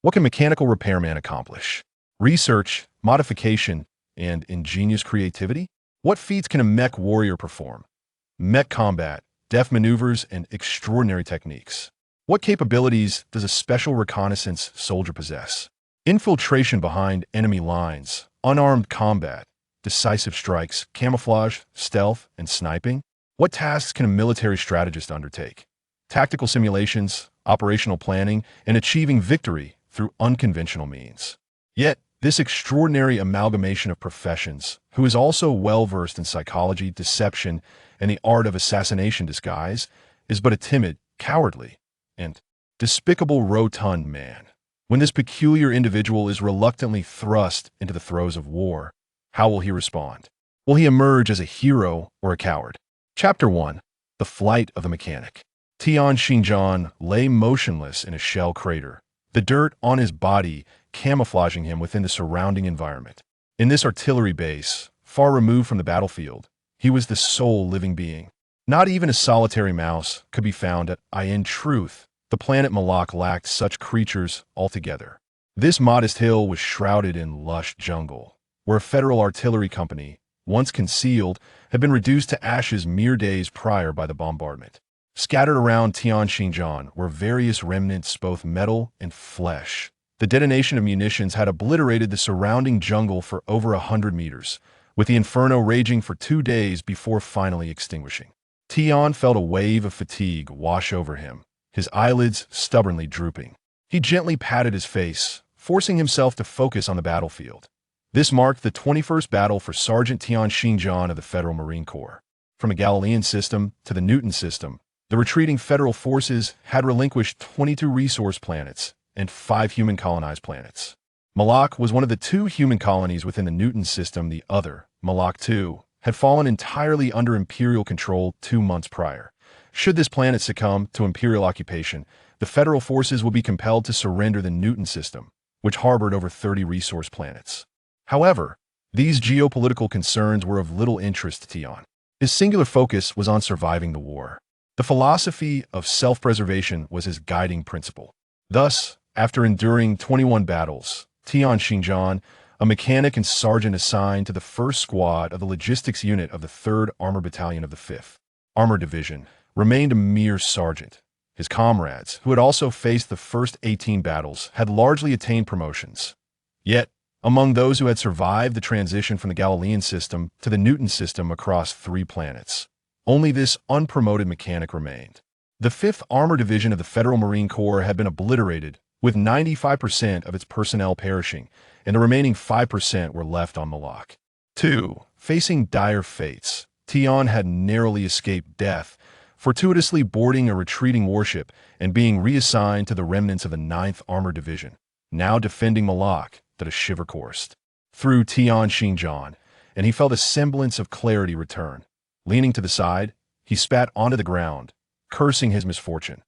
What can mechanical repairman accomplish? Research, modification, and ingenious creativity? What feats can a mech warrior perform? Mech combat, deft maneuvers, and extraordinary techniques. What capabilities does a special reconnaissance soldier possess? Infiltration behind enemy lines, unarmed combat, decisive strikes, camouflage, stealth, and sniping? What tasks can a military strategist undertake? Tactical simulations, operational planning, and achieving victory through unconventional means. Yet, this extraordinary amalgamation of professions, who is also well-versed in psychology, deception, and the art of assassination disguise, is but a timid, cowardly, and despicable rotund man. When this peculiar individual is reluctantly thrust into the throes of war, how will he respond? Will he emerge as a hero or a coward? Chapter 1. The Flight of the Mechanic. Tian Xinjiang lay motionless in a shell crater, the dirt on his body camouflaging him within the surrounding environment. In this artillery base, far removed from the battlefield, he was the sole living being. Not even a solitary mouse could be found at In truth, the planet Malak lacked such creatures altogether. This modest hill was shrouded in lush jungle, where a federal artillery company, once concealed, had been reduced to ashes mere days prior by the bombardment. Scattered around Tian Xinjiang were various remnants, both metal and flesh. The detonation of munitions had obliterated the surrounding jungle for over 100 meters, with the inferno raging for 2 days before finally extinguishing. Tian felt a wave of fatigue wash over him, his eyelids stubbornly drooping. He gently patted his face, forcing himself to focus on the battlefield. This marked the 21st battle for Sergeant Tian Xinjiang of the Federal Marine Corps. From a Galilean system to the Newton system, the retreating federal forces had relinquished 22 resource planets and 5 human-colonized planets. Malak was one of the 2 human colonies within the Newton system. The other, Malak II, had fallen entirely under Imperial control 2 months prior. Should this planet succumb to Imperial occupation, the federal forces would be compelled to surrender the Newton system, which harbored over 30 resource planets. However, these geopolitical concerns were of little interest to Tian. His singular focus was on surviving the war. The philosophy of self-preservation was his guiding principle. Thus, after enduring 21 battles, Tian Xinjiang, a mechanic and sergeant assigned to the 1st Squad of the Logistics Unit of the 3rd Armor Battalion of the 5th Armor Division, remained a mere sergeant. His comrades, who had also faced the first 18 battles, had largely attained promotions. Yet, among those who had survived the transition from the Galilean system to the Newton system across 3 planets, only this unpromoted mechanic remained. The 5th Armor Division of the Federal Marine Corps had been obliterated, with 95% of its personnel perishing, and the remaining 5% were left on Malak. 2. Facing dire fates, Tian had narrowly escaped death, fortuitously boarding a retreating warship and being reassigned to the remnants of the 9th Armor Division, now defending Malak, that a shiver coursed through Tian Xinjiang, and he felt a semblance of clarity return. Leaning to the side, he spat onto the ground, cursing his misfortune.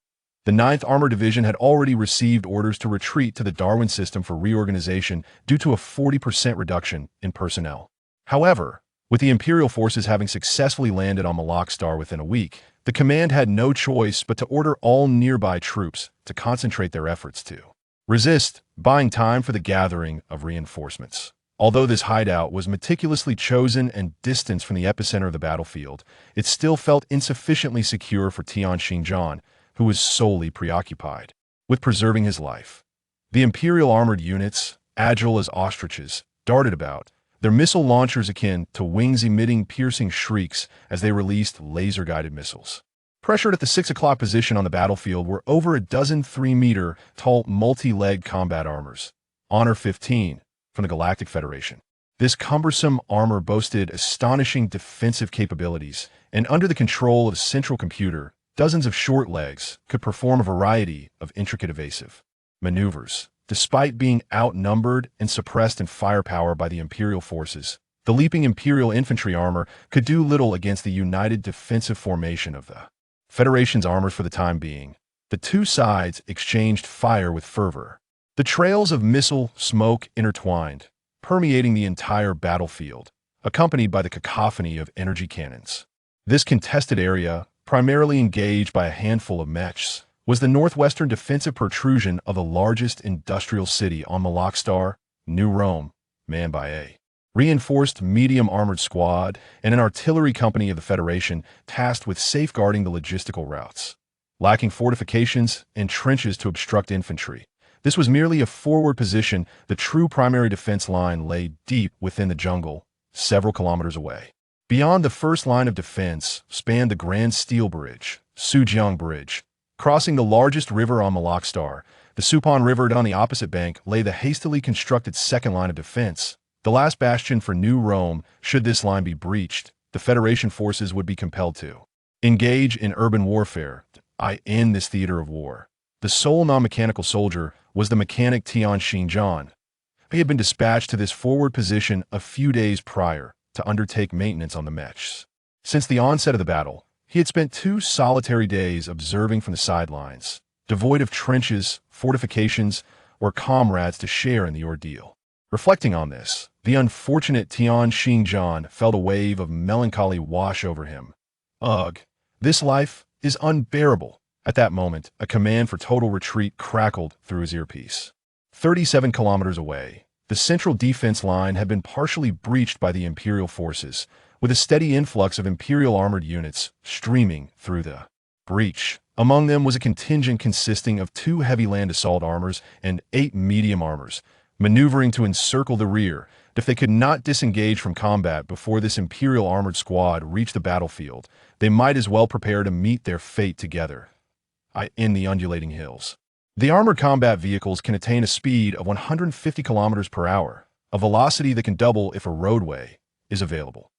The 9th Armor Division had already received orders to retreat to the Darwin system for reorganization due to a 40% reduction in personnel. However, with the Imperial forces having successfully landed on Malak Star within a week, the command had no choice but to order all nearby troops to concentrate their efforts to resist, buying time for the gathering of reinforcements. Although this hideout was meticulously chosen and distanced from the epicenter of the battlefield, it still felt insufficiently secure for Tian Xinjiang, who was solely preoccupied with preserving his life. The Imperial armored units, agile as ostriches, darted about, their missile launchers akin to wings emitting piercing shrieks as they released laser-guided missiles. Pressured at the 6 o'clock position on the battlefield were over a dozen 3-meter-tall multi-leg combat armors, Honor 15, from the Galactic Federation. This cumbersome armor boasted astonishing defensive capabilities, and under the control of a central computer, dozens of short legs could perform a variety of intricate evasive maneuvers. Despite being outnumbered and suppressed in firepower by the Imperial forces, the leaping Imperial infantry armor could do little against the united defensive formation of the Federation's armors for the time being. The 2 sides exchanged fire with fervor. The trails of missile smoke intertwined, permeating the entire battlefield, accompanied by the cacophony of energy cannons. This contested area, primarily engaged by a handful of mechs, was the northwestern defensive protrusion of the largest industrial city on Malakstar, New Rome, manned by a reinforced medium-armored squad and an artillery company of the Federation tasked with safeguarding the logistical routes. Lacking fortifications and trenches to obstruct infantry, this was merely a forward position. The true primary defense line lay deep within the jungle, several kilometers away. Beyond the first line of defense spanned the Grand Steel Bridge, Sujiang Bridge. Crossing the largest river on Malakstar, the Supon River. On the opposite bank lay the hastily constructed second line of defense, the last bastion for New Rome. Should this line be breached, the Federation forces would be compelled to engage in urban warfare. In this theater of war, the sole non-mechanical soldier was the mechanic Tian Xinjiang. He had been dispatched to this forward position a few days prior to undertake maintenance on the mechs. Since the onset of the battle, he had spent 2 solitary days observing from the sidelines, devoid of trenches, fortifications, or comrades to share in the ordeal. Reflecting on this, the unfortunate Tian Xinjiang felt a wave of melancholy wash over him. Ugh, this life is unbearable. At that moment, a command for total retreat crackled through his earpiece. 37 kilometers away, the central defense line had been partially breached by the Imperial forces, with a steady influx of Imperial armored units streaming through the breach. Among them was a contingent consisting of 2 heavy land assault armors and 8 medium armors, maneuvering to encircle the rear. If they could not disengage from combat before this Imperial armored squad reached the battlefield, they might as well prepare to meet their fate together. In the undulating hills, the armored combat vehicles can attain a speed of 150 kilometers per hour, a velocity that can double if a roadway is available.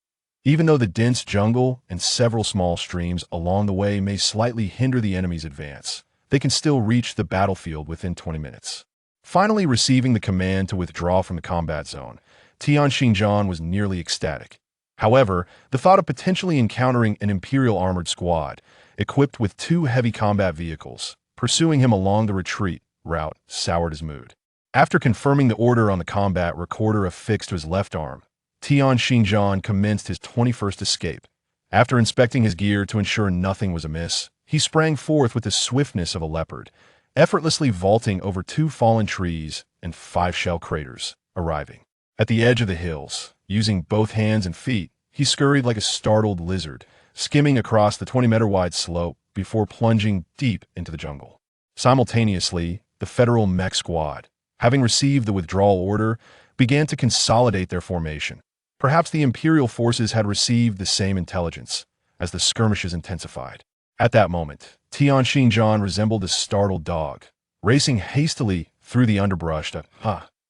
Even though the dense jungle and several small streams along the way may slightly hinder the enemy's advance, they can still reach the battlefield within 20 minutes. Finally receiving the command to withdraw from the combat zone, Tian Xinjiang was nearly ecstatic. However, the thought of potentially encountering an Imperial armored squad, equipped with 2 heavy combat vehicles, pursuing him along the retreat route, soured his mood. After confirming the order on the combat recorder affixed to his left arm, Tian Xinjiang commenced his 21st escape. After inspecting his gear to ensure nothing was amiss, he sprang forth with the swiftness of a leopard, effortlessly vaulting over 2 fallen trees and 5 shell craters, arriving at the edge of the hills. Using both hands and feet, he scurried like a startled lizard, skimming across the 20-meter-wide slope before plunging deep into the jungle. Simultaneously, the Federal mech squad, having received the withdrawal order, began to consolidate their formation. Perhaps the Imperial forces had received the same intelligence as the skirmishes intensified. At that moment, Tian Xinjiang resembled a startled dog, racing hastily through the underbrush.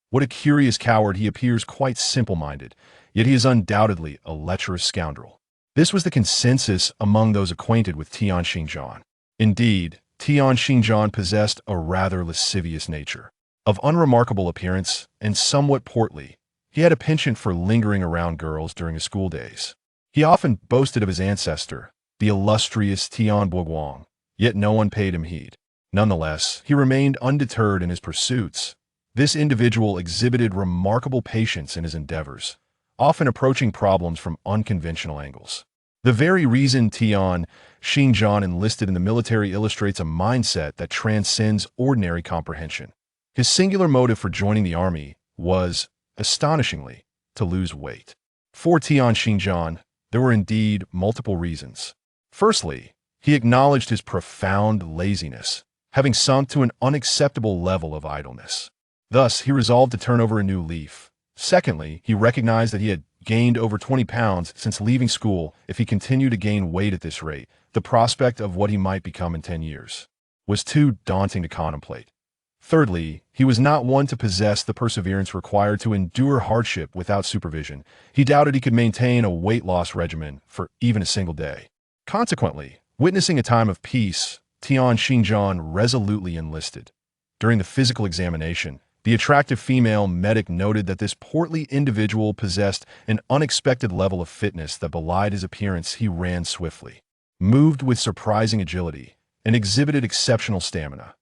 What a curious coward! He appears quite simple-minded, yet he is undoubtedly a lecherous scoundrel. This was the consensus among those acquainted with Tian Xinjiang. Indeed, Tian Xinjiang possessed a rather lascivious nature. Of unremarkable appearance and somewhat portly, he had a penchant for lingering around girls during his school days. He often boasted of his ancestor, the illustrious Tian Boguang, yet no one paid him heed. Nonetheless, he remained undeterred in his pursuits. This individual exhibited remarkable patience in his endeavors, often approaching problems from unconventional angles. The very reason Tian Xinjiang enlisted in the military illustrates a mindset that transcends ordinary comprehension. His singular motive for joining the army was, astonishingly, to lose weight. For Tian Xinjiang, there were indeed multiple reasons. Firstly, he acknowledged his profound laziness, having sunk to an unacceptable level of idleness. Thus, he resolved to turn over a new leaf. Secondly, he recognized that he had gained over 20 pounds since leaving school. If he continued to gain weight at this rate, the prospect of what he might become in 10 years was too daunting to contemplate. Thirdly, he was not one to possess the perseverance required to endure hardship without supervision. He doubted he could maintain a weight loss regimen for even a single day. Consequently, witnessing a time of peace, Tian Xinjiang resolutely enlisted. During the physical examination, the attractive female medic noted that this portly individual possessed an unexpected level of fitness that belied his appearance. He ran swiftly, moved with surprising agility, and exhibited exceptional stamina.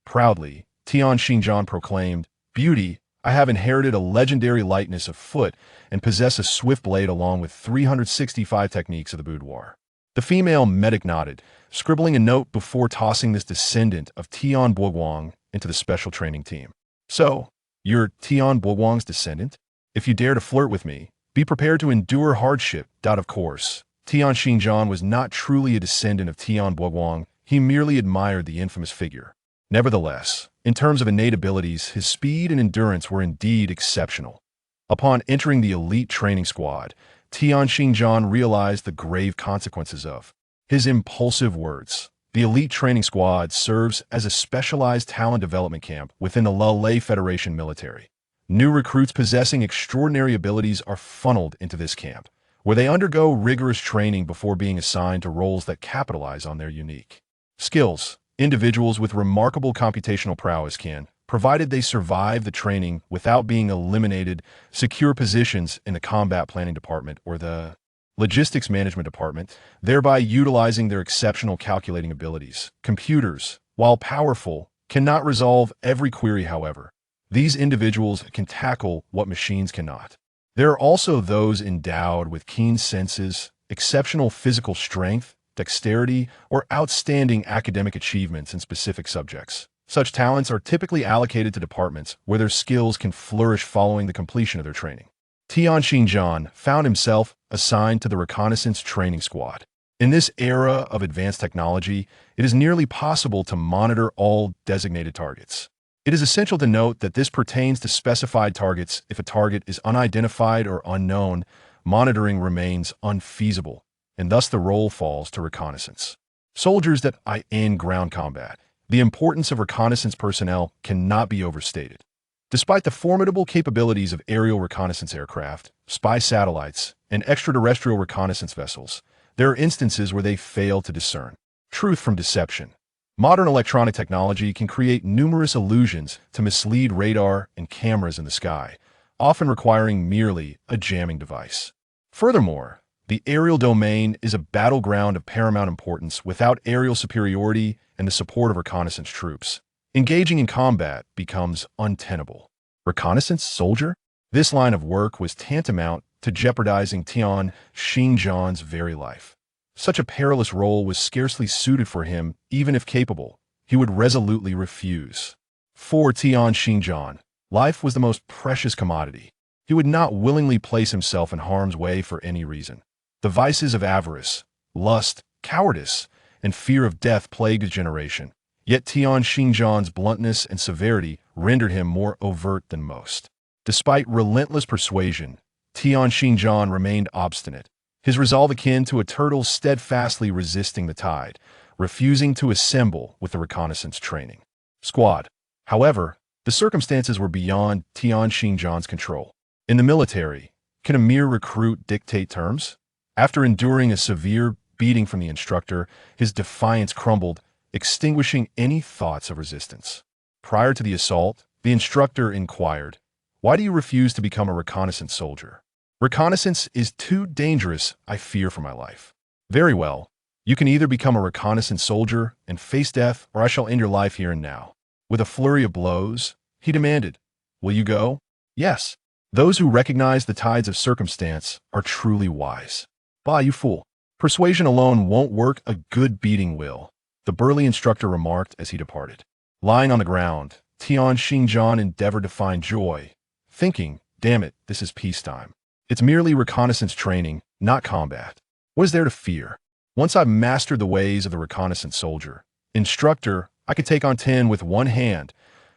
Proudly, Tian Xinjiang proclaimed, "Beauty, I have inherited a legendary lightness of foot and possess a swift blade along with 365 techniques of the boudoir." The female medic nodded, scribbling a note before tossing this descendant of Tian Boguang into the special training team. So, you're Tian Boguang's descendant? If you dare to flirt with me, be prepared to endure hardship. Of course, Tian Xinjiang was not truly a descendant of Tian Boguang, he merely admired the infamous figure. Nevertheless, in terms of innate abilities, his speed and endurance were indeed exceptional. Upon entering the elite training squad, Tian Xinjiang realized the grave consequences of his impulsive words. The elite training squad serves as a specialized talent development camp within the Lulei Federation military. New recruits possessing extraordinary abilities are funneled into this camp, where they undergo rigorous training before being assigned to roles that capitalize on their unique skills. Individuals with remarkable computational prowess can, provided they survive the training without being eliminated, secure positions in the combat planning department or the logistics management department, thereby utilizing their exceptional calculating abilities. Computers, while powerful, cannot resolve every query, however. These individuals can tackle what machines cannot. There are also those endowed with keen senses, exceptional physical strength, dexterity, or outstanding academic achievements in specific subjects. Such talents are typically allocated to departments where their skills can flourish following the completion of their training. Tian Xinjiang found himself assigned to the reconnaissance training squad. In this era of advanced technology, it is nearly possible to monitor all designated targets. It is essential to note that this pertains to specified targets. If a target is unidentified or unknown, monitoring remains unfeasible, and thus the role falls to reconnaissance soldiers that are in ground combat. The importance of reconnaissance personnel cannot be overstated. Despite the formidable capabilities of aerial reconnaissance aircraft, spy satellites, and extraterrestrial reconnaissance vessels, there are instances where they fail to discern truth from deception. Modern electronic technology can create numerous illusions to mislead radar and cameras in the sky, often requiring merely a jamming device. Furthermore, the aerial domain is a battleground of paramount importance. Without aerial superiority and the support of reconnaissance troops, engaging in combat becomes untenable. Reconnaissance soldier? This line of work was tantamount to jeopardizing Tian Xinjiang's very life. Such a perilous role was scarcely suited for him. Even if capable, he would resolutely refuse. For Tian Xinjiang, life was the most precious commodity. He would not willingly place himself in harm's way for any reason. The vices of avarice, lust, cowardice, and fear of death plagued his generation. Yet Tian Xinjiang's bluntness and severity rendered him more overt than most. Despite relentless persuasion, Tian Xinjiang remained obstinate, his resolve akin to a turtle steadfastly resisting the tide, refusing to assemble with the reconnaissance training squad. However, the circumstances were beyond Tian Xinjiang's control. In the military, can a mere recruit dictate terms? After enduring a severe beating from the instructor, his defiance crumbled, extinguishing any thoughts of resistance. Prior to the assault, the instructor inquired, "Why do you refuse to become a reconnaissance soldier?" "Reconnaissance is too dangerous, I fear for my life." "Very well. You can either become a reconnaissance soldier and face death, or I shall end your life here and now." With a flurry of blows, he demanded, "Will you go?" "Yes." Those who recognize the tides of circumstance are truly wise. "Bah, you fool. Persuasion alone won't work, a good beating will," the burly instructor remarked as he departed. Lying on the ground, Tian Xinjiang endeavored to find joy, thinking, "Damn it, this is peacetime. It's merely reconnaissance training, not combat. What is there to fear? Once I've mastered the ways of the reconnaissance soldier, instructor, I could take on 10 with one hand,"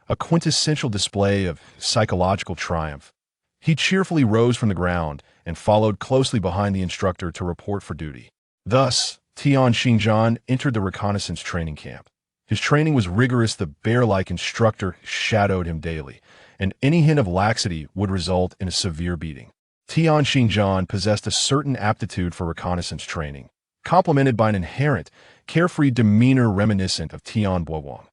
a quintessential display of psychological triumph. He cheerfully rose from the ground and followed closely behind the instructor to report for duty. Thus, Tian Xinjiang entered the reconnaissance training camp. His training was rigorous. The bear-like instructor shadowed him daily, and any hint of laxity would result in a severe beating. Tian Xinjiang possessed a certain aptitude for reconnaissance training, complemented by an inherent, carefree demeanor reminiscent of Tian Boguang.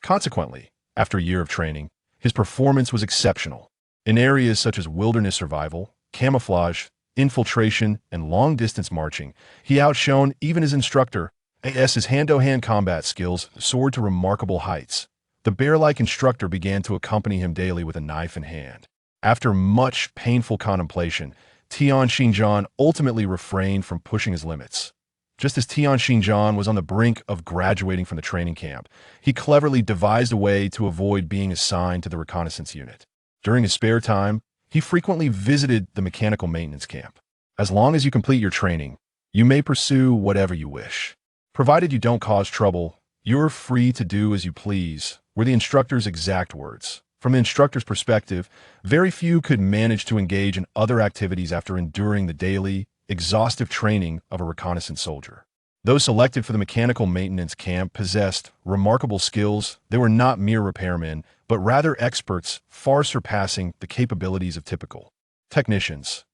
Consequently, after a year of training, his performance was exceptional. In areas such as wilderness survival, camouflage, infiltration, and long-distance marching, he outshone even his instructor. As his hand-to-hand combat skills soared to remarkable heights, the bear-like instructor began to accompany him daily with a knife in hand. After much painful contemplation, Tian Xinjiang ultimately refrained from pushing his limits. Just as Tian Xinjiang was on the brink of graduating from the training camp, he cleverly devised a way to avoid being assigned to the reconnaissance unit. During his spare time, he frequently visited the mechanical maintenance camp. As long as you complete your training, you may pursue whatever you wish. Provided you don't cause trouble, you're free to do as you please, were the instructor's exact words. From the instructor's perspective, very few could manage to engage in other activities after enduring the daily, exhaustive training of a reconnaissance soldier. Those selected for the mechanical maintenance camp possessed remarkable skills. They were not mere repairmen, but rather experts far surpassing the capabilities of typical technicians.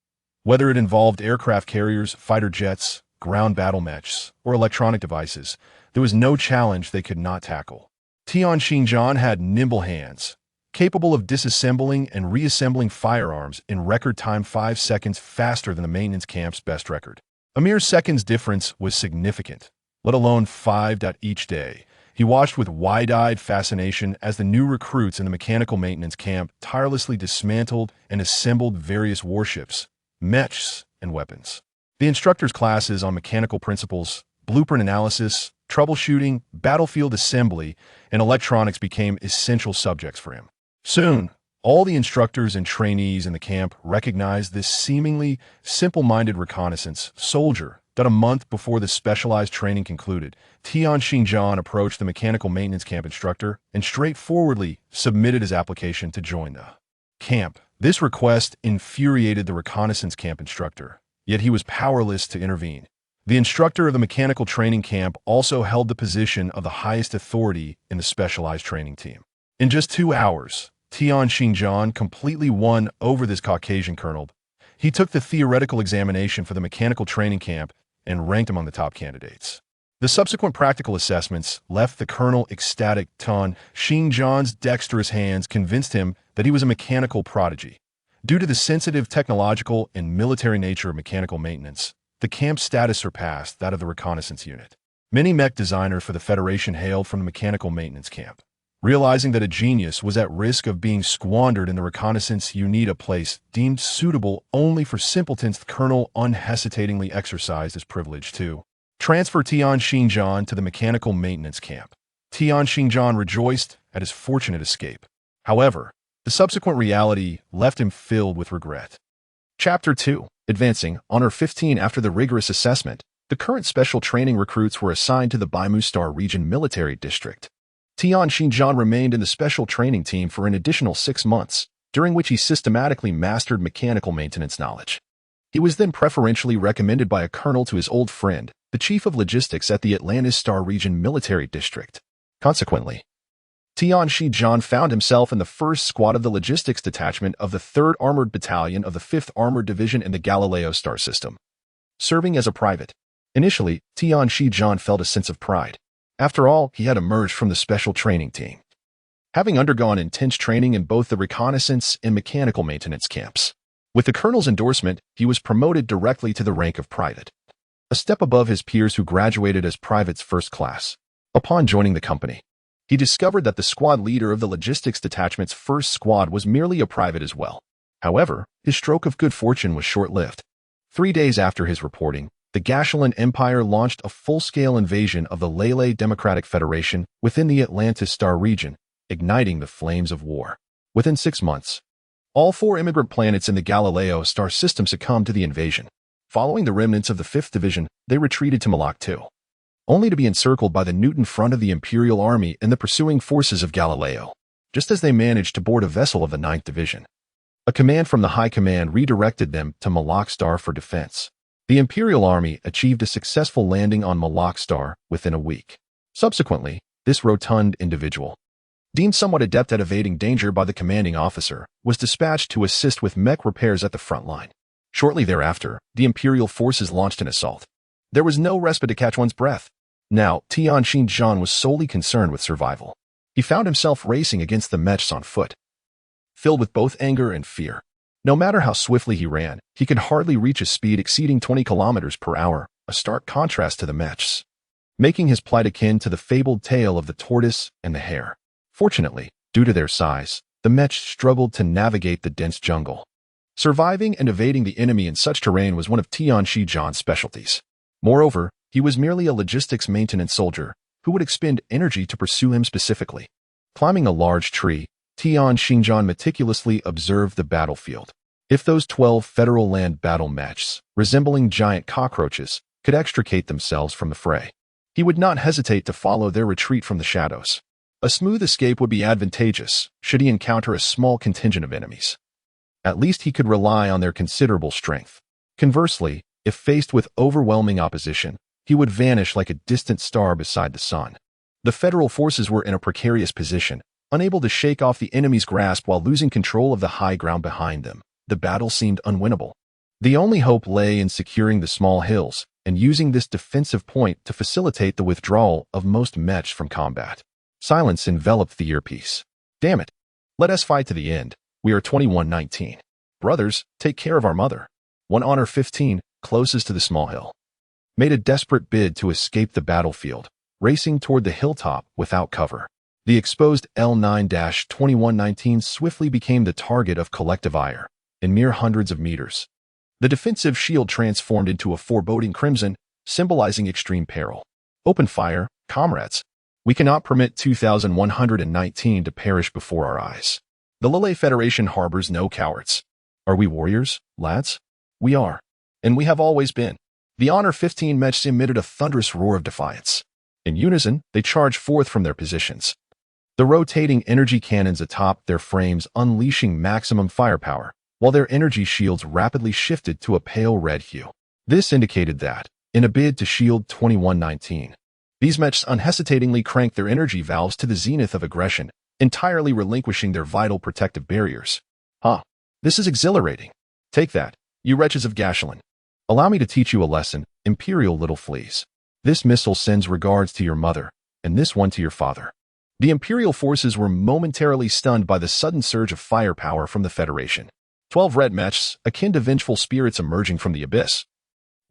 Whether it involved aircraft carriers, fighter jets, ground battle mechs, or electronic devices, there was no challenge they could not tackle. Tian Xinjiang had nimble hands, capable of disassembling and reassembling firearms in record time 5 seconds faster than the maintenance camp's best record. A mere second's difference was significant, let alone 5 each day. He watched with wide-eyed fascination as the new recruits in the mechanical maintenance camp tirelessly dismantled and assembled various warships, mechs, and weapons. The instructor's classes on mechanical principles, blueprint analysis, troubleshooting, battlefield assembly, and electronics became essential subjects for him. Soon, all the instructors and trainees in the camp recognized this seemingly simple-minded reconnaissance soldier that a month before the specialized training concluded, Tian Xinjiang approached the mechanical maintenance camp instructor and straightforwardly submitted his application to join the camp. This request infuriated the reconnaissance camp instructor, yet he was powerless to intervene. The instructor of the mechanical training camp also held the position of the highest authority in the specialized training team. In just 2 hours, Tian Xinjiang completely won over this Caucasian colonel. He took the theoretical examination for the mechanical training camp and ranked among the top candidates. The subsequent practical assessments left the colonel ecstatic. Tian Xinjiang's dexterous hands convinced him that he was a mechanical prodigy. Due to the sensitive technological and military nature of mechanical maintenance, the camp's status surpassed that of the reconnaissance unit. Many mech designers for the Federation hailed from the mechanical maintenance camp. Realizing that a genius was at risk of being squandered in the reconnaissance unit, a place deemed suitable only for simpletons, the colonel unhesitatingly exercised his privilege to transfer Tian Xinjiang to the mechanical maintenance camp. Tian Xinjiang rejoiced at his fortunate escape. However, the subsequent reality left him filled with regret. Chapter 2. Advancing. Honor 15. After the rigorous assessment, the current special training recruits were assigned to the Baimustar Region Military District. Tian Xinjiang remained in the special training team for an additional 6 months, during which he systematically mastered mechanical maintenance knowledge. He was then preferentially recommended by a colonel to his old friend, the chief of logistics at the Atlantis Star Region Military District. Consequently, Tian Xinjiang found himself in the first squad of the logistics detachment of the 3rd Armored Battalion of the 5th Armored Division in the Galileo star system. Serving as a private, initially, Tian Xinjiang felt a sense of pride. After all, he had emerged from the special training team, having undergone intense training in both the reconnaissance and mechanical maintenance camps. With the colonel's endorsement, he was promoted directly to the rank of private, a step above his peers who graduated as privates first class. Upon joining the company, he discovered that the squad leader of the logistics detachment's first squad was merely a private as well. However, his stroke of good fortune was short-lived. 3 days after his reporting, the Gashelan Empire launched a full-scale invasion of the Lele Democratic Federation within the Atlantis Star region, igniting the flames of war. Within 6 months, all 4 immigrant planets in the Galileo star system succumbed to the invasion. Following the remnants of the 5th Division, they retreated to Malak II, only to be encircled by the Newton front of the Imperial Army and the pursuing forces of Galileo, just as they managed to board a vessel of the 9th Division. A command from the High Command redirected them to Malak Star for defense. The Imperial Army achieved a successful landing on Malak Star within a week. Subsequently, this rotund individual, deemed somewhat adept at evading danger by the commanding officer, was dispatched to assist with mech repairs at the front line. Shortly thereafter, the Imperial forces launched an assault. There was no respite to catch one's breath. Now, Tian Xinjiang was solely concerned with survival. He found himself racing against the mechs on foot, filled with both anger and fear. No matter how swiftly he ran, he could hardly reach a speed exceeding 20 kilometers per hour, a stark contrast to the mechs, making his plight akin to the fabled tale of the tortoise and the hare. Fortunately, due to their size, the mechs struggled to navigate the dense jungle. Surviving and evading the enemy in such terrain was one of Tian Xinjiang's specialties. Moreover, He was merely a logistics maintenance soldier who would expend energy to pursue him specifically. Climbing a large tree, Tian Xinjian meticulously observed the battlefield. If those 12 federal land battle mechs, resembling giant cockroaches, could extricate themselves from the fray, he would not hesitate to follow their retreat from the shadows. A smooth escape would be advantageous should he encounter a small contingent of enemies. At least he could rely on their considerable strength. Conversely, if faced with overwhelming opposition, he would vanish like a distant star beside the sun. The federal forces were in a precarious position, unable to shake off the enemy's grasp while losing control of the high ground behind them. The battle seemed unwinnable. The only hope lay in securing the small hills and using this defensive point to facilitate the withdrawal of most mechs from combat. Silence enveloped the earpiece. Damn it. Let us fight to the end. We are 2119. Brothers, take care of our mother. One Honor 15, closest to the small hill, made a desperate bid to escape the battlefield, racing toward the hilltop without cover. The exposed L9-2119 swiftly became the target of collective ire. In mere hundreds of meters, the defensive shield transformed into a foreboding crimson, symbolizing extreme peril. Open fire, comrades. We cannot permit 2119 to perish before our eyes. The Lille Federation harbors no cowards. Are we warriors, lads? We are. And we have always been. The Honor 15 mechs emitted a thunderous roar of defiance. In unison, they charged forth from their positions. The rotating energy cannons atop their frames unleashing maximum firepower, while their energy shields rapidly shifted to a pale red hue. This indicated that, in a bid to shield 2119, these mechs unhesitatingly cranked their energy valves to the zenith of aggression, entirely relinquishing their vital protective barriers. This is exhilarating. Take that, you wretches of Gashelin. Allow me to teach you a lesson, imperial little fleas. This missile sends regards to your mother, and this one to your father. The imperial forces were momentarily stunned by the sudden surge of firepower from the Federation. 12 red mechs, akin to vengeful spirits emerging from the abyss,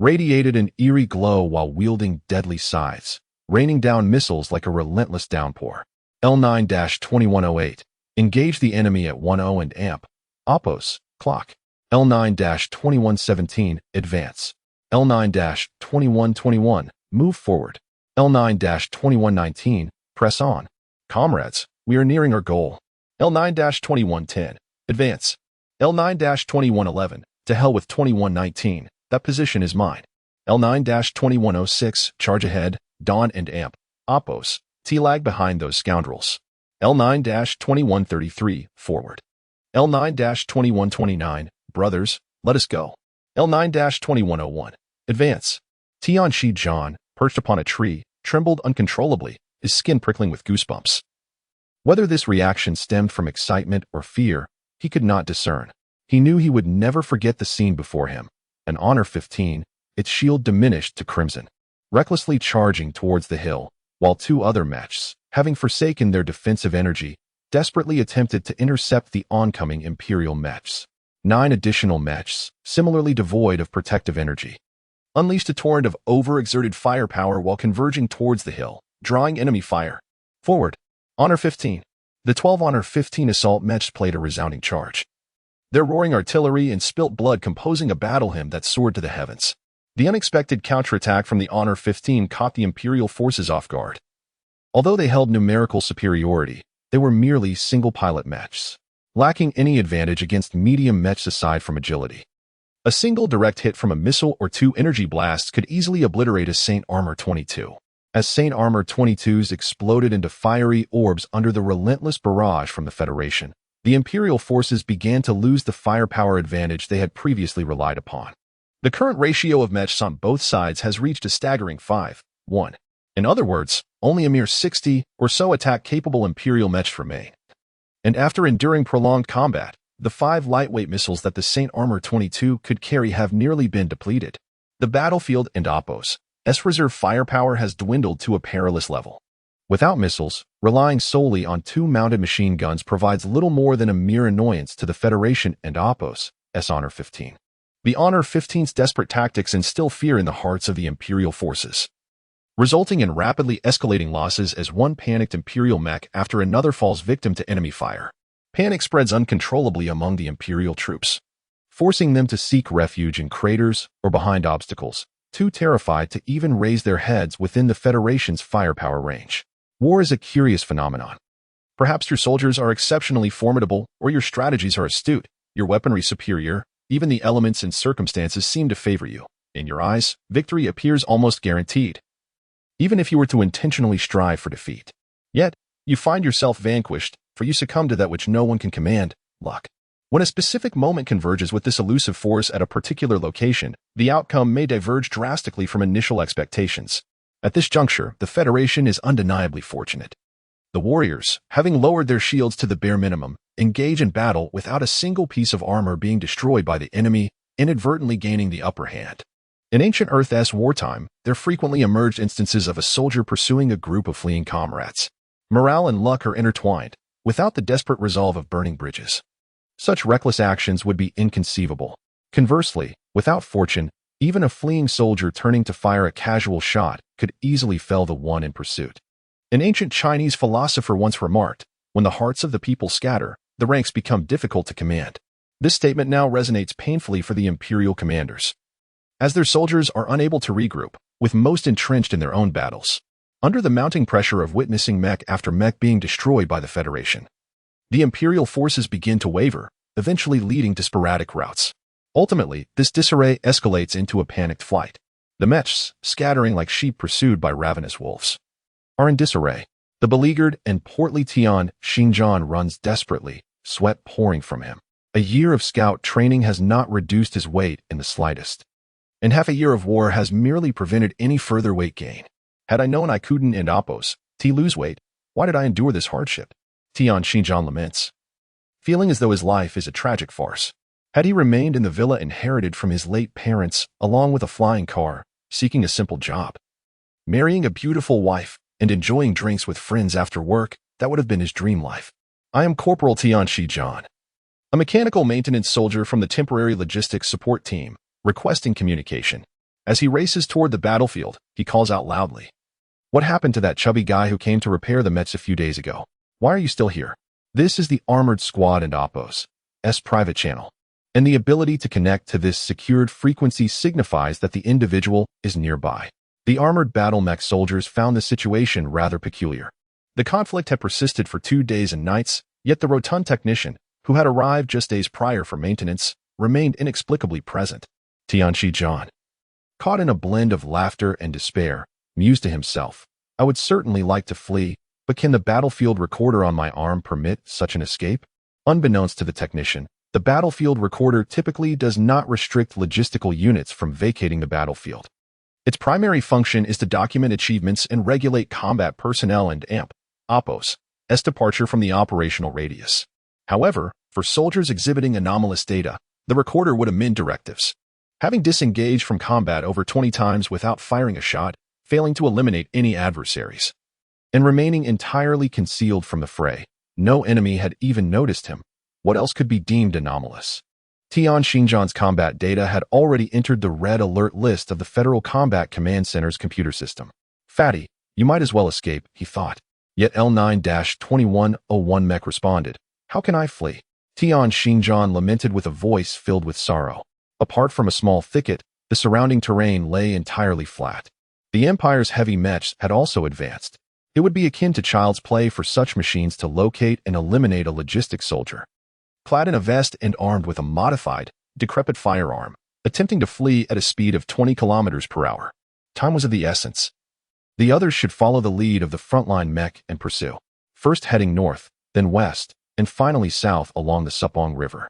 radiated an eerie glow while wielding deadly scythes, raining down missiles like a relentless downpour. L9-2108, engage the enemy at 10 and amp. Oppos, clock. L9-2117, advance. L9-2121, move forward. L9-2119, press on. Comrades, we are nearing our goal. L9-2110, advance. L9-2111, to hell with 2119, that position is mine. L9-2106, charge ahead, dawn and amp. Oppos, T-lag behind those scoundrels. L9-2133, forward. L9-2129, brothers, let us go. L9-2101, advance. Tian Xinjian, perched upon a tree, trembled uncontrollably, his skin prickling with goosebumps. Whether this reaction stemmed from excitement or fear, he could not discern. He knew he would never forget the scene before him. An Honor 15, its shield diminished to crimson, recklessly charging towards the hill, while two other mechs, having forsaken their defensive energy, desperately attempted to intercept the oncoming Imperial mechs. 9 additional mechs, similarly devoid of protective energy, unleashed a torrent of overexerted firepower while converging towards the hill, drawing enemy fire. Forward. Honor 15. The 12 Honor 15 assault mechs played a resounding charge, their roaring artillery and spilt blood composing a battle hymn that soared to the heavens. The unexpected counterattack from the Honor 15 caught the Imperial forces off guard. Although they held numerical superiority, they were merely single-pilot mechs, lacking any advantage against medium mechs aside from agility. A single direct hit from a missile or 2 energy blasts could easily obliterate a Saint Armor 22. As Saint Armor 22s exploded into fiery orbs under the relentless barrage from the Federation, the Imperial forces began to lose the firepower advantage they had previously relied upon. The current ratio of mechs on both sides has reached a staggering 5-1. In other words, only a mere 60 or so attack-capable Imperial mechs remain. And after enduring prolonged combat, the 5 lightweight missiles that the Saint Armor 22 could carry have nearly been depleted. The battlefield and Oppos' reserve firepower has dwindled to a perilous level. Without missiles, relying solely on 2 mounted machine guns provides little more than a mere annoyance to the Federation and Oppos' Honor 15. The Honor 15's desperate tactics instill fear in the hearts of the Imperial forces, resulting in rapidly escalating losses as one panicked Imperial mech after another falls victim to enemy fire. Panic spreads uncontrollably among the Imperial troops, forcing them to seek refuge in craters or behind obstacles, too terrified to even raise their heads within the Federation's firepower range. War is a curious phenomenon. Perhaps your soldiers are exceptionally formidable, or your strategies are astute, your weaponry superior, even the elements and circumstances seem to favor you. In your eyes, victory appears almost guaranteed, even if you were to intentionally strive for defeat. Yet, you find yourself vanquished, for you succumb to that which no one can command, luck. When a specific moment converges with this elusive force at a particular location, the outcome may diverge drastically from initial expectations. At this juncture, the Federation is undeniably fortunate. The warriors, having lowered their shields to the bare minimum, engage in battle without a single piece of armor being destroyed by the enemy, inadvertently gaining the upper hand. In ancient Earth's wartime, there frequently emerged instances of a soldier pursuing a group of fleeing comrades. Morale and luck are intertwined, without the desperate resolve of burning bridges. Such reckless actions would be inconceivable. Conversely, without fortune, even a fleeing soldier turning to fire a casual shot could easily fell the one in pursuit. An ancient Chinese philosopher once remarked, "When the hearts of the people scatter, the ranks become difficult to command." This statement now resonates painfully for the imperial commanders, as their soldiers are unable to regroup, with most entrenched in their own battles, under the mounting pressure of witnessing mech after mech being destroyed by the Federation. The imperial forces begin to waver, eventually leading to sporadic routes. Ultimately, this disarray escalates into a panicked flight. The mechs, scattering like sheep pursued by ravenous wolves, are in disarray. The beleaguered and portly Tian Xinjiang runs desperately, sweat pouring from him. A year of scout training has not reduced his weight in the slightest, and half a year of war has merely prevented any further weight gain. Had I known I couldn't and oppose lose weight, why did I endure this hardship? Tian Xinjiang laments, feeling as though his life is a tragic farce. Had he remained in the villa inherited from his late parents, along with a flying car, seeking a simple job, marrying a beautiful wife, and enjoying drinks with friends after work, that would have been his dream life. I am Corporal Tian Xinjiang, a mechanical maintenance soldier from the temporary logistics support team, requesting communication. As he races toward the battlefield, he calls out loudly, "What happened to that chubby guy who came to repair the mechs a few days ago? Why are you still here?" This is the Armored Squad and Oppo's private channel, and the ability to connect to this secured frequency signifies that the individual is nearby. The armored battle mech soldiers found the situation rather peculiar. The conflict had persisted for 2 days and nights, yet the rotund technician, who had arrived just days prior for maintenance, remained inexplicably present. Tian Xinjiang, caught in a blend of laughter and despair, mused to himself, "I would certainly like to flee, but can the battlefield recorder on my arm permit such an escape?" Unbeknownst to the technician, the battlefield recorder typically does not restrict logistical units from vacating the battlefield. Its primary function is to document achievements and regulate combat personnel and Oppo's departure from the operational radius. However, for soldiers exhibiting anomalous data, the recorder would amend directives. Having disengaged from combat over 20 times without firing a shot, failing to eliminate any adversaries, and remaining entirely concealed from the fray, no enemy had even noticed him. What else could be deemed anomalous? Tian Xinjiang's combat data had already entered the red alert list of the Federal Combat Command Center's computer system. "Fatty, you might as well escape," he thought. Yet L9-2101 mech responded, "How can I flee?" Tian Xinjiang lamented with a voice filled with sorrow. Apart from a small thicket, the surrounding terrain lay entirely flat. The Empire's heavy mechs had also advanced. It would be akin to child's play for such machines to locate and eliminate a logistics soldier, clad in a vest and armed with a modified, decrepit firearm, attempting to flee at a speed of 20 kilometers per hour. Time was of the essence. The others should follow the lead of the frontline mech and pursue, first heading north, then west, and finally south along the Supong River.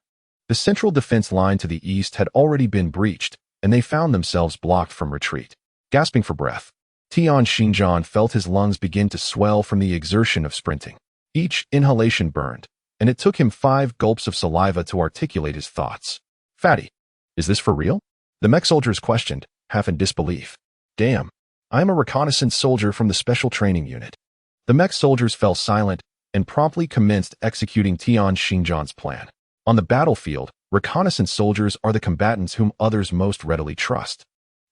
The central defense line to the east had already been breached, and they found themselves blocked from retreat. Gasping for breath, Tian Xinjiang felt his lungs begin to swell from the exertion of sprinting. Each inhalation burned, and it took him 5 gulps of saliva to articulate his thoughts. "Fatty, is this for real?" the mech soldiers questioned, half in disbelief. "Damn, I am a reconnaissance soldier from the Special Training Unit." The mech soldiers fell silent and promptly commenced executing Tian Xinjiang's plan. On the battlefield, reconnaissance soldiers are the combatants whom others most readily trust.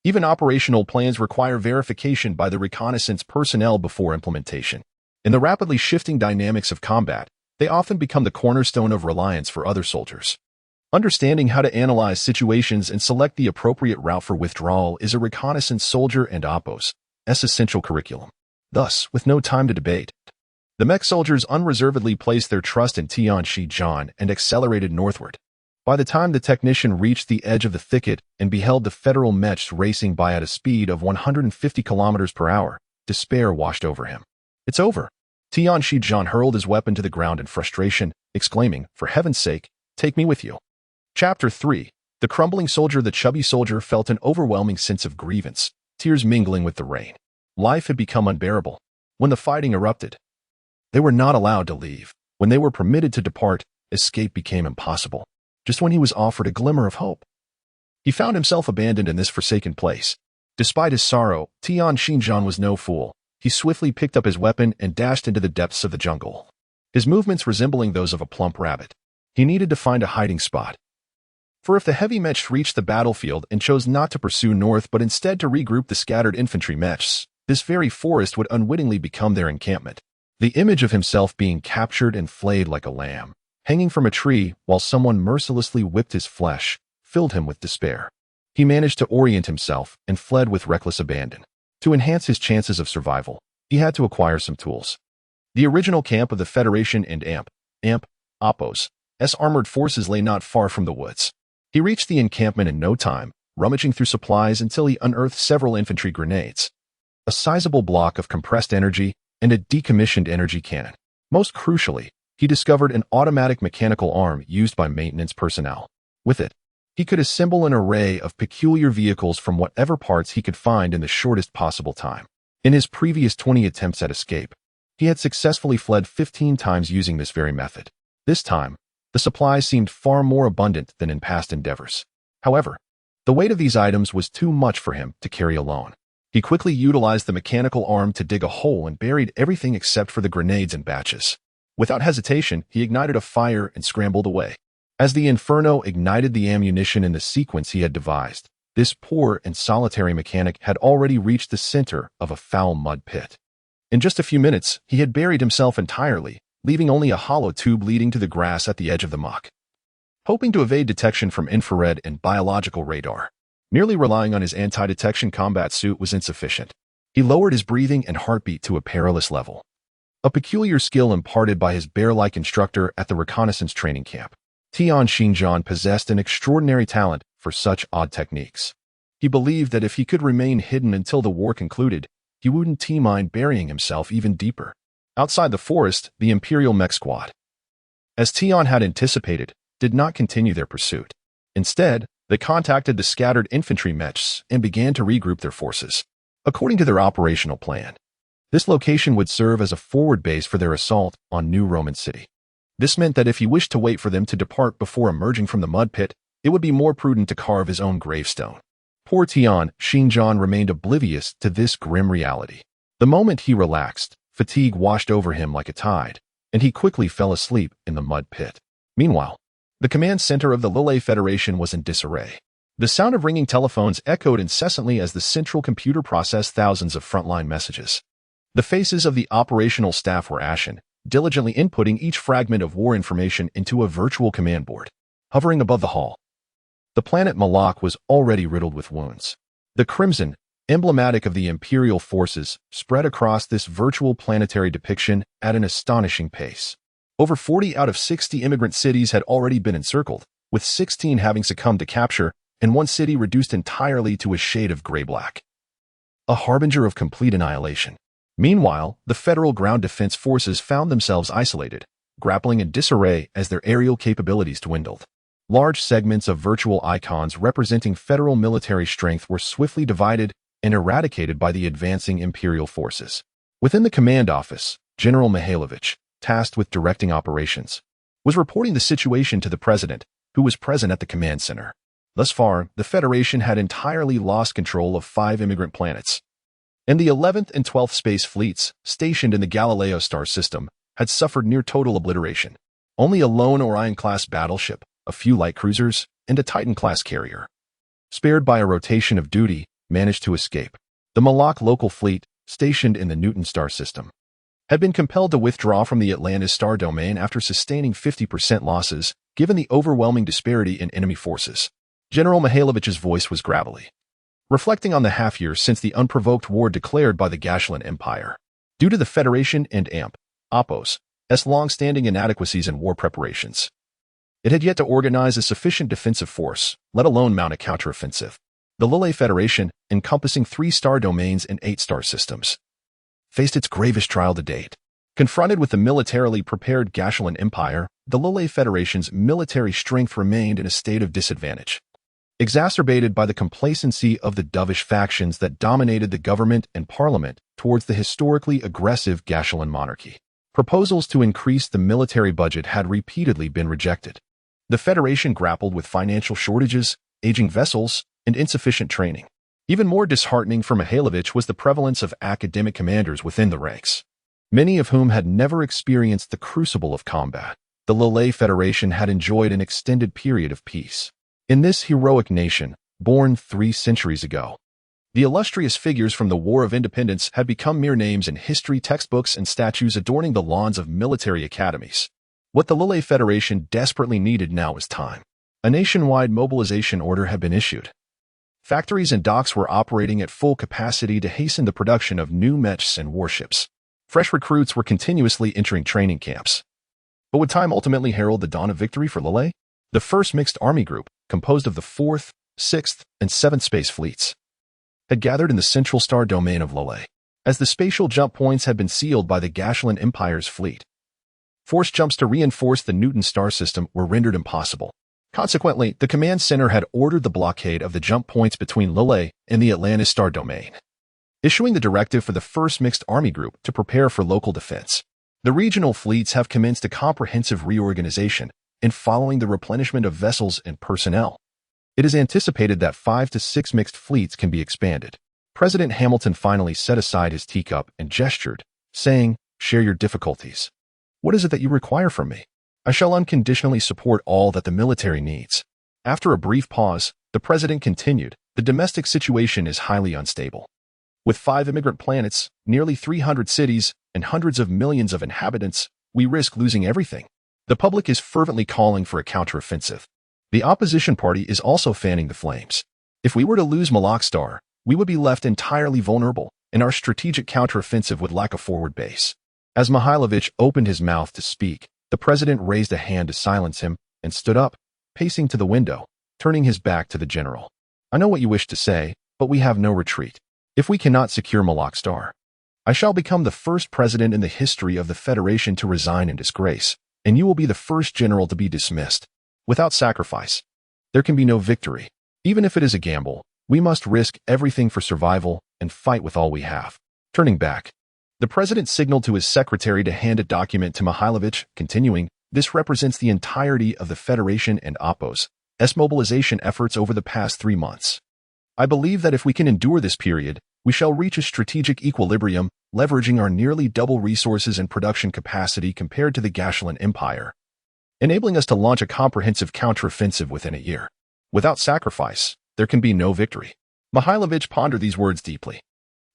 Even operational plans require verification by the reconnaissance personnel before implementation. In the rapidly shifting dynamics of combat, they often become the cornerstone of reliance for other soldiers. Understanding how to analyze situations and select the appropriate route for withdrawal is a reconnaissance soldier and oppos' essential curriculum. Thus, with no time to debate, the mech soldiers unreservedly placed their trust in Tianxi-Zhan and accelerated northward. By the time the technician reached the edge of the thicket and beheld the federal mechs racing by at a speed of 150 kilometers per hour, despair washed over him. "It's over." Tianxi-Zhan hurled his weapon to the ground in frustration, exclaiming, "For heaven's sake, take me with you." Chapter 3. The crumbling soldier. The chubby soldier felt an overwhelming sense of grievance, tears mingling with the rain. Life had become unbearable. When the fighting erupted, they were not allowed to leave. When they were permitted to depart, escape became impossible. Just when he was offered a glimmer of hope, he found himself abandoned in this forsaken place. Despite his sorrow, Tianxi-Zhan was no fool. He swiftly picked up his weapon and dashed into the depths of the jungle, his movements resembling those of a plump rabbit. He needed to find a hiding spot. For if the heavy mechs reached the battlefield and chose not to pursue north but instead to regroup the scattered infantry mechs, this very forest would unwittingly become their encampment. The image of himself being captured and flayed like a lamb, hanging from a tree while someone mercilessly whipped his flesh, filled him with despair. He managed to orient himself and fled with reckless abandon. To enhance his chances of survival, he had to acquire some tools. The original camp of the Federation and oppos' armored forces lay not far from the woods. He reached the encampment in no time, rummaging through supplies until he unearthed several infantry grenades, a sizable block of compressed energy, and a decommissioned energy cannon. Most crucially, he discovered an automatic mechanical arm used by maintenance personnel. With it, he could assemble an array of peculiar vehicles from whatever parts he could find in the shortest possible time. In his previous 20 attempts at escape, he had successfully fled 15 times using this very method. This time, the supplies seemed far more abundant than in past endeavors. However, the weight of these items was too much for him to carry alone. He quickly utilized the mechanical arm to dig a hole and buried everything except for the grenades in batches. Without hesitation, he ignited a fire and scrambled away. As the inferno ignited the ammunition in the sequence he had devised, this poor and solitary mechanic had already reached the center of a foul mud pit. In just a few minutes, he had buried himself entirely, leaving only a hollow tube leading to the grass at the edge of the muck. Hoping to evade detection from infrared and biological radar, merely relying on his anti-detection combat suit was insufficient. He lowered his breathing and heartbeat to a perilous level, a peculiar skill imparted by his bear-like instructor at the reconnaissance training camp. Tianxi-Zhan possessed an extraordinary talent for such odd techniques. He believed that if he could remain hidden until the war concluded, he wouldn't mind burying himself even deeper. Outside the forest, the Imperial mech squad, as Tian had anticipated, did not continue their pursuit. Instead, they contacted the scattered infantry mechs and began to regroup their forces. According to their operational plan, this location would serve as a forward base for their assault on New Roman City. This meant that if he wished to wait for them to depart before emerging from the mud pit, it would be more prudent to carve his own gravestone. Poor Tianxi-Zhan remained oblivious to this grim reality. The moment he relaxed, fatigue washed over him like a tide, and he quickly fell asleep in the mud pit. Meanwhile, the command center of the Lille Federation was in disarray. The sound of ringing telephones echoed incessantly as the central computer processed thousands of frontline messages. The faces of the operational staff were ashen, diligently inputting each fragment of war information into a virtual command board. Hovering above the hall, the planet Malak was already riddled with wounds. The crimson, emblematic of the Imperial forces, spread across this virtual planetary depiction at an astonishing pace. Over 40 out of 60 immigrant cities had already been encircled, with 16 having succumbed to capture and one city reduced entirely to a shade of gray-black, a harbinger of complete annihilation. Meanwhile, the federal ground defense forces found themselves isolated, grappling in disarray as their aerial capabilities dwindled. Large segments of virtual icons representing federal military strength were swiftly divided and eradicated by the advancing Imperial forces. Within the command office, General Mihailovich, tasked with directing operations, was reporting the situation to the president, who was present at the command center. Thus far, the Federation had entirely lost control of 5 immigrant planets, and the 11th and 12th space fleets, stationed in the Galileo star system, had suffered near total obliteration. Only a lone Orion-class battleship, a few light cruisers, and a Titan-class carrier, spared by a rotation of duty, managed to escape. The Malak local fleet, stationed in the Newton star system, had been compelled to withdraw from the Atlantis star domain after sustaining 50% losses given the overwhelming disparity in enemy forces. General Mihailovich's voice was gravelly, reflecting on the half-year since the unprovoked war declared by the Gashulan Empire. Due to the Federation and Oppos's long-standing inadequacies in war preparations, it had yet to organize a sufficient defensive force, let alone mount a counteroffensive. The Lule Federation, encompassing 3-star domains and 8-star systems, faced its gravest trial to date. Confronted with the militarily prepared Gashulan Empire, the Lule Federation's military strength remained in a state of disadvantage, exacerbated by the complacency of the dovish factions that dominated the government and parliament towards the historically aggressive Gashulan monarchy. Proposals to increase the military budget had repeatedly been rejected. The Federation grappled with financial shortages, aging vessels, and insufficient training. Even more disheartening for Mihailovich was the prevalence of academic commanders within the ranks, many of whom had never experienced the crucible of combat. The Lule Federation had enjoyed an extended period of peace. In this heroic nation, born 3 centuries ago, the illustrious figures from the War of Independence had become mere names in history textbooks and statues adorning the lawns of military academies. What the Lule Federation desperately needed now was time. A nationwide mobilization order had been issued. Factories and docks were operating at full capacity to hasten the production of new mechs and warships. Fresh recruits were continuously entering training camps. But would time ultimately herald the dawn of victory for Lule? The first mixed army group, composed of the 4th, 6th, and 7th space fleets, had gathered in the central star domain of Lule. As the spatial jump points had been sealed by the Gashulan Empire's fleet, forced jumps to reinforce the Newton star system were rendered impossible. Consequently, the command center had ordered the blockade of the jump points between Lule and the Atlantis star domain, issuing the directive for the first mixed army group to prepare for local defense. The regional fleets have commenced a comprehensive reorganization in following the replenishment of vessels and personnel. It is anticipated that 5 to 6 mixed fleets can be expanded. President Hamilton finally set aside his teacup and gestured, saying, "Share your difficulties. What is it that you require from me? I shall unconditionally support all that the military needs." After a brief pause, the president continued, "The domestic situation is highly unstable. With 5 immigrant planets, nearly 300 cities, and hundreds of millions of inhabitants, we risk losing everything. The public is fervently calling for a counteroffensive. The opposition party is also fanning the flames. If we were to lose Malak Star, we would be left entirely vulnerable, and our strategic counteroffensive would lack a forward base." As Mihailovich opened his mouth to speak, the president raised a hand to silence him and stood up, pacing to the window, turning his back to the general. "I know what you wish to say, but we have no retreat. If we cannot secure Malak Star, I shall become the first president in the history of the Federation to resign in disgrace, and you will be the first general to be dismissed. Without sacrifice, there can be no victory. Even if it is a gamble, we must risk everything for survival and fight with all we have." Turning back, the president signaled to his secretary to hand a document to Mihailovich, continuing, "This represents the entirety of the Federation and Oppos's mobilization efforts over the past 3 months. I believe that if we can endure this period, we shall reach a strategic equilibrium, leveraging our nearly double resources and production capacity compared to the Gashulan Empire, enabling us to launch a comprehensive counteroffensive within a year. Without sacrifice, there can be no victory." Mihailovich pondered these words deeply.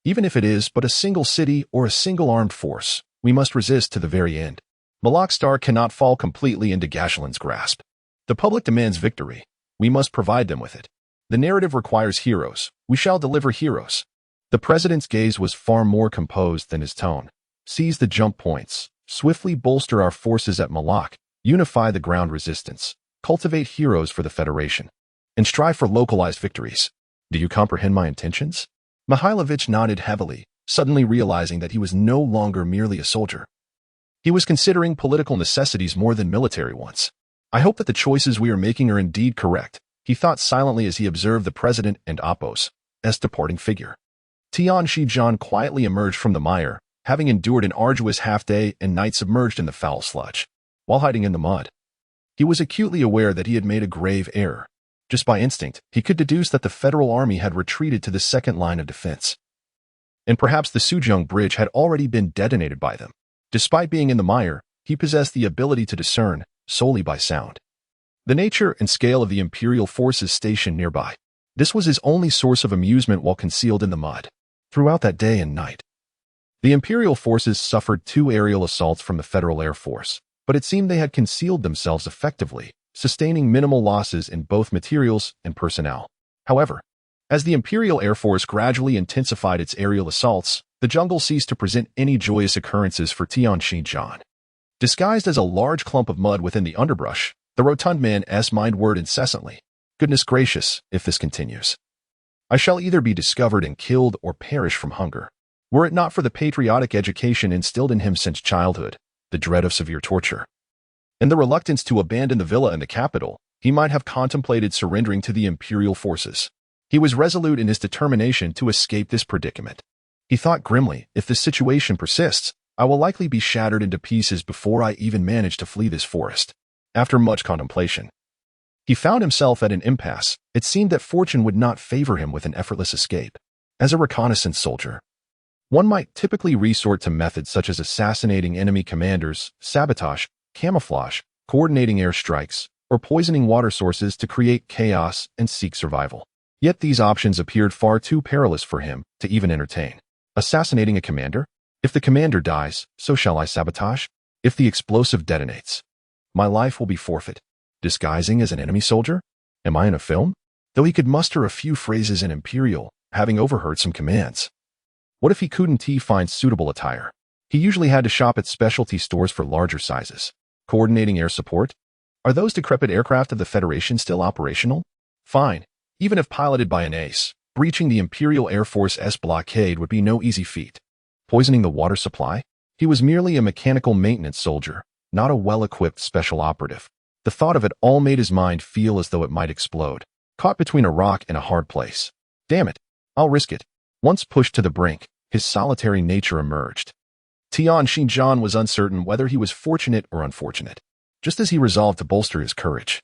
"Even if it is but a single city or a single armed force, we must resist to the very end. Malak Star cannot fall completely into Gashulan's grasp. The public demands victory. We must provide them with it. The narrative requires heroes. We shall deliver heroes." The president's gaze was far more composed than his tone. "Seize the jump points. Swiftly bolster our forces at Malak. Unify the ground resistance. Cultivate heroes for the Federation. And strive for localized victories. Do you comprehend my intentions?" Mihailovich nodded heavily, suddenly realizing that he was no longer merely a soldier. He was considering political necessities more than military ones. "I hope that the choices we are making are indeed correct," he thought silently as he observed the president and Oppos's departing figure. Tian Shijian quietly emerged from the mire, having endured an arduous half-day and night submerged in the foul sludge. While hiding in the mud, he was acutely aware that he had made a grave error. Just by instinct, he could deduce that the federal army had retreated to the second line of defense, and perhaps the Sujong Bridge had already been detonated by them. Despite being in the mire, he possessed the ability to discern, solely by sound, the nature and scale of the Imperial forces stationed nearby. This was his only source of amusement while concealed in the mud. Throughout that day and night, the Imperial forces suffered 2 aerial assaults from the Federal Air Force, but it seemed they had concealed themselves effectively, sustaining minimal losses in both materials and personnel. However, as the Imperial Air Force gradually intensified its aerial assaults, the jungle ceased to present any joyous occurrences for Tian Xinjiang. Disguised as a large clump of mud within the underbrush, the rotund man's mind whirred incessantly. Goodness gracious, if this continues, I shall either be discovered and killed or perish from hunger. Were it not for the patriotic education instilled in him since childhood, the dread of severe torture, and the reluctance to abandon the villa in the capital, he might have contemplated surrendering to the imperial forces. He was resolute in his determination to escape this predicament. He thought grimly, if this situation persists, I will likely be shattered into pieces before I even manage to flee this forest. After much contemplation, he found himself at an impasse. It seemed that fortune would not favor him with an effortless escape. As a reconnaissance soldier, one might typically resort to methods such as assassinating enemy commanders, sabotage, camouflage, coordinating airstrikes, or poisoning water sources to create chaos and seek survival. Yet these options appeared far too perilous for him to even entertain. Assassinating a commander? If the commander dies, so shall I sabotage? If the explosive detonates, my life will be forfeit. Disguising as an enemy soldier? Am I in a film? Though he could muster a few phrases in Imperial, having overheard some commands. What if he couldn't find suitable attire? He usually had to shop at specialty stores for larger sizes. Coordinating air support? Are those decrepit aircraft of the Federation still operational? Fine. Even if piloted by an ace, breaching the Imperial Air Force's blockade would be no easy feat. Poisoning the water supply? He was merely a mechanical maintenance soldier, not a well-equipped special operative. The thought of it all made his mind feel as though it might explode. Caught between a rock and a hard place. Damn it, I'll risk it. Once pushed to the brink, his solitary nature emerged. Tian Xinjiang was uncertain whether he was fortunate or unfortunate, just as he resolved to bolster his courage.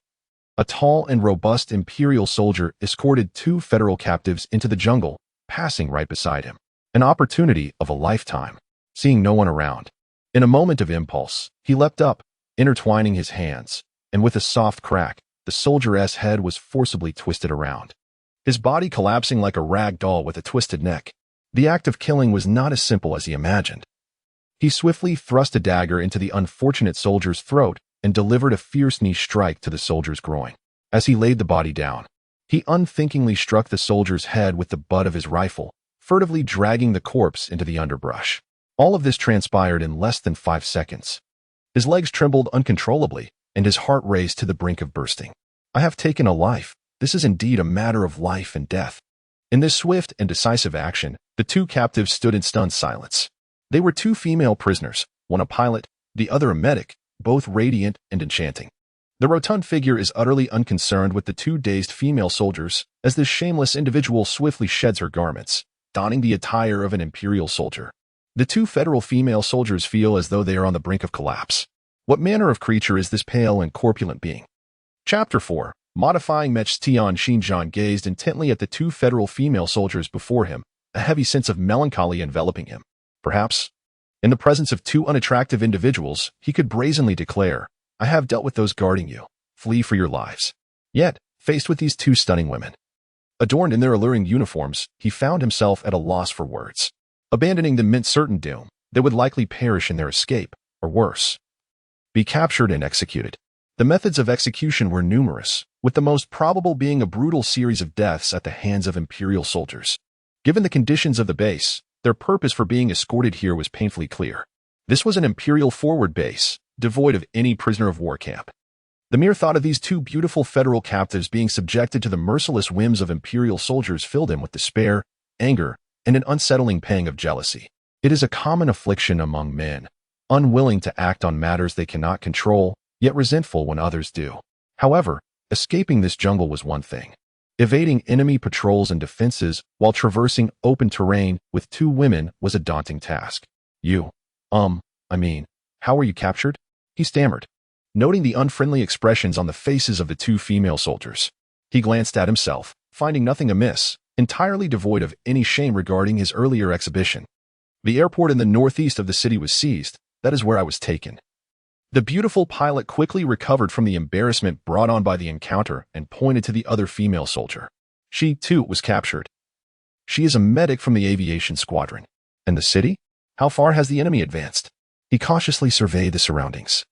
A tall and robust Imperial soldier escorted 2 federal captives into the jungle, passing right beside him. An opportunity of a lifetime. Seeing no one around, in a moment of impulse, he leapt up, intertwining his hands, and with a soft crack, the soldier's head was forcibly twisted around, his body collapsing like a rag doll with a twisted neck. The act of killing was not as simple as he imagined. He swiftly thrust a dagger into the unfortunate soldier's throat and delivered a fierce knee strike to the soldier's groin. As he laid the body down, he unthinkingly struck the soldier's head with the butt of his rifle, furtively dragging the corpse into the underbrush. All of this transpired in less than 5 seconds. His legs trembled uncontrollably, and his heart raced to the brink of bursting. I have taken a life. This is indeed a matter of life and death. In this swift and decisive action, the 2 captives stood in stunned silence. They were 2 female prisoners, one a pilot, the other a medic, both radiant and enchanting. The rotund figure is utterly unconcerned with the 2 dazed female soldiers as this shameless individual swiftly sheds her garments, donning the attire of an Imperial soldier. The 2 federal female soldiers feel as though they are on the brink of collapse. What manner of creature is this pale and corpulent being? Chapter 4. Modifying mech. Tian Xinjiang gazed intently at the 2 federal female soldiers before him, a heavy sense of melancholy enveloping him. Perhaps, in the presence of 2 unattractive individuals, he could brazenly declare, I have dealt with those guarding you. Flee for your lives. Yet, faced with these 2 stunning women, adorned in their alluring uniforms, he found himself at a loss for words. Abandoning them meant certain doom. They would likely perish in their escape, or worse, be captured and executed. The methods of execution were numerous, with the most probable being a brutal series of deaths at the hands of Imperial soldiers. Given the conditions of the base, their purpose for being escorted here was painfully clear. This was an Imperial forward base, devoid of any prisoner of war camp. The mere thought of these 2 beautiful federal captives being subjected to the merciless whims of Imperial soldiers filled him with despair, anger, and an unsettling pang of jealousy. It is a common affliction among men, unwilling to act on matters they cannot control, yet resentful when others do. However, escaping this jungle was one thing. Evading enemy patrols and defenses while traversing open terrain with 2 women was a daunting task. How were you captured? He stammered, noting the unfriendly expressions on the faces of the 2 female soldiers. He glanced at himself, finding nothing amiss, entirely devoid of any shame regarding his earlier exhibition. The airport in the northeast of the city was seized. That is where I was taken. The beautiful pilot quickly recovered from the embarrassment brought on by the encounter and pointed to the other female soldier. She, too, was captured. She is a medic from the aviation squadron. And the city? How far has the enemy advanced? He cautiously surveyed the surroundings.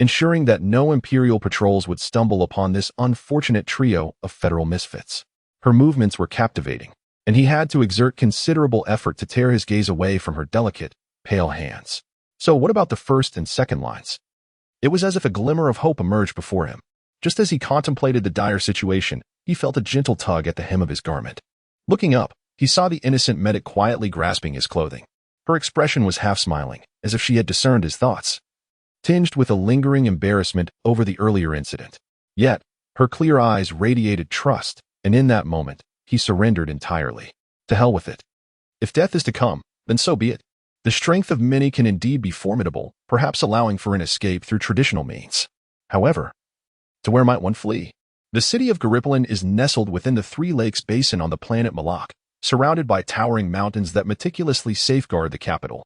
ensuring that no Imperial patrols would stumble upon this unfortunate trio of federal misfits. Her movements were captivating, and he had to exert considerable effort to tear his gaze away from her delicate, pale hands. So what about the first and second lines? It was as if a glimmer of hope emerged before him. Just as he contemplated the dire situation, he felt a gentle tug at the hem of his garment. Looking up, he saw the innocent medic quietly grasping his clothing. Her expression was half-smiling, as if she had discerned his thoughts, tinged with a lingering embarrassment over the earlier incident. Yet, her clear eyes radiated trust, and in that moment, he surrendered entirely. To hell with it. If death is to come, then so be it. The strength of many can indeed be formidable, perhaps allowing for an escape through traditional means. However, to where might one flee? The city of Garipolin is nestled within the Three Lakes Basin on the planet Malak, surrounded by towering mountains that meticulously safeguard the capital.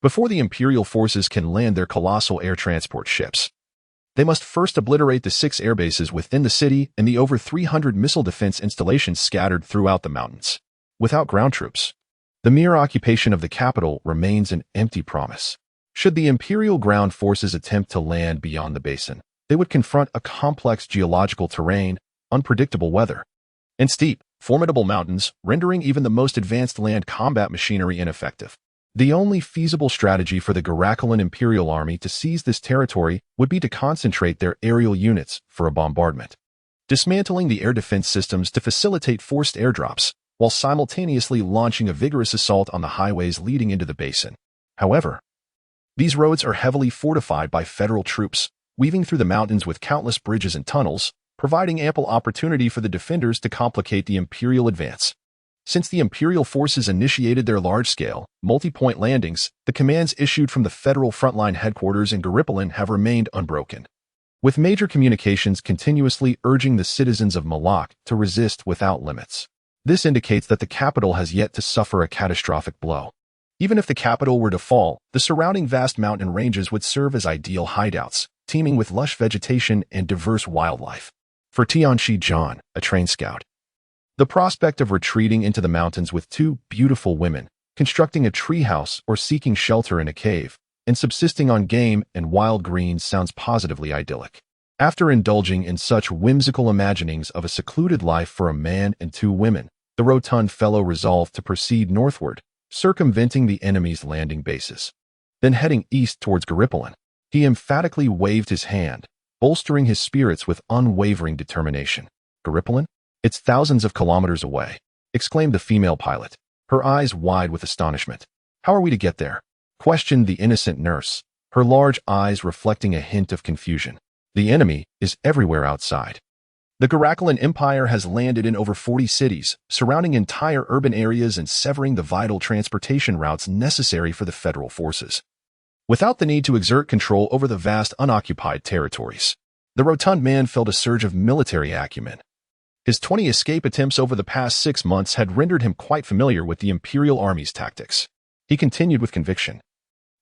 Before the Imperial forces can land their colossal air transport ships, they must first obliterate the 6 airbases within the city and the over 300 missile defense installations scattered throughout the mountains. Without ground troops, the mere occupation of the capital remains an empty promise. Should the Imperial ground forces attempt to land beyond the basin, they would confront a complex geological terrain, unpredictable weather, and steep, formidable mountains, rendering even the most advanced land combat machinery ineffective. The only feasible strategy for the Garakulan Imperial Army to seize this territory would be to concentrate their aerial units for a bombardment, dismantling the air defense systems to facilitate forced airdrops, while simultaneously launching a vigorous assault on the highways leading into the basin. However, these roads are heavily fortified by federal troops, weaving through the mountains with countless bridges and tunnels, providing ample opportunity for the defenders to complicate the Imperial advance. Since the Imperial forces initiated their large-scale, multi-point landings, the commands issued from the federal frontline headquarters in Garipolin have remained unbroken, with major communications continuously urging the citizens of Malak to resist without limits. This indicates that the capital has yet to suffer a catastrophic blow. Even if the capital were to fall, the surrounding vast mountain ranges would serve as ideal hideouts, teeming with lush vegetation and diverse wildlife. For Tianshi John, a trained scout, the prospect of retreating into the mountains with 2 beautiful women, constructing a treehouse or seeking shelter in a cave, and subsisting on game and wild greens sounds positively idyllic. After indulging in such whimsical imaginings of a secluded life for a man and 2 women, the rotund fellow resolved to proceed northward, circumventing the enemy's landing bases. Then heading east towards Garipolin, he emphatically waved his hand, bolstering his spirits with unwavering determination. Garipolin? It's thousands of kilometers away, exclaimed the female pilot, her eyes wide with astonishment. How are we to get there? Questioned the innocent nurse, her large eyes reflecting a hint of confusion. The enemy is everywhere outside. The Garakulan Empire has landed in over 40 cities, surrounding entire urban areas and severing the vital transportation routes necessary for the federal forces, without the need to exert control over the vast unoccupied territories. The rotund man felt a surge of military acumen. His 20 escape attempts over the past 6 months had rendered him quite familiar with the Imperial Army's tactics. He continued with conviction.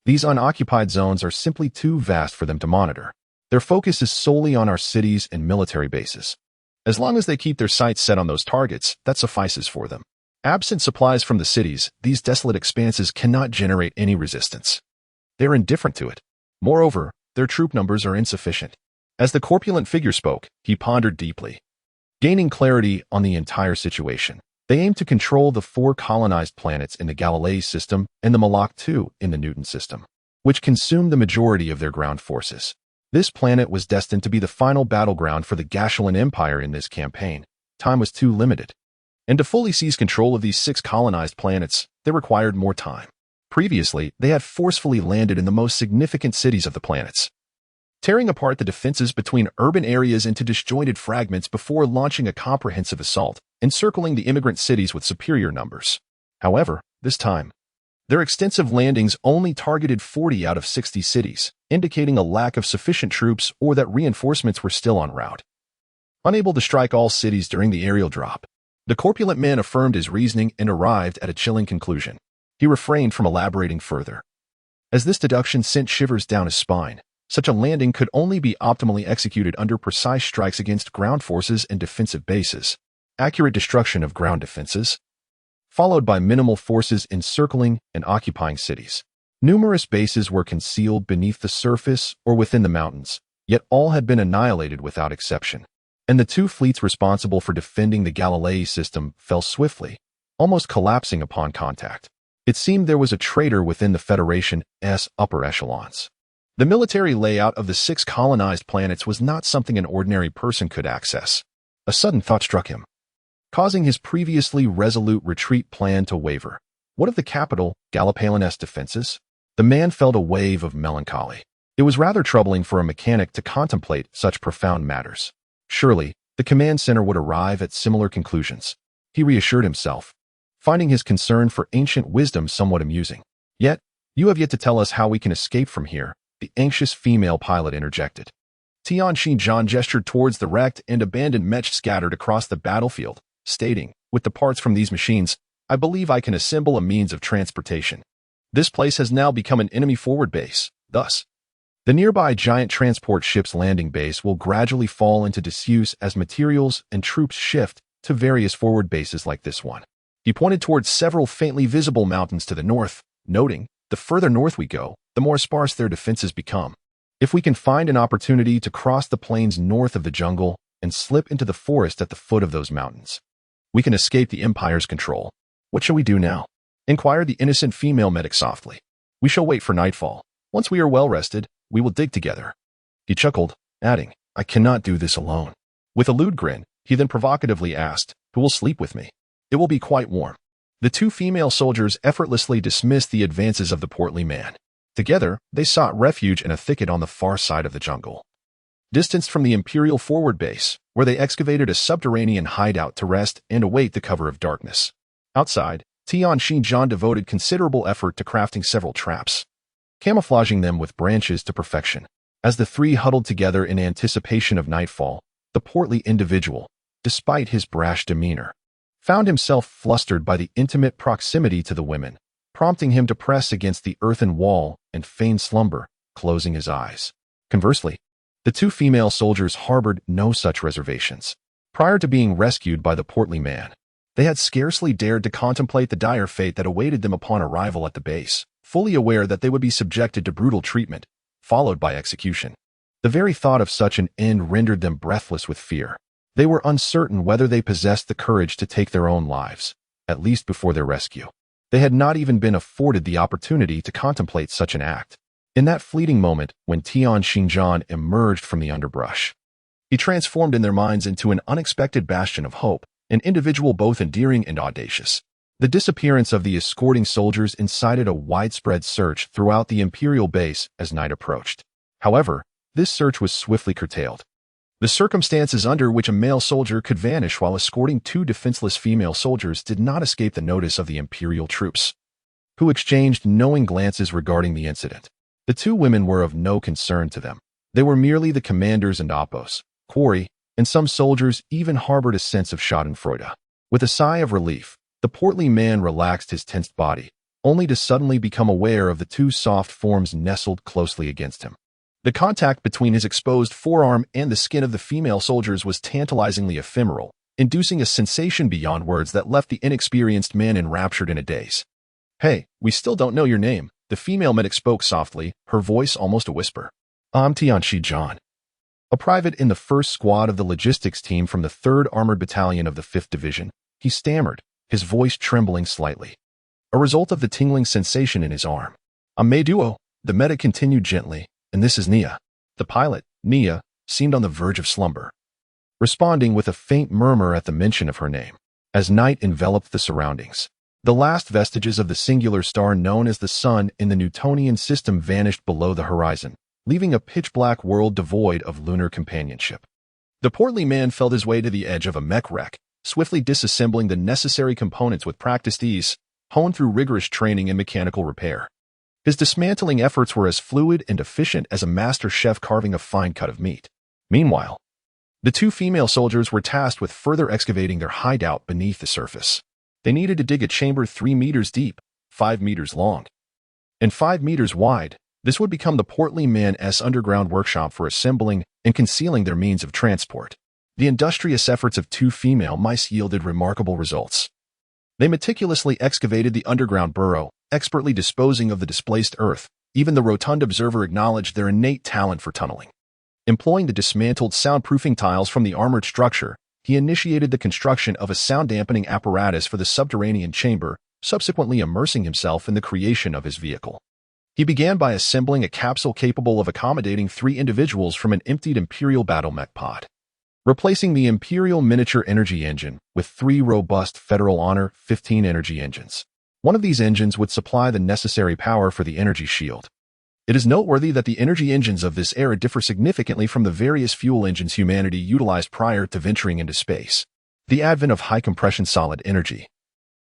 These unoccupied zones are simply too vast for them to monitor. Their focus is solely on our cities and military bases. As long as they keep their sights set on those targets, that suffices for them. Absent supplies from the cities, these desolate expanses cannot generate any resistance. They are indifferent to it. Moreover, their troop numbers are insufficient. As the corpulent figure spoke, he pondered deeply. Gaining clarity on the entire situation, they aim to control the 4 colonized planets in the Galilei system and the Malak II in the Newton system, which consumed the majority of their ground forces. This planet was destined to be the final battleground for the Gashulan Empire in this campaign. Time was too limited, and to fully seize control of these 6 colonized planets, they required more time. Previously, they had forcefully landed in the most significant cities of the planets, tearing apart the defenses between urban areas into disjointed fragments before launching a comprehensive assault, encircling the immigrant cities with superior numbers. However, this time, their extensive landings only targeted 40 out of 60 cities, indicating a lack of sufficient troops or that reinforcements were still en route. Unable to strike all cities during the aerial drop, the corpulent man affirmed his reasoning and arrived at a chilling conclusion. He refrained from elaborating further, as this deduction sent shivers down his spine. Such a landing could only be optimally executed under precise strikes against ground forces and defensive bases, accurate destruction of ground defenses, followed by minimal forces encircling and occupying cities. Numerous bases were concealed beneath the surface or within the mountains, Yet all had been annihilated without exception. And the two fleets responsible for defending the Galilei system fell swiftly, almost collapsing upon contact. It seemed there was a traitor within the Federation's upper echelons. The military layout of the 6 colonized planets was not something an ordinary person could access. A sudden thought struck him, causing his previously resolute retreat plan to waver. What of the capital, Galipalan's defenses? The man felt a wave of melancholy. It was rather troubling for a mechanic to contemplate such profound matters. Surely, the command center would arrive at similar conclusions. He reassured himself, finding his concern for ancient wisdom somewhat amusing. Yet, you have yet to tell us how we can escape from here, the anxious female pilot interjected. Tianxin gestured towards the wrecked and abandoned mech scattered across the battlefield, stating, with the parts from these machines, I believe I can assemble a means of transportation. This place has now become an enemy forward base, thus, the nearby giant transport ship's landing base will gradually fall into disuse as materials and troops shift to various forward bases like this one. He pointed towards several faintly visible mountains to the north, noting, the further north we go, the more sparse their defenses become. If we can find an opportunity to cross the plains north of the jungle and slip into the forest at the foot of those mountains, we can escape the Empire's control. What shall we do now? Inquired the innocent female medic softly. We shall wait for nightfall. Once we are well rested, we will dig together. He chuckled, adding, I cannot do this alone. With a lewd grin, he then provocatively asked, who will sleep with me? It will be quite warm. The 2 female soldiers effortlessly dismissed the advances of the portly man. Together, they sought refuge in a thicket on the far side of the jungle, distanced from the Imperial forward base, where they excavated a subterranean hideout to rest and await the cover of darkness. Outside, Tianxin devoted considerable effort to crafting several traps, camouflaging them with branches to perfection. As the 3 huddled together in anticipation of nightfall, the portly individual, despite his brash demeanor, found himself flustered by the intimate proximity to the women, prompting him to press against the earthen wall and feign slumber, closing his eyes. Conversely, the 2 female soldiers harbored no such reservations. Prior to being rescued by the portly man, they had scarcely dared to contemplate the dire fate that awaited them upon arrival at the base, fully aware that they would be subjected to brutal treatment, followed by execution. The very thought of such an end rendered them breathless with fear. They were uncertain whether they possessed the courage to take their own lives, at least before their rescue. They had not even been afforded the opportunity to contemplate such an act. In that fleeting moment, when Tianxin emerged from the underbrush, he transformed in their minds into an unexpected bastion of hope, an individual both endearing and audacious. The disappearance of the escorting soldiers incited a widespread search throughout the Imperial base as night approached. However, this search was swiftly curtailed. The circumstances under which a male soldier could vanish while escorting 2 defenseless female soldiers did not escape the notice of the Imperial troops, who exchanged knowing glances regarding the incident. The 2 women were of no concern to them. They were merely the commanders and oppos, quarry, and some soldiers even harbored a sense of schadenfreude. With a sigh of relief, the portly man relaxed his tensed body, only to suddenly become aware of the 2 soft forms nestled closely against him. The contact between his exposed forearm and the skin of the female soldiers was tantalizingly ephemeral, inducing a sensation beyond words that left the inexperienced man enraptured in a daze. Hey, we still don't know your name, the female medic spoke softly, her voice almost a whisper. I'm Tianxin, a private in the 1st Squad of the logistics team from the 3rd Armored Battalion of the 5th Division. He stammered, his voice trembling slightly, a result of the tingling sensation in his arm. I'm Meiduo, the medic continued gently, and this is Nia. The pilot, Nia, seemed on the verge of slumber, responding with a faint murmur at the mention of her name. As night enveloped the surroundings, the last vestiges of the singular star known as the Sun in the Newtonian system vanished below the horizon, leaving a pitch-black world devoid of lunar companionship. The portly man felt his way to the edge of a mech wreck, swiftly disassembling the necessary components with practiced ease, honed through rigorous training in mechanical repair. His dismantling efforts were as fluid and efficient as a master chef carving a fine cut of meat. Meanwhile, the 2 female soldiers were tasked with further excavating their hideout beneath the surface. They needed to dig a chamber 3 meters deep, 5 meters long, and 5 meters wide. This would become the portly man's underground workshop for assembling and concealing their means of transport. The industrious efforts of 2 female mice yielded remarkable results. They meticulously excavated the underground burrow, expertly disposing of the displaced earth. Even the rotund observer acknowledged their innate talent for tunneling. Employing the dismantled soundproofing tiles from the armored structure, he initiated the construction of a sound-dampening apparatus for the subterranean chamber, subsequently immersing himself in the creation of his vehicle. He began by assembling a capsule capable of accommodating 3 individuals from an emptied Imperial battle mech pod, replacing the Imperial miniature energy engine with 3 robust Federal Honor 15 energy engines. One of these engines would supply the necessary power for the energy shield. It is noteworthy that the energy engines of this era differ significantly from the various fuel engines humanity utilized prior to venturing into space. The advent of high-compression solid energy,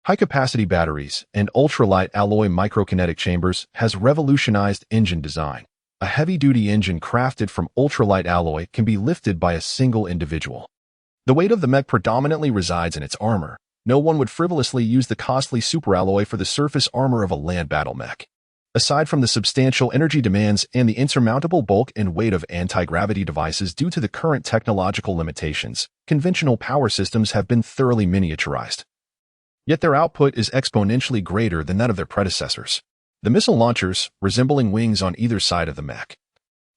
high-capacity batteries, and ultralight alloy microkinetic chambers has revolutionized engine design. A heavy-duty engine crafted from ultralight alloy can be lifted by a single individual. The weight of the mech predominantly resides in its armor. No one would frivolously use the costly superalloy for the surface armor of a land battle mech. Aside from the substantial energy demands and the insurmountable bulk and weight of anti-gravity devices due to the current technological limitations, conventional power systems have been thoroughly miniaturized. Yet their output is exponentially greater than that of their predecessors. The missile launchers, resembling wings on either side of the mech,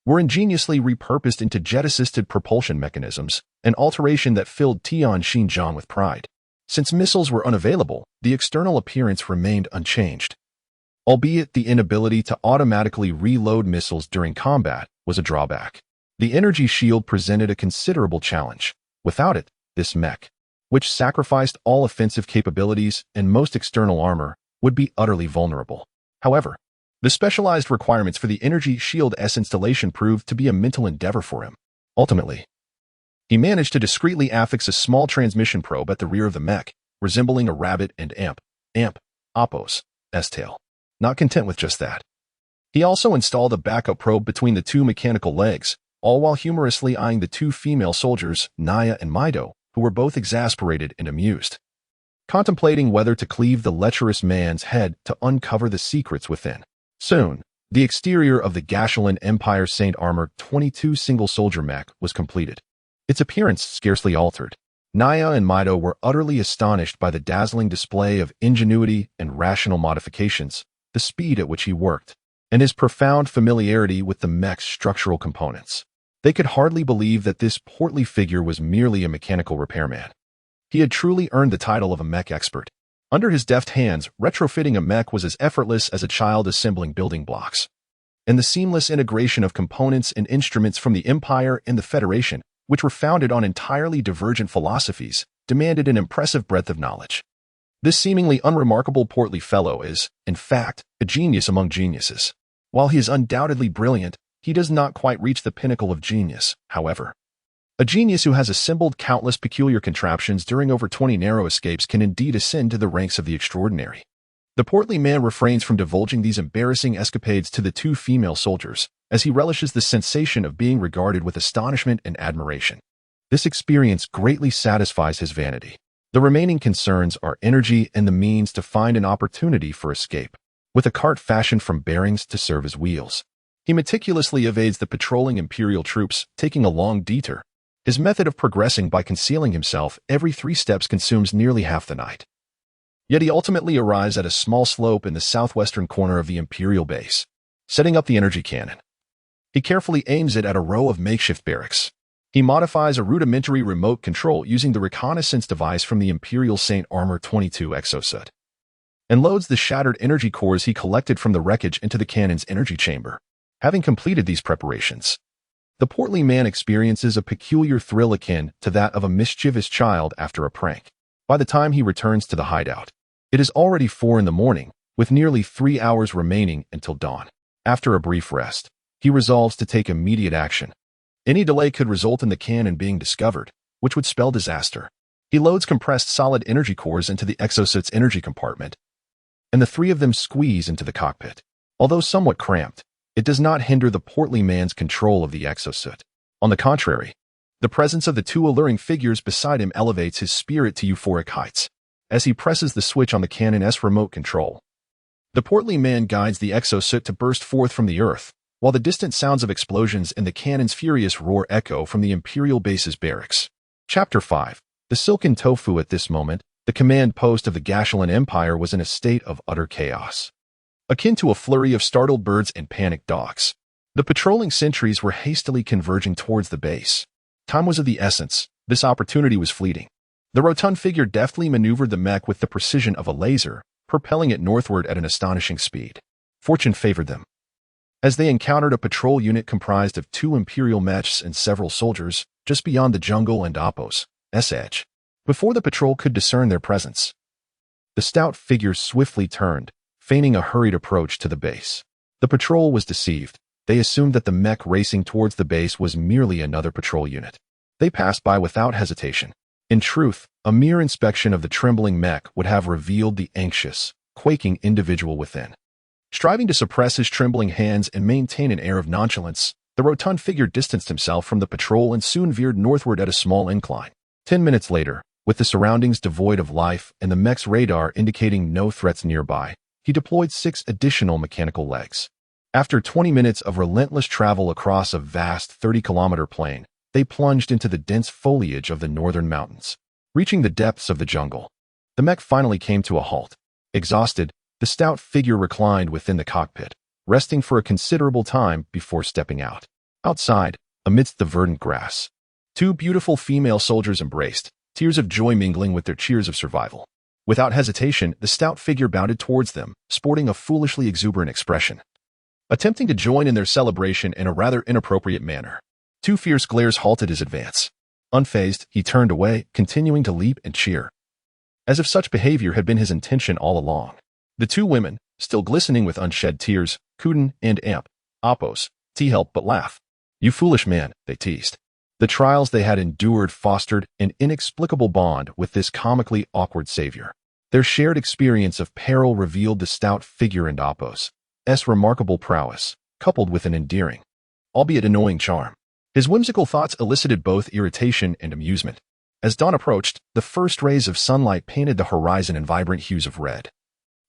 were ingeniously repurposed into jet-assisted propulsion mechanisms, an alteration that filled Tian Xinjiang with pride. Since missiles were unavailable, the external appearance remained unchanged, albeit the inability to automatically reload missiles during combat was a drawback. The energy shield presented a considerable challenge. Without it, this mech, which sacrificed all offensive capabilities and most external armor, would be utterly vulnerable. However, the specialized requirements for the energy shield S installation proved to be a mental endeavor for him. Ultimately, he managed to discreetly affix a small transmission probe at the rear of the mech, resembling a rabbit and Oppos S-tail. Not content with just that, he also installed a backup probe between the 2 mechanical legs, all while humorously eyeing the 2 female soldiers, Naya and Mido, who were both exasperated and amused, contemplating whether to cleave the lecherous man's head to uncover the secrets within. Soon, the exterior of the Gashulan Empire Saint Armor 22 single-soldier mech was completed. Its appearance scarcely altered. Naya and Mido were utterly astonished by the dazzling display of ingenuity and rational modifications, the speed at which he worked, and his profound familiarity with the mech's structural components. They could hardly believe that this portly figure was merely a mechanical repairman. He had truly earned the title of a mech expert. Under his deft hands, retrofitting a mech was as effortless as a child assembling building blocks. And the seamless integration of components and instruments from the Empire and the Federation, which were founded on entirely divergent philosophies, demanded an impressive breadth of knowledge. This seemingly unremarkable portly fellow is, in fact, a genius among geniuses. While he is undoubtedly brilliant, he does not quite reach the pinnacle of genius, however. A genius who has assembled countless peculiar contraptions during over 20 narrow escapes can indeed ascend to the ranks of the extraordinary. The portly man refrains from divulging these embarrassing escapades to the 2 female soldiers, as he relishes the sensation of being regarded with astonishment and admiration. This experience greatly satisfies his vanity. The remaining concerns are energy and the means to find an opportunity for escape. With a cart fashioned from bearings to serve as wheels, he meticulously evades the patrolling Imperial troops, taking a long detour. His method of progressing by concealing himself every 3 steps consumes nearly half the night. Yet he ultimately arrives at a small slope in the southwestern corner of the Imperial base, setting up the energy cannon. He carefully aims it at a row of makeshift barracks. He modifies a rudimentary remote control using the reconnaissance device from the Imperial Saint Armor 22 exosuit, and loads the shattered energy cores he collected from the wreckage into the cannon's energy chamber. Having completed these preparations, the portly man experiences a peculiar thrill akin to that of a mischievous child after a prank. By the time he returns to the hideout, it is already 4 in the morning, with nearly 3 hours remaining until dawn. After a brief rest, he resolves to take immediate action. Any delay could result in the cannon being discovered, which would spell disaster. He loads compressed solid energy cores into the exosuit's energy compartment, and the 3 of them squeeze into the cockpit. Although somewhat cramped, it does not hinder the portly man's control of the exosuit. On the contrary, the presence of the 2 alluring figures beside him elevates his spirit to euphoric heights. As he presses the switch on the cannon's remote control, the portly man guides the exosuit to burst forth from the earth, while the distant sounds of explosions and the cannon's furious roar echo from the Imperial base's barracks. Chapter 5. The Silken Tofu. At this moment, the command post of the Gashulan Empire was in a state of utter chaos, akin to a flurry of startled birds and panicked dogs. The patrolling sentries were hastily converging towards the base. Time was of the essence. This opportunity was fleeting. The rotund figure deftly maneuvered the mech with the precision of a laser, propelling it northward at an astonishing speed. Fortune favored them. As they encountered a patrol unit comprised of 2 Imperial mechs and several soldiers, just beyond the jungle and Oppo's edge. Before the patrol could discern their presence, the stout figure swiftly turned, feigning a hurried approach to the base. The patrol was deceived. They assumed that the mech racing towards the base was merely another patrol unit. They passed by without hesitation. In truth, a mere inspection of the trembling mech would have revealed the anxious, quaking individual within. Striving to suppress his trembling hands and maintain an air of nonchalance, the rotund figure distanced himself from the patrol and soon veered northward at a small incline. 10 minutes later, with the surroundings devoid of life and the mech's radar indicating no threats nearby, he deployed 6 additional mechanical legs. After 20 minutes of relentless travel across a vast 30-kilometer plain, they plunged into the dense foliage of the northern mountains. Reaching the depths of the jungle, the mech finally came to a halt. Exhausted, the stout figure reclined within the cockpit, resting for a considerable time before stepping out. Outside, amidst the verdant grass, 2 beautiful female soldiers embraced, tears of joy mingling with their cheers of survival. Without hesitation, the stout figure bounded towards them, sporting a foolishly exuberant expression, attempting to join in their celebration in a rather inappropriate manner. 2 fierce glares halted his advance. Unfazed, he turned away, continuing to leap and cheer, as if such behavior had been his intention all along. The 2 women, still glistening with unshed tears, couldn't and Oppo's help but laugh. "You foolish man," they teased. The trials they had endured fostered an inexplicable bond with this comically awkward savior. Their shared experience of peril revealed the stout figure and Oppo's remarkable prowess, coupled with an endearing, albeit annoying charm. His whimsical thoughts elicited both irritation and amusement. As dawn approached, the first rays of sunlight painted the horizon in vibrant hues of red,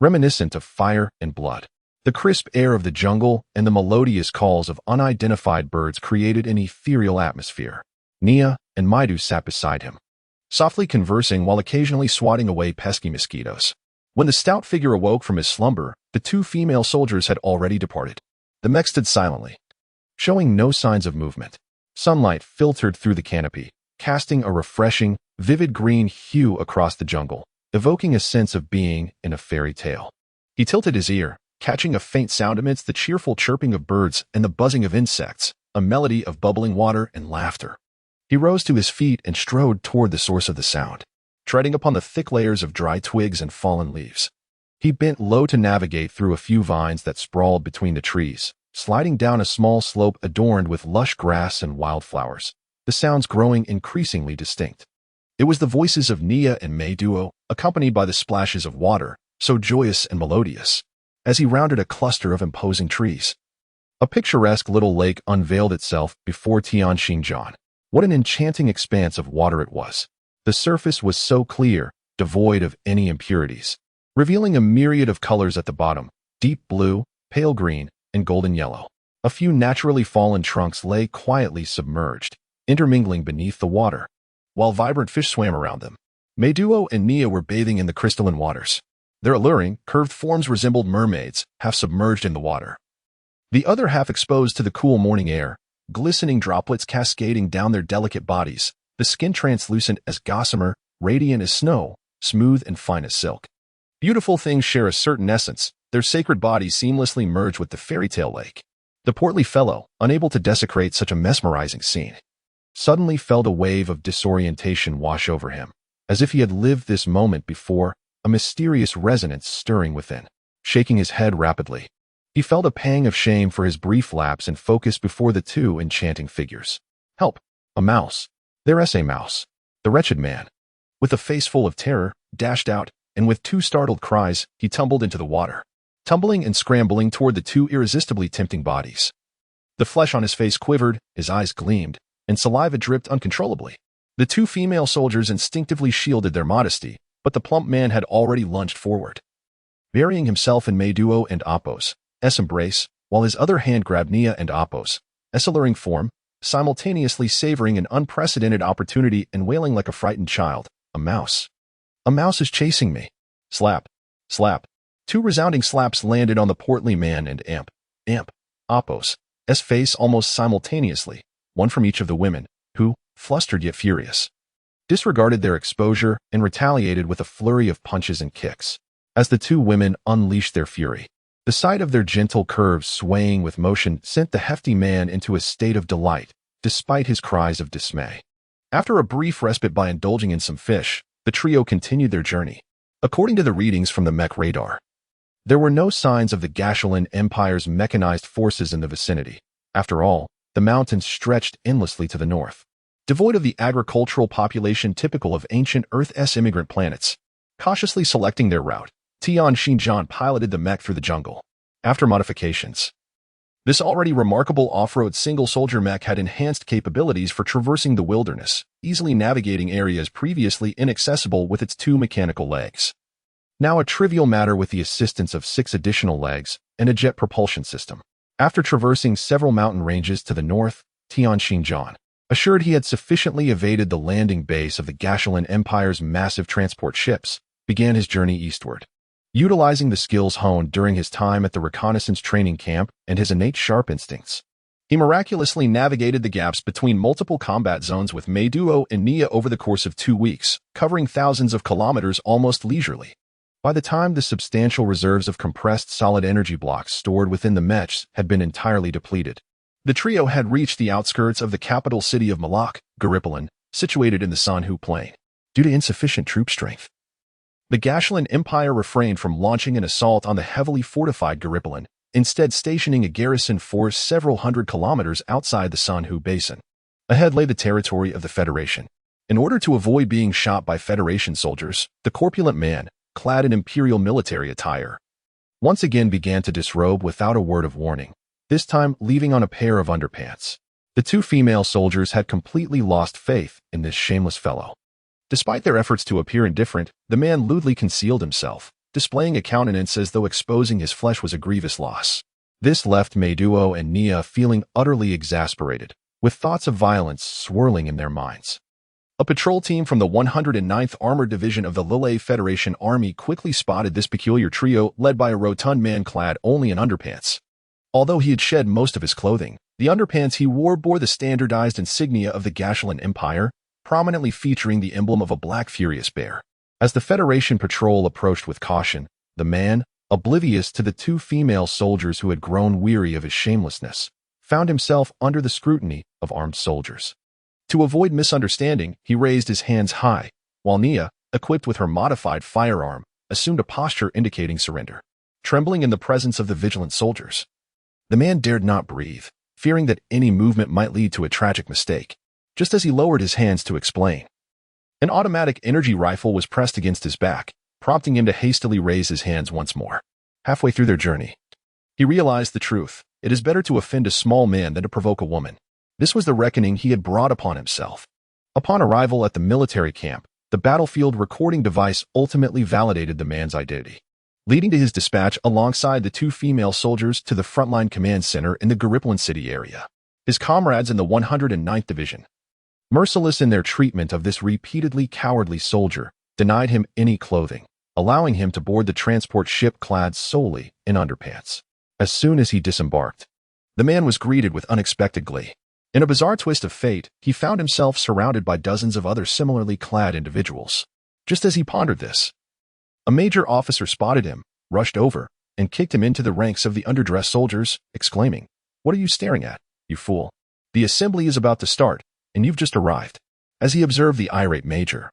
reminiscent of fire and blood. The crisp air of the jungle and the melodious calls of unidentified birds created an ethereal atmosphere. Nia and Maidu sat beside him, softly conversing while occasionally swatting away pesky mosquitoes. When the stout figure awoke from his slumber, the 2 female soldiers had already departed. The mech stood silently, showing no signs of movement. Sunlight filtered through the canopy, casting a refreshing, vivid green hue across the jungle, evoking a sense of being in a fairy tale. He tilted his ear, catching a faint sound amidst the cheerful chirping of birds and the buzzing of insects, a melody of bubbling water and laughter. He rose to his feet and strode toward the source of the sound, treading upon the thick layers of dry twigs and fallen leaves. He bent low to navigate through a few vines that sprawled between the trees, sliding down a small slope adorned with lush grass and wildflowers, the sounds growing increasingly distinct. It was the voices of Nia and Mei Duo, accompanied by the splashes of water, so joyous and melodious, as he rounded a cluster of imposing trees. A picturesque little lake unveiled itself before Tianxinjian. What an enchanting expanse of water it was. The surface was so clear, devoid of any impurities, revealing a myriad of colors at the bottom: deep blue, pale green, and golden yellow. A few naturally fallen trunks lay quietly submerged, intermingling beneath the water, while vibrant fish swam around them. Meiduo and Nia were bathing in the crystalline waters. Their alluring, curved forms resembled mermaids, half submerged in the water, the other half exposed to the cool morning air, glistening droplets cascading down their delicate bodies, the skin translucent as gossamer, radiant as snow, smooth and fine as silk. Beautiful things share a certain essence, their sacred bodies seamlessly merge with the fairy tale lake. The portly fellow, unable to desecrate such a mesmerizing scene, suddenly felt a wave of disorientation wash over him, as if he had lived this moment before, a mysterious resonance stirring within. Shaking his head rapidly, he felt a pang of shame for his brief lapse in focus before the 2 enchanting figures. Help! A mouse! There's a mouse! The wretched man, with a face full of terror, dashed out, and with 2 startled cries, he tumbled into the water, tumbling and scrambling toward the 2 irresistibly tempting bodies. The flesh on his face quivered, his eyes gleamed, and saliva dripped uncontrollably. The 2 female soldiers instinctively shielded their modesty, but the plump man had already lunged forward, burying himself in Meiduo and Oppo's embrace, while his other hand grabbed Nia and Oppo's alluring form, simultaneously savoring an unprecedented opportunity and wailing like a frightened child. A mouse! A mouse is chasing me! Slap! Slap! 2 resounding slaps landed on the portly man and Oppo's face almost simultaneously, one from each of the women, who, flustered yet furious, disregarded their exposure and retaliated with a flurry of punches and kicks. As the two women unleashed their fury, the sight of their gentle curves swaying with motion sent the hefty man into a state of delight, despite his cries of dismay. After a brief respite by indulging in some fish, the trio continued their journey. According to the readings from the mech radar, there were no signs of the Gashulan Empire's mechanized forces in the vicinity. After all, the mountains stretched endlessly to the north, devoid of the agricultural population typical of ancient Earth's immigrant planets. Cautiously selecting their route, Tian Xinjian piloted the mech through the jungle. After modifications, this already remarkable off-road single-soldier mech had enhanced capabilities for traversing the wilderness, easily navigating areas previously inaccessible with its two mechanical legs. Now a trivial matter with the assistance of 6 additional legs and a jet propulsion system. After traversing several mountain ranges to the north, Tian Xinjian, assured he had sufficiently evaded the landing base of the Gashulan Empire's massive transport ships, began his journey eastward. Utilizing the skills honed during his time at the reconnaissance training camp and his innate sharp instincts, he miraculously navigated the gaps between multiple combat zones with Mei Duo and Nia over the course of 2 weeks, covering thousands of kilometers almost leisurely. By the time the substantial reserves of compressed solid energy blocks stored within the mechs had been entirely depleted, the trio had reached the outskirts of the capital city of Malak, Garipalan, situated in the Sanhu Plain. Due to insufficient troop strength, the Gashulan Empire refrained from launching an assault on the heavily fortified Garipalan, instead stationing a garrison force several hundred kilometers outside the Sanhu Basin. Ahead lay the territory of the Federation. In order to avoid being shot by Federation soldiers, the corpulent man, clad in imperial military attire, once again began to disrobe without a word of warning, this time leaving on a pair of underpants. The 2 female soldiers had completely lost faith in this shameless fellow. Despite their efforts to appear indifferent, the man lewdly concealed himself, displaying a countenance as though exposing his flesh was a grievous loss. This left Mei Duo and Nia feeling utterly exasperated, with thoughts of violence swirling in their minds. A patrol team from the 109th Armored Division of the Lille Federation Army quickly spotted this peculiar trio led by a rotund man clad only in underpants. Although he had shed most of his clothing, the underpants he wore bore the standardized insignia of the Gashulan Empire, prominently featuring the emblem of a black furious bear. As the Federation patrol approached with caution, the man, oblivious to the 2 female soldiers who had grown weary of his shamelessness, found himself under the scrutiny of armed soldiers. To avoid misunderstanding, he raised his hands high, while Nia, equipped with her modified firearm, assumed a posture indicating surrender. Trembling in the presence of the vigilant soldiers, the man dared not breathe, fearing that any movement might lead to a tragic mistake. Just as he lowered his hands to explain, an automatic energy rifle was pressed against his back, prompting him to hastily raise his hands once more. Halfway through their journey, he realized the truth. It is better to offend a small man than to provoke a woman. This was the reckoning he had brought upon himself. Upon arrival at the military camp, the battlefield recording device ultimately validated the man's identity, leading to his dispatch alongside the 2 female soldiers to the frontline command center in the Garipalan city area. His comrades in the 109th Division, merciless in their treatment of this repeatedly cowardly soldier, denied him any clothing, allowing him to board the transport ship clad solely in underpants. As soon as he disembarked, the man was greeted with unexpected glee. In a bizarre twist of fate, he found himself surrounded by dozens of other similarly clad individuals. Just as he pondered this, a major officer spotted him, rushed over, and kicked him into the ranks of the underdressed soldiers, exclaiming, "What are you staring at, you fool? The assembly is about to start, and you've just arrived." As he observed the irate major,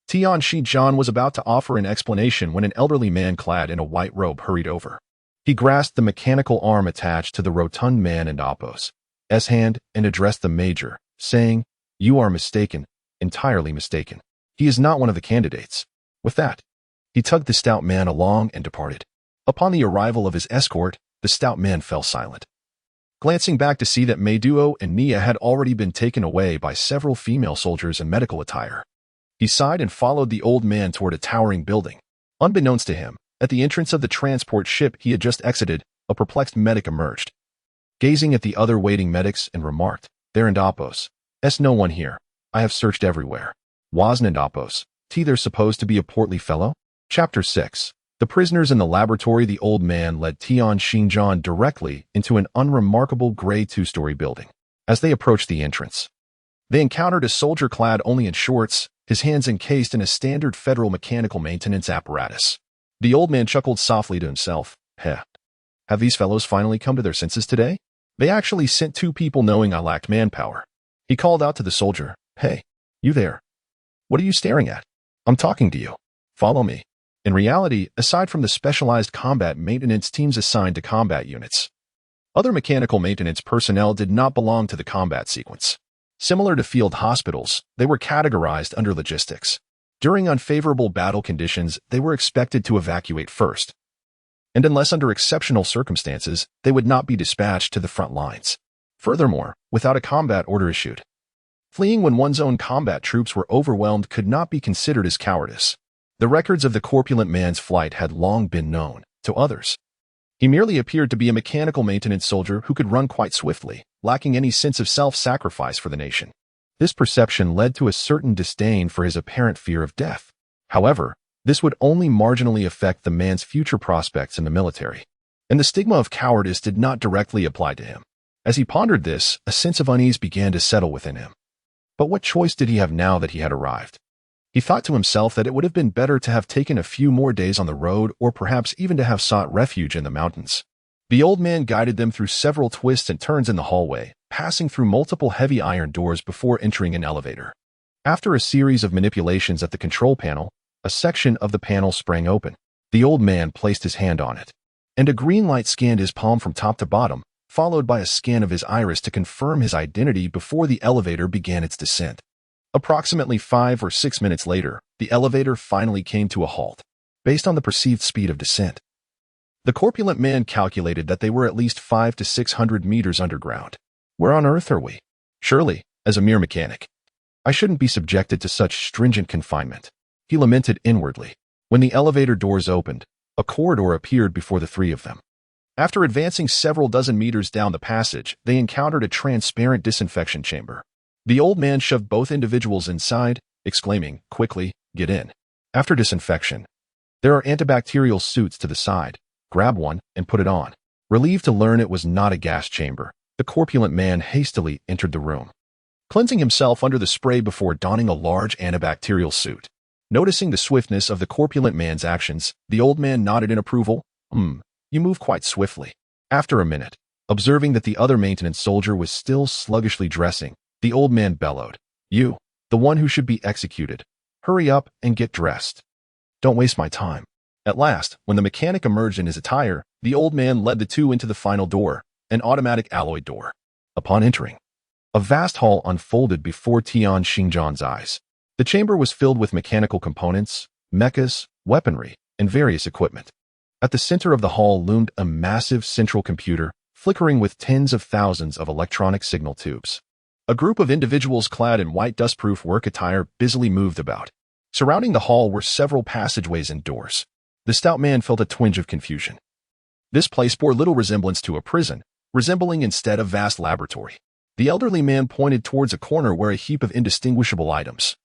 Tian Xinjian was about to offer an explanation when an elderly man clad in a white robe hurried over. He grasped the mechanical arm attached to the rotund man in Oppo's hand and addressed the major, saying, "You are mistaken, entirely mistaken. He is not one of the candidates." With that, he tugged the stout man along and departed. Upon the arrival of his escort, the stout man fell silent, glancing back to see that Mei Duo and Nia had already been taken away by several female soldiers in medical attire. He sighed and followed the old man toward a towering building. Unbeknownst to him, at the entrance of the transport ship he had just exited, a perplexed medic emerged, gazing at the other waiting medics, and remarked, "There and Opos. No one here. I have searched everywhere. Wasn't Opos. There's supposed to be a portly fellow?" Chapter 6. The prisoners in the laboratory, the old man led Tian Xinjian directly into an unremarkable gray two-story building. As they approached the entrance, they encountered a soldier clad only in shorts, his hands encased in a standard federal mechanical maintenance apparatus. The old man chuckled softly to himself. Heh. Have these fellows finally come to their senses today? They actually sent 2 people knowing I lacked manpower. He called out to the soldier. Hey, you there. What are you staring at? I'm talking to you. Follow me. In reality, aside from the specialized combat maintenance teams assigned to combat units, other mechanical maintenance personnel did not belong to the combat sequence. Similar to field hospitals, they were categorized under logistics. During unfavorable battle conditions, they were expected to evacuate first, and unless under exceptional circumstances, they would not be dispatched to the front lines. Furthermore, without a combat order issued, fleeing when one's own combat troops were overwhelmed could not be considered as cowardice. The records of the corpulent man's flight had long been known to others. He merely appeared to be a mechanical maintenance soldier who could run quite swiftly, lacking any sense of self-sacrifice for the nation. This perception led to a certain disdain for his apparent fear of death. However, this would only marginally affect the man's future prospects in the military, and the stigma of cowardice did not directly apply to him. As he pondered this, a sense of unease began to settle within him. But what choice did he have now that he had arrived? He thought to himself that it would have been better to have taken a few more days on the road, or perhaps even to have sought refuge in the mountains. The old man guided them through several twists and turns in the hallway, passing through multiple heavy iron doors before entering an elevator. After a series of manipulations at the control panel, a section of the panel sprang open. The old man placed his hand on it, and a green light scanned his palm from top to bottom, followed by a scan of his iris to confirm his identity before the elevator began its descent. Approximately 5 or 6 minutes later, the elevator finally came to a halt. Based on the perceived speed of descent, the corpulent man calculated that they were at least 500 to 600 meters underground. Where on earth are we? Surely, as a mere mechanic, I shouldn't be subjected to such stringent confinement. He lamented inwardly. When the elevator doors opened, a corridor appeared before the 3 of them. After advancing several dozen meters down the passage, they encountered a transparent disinfection chamber. The old man shoved both individuals inside, exclaiming, quickly, get in. After disinfection, there are antibacterial suits to the side. Grab one and put it on. Relieved to learn it was not a gas chamber, the corpulent man hastily entered the room, cleansing himself under the spray before donning a large antibacterial suit. Noticing the swiftness of the corpulent man's actions, the old man nodded in approval. You move quite swiftly. After a minute, observing that the other maintenance soldier was still sluggishly dressing, the old man bellowed, You, the one who should be executed, hurry up and get dressed. Don't waste my time. At last, when the mechanic emerged in his attire, the old man led the 2 into the final door, an automatic alloy door. Upon entering, a vast hall unfolded before Tian Xinjian's eyes. The chamber was filled with mechanical components, mechas, weaponry, and various equipment. At the center of the hall loomed a massive central computer, flickering with tens of thousands of electronic signal tubes. A group of individuals clad in white dustproof work attire busily moved about. Surrounding the hall were several passageways and doors. The stout man felt a twinge of confusion. This place bore little resemblance to a prison, resembling instead a vast laboratory. The elderly man pointed towards a corner where a heap of indistinguishable items,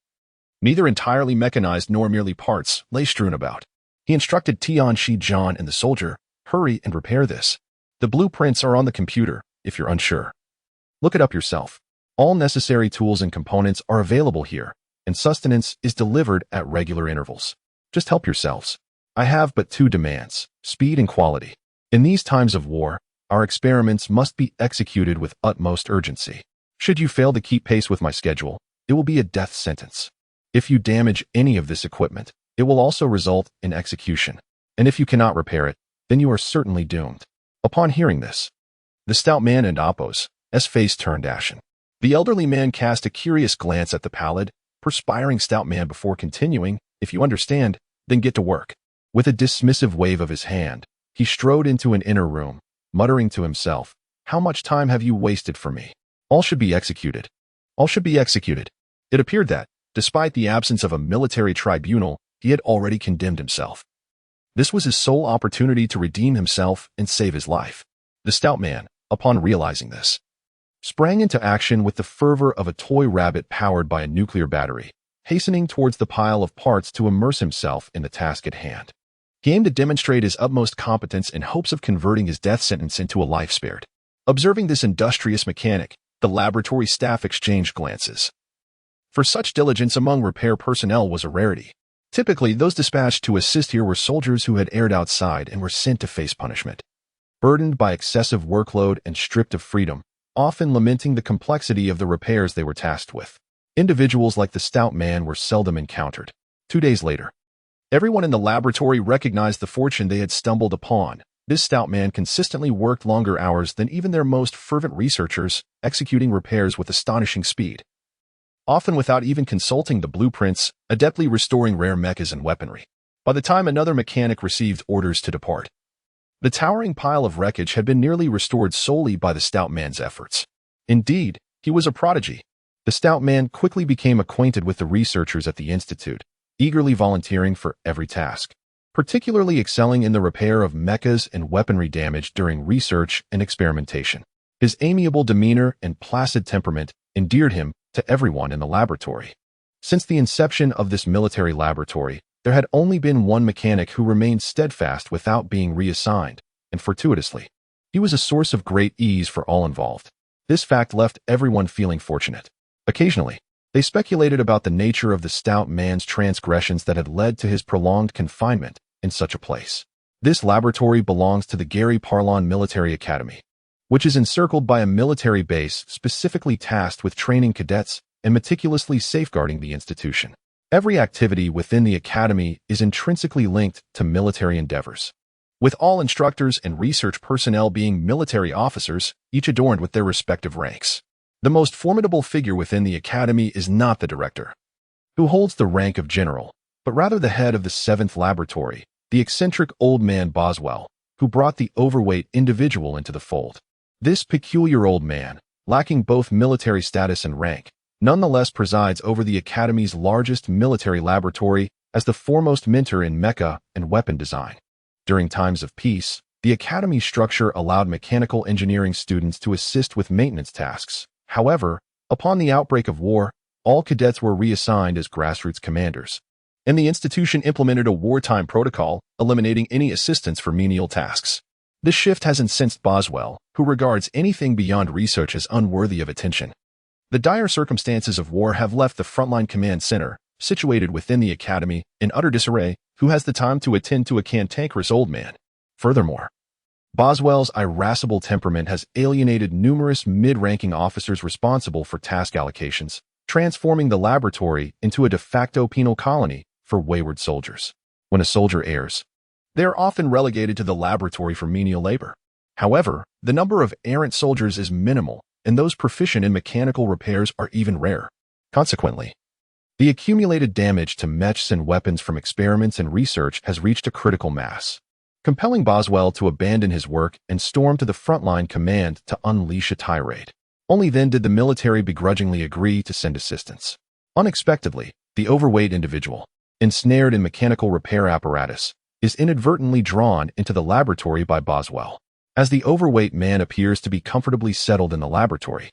neither entirely mechanized nor merely parts, lay strewn about. He instructed Tian Xinjian and the soldier, hurry and repair this. The blueprints are on the computer, if you're unsure. Look it up yourself. All necessary tools and components are available here, and sustenance is delivered at regular intervals. Just help yourselves. I have but 2 demands, speed and quality. In these times of war, our experiments must be executed with utmost urgency. Should you fail to keep pace with my schedule, it will be a death sentence. If you damage any of this equipment, it will also result in execution. And if you cannot repair it, then you are certainly doomed. Upon hearing this, the stout man and Appo's face turned ashen. The elderly man cast a curious glance at the pallid, perspiring stout man before continuing, If you understand, then get to work. With a dismissive wave of his hand, he strode into an inner room, muttering to himself, How much time have you wasted for me? All should be executed. All should be executed. It appeared that, despite the absence of a military tribunal, he had already condemned himself. This was his sole opportunity to redeem himself and save his life. The stout man, upon realizing this, sprang into action with the fervor of a toy rabbit powered by a nuclear battery, hastening towards the pile of parts to immerse himself in the task at hand. He aimed to demonstrate his utmost competence in hopes of converting his death sentence into a life spared. Observing this industrious mechanic, the laboratory staff exchanged glances. For such diligence among repair personnel was a rarity. Typically, those dispatched to assist here were soldiers who had erred outside and were sent to face punishment. Burdened by excessive workload and stripped of freedom, often lamenting the complexity of the repairs they were tasked with. Individuals like the stout man were seldom encountered. 2 days later, everyone in the laboratory recognized the fortune they had stumbled upon. This stout man consistently worked longer hours than even their most fervent researchers, executing repairs with astonishing speed. Often without even consulting the blueprints, adeptly restoring rare mechas and weaponry. By the time another mechanic received orders to depart, the towering pile of wreckage had been nearly restored solely by the stout man's efforts. Indeed, he was a prodigy. The stout man quickly became acquainted with the researchers at the Institute, eagerly volunteering for every task, particularly excelling in the repair of mechas and weaponry damage during research and experimentation. His amiable demeanor and placid temperament endeared him to everyone in the laboratory. Since the inception of this military laboratory, there had only been one mechanic who remained steadfast without being reassigned, and fortuitously. He was a source of great ease for all involved. This fact left everyone feeling fortunate. Occasionally, they speculated about the nature of the stout man's transgressions that had led to his prolonged confinement in such a place. This laboratory belongs to the Gary Parlon Military Academy, which is encircled by a military base specifically tasked with training cadets and meticulously safeguarding the institution. Every activity within the academy is intrinsically linked to military endeavors, with all instructors and research personnel being military officers, each adorned with their respective ranks. The most formidable figure within the academy is not the director, who holds the rank of general, but rather the head of the 7th laboratory, the eccentric old man Boswell, who brought the overweight individual into the fold. This peculiar old man, lacking both military status and rank, nonetheless presides over the Academy's largest military laboratory as the foremost mentor in mecha and weapon design. During times of peace, the Academy's structure allowed mechanical engineering students to assist with maintenance tasks. However, upon the outbreak of war, all cadets were reassigned as grassroots commanders, and the institution implemented a wartime protocol, eliminating any assistance for menial tasks. This shift has incensed Boswell, who regards anything beyond research as unworthy of attention. The dire circumstances of war have left the frontline command center, situated within the academy, in utter disarray, who has the time to attend to a cantankerous old man. Furthermore, Boswell's irascible temperament has alienated numerous mid-ranking officers responsible for task allocations, transforming the laboratory into a de facto penal colony for wayward soldiers. When a soldier errs, they are often relegated to the laboratory for menial labor. However, the number of errant soldiers is minimal, and those proficient in mechanical repairs are even rare. Consequently, the accumulated damage to mechs and weapons from experiments and research has reached a critical mass, compelling Boswell to abandon his work and storm to the frontline command to unleash a tirade. Only then did the military begrudgingly agree to send assistance. Unexpectedly, the overweight individual, ensnared in mechanical repair apparatus, is inadvertently drawn into the laboratory by Boswell. As the overweight man appears to be comfortably settled in the laboratory,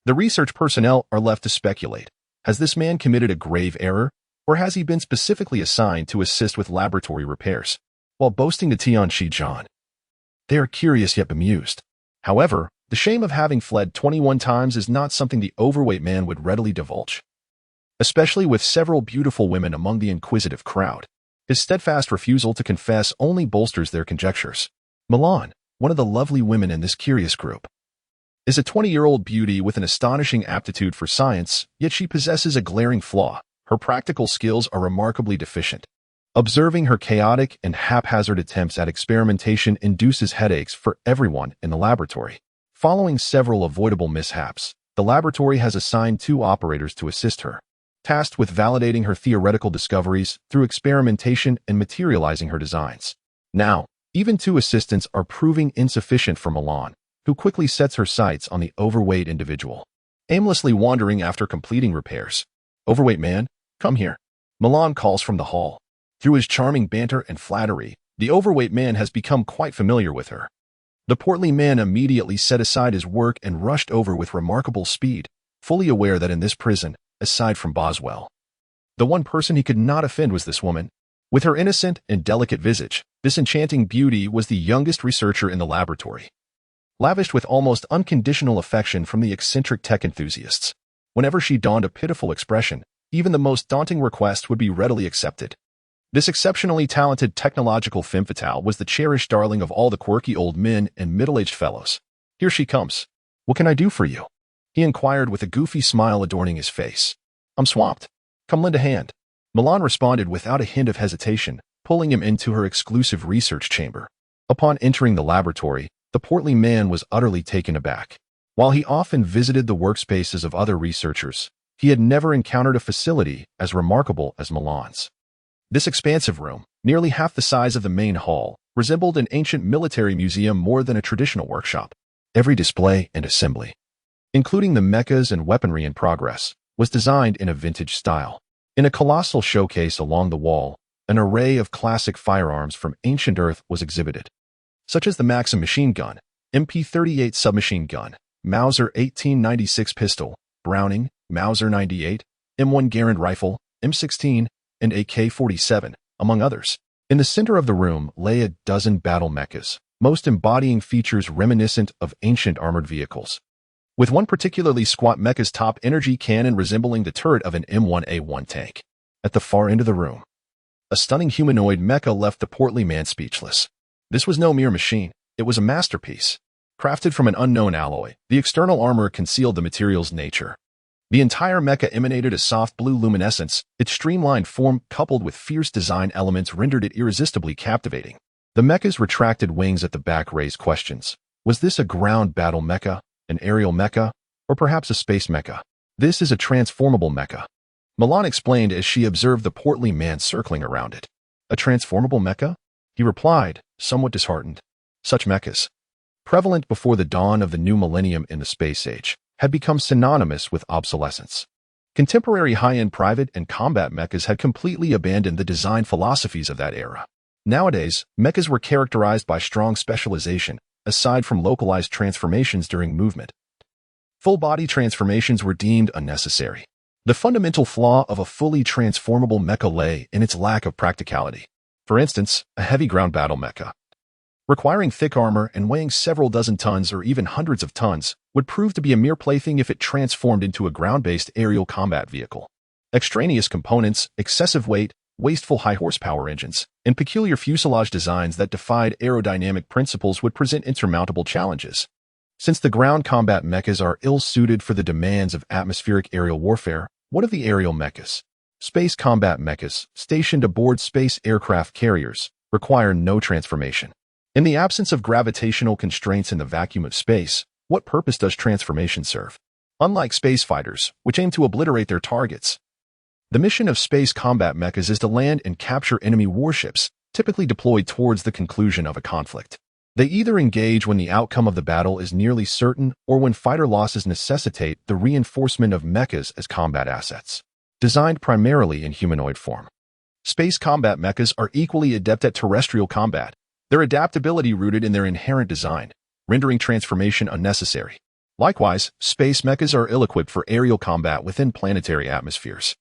the research personnel are left to speculate. Has this man committed a grave error, or has he been specifically assigned to assist with laboratory repairs? While boasting to Tianchi John, they are curious yet bemused. However, the shame of having fled 21 times is not something the overweight man would readily divulge, especially with several beautiful women among the inquisitive crowd. His steadfast refusal to confess only bolsters their conjectures. Milan, one of the lovely women in this curious group, is a 20-year-old beauty with an astonishing aptitude for science, yet she possesses a glaring flaw. Her practical skills are remarkably deficient. Observing her chaotic and haphazard attempts at experimentation induces headaches for everyone in the laboratory. Following several avoidable mishaps, the laboratory has assigned 2 operators to assist her, tasked with validating her theoretical discoveries through experimentation and materializing her designs. Now, even 2 assistants are proving insufficient for Milan, who quickly sets her sights on the overweight individual, aimlessly wandering after completing repairs. "Overweight man, come here," Milan calls from the hall. Through his charming banter and flattery, the overweight man has become quite familiar with her. The portly man immediately set aside his work and rushed over with remarkable speed, fully aware that in this prison, aside from Boswell, the one person he could not offend was this woman. With her innocent and delicate visage, this enchanting beauty was the youngest researcher in the laboratory, lavished with almost unconditional affection from the eccentric tech enthusiasts. Whenever she donned a pitiful expression, even the most daunting request would be readily accepted. This exceptionally talented technological femme fatale was the cherished darling of all the quirky old men and middle-aged fellows. "Here she comes. What can I do for you?" he inquired with a goofy smile adorning his face. "I'm swamped. Come lend a hand." Milan responded without a hint of hesitation, pulling him into her exclusive research chamber. Upon entering the laboratory, the portly man was utterly taken aback. While he often visited the workspaces of other researchers, he had never encountered a facility as remarkable as Milan's. This expansive room, nearly half the size of the main hall, resembled an ancient military museum more than a traditional workshop. Every display and assembly, including the mechas and weaponry in progress, was designed in a vintage style. In a colossal showcase along the wall, an array of classic firearms from ancient Earth was exhibited, such as the Maxim machine gun, MP-38 submachine gun, Mauser 1896 pistol, Browning, Mauser 98, M1 Garand rifle, M16, and AK-47, among others. In the center of the room lay a dozen battle mechas, most embodying features reminiscent of ancient armored vehicles, with one particularly squat mecha's top energy cannon resembling the turret of an M1A1 tank. At the far end of the room, a stunning humanoid mecha left the portly man speechless. This was no mere machine, it was a masterpiece. Crafted from an unknown alloy, the external armor concealed the material's nature. The entire mecha emanated a soft blue luminescence, its streamlined form coupled with fierce design elements rendered it irresistibly captivating. The mecha's retracted wings at the back raised questions. Was this a ground battle mecha, an aerial mecha, or perhaps a space mecha? "This is a transformable mecha," Milan explained as she observed the portly man circling around it. "A transformable mecha?" he replied, somewhat disheartened. Such mechas, prevalent before the dawn of the new millennium in the space age, had become synonymous with obsolescence. Contemporary high-end private and combat mechas had completely abandoned the design philosophies of that era. Nowadays, mechas were characterized by strong specialization, aside from localized transformations during movement. Full-body transformations were deemed unnecessary. The fundamental flaw of a fully transformable mecha lay in its lack of practicality. For instance, a heavy ground battle mecha, requiring thick armor and weighing several dozen tons or even hundreds of tons, would prove to be a mere plaything if it transformed into a ground-based aerial combat vehicle. Extraneous components, excessive weight, wasteful high-horsepower engines, and peculiar fuselage designs that defied aerodynamic principles would present insurmountable challenges. Since the ground combat mechas are ill-suited for the demands of atmospheric aerial warfare, what of the aerial mechas? Space combat mechas, stationed aboard space aircraft carriers, require no transformation. In the absence of gravitational constraints in the vacuum of space, what purpose does transformation serve? Unlike space fighters, which aim to obliterate their targets, the mission of space combat mechas is to land and capture enemy warships, typically deployed towards the conclusion of a conflict. They either engage when the outcome of the battle is nearly certain or when fighter losses necessitate the reinforcement of mechas as combat assets. Designed primarily in humanoid form, space combat mechas are equally adept at terrestrial combat, their adaptability rooted in their inherent design, rendering transformation unnecessary. Likewise, space mechas are ill-equipped for aerial combat within planetary atmospheres.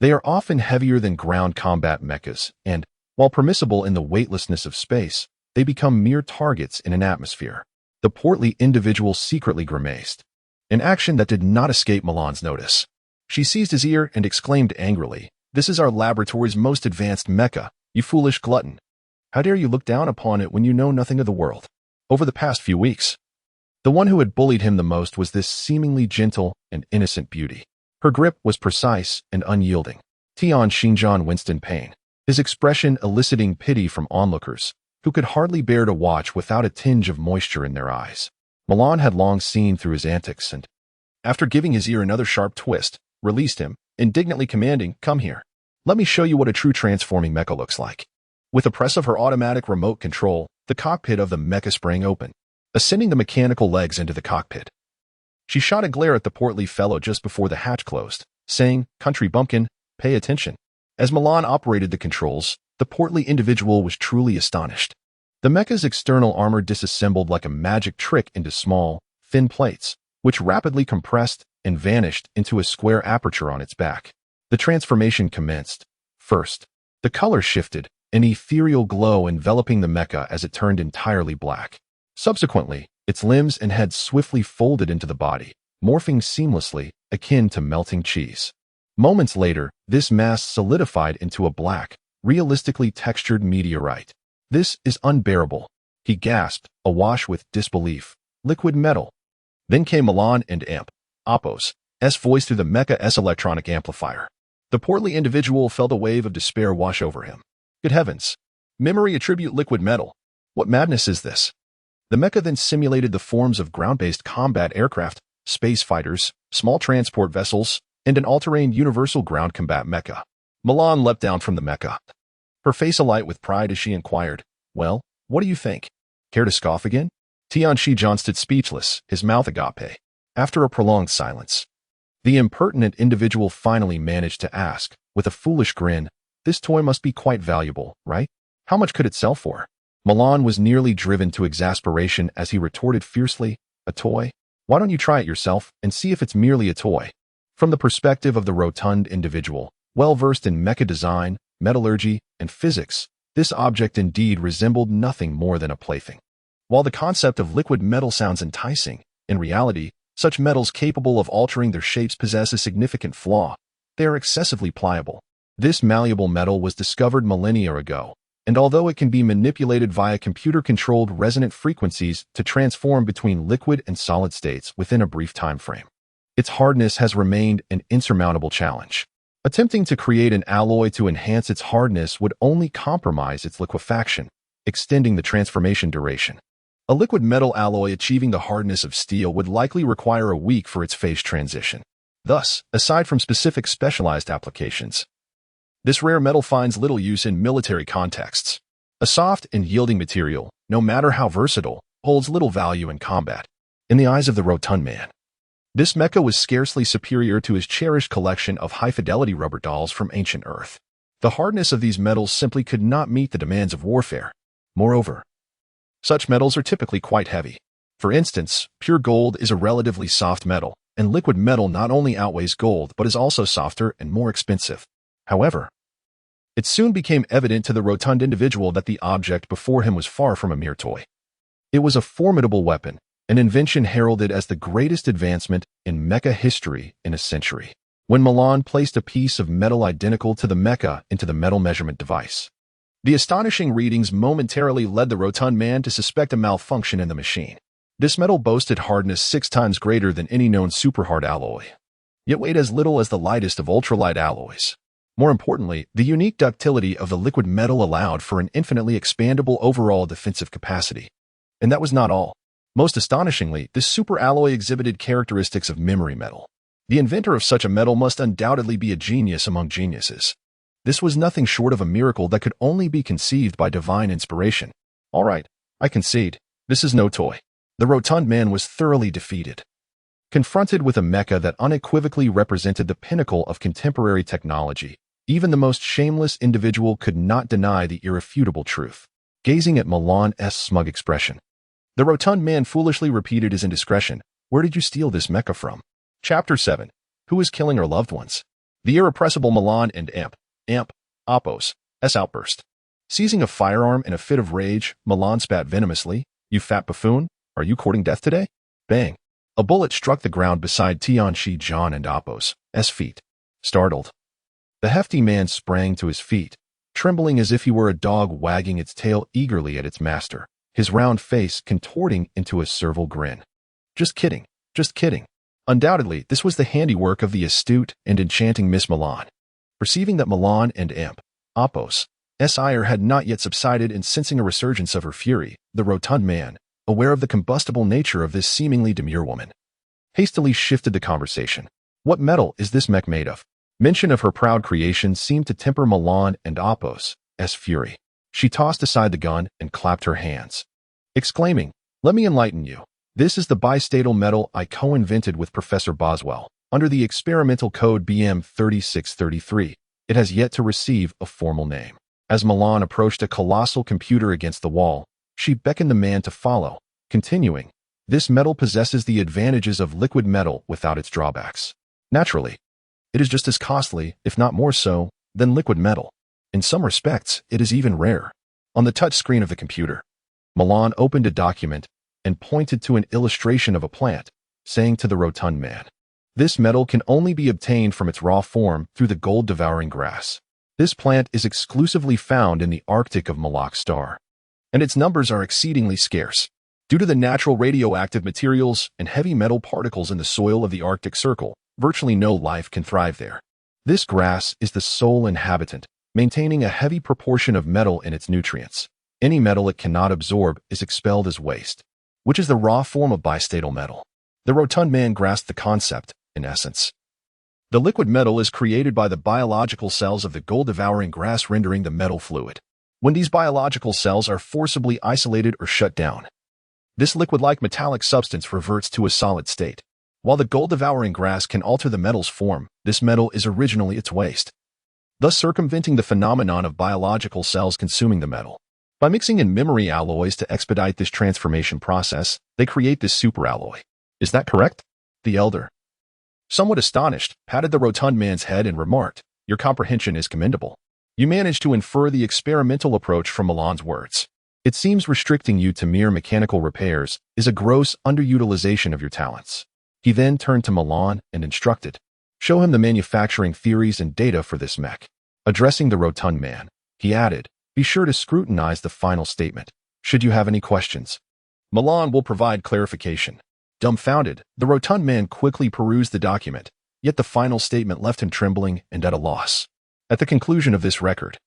They are often heavier than ground combat mechas, and, while permissible in the weightlessness of space, they become mere targets in an atmosphere. The portly individual secretly grimaced, an action that did not escape Milan's notice. She seized his ear and exclaimed angrily, "This is our laboratory's most advanced mecha, you foolish glutton. How dare you look down upon it when you know nothing of the world?" Over the past few weeks, the one who had bullied him the most was this seemingly gentle and innocent beauty. Her grip was precise and unyielding. Tian Xinjian winced in pain, his expression eliciting pity from onlookers, who could hardly bear to watch without a tinge of moisture in their eyes. Milan had long seen through his antics and, after giving his ear another sharp twist, released him, indignantly commanding, "Come here. Let me show you what a true transforming mecha looks like." With a press of her automatic remote control, the cockpit of the mecha sprang open, ascending the mechanical legs into the cockpit. She shot a glare at the portly fellow just before the hatch closed, saying, "Country bumpkin, pay attention." As Milan operated the controls, the portly individual was truly astonished. The mecha's external armor disassembled like a magic trick into small, thin plates, which rapidly compressed and vanished into a square aperture on its back. The transformation commenced. First, The color shifted, an ethereal glow enveloping the mecha as it turned entirely black. Subsequently, its limbs and head swiftly folded into the body, morphing seamlessly, akin to melting cheese. Moments later, this mass solidified into a black, realistically textured meteorite. "This is unbearable," he gasped, awash with disbelief. "Liquid metal." Then came Milan and Oppos' voice through the mecha's electronic amplifier. The portly individual felt a wave of despair wash over him. Good heavens! Memory attribute liquid metal. What madness is this? The mecha then simulated the forms of ground-based combat aircraft, space fighters, small transport vessels, and an all-terrain universal ground combat mecha. Milan leapt down from the mecha, her face alight with pride as she inquired, "Well, what do you think? Care to scoff again?" Tianshi stood speechless, his mouth agape. After a prolonged silence, the impertinent individual finally managed to ask, with a foolish grin, "This toy must be quite valuable, right? How much could it sell for?" Milan was nearly driven to exasperation as he retorted fiercely, "A toy? Why don't you try it yourself and see if it's merely a toy?" From the perspective of the rotund individual, well-versed in mecha design, metallurgy, and physics, this object indeed resembled nothing more than a plaything. While the concept of liquid metal sounds enticing, in reality, such metals capable of altering their shapes possess a significant flaw. They are excessively pliable. This malleable metal was discovered millennia ago, and although it can be manipulated via computer-controlled resonant frequencies to transform between liquid and solid states within a brief time frame, its hardness has remained an insurmountable challenge. Attempting to create an alloy to enhance its hardness would only compromise its liquefaction, extending the transformation duration. A liquid metal alloy achieving the hardness of steel would likely require a week for its phase transition. Thus, aside from specific specialized applications, this rare metal finds little use in military contexts. A soft and yielding material, no matter how versatile, holds little value in combat. In the eyes of the rotund man, this mecha was scarcely superior to his cherished collection of high-fidelity rubber dolls from ancient Earth. The hardness of these metals simply could not meet the demands of warfare. Moreover, such metals are typically quite heavy. For instance, pure gold is a relatively soft metal, and liquid metal not only outweighs gold but is also softer and more expensive. However, it soon became evident to the rotund individual that the object before him was far from a mere toy. It was a formidable weapon, an invention heralded as the greatest advancement in mecha history in a century. When Milan placed a piece of metal identical to the mecha into the metal measurement device, the astonishing readings momentarily led the rotund man to suspect a malfunction in the machine. This metal boasted hardness 6 times greater than any known superhard alloy, yet weighed as little as the lightest of ultralight alloys. More importantly, the unique ductility of the liquid metal allowed for an infinitely expandable overall defensive capacity. And that was not all. Most astonishingly, this superalloy exhibited characteristics of memory metal. The inventor of such a metal must undoubtedly be a genius among geniuses. This was nothing short of a miracle that could only be conceived by divine inspiration. All right, I concede, this is no toy. The rotund man was thoroughly defeated. Confronted with a mecha that unequivocally represented the pinnacle of contemporary technology, even the most shameless individual could not deny the irrefutable truth. Gazing at Milan's smug expression, the rotund man foolishly repeated his indiscretion. "Where did you steal this mecha from?" Chapter 7. Who is killing our loved ones? The irrepressible Milan and Oppos' outburst. Seizing a firearm in a fit of rage, Milan spat venomously, "You fat buffoon, are you courting death today?" Bang! A bullet struck the ground beside Tianshi and Oppos' feet. Startled, the hefty man sprang to his feet, trembling as if he were a dog wagging its tail eagerly at its master, his round face contorting into a servile grin. Just kidding, just kidding. Undoubtedly, this was the handiwork of the astute and enchanting Miss Milan. Perceiving that Milan and Oppos' ire had not yet subsided and sensing a resurgence of her fury, the rotund man, aware of the combustible nature of this seemingly demure woman, hastily shifted the conversation. "What metal is this mech made of?" Mention of her proud creation seemed to temper Milan and Oppos' fury. She tossed aside the gun and clapped her hands, exclaiming, "Let me enlighten you. This is the bistatal metal I co-invented with Professor Boswell, under the experimental code BM 3633. It has yet to receive a formal name." As Milan approached a colossal computer against the wall, she beckoned the man to follow, continuing, "This metal possesses the advantages of liquid metal without its drawbacks. Naturally, it is just as costly, if not more so, than liquid metal. In some respects, it is even rare. On the touchscreen of the computer, Milan opened a document and pointed to an illustration of a plant, saying to the rotund man, "This metal can only be obtained from its raw form through the gold-devouring grass. This plant is exclusively found in the Arctic of Malak Star, and its numbers are exceedingly scarce. Due to the natural radioactive materials and heavy metal particles in the soil of the Arctic Circle, virtually no life can thrive there. This grass is the sole inhabitant, maintaining a heavy proportion of metal in its nutrients. Any metal it cannot absorb is expelled as waste, which is the raw form of bistatal metal." The rotund man grasped the concept, in essence. The liquid metal is created by the biological cells of the gold-devouring grass, rendering the metal fluid. When these biological cells are forcibly isolated or shut down, this liquid-like metallic substance reverts to a solid state. While the gold-devouring grass can alter the metal's form, this metal is originally its waste, thus circumventing the phenomenon of biological cells consuming the metal. By mixing in memory alloys to expedite this transformation process, they create this superalloy. Is that correct? The elder, somewhat astonished, patted the rotund man's head and remarked, "Your comprehension is commendable. You managed to infer the experimental approach from Milan's words. It seems restricting you to mere mechanical repairs is a gross underutilization of your talents." He then turned to Milan and instructed, "Show him the manufacturing theories and data for this mech." Addressing the rotund man, he added, "Be sure to scrutinize the final statement. Should you have any questions, Milan will provide clarification." Dumbfounded, the rotund man quickly perused the document, yet the final statement left him trembling and at a loss. At the conclusion of this record,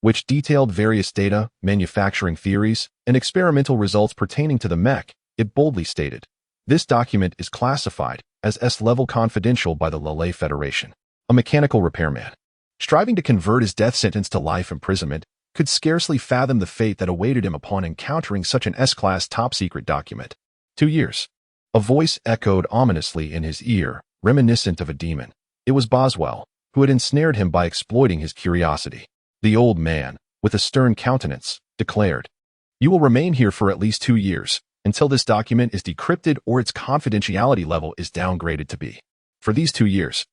which detailed various data, manufacturing theories, and experimental results pertaining to the mech, it boldly stated, "This document is classified as S-level confidential by the Lille Federation." A mechanical repairman, striving to convert his death sentence to life imprisonment, could scarcely fathom the fate that awaited him upon encountering such an S-class top-secret document. 2 years. A voice echoed ominously in his ear, reminiscent of a demon. It was Boswell, who had ensnared him by exploiting his curiosity. The old man, with a stern countenance, declared, "You will remain here for at least 2 years, until this document is decrypted or its confidentiality level is downgraded to B. For these 2 years,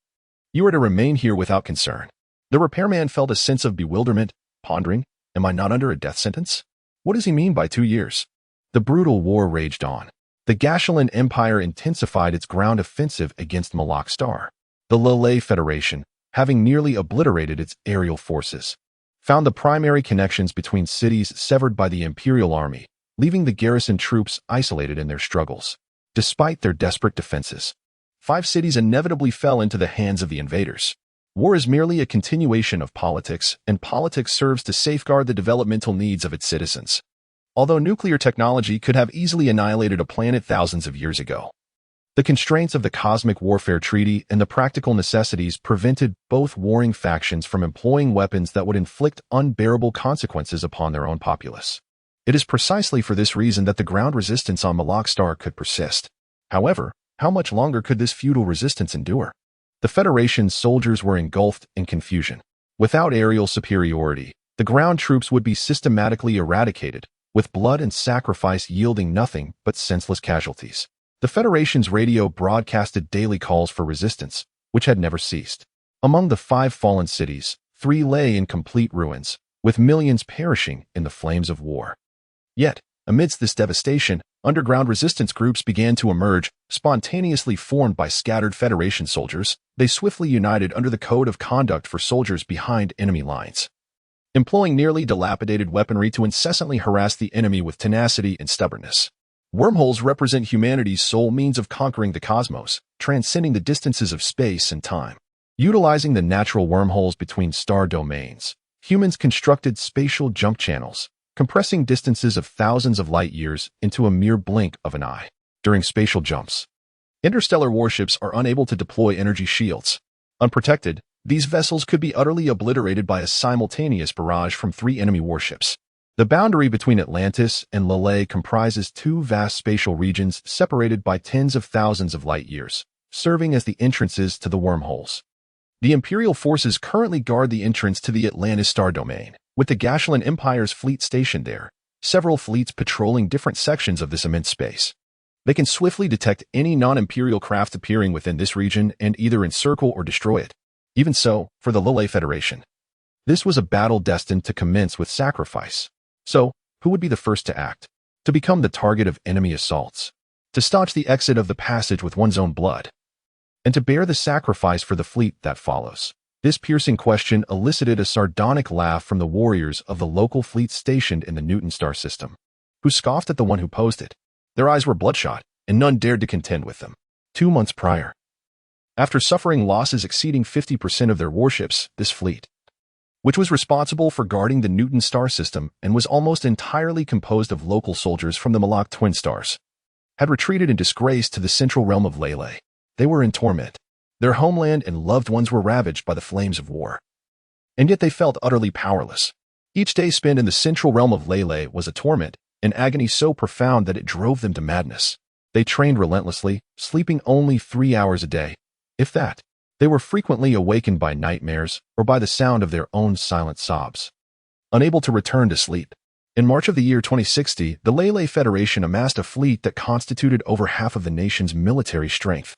you are to remain here without concern." The repairman felt a sense of bewilderment, pondering, "Am I not under a death sentence? What does he mean by 2 years?" The brutal war raged on. The Gashulan Empire intensified its ground offensive against Malak Star. The Lille Federation, having nearly obliterated its aerial forces, found the primary connections between cities severed by the Imperial Army, leaving the garrison troops isolated in their struggles. Despite their desperate defenses, 5 cities inevitably fell into the hands of the invaders. War is merely a continuation of politics, and politics serves to safeguard the developmental needs of its citizens. Although nuclear technology could have easily annihilated a planet thousands of years ago, the constraints of the Cosmic Warfare Treaty and the practical necessities prevented both warring factions from employing weapons that would inflict unbearable consequences upon their own populace. It is precisely for this reason that the ground resistance on Malak Star could persist. However, how much longer could this futile resistance endure? The Federation's soldiers were engulfed in confusion. Without aerial superiority, the ground troops would be systematically eradicated, with blood and sacrifice yielding nothing but senseless casualties. The Federation's radio broadcasted daily calls for resistance, which had never ceased. Among the 5 fallen cities, 3 lay in complete ruins, with millions perishing in the flames of war. Yet, amidst this devastation, underground resistance groups began to emerge, spontaneously formed by scattered Federation soldiers. They swiftly united under the Code of Conduct for soldiers behind enemy lines, employing nearly dilapidated weaponry to incessantly harass the enemy with tenacity and stubbornness. Wormholes represent humanity's sole means of conquering the cosmos, transcending the distances of space and time. Utilizing the natural wormholes between star domains, humans constructed spatial jump channels, compressing distances of thousands of light years into a mere blink of an eye. During spatial jumps, interstellar warships are unable to deploy energy shields. Unprotected, these vessels could be utterly obliterated by a simultaneous barrage from 3 enemy warships. The boundary between Atlantis and Lille comprises 2 vast spatial regions separated by tens of thousands of light years, serving as the entrances to the wormholes. The Imperial forces currently guard the entrance to the Atlantis star domain, with the Gashulan Empire's fleet stationed there, several fleets patrolling different sections of this immense space. They can swiftly detect any non-Imperial craft appearing within this region and either encircle or destroy it. Even so, for the Lille Federation, This was a battle destined to commence with sacrifice. So, who would be the first to act? To become the target of enemy assaults? To staunch the exit of the passage with one's own blood? And to bear the sacrifice for the fleet that follows? This piercing question elicited a sardonic laugh from the warriors of the local fleet stationed in the Newton star system, who scoffed at the one who posed it. Their eyes were bloodshot, and none dared to contend with them. 2 months prior, after suffering losses exceeding 50% of their warships, this fleet, which was responsible for guarding the Newton star system and was almost entirely composed of local soldiers from the Moloch twin stars, had retreated in disgrace to the central realm of Lele. They were in torment. Their homeland and loved ones were ravaged by the flames of war. And yet they felt utterly powerless. Each day spent in the central realm of Lele was a torment, an agony so profound that it drove them to madness. They trained relentlessly, sleeping only 3 hours a day, if that. They were frequently awakened by nightmares or by the sound of their own silent sobs. Unable to return to sleep. In March of the year 2060, the Lele Federation amassed a fleet that constituted over half of the nation's military strength,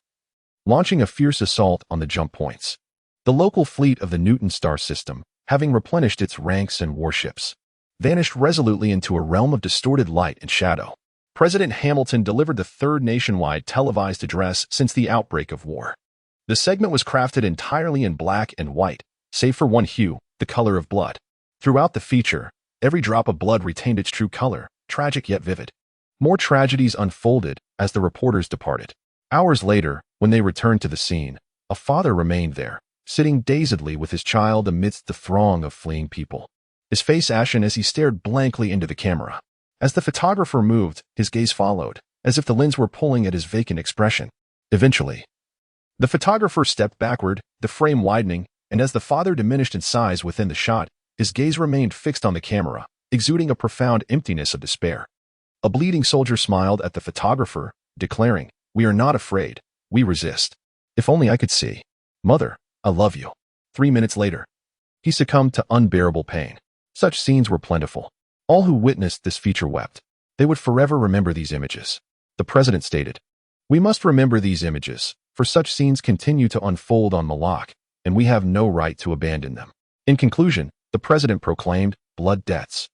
launching a fierce assault on the jump points. The local fleet of the Newton star system, having replenished its ranks and warships, vanished resolutely into a realm of distorted light and shadow. President Hamilton delivered the third nationwide televised address since the outbreak of war. The segment was crafted entirely in black and white, save for one hue, the color of blood. Throughout the feature, every drop of blood retained its true color, tragic yet vivid. More tragedies unfolded as the reporters departed. Hours later, when they returned to the scene, a father remained there, sitting dazedly with his child amidst the throng of fleeing people, his face ashen as he stared blankly into the camera. As the photographer moved, his gaze followed, as if the lens were pulling at his vacant expression. Eventually, the photographer stepped backward, the frame widening, and as the father diminished in size within the shot, his gaze remained fixed on the camera, exuding a profound emptiness of despair. A bleeding soldier smiled at the photographer, declaring, "We are not afraid. We resist. If only I could see. Mother, I love you." 3 minutes later, he succumbed to unbearable pain. Such scenes were plentiful. All who witnessed this feature wept. They would forever remember these images. The president stated, "We must remember these images, for such scenes continue to unfold on Moloch, and we have no right to abandon them." In conclusion, the president proclaimed, "Blood debts.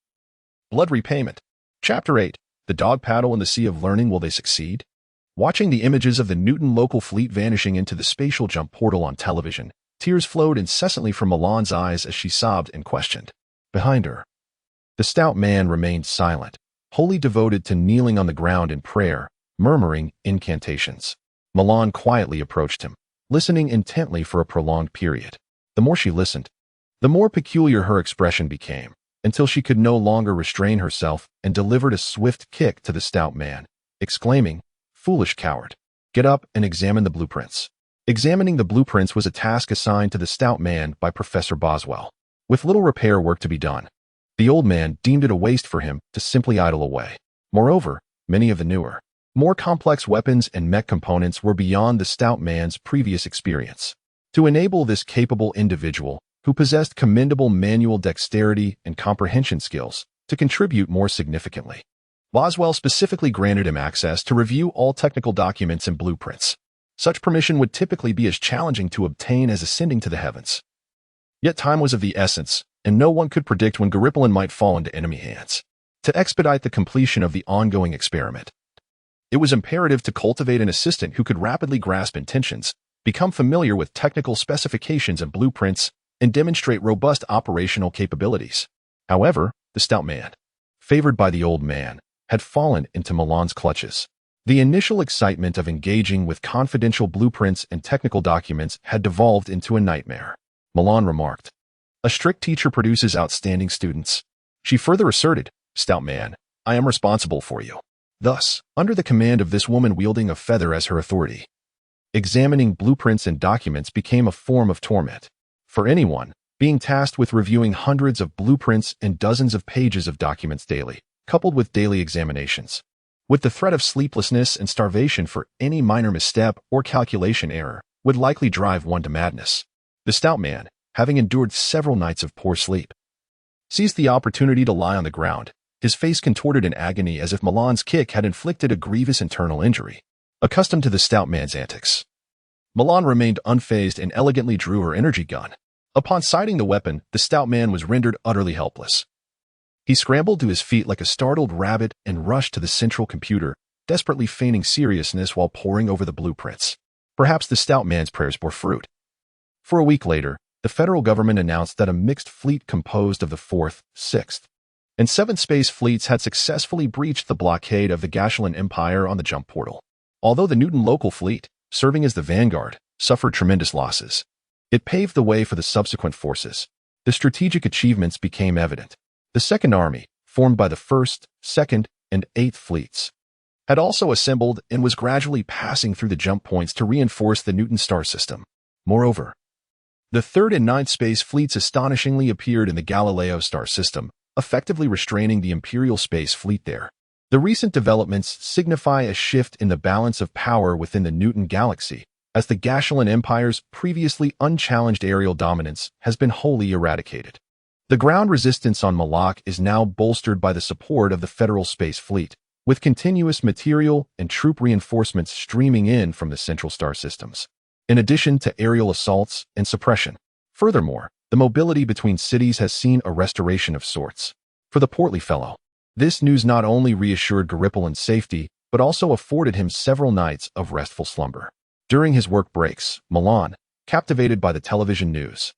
Blood repayment." Chapter 8. The dog paddle in the sea of learning, will they succeed? Watching the images of the Newton local fleet vanishing into the spatial jump portal on television, tears flowed incessantly from Milan's eyes as she sobbed and questioned. Behind her, the stout man remained silent, wholly devoted to kneeling on the ground in prayer, murmuring incantations. Milan quietly approached him, listening intently for a prolonged period. The more she listened, the more peculiar her expression became, until she could no longer restrain herself and delivered a swift kick to the stout man, exclaiming, "Foolish coward, get up and examine the blueprints." Examining the blueprints was a task assigned to the stout man by Professor Boswell. With little repair work to be done, the old man deemed it a waste for him to simply idle away. Moreover, many of the newer, more complex weapons and mech components were beyond the stout man's previous experience. To enable this capable individual, who possessed commendable manual dexterity and comprehension skills, to contribute more significantly, Boswell specifically granted him access to review all technical documents and blueprints. Such permission would typically be as challenging to obtain as ascending to the heavens. Yet time was of the essence, and no one could predict when Garipalin might fall into enemy hands. To expedite the completion of the ongoing experiment, it was imperative to cultivate an assistant who could rapidly grasp intentions, become familiar with technical specifications and blueprints, and demonstrate robust operational capabilities. However, the stout man, favored by the old man, had fallen into Milan's clutches. The initial excitement of engaging with confidential blueprints and technical documents had devolved into a nightmare. Milan remarked, "A strict teacher produces outstanding students." She further asserted, "Stout man, I am responsible for you." Thus, under the command of this woman wielding a feather as her authority, examining blueprints and documents became a form of torment. For anyone, being tasked with reviewing hundreds of blueprints and dozens of pages of documents daily, coupled with daily examinations, with the threat of sleeplessness and starvation for any minor misstep or calculation error, would likely drive one to madness. The stout man, having endured several nights of poor sleep, seized the opportunity to lie on the ground, his face contorted in agony as if Milan's kick had inflicted a grievous internal injury. Accustomed to the stout man's antics, Milan remained unfazed and elegantly drew her energy gun. Upon sighting the weapon, the stout man was rendered utterly helpless. He scrambled to his feet like a startled rabbit and rushed to the central computer, desperately feigning seriousness while poring over the blueprints. Perhaps the stout man's prayers bore fruit. For a week later, the federal government announced that a mixed fleet composed of the 4th, 6th, and 7th Space Fleets had successfully breached the blockade of the Gashulan Empire on the jump portal. Although the Newton local fleet, serving as the vanguard, suffered tremendous losses, it paved the way for the subsequent forces. The strategic achievements became evident. The Second Army, formed by the 1st, 2nd, and 8th Fleets, had also assembled and was gradually passing through the jump points to reinforce the Newton star system. Moreover, the 3rd and 9th Space Fleets astonishingly appeared in the Galileo star system, effectively restraining the Imperial Space Fleet there. The recent developments signify a shift in the balance of power within the Newton galaxy, as the Gashulan Empire's previously unchallenged aerial dominance has been wholly eradicated. The ground resistance on Malak is now bolstered by the support of the Federal Space Fleet, with continuous material and troop reinforcements streaming in from the central star systems, in addition to aerial assaults and suppression. Furthermore, the mobility between cities has seen a restoration of sorts. For the portly fellow, this news not only reassured Garipal's safety, but also afforded him several nights of restful slumber. During his work breaks, Milan, captivated by the television news,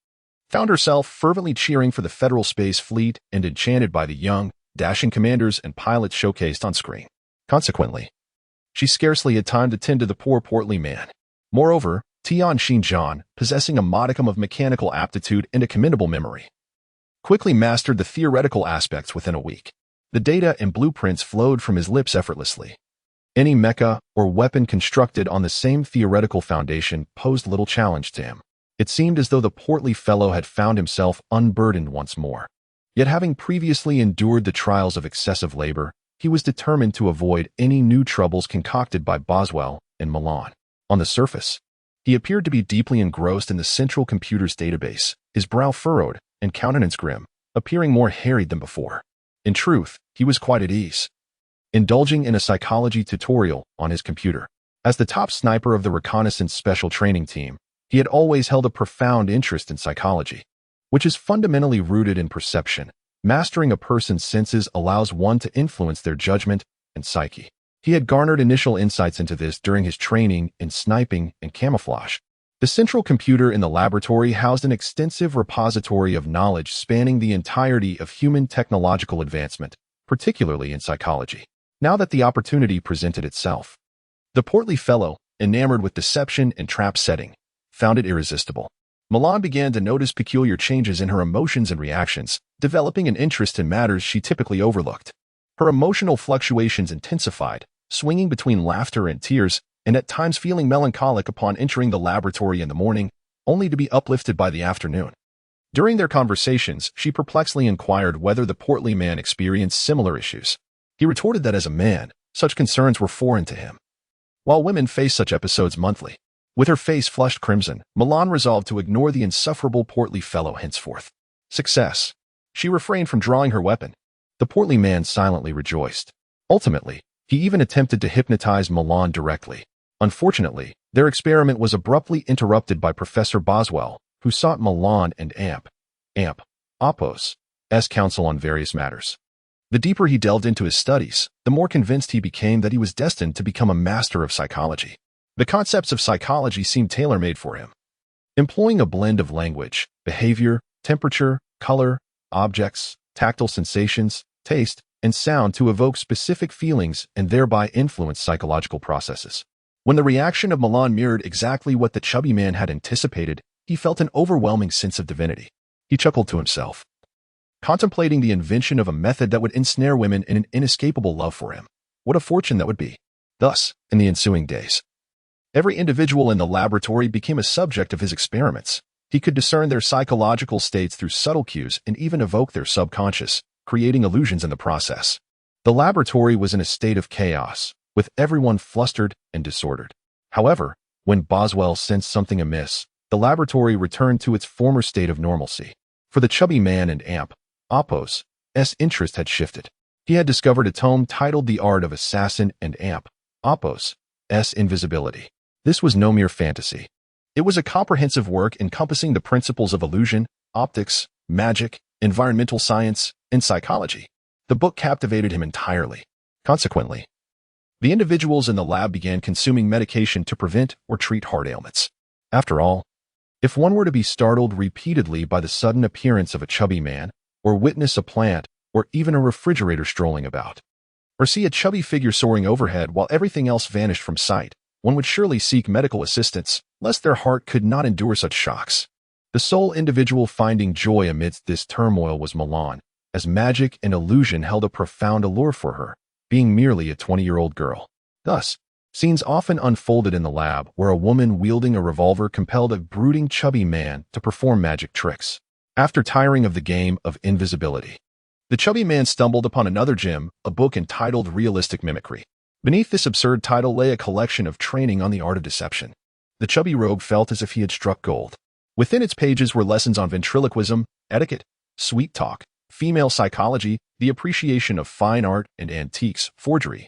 found herself fervently cheering for the Federal Space Fleet and enchanted by the young, dashing commanders and pilots showcased on screen. Consequently, she scarcely had time to tend to the poor portly man. Moreover, Tian Xinjiang, possessing a modicum of mechanical aptitude and a commendable memory, quickly mastered the theoretical aspects within a week. The data and blueprints flowed from his lips effortlessly. Any mecha or weapon constructed on the same theoretical foundation posed little challenge to him. It seemed as though the portly fellow had found himself unburdened once more. Yet having previously endured the trials of excessive labor, he was determined to avoid any new troubles concocted by Boswell and Milan. On the surface, he appeared to be deeply engrossed in the central computer's database, his brow furrowed and countenance grim, appearing more harried than before. In truth, he was quite at ease, indulging in a psychology tutorial on his computer. As the top sniper of the reconnaissance special training team, he had always held a profound interest in psychology, which is fundamentally rooted in perception. Mastering a person's senses allows one to influence their judgment and psyche. He had garnered initial insights into this during his training in sniping and camouflage. The central computer in the laboratory housed an extensive repository of knowledge spanning the entirety of human technological advancement, particularly in psychology. Now that the opportunity presented itself, the portly fellow, enamored with deception and trap setting, found it irresistible. Milan began to notice peculiar changes in her emotions and reactions, developing an interest in matters she typically overlooked. Her emotional fluctuations intensified, swinging between laughter and tears, and at times feeling melancholic upon entering the laboratory in the morning, only to be uplifted by the afternoon. During their conversations, she perplexedly inquired whether the portly man experienced similar issues. He retorted that as a man, such concerns were foreign to him, while women face such episodes monthly. With her face flushed crimson, Milan resolved to ignore the insufferable portly fellow henceforth. Success. She refrained from drawing her weapon. The portly man silently rejoiced. Ultimately, he even attempted to hypnotize Milan directly. Unfortunately, their experiment was abruptly interrupted by Professor Boswell, who sought Milan and Oppos' counsel on various matters. The deeper he delved into his studies, the more convinced he became that he was destined to become a master of psychology. The concepts of psychology seemed tailor-made for him. Employing a blend of language, behavior, temperature, color, objects, tactile sensations, taste, and sound to evoke specific feelings and thereby influence psychological processes. When the reaction of Milan mirrored exactly what the chubby man had anticipated, he felt an overwhelming sense of divinity. He chuckled to himself, contemplating the invention of a method that would ensnare women in an inescapable love for him. What a fortune that would be. Thus, in the ensuing days, every individual in the laboratory became a subject of his experiments. He could discern their psychological states through subtle cues and even evoke their subconscious, creating illusions in the process. The laboratory was in a state of chaos, with everyone flustered and disordered. However, when Boswell sensed something amiss, the laboratory returned to its former state of normalcy. For the chubby man and Oppos' interest had shifted. He had discovered a tome titled The Art of Assassin and Oppos' Invisibility. This was no mere fantasy. It was a comprehensive work encompassing the principles of illusion, optics, magic, environmental science, and psychology. The book captivated him entirely. Consequently, the individuals in the lab began consuming medication to prevent or treat heart ailments. After all, if one were to be startled repeatedly by the sudden appearance of a chubby man, or witness a plant, or even a refrigerator strolling about, or see a chubby figure soaring overhead while everything else vanished from sight, one would surely seek medical assistance, lest their heart could not endure such shocks. The sole individual finding joy amidst this turmoil was Milan, as magic and illusion held a profound allure for her, being merely a 20-year-old girl. Thus, scenes often unfolded in the lab where a woman wielding a revolver compelled a brooding chubby man to perform magic tricks. After tiring of the game of invisibility, the chubby man stumbled upon another gem, a book entitled Realistic Mimicry. Beneath this absurd title lay a collection of training on the art of deception. The chubby rogue felt as if he had struck gold. Within its pages were lessons on ventriloquism, etiquette, sweet talk, female psychology, the appreciation of fine art and antiques, forgery,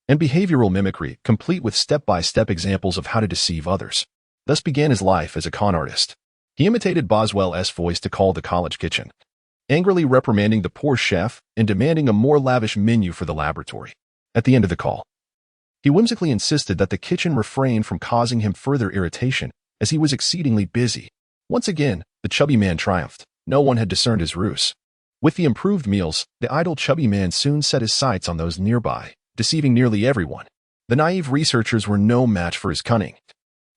and behavioral mimicry, complete with step-by-step examples of how to deceive others. Thus began his life as a con artist. He imitated Boswell's voice to call the college kitchen, angrily reprimanding the poor chef and demanding a more lavish menu for the laboratory. At the end of the call, he whimsically insisted that the kitchen refrain from causing him further irritation, as he was exceedingly busy. Once again, the chubby man triumphed. No one had discerned his ruse. With the improved meals, the idle chubby man soon set his sights on those nearby, deceiving nearly everyone. The naive researchers were no match for his cunning,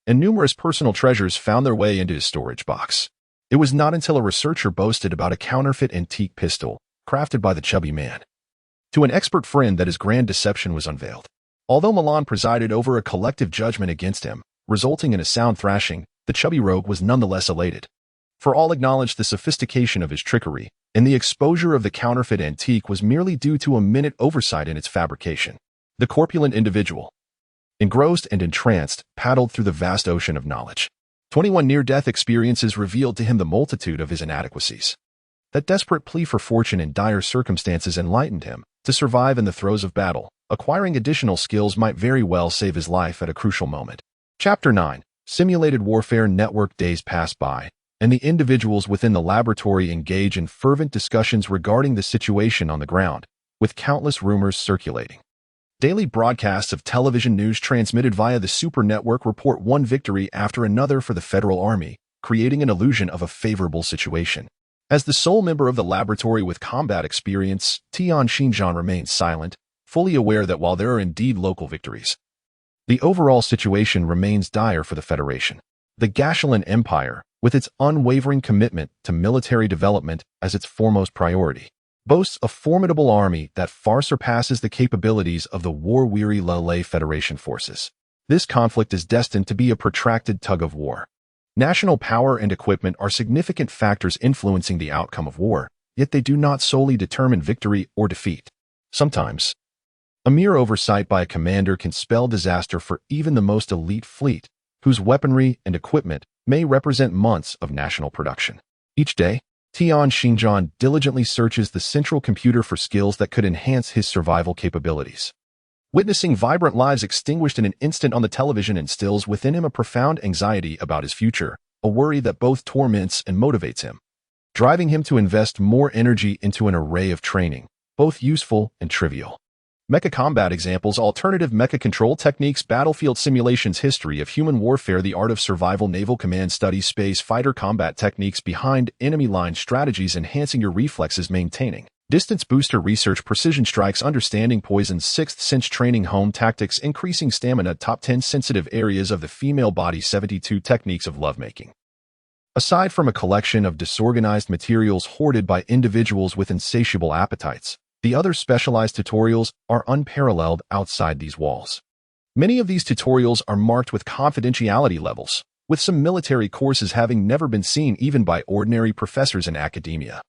and numerous personal treasures found their way into his storage box. It was not until a researcher boasted about a counterfeit antique pistol, crafted by the chubby man, to an expert friend that his grand deception was unveiled. Although Milan presided over a collective judgment against him, resulting in a sound thrashing, the chubby rogue was nonetheless elated. For all acknowledged the sophistication of his trickery, and the exposure of the counterfeit antique was merely due to a minute oversight in its fabrication. The corpulent individual, engrossed and entranced, paddled through the vast ocean of knowledge. 21 near-death experiences revealed to him the multitude of his inadequacies. That desperate plea for fortune in dire circumstances enlightened him. To survive in the throes of battle, acquiring additional skills might very well save his life at a crucial moment. Chapter 9. Simulated Warfare. Network. Days pass by, and the individuals within the laboratory engage in fervent discussions regarding the situation on the ground, with countless rumors circulating. Daily broadcasts of television news transmitted via the super network report one victory after another for the Federal Army, creating an illusion of a favorable situation. As the sole member of the laboratory with combat experience, Tian Xinjiang remains silent, fully aware that while there are indeed local victories, the overall situation remains dire for the Federation. The Gashelan Empire, with its unwavering commitment to military development as its foremost priority, boasts a formidable army that far surpasses the capabilities of the war-weary Lele Federation forces. This conflict is destined to be a protracted tug-of-war. National power and equipment are significant factors influencing the outcome of war, yet they do not solely determine victory or defeat. Sometimes, a mere oversight by a commander can spell disaster for even the most elite fleet, whose weaponry and equipment may represent months of national production. Each day, Tian Xinjiang diligently searches the central computer for skills that could enhance his survival capabilities. Witnessing vibrant lives extinguished in an instant on the television instills within him a profound anxiety about his future, a worry that both torments and motivates him, driving him to invest more energy into an array of training, both useful and trivial. Mecha combat examples, alternative mecha control techniques, battlefield simulations, history of human warfare, the art of survival, naval command studies, space fighter combat techniques, behind enemy line strategies, enhancing your reflexes, maintaining distance booster research, precision strikes, understanding poisons, sixth sense training, home tactics, increasing stamina, top 10 sensitive areas of the female body, 72 techniques of lovemaking. Aside from a collection of disorganized materials hoarded by individuals with insatiable appetites, the other specialized tutorials are unparalleled outside these walls. Many of these tutorials are marked with confidentiality levels, with some military courses having never been seen even by ordinary professors in academia.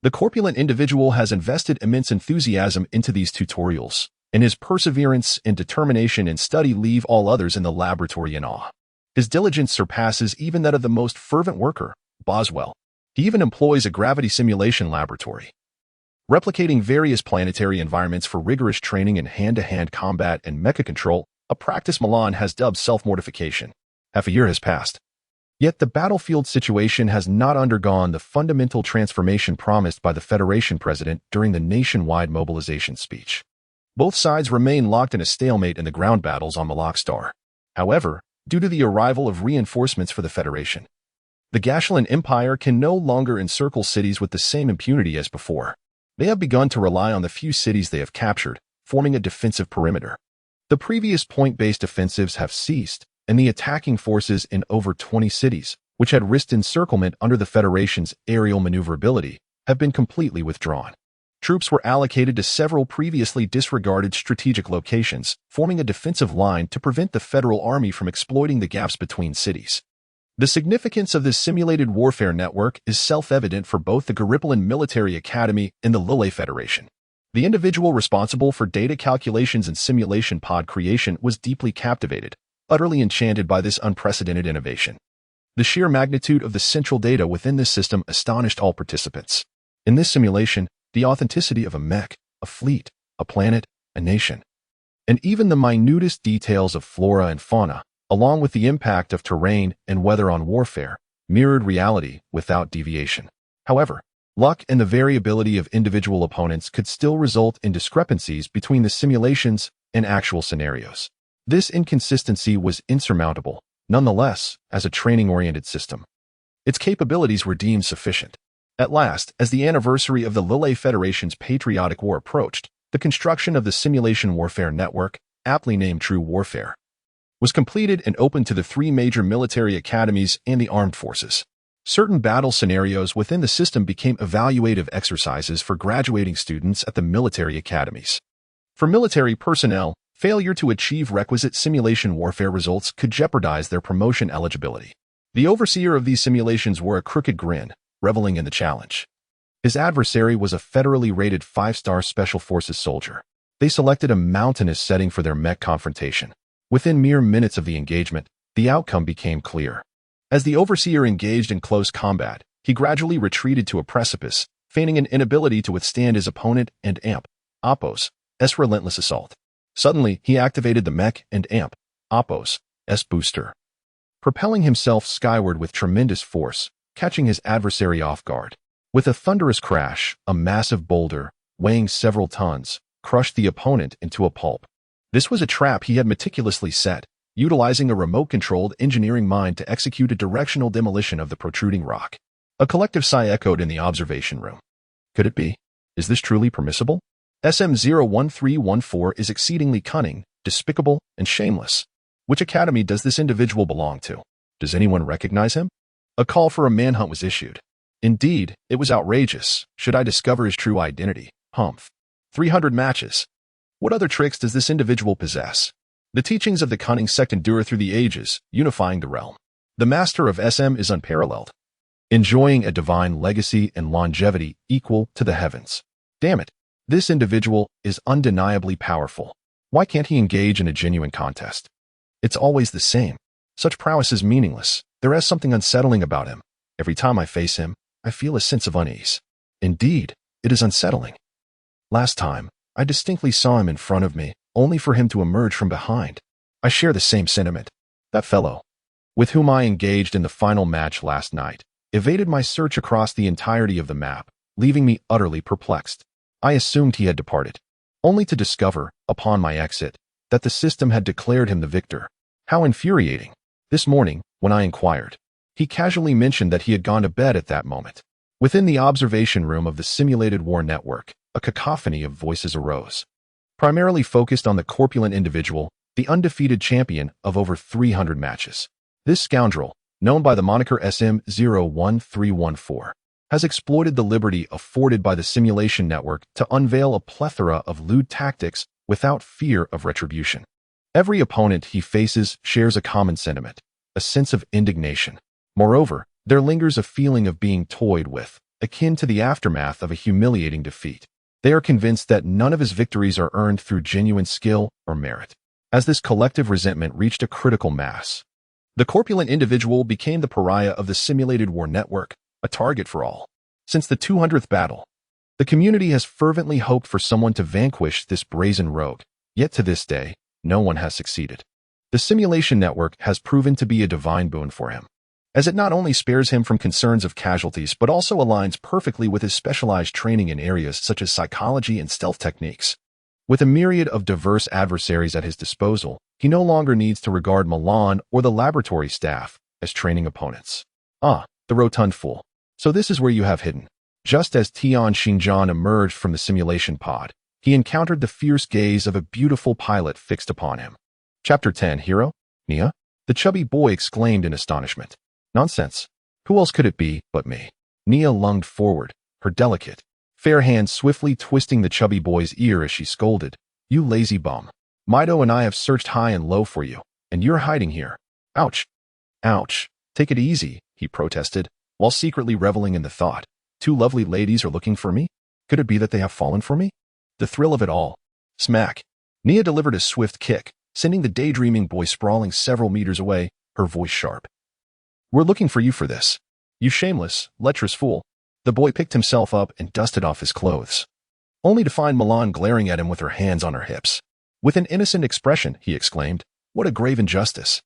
The corpulent individual has invested immense enthusiasm into these tutorials, and his perseverance and determination in study leave all others in the laboratory in awe. His diligence surpasses even that of the most fervent worker, Boswell. He even employs a gravity simulation laboratory, replicating various planetary environments for rigorous training in hand-to-hand combat and mecha control, a practice Milan has dubbed self-mortification. Half a year has passed, Yet the battlefield situation has not undergone the fundamental transformation promised by the Federation president during the nationwide mobilization speech. Both sides remain locked in a stalemate in the ground battles on Malakstar. However, due to the arrival of reinforcements for the Federation, the Gashulan Empire can no longer encircle cities with the same impunity as before. They have begun to rely on the few cities they have captured, forming a defensive perimeter. The previous point-based offensives have ceased, and the attacking forces in over 20 cities, which had risked encirclement under the Federation's aerial maneuverability, have been completely withdrawn. Troops were allocated to several previously disregarded strategic locations, forming a defensive line to prevent the Federal Army from exploiting the gaps between cities. The significance of this simulated warfare network is self-evident for both the Garipalan Military Academy and the Lille Federation. The individual responsible for data calculations and simulation pod creation was deeply captivated, utterly enchanted by this unprecedented innovation. The sheer magnitude of the central data within this system astonished all participants. In this simulation, the authenticity of a mech, a fleet, a planet, a nation, and even the minutest details of flora and fauna, along with the impact of terrain and weather on warfare, mirrored reality without deviation. However, luck and the variability of individual opponents could still result in discrepancies between the simulations and actual scenarios. This inconsistency was insurmountable, nonetheless, as a training-oriented system. Its capabilities were deemed sufficient. At last, as the anniversary of the Lille Federation's Patriotic War approached, the construction of the Simulation Warfare Network, aptly named True Warfare, was completed and opened to the three major military academies and the armed forces. Certain battle scenarios within the system became evaluative exercises for graduating students at the military academies. For military personnel, failure to achieve requisite simulation warfare results could jeopardize their promotion eligibility. The overseer of these simulations wore a crooked grin, reveling in the challenge. His adversary was a federally rated 5-star Special Forces soldier. They selected a mountainous setting for their mech confrontation. Within mere minutes of the engagement, the outcome became clear. As the overseer engaged in close combat, he gradually retreated to a precipice, feigning an inability to withstand his opponent and Oppo's relentless assault. Suddenly, he activated the mech and Oppo's booster, propelling himself skyward with tremendous force, catching his adversary off guard. With a thunderous crash, a massive boulder, weighing several tons, crushed the opponent into a pulp. This was a trap he had meticulously set, utilizing a remote-controlled engineering mind to execute a directional demolition of the protruding rock. A collective sigh echoed in the observation room. Could it be? Is this truly permissible? SM-01314 is exceedingly cunning, despicable, and shameless. Which academy does this individual belong to? Does anyone recognize him? A call for a manhunt was issued. Indeed, it was outrageous. Should I discover his true identity? 300 matches. What other tricks does this individual possess? The teachings of the cunning sect endure through the ages, unifying the realm. The master of SM is unparalleled, enjoying a divine legacy and longevity equal to the heavens. Damn it. This individual is undeniably powerful. Why can't he engage in a genuine contest? It's always the same. Such prowess is meaningless. There is something unsettling about him. Every time I face him, I feel a sense of unease. Indeed, it is unsettling. Last time, I distinctly saw him in front of me, only for him to emerge from behind. I share the same sentiment. That fellow, with whom I engaged in the final match last night, evaded my search across the entirety of the map, leaving me utterly perplexed. I assumed he had departed, only to discover, upon my exit, that the system had declared him the victor. How infuriating. This morning, when I inquired, he casually mentioned that he had gone to bed at that moment. Within the observation room of the simulated war network, a cacophony of voices arose, primarily focused on the corpulent individual, the undefeated champion of over 300 matches. This scoundrel, known by the moniker SM-01314, has exploited the liberty afforded by the simulation network to unveil a plethora of lewd tactics without fear of retribution. Every opponent he faces shares a common sentiment, a sense of indignation. Moreover, there lingers a feeling of being toyed with, akin to the aftermath of a humiliating defeat. They are convinced that none of his victories are earned through genuine skill or merit. As this collective resentment reached a critical mass, the corpulent individual became the pariah of the simulated war network, a target for all. Since the 200th battle, the community has fervently hoped for someone to vanquish this brazen rogue, yet to this day, no one has succeeded. The simulation network has proven to be a divine boon for him. as it not only spares him from concerns of casualties but also aligns perfectly with his specialized training in areas such as psychology and stealth techniques. With a myriad of diverse adversaries at his disposal, he no longer needs to regard Milan or the laboratory staff as training opponents. Ah, the rotund fool. So this is where you have hidden. Just as Tian Xinjiang emerged from the simulation pod, he encountered the fierce gaze of a beautiful pilot fixed upon him. Chapter 10, Hero? Nia? The chubby boy exclaimed in astonishment. Nonsense. Who else could it be but me? Nia lunged forward, her delicate, fair hand swiftly twisting the chubby boy's ear as she scolded. You lazy bum. Mido and I have searched high and low for you, and you're hiding here. Ouch. Ouch. Take it easy, he protested, while secretly reveling in the thought. Two lovely ladies are looking for me? Could it be that they have fallen for me? The thrill of it all. Smack. Nia delivered a swift kick, sending the daydreaming boy sprawling several meters away, her voice sharp. We're looking for you for this. You shameless, lecherous fool. The boy picked himself up and dusted off his clothes, only to find Milan glaring at him with her hands on her hips. With an innocent expression, he exclaimed, What a grave injustice.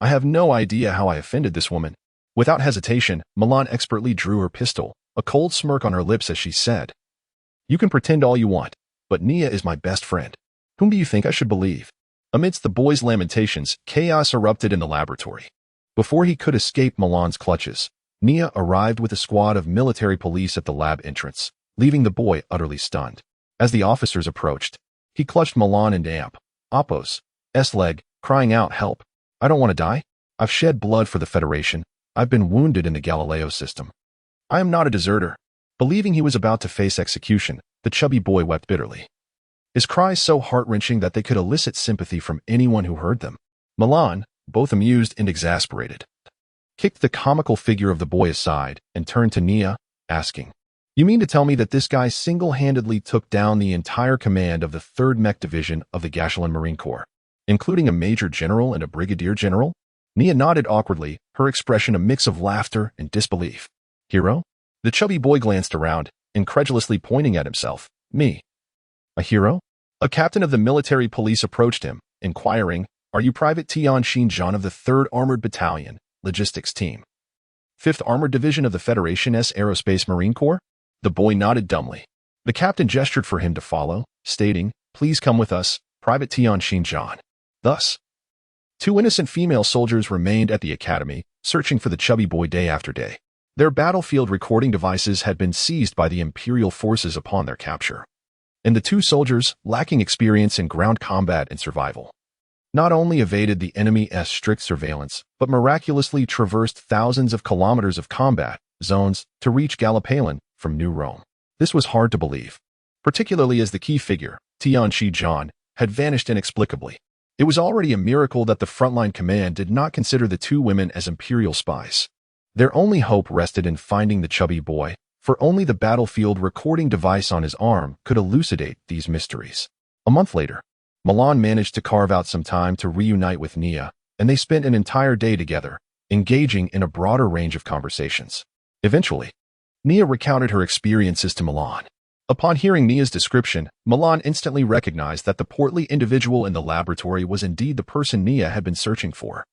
I have no idea how I offended this woman. Without hesitation, Milan expertly drew her pistol, a cold smirk on her lips as she said, You can pretend all you want, but Nia is my best friend. Whom do you think I should believe? Amidst the boy's lamentations, chaos erupted in the laboratory. Before he could escape Milan's clutches, Nia arrived with a squad of military police at the lab entrance, leaving the boy utterly stunned. As the officers approached, he clutched Milan and Amp, Oppo's leg, crying out, Help! I don't want to die. I've shed blood for the Federation. I've been wounded in the Galileo system. I am not a deserter. Believing he was about to face execution, the chubby boy wept bitterly. His cries so heart-wrenching that they could elicit sympathy from anyone who heard them. Milan, both amused and exasperated, kicked the comical figure of the boy aside and turned to Nia, asking, You mean to tell me that this guy single-handedly took down the entire command of the 3rd Mech Division of the Gashulan Marine Corps, including a Major General and a Brigadier General? Nia nodded awkwardly, her expression a mix of laughter and disbelief. Hero? The chubby boy glanced around, incredulously pointing at himself. Me? A hero? A captain of the military police approached him, inquiring, Are you Private Tian Xinjiang of the 3rd Armored Battalion, Logistics Team, 5th Armored Division of the Federation's Aerospace Marine Corps? The boy nodded dumbly. The captain gestured for him to follow, stating, Please come with us, Private Tian Xinjiang. Thus, 2 innocent female soldiers remained at the academy, searching for the chubby boy day after day. Their battlefield recording devices had been seized by the Imperial forces upon their capture. And the 2 soldiers, lacking experience in ground combat and survival, not only evaded the enemy's strict surveillance, but miraculously traversed thousands of kilometers of combat zones to reach Gallipalan from New Rome. This was hard to believe, particularly as the key figure, Tian Xinjiang, had vanished inexplicably. It was already a miracle that the frontline command did not consider the 2 women as Imperial spies. Their only hope rested in finding the chubby boy, for only the battlefield recording device on his arm could elucidate these mysteries. A month later, Milan managed to carve out some time to reunite with Nia, and they spent an entire day together, engaging in a broader range of conversations. Eventually, Nia recounted her experiences to Milan. Upon hearing Nia's description, Milan instantly recognized that the portly individual in the laboratory was indeed the person Nia had been searching for,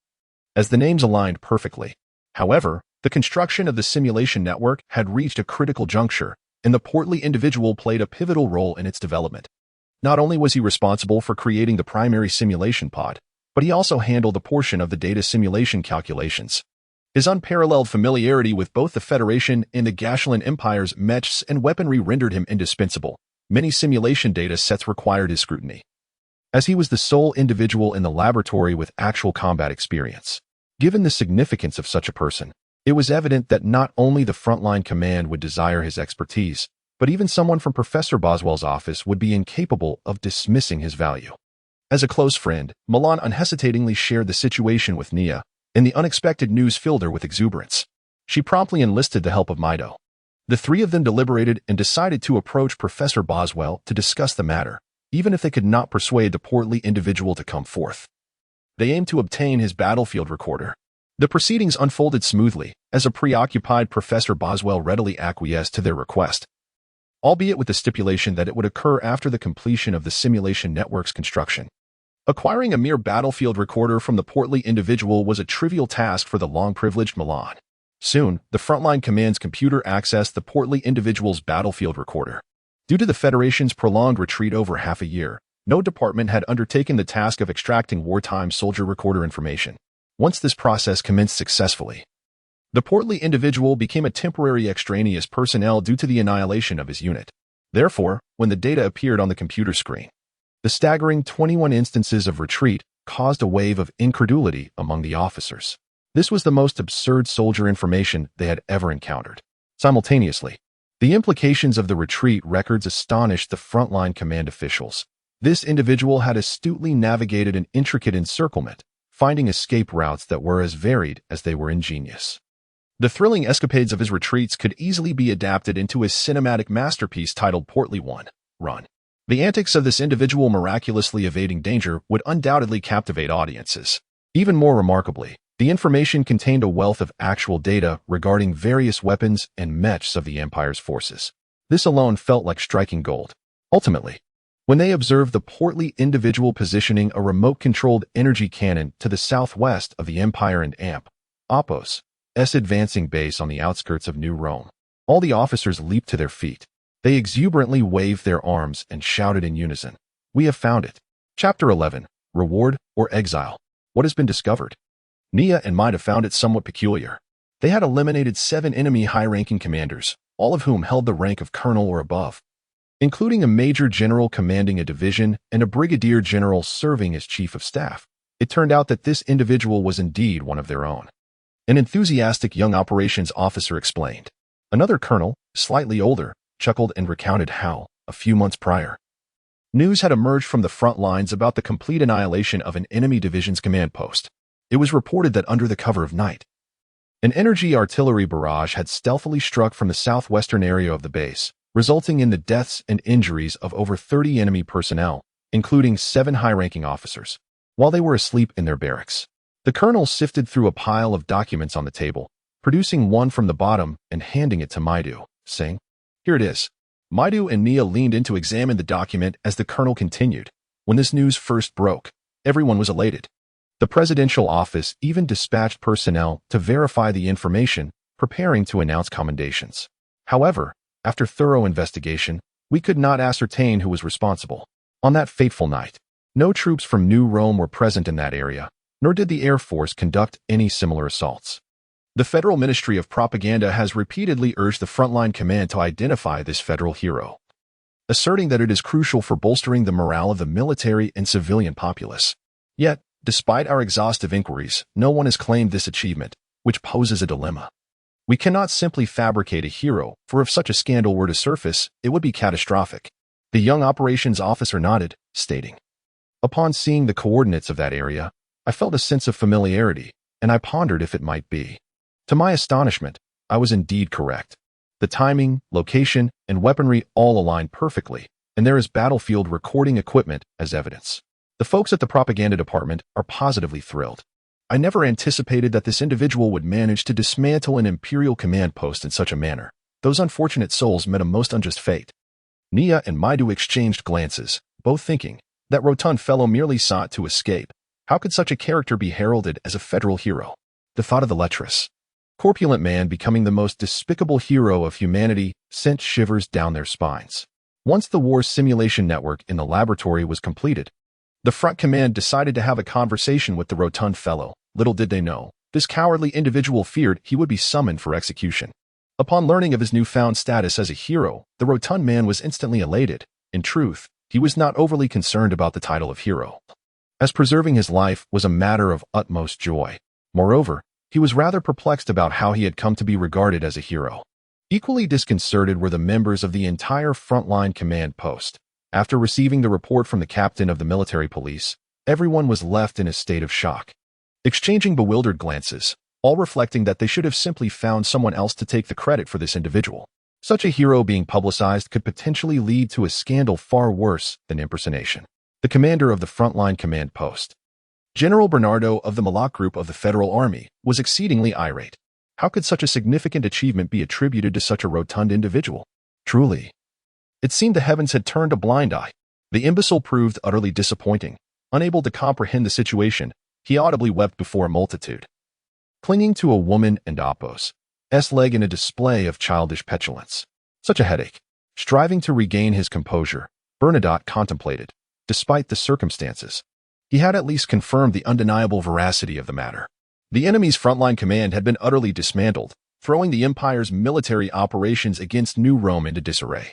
as the names aligned perfectly. However, the construction of the simulation network had reached a critical juncture, and the portly individual played a pivotal role in its development. Not only was he responsible for creating the primary simulation pod, but he also handled a portion of the data simulation calculations. His unparalleled familiarity with both the Federation and the Gashulan Empire's mechs and weaponry rendered him indispensable. Many simulation data sets required his scrutiny, as he was the sole individual in the laboratory with actual combat experience. Given the significance of such a person, it was evident that not only the frontline command would desire his expertise, but even someone from Professor Boswell's office would be incapable of dismissing his value. As a close friend, Milan unhesitatingly shared the situation with Nia, and the unexpected news filled her with exuberance. She promptly enlisted the help of Mido. The 3 of them deliberated and decided to approach Professor Boswell to discuss the matter, even if they could not persuade the portly individual to come forth. They aimed to obtain his battlefield recorder. The proceedings unfolded smoothly, as a preoccupied Professor Boswell readily acquiesced to their request, albeit with the stipulation that it would occur after the completion of the simulation network's construction. Acquiring a mere battlefield recorder from the portly individual was a trivial task for the long-privileged Milan. Soon, the frontline command's computer accessed the portly individual's battlefield recorder. Due to the Federation's prolonged retreat over half a year, no department had undertaken the task of extracting wartime soldier recorder information. Once this process commenced successfully, the portly individual became a temporary extraneous personnel due to the annihilation of his unit. Therefore, when the data appeared on the computer screen, the staggering 21 instances of retreat caused a wave of incredulity among the officers. This was the most absurd soldier information they had ever encountered. Simultaneously, the implications of the retreat records astonished the frontline command officials. This individual had astutely navigated an intricate encirclement, finding escape routes that were as varied as they were ingenious. The thrilling escapades of his retreats could easily be adapted into his cinematic masterpiece titled Portly One, Run. The antics of this individual miraculously evading danger would undoubtedly captivate audiences. Even more remarkably, the information contained a wealth of actual data regarding various weapons and mechs of the Empire's forces. This alone felt like striking gold. Ultimately, when they observed the portly individual positioning a remote-controlled energy cannon to the southwest of the Empire and Oppos's advancing base on the outskirts of New Rome, all the officers leaped to their feet. They exuberantly waved their arms and shouted in unison, "We have found it." Chapter 11, Reward or Exile. What has been discovered? Nia and Maida found it somewhat peculiar. They had eliminated 7 enemy high-ranking commanders, all of whom held the rank of colonel or above, including a major general commanding a division and a brigadier general serving as chief of staff. It turned out that this individual was indeed one of their own. An enthusiastic young operations officer explained. Another colonel, slightly older, chuckled and recounted how, a few months prior, news had emerged from the front lines about the complete annihilation of an enemy division's command post. It was reported that under the cover of night, an energy artillery barrage had stealthily struck from the southwestern area of the base, resulting in the deaths and injuries of over 30 enemy personnel, including 7 high-ranking officers, while they were asleep in their barracks. The colonel sifted through a pile of documents on the table, producing one from the bottom and handing it to Maidu, saying, "Here it is." Maidu and Nia leaned in to examine the document as the colonel continued. When this news first broke, everyone was elated. The presidential office even dispatched personnel to verify the information, preparing to announce commendations. However, after thorough investigation, we could not ascertain who was responsible. On that fateful night, no troops from New Rome were present in that area, nor did the Air Force conduct any similar assaults. The Federal Ministry of Propaganda has repeatedly urged the frontline command to identify this federal hero, asserting that it is crucial for bolstering the morale of the military and civilian populace. Yet, despite our exhaustive inquiries, no one has claimed this achievement, which poses a dilemma. We cannot simply fabricate a hero, for if such a scandal were to surface, it would be catastrophic. The young operations officer nodded, stating, "Upon seeing the coordinates of that area, I felt a sense of familiarity, and I pondered if it might be." To my astonishment, I was indeed correct. The timing, location, and weaponry all align perfectly, and there is battlefield recording equipment as evidence. The folks at the propaganda department are positively thrilled. I never anticipated that this individual would manage to dismantle an imperial command post in such a manner. Those unfortunate souls met a most unjust fate. Nia and Maidu exchanged glances, both thinking, that rotund fellow merely sought to escape. How could such a character be heralded as a federal hero? The thought of the lecherous, corpulent man becoming the most despicable hero of humanity sent shivers down their spines. Once the war's simulation network in the laboratory was completed, the front command decided to have a conversation with the rotund fellow. Little did they know, this cowardly individual feared he would be summoned for execution. Upon learning of his newfound status as a hero, the rotund man was instantly elated. In truth, he was not overly concerned about the title of hero, as preserving his life was a matter of utmost joy. Moreover, he was rather perplexed about how he had come to be regarded as a hero. Equally disconcerted were the members of the entire frontline command post. After receiving the report from the captain of the military police, everyone was left in a state of shock, exchanging bewildered glances, all reflecting that they should have simply found someone else to take the credit for this individual. Such a hero being publicized could potentially lead to a scandal far worse than impersonation. The commander of the frontline command post, General Bernardo of the Malak Group of the Federal Army, was exceedingly irate. How could such a significant achievement be attributed to such a rotund individual? Truly, it seemed the heavens had turned a blind eye. The imbecile proved utterly disappointing. Unable to comprehend the situation, he audibly wept before a multitude. Clinging to a woman and Oppo's leg in a display of childish petulance. Such a headache. Striving to regain his composure, Bernadotte contemplated. Despite the circumstances, he had at least confirmed the undeniable veracity of the matter. The enemy's frontline command had been utterly dismantled, throwing the Empire's military operations against New Rome into disarray.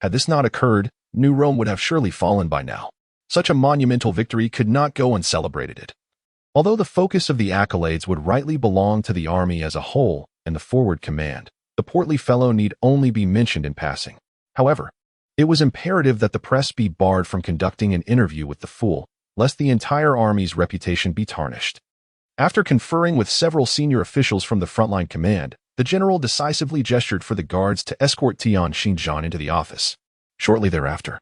Had this not occurred, New Rome would have surely fallen by now. Such a monumental victory could not go uncelebrated. Although the focus of the accolades would rightly belong to the army as a whole and the forward command, the portly fellow need only be mentioned in passing. However, it was imperative that the press be barred from conducting an interview with the fool, lest the entire army's reputation be tarnished. After conferring with several senior officials from the frontline command, the general decisively gestured for the guards to escort Tian Xinjiang into the office. Shortly thereafter,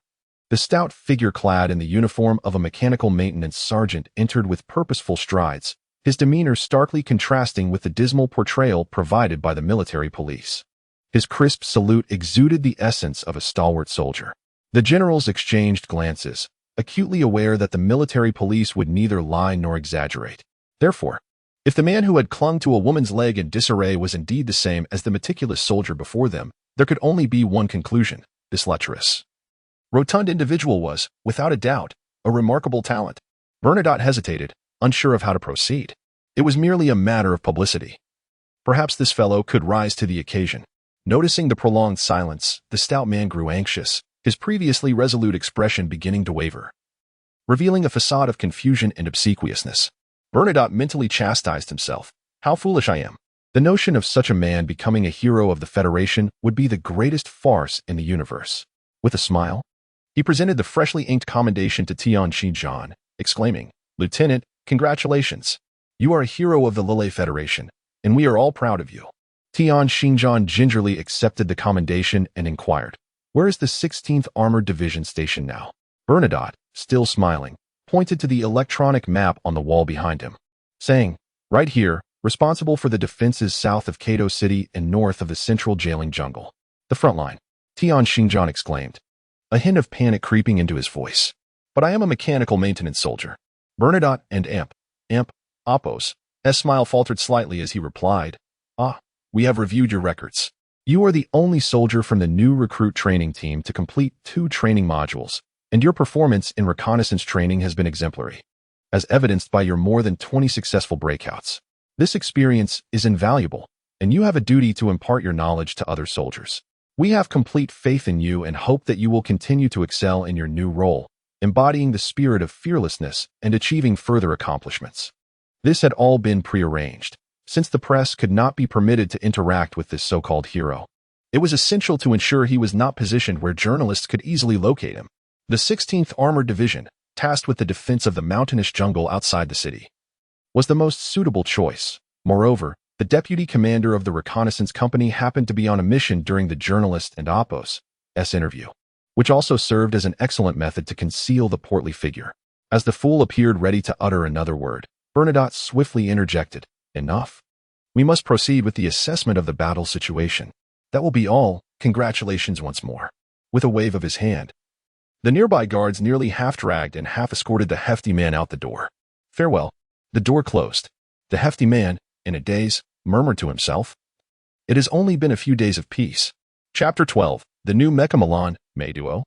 the stout figure clad in the uniform of a mechanical maintenance sergeant entered with purposeful strides, his demeanor starkly contrasting with the dismal portrayal provided by the military police. His crisp salute exuded the essence of a stalwart soldier. The generals exchanged glances, acutely aware that the military police would neither lie nor exaggerate. Therefore, if the man who had clung to a woman's leg in disarray was indeed the same as the meticulous soldier before them, there could only be one conclusion: this lecherous, rotund individual was, without a doubt, a remarkable talent. Bernadotte hesitated, unsure of how to proceed. It was merely a matter of publicity. Perhaps this fellow could rise to the occasion. Noticing the prolonged silence, the stout man grew anxious, his previously resolute expression beginning to waver, revealing a facade of confusion and obsequiousness. Bernadotte mentally chastised himself. How foolish I am. The notion of such a man becoming a hero of the Federation would be the greatest farce in the universe. With a smile, he presented the freshly inked commendation to Tian Xinjiang, exclaiming, "Lieutenant, congratulations. You are a hero of the Lille Federation, and we are all proud of you." Tian Xinjiang gingerly accepted the commendation and inquired, "Where is the 16th Armored Division stationed now?" Bernadotte, still smiling, pointed to the electronic map on the wall behind him, saying, "Right here, responsible for the defenses south of Kato City and north of the central jailing jungle." "The front line," Tian Xinjiang exclaimed, a hint of panic creeping into his voice. "But I am a mechanical maintenance soldier." Bernadotte and Oppo's smile faltered slightly as he replied, "Ah, we have reviewed your records. You are the only soldier from the new recruit training team to complete 2 training modules, and your performance in reconnaissance training has been exemplary, as evidenced by your more than 20 successful breakouts. This experience is invaluable, and you have a duty to impart your knowledge to other soldiers. We have complete faith in you and hope that you will continue to excel in your new role, embodying the spirit of fearlessness and achieving further accomplishments." This had all been prearranged, since the press could not be permitted to interact with this so-called hero. It was essential to ensure he was not positioned where journalists could easily locate him. The 16th Armored Division, tasked with the defense of the mountainous jungle outside the city, was the most suitable choice. Moreover, the deputy commander of the reconnaissance company happened to be on a mission during the journalist and Oppo's interview, which also served as an excellent method to conceal the portly figure. As the fool appeared ready to utter another word, Bernadotte swiftly interjected, "Enough. We must proceed with the assessment of the battle situation. That will be all. Congratulations once more." With a wave of his hand, the nearby guards nearly half-dragged and half-escorted the hefty man out the door. "Farewell." The door closed. The hefty man, in a daze, murmured to himself, "It has only been a few days of peace." Chapter 12. The new Mecha Milan, Meiduo,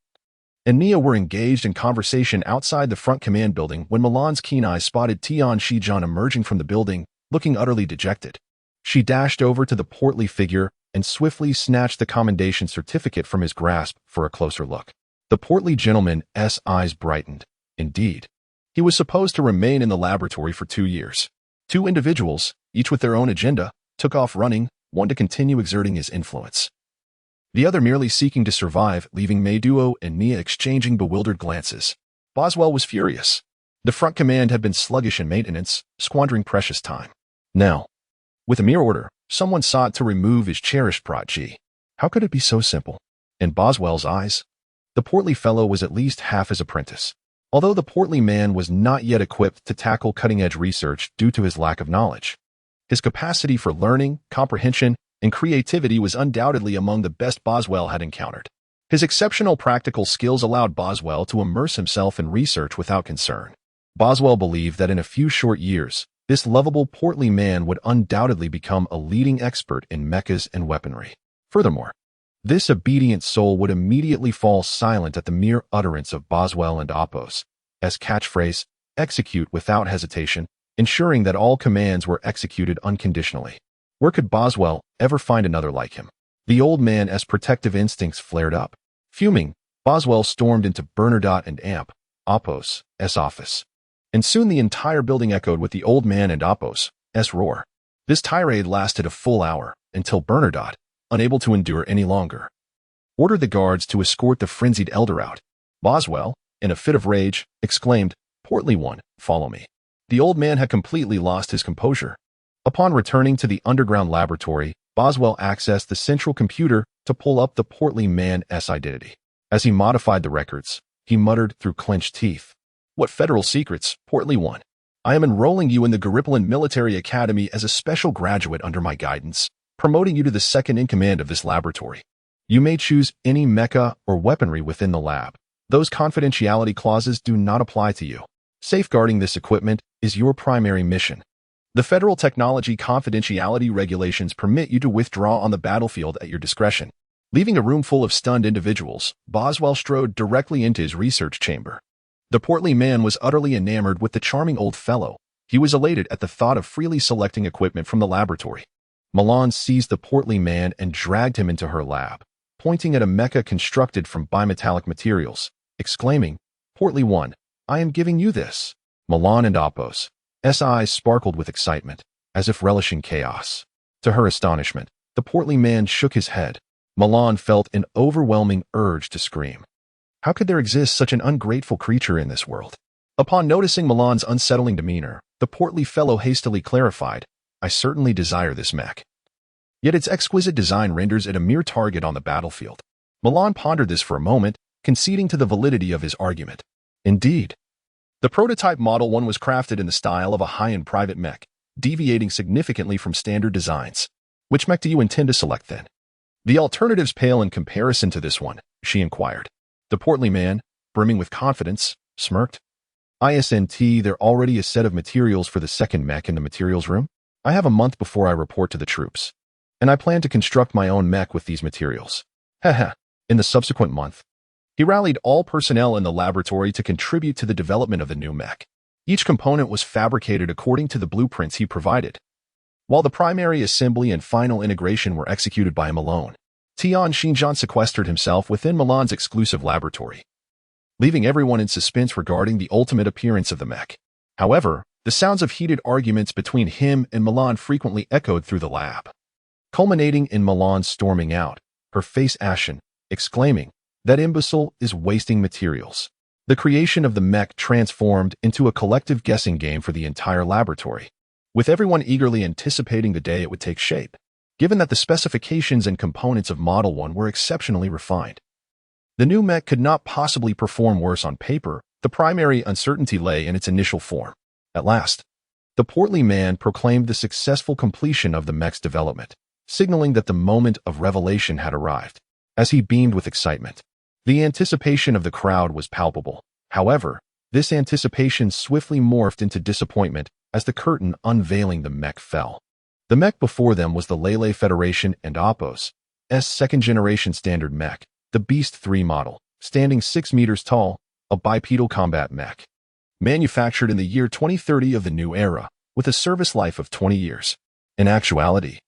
and Nia were engaged in conversation outside the front command building when Milan's keen eyes spotted Tian Xinjiang emerging from the building, looking utterly dejected. She dashed over to the portly figure and swiftly snatched the commendation certificate from his grasp for a closer look. The portly gentleman's eyes brightened. Indeed, he was supposed to remain in the laboratory for 2 years. 2 individuals, each with their own agenda, took off running, one to continue exerting his influence, the other merely seeking to survive, leaving Meiduo and Nia exchanging bewildered glances. Boswell was furious. The front command had been sluggish in maintenance, squandering precious time. Now, with a mere order, someone sought to remove his cherished prodigy. How could it be so simple? In Boswell's eyes, the portly fellow was at least half his apprentice, although the portly man was not yet equipped to tackle cutting-edge research due to his lack of knowledge. His capacity for learning, comprehension, and creativity was undoubtedly among the best Boswell had encountered. His exceptional practical skills allowed Boswell to immerse himself in research without concern. Boswell believed that in a few short years, this lovable, portly man would undoubtedly become a leading expert in mechas and weaponry. Furthermore, this obedient soul would immediately fall silent at the mere utterance of Boswell and Oppos' catchphrase, execute without hesitation, ensuring that all commands were executed unconditionally. Where could Boswell ever find another like him? The old man's protective instincts flared up. Fuming, Boswell stormed into Bernadotte and Oppos' office. And soon the entire building echoed with the old man and Oppos' roar. This tirade lasted a full hour, until Bernadotte, unable to endure any longer, ordered the guards to escort the frenzied elder out. Boswell, in a fit of rage, exclaimed, "Portly one, follow me." The old man had completely lost his composure. Upon returning to the underground laboratory, Boswell accessed the central computer to pull up the portly man's identity. As he modified the records, he muttered through clenched teeth, "What federal secrets, portly one? I am enrolling you in the Garipollan Military Academy as a special graduate under my guidance, promoting you to the second in command of this laboratory. You may choose any mecha or weaponry within the lab. Those confidentiality clauses do not apply to you. Safeguarding this equipment is your primary mission. The federal technology confidentiality regulations permit you to withdraw on the battlefield at your discretion." Leaving a room full of stunned individuals, Boswell strode directly into his research chamber. The portly man was utterly enamored with the charming old fellow. He was elated at the thought of freely selecting equipment from the laboratory. Milan seized the portly man and dragged him into her lab, pointing at a mecha constructed from bimetallic materials, exclaiming, "Portly one, I am giving you this." Milan and Oppos' eyes sparkled with excitement, as if relishing chaos. To her astonishment, the portly man shook his head. Milan felt an overwhelming urge to scream. How could there exist such an ungrateful creature in this world? Upon noticing Milan's unsettling demeanor, the portly fellow hastily clarified, "I certainly desire this mech. Yet its exquisite design renders it a mere target on the battlefield." Milan pondered this for a moment, conceding to the validity of his argument. Indeed, the prototype Model 1 was crafted in the style of a high-end private mech, deviating significantly from standard designs. "Which mech do you intend to select then?" "The alternatives pale in comparison to this one," she inquired. The portly man, brimming with confidence, smirked. "Isn't there already a set of materials for the second mech in the materials room? I have a month before I report to the troops, and I plan to construct my own mech with these materials." In the subsequent month, he rallied all personnel in the laboratory to contribute to the development of the new mech. Each component was fabricated according to the blueprints he provided, while the primary assembly and final integration were executed by him alone. Tian Xinjiang sequestered himself within Milan's exclusive laboratory, leaving everyone in suspense regarding the ultimate appearance of the mech. However, the sounds of heated arguments between him and Milan frequently echoed through the lab, culminating in Milan storming out, her face ashen, exclaiming, "That imbecile is wasting materials." The creation of the mech transformed into a collective guessing game for the entire laboratory, with everyone eagerly anticipating the day it would take shape, given that the specifications and components of Model 1 were exceptionally refined. The new mech could not possibly perform worse on paper. The primary uncertainty lay in its initial form. At last, the portly man proclaimed the successful completion of the mech's development, signaling that the moment of revelation had arrived. As he beamed with excitement, the anticipation of the crowd was palpable. However, this anticipation swiftly morphed into disappointment as the curtain unveiling the mech fell. The mech before them was the Lele Federation and Oppos' second-generation standard mech, the Beast 3 model, standing 6 meters tall, a bipedal combat mech. Manufactured in the year 2030 of the new era, with a service life of 20 years. In actuality,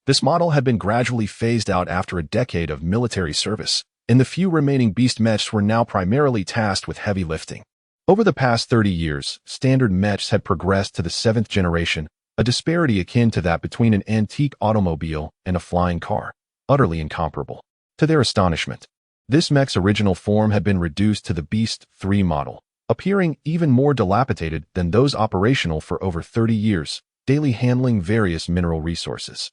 this model had been gradually phased out after a decade of military service, and the few remaining Beast mechs were now primarily tasked with heavy lifting. Over the past 30 years, standard mechs had progressed to the 7th generation, a disparity akin to that between an antique automobile and a flying car, utterly incomparable. To their astonishment, this mech's original form had been reduced to the Beast 3 model, appearing even more dilapidated than those operational for over 30 years, daily handling various mineral resources.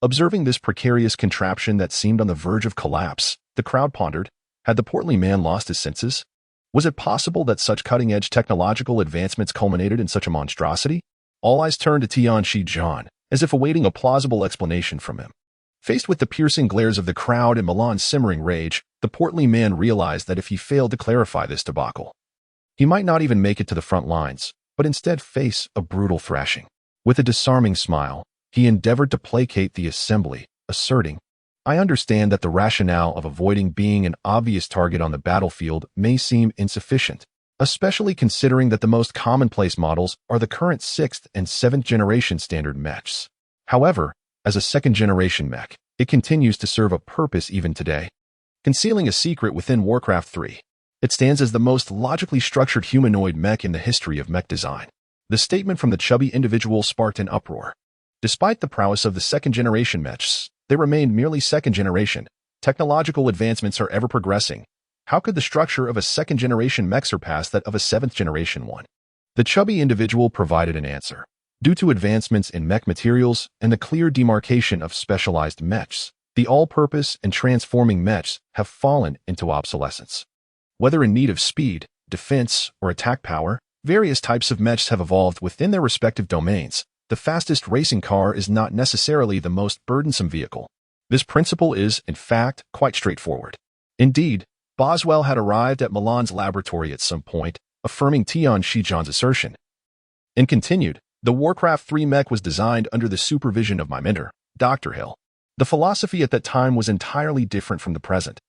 Observing this precarious contraption that seemed on the verge of collapse, the crowd pondered, had the portly man lost his senses? Was it possible that such cutting-edge technological advancements culminated in such a monstrosity? All eyes turned to Tian Xinjiang, as if awaiting a plausible explanation from him. Faced with the piercing glares of the crowd and Milan's simmering rage, the portly man realized that if he failed to clarify this debacle, He might not even make it to the front lines, but instead face a brutal thrashing. With a disarming smile, he endeavored to placate the assembly, asserting, "I understand that the rationale of avoiding being an obvious target on the battlefield may seem insufficient, especially considering that the most commonplace models are the current 6th and 7th generation standard mechs. However, as a 2nd generation mech, it continues to serve a purpose even today, concealing a secret within Warcraft 3. It stands as the most logically structured humanoid mech in the history of mech design." The statement from the chubby individual sparked an uproar. Despite the prowess of the 2nd generation mechs, they remained merely 2nd generation. Technological advancements are ever progressing. How could the structure of a 2nd generation mech surpass that of a 7th generation one? The chubby individual provided an answer. Due to advancements in mech materials and the clear demarcation of specialized mechs, the all-purpose and transforming mechs have fallen into obsolescence. Whether in need of speed, defense, or attack power, various types of mechs have evolved within their respective domains. The fastest racing car is not necessarily the most burdensome vehicle. This principle is, in fact, quite straightforward. Indeed, Boswell had arrived at Milan's laboratory at some point, affirming Tian Shijan's assertion. And continued, the Warcraft 3 mech was designed under the supervision of my mentor, Dr. Hill. The philosophy at that time was entirely different from the present.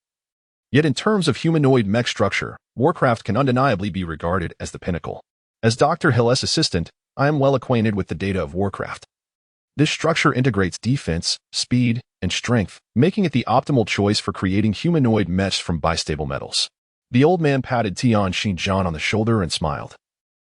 Yet in terms of humanoid mech structure, Warcraft can undeniably be regarded as the pinnacle. As Dr. Hill's assistant, I am well acquainted with the data of Warcraft. This structure integrates defense, speed, and strength, making it the optimal choice for creating humanoid mechs from bistable metals. The old man patted Tian Shijan on the shoulder and smiled,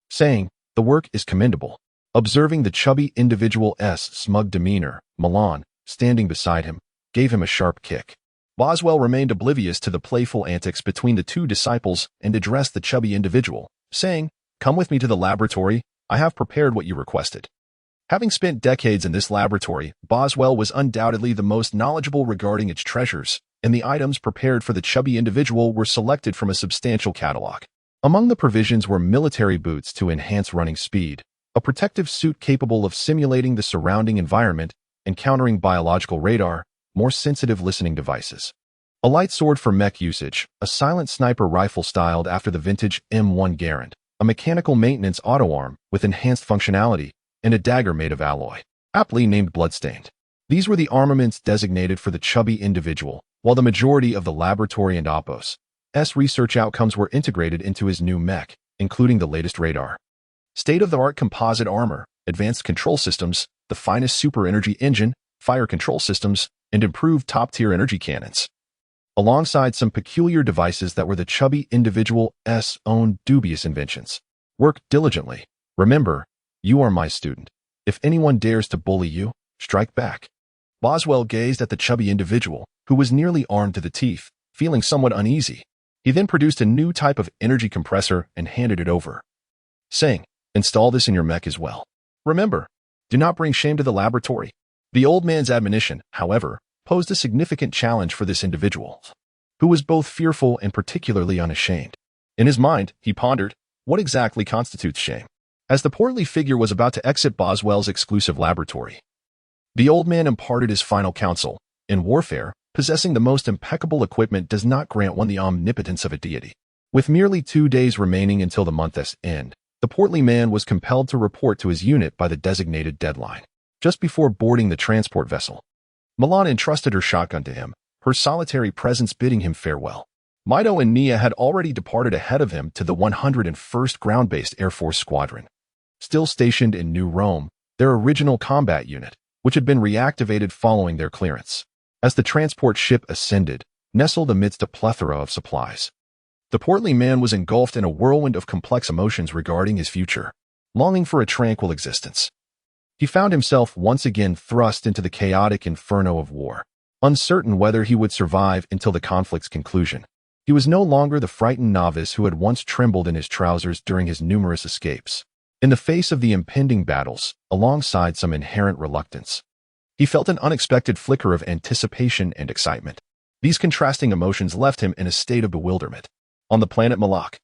saying, "The work is commendable." Observing the chubby individual's smug demeanor, Milan, standing beside him, gave him a sharp kick. Boswell remained oblivious to the playful antics between the two disciples and addressed the chubby individual, saying, "Come with me to the laboratory. I have prepared what you requested." Having spent decades in this laboratory, Boswell was undoubtedly the most knowledgeable regarding its treasures, and the items prepared for the chubby individual were selected from a substantial catalog. Among the provisions were military boots to enhance running speed, a protective suit capable of simulating the surrounding environment and countering biological radar, more sensitive listening devices, a light sword for mech usage, a silent sniper rifle styled after the vintage M1 Garand, a mechanical maintenance auto arm with enhanced functionality, and a dagger made of alloy, aptly named Bloodstained. These were the armaments designated for the chubby individual, while the majority of the laboratory and Oppos's research outcomes were integrated into his new mech, including the latest radar, state-of-the-art composite armor, advanced control systems, the finest super-energy engine, fire control systems, and improved top-tier energy cannons, alongside some peculiar devices that were the chubby individual's own dubious inventions. Work diligently. Remember, you are my student. If anyone dares to bully you, strike back. Boswell gazed at the chubby individual, who was nearly armed to the teeth, feeling somewhat uneasy. He then produced a new type of energy compressor and handed it over, saying, "Install this in your mech as well. Remember, do not bring shame to the laboratory." The old man's admonition, however, posed a significant challenge for this individual, who was both fearful and particularly unashamed. In his mind, he pondered, what exactly constitutes shame? As the portly figure was about to exit Boswell's exclusive laboratory, the old man imparted his final counsel. In warfare, possessing the most impeccable equipment does not grant one the omnipotence of a deity. With merely 2 days remaining until the month's end, the portly man was compelled to report to his unit by the designated deadline. Just before boarding the transport vessel, Milan entrusted her shotgun to him, her solitary presence bidding him farewell. Mido and Nia had already departed ahead of him to the 101st Ground-Based Air Force Squadron, still stationed in New Rome, their original combat unit, which had been reactivated following their clearance. As the transport ship ascended, nestled amidst a plethora of supplies, the portly man was engulfed in a whirlwind of complex emotions regarding his future, longing for a tranquil existence. He found himself once again thrust into the chaotic inferno of war, uncertain whether he would survive until the conflict's conclusion. He was no longer the frightened novice who had once trembled in his trousers during his numerous escapes. In the face of the impending battles, alongside some inherent reluctance, he felt an unexpected flicker of anticipation and excitement. These contrasting emotions left him in a state of bewilderment. On the planet Malak,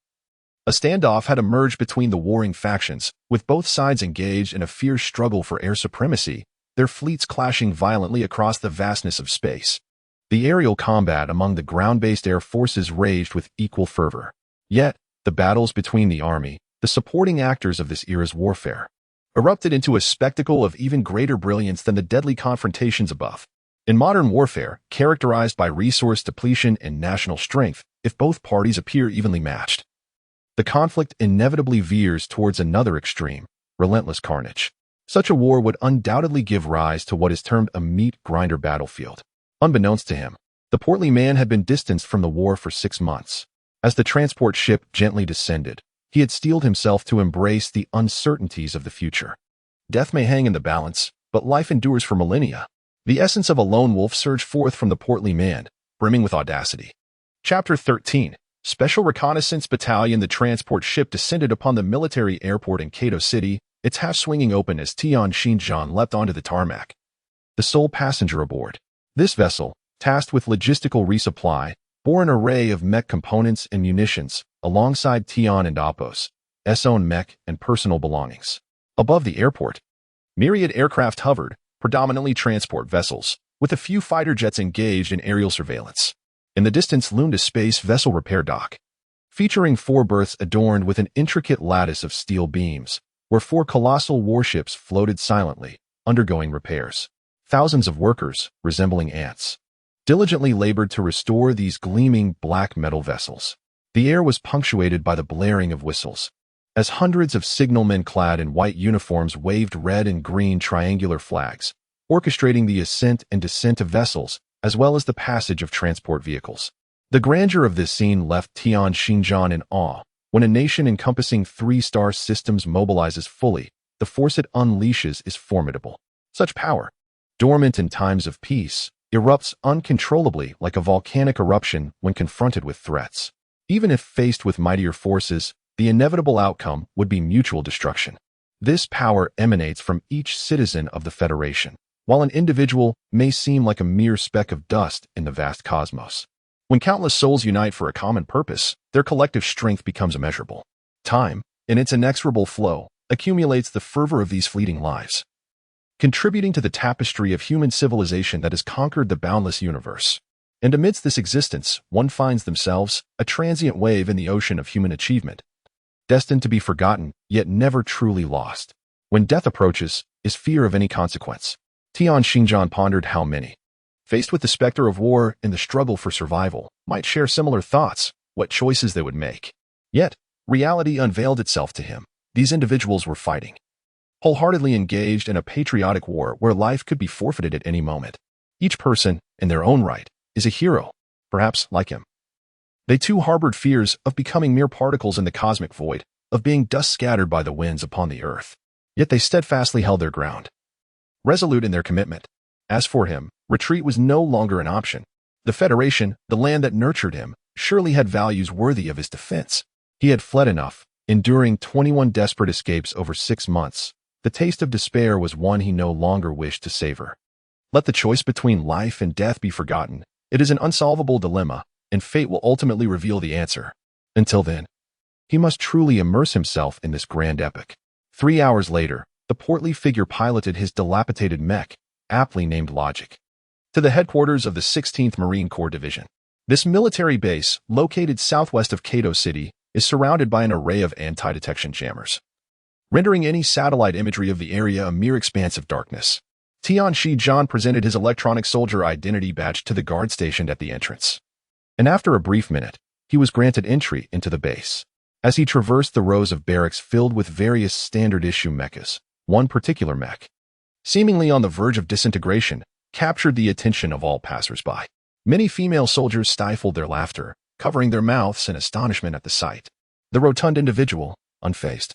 a standoff had emerged between the warring factions, with both sides engaged in a fierce struggle for air supremacy, their fleets clashing violently across the vastness of space. The aerial combat among the ground-based air forces raged with equal fervor. Yet, The battles between the army, the supporting actors of this era's warfare, erupted into a spectacle of even greater brilliance than the deadly confrontations above. In modern warfare, characterized by resource depletion and national strength, if both parties appear evenly matched, the conflict inevitably veers towards another extreme, relentless carnage. Such a war would undoubtedly give rise to what is termed a meat grinder battlefield. Unbeknownst to him, the portly man had been distanced from the war for 6 months. As the transport ship gently descended, he had steeled himself to embrace the uncertainties of the future. Death may hang in the balance, but life endures for millennia. The essence of a lone wolf surged forth from the portly man, brimming with audacity. Chapter 13. Special Reconnaissance Battalion. The transport ship descended upon the military airport in Kato City, its hatch swinging open as Tian Xinjiang leapt onto the tarmac. The sole passenger aboard. This vessel, tasked with logistical resupply, bore an array of mech components and munitions, alongside Tian and Appo's own mech and personal belongings. Above the airport, myriad aircraft hovered, predominantly transport vessels, with a few fighter jets engaged in aerial surveillance. In the distance loomed a space vessel repair dock, featuring 4 berths adorned with an intricate lattice of steel beams, where 4 colossal warships floated silently, undergoing repairs. Thousands of workers, resembling ants, diligently labored to restore these gleaming black metal vessels. The air was punctuated by the blaring of whistles, as hundreds of signalmen clad in white uniforms waved red and green triangular flags, orchestrating the ascent and descent of vessels, as well as the passage of transport vehicles. The grandeur of this scene left Tian Xinjiang in awe. When a nation encompassing 3-star systems mobilizes fully, the force it unleashes is formidable. Such power, dormant in times of peace, erupts uncontrollably like a volcanic eruption when confronted with threats. Even if faced with mightier forces, the inevitable outcome would be mutual destruction. This power emanates from each citizen of the Federation, while an individual may seem like a mere speck of dust in the vast cosmos. When countless souls unite for a common purpose, their collective strength becomes immeasurable. Time, in its inexorable flow, accumulates the fervor of these fleeting lives, contributing to the tapestry of human civilization that has conquered the boundless universe. And amidst this existence, one finds themselves, a transient wave in the ocean of human achievement, destined to be forgotten, yet never truly lost. When death approaches, is fear of any consequence? Tian Xinjiang pondered how many, faced with the specter of war and the struggle for survival, might share similar thoughts, what choices they would make. Yet, reality unveiled itself to him. These individuals were fighting, wholeheartedly engaged in a patriotic war where life could be forfeited at any moment. Each person, in their own right, is a hero, perhaps like him. They too harbored fears of becoming mere particles in the cosmic void, of being dust scattered by the winds upon the earth. Yet they steadfastly held their ground, resolute in their commitment. As for him, retreat was no longer an option. The Federation, the land that nurtured him, surely had values worthy of his defense. He had fled enough, enduring 21 desperate escapes over 6 months. The taste of despair was one he no longer wished to savor. Let the choice between life and death be forgotten. It is an unsolvable dilemma, and fate will ultimately reveal the answer. Until then, he must truly immerse himself in this grand epic. 3 hours later, the portly figure piloted his dilapidated mech, aptly named Logic, to the headquarters of the 16th Marine Corps Division. This military base, located southwest of Kato City, is surrounded by an array of anti-detection jammers, rendering any satellite imagery of the area a mere expanse of darkness. Tian Xinjiang presented his electronic soldier identity badge to the guard stationed at the entrance, and after a brief minute, he was granted entry into the base. As he traversed the rows of barracks filled with various standard-issue mechas, one particular mech, seemingly on the verge of disintegration, captured the attention of all passers-by. Many female soldiers stifled their laughter, covering their mouths in astonishment at the sight. The rotund individual, unfazed,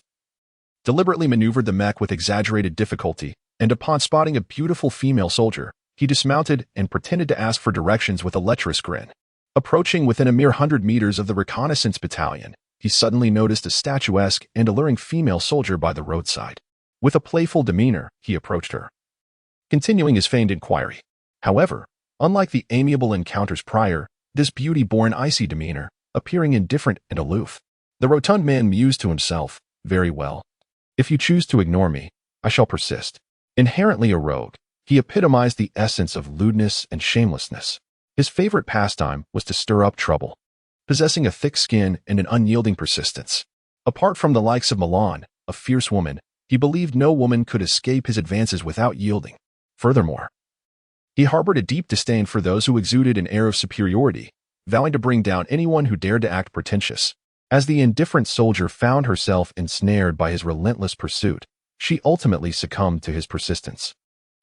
deliberately maneuvered the mech with exaggerated difficulty, and upon spotting a beautiful female soldier, he dismounted and pretended to ask for directions with a lecherous grin. Approaching within a mere 100 meters of the reconnaissance battalion, he suddenly noticed a statuesque and alluring female soldier by the roadside. With a playful demeanor, he approached her, continuing his feigned inquiry. However, unlike the amiable encounters prior, this beauty bore an icy demeanor, appearing indifferent and aloof. The rotund man mused to himself, "Very well. If you choose to ignore me, I shall persist." Inherently a rogue, he epitomized the essence of lewdness and shamelessness. His favorite pastime was to stir up trouble, possessing a thick skin and an unyielding persistence. Apart from the likes of Milan, a fierce woman, he believed no woman could escape his advances without yielding. Furthermore, he harbored a deep disdain for those who exuded an air of superiority, vowing to bring down anyone who dared to act pretentious. As the indifferent soldier found herself ensnared by his relentless pursuit, she ultimately succumbed to his persistence.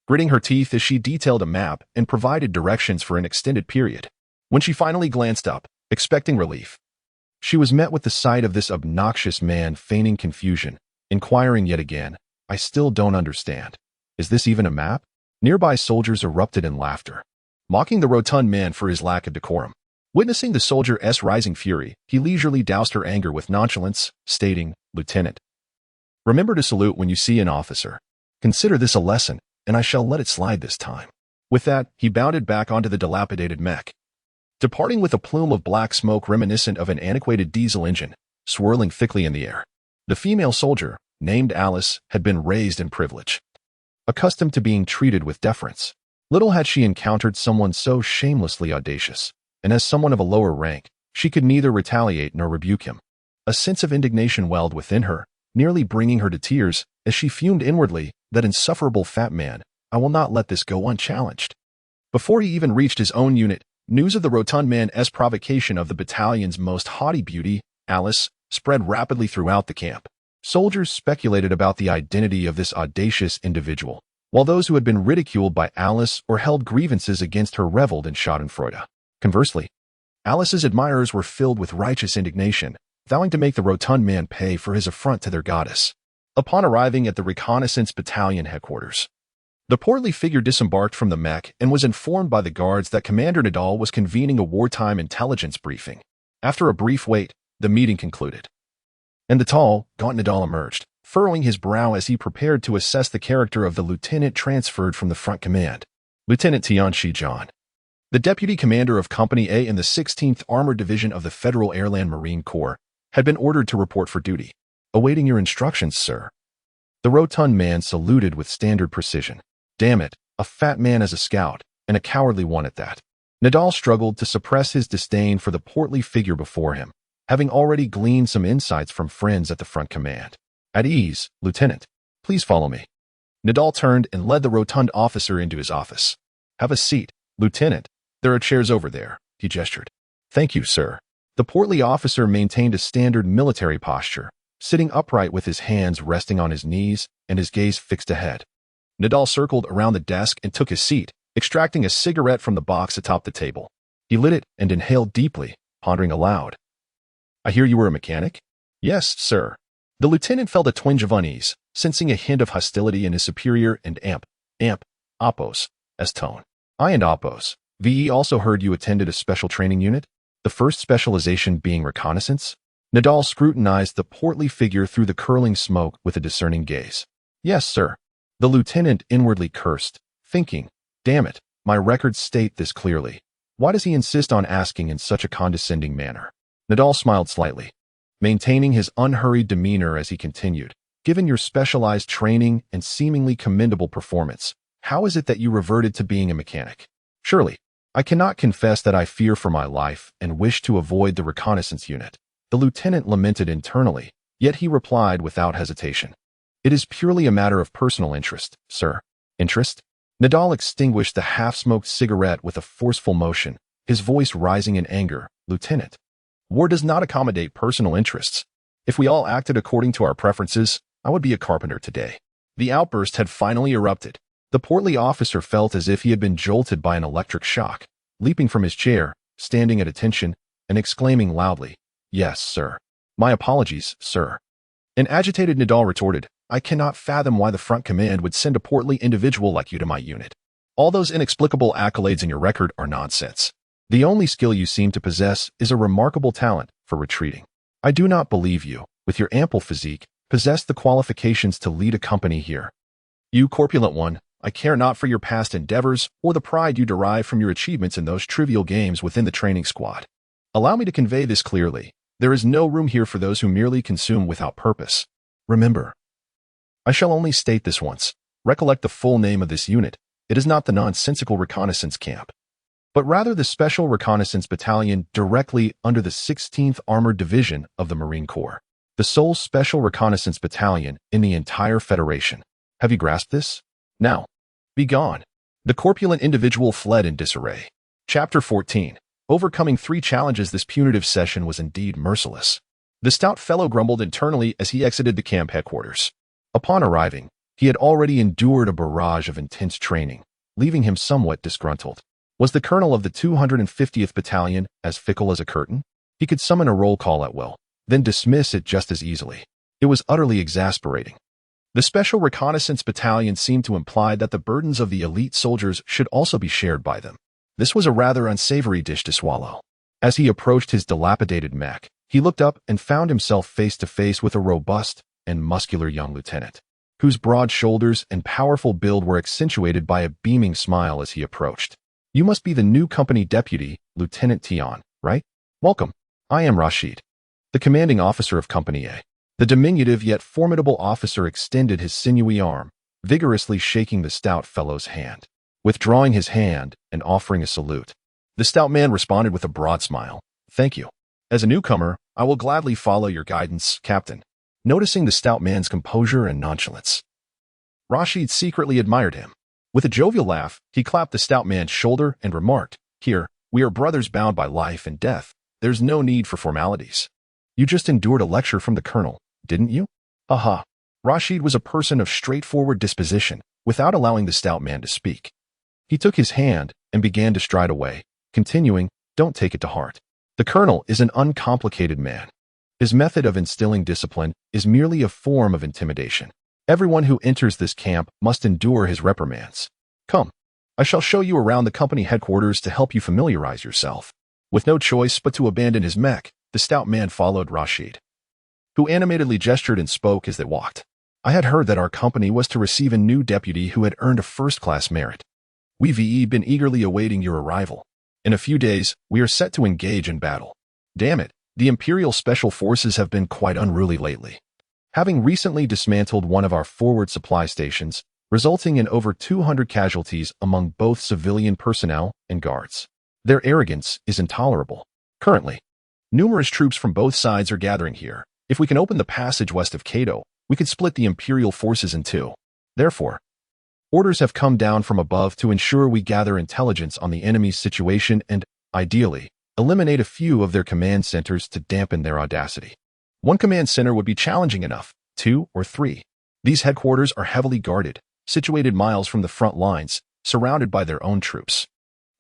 Gritting her teeth as she detailed a map and provided directions for an extended period. When she finally glanced up, expecting relief, she was met with the sight of this obnoxious man feigning confusion, inquiring yet again, "I still don't understand. Is this even a map?" Nearby soldiers erupted in laughter, mocking the rotund man for his lack of decorum. Witnessing the soldier's rising fury, he leisurely doused her anger with nonchalance, stating, "Lieutenant, remember to salute when you see an officer. Consider this a lesson, and I shall let it slide this time." With that, he bounded back onto the dilapidated mech, departing with a plume of black smoke reminiscent of an antiquated diesel engine, swirling thickly in the air. The female soldier, named Alice, had been raised in privilege, accustomed to being treated with deference. Little had she encountered someone so shamelessly audacious, and as someone of a lower rank, she could neither retaliate nor rebuke him. A sense of indignation welled within her, nearly bringing her to tears, as she fumed inwardly, "That insufferable fat man, I will not let this go unchallenged." Before he even reached his own unit, news of the rotund man's provocation of the battalion's most haughty beauty, Alice, spread rapidly throughout the camp. Soldiers speculated about the identity of this audacious individual, while those who had been ridiculed by Alice or held grievances against her reveled in schadenfreude. Conversely, Alice's admirers were filled with righteous indignation, vowing to make the rotund man pay for his affront to their goddess. Upon arriving at the reconnaissance battalion headquarters, the portly figure disembarked from the mech and was informed by the guards that Commander Nadal was convening a wartime intelligence briefing. After a brief wait, the meeting concluded, and the tall, gaunt Nadal emerged, furrowing his brow as he prepared to assess the character of the lieutenant transferred from the front command. Lieutenant Tianchi John, the deputy commander of Company A in the 16th Armored Division of the Federal Airland Marine Corps, had been ordered to report for duty. "Awaiting your instructions, sir." The rotund man saluted with standard precision. Damn it, a fat man as a scout, and a cowardly one at that. Nadal struggled to suppress his disdain for the portly figure before him, having already gleaned some insights from friends at the front command. "At ease, Lieutenant. Please follow me." Nadal turned and led the rotund officer into his office. "Have a seat, Lieutenant. There are chairs over there," he gestured. "Thank you, sir." The portly officer maintained a standard military posture, sitting upright with his hands resting on his knees and his gaze fixed ahead. Nadal circled around the desk and took his seat, extracting a cigarette from the box atop the table. He lit it and inhaled deeply, pondering aloud. "I hear you were a mechanic?" "Yes, sir." The lieutenant felt a twinge of unease, sensing a hint of hostility in his superior and Oppos, tone. "I and Oppos, VE also heard you attended a special training unit, the first specialization being reconnaissance?" Nadal scrutinized the portly figure through the curling smoke with a discerning gaze. "Yes, sir." The lieutenant inwardly cursed, thinking, "Damn it, my records state this clearly. Why does he insist on asking in such a condescending manner?" Nadal smiled slightly, maintaining his unhurried demeanor as he continued. "Given your specialized training and seemingly commendable performance, how is it that you reverted to being a mechanic? Surely, I cannot confess that I fear for my life and wish to avoid the reconnaissance unit." The lieutenant lamented internally, yet he replied without hesitation. "It is purely a matter of personal interest, sir." "Interest?" Nadal extinguished the half-smoked cigarette with a forceful motion, his voice rising in anger. "Lieutenant, war does not accommodate personal interests. If we all acted according to our preferences, I would be a carpenter today." The outburst had finally erupted. The portly officer felt as if he had been jolted by an electric shock, leaping from his chair, standing at attention, and exclaiming loudly, "Yes, sir. My apologies, sir." An agitated Nadal retorted, "I cannot fathom why the front command would send a portly individual like you to my unit. All those inexplicable accolades in your record are nonsense. The only skill you seem to possess is a remarkable talent for retreating. I do not believe you, with your ample physique, possess the qualifications to lead a company here. You corpulent one, I care not for your past endeavors or the pride you derive from your achievements in those trivial games within the training squad. Allow me to convey this clearly. There is no room here for those who merely consume without purpose. Remember, I shall only state this once. Recollect the full name of this unit. It is not the nonsensical reconnaissance camp. but rather the Special Reconnaissance Battalion directly under the 16th Armored Division of the Marine Corps, the sole Special Reconnaissance Battalion in the entire Federation. Have you grasped this? Now, be gone. The corpulent individual fled in disarray. Chapter 14. Overcoming 3 challenges. This punitive session was indeed merciless. The stout fellow grumbled internally as he exited the camp headquarters. Upon arriving, he had already endured a barrage of intense training, leaving him somewhat disgruntled. Was the colonel of the 250th Battalion as fickle as a curtain? He could summon a roll call at will, then dismiss it just as easily. It was utterly exasperating. The Special Reconnaissance Battalion seemed to imply that the burdens of the elite soldiers should also be shared by them. This was a rather unsavory dish to swallow. As he approached his dilapidated mech, he looked up and found himself face to face with a robust and muscular young lieutenant, whose broad shoulders and powerful build were accentuated by a beaming smile as he approached. You must be the new company deputy, Lieutenant Tion, right? Welcome. I am Rashid, the commanding officer of Company A. The diminutive yet formidable officer extended his sinewy arm, vigorously shaking the stout fellow's hand. Withdrawing his hand and offering a salute, the stout man responded with a broad smile. Thank you. As a newcomer, I will gladly follow your guidance, Captain. Noticing the stout man's composure and nonchalance, Rashid secretly admired him. With a jovial laugh, he clapped the stout man's shoulder and remarked, Here, we are brothers bound by life and death. There's no need for formalities. You just endured a lecture from the colonel, didn't you? Aha. Rashid was a person of straightforward disposition, without allowing the stout man to speak. He took his hand and began to stride away, continuing, Don't take it to heart. The colonel is an uncomplicated man. His method of instilling discipline is merely a form of intimidation. Everyone who enters this camp must endure his reprimands. Come, I shall show you around the company headquarters to help you familiarize yourself. With no choice but to abandon his mech, the stout man followed Rashid, who animatedly gestured and spoke as they walked. I had heard that our company was to receive a new deputy who had earned a first-class merit. We've been eagerly awaiting your arrival. In a few days, we are set to engage in battle. Damn it, the Imperial Special Forces have been quite unruly lately, having recently dismantled one of our forward supply stations, resulting in over 200 casualties among both civilian personnel and guards. Their arrogance is intolerable. Currently, numerous troops from both sides are gathering here. If we can open the passage west of Cato, we could split the Imperial forces in 2. Therefore, orders have come down from above to ensure we gather intelligence on the enemy's situation and, ideally, eliminate a few of their command centers to dampen their audacity. 1 command center would be challenging enough, 2 or 3. These headquarters are heavily guarded, situated miles from the front lines, surrounded by their own troops.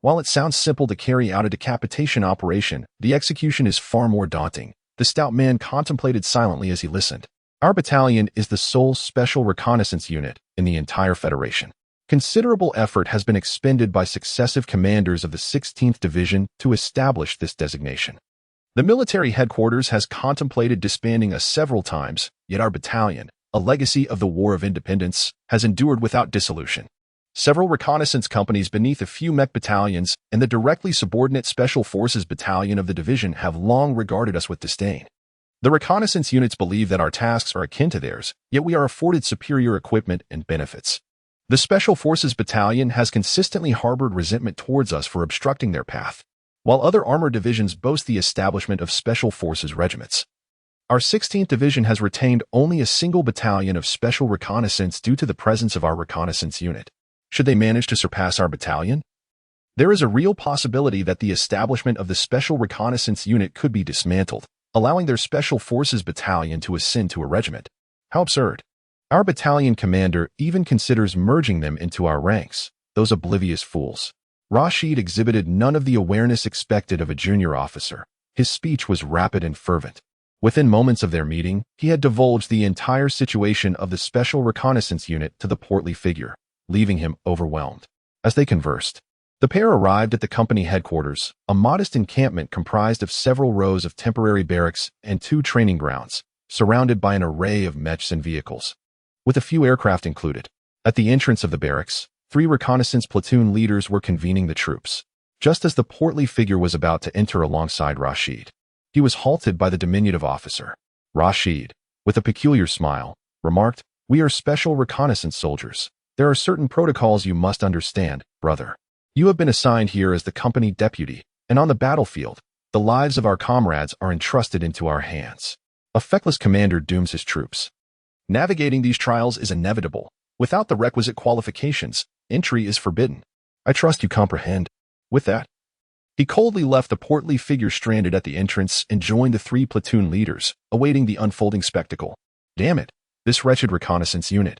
While it sounds simple to carry out a decapitation operation, the execution is far more daunting. The stout man contemplated silently as he listened. Our battalion is the sole special reconnaissance unit in the entire Federation. Considerable effort has been expended by successive commanders of the 16th Division to establish this designation. The military headquarters has contemplated disbanding us several times, yet our battalion, a legacy of the War of Independence, has endured without dissolution. Several reconnaissance companies beneath a few mech battalions and the directly subordinate Special Forces Battalion of the division have long regarded us with disdain. The reconnaissance units believe that our tasks are akin to theirs, yet we are afforded superior equipment and benefits. The Special Forces Battalion has consistently harbored resentment towards us for obstructing their path, while other armored divisions boast the establishment of Special Forces regiments. Our 16th Division has retained only a single battalion of Special Reconnaissance due to the presence of our reconnaissance unit. Should they manage to surpass our battalion, there is a real possibility that the establishment of the Special Reconnaissance Unit could be dismantled, allowing their Special Forces Battalion to ascend to a regiment. How absurd. Our battalion commander even considers merging them into our ranks. Those oblivious fools. Rashid exhibited none of the awareness expected of a junior officer. His speech was rapid and fervent. Within moments of their meeting, he had divulged the entire situation of the Special Reconnaissance Unit to the portly figure, leaving him overwhelmed. As they conversed, the pair arrived at the company headquarters, a modest encampment comprised of several rows of temporary barracks and 2 training grounds, surrounded by an array of mechs and vehicles, with a few aircraft included. At the entrance of the barracks, 3 reconnaissance platoon leaders were convening the troops. Just as the portly figure was about to enter alongside Rashid, he was halted by the diminutive officer. Rashid, with a peculiar smile, remarked, "We are special reconnaissance soldiers. There are certain protocols you must understand, brother." You have been assigned here as the company deputy, and on the battlefield, the lives of our comrades are entrusted into our hands. A feckless commander dooms his troops. Navigating these trials is inevitable. Without the requisite qualifications, entry is forbidden. I trust you comprehend. With that, he coldly left the portly figure stranded at the entrance and joined the 3 platoon leaders, awaiting the unfolding spectacle. Damn it, this wretched reconnaissance unit.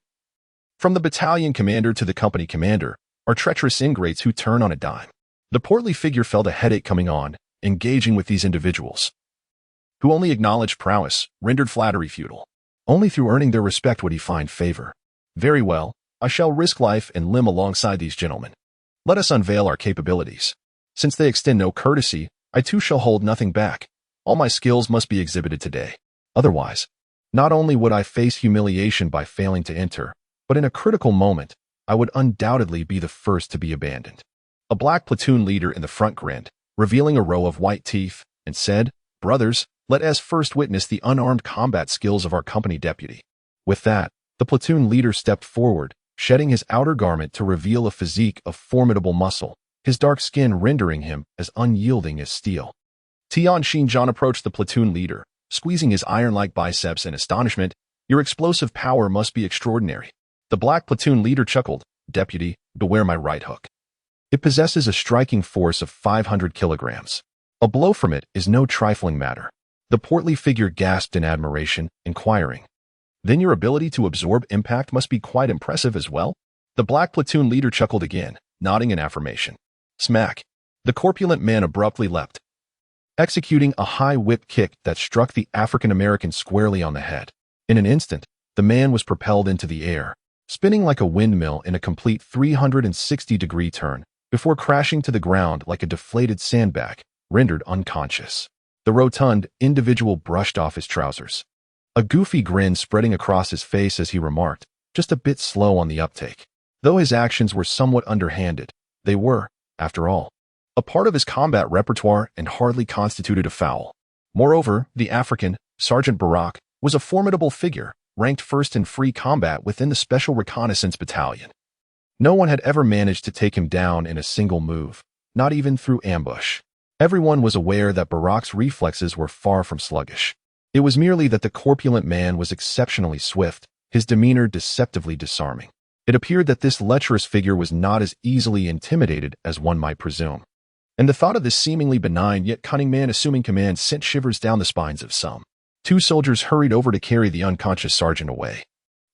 From the battalion commander to the company commander are treacherous ingrates who turn on a dime. The portly figure felt a headache coming on, engaging with these individuals, who only acknowledged prowess, rendered flattery futile. Only through earning their respect would he find favor. Very well, I shall risk life and limb alongside these gentlemen. Let us unveil our capabilities. Since they extend no courtesy, I too shall hold nothing back. All my skills must be exhibited today. Otherwise, not only would I face humiliation by failing to enter, but in a critical moment, I would undoubtedly be the first to be abandoned. A black platoon leader in the front grinned, revealing a row of white teeth, and said, "Brothers, let us first witness the unarmed combat skills of our company deputy." With that, the platoon leader stepped forward, shedding his outer garment to reveal a physique of formidable muscle, his dark skin rendering him as unyielding as steel. Tian Xinjiang approached the platoon leader, squeezing his iron-like biceps in astonishment. "Your explosive power must be extraordinary." The black platoon leader chuckled, "Deputy, beware my right hook. It possesses a striking force of 500 kilograms. A blow from it is no trifling matter." The portly figure gasped in admiration, inquiring, "Then your ability to absorb impact must be quite impressive as well?" The black platoon leader chuckled again, nodding in affirmation. Smack! The corpulent man abruptly leapt, executing a high whip kick that struck the African-American squarely on the head. In an instant, the man was propelled into the air, spinning like a windmill in a complete 360-degree turn, before crashing to the ground like a deflated sandbag, rendered unconscious. The rotund individual brushed off his trousers, a goofy grin spreading across his face as he remarked, "Just a bit slow on the uptake." Though his actions were somewhat underhanded, they were, after all, a part of his combat repertoire and hardly constituted a foul. Moreover, the African, Sergeant Barak, was a formidable figure, ranked first in free combat within the Special Reconnaissance Battalion. No one had ever managed to take him down in a single move, not even through ambush. Everyone was aware that Barak's reflexes were far from sluggish. It was merely that the corpulent man was exceptionally swift, his demeanor deceptively disarming. It appeared that this lecherous figure was not as easily intimidated as one might presume. And the thought of this seemingly benign yet cunning man assuming command sent shivers down the spines of some. 2 soldiers hurried over to carry the unconscious sergeant away,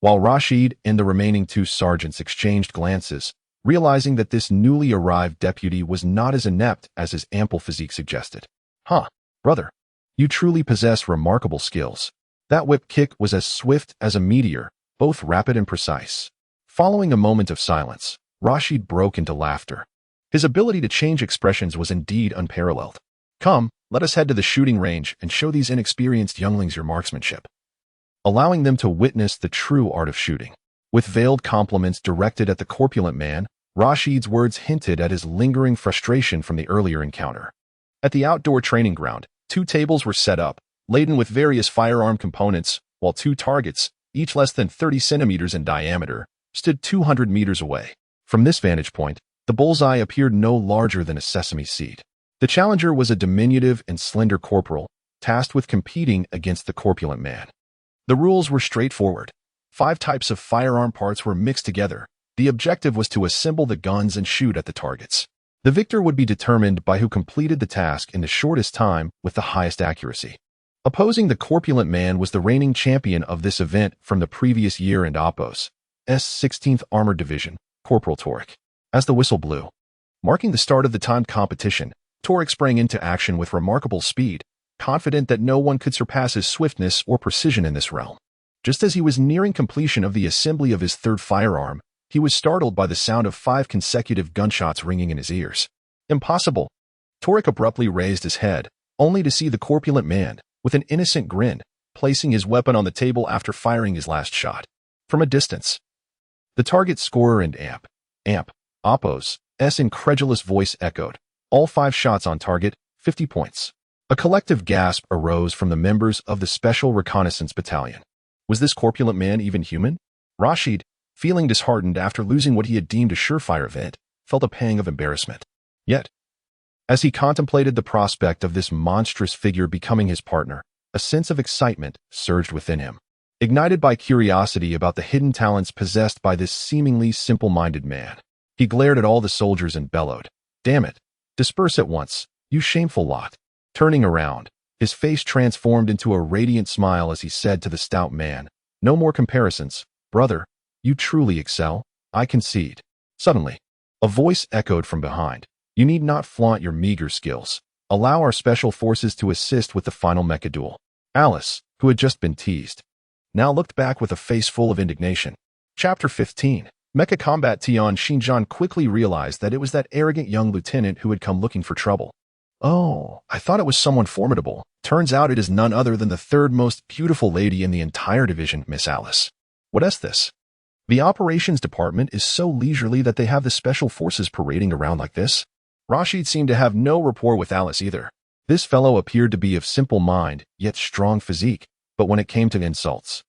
while Rashid and the remaining 2 sergeants exchanged glances, realizing that this newly arrived deputy was not as inept as his ample physique suggested. "Huh, brother, you truly possess remarkable skills." That whip kick was as swift as a meteor, both rapid and precise. Following a moment of silence, Rashid broke into laughter. His ability to change expressions was indeed unparalleled. "Come, let us head to the shooting range and show these inexperienced younglings your marksmanship," allowing them to witness the true art of shooting. With veiled compliments directed at the corpulent man, Rashid's words hinted at his lingering frustration from the earlier encounter. At the outdoor training ground, 2 tables were set up, laden with various firearm components, while 2 targets, each less than 30 centimeters in diameter, stood 200 meters away. From this vantage point, the bullseye appeared no larger than a sesame seed. The challenger was a diminutive and slender corporal, tasked with competing against the corpulent man. The rules were straightforward. 5 types of firearm parts were mixed together. The objective was to assemble the guns and shoot at the targets. The victor would be determined by who completed the task in the shortest time with the highest accuracy. Opposing the corpulent man was the reigning champion of this event from the previous year and Oppos, 16th Armored Division, Corporal Torek. As the whistle blew, marking the start of the timed competition, Torek sprang into action with remarkable speed, confident that no one could surpass his swiftness or precision in this realm. Just as he was nearing completion of the assembly of his 3rd firearm, he was startled by the sound of 5 consecutive gunshots ringing in his ears. "Impossible!" Torek abruptly raised his head, only to see the corpulent man, with an innocent grin, placing his weapon on the table after firing his last shot. From a distance, the target scorer and Oppos' incredulous voice echoed. All 5 shots on target, 50 points. A collective gasp arose from the members of the Special Reconnaissance Battalion. Was this corpulent man even human? Rashid, feeling disheartened after losing what he had deemed a surefire event, felt a pang of embarrassment. Yet, as he contemplated the prospect of this monstrous figure becoming his partner, a sense of excitement surged within him. Ignited by curiosity about the hidden talents possessed by this seemingly simple-minded man, he glared at all the soldiers and bellowed, "Damn it! Disperse at once, you shameful lot!" Turning around, his face transformed into a radiant smile as he said to the stout man, "No more comparisons, brother. You truly excel, I concede." Suddenly, a voice echoed from behind. "You need not flaunt your meager skills. Allow our special forces to assist with the final mecha duel." Alice, who had just been teased, now looked back with a face full of indignation. Chapter 15. Mecha Combat. Tian Xinjiang quickly realized that it was that arrogant young lieutenant who had come looking for trouble. "Oh, I thought it was someone formidable. Turns out it is none other than the third most beautiful lady in the entire division, Miss Alice. What is this? The operations department is so leisurely that they have the special forces parading around like this?" Rashid seemed to have no rapport with Alice either. This fellow appeared to be of simple mind, yet strong physique, but when it came to insults,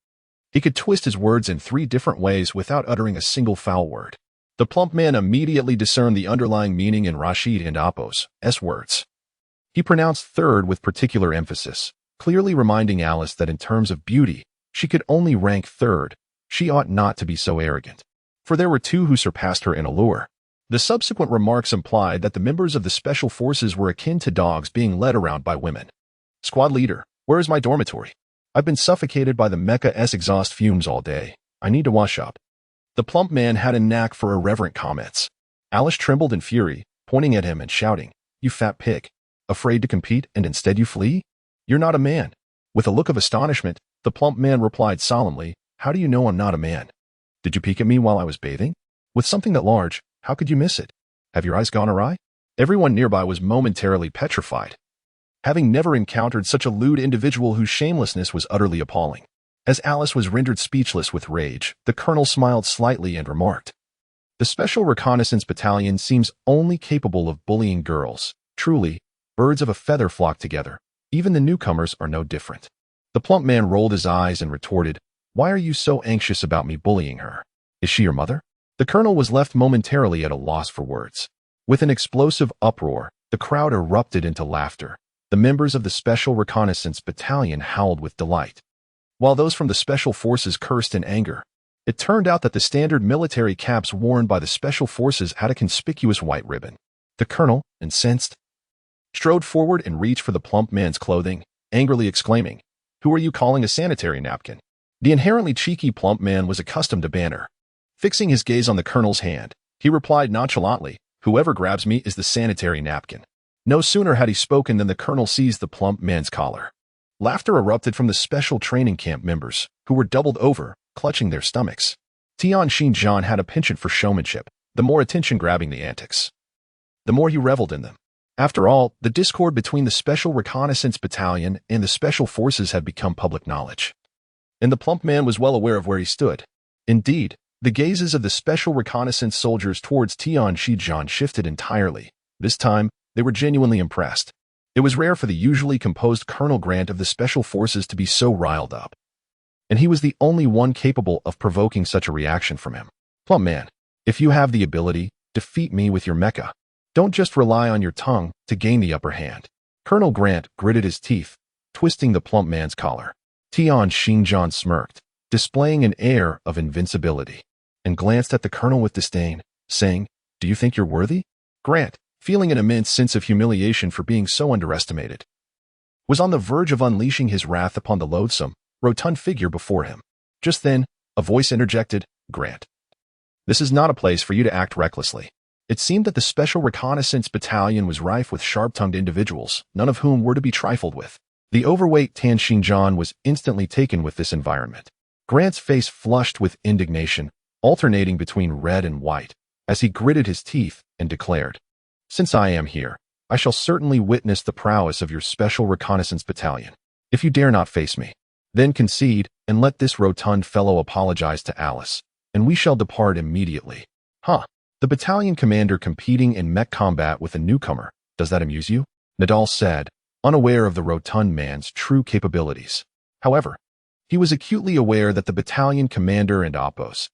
he could twist his words in 3 different ways without uttering a single foul word. The plump man immediately discerned the underlying meaning in Rashid and Apo's words. He pronounced third with particular emphasis, clearly reminding Alice that in terms of beauty, she could only rank third. She ought not to be so arrogant, for there were 2 who surpassed her in allure. The subsequent remarks implied that the members of the special forces were akin to dogs being led around by women. "Squad leader, where is my dormitory? I've been suffocated by the mecha-s exhaust fumes all day. I need to wash up." The plump man had a knack for irreverent comments. Alice trembled in fury, pointing at him and shouting, "You fat pig. Afraid to compete and instead you flee? You're not a man." With a look of astonishment, the plump man replied solemnly, "How do you know I'm not a man? Did you peek at me while I was bathing? With something that large, how could you miss it? Have your eyes gone awry?" Everyone nearby was momentarily petrified, having never encountered such a lewd individual whose shamelessness was utterly appalling. As Alice was rendered speechless with rage, the colonel smiled slightly and remarked, "The Special Reconnaissance Battalion seems only capable of bullying girls. Truly, birds of a feather flock together. Even the newcomers are no different." The plump man rolled his eyes and retorted, "Why are you so anxious about me bullying her? Is she your mother?" The colonel was left momentarily at a loss for words. With an explosive uproar, the crowd erupted into laughter. The members of the Special Reconnaissance Battalion howled with delight, while those from the Special Forces cursed in anger. It turned out that the standard military caps worn by the Special Forces had a conspicuous white ribbon. The colonel, incensed, strode forward and reached for the plump man's clothing, angrily exclaiming, "Who are you calling a sanitary napkin?" The inherently cheeky plump man was accustomed to banter. Fixing his gaze on the colonel's hand, he replied nonchalantly, "Whoever grabs me is the sanitary napkin." No sooner had he spoken than the colonel seized the plump man's collar. Laughter erupted from the special training camp members, who were doubled over, clutching their stomachs. Tian Xinjiang had a penchant for showmanship. The more attention-grabbing the antics, the more he reveled in them. After all, the discord between the Special Reconnaissance Battalion and the Special Forces had become public knowledge, and the plump man was well aware of where he stood. Indeed, the gazes of the Special Reconnaissance soldiers towards Tian Xinjiang shifted entirely. This time, they were genuinely impressed. It was rare for the usually composed Colonel Grant of the Special Forces to be so riled up, and he was the only one capable of provoking such a reaction from him. "Plump man, if you have the ability, defeat me with your mecha. Don't just rely on your tongue to gain the upper hand." Colonel Grant gritted his teeth, twisting the plump man's collar. Tian Xinjiang smirked, displaying an air of invincibility, and glanced at the colonel with disdain, saying, "Do you think you're worthy?" Grant, feeling an immense sense of humiliation for being so underestimated, was on the verge of unleashing his wrath upon the loathsome, rotund figure before him. Just then, a voice interjected, "Grant, this is not a place for you to act recklessly." It seemed that the Special Reconnaissance Battalion was rife with sharp-tongued individuals, none of whom were to be trifled with. The overweight Tian Xinjiang was instantly taken with this environment. Grant's face flushed with indignation, alternating between red and white, as he gritted his teeth and declared, "Since I am here, I shall certainly witness the prowess of your Special Reconnaissance Battalion. If you dare not face me, then concede and let this rotund fellow apologize to Alice, and we shall depart immediately." "Huh. The battalion commander competing in mech combat with a newcomer. Does that amuse you?" Nadal said, unaware of the rotund man's true capabilities. However, he was acutely aware that the battalion commander and Oppos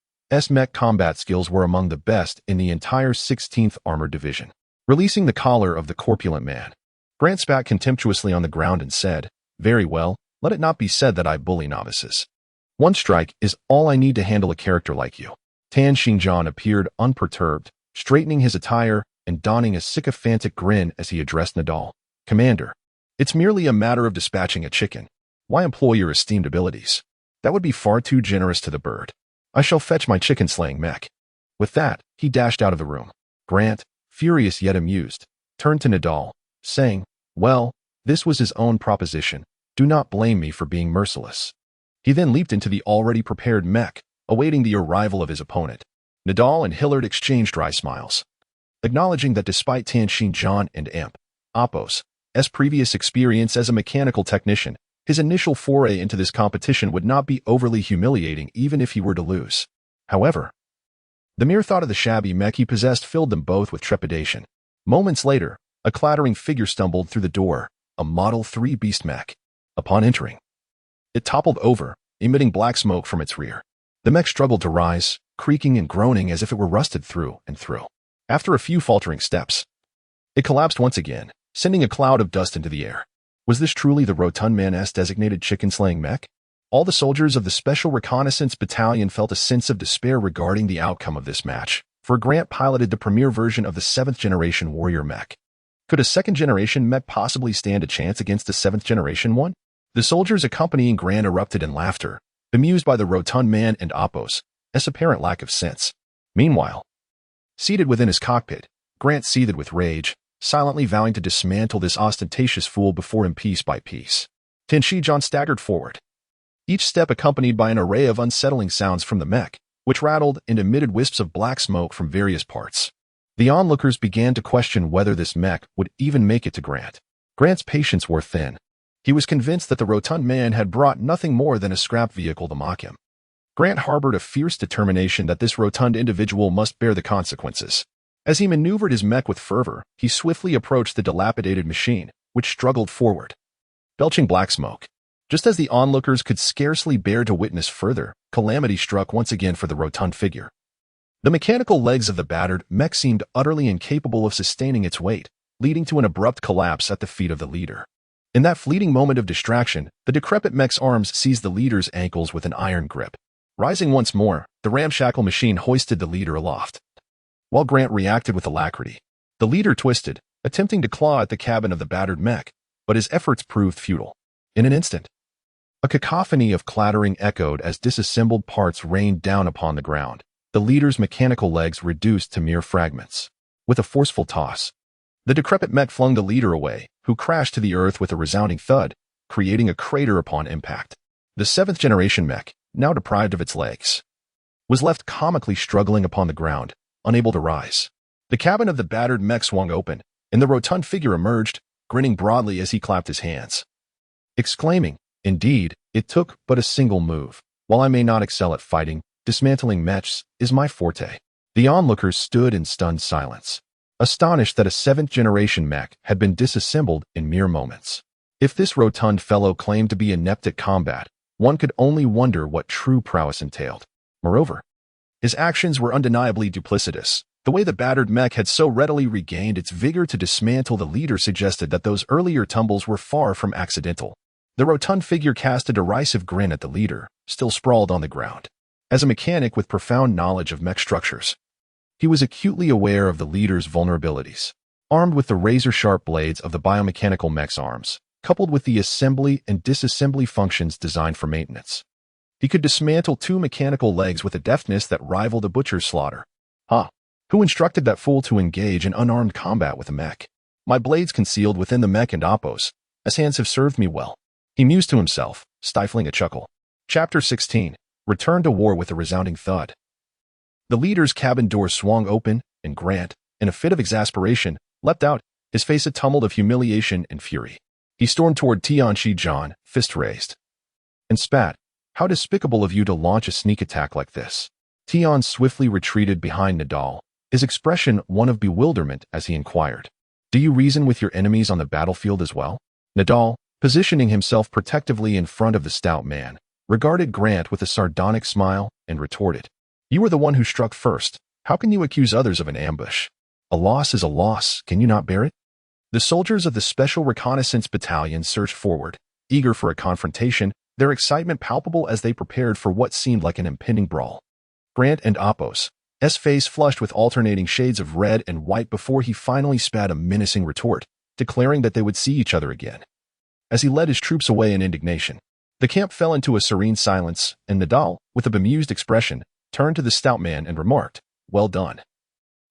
mech combat skills were among the best in the entire 16th Armored Division. Releasing the collar of the corpulent man, Grant spat contemptuously on the ground and said, "Very well, let it not be said that I bully novices. One strike is all I need to handle a character like you." Tan Xinjiang appeared unperturbed, straightening his attire and donning a sycophantic grin as he addressed Nadal. "Commander, it's merely a matter of dispatching a chicken. Why employ your esteemed abilities? That would be far too generous to the bird. I shall fetch my chicken-slaying mech." With that, he dashed out of the room. Grant, furious yet amused, turned to Nadal, saying, "Well, this was his own proposition. Do not blame me for being merciless." He then leaped into the already prepared mech, awaiting the arrival of his opponent. Nadal and Hillard exchanged dry smiles, acknowledging that despite Tan Xinjiang and Imp. Oppos's previous experience as a mechanical technician, his initial foray into this competition would not be overly humiliating even if he were to lose. However, the mere thought of the shabby mech he possessed filled them both with trepidation. Moments later, a clattering figure stumbled through the door, a Model 3 beast mech. Upon entering, it toppled over, emitting black smoke from its rear. The mech struggled to rise, creaking and groaning as if it were rusted through and through. After a few faltering steps, it collapsed once again, sending a cloud of dust into the air. Was this truly the rotund man's designated chicken-slaying mech? All the soldiers of the Special Reconnaissance Battalion felt a sense of despair regarding the outcome of this match, for Grant piloted the premier version of the 7th-generation warrior mech. Could a 2nd-generation mech possibly stand a chance against a 7th-generation one? The soldiers accompanying Grant erupted in laughter, bemused by the rotund man and Oppos's apparent lack of sense. Meanwhile, seated within his cockpit, Grant seethed with rage, silently vowing to dismantle this ostentatious fool before him piece by piece. Tan Xinjiang staggered forward, each step accompanied by an array of unsettling sounds from the mech, which rattled and emitted wisps of black smoke from various parts. The onlookers began to question whether this mech would even make it to Grant. Grant's patience wore thin. He was convinced that the rotund man had brought nothing more than a scrap vehicle to mock him. Grant harbored a fierce determination that this rotund individual must bear the consequences. As he maneuvered his mech with fervor, he swiftly approached the dilapidated machine, which struggled forward, belching black smoke. Just as the onlookers could scarcely bear to witness further, calamity struck once again for the rotund figure. The mechanical legs of the battered mech seemed utterly incapable of sustaining its weight, leading to an abrupt collapse at the feet of the leader. In that fleeting moment of distraction, the decrepit mech's arms seized the leader's ankles with an iron grip. Rising once more, the ramshackle machine hoisted the leader aloft. While Grant reacted with alacrity, the leader twisted, attempting to claw at the cabin of the battered mech, but his efforts proved futile. In an instant, a cacophony of clattering echoed as disassembled parts rained down upon the ground, the leader's mechanical legs reduced to mere fragments. With a forceful toss, the decrepit mech flung the leader away, who crashed to the earth with a resounding thud, creating a crater upon impact. The 7th-generation mech, now deprived of its legs, was left comically struggling upon the ground, unable to rise. The cabin of the battered mech swung open, and the rotund figure emerged, grinning broadly as he clapped his hands, exclaiming, "Indeed, it took but a single move. While I may not excel at fighting, dismantling mechs is my forte." The onlookers stood in stunned silence, astonished that a 7th-generation mech had been disassembled in mere moments. If this rotund fellow claimed to be inept at combat, one could only wonder what true prowess entailed. Moreover, his actions were undeniably duplicitous. The way the battered mech had so readily regained its vigor to dismantle the leader suggested that those earlier tumbles were far from accidental. The rotund figure cast a derisive grin at the leader, still sprawled on the ground. As a mechanic with profound knowledge of mech structures, he was acutely aware of the leader's vulnerabilities. Armed with the razor-sharp blades of the biomechanical mech's arms, coupled with the assembly and disassembly functions designed for maintenance, he could dismantle 2 mechanical legs with a deftness that rivaled a butcher's slaughter. Who instructed that fool to engage in unarmed combat with a mech? My blades concealed within the mech and Oppos's hands have served me well, he mused to himself, stifling a chuckle. Chapter 16. Return to war with a resounding thud. The leader's cabin door swung open, and Grant, in a fit of exasperation, leapt out, his face a tumult of humiliation and fury. He stormed toward Tan Xinjiang, fist raised, and spat, "How despicable of you to launch a sneak attack like this." Tian swiftly retreated behind Nadal, his expression one of bewilderment as he inquired, "Do you reason with your enemies on the battlefield as well?" Nadal, positioning himself protectively in front of the stout man, regarded Grant with a sardonic smile and retorted, You were the one who struck first. How can you accuse others of an ambush? A loss is a loss. Can you not bear it? The soldiers of the Special Reconnaissance Battalion surged forward, eager for a confrontation, their excitement palpable as they prepared for what seemed like an impending brawl. Grant and Appos, face flushed with alternating shades of red and white before he finally spat a menacing retort, declaring that they would see each other again. As he led his troops away in indignation, the camp fell into a serene silence, and Nadal, with a bemused expression, turned to the stout man and remarked, "Well done.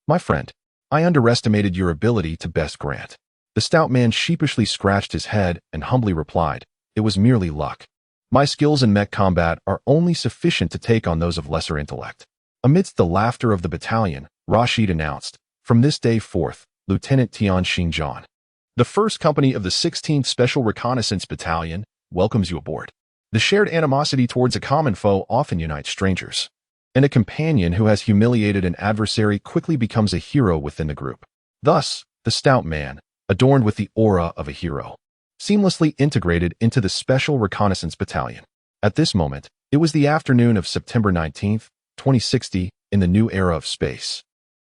My friend, I underestimated your ability to best Grant." The stout man sheepishly scratched his head and humbly replied, "It was merely luck. My skills in mech combat are only sufficient to take on those of lesser intellect." Amidst the laughter of the battalion, Rashid announced, "From this day forth, Lieutenant Tian Xinjiang, the 1st Company of the 16th Special Reconnaissance Battalion, welcomes you aboard." The shared animosity towards a common foe often unites strangers, and a companion who has humiliated an adversary quickly becomes a hero within the group. Thus, the stout man, adorned with the aura of a hero, seamlessly integrated into the Special Reconnaissance Battalion. At this moment, it was the afternoon of September 19th, 2060, in the new era of space.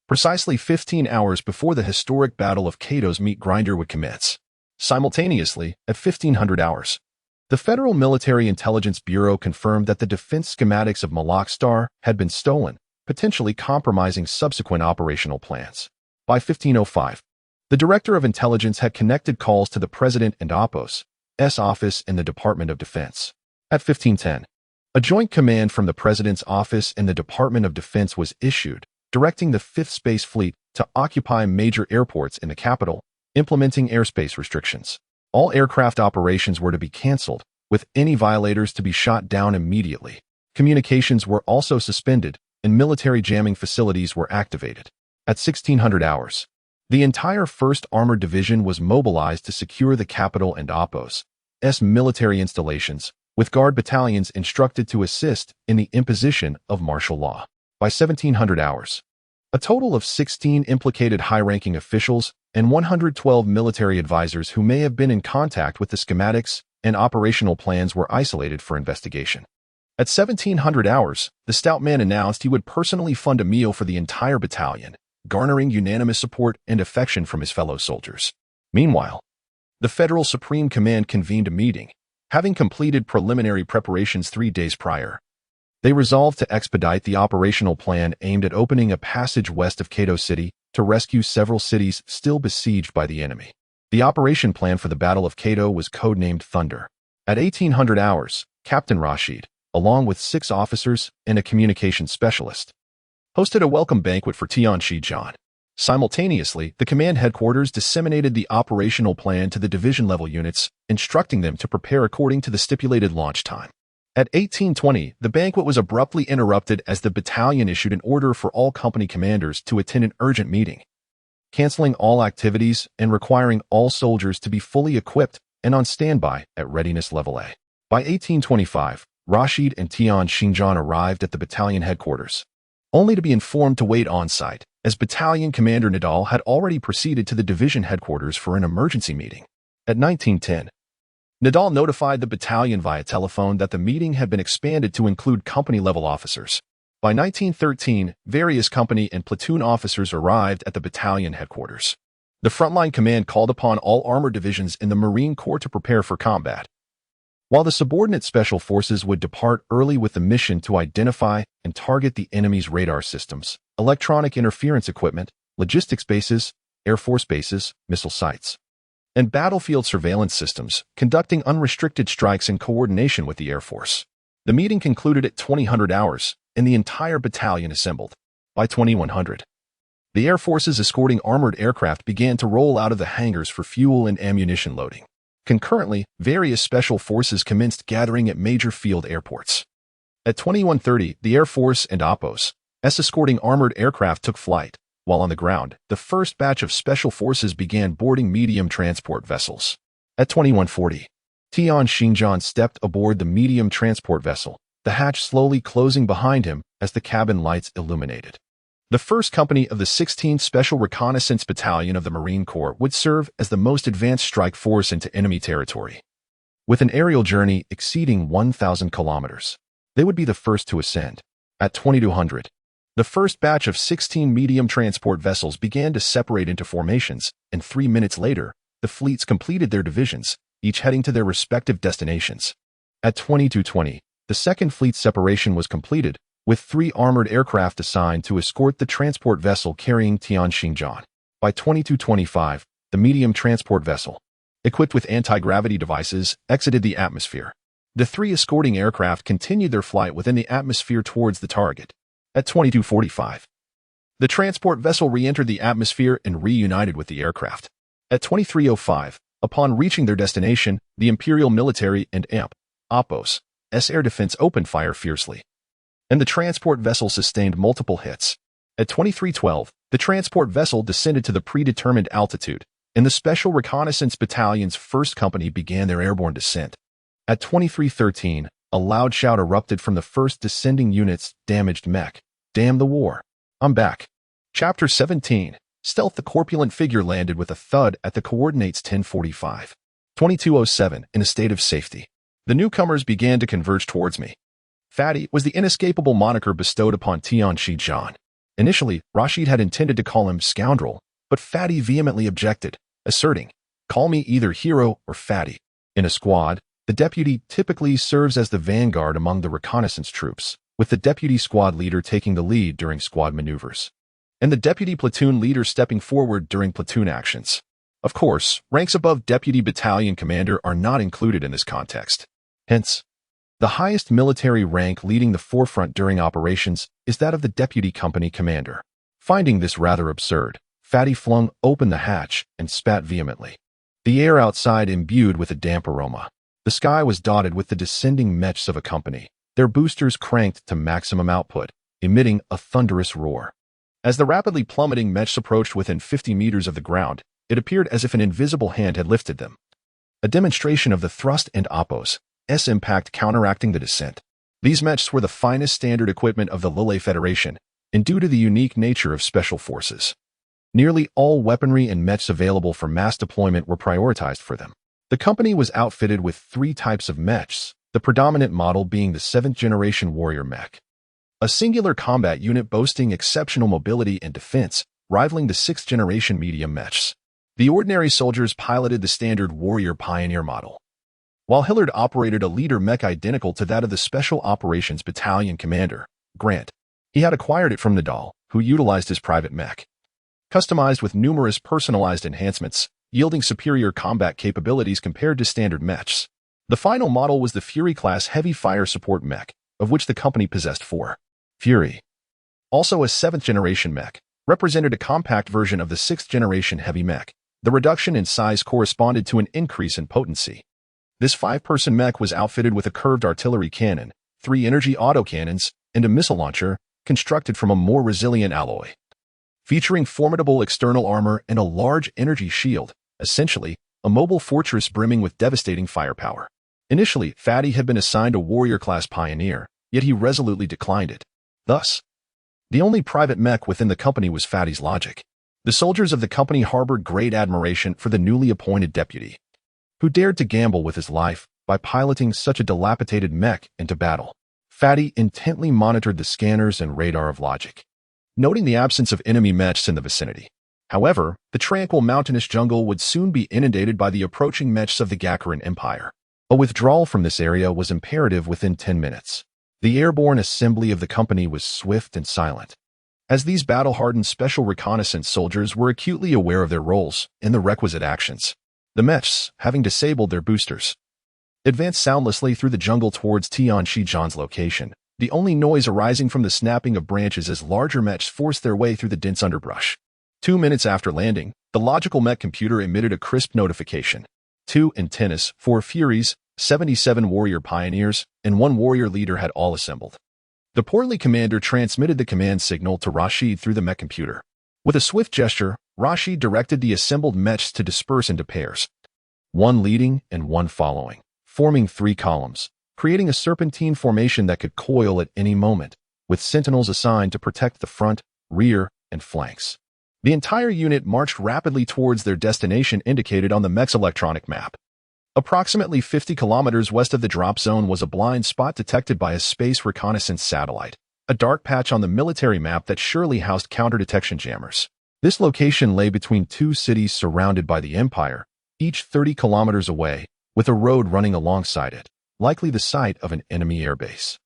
Precisely 15 hours before the historic Battle of Kato's meat grinder would commence. Simultaneously, at 1500 hours, the Federal Military Intelligence Bureau confirmed that the defense schematics of Malak Star had been stolen, potentially compromising subsequent operational plans. By 1505, the Director of Intelligence had connected calls to the President and Appos' office in the Department of Defense. At 1510, a joint command from the President's office and the Department of Defense was issued, directing the 5th Space Fleet to occupy major airports in the capital, implementing airspace restrictions. All aircraft operations were to be canceled, with any violators to be shot down immediately. Communications were also suspended, and military jamming facilities were activated. At 1600 hours, the entire 1st Armored Division was mobilized to secure the capital and Appos' military installations, with guard battalions instructed to assist in the imposition of martial law. By 1700 hours, a total of 16 implicated high-ranking officials and 112 military advisors who may have been in contact with the schematics and operational plans were isolated for investigation. At 1700 hours, the stout man announced he would personally fund a meal for the entire battalion, garnering unanimous support and affection from his fellow soldiers. Meanwhile, the Federal Supreme Command convened a meeting, having completed preliminary preparations 3 days prior. They resolved to expedite the operational plan aimed at opening a passage west of Kato City to rescue several cities still besieged by the enemy. The operation plan for the Battle of Kato was codenamed Thunder. At 1800 hours, Captain Rashid, along with 6 officers and a communications specialist, hosted a welcome banquet for Tian Xinjiang. Simultaneously, the command headquarters disseminated the operational plan to the division-level units, instructing them to prepare according to the stipulated launch time. At 1820, the banquet was abruptly interrupted as the battalion issued an order for all company commanders to attend an urgent meeting, canceling all activities and requiring all soldiers to be fully equipped and on standby at readiness level A. By 1825, Rashid and Tian Xinjiang arrived at the battalion headquarters, only to be informed to wait on-site, as Battalion Commander Nadal had already proceeded to the division headquarters for an emergency meeting. At 1910, Nadal notified the battalion via telephone that the meeting had been expanded to include company-level officers. By 1913, various company and platoon officers arrived at the battalion headquarters. The frontline command called upon all armored divisions in the Marine Corps to prepare for combat, while the subordinate special forces would depart early with the mission to identify and target the enemy's radar systems, electronic interference equipment, logistics bases, Air Force bases, missile sites, and battlefield surveillance systems, conducting unrestricted strikes in coordination with the Air Force. The meeting concluded at 2000 hours, and the entire battalion assembled. By 2100, the Air Force's escorting armored aircraft began to roll out of the hangars for fuel and ammunition loading. Concurrently, various special forces commenced gathering at major field airports. At 2130, the Air Force and Appos' escorting armored aircraft took flight, while on the ground, the first batch of special forces began boarding medium transport vessels. At 2140, Tian Xinjiang stepped aboard the medium transport vessel, the hatch slowly closing behind him as the cabin lights illuminated. The 1st Company of the 16th Special Reconnaissance Battalion of the Marine Corps would serve as the most advanced strike force into enemy territory. With an aerial journey exceeding 1,000 kilometers, they would be the first to ascend. At 2200, The first batch of 16 medium transport vessels began to separate into formations, and 3 minutes later, the fleets completed their divisions, each heading to their respective destinations. At 22:20, the second fleet separation was completed, with 3 armored aircraft assigned to escort the transport vessel carrying Tianxinjiang. By 22:25, the medium transport vessel, equipped with anti-gravity devices, exited the atmosphere. The 3 escorting aircraft continued their flight within the atmosphere towards the target. At 22:45, the transport vessel re-entered the atmosphere and reunited with the aircraft. At 23:05, upon reaching their destination, the Imperial military and Oppos's air defense opened fire fiercely, and the transport vessel sustained multiple hits. At 23:12, the transport vessel descended to the predetermined altitude, and the Special Reconnaissance Battalion's 1st Company began their airborne descent. At 23:13, a loud shout erupted from the first descending unit's damaged mech. Damn the war. I'm back. Chapter 17. Stealth. The corpulent figure landed with a thud at the coordinates 10:45. 22:07, in a state of safety. The newcomers began to converge towards me. Fatty was the inescapable moniker bestowed upon Tianxinjiang. Initially, Rashid had intended to call him Scoundrel, but Fatty vehemently objected, asserting, "Call me either Hero or Fatty." In a squad, the deputy typically serves as the vanguard among the reconnaissance troops, with the deputy squad leader taking the lead during squad maneuvers, and the deputy platoon leader stepping forward during platoon actions. Of course, ranks above deputy battalion commander are not included in this context. Hence, the highest military rank leading the forefront during operations is that of the deputy company commander. Finding this rather absurd, Fatty flung open the hatch and spat vehemently. The air outside imbued with a damp aroma. The sky was dotted with the descending mechs of a company, their boosters cranked to maximum output, emitting a thunderous roar. As the rapidly plummeting mechs approached within 50 meters of the ground, it appeared as if an invisible hand had lifted them. A demonstration of the thrust and Oppos's impact counteracting the descent. These mechs were the finest standard equipment of the Lille Federation, and due to the unique nature of special forces, nearly all weaponry and mechs available for mass deployment were prioritized for them. The company was outfitted with 3 types of mechs, the predominant model being the 7th-generation warrior mech, a singular combat unit boasting exceptional mobility and defense, rivaling the 6th-generation medium mechs. The ordinary soldiers piloted the standard warrior pioneer model, while Hillard operated a leader mech identical to that of the Special Operations Battalion commander, Grant. He had acquired it from Nadal, who utilized his private mech, customized with numerous personalized enhancements, yielding superior combat capabilities compared to standard mechs. The final model was the Fury-class heavy fire support mech, of which the company possessed 4. Fury, also a 7th-generation mech, represented a compact version of the 6th-generation heavy mech. The reduction in size corresponded to an increase in potency. This 5-person mech was outfitted with a curved artillery cannon, 3 energy autocannons, and a missile launcher, constructed from a more resilient alloy, featuring formidable external armor and a large energy shield, essentially a mobile fortress brimming with devastating firepower. Initially, Fatty had been assigned a warrior-class pioneer, yet he resolutely declined it. Thus, the only private mech within the company was Fatty's Logic. The soldiers of the company harbored great admiration for the newly appointed deputy, who dared to gamble with his life by piloting such a dilapidated mech into battle. Fatty intently monitored the scanners and radar of Logic, noting the absence of enemy mechs in the vicinity. However, the tranquil mountainous jungle would soon be inundated by the approaching mechs of the Gakharan Empire. A withdrawal from this area was imperative within 10 minutes. The airborne assembly of the company was swift and silent, as these battle-hardened special reconnaissance soldiers were acutely aware of their roles and the requisite actions. The mechs, having disabled their boosters, advanced soundlessly through the jungle towards Tianxinjiang's location, the only noise arising from the snapping of branches as larger mechs forced their way through the dense underbrush. 2 minutes after landing, the logical mech computer emitted a crisp notification. 2 antennas, 4 Furies, 77 warrior pioneers, and 1 warrior leader had all assembled. The portly commander transmitted the command signal to Rashid through the mech computer. With a swift gesture, Rashid directed the assembled mechs to disperse into pairs, 1 leading and 1 following, forming 3 columns, creating a serpentine formation that could coil at any moment, with sentinels assigned to protect the front, rear, and flanks. The entire unit marched rapidly towards their destination indicated on the mech's electronic map. Approximately 50 kilometers west of the drop zone was a blind spot detected by a space reconnaissance satellite, a dark patch on the military map that surely housed counter-detection jammers. This location lay between two cities surrounded by the Empire, each 30 kilometers away, with a road running alongside it, likely the site of an enemy airbase.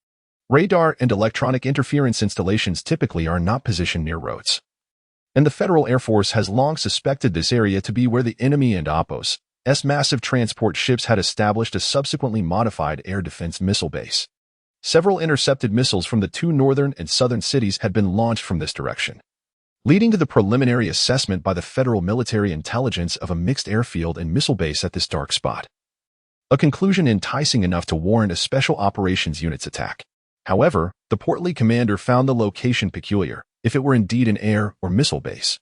Radar and electronic interference installations typically are not positioned near roads, and the Federal Air Force has long suspected this area to be where the enemy and Oppo's massive transport ships had established a subsequently modified air defense missile base. Several intercepted missiles from the two northern and southern cities had been launched from this direction, leading to the preliminary assessment by the Federal Military Intelligence of a mixed airfield and missile base at this dark spot. A conclusion enticing enough to warrant a Special Operations Unit's attack. However, the portly commander found the location peculiar, if it were indeed an air or missile base.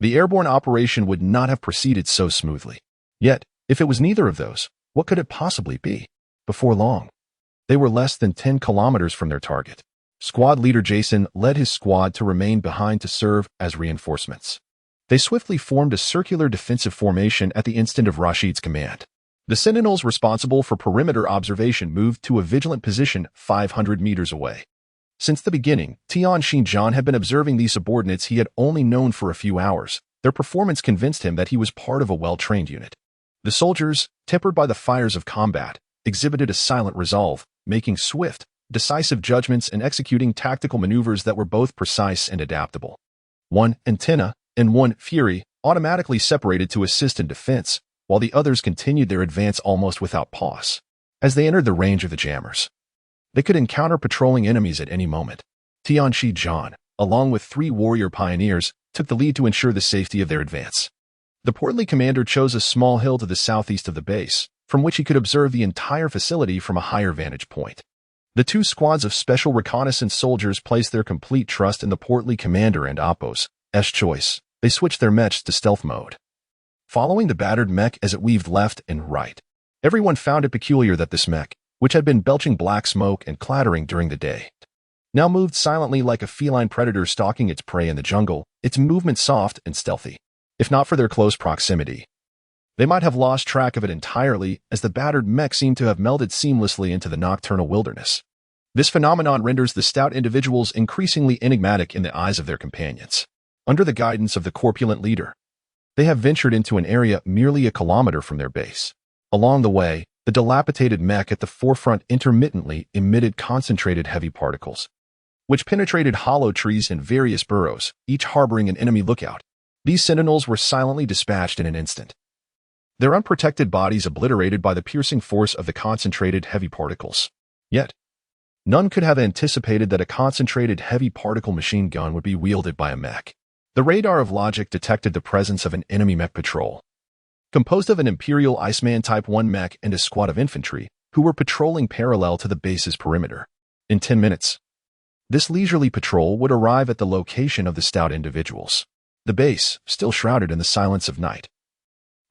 The airborne operation would not have proceeded so smoothly. Yet, if it was neither of those, what could it possibly be? Before long, they were less than 10 kilometers from their target. Squad leader Jason led his squad to remain behind to serve as reinforcements. They swiftly formed a circular defensive formation at the instant of Rashid's command. The sentinels responsible for perimeter observation moved to a vigilant position 500 meters away. Since the beginning, Tian Xinjiang had been observing these subordinates he had only known for a few hours. Their performance convinced him that he was part of a well-trained unit. The soldiers, tempered by the fires of combat, exhibited a silent resolve, making swift, decisive judgments and executing tactical maneuvers that were both precise and adaptable. One antenna and one Fury automatically separated to assist in defense, while the others continued their advance almost without pause. As they entered the range of the jammers, they could encounter patrolling enemies at any moment. Tian Xinjiang, along with 3 warrior pioneers, took the lead to ensure the safety of their advance. The portly commander chose a small hill to the southeast of the base, from which he could observe the entire facility from a higher vantage point. The 2 squads of special reconnaissance soldiers placed their complete trust in the portly commander and Oppo's choice. They switched their mechs to stealth mode, following the battered mech as it weaved left and right. Everyone found it peculiar that this mech, which had been belching black smoke and clattering during the day, now moved silently like a feline predator stalking its prey in the jungle, its movement soft and stealthy. If not for their close proximity, they might have lost track of it entirely, as the battered mech seemed to have melded seamlessly into the nocturnal wilderness. This phenomenon renders the stout individuals increasingly enigmatic in the eyes of their companions. Under the guidance of the corpulent leader, they have ventured into an area merely a kilometer from their base. Along the way, the dilapidated mech at the forefront intermittently emitted concentrated heavy particles, which penetrated hollow trees and various burrows, each harboring an enemy lookout. These sentinels were silently dispatched in an instant, their unprotected bodies obliterated by the piercing force of the concentrated heavy particles. Yet, none could have anticipated that a concentrated heavy particle machine gun would be wielded by a mech. The radar of logic detected the presence of an enemy mech patrol, composed of an Imperial Iceman Type 1 mech and a squad of infantry, who were patrolling parallel to the base's perimeter. In 10 minutes, this leisurely patrol would arrive at the location of the stout individuals. The base, still shrouded in the silence of night,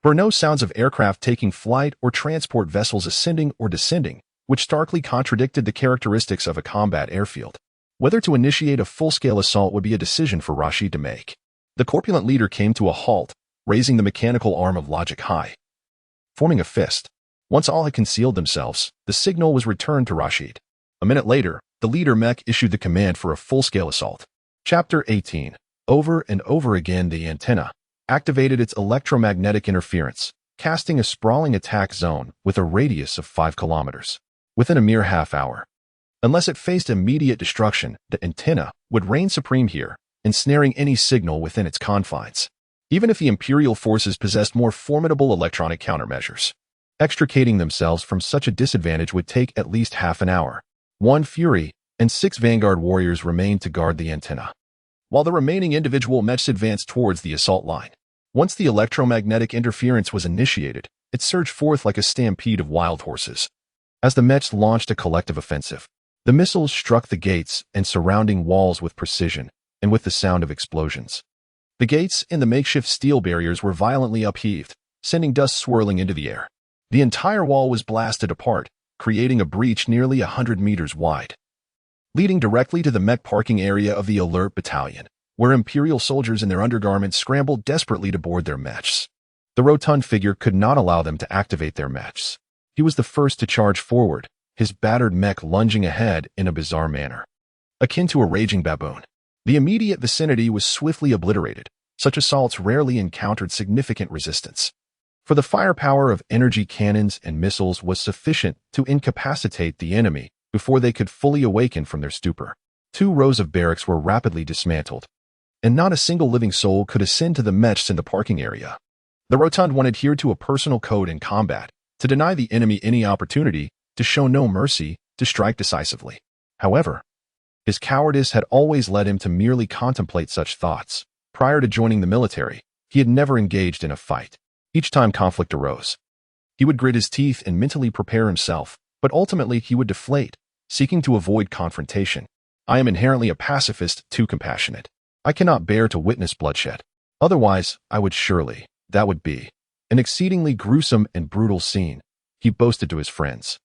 were no sounds of aircraft taking flight or transport vessels ascending or descending, which starkly contradicted the characteristics of a combat airfield. Whether to initiate a full-scale assault would be a decision for Rashid to make. The corpulent leader came to a halt, raising the mechanical arm of logic high, forming a fist. Once all had concealed themselves, the signal was returned to Rashid. A minute later, the leader mech issued the command for a full-scale assault. Chapter 18. Over and over again the antenna activated its electromagnetic interference, casting a sprawling attack zone with a radius of 5 kilometers. Within a mere half hour, unless it faced immediate destruction, the antenna would reign supreme here, ensnaring any signal within its confines. Even if the Imperial forces possessed more formidable electronic countermeasures, extricating themselves from such a disadvantage would take at least half an hour. 1 Fury and 6 Vanguard warriors remained to guard the antenna, while the remaining individual mechs advanced towards the assault line. Once the electromagnetic interference was initiated, it surged forth like a stampede of wild horses. As the mechs launched a collective offensive, the missiles struck the gates and surrounding walls with precision and with the sound of explosions. The gates and the makeshift steel barriers were violently upheaved, sending dust swirling into the air. The entire wall was blasted apart, creating a breach nearly 100 meters wide, leading directly to the mech parking area of the Alert Battalion, where Imperial soldiers in their undergarments scrambled desperately to board their mechs. The rotund figure could not allow them to activate their mechs. He was the first to charge forward, his battered mech lunging ahead in a bizarre manner. akin to a raging baboon. The immediate vicinity was swiftly obliterated. Such assaults rarely encountered significant resistance. For the firepower of energy cannons and missiles was sufficient to incapacitate the enemy before they could fully awaken from their stupor. 2 rows of barracks were rapidly dismantled, and not a single living soul could ascend to the mechs in the parking area. The Rotund One adhered to a personal code in combat to deny the enemy any opportunity, to show no mercy, to strike decisively. However, his cowardice had always led him to merely contemplate such thoughts. Prior to joining the military, he had never engaged in a fight. Each time conflict arose, he would grit his teeth and mentally prepare himself, but ultimately he would deflate, seeking to avoid confrontation. I am inherently a pacifist, too compassionate. I cannot bear to witness bloodshed. Otherwise, I would surely. That would be an exceedingly gruesome and brutal scene, he boasted to his friends.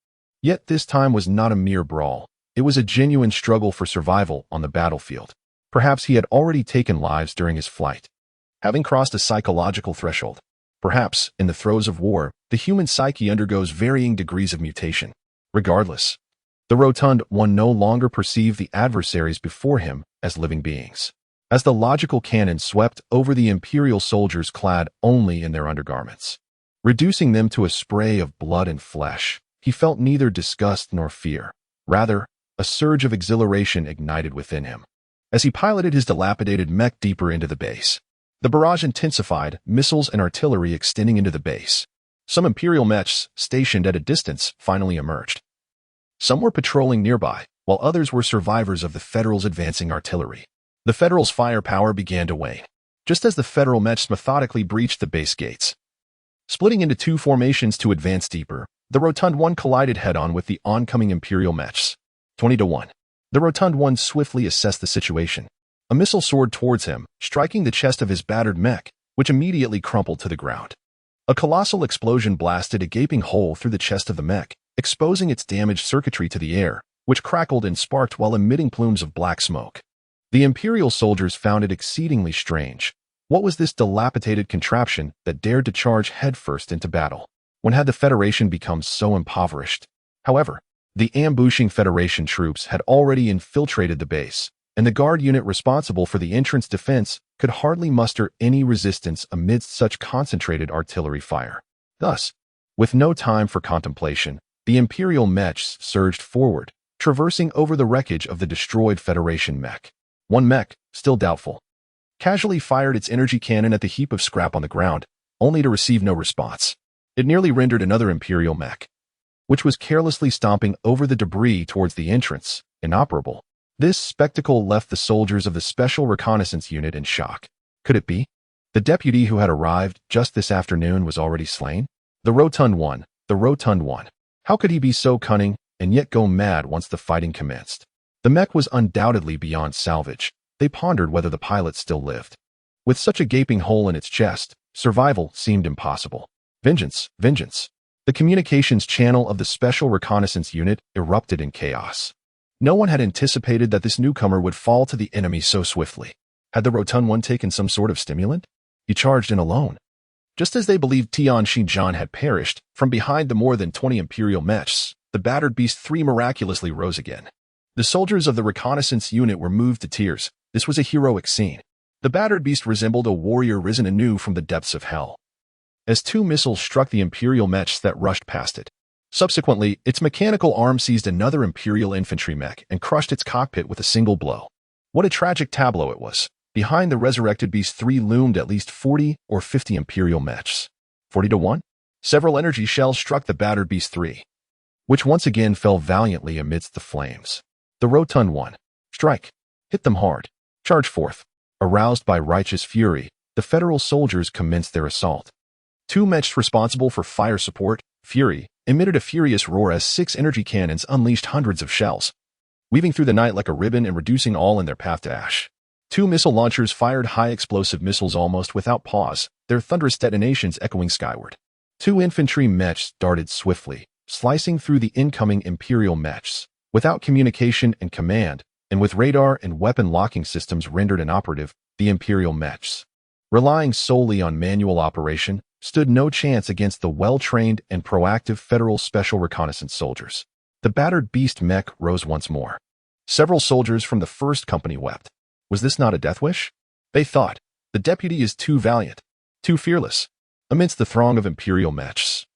Yet this time was not a mere brawl. It was a genuine struggle for survival on the battlefield. Perhaps he had already taken lives during his flight, having crossed a psychological threshold. Perhaps, in the throes of war, the human psyche undergoes varying degrees of mutation. Regardless, the Rotund One no longer perceived the adversaries before him as living beings. As the logical cannon swept over the Imperial soldiers clad only in their undergarments, reducing them to a spray of blood and flesh, he felt neither disgust nor fear. Rather, a surge of exhilaration ignited within him. As he piloted his dilapidated mech deeper into the base, the barrage intensified, missiles and artillery extending into the base. Some Imperial mechs, stationed at a distance, finally emerged. Some were patrolling nearby, while others were survivors of the Federals' advancing artillery. The Federals' firepower began to wane, just as the Federal mechs methodically breached the base gates. Splitting into 2 formations to advance deeper, the Rotund One collided head-on with the oncoming Imperial mechs. 20-1. The Rotund One swiftly assessed the situation. A missile soared towards him, striking the chest of his battered mech, which immediately crumpled to the ground. A colossal explosion blasted a gaping hole through the chest of the mech, exposing its damaged circuitry to the air, which crackled and sparked while emitting plumes of black smoke. The Imperial soldiers found it exceedingly strange. What was this dilapidated contraption that dared to charge headfirst into battle? When had the Federation become so impoverished? However, the ambushing Federation troops had already infiltrated the base, and the guard unit responsible for the entrance defense could hardly muster any resistance amidst such concentrated artillery fire. Thus, with no time for contemplation, the Imperial mechs surged forward, traversing over the wreckage of the destroyed Federation mech. One mech, still doubtful, casually fired its energy cannon at the heap of scrap on the ground, only to receive no response. It nearly rendered another Imperial mech, which was carelessly stomping over the debris towards the entrance, inoperable. This spectacle left the soldiers of the Special Reconnaissance Unit in shock. Could it be? The deputy who had arrived just this afternoon was already slain? The Rotund One. How could he be so cunning and yet go mad once the fighting commenced? The mech was undoubtedly beyond salvage. They pondered whether the pilot still lived. With such a gaping hole in its chest, survival seemed impossible. Vengeance. The communications channel of the Special Reconnaissance Unit erupted in chaos. No one had anticipated that this newcomer would fall to the enemy so swiftly. Had the Rotund One taken some sort of stimulant? He charged in alone. Just as they believed Tian Xinjiang had perished, from behind the more than 20 Imperial mechs, the battered Beast 3 miraculously rose again. The soldiers of the reconnaissance unit were moved to tears. This was a heroic scene. The battered beast resembled a warrior risen anew from the depths of hell, as 2 missiles struck the Imperial mechs that rushed past it. Subsequently, its mechanical arm seized another Imperial infantry mech and crushed its cockpit with a single blow. What a tragic tableau it was. Behind the resurrected Beast 3 loomed at least 40 or 50 Imperial mechs. 40-1? Several energy shells struck the battered Beast 3, which once again fell valiantly amidst the flames. The Rotund One. Strike. Hit them hard. Charge forth. Aroused by righteous fury, the Federal soldiers commenced their assault. 2 mechs responsible for fire support, Fury, emitted a furious roar as 6 energy cannons unleashed hundreds of shells, weaving through the night like a ribbon and reducing all in their path to ash. 2 missile launchers fired high-explosive missiles almost without pause, their thunderous detonations echoing skyward. 2 infantry mechs darted swiftly, slicing through the incoming Imperial mechs. Without communication and command, and with radar and weapon locking systems rendered inoperative, the Imperial mechs, relying solely on manual operation, stood no chance against the well-trained and proactive Federal Special Reconnaissance soldiers. The battered Beast mech rose once more, Several soldiers from the first company wept. Was this not a death wish? They thought, the deputy is too valiant, too fearless. Amidst the throng of imperial mechs,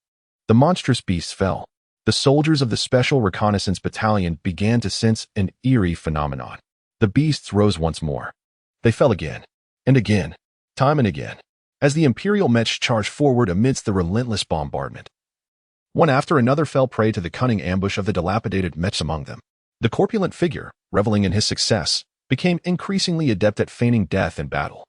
the monstrous beasts fell. The soldiers of the Special Reconnaissance Battalion began to sense an eerie phenomenon. The beasts rose once more. They fell again, and again, time and again, as the imperial mech charged forward amidst the relentless bombardment. One after another fell prey to the cunning ambush of the dilapidated mechs among them. The corpulent figure, reveling in his success, became increasingly adept at feigning death in battle.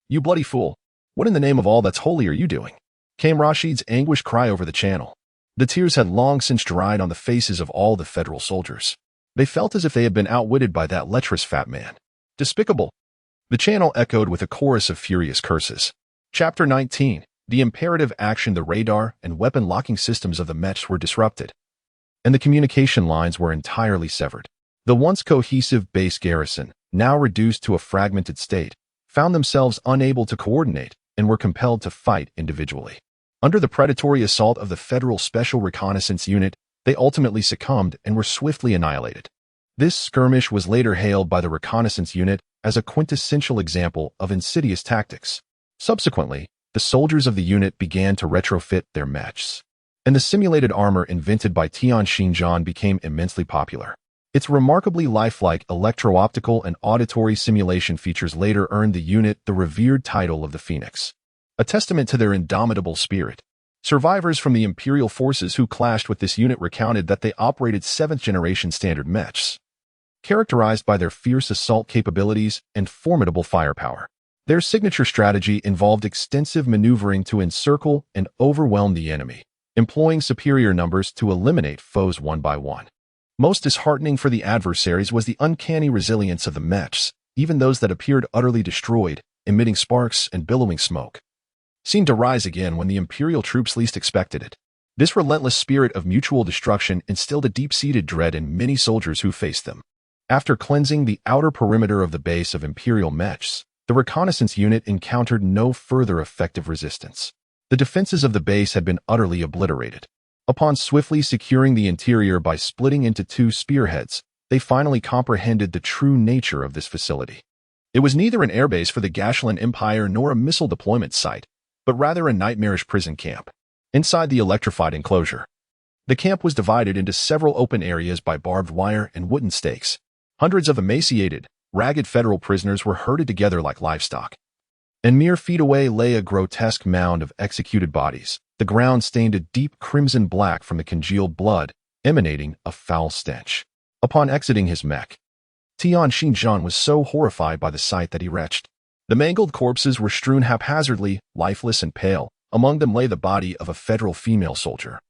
"You bloody fool! What in the name of all that's holy are you doing?" came Rashid's anguished cry over the channel. The tears had long since dried on the faces of all the federal soldiers. They felt as if they had been outwitted by that lecherous fat man. "Despicable!" The channel echoed with a chorus of furious curses. Chapter 19. The imperative action. The radar and weapon locking systems of the mechs were disrupted, and the communication lines were entirely severed. The once cohesive base garrison, now reduced to a fragmented state, found themselves unable to coordinate and were compelled to fight individually. Under the predatory assault of the Federal Special Reconnaissance Unit, they ultimately succumbed and were swiftly annihilated. This skirmish was later hailed by the Reconnaissance Unit as a quintessential example of insidious tactics. Subsequently, the soldiers of the unit began to retrofit their mechs, and the simulated armor invented by Tian Xinjiang became immensely popular. Its remarkably lifelike electro-optical and auditory simulation features later earned the unit the revered title of the Phoenix, a testament to their indomitable spirit. Survivors from the Imperial forces who clashed with this unit recounted that they operated 7th-generation standard mechs, characterized by their fierce assault capabilities and formidable firepower. Their signature strategy involved extensive maneuvering to encircle and overwhelm the enemy, employing superior numbers to eliminate foes one by one. Most disheartening for the adversaries was the uncanny resilience of the mechs, even those that appeared utterly destroyed, emitting sparks and billowing smoke, seemed to rise again when the Imperial troops least expected it. This relentless spirit of mutual destruction instilled a deep-seated dread in many soldiers who faced them. After cleansing the outer perimeter of the base of Imperial mechs, the reconnaissance unit encountered no further effective resistance. The defenses of the base had been utterly obliterated. Upon swiftly securing the interior by splitting into 2 spearheads, they finally comprehended the true nature of this facility. It was neither an airbase for the Gashulan Empire nor a missile deployment site, but rather a nightmarish prison camp. Inside the electrified enclosure, the camp was divided into several open areas by barbed wire and wooden stakes. Hundreds of emaciated, ragged federal prisoners were herded together like livestock. And mere feet away lay a grotesque mound of executed bodies, the ground stained a deep crimson black from the congealed blood, emanating a foul stench. Upon exiting his mech, Tian Xinjiang was so horrified by the sight that he retched. The mangled corpses were strewn haphazardly, lifeless and pale. Among them lay the body of a federal female soldier.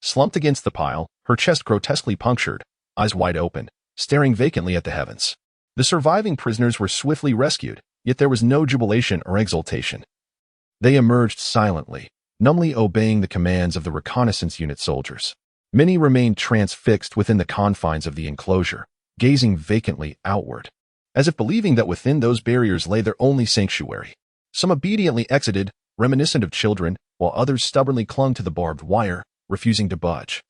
Slumped against the pile, her chest grotesquely punctured, eyes wide open, staring vacantly at the heavens. The surviving prisoners were swiftly rescued, yet there was no jubilation or exultation. They emerged silently, numbly obeying the commands of the reconnaissance unit soldiers. Many remained transfixed within the confines of the enclosure, gazing vacantly outward, as if believing that within those barriers lay their only sanctuary. Some obediently exited, reminiscent of children, while others stubbornly clung to the barbed wire, refusing to budge.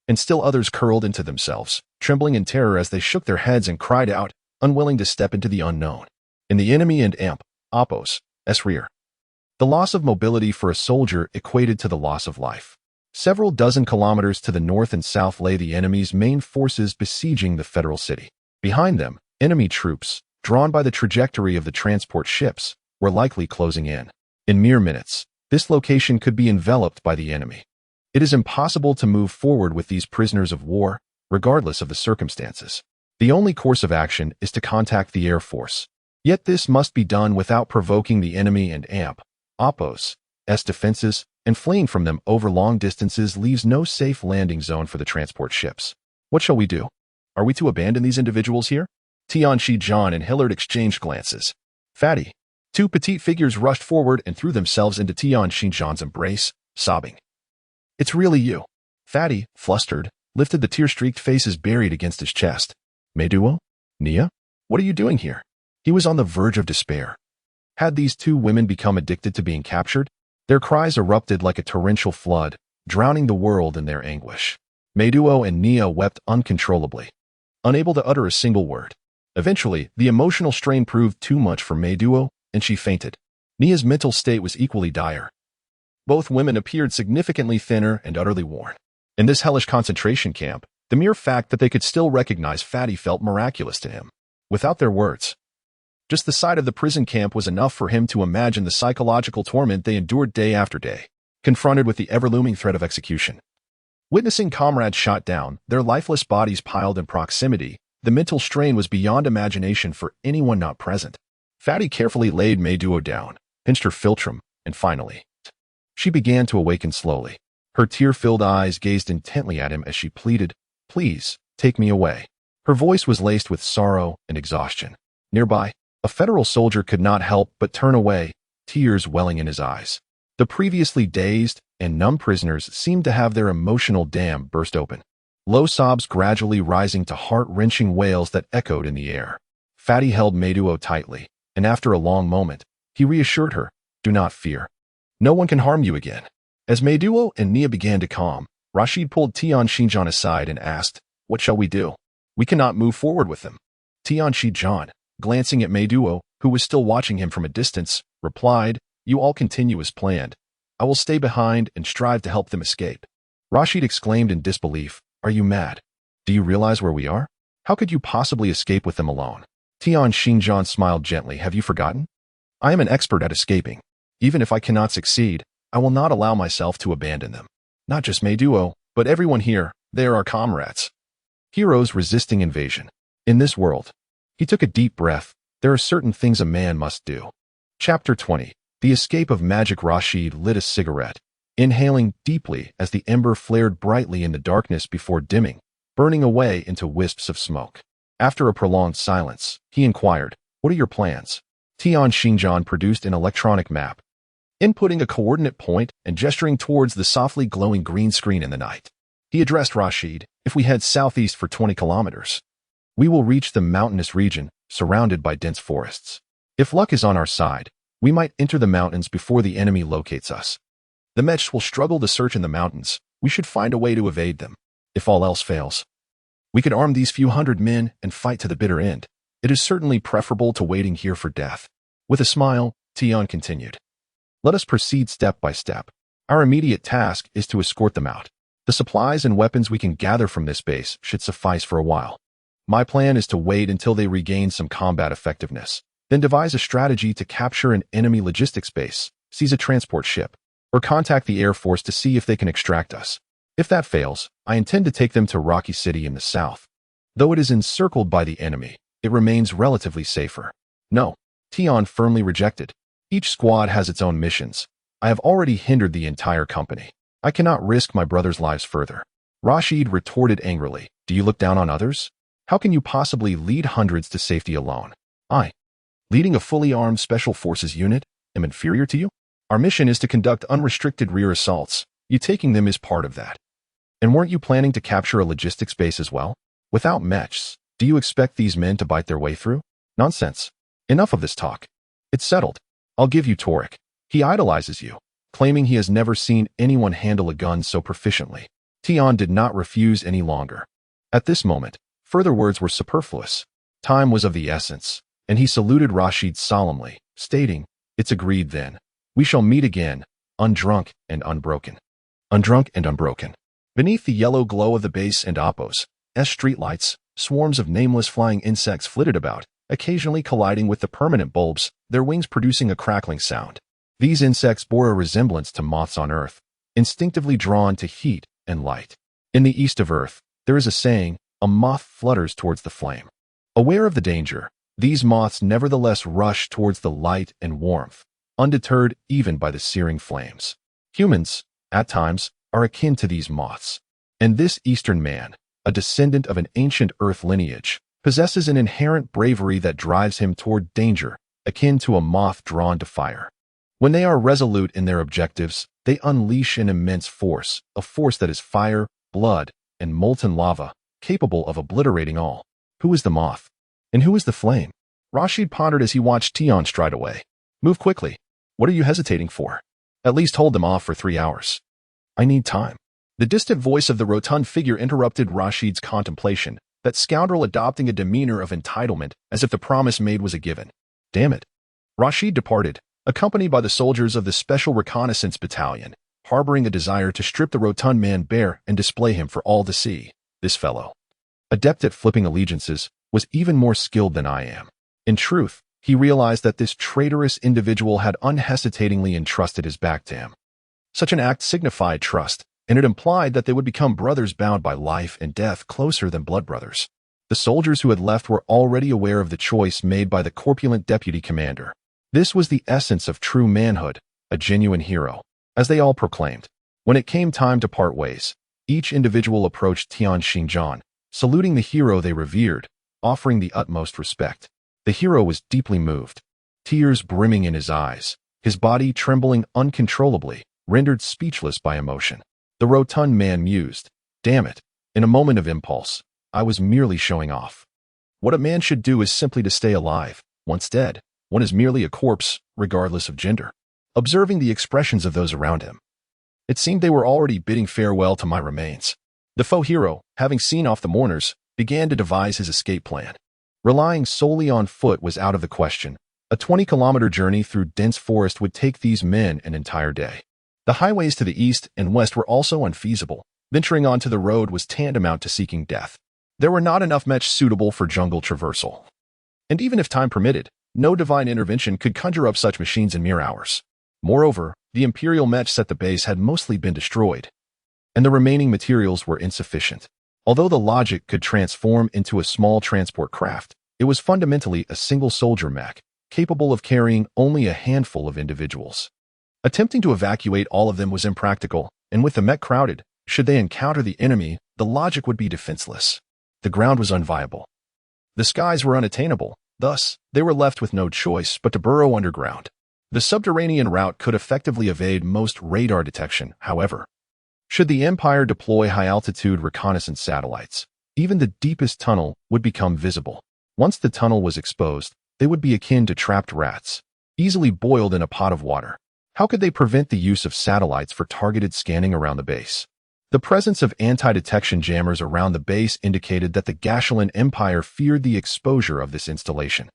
And still others curled into themselves, trembling in terror as they shook their heads and cried out, unwilling to step into the unknown. In the enemy and Oppos, rear, the loss of mobility for a soldier equated to the loss of life. Several dozen kilometers to the north and south lay the enemy's main forces besieging the federal city. Behind them, enemy troops, drawn by the trajectory of the transport ships, were likely closing in. In mere minutes, this location could be enveloped by the enemy. It is impossible to move forward with these prisoners of war, regardless of the circumstances. The only course of action is to contact the Air Force. Yet this must be done without provoking the enemy and Oppos' defenses, and fleeing from them over long distances leaves no safe landing zone for the transport ships. What shall we do? Are we to abandon these individuals here? Tian Xinjiang and Hillard exchanged glances. Fatty. 2 petite figures rushed forward and threw themselves into Tian Xinjiang's embrace, sobbing. It's really you. Fatty, flustered, lifted the tear-streaked faces buried against his chest. Meduo? Nia? What are you doing here? He was on the verge of despair. Had these 2 women become addicted to being captured? Their cries erupted like a torrential flood, drowning the world in their anguish. Meduo and Nia wept uncontrollably. unable to utter a single word. Eventually, the emotional strain proved too much for Mei Duo, and she fainted. Nia's mental state was equally dire. Both women appeared significantly thinner and utterly worn. In this hellish concentration camp, the mere fact that they could still recognize Fatty felt miraculous to him. Without their words, just the sight of the prison camp was enough for him to imagine the psychological torment they endured day after day, confronted with the ever-looming threat of execution. Witnessing comrades shot down, their lifeless bodies piled in proximity, the mental strain was beyond imagination for anyone not present. Fatty carefully laid Mei Duo down, pinched her philtrum, and finally, she began to awaken slowly. Her tear-filled eyes gazed intently at him as she pleaded, "Please, take me away." Her voice was laced with sorrow and exhaustion. Nearby, a federal soldier could not help but turn away, tears welling in his eyes. The previously dazed and numb prisoners seemed to have their emotional dam burst open. Low sobs gradually rising to heart-wrenching wails that echoed in the air. Fatty held Mei Duo tightly, and after a long moment, he reassured her, "Do not fear. No one can harm you again." As Mei Duo and Nia began to calm, Rashid pulled Tian Xinjian aside and asked, "What shall we do? We cannot move forward with them." Tian Xinjian, glancing at Mei Duo, who was still watching him from a distance, replied, "You all continue as planned. I will stay behind and strive to help them escape." Rashid exclaimed in disbelief, "Are you mad? Do you realize where we are? How could you possibly escape with them alone?" Tian Xinjian smiled gently. "Have you forgotten? I am an expert at escaping. Even if I cannot succeed, I will not allow myself to abandon them. Not just Mei Duo, but everyone here. They are our comrades. Heroes resisting invasion. In this world." He took a deep breath. There are certain things a man must do. Chapter 20. The Escape of Magic. Rashid lit a cigarette, inhaling deeply as the ember flared brightly in the darkness before dimming, burning away into wisps of smoke. After a prolonged silence, he inquired, "What are your plans?" Tian Xinjian produced an electronic map, inputting a coordinate point and gesturing towards the softly glowing green screen in the night. He addressed Rashid, "If we head southeast for 20 kilometers, we will reach the mountainous region, surrounded by dense forests. If luck is on our side, we might enter the mountains before the enemy locates us. The mechs will struggle to search in the mountains. We should find a way to evade them. If all else fails, we could arm these few hundred men and fight to the bitter end. It is certainly preferable to waiting here for death." With a smile, Tian continued, "Let us proceed step by step. Our immediate task is to escort them out. The supplies and weapons we can gather from this base should suffice for a while. My plan is to wait until they regain some combat effectiveness, then devise a strategy to capture an enemy logistics base, seize a transport ship, or contact the Air Force to see if they can extract us. If that fails, I intend to take them to Rocky City in the south. Though it is encircled by the enemy, it remains relatively safer." "No," Tian firmly rejected. "Each squad has its own missions. I have already hindered the entire company. I cannot risk my brother's lives further." Rashid retorted angrily, "Do you look down on others? How can you possibly lead hundreds to safety alone? I, leading a fully armed special forces unit, am inferior to you? Our mission is to conduct unrestricted rear assaults. You taking them is part of that. And weren't you planning to capture a logistics base as well? Without mechs, do you expect these men to bite their way through? Nonsense. Enough of this talk. It's settled. I'll give you Torek. He idolizes you, claiming he has never seen anyone handle a gun so proficiently." Tian did not refuse any longer. At this moment, further words were superfluous. Time was of the essence, and he saluted Rashid solemnly, stating, "It's agreed then. We shall meet again, undrunk and unbroken." Undrunk and unbroken. Beneath the yellow glow of the base and Oppo's streetlights, swarms of nameless flying insects flitted about, occasionally colliding with the permanent bulbs, their wings producing a crackling sound. These insects bore a resemblance to moths on Earth, instinctively drawn to heat and light. In the east of Earth, there is a saying, "A moth flutters towards the flame." Aware of the danger, these moths nevertheless rush towards the light and warmth, undeterred even by the searing flames. Humans, at times, are akin to these moths. And this Eastern man, a descendant of an ancient Earth lineage, possesses an inherent bravery that drives him toward danger, akin to a moth drawn to fire. When they are resolute in their objectives, they unleash an immense force, a force that is fire, blood, and molten lava, capable of obliterating all. Who is the moth? And who is the flame? Rashid pondered as he watched Tian stride away. "Move quickly. What are you hesitating for? At least hold them off for 3 hours. I need time." The distant voice of the rotund figure interrupted Rashid's contemplation, that scoundrel adopting a demeanor of entitlement as if the promise made was a given. Damn it. Rashid departed, accompanied by the soldiers of the Special Reconnaissance Battalion, harboring a desire to strip the rotund man bare and display him for all to see. This fellow, adept at flipping allegiances, was even more skilled than I am. In truth, he realized that this traitorous individual had unhesitatingly entrusted his back to him. Such an act signified trust, and it implied that they would become brothers bound by life and death closer than blood brothers. The soldiers who had left were already aware of the choice made by the corpulent deputy commander. This was the essence of true manhood, a genuine hero, as they all proclaimed. When it came time to part ways, each individual approached Tian Xinjiang, saluting the hero they revered, offering the utmost respect. The hero was deeply moved, tears brimming in his eyes, his body trembling uncontrollably, rendered speechless by emotion. The rotund man mused, "Damn it, in a moment of impulse, I was merely showing off. What a man should do is simply to stay alive. Once dead, one is merely a corpse, regardless of gender." Observing the expressions of those around him, it seemed they were already bidding farewell to my remains. The faux hero, having seen off the mourners, began to devise his escape plan. Relying solely on foot was out of the question. A 20-kilometer journey through dense forest would take these men an entire day. The highways to the east and west were also unfeasible. Venturing onto the road was tantamount to seeking death. There were not enough mech suitable for jungle traversal. And even if time permitted, no divine intervention could conjure up such machines in mere hours. Moreover, the Imperial mechs at the base had mostly been destroyed, and the remaining materials were insufficient. Although the logic could transform into a small transport craft, it was fundamentally a single soldier mech, capable of carrying only a handful of individuals. Attempting to evacuate all of them was impractical, and with the mech crowded, should they encounter the enemy, the logic would be defenseless. The ground was unviable. The skies were unattainable, thus, they were left with no choice but to burrow underground. The subterranean route could effectively evade most radar detection, however. Should the Empire deploy high-altitude reconnaissance satellites, even the deepest tunnel would become visible. Once the tunnel was exposed, they would be akin to trapped rats, easily boiled in a pot of water. How could they prevent the use of satellites for targeted scanning around the base? The presence of anti-detection jammers around the base indicated that the Gashulan Empire feared the exposure of this installation.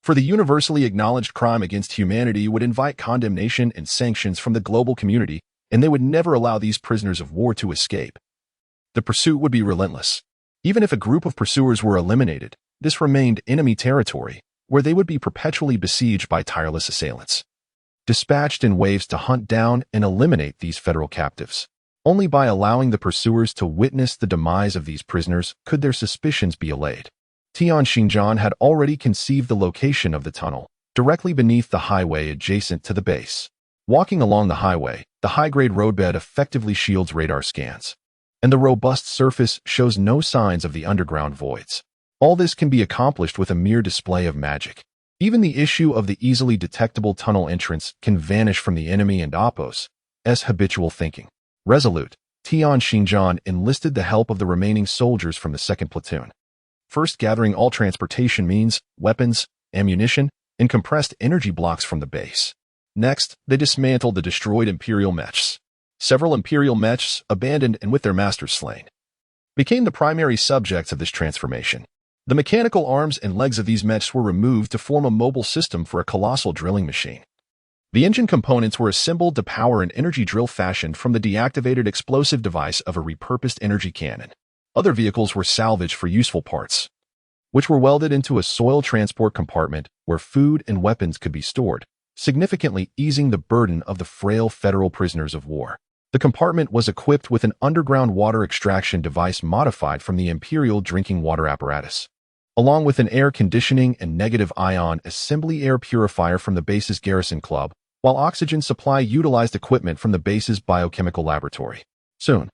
For the universally acknowledged crime against humanity would invite condemnation and sanctions from the global community, and they would never allow these prisoners of war to escape. The pursuit would be relentless. Even if a group of pursuers were eliminated, this remained enemy territory, where they would be perpetually besieged by tireless assailants, dispatched in waves to hunt down and eliminate these federal captives. Only by allowing the pursuers to witness the demise of these prisoners could their suspicions be allayed. Tian Xinjiang had already conceived the location of the tunnel, directly beneath the highway adjacent to the base. Walking along the highway, the high-grade roadbed effectively shields radar scans, and the robust surface shows no signs of the underground voids. All this can be accomplished with a mere display of magic. Even the issue of the easily detectable tunnel entrance can vanish from the enemy and Oppo's habitual thinking. Resolute, Tian Xinjiang enlisted the help of the remaining soldiers from the 2nd Platoon. First gathering all transportation means, weapons, ammunition, and compressed energy blocks from the base. Next, they dismantled the destroyed Imperial mechs. Several Imperial mechs, abandoned and with their masters slain, became the primary subjects of this transformation. The mechanical arms and legs of these mechs were removed to form a mobile system for a colossal drilling machine. The engine components were assembled to power an energy drill fashioned from the deactivated explosive device of a repurposed energy cannon. Other vehicles were salvaged for useful parts, which were welded into a soil transport compartment where food and weapons could be stored, significantly easing the burden of the frail federal prisoners of war. The compartment was equipped with an underground water extraction device modified from the Imperial drinking water apparatus, along with an air conditioning and negative ion assembly air purifier from the base's garrison club, while oxygen supply utilized equipment from the base's biochemical laboratory. Soon,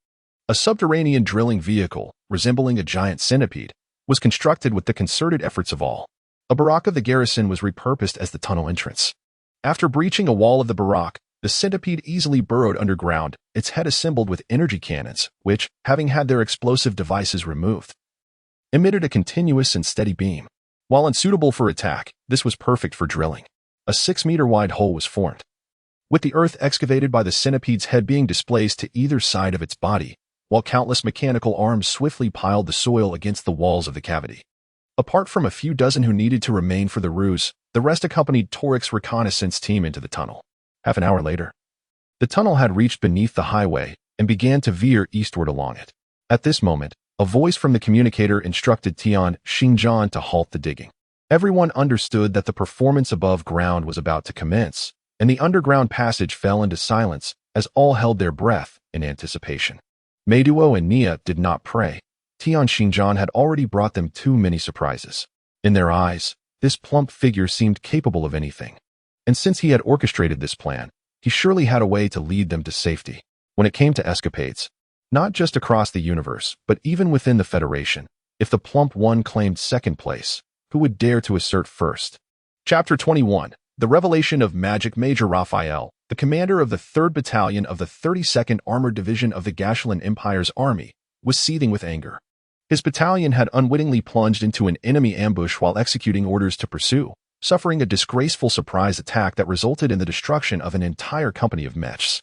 a subterranean drilling vehicle, resembling a giant centipede, was constructed with the concerted efforts of all. A barrack of the garrison was repurposed as the tunnel entrance. After breaching a wall of the barrack, the centipede easily burrowed underground, its head assembled with energy cannons, which, having had their explosive devices removed, emitted a continuous and steady beam. While unsuitable for attack, this was perfect for drilling. A 6-meter-wide hole was formed, with the earth excavated by the centipede's head being displaced to either side of its body, while countless mechanical arms swiftly piled the soil against the walls of the cavity. Apart from a few dozen who needed to remain for the ruse, the rest accompanied Torik's reconnaissance team into the tunnel. Half an hour later, the tunnel had reached beneath the highway and began to veer eastward along it. At this moment, a voice from the communicator instructed Tian Xinjian to halt the digging. Everyone understood that the performance above ground was about to commence, and the underground passage fell into silence as all held their breath in anticipation. Meiduo and Nia did not pray. Tian Xinjian had already brought them too many surprises. In their eyes, this plump figure seemed capable of anything. And since he had orchestrated this plan, he surely had a way to lead them to safety. When it came to escapades, not just across the universe, but even within the Federation, if the plump one claimed second place, who would dare to assert first? Chapter 21. The Revelation of Magic. Major Raphael, the commander of the 3rd Battalion of the 32nd Armored Division of the Gashulan Empire's army, was seething with anger. His battalion had unwittingly plunged into an enemy ambush while executing orders to pursue, suffering a disgraceful surprise attack that resulted in the destruction of an entire company of mechs.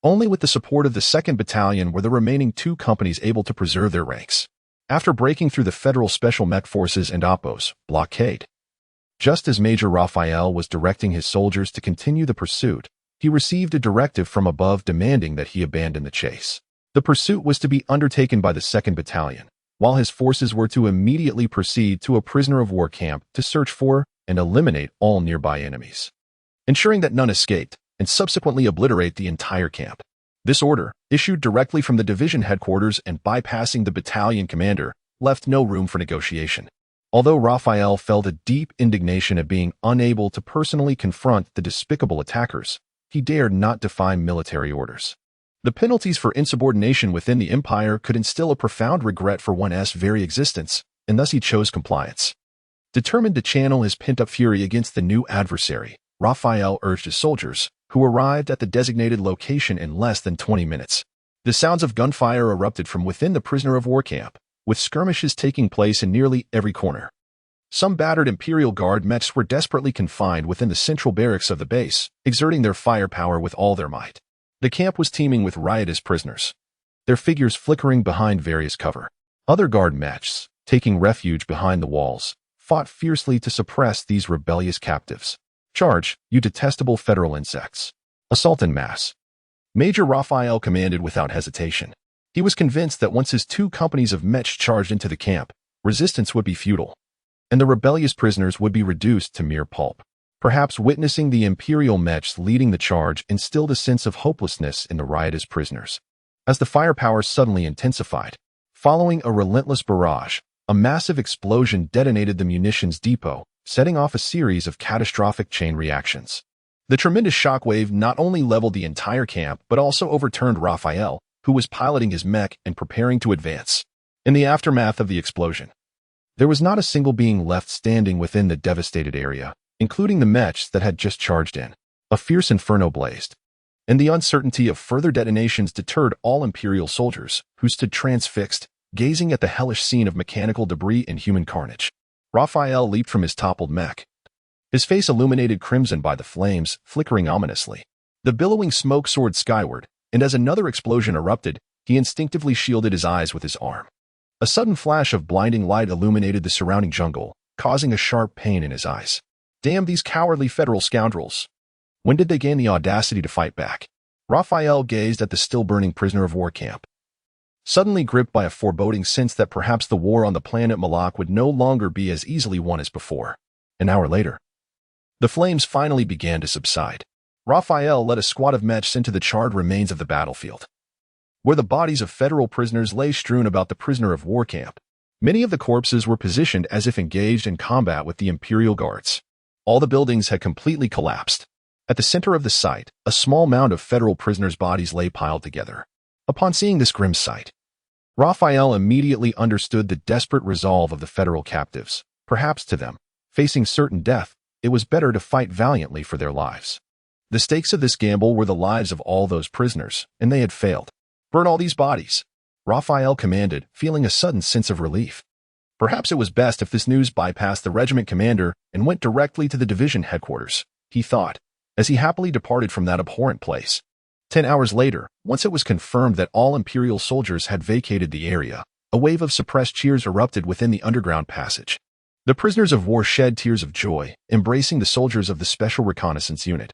Only with the support of the 2nd Battalion were the remaining 2 companies able to preserve their ranks. After breaking through the Federal Special Mech Forces and Oppos blockade, just as Major Raphael was directing his soldiers to continue the pursuit, he received a directive from above demanding that he abandon the chase. The pursuit was to be undertaken by the 2nd Battalion, while his forces were to immediately proceed to a prisoner of war camp to search for and eliminate all nearby enemies, ensuring that none escaped, and subsequently obliterate the entire camp. This order, issued directly from the division headquarters and bypassing the battalion commander, left no room for negotiation. Although Raphael felt a deep indignation at being unable to personally confront the despicable attackers, he dared not defy military orders. The penalties for insubordination within the Empire could instill a profound regret for one's very existence, and thus he chose compliance. Determined to channel his pent-up fury against the new adversary, Raphael urged his soldiers, who arrived at the designated location in less than 20 minutes. The sounds of gunfire erupted from within the prisoner of war camp, with skirmishes taking place in nearly every corner. Some battered Imperial Guard mechs were desperately confined within the central barracks of the base, exerting their firepower with all their might. The camp was teeming with riotous prisoners, their figures flickering behind various cover. Other guard mechs, taking refuge behind the walls, fought fiercely to suppress these rebellious captives. Charge, you detestable federal insects. Assault en masse. Major Raphael commanded without hesitation. He was convinced that once his 2 companies of mechs charged into the camp, resistance would be futile, and the rebellious prisoners would be reduced to mere pulp. Perhaps witnessing the Imperial mechs leading the charge instilled a sense of hopelessness in the riotous prisoners. As the firepower suddenly intensified, following a relentless barrage, a massive explosion detonated the munitions depot, setting off a series of catastrophic chain reactions. The tremendous shockwave not only leveled the entire camp but also overturned Raphael, who was piloting his mech and preparing to advance. In the aftermath of the explosion, there was not a single being left standing within the devastated area, including the mechs that had just charged in. A fierce inferno blazed, and the uncertainty of further detonations deterred all Imperial soldiers, who stood transfixed, gazing at the hellish scene of mechanical debris and human carnage. Raphael leaped from his toppled mech, his face illuminated crimson by the flames, flickering ominously. The billowing smoke soared skyward, and as another explosion erupted, he instinctively shielded his eyes with his arm. A sudden flash of blinding light illuminated the surrounding jungle, causing a sharp pain in his eyes. Damn these cowardly federal scoundrels. When did they gain the audacity to fight back? Raphael gazed at the still-burning prisoner of war camp, suddenly gripped by a foreboding sense that perhaps the war on the planet Malak would no longer be as easily won as before. An hour later, the flames finally began to subside. Raphael led a squad of mechs into the charred remains of the battlefield, where the bodies of federal prisoners lay strewn about the prisoner of war camp. Many of the corpses were positioned as if engaged in combat with the Imperial Guards. All the buildings had completely collapsed. At the center of the site, a small mound of federal prisoners' bodies lay piled together. Upon seeing this grim sight, Raphael immediately understood the desperate resolve of the federal captives. Perhaps to them, facing certain death, it was better to fight valiantly for their lives. The stakes of this gamble were the lives of all those prisoners, and they had failed. Burn all these bodies, Raphael commanded, feeling a sudden sense of relief. Perhaps it was best if this news bypassed the regiment commander and went directly to the division headquarters, he thought, as he happily departed from that abhorrent place. 10 hours later, once it was confirmed that all Imperial soldiers had vacated the area, a wave of suppressed cheers erupted within the underground passage. The prisoners of war shed tears of joy, embracing the soldiers of the Special Reconnaissance Unit,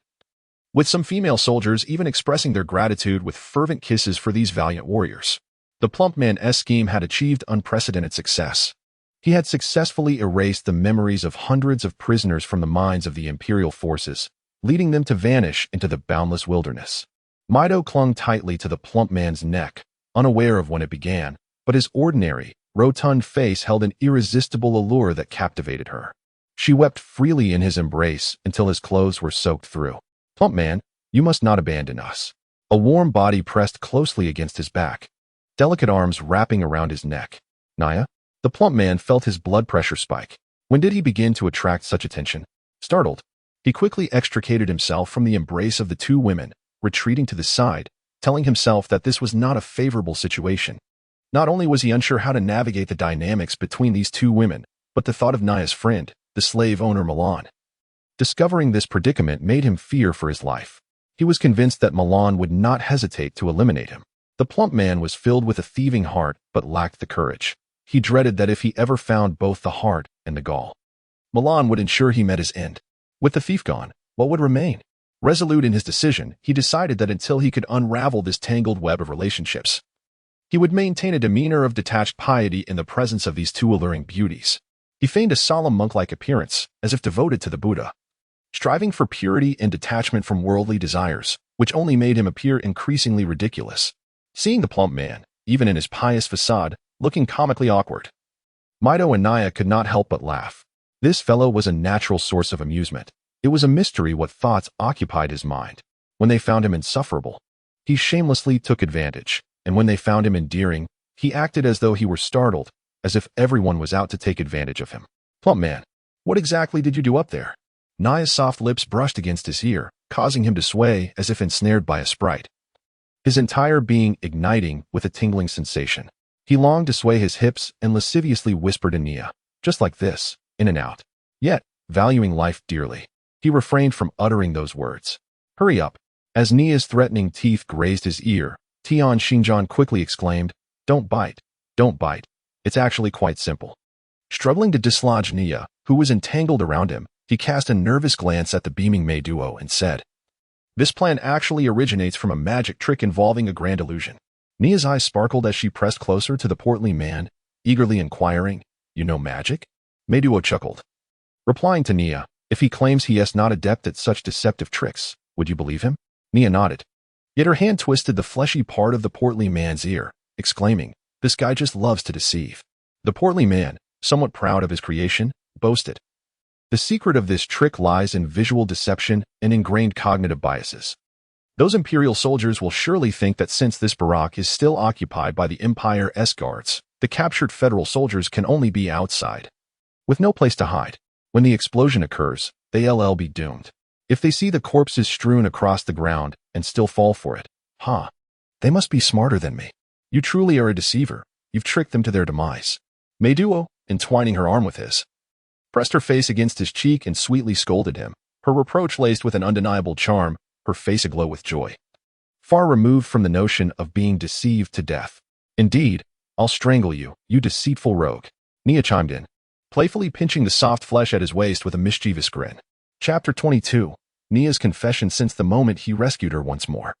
with some female soldiers even expressing their gratitude with fervent kisses for these valiant warriors. The plump man's scheme had achieved unprecedented success. He had successfully erased the memories of hundreds of prisoners from the minds of the Imperial forces, leading them to vanish into the boundless wilderness. Mido clung tightly to the plump man's neck, unaware of when it began, but his ordinary, rotund face held an irresistible allure that captivated her. She wept freely in his embrace until his clothes were soaked through. "Plump man, you must not abandon us." A warm body pressed closely against his back, delicate arms wrapping around his neck. "Nia?" The plump man felt his blood pressure spike. When did he begin to attract such attention? Startled, he quickly extricated himself from the embrace of the two women, retreating to the side, telling himself that this was not a favorable situation. Not only was he unsure how to navigate the dynamics between these two women, but the thought of Nia's friend, the slave owner Milan. Discovering this predicament made him fear for his life. He was convinced that Milan would not hesitate to eliminate him. The plump man was filled with a thieving heart but lacked the courage. He dreaded that if he ever found both the heart and the gall, Milan would ensure he met his end. With the thief gone, what would remain? Resolute in his decision, he decided that until he could unravel this tangled web of relationships, he would maintain a demeanor of detached piety in the presence of these two alluring beauties. He feigned a solemn monk-like appearance, as if devoted to the Buddha, striving for purity and detachment from worldly desires, which only made him appear increasingly ridiculous. Seeing the plump man, even in his pious facade, looking comically awkward, Mido and Nia could not help but laugh. This fellow was a natural source of amusement. It was a mystery what thoughts occupied his mind. When they found him insufferable, he shamelessly took advantage, and when they found him endearing, he acted as though he were startled, as if everyone was out to take advantage of him. "Plump man, what exactly did you do up there?" Nia's soft lips brushed against his ear, causing him to sway as if ensnared by a sprite, his entire being igniting with a tingling sensation. He longed to sway his hips and lasciviously whispered to Nia, "Just like this, in and out." Yet, valuing life dearly, he refrained from uttering those words. "Hurry up." As Nia's threatening teeth grazed his ear, Tian Xinjiang quickly exclaimed, "Don't bite, don't bite. It's actually quite simple." Struggling to dislodge Nia, who was entangled around him, he cast a nervous glance at the beaming Mei duo and said, "This plan actually originates from a magic trick involving a grand illusion." Nia's eyes sparkled as she pressed closer to the portly man, eagerly inquiring, "You know magic?" Mei duo chuckled, replying to Nia, "If he claims he is not adept at such deceptive tricks, would you believe him?" Nia nodded. Yet her hand twisted the fleshy part of the portly man's ear, exclaiming, "This guy just loves to deceive." The portly man, somewhat proud of his creation, boasted, "The secret of this trick lies in visual deception and ingrained cognitive biases. Those Imperial soldiers will surely think that since this barrack is still occupied by the Empire's guards, the captured Federal soldiers can only be outside, with no place to hide. When the explosion occurs, they'll be doomed. If they see the corpses strewn across the ground and still fall for it, they must be smarter than me. You truly are a deceiver. You've tricked them to their demise." Mei duo, entwining her arm with his, pressed her face against his cheek and sweetly scolded him, her reproach laced with an undeniable charm, her face aglow with joy. Far removed from the notion of being deceived to death. "Indeed, I'll strangle you, you deceitful rogue," Nia chimed in, playfully pinching the soft flesh at his waist with a mischievous grin. Chapter 22. Nia's confession since the moment he rescued her once more.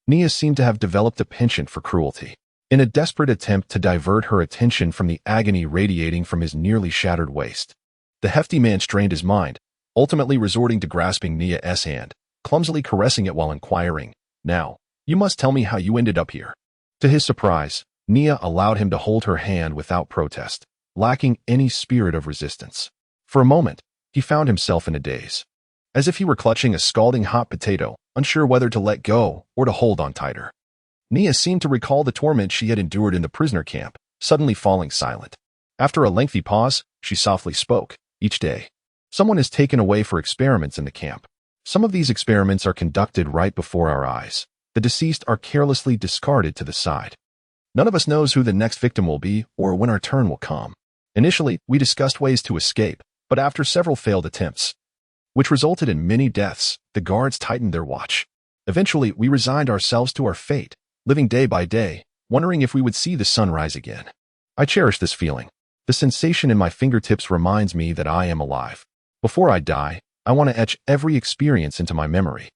Nia seemed to have developed a penchant for cruelty. In a desperate attempt to divert her attention from the agony radiating from his nearly shattered waist, the hefty man strained his mind, ultimately resorting to grasping Nia's hand, clumsily caressing it while inquiring, "Now, you must tell me how you ended up here." To his surprise, Nia allowed him to hold her hand without protest, lacking any spirit of resistance. For a moment, he found himself in a daze, as if he were clutching a scalding hot potato, unsure whether to let go or to hold on tighter. Nia seemed to recall the torment she had endured in the prisoner camp, suddenly falling silent. After a lengthy pause, she softly spoke, "Each day, someone is taken away for experiments in the camp. Some of these experiments are conducted right before our eyes. The deceased are carelessly discarded to the side. None of us knows who the next victim will be or when our turn will come. Initially, we discussed ways to escape, but after several failed attempts, which resulted in many deaths, the guards tightened their watch. Eventually, we resigned ourselves to our fate, living day by day, wondering if we would see the sun rise again. I cherish this feeling. The sensation in my fingertips reminds me that I am alive. Before I die, I want to etch every experience into my memory.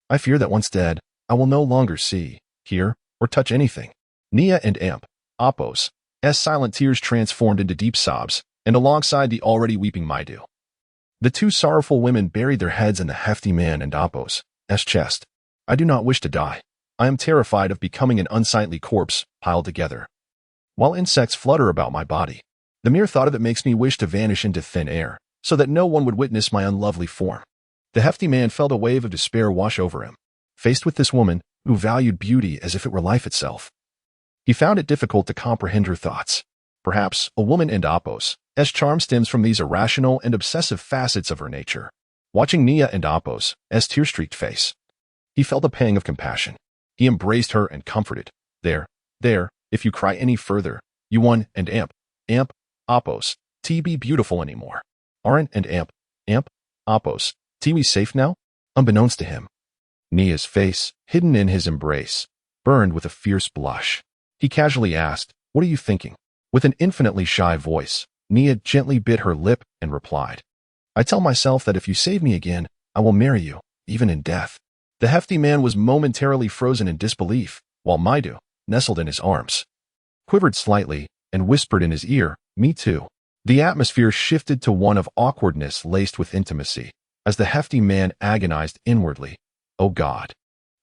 I fear that once dead, I will no longer see, hear, or touch anything. Nia and Imp, Oppos, silent tears transformed into deep sobs, and alongside the already weeping Maidu. The two sorrowful women buried their heads in the hefty man and Oppos' chest. I do not wish to die. I am terrified of becoming an unsightly corpse piled together. While insects flutter about my body, the mere thought of it makes me wish to vanish into thin air, so that no one would witness my unlovely form. The hefty man felt a wave of despair wash over him. Faced with this woman, who valued beauty as if it were life itself, he found it difficult to comprehend her thoughts. Perhaps a woman and Oppos' charm stems from these irrational and obsessive facets of her nature. Watching Nia and Oppos' tear-streaked face, he felt a pang of compassion. He embraced her and comforted. There, if you cry any further, you won and Imp, Oppos, be beautiful anymore. Aren't and Imp, Oppos, we safe now? Unbeknownst to him, Nia's face, hidden in his embrace, burned with a fierce blush. He casually asked, "What are you thinking?" With an infinitely shy voice, Nia gently bit her lip and replied, "I tell myself that if you save me again, I will marry you, even in death." The hefty man was momentarily frozen in disbelief, while Maidu, nestled in his arms, quivered slightly and whispered in his ear, "Me too." The atmosphere shifted to one of awkwardness laced with intimacy, as the hefty man agonized inwardly. "Oh God,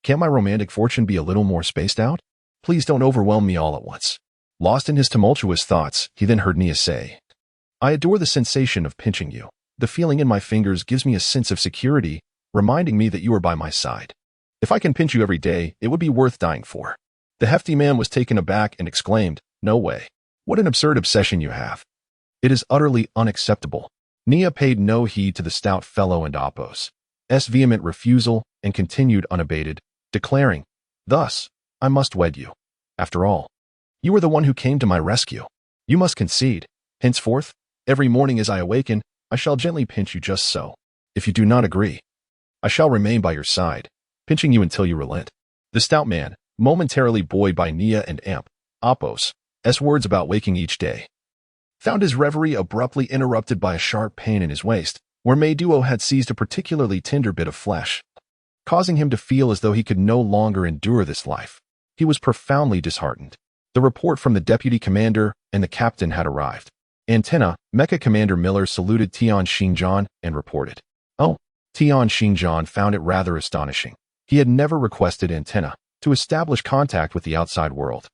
can't my romantic fortune be a little more spaced out? Please don't overwhelm me all at once." Lost in his tumultuous thoughts, he then heard Nia say, "I adore the sensation of pinching you. The feeling in my fingers gives me a sense of security, reminding me that you are by my side. If I can pinch you every day, it would be worth dying for." The hefty man was taken aback and exclaimed, "No way. What an absurd obsession you have. It is utterly unacceptable." Nia paid no heed to the stout fellow and Oppos' vehement refusal and continued unabated, declaring, "Thus, I must wed you. After all, you are the one who came to my rescue. You must concede. Henceforth, every morning as I awaken, I shall gently pinch you just so. If you do not agree, I shall remain by your side, pinching you until you relent." The stout man, momentarily buoyed by Nia and Imp, Oppos' words about waking each day, found his reverie abruptly interrupted by a sharp pain in his waist, where Maiduo had seized a particularly tender bit of flesh, causing him to feel as though he could no longer endure this life. He was profoundly disheartened. The report from the deputy commander and the captain had arrived. Antenna, Mecha Commander Miller saluted Tian Xinjian and reported. Oh, Tian Xinjian found it rather astonishing. He had never requested Antenna to establish contact with the outside world,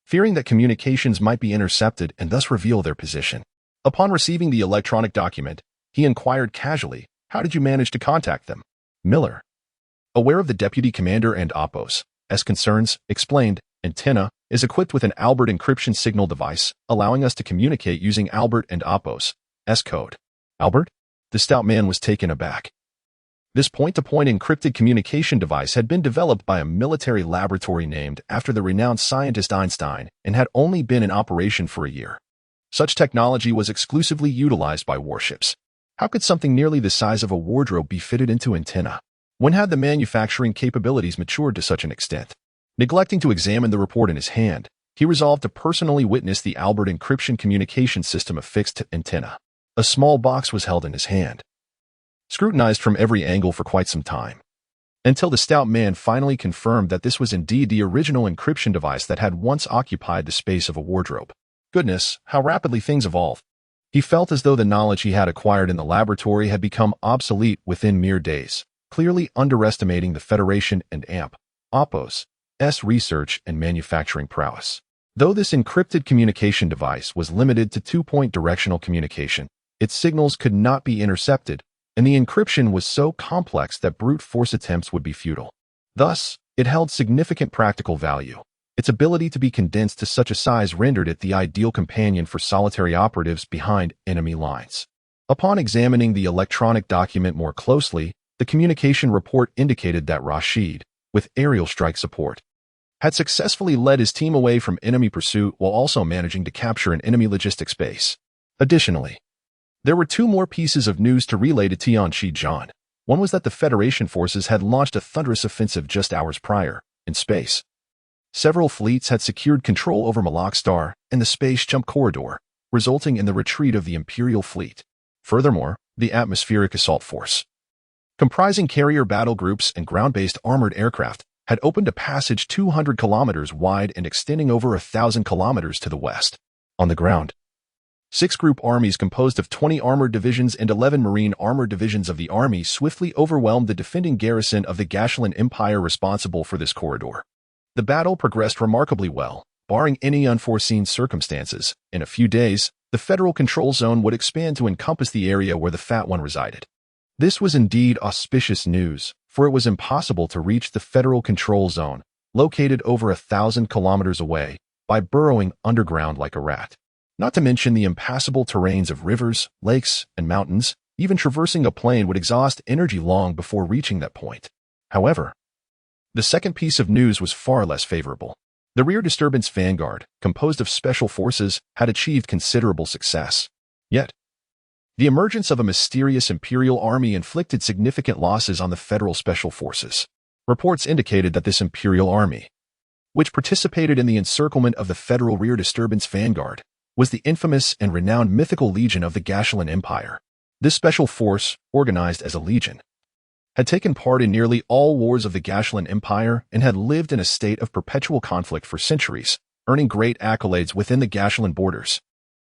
fearing that communications might be intercepted and thus reveal their position. Upon receiving the electronic document, he inquired casually, "How did you manage to contact them?" Miller, aware of the deputy commander and Oppos' concerns, explained, "Antenna is equipped with an Albert encryption signal device, allowing us to communicate using Albert and Oppos' code." Albert? The stout man was taken aback. This point-to-point encrypted communication device had been developed by a military laboratory named after the renowned scientist Einstein and had only been in operation for a year. Such technology was exclusively utilized by warships. How could something nearly the size of a wardrobe be fitted into Antenna? When had the manufacturing capabilities matured to such an extent? Neglecting to examine the report in his hand, he resolved to personally witness the Albert encryption communication system affixed to Antenna. A small box was held in his hand, scrutinized from every angle for quite some time, until the stout man finally confirmed that this was indeed the original encryption device that had once occupied the space of a wardrobe. Goodness, how rapidly things evolve. He felt as though the knowledge he had acquired in the laboratory had become obsolete within mere days, clearly underestimating the Federation and Oppos' research and manufacturing prowess. Though this encrypted communication device was limited to two-point directional communication, its signals could not be intercepted, and the encryption was so complex that brute force attempts would be futile. Thus, it held significant practical value. Its ability to be condensed to such a size rendered it the ideal companion for solitary operatives behind enemy lines. Upon examining the electronic document more closely, the communication report indicated that Rashid, with aerial strike support, had successfully led his team away from enemy pursuit while also managing to capture an enemy logistics base. Additionally, there were two more pieces of news to relay to Tian Xinjian. One was that the Federation forces had launched a thunderous offensive just hours prior, in space. Several fleets had secured control over Malak Star and the space jump corridor, resulting in the retreat of the Imperial fleet. Furthermore, the atmospheric assault force, comprising carrier battle groups and ground-based armored aircraft, had opened a passage 200 kilometers wide and extending over 1,000 kilometers to the west. On the ground, 6 group armies composed of 20 armored divisions and 11 marine armored divisions of the army swiftly overwhelmed the defending garrison of the Gashulan Empire responsible for this corridor. The battle progressed remarkably well, barring any unforeseen circumstances. In a few days, the Federal Control Zone would expand to encompass the area where the Fat One resided. This was indeed auspicious news, for it was impossible to reach the Federal Control Zone, located over 1,000 kilometers away, by burrowing underground like a rat. Not to mention the impassable terrains of rivers, lakes, and mountains. Even traversing a plain would exhaust energy long before reaching that point. However, the second piece of news was far less favorable. The rear disturbance vanguard, composed of special forces, had achieved considerable success. Yet, the emergence of a mysterious Imperial army inflicted significant losses on the Federal Special Forces. Reports indicated that this Imperial army, which participated in the encirclement of the Federal rear disturbance vanguard, was the infamous and renowned mythical Legion of the Gashulan Empire. This special force, organized as a legion, had taken part in nearly all wars of the Gashulan Empire and had lived in a state of perpetual conflict for centuries, earning great accolades within the Gashulan borders.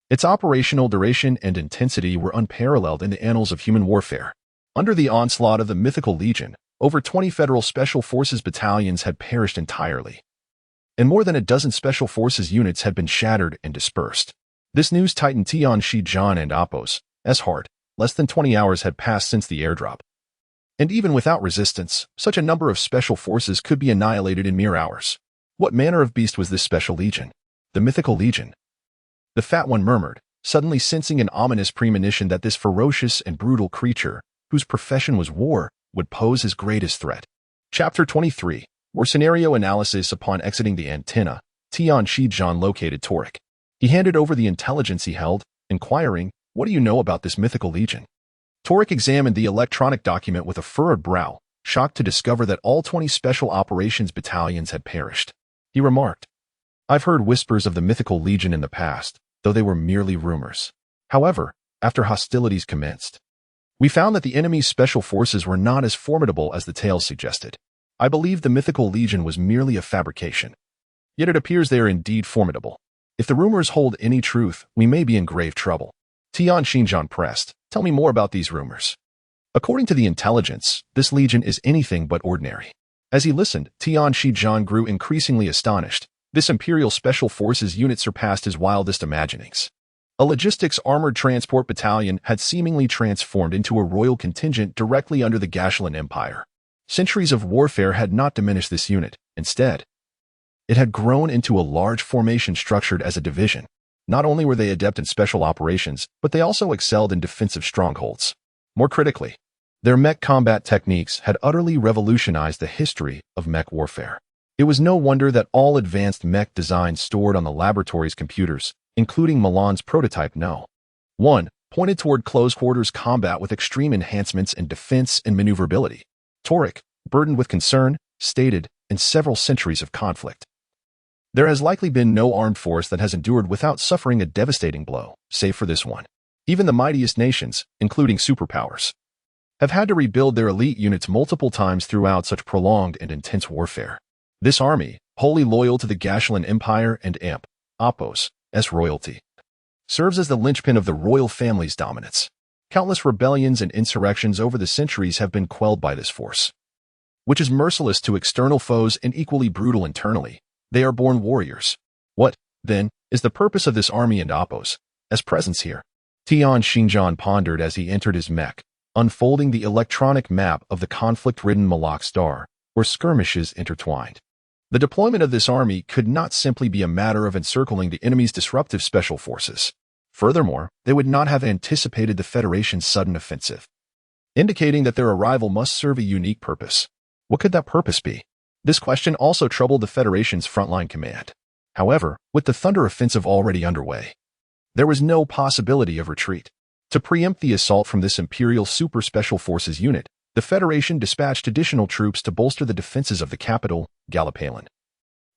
Its operational duration and intensity were unparalleled in the annals of human warfare. Under the onslaught of the mythical Legion, over 20 Federal Special Forces battalions had perished entirely, and more than a dozen Special Forces units had been shattered and dispersed. This news tightened Tianshi-Jan and Apos as heart. Less than 20 hours had passed since the airdrop. And even without resistance, such a number of Special Forces could be annihilated in mere hours. What manner of beast was this Special Legion? The mythical Legion. The Fat One murmured, suddenly sensing an ominous premonition that this ferocious and brutal creature, whose profession was war, would pose his greatest threat. Chapter 23. War Scenario Analysis. Upon exiting the antenna, Tianshi-Jan located Torik. He handed over the intelligence he held, inquiring, "What do you know about this mythical Legion?" Torik examined the electronic document with a furrowed brow, shocked to discover that all 20 Special Operations battalions had perished. He remarked, "I've heard whispers of the mythical Legion in the past, though they were merely rumors. However, after hostilities commenced, we found that the enemy's Special Forces were not as formidable as the tales suggested. I believe the mythical Legion was merely a fabrication. Yet it appears they are indeed formidable. If the rumors hold any truth, we may be in grave trouble." Tianshi-Jan pressed, "Tell me more about these rumors." According to the intelligence, this Legion is anything but ordinary. As he listened, Tianshi-Jan grew increasingly astonished. This Imperial Special Forces unit surpassed his wildest imaginings. A logistics armored transport battalion had seemingly transformed into a royal contingent directly under the Gashulan Empire. Centuries of warfare had not diminished this unit. Instead, it had grown into a large formation structured as a division. Not only were they adept in special operations, but they also excelled in defensive strongholds. More critically, their mech combat techniques had utterly revolutionized the history of mech warfare. It was no wonder that all advanced mech designs stored on the laboratory's computers, including Milan's prototype No. 1, pointed toward close-quarters combat with extreme enhancements in defense and maneuverability. Torik, burdened with concern, stated, "In several centuries of conflict, there has likely been no armed force that has endured without suffering a devastating blow, save for this one. Even the mightiest nations, including superpowers, have had to rebuild their elite units multiple times throughout such prolonged and intense warfare. This army, wholly loyal to the Gashulan Empire and Apos, as royalty, serves as the linchpin of the royal family's dominance. Countless rebellions and insurrections over the centuries have been quelled by this force, which is merciless to external foes and equally brutal internally. They are born warriors. What, then, is the purpose of this army and Apos, as presence here?" Tianshi-Jan pondered as he entered his mech, unfolding the electronic map of the conflict-ridden Malak Star, where skirmishes intertwined. The deployment of this army could not simply be a matter of encircling the enemy's disruptive special forces. Furthermore, they would not have anticipated the Federation's sudden offensive, indicating that their arrival must serve a unique purpose. What could that purpose be? This question also troubled the Federation's frontline command. However, with the Thunder Offensive already underway, there was no possibility of retreat. To preempt the assault from this Imperial Super Special Forces unit, the Federation dispatched additional troops to bolster the defenses of the capital, Gallipaland,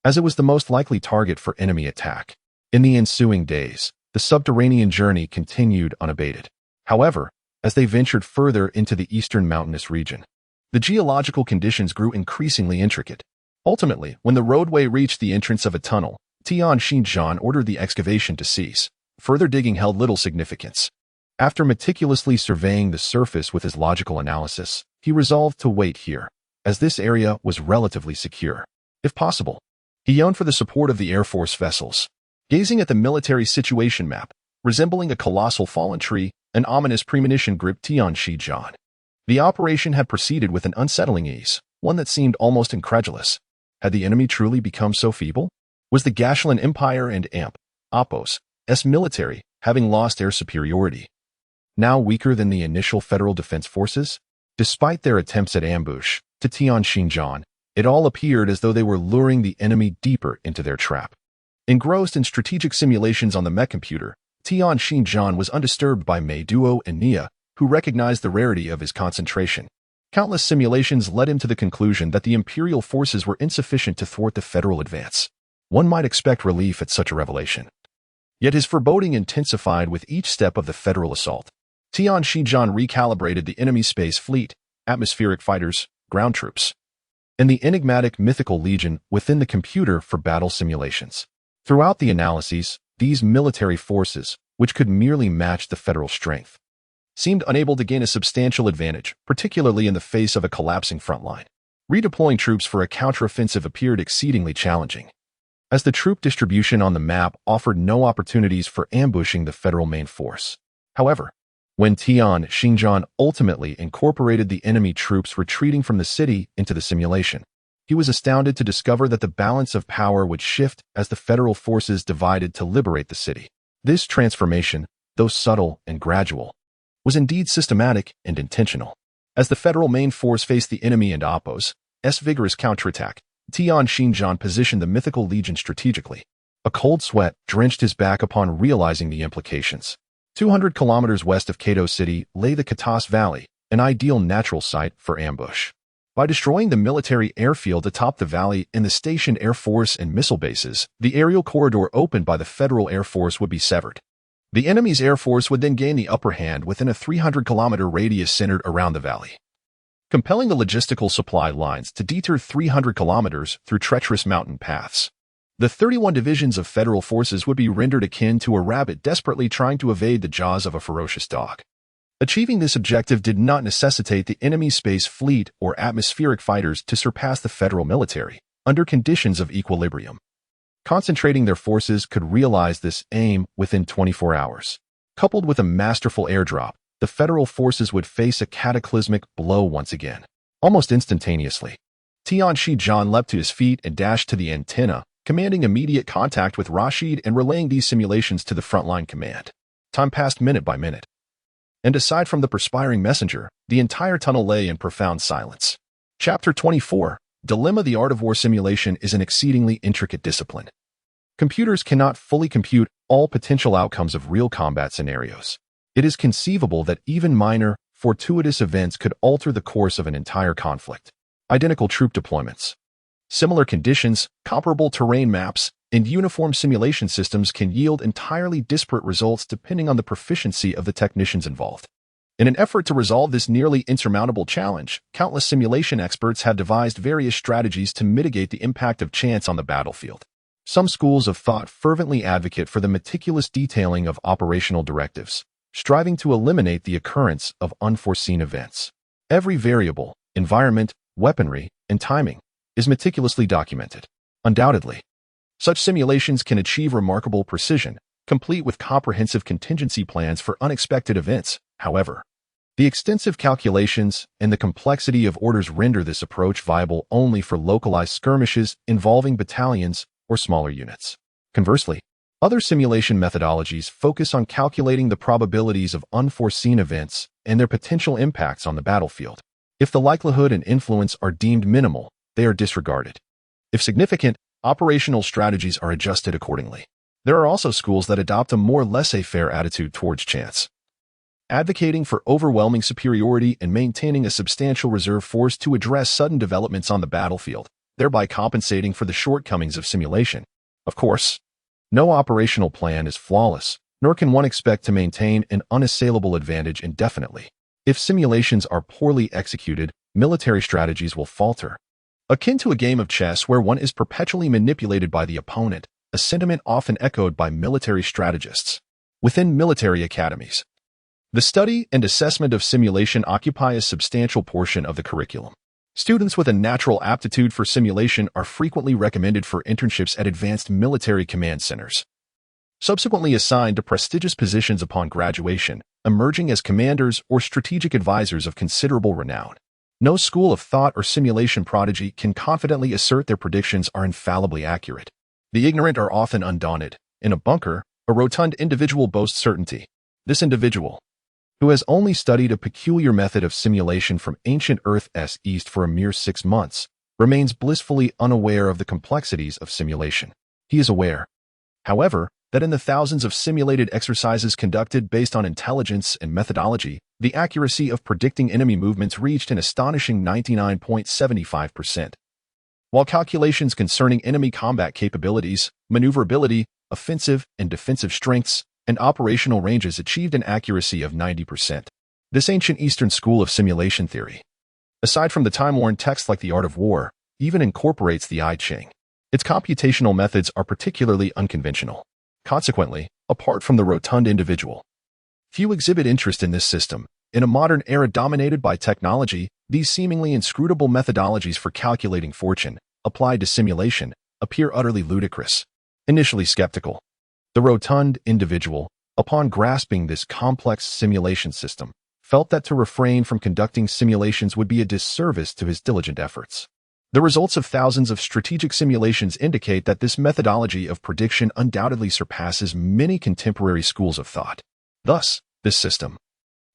as it was the most likely target for enemy attack. In the ensuing days, the subterranean journey continued unabated. However, as they ventured further into the eastern mountainous region, the geological conditions grew increasingly intricate. Ultimately, when the roadway reached the entrance of a tunnel, Tian Xinjiang ordered the excavation to cease. Further digging held little significance. After meticulously surveying the surface with his logical analysis, he resolved to wait here, as this area was relatively secure. If possible, he yearned for the support of the Air Force vessels. Gazing at the military situation map, resembling a colossal fallen tree, an ominous premonition gripped Tian Xinjiang. The operation had proceeded with an unsettling ease, one that seemed almost incredulous. Had the enemy truly become so feeble? Was the Gashulan Empire and Oppos's military, having lost air superiority, now weaker than the initial Federal Defense Forces? Despite their attempts at ambush, to Tian Xinjiang, it all appeared as though they were luring the enemy deeper into their trap. Engrossed in strategic simulations on the mech computer, Tian Xinjiang was undisturbed by Mei Duo and Nia, who recognized the rarity of his concentration. Countless simulations led him to the conclusion that the Imperial forces were insufficient to thwart the Federal advance. One might expect relief at such a revelation. Yet his foreboding intensified with each step of the Federal assault. Tian Xinjiang recalibrated the enemy space fleet, atmospheric fighters, ground troops, and the enigmatic mythical legion within the computer for battle simulations. Throughout the analyses, these military forces, which could merely match the Federal strength, seemed unable to gain a substantial advantage, particularly in the face of a collapsing front line. Redeploying troops for a counteroffensive appeared exceedingly challenging, as the troop distribution on the map offered no opportunities for ambushing the Federal main force. However, when Tian Xinjiang ultimately incorporated the enemy troops retreating from the city into the simulation, he was astounded to discover that the balance of power would shift as the Federal forces divided to liberate the city. This transformation, though subtle and gradual, was indeed systematic and intentional. As the Federal main force faced the enemy and Oppos's vigorous counterattack, Tian Xinjiang positioned the mythical legion strategically. A cold sweat drenched his back upon realizing the implications. 200 kilometers west of Kato City lay the Katas Valley, an ideal natural site for ambush. By destroying the military airfield atop the valley and the stationed Air Force and missile bases, the aerial corridor opened by the Federal Air Force would be severed. The enemy's Air Force would then gain the upper hand within a 300-kilometer radius centered around the valley, compelling the logistical supply lines to detour 300 kilometers through treacherous mountain paths. The 31 divisions of Federal forces would be rendered akin to a rabbit desperately trying to evade the jaws of a ferocious dog. Achieving this objective did not necessitate the enemy space fleet or atmospheric fighters to surpass the Federal military under conditions of equilibrium. Concentrating their forces could realize this aim within 24 hours. Coupled with a masterful airdrop, the Federal forces would face a cataclysmic blow once again. Almost instantaneously, Tian Xinjiang leapt to his feet and dashed to the antenna, commanding immediate contact with Rashid and relaying these simulations to the frontline command. Time passed minute by minute, and aside from the perspiring messenger, the entire tunnel lay in profound silence. Chapter 24, Dilemma. The art of war simulation is an exceedingly intricate discipline. Computers cannot fully compute all potential outcomes of real combat scenarios. It is conceivable that even minor, fortuitous events could alter the course of an entire conflict. Identical troop deployments, similar conditions, comparable terrain maps, and uniform simulation systems can yield entirely disparate results depending on the proficiency of the technicians involved. In an effort to resolve this nearly insurmountable challenge, countless simulation experts have devised various strategies to mitigate the impact of chance on the battlefield. Some schools of thought fervently advocate for the meticulous detailing of operational directives, striving to eliminate the occurrence of unforeseen events. Every variable, environment, weaponry, and timing is meticulously documented. Undoubtedly, such simulations can achieve remarkable precision, complete with comprehensive contingency plans for unexpected events. However, the extensive calculations and the complexity of orders render this approach viable only for localized skirmishes involving battalions or smaller units. Conversely, other simulation methodologies focus on calculating the probabilities of unforeseen events and their potential impacts on the battlefield. If the likelihood and influence are deemed minimal, they are disregarded. If significant, operational strategies are adjusted accordingly. There are also schools that adopt a more laissez-faire attitude towards chance. advocating for overwhelming superiority and maintaining a substantial reserve force to address sudden developments on the battlefield, thereby compensating for the shortcomings of simulation. Of course, no operational plan is flawless, nor can one expect to maintain an unassailable advantage indefinitely. If simulations are poorly executed, military strategies will falter. Akin to a game of chess where one is perpetually manipulated by the opponent, a sentiment often echoed by military strategists. Within military academies, the study and assessment of simulation occupy a substantial portion of the curriculum. Students with a natural aptitude for simulation are frequently recommended for internships at advanced military command centers, subsequently assigned to prestigious positions upon graduation, emerging as commanders or strategic advisors of considerable renown. No school of thought or simulation prodigy can confidently assert their predictions are infallibly accurate. The ignorant are often undaunted. In a bunker, a rotund individual boasts certainty. This individual, who has only studied a peculiar method of simulation from ancient Earth's east for a mere 6 months, remains blissfully unaware of the complexities of simulation. He is aware, however, that in the thousands of simulated exercises conducted based on intelligence and methodology, the accuracy of predicting enemy movements reached an astonishing 99.75%. While calculations concerning enemy combat capabilities, maneuverability, offensive and defensive strengths, and operational ranges achieved an accuracy of 90%. This ancient Eastern school of simulation theory, aside from the time-worn texts like The Art of War, even incorporates the I Ching. Its computational methods are particularly unconventional. Consequently, apart from the rotund individual, few exhibit interest in this system. In a modern era dominated by technology, these seemingly inscrutable methodologies for calculating fortune, applied to simulation, appear utterly ludicrous. Initially skeptical, the rotund individual, upon grasping this complex simulation system, felt that to refrain from conducting simulations would be a disservice to his diligent efforts. The results of thousands of strategic simulations indicate that this methodology of prediction undoubtedly surpasses many contemporary schools of thought. Thus, this system,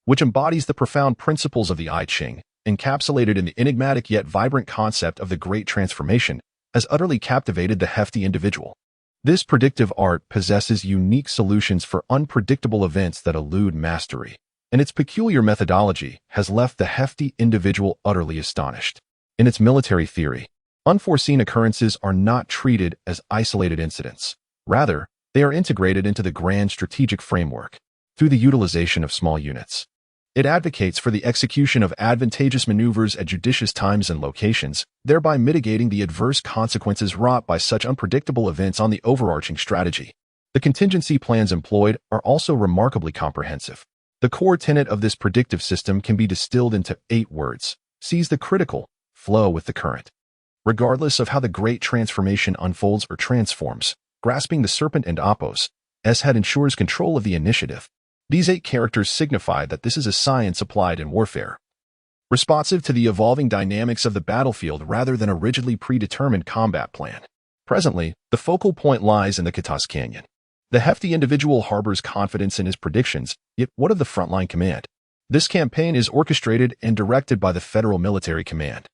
which embodies the profound principles of the I Ching, encapsulated in the enigmatic yet vibrant concept of the Great Transformation, has utterly captivated the hefty individual. This predictive art possesses unique solutions for unpredictable events that elude mastery, and its peculiar methodology has left the hefty individual utterly astonished. In its military theory, unforeseen occurrences are not treated as isolated incidents. Rather, they are integrated into the grand strategic framework through the utilization of small units. It advocates for the execution of advantageous maneuvers at judicious times and locations, thereby mitigating the adverse consequences wrought by such unpredictable events on the overarching strategy. The contingency plans employed are also remarkably comprehensive. The core tenet of this predictive system can be distilled into 8 words. Seize the critical, flow with the current. Regardless of how the Great Transformation unfolds or transforms, grasping the serpent and oppose, S-head ensures control of the initiative. These 8 characters signify that this is a science applied in warfare, responsive to the evolving dynamics of the battlefield rather than a rigidly predetermined combat plan. Presently, the focal point lies in the Katas Canyon. The hefty individual harbors confidence in his predictions, yet what of the frontline command? This campaign is orchestrated and directed by the Federal Military Command,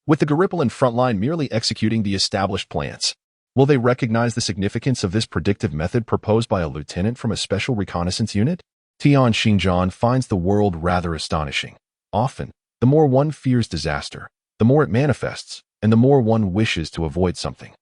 with the Garibaldi frontline merely executing the established plans. Will they recognize the significance of this predictive method proposed by a lieutenant from a special reconnaissance unit? Tian Xinjiang finds the world rather astonishing. Often, the more one fears disaster, the more it manifests, and the more one wishes to avoid something,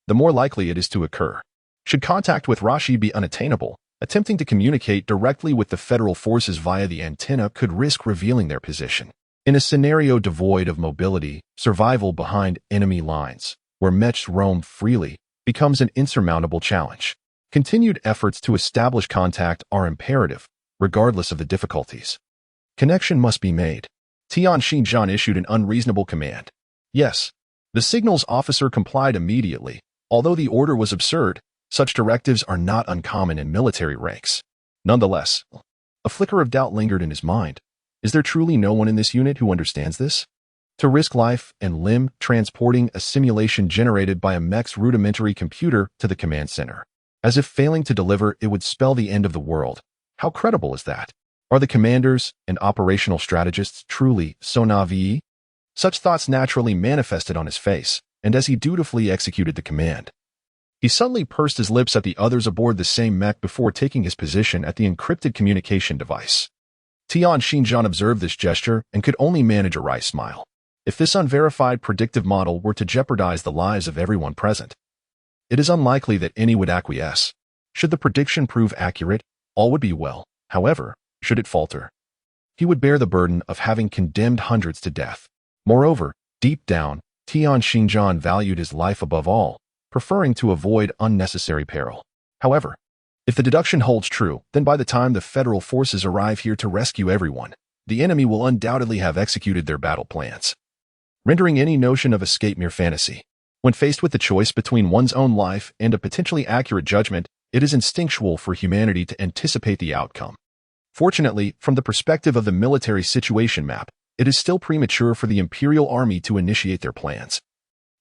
the more likely it is to occur. Should contact with Rashi be unattainable, attempting to communicate directly with the federal forces via the antenna could risk revealing their position. In a scenario devoid of mobility, survival behind enemy lines, where mechs roam freely, becomes an insurmountable challenge. Continued efforts to establish contact are imperative, regardless of the difficulties. Connection must be made. Tian Xinjiang issued an unreasonable command. Yes, the signals officer complied immediately. Although the order was absurd, such directives are not uncommon in military ranks. Nonetheless, a flicker of doubt lingered in his mind. Is there truly no one in this unit who understands this? To risk life and limb transporting a simulation generated by a mech's rudimentary computer to the command center, as if failing to deliver it would spell the end of the world. How credible is that? Are the commanders and operational strategists truly so naive? Such thoughts naturally manifested on his face, and as he dutifully executed the command, he suddenly pursed his lips at the others aboard the same mech before taking his position at the encrypted communication device. Tian Xinjiang observed this gesture and could only manage a wry smile. If this unverified predictive model were to jeopardize the lives of everyone present, it is unlikely that any would acquiesce. Should the prediction prove accurate, all would be well. However, should it falter, he would bear the burden of having condemned hundreds to death. Moreover, deep down, Tian Xinjiang valued his life above all, preferring to avoid unnecessary peril. However, if the deduction holds true, then by the time the federal forces arrive here to rescue everyone, the enemy will undoubtedly have executed their battle plans, rendering any notion of escape mere fantasy. When faced with the choice between one's own life and a potentially accurate judgment, it is instinctual for humanity to anticipate the outcome. Fortunately, from the perspective of the military situation map, it is still premature for the Imperial Army to initiate their plans,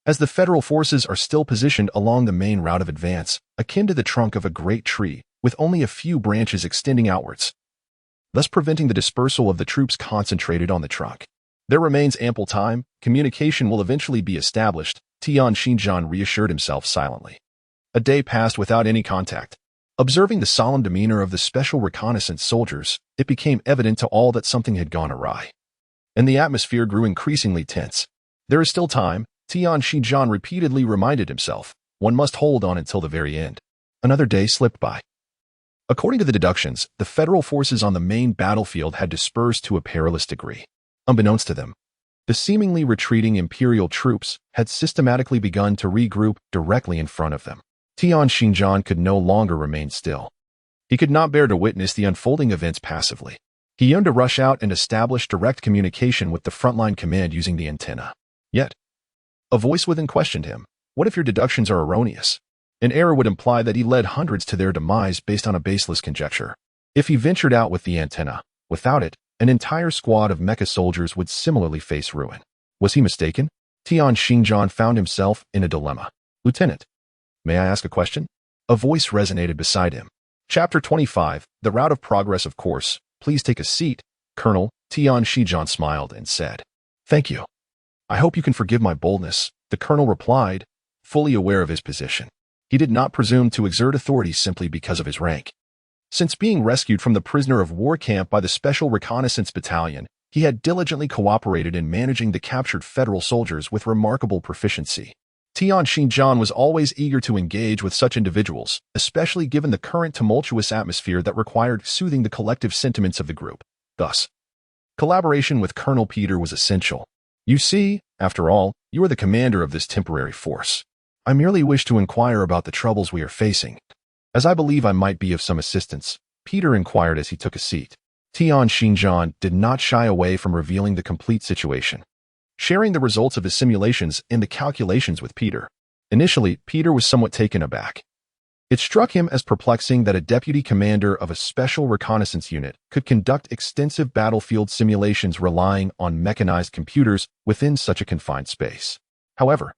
as the federal forces are still positioned along the main route of advance, akin to the trunk of a great tree, with only a few branches extending outwards, thus preventing the dispersal of the troops concentrated on the trunk. There remains ample time. Communication will eventually be established, Tian Xinjiang reassured himself silently. A day passed without any contact. Observing the solemn demeanor of the special reconnaissance soldiers, it became evident to all that something had gone awry, and the atmosphere grew increasingly tense. There is still time, Tian Xinjiang repeatedly reminded himself. One must hold on until the very end. Another day slipped by. According to the deductions, the federal forces on the main battlefield had dispersed to a perilous degree. Unbeknownst to them, the seemingly retreating Imperial troops had systematically begun to regroup directly in front of them. Tian Xinjiang could no longer remain still. He could not bear to witness the unfolding events passively. He yearned to rush out and establish direct communication with the frontline command using the antenna. Yet, a voice within questioned him. What if your deductions are erroneous? An error would imply that he led hundreds to their demise based on a baseless conjecture. If he ventured out with the antenna, without it, an entire squad of mecha soldiers would similarly face ruin. Was he mistaken? Tian Xinjiang found himself in a dilemma. Lieutenant, may I ask a question? A voice resonated beside him. Chapter 25, The Route of Progress, of course. Please take a seat, Colonel. Tian Xinjiang smiled and said, Thank you. I hope you can forgive my boldness, the colonel replied, fully aware of his position. He did not presume to exert authority simply because of his rank. Since being rescued from the prisoner of war camp by the Special Reconnaissance Battalion, he had diligently cooperated in managing the captured federal soldiers with remarkable proficiency. Tian Xinjiang was always eager to engage with such individuals, especially given the current tumultuous atmosphere that required soothing the collective sentiments of the group. Thus, collaboration with Colonel Peter was essential. You see, after all, you are the commander of this temporary force. I merely wish to inquire about the troubles we are facing. As I believe I might be of some assistance, Peter inquired as he took a seat. Tian Xinjiang did not shy away from revealing the complete situation, sharing the results of his simulations and the calculations with Peter. Initially, Peter was somewhat taken aback. It struck him as perplexing that a deputy commander of a special reconnaissance unit could conduct extensive battlefield simulations relying on mechanized computers within such a confined space. However,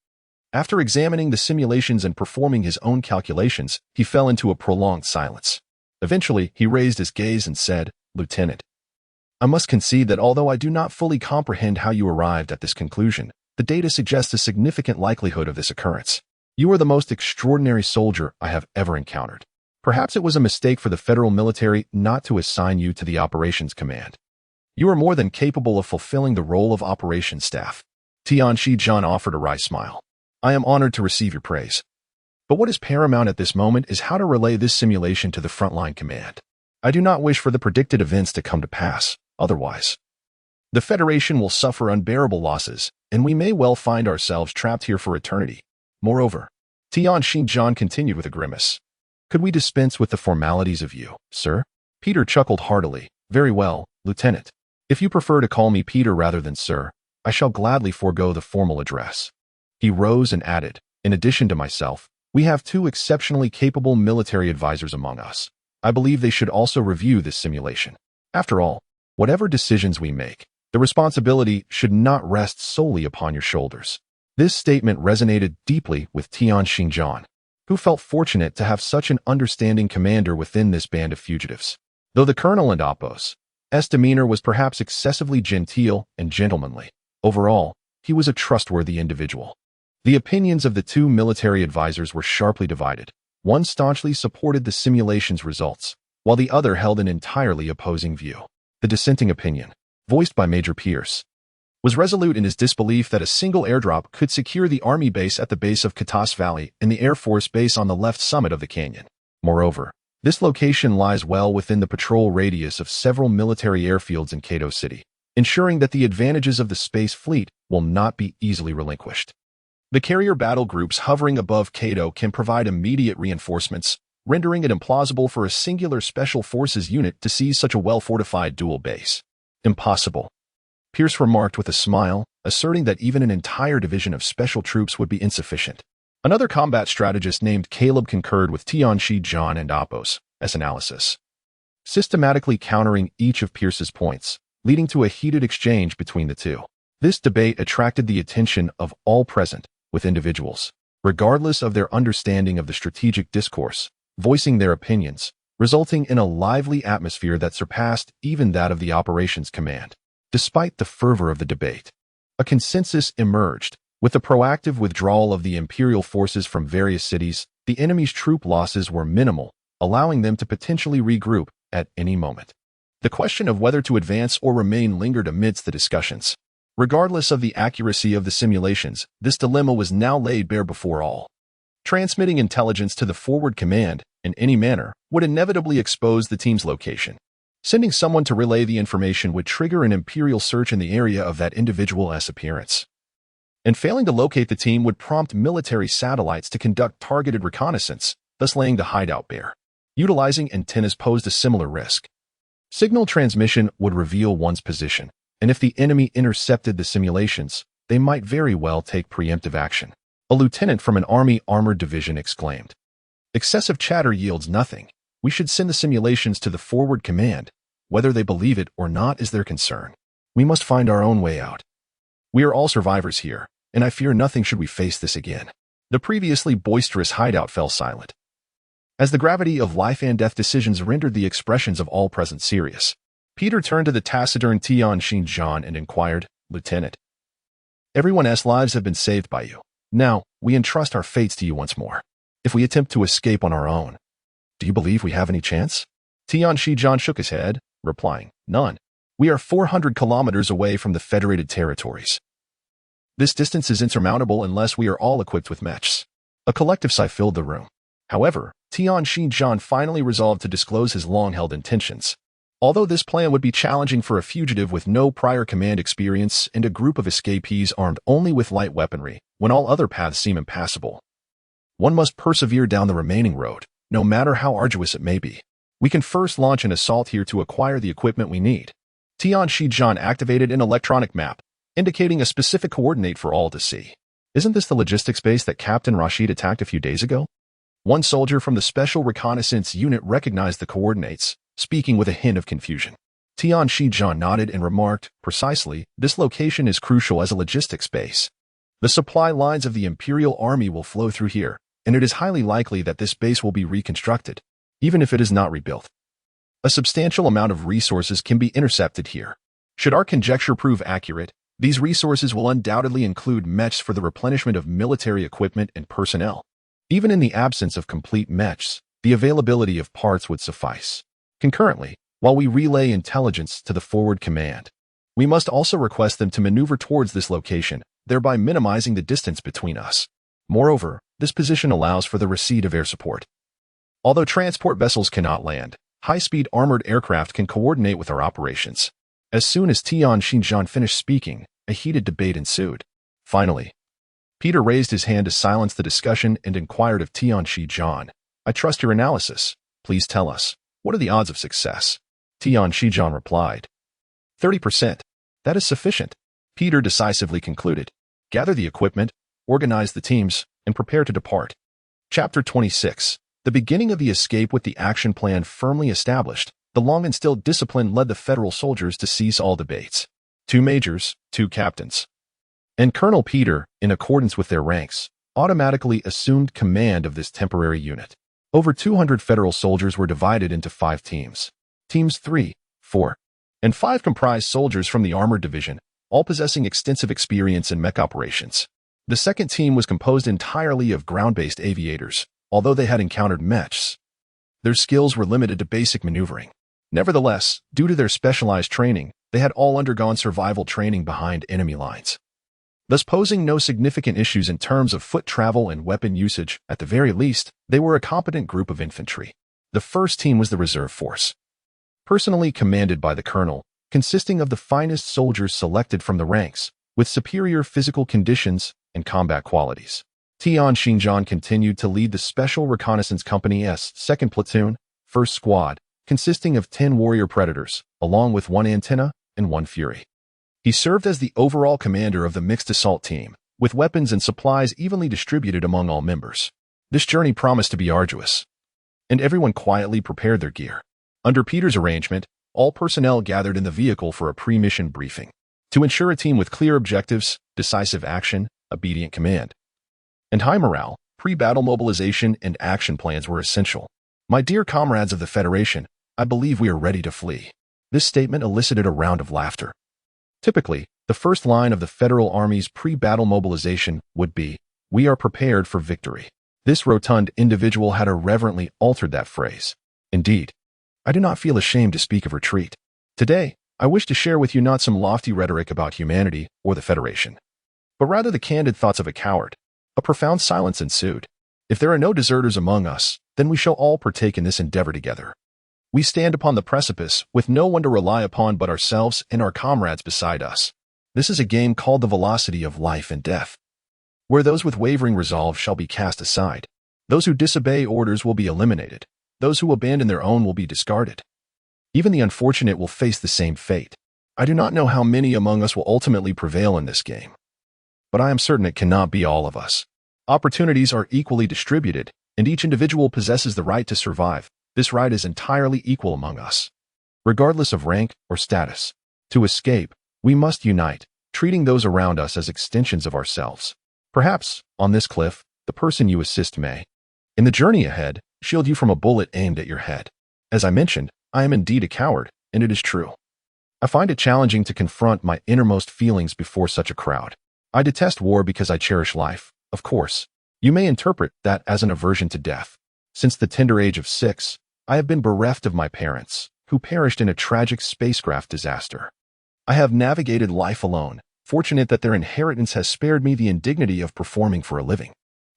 after examining the simulations and performing his own calculations, he fell into a prolonged silence. Eventually, he raised his gaze and said, Lieutenant, I must concede that although I do not fully comprehend how you arrived at this conclusion, the data suggests a significant likelihood of this occurrence. You are the most extraordinary soldier I have ever encountered. Perhaps it was a mistake for the federal military not to assign you to the operations command. You are more than capable of fulfilling the role of operations staff. Tian Xinjiang offered a wry smile. I am honored to receive your praise. But what is paramount at this moment is how to relay this simulation to the frontline command. I do not wish for the predicted events to come to pass. Otherwise, the Federation will suffer unbearable losses, and we may well find ourselves trapped here for eternity. Moreover, Tian Xinjiang continued with a grimace. Could we dispense with the formalities of you, sir? Peter chuckled heartily. Very well, Lieutenant. If you prefer to call me Peter rather than sir, I shall gladly forego the formal address. He rose and added, in addition to myself, we have two exceptionally capable military advisors among us. I believe they should also review this simulation. After all, whatever decisions we make, the responsibility should not rest solely upon your shoulders. This statement resonated deeply with Tian Xinjiang, who felt fortunate to have such an understanding commander within this band of fugitives. Though the colonel and Oppos's demeanor was perhaps excessively genteel and gentlemanly, overall, he was a trustworthy individual. The opinions of the two military advisors were sharply divided. One staunchly supported the simulation's results, while the other held an entirely opposing view. The dissenting opinion, voiced by Major Pierce, was resolute in his disbelief that a single airdrop could secure the Army base at the base of Katas Valley and the Air Force base on the left summit of the canyon. Moreover, this location lies well within the patrol radius of several military airfields in Kato City, ensuring that the advantages of the space fleet will not be easily relinquished. The carrier battle groups hovering above Kato can provide immediate reinforcements, rendering it implausible for a singular special forces unit to seize such a well-fortified dual base. Impossible, Pierce remarked with a smile, asserting that even an entire division of special troops would be insufficient. Another combat strategist named Caleb concurred with Tianshi John and Appos' analysis, systematically countering each of Pierce's points, leading to a heated exchange between the two. This debate attracted the attention of all present, with individuals, regardless of their understanding of the strategic discourse, voicing their opinions, resulting in a lively atmosphere that surpassed even that of the operations command. Despite the fervor of the debate, a consensus emerged. With the proactive withdrawal of the Imperial forces from various cities, the enemy's troop losses were minimal, allowing them to potentially regroup at any moment. The question of whether to advance or remain lingered amidst the discussions. Regardless of the accuracy of the simulations, this dilemma was now laid bare before all. Transmitting intelligence to the forward command, in any manner, would inevitably expose the team's location. Sending someone to relay the information would trigger an Imperial search in the area of that individual's appearance. And failing to locate the team would prompt military satellites to conduct targeted reconnaissance, thus laying the hideout bare. Utilizing antennas posed a similar risk. Signal transmission would reveal one's position, and if the enemy intercepted the simulations, they might very well take preemptive action. A lieutenant from an Army armored division exclaimed, "Excessive chatter yields nothing. We should send the simulations to the forward command. Whether they believe it or not is their concern. We must find our own way out. We are all survivors here, and I fear nothing should we face this again." The previously boisterous hideout fell silent, as the gravity of life and death decisions rendered the expressions of all present serious. Peter turned to the taciturn Tianshi John and inquired, "Lieutenant, everyone's lives have been saved by you. Now, we entrust our fates to you once more. If we attempt to escape on our own, do you believe we have any chance?" Tianshi John shook his head, replying, "None. We are 400 kilometers away from the Federated Territories. This distance is insurmountable unless we are all equipped with mechs." A collective sigh filled the room. However, Tianshi John finally resolved to disclose his long-held intentions. Although this plan would be challenging for a fugitive with no prior command experience and a group of escapees armed only with light weaponry, when all other paths seem impassable, one must persevere down the remaining road, no matter how arduous it may be. We can first launch an assault here to acquire the equipment we need. Tianshi John activated an electronic map, indicating a specific coordinate for all to see. "Isn't this the logistics base that Captain Rashid attacked a few days ago?" One soldier from the Special Reconnaissance Unit recognized the coordinates, speaking with a hint of confusion. Tianshi John nodded and remarked, "Precisely, this location is crucial as a logistics base. The supply lines of the Imperial Army will flow through here, and it is highly likely that this base will be reconstructed, even if it is not rebuilt. A substantial amount of resources can be intercepted here. Should our conjecture prove accurate, these resources will undoubtedly include mechs for the replenishment of military equipment and personnel. Even in the absence of complete mechs, the availability of parts would suffice. Concurrently, while we relay intelligence to the forward command, we must also request them to maneuver towards this location, thereby minimizing the distance between us. Moreover, this position allows for the receipt of air support. Although transport vessels cannot land, high-speed armored aircraft can coordinate with our operations." As soon as Tianshi John finished speaking, a heated debate ensued. Finally, Peter raised his hand to silence the discussion and inquired of Tianshi John, "I trust your analysis. Please tell us, what are the odds of success?" Tianshi John replied, 30%. That is sufficient." Peter decisively concluded, "Gather the equipment, organize the teams, and prepare to depart." Chapter 26. The beginning of the escape. With the action plan firmly established, the long-instilled discipline led the Federal soldiers to cease all debates. 2 majors, 2 captains, and Colonel Peter, in accordance with their ranks, automatically assumed command of this temporary unit. Over 200 Federal soldiers were divided into 5 teams. Teams 3, 4, and 5 comprised soldiers from the Armored Division, all possessing extensive experience in mech operations. The second team was composed entirely of ground-based aviators. Although they had encountered mechs, their skills were limited to basic maneuvering. Nevertheless, due to their specialized training, they had all undergone survival training behind enemy lines, thus posing no significant issues in terms of foot travel and weapon usage. At the very least, they were a competent group of infantry. The first team was the reserve force, personally commanded by the colonel, consisting of the finest soldiers selected from the ranks, with superior physical conditions and combat qualities. Tian Xinjiang continued to lead the Special Reconnaissance Company's 2nd Platoon, 1st Squad, consisting of 10 warrior predators, along with 1 antenna and 1 fury. He served as the overall commander of the mixed assault team, with weapons and supplies evenly distributed among all members. This journey promised to be arduous, and everyone quietly prepared their gear. Under Peter's arrangement, all personnel gathered in the vehicle for a pre-mission briefing to ensure a team with clear objectives, decisive action, obedient command, and high morale. Pre-battle mobilization and action plans were essential. My dear comrades of the Federation, I believe we are ready to flee. This statement elicited a round of laughter. Typically, the first line of the Federal Army's pre-battle mobilization would be, "We are prepared for victory." This rotund individual had irreverently altered that phrase. Indeed, I do not feel ashamed to speak of retreat. Today, I wish to share with you not some lofty rhetoric about humanity or the Federation, but rather the candid thoughts of a coward. A profound silence ensued. If there are no deserters among us, then we shall all partake in this endeavor together. We stand upon the precipice, with no one to rely upon but ourselves and our comrades beside us. This is a game called the velocity of life and death, where those with wavering resolve shall be cast aside. Those who disobey orders will be eliminated. Those who abandon their own will be discarded. Even the unfortunate will face the same fate. I do not know how many among us will ultimately prevail in this game, but I am certain it cannot be all of us. Opportunities are equally distributed, and each individual possesses the right to survive. This right is entirely equal among us, regardless of rank or status. To escape, we must unite, treating those around us as extensions of ourselves. Perhaps, on this cliff, the person you assist may, in the journey ahead, shield you from a bullet aimed at your head. As I mentioned, I am indeed a coward, and it is true. I find it challenging to confront my innermost feelings before such a crowd. I detest war because I cherish life, of course. You may interpret that as an aversion to death. Since the tender age of 6, I have been bereft of my parents, who perished in a tragic spacecraft disaster. I have navigated life alone, fortunate that their inheritance has spared me the indignity of performing for a living.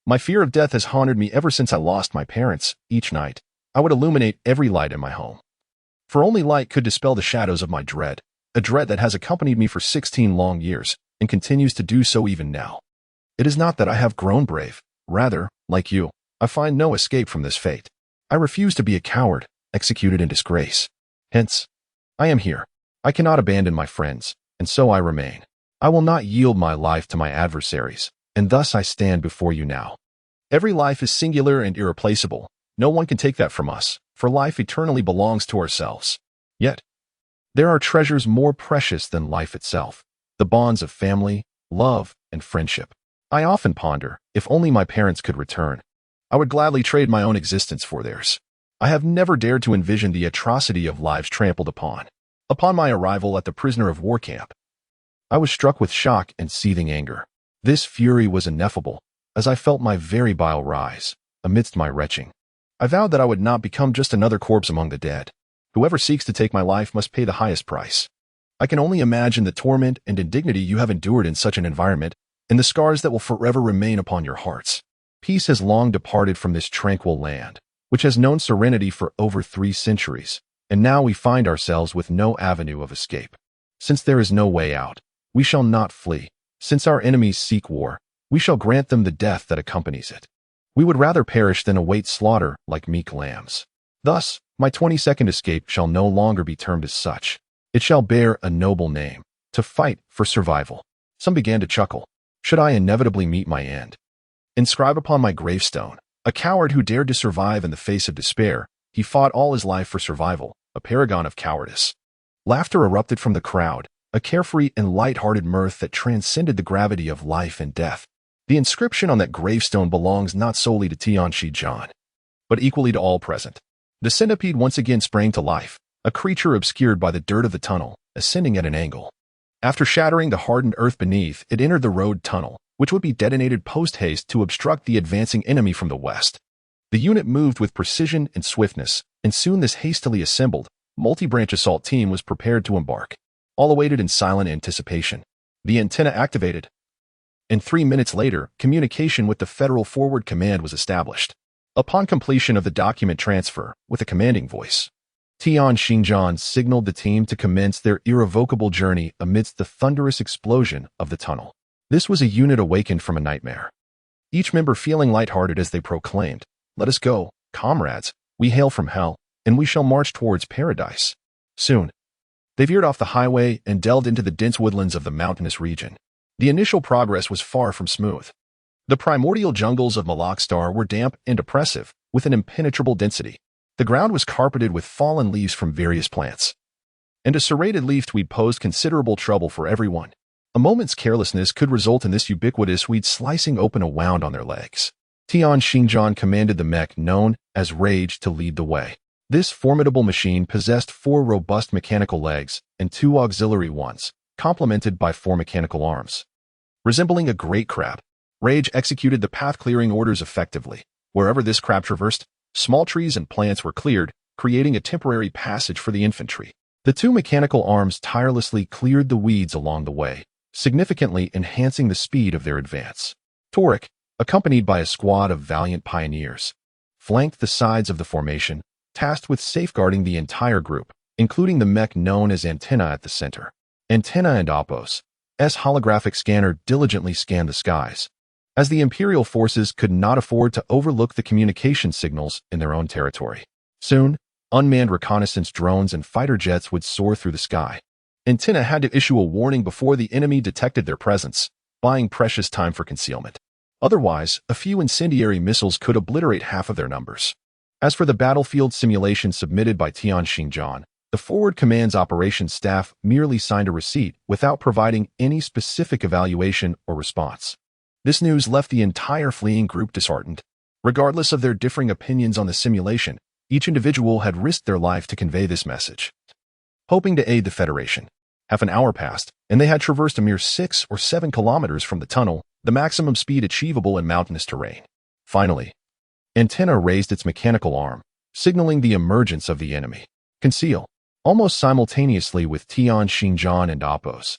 My fear of death has haunted me ever since I lost my parents. Each night, I would illuminate every light in my home, for only light could dispel the shadows of my dread, a dread that has accompanied me for 16 long years and continues to do so even now. It is not that I have grown brave. Rather, like you, I find no escape from this fate. I refuse to be a coward, executed in disgrace. Hence, I am here. I cannot abandon my friends, and so I remain. I will not yield my life to my adversaries, and thus I stand before you now. Every life is singular and irreplaceable. No one can take that from us, for life eternally belongs to ourselves. Yet, there are treasures more precious than life itself, the bonds of family, love, and friendship. I often ponder, if only my parents could return, I would gladly trade my own existence for theirs. I have never dared to envision the atrocity of lives trampled upon. Upon my arrival at the prisoner of war camp, I was struck with shock and seething anger. This fury was ineffable, as I felt my very bile rise amidst my retching. I vowed that I would not become just another corpse among the dead. Whoever seeks to take my life must pay the highest price. I can only imagine the torment and indignity you have endured in such an environment, and the scars that will forever remain upon your hearts. Peace has long departed from this tranquil land, which has known serenity for over 3 centuries, and now we find ourselves with no avenue of escape. Since there is no way out, we shall not flee. Since our enemies seek war, we shall grant them the death that accompanies it. We would rather perish than await slaughter like meek lambs. Thus, my 22nd escape shall no longer be termed as such. It shall bear a noble name, to fight for survival. Some began to chuckle. Should I inevitably meet my end? Inscribe upon my gravestone, a coward who dared to survive in the face of despair. He fought all his life for survival, a paragon of cowardice. Laughter erupted from the crowd, a carefree and light-hearted mirth that transcended the gravity of life and death. The inscription on that gravestone belongs not solely to Tian Xinjiang, but equally to all present. The centipede once again sprang to life, a creature obscured by the dirt of the tunnel, ascending at an angle. After shattering the hardened earth beneath, it entered the road tunnel, which would be detonated post-haste to obstruct the advancing enemy from the west. The unit moved with precision and swiftness, and soon this hastily assembled, multi-branch assault team was prepared to embark. All awaited in silent anticipation. The antenna activated, and 3 minutes later, communication with the Federal Forward Command was established. Upon completion of the document transfer, with a commanding voice, Tian Xingjian signaled the team to commence their irrevocable journey amidst the thunderous explosion of the tunnel. This was a unit awakened from a nightmare. Each member feeling lighthearted as they proclaimed, "Let us go, comrades, we hail from hell, and we shall march towards paradise." Soon, they veered off the highway and delved into the dense woodlands of the mountainous region. The initial progress was far from smooth. The primordial jungles of Malakstar were damp and oppressive, with an impenetrable density. The ground was carpeted with fallen leaves from various plants, and a serrated leaf tweed posed considerable trouble for everyone. A moment's carelessness could result in this ubiquitous weed slicing open a wound on their legs. Tian Xingjian commanded the mech known as Rage to lead the way. This formidable machine possessed 4 robust mechanical legs and 2 auxiliary ones, complemented by 4 mechanical arms. Resembling a great crab, Rage executed the path-clearing orders effectively. Wherever this crab traversed, small trees and plants were cleared, creating a temporary passage for the infantry. The 2 mechanical arms tirelessly cleared the weeds along the way, significantly enhancing the speed of their advance. Torek, accompanied by a squad of valiant pioneers, flanked the sides of the formation, tasked with safeguarding the entire group, including the mech known as Antenna at the center. Antenna and Opos' holographic scanner diligently scanned the skies, as the Imperial forces could not afford to overlook the communication signals in their own territory. Soon, unmanned reconnaissance drones and fighter jets would soar through the sky. Antenna had to issue a warning before the enemy detected their presence, buying precious time for concealment. Otherwise, a few incendiary missiles could obliterate half of their numbers. As for the battlefield simulation submitted by Tian Xingjian, the Forward Command's operations staff merely signed a receipt without providing any specific evaluation or response. This news left the entire fleeing group disheartened. Regardless of their differing opinions on the simulation, each individual had risked their life to convey this message, hoping to aid the Federation. Half an hour passed, and they had traversed a mere 6 or 7 kilometers from the tunnel, the maximum speed achievable in mountainous terrain. Finally, Antenna raised its mechanical arm, signaling the emergence of the enemy. Conceal. Almost simultaneously with Tian Xingjian and Opos'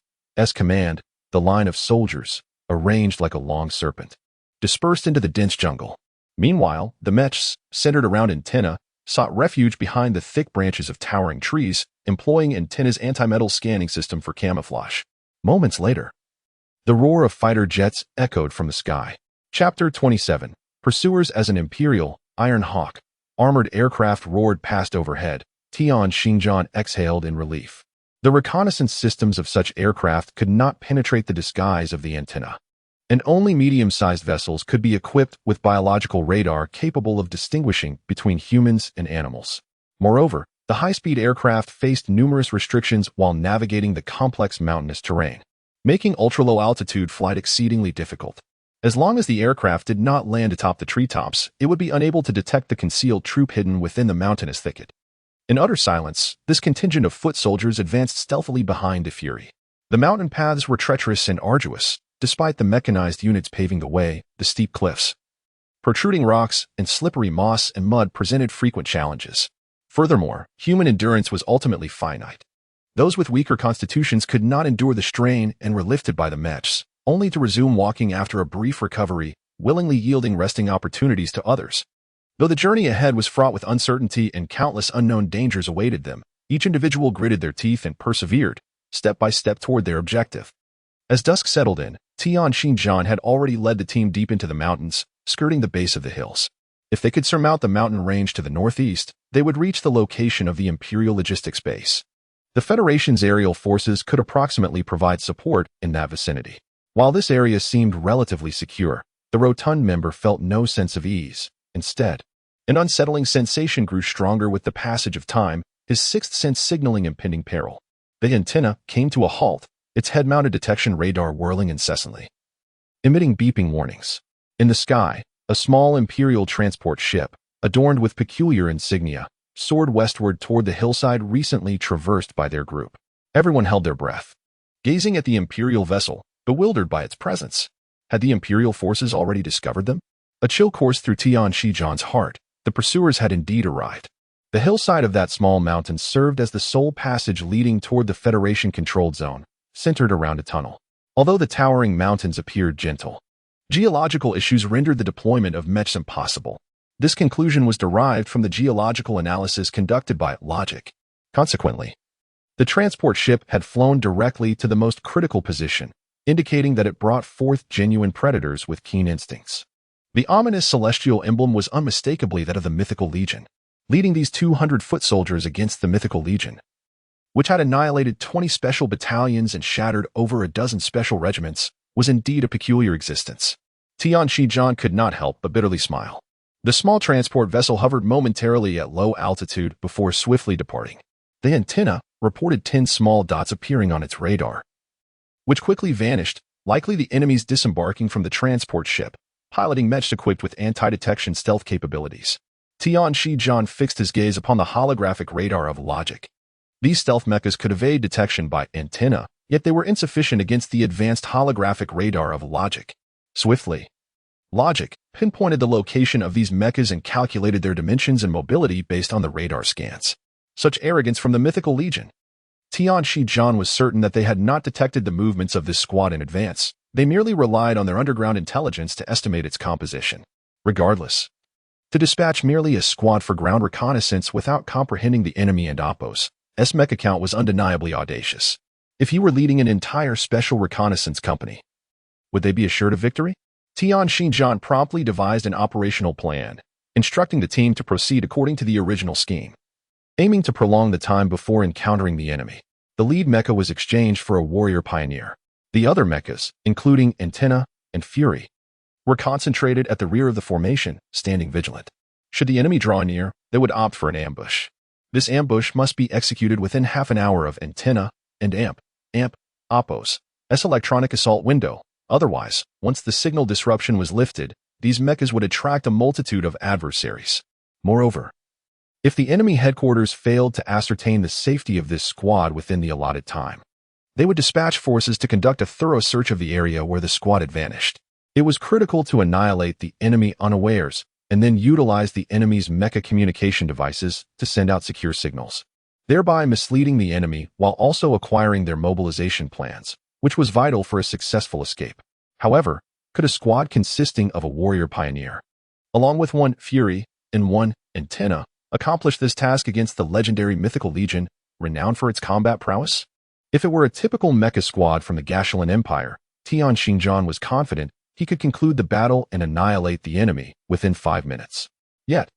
command, the line of soldiers, arranged like a long serpent, dispersed into the dense jungle. Meanwhile, the mechs, centered around Antenna, sought refuge behind the thick branches of towering trees, employing Antenna's anti-metal scanning system for camouflage. Moments later, the roar of fighter jets echoed from the sky. Chapter 27. Pursuers as an Imperial, Iron Hawk, armored aircraft roared past overhead. Tian Xingjian exhaled in relief. The reconnaissance systems of such aircraft could not penetrate the disguise of the antenna, and only medium-sized vessels could be equipped with biological radar capable of distinguishing between humans and animals. Moreover, the high-speed aircraft faced numerous restrictions while navigating the complex mountainous terrain, making ultra-low-altitude flight exceedingly difficult. As long as the aircraft did not land atop the treetops, it would be unable to detect the concealed troop hidden within the mountainous thicket. In utter silence, this contingent of foot soldiers advanced stealthily behind the Fury. The mountain paths were treacherous and arduous, despite the mechanized units paving the way. The steep cliffs, protruding rocks, and slippery moss and mud presented frequent challenges. Furthermore, human endurance was ultimately finite. Those with weaker constitutions could not endure the strain and were lifted by the mechs, only to resume walking after a brief recovery, willingly yielding resting opportunities to others. Though the journey ahead was fraught with uncertainty and countless unknown dangers awaited them, each individual gritted their teeth and persevered, step by step toward their objective. As dusk settled in, Tian Xingjian had already led the team deep into the mountains, skirting the base of the hills. If they could surmount the mountain range to the northeast, they would reach the location of the Imperial Logistics Base. The Federation's aerial forces could approximately provide support in that vicinity. While this area seemed relatively secure, the Rotund member felt no sense of ease. Instead, an unsettling sensation grew stronger with the passage of time, his sixth sense signaling impending peril. The antenna came to a halt, its head-mounted detection radar whirling incessantly, emitting beeping warnings. In the sky, a small Imperial transport ship, adorned with peculiar insignia, soared westward toward the hillside recently traversed by their group. Everyone held their breath, gazing at the Imperial vessel, bewildered by its presence. Had the Imperial forces already discovered them? A chill coursed through Tian Xingjian's heart. The pursuers had indeed arrived. The hillside of that small mountain served as the sole passage leading toward the Federation-controlled zone, centered around a tunnel. Although the towering mountains appeared gentle, geological issues rendered the deployment of mechs impossible. This conclusion was derived from the geological analysis conducted by Logic. Consequently, the transport ship had flown directly to the most critical position, indicating that it brought forth genuine predators with keen instincts. The ominous celestial emblem was unmistakably that of the mythical legion. Leading these 200-foot soldiers against the mythical legion, which had annihilated 20 special battalions and shattered over a dozen special regiments, was indeed a peculiar existence. Tian Shijian could not help but bitterly smile. The small transport vessel hovered momentarily at low altitude before swiftly departing. The antenna reported 10 small dots appearing on its radar, which quickly vanished, likely the enemies disembarking from the transport ship, piloting mechs equipped with anti-detection stealth capabilities. Tian Shijian fixed his gaze upon the holographic radar of Logic. These stealth mechas could evade detection by antenna, yet they were insufficient against the advanced holographic radar of Logic. Swiftly, Logic pinpointed the location of these mechas and calculated their dimensions and mobility based on the radar scans. Such arrogance from the mythical legion. Tian Shijian was certain that they had not detected the movements of this squad in advance. They merely relied on their underground intelligence to estimate its composition. Regardless, to dispatch merely a squad for ground reconnaissance without comprehending the enemy and oppos, mech account was undeniably audacious. If he were leading an entire special reconnaissance company, would they be assured of victory? Tian Shijian promptly devised an operational plan, instructing the team to proceed according to the original scheme. Aiming to prolong the time before encountering the enemy, the lead mecha was exchanged for a warrior pioneer. The other mechas, including Antenna and Fury, were concentrated at the rear of the formation, standing vigilant. Should the enemy draw near, they would opt for an ambush. This ambush must be executed within half an hour of Antenna and Oppos' electronic assault window. Otherwise, once the signal disruption was lifted, these mechas would attract a multitude of adversaries. Moreover, if the enemy headquarters failed to ascertain the safety of this squad within the allotted time, they would dispatch forces to conduct a thorough search of the area where the squad had vanished. It was critical to annihilate the enemy unawares and then utilize the enemy's mecha communication devices to send out secure signals, thereby misleading the enemy while also acquiring their mobilization plans, which was vital for a successful escape. However, could a squad consisting of a warrior pioneer, along with one Fury and one Antenna, accomplish this task against the legendary mythical legion, renowned for its combat prowess? If it were a typical mecha squad from the Gashulan Empire, Tian Shijian was confident he could conclude the battle and annihilate the enemy within 5 minutes. Yet,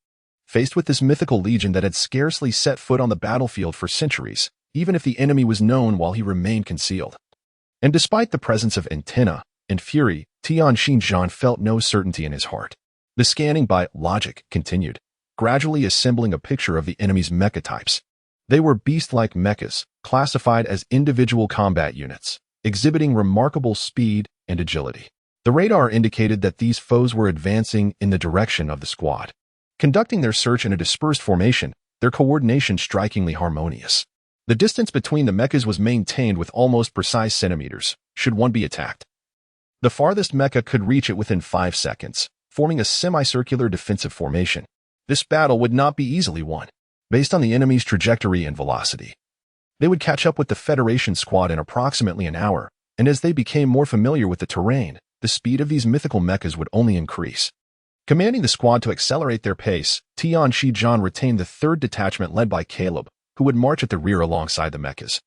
faced with this mythical legion that had scarcely set foot on the battlefield for centuries, even if the enemy was known while he remained concealed, and despite the presence of Antenna and Fury, Tian Shijian felt no certainty in his heart. The scanning by Logic continued, gradually assembling a picture of the enemy's mecha types. They were beast-like mechas, classified as individual combat units, exhibiting remarkable speed and agility. The radar indicated that these foes were advancing in the direction of the squad, conducting their search in a dispersed formation, their coordination strikingly harmonious. The distance between the mechas was maintained with almost precise centimeters, should one be attacked. The farthest mecha could reach it within 5 seconds, forming a semicircular defensive formation. This battle would not be easily won, based on the enemy's trajectory and velocity. They would catch up with the Federation squad in approximately an hour, and as they became more familiar with the terrain, the speed of these mythical mechas would only increase. Commanding the squad to accelerate their pace, Tian Shijian retained the 3rd detachment led by Caleb, who would march at the rear alongside the mechas,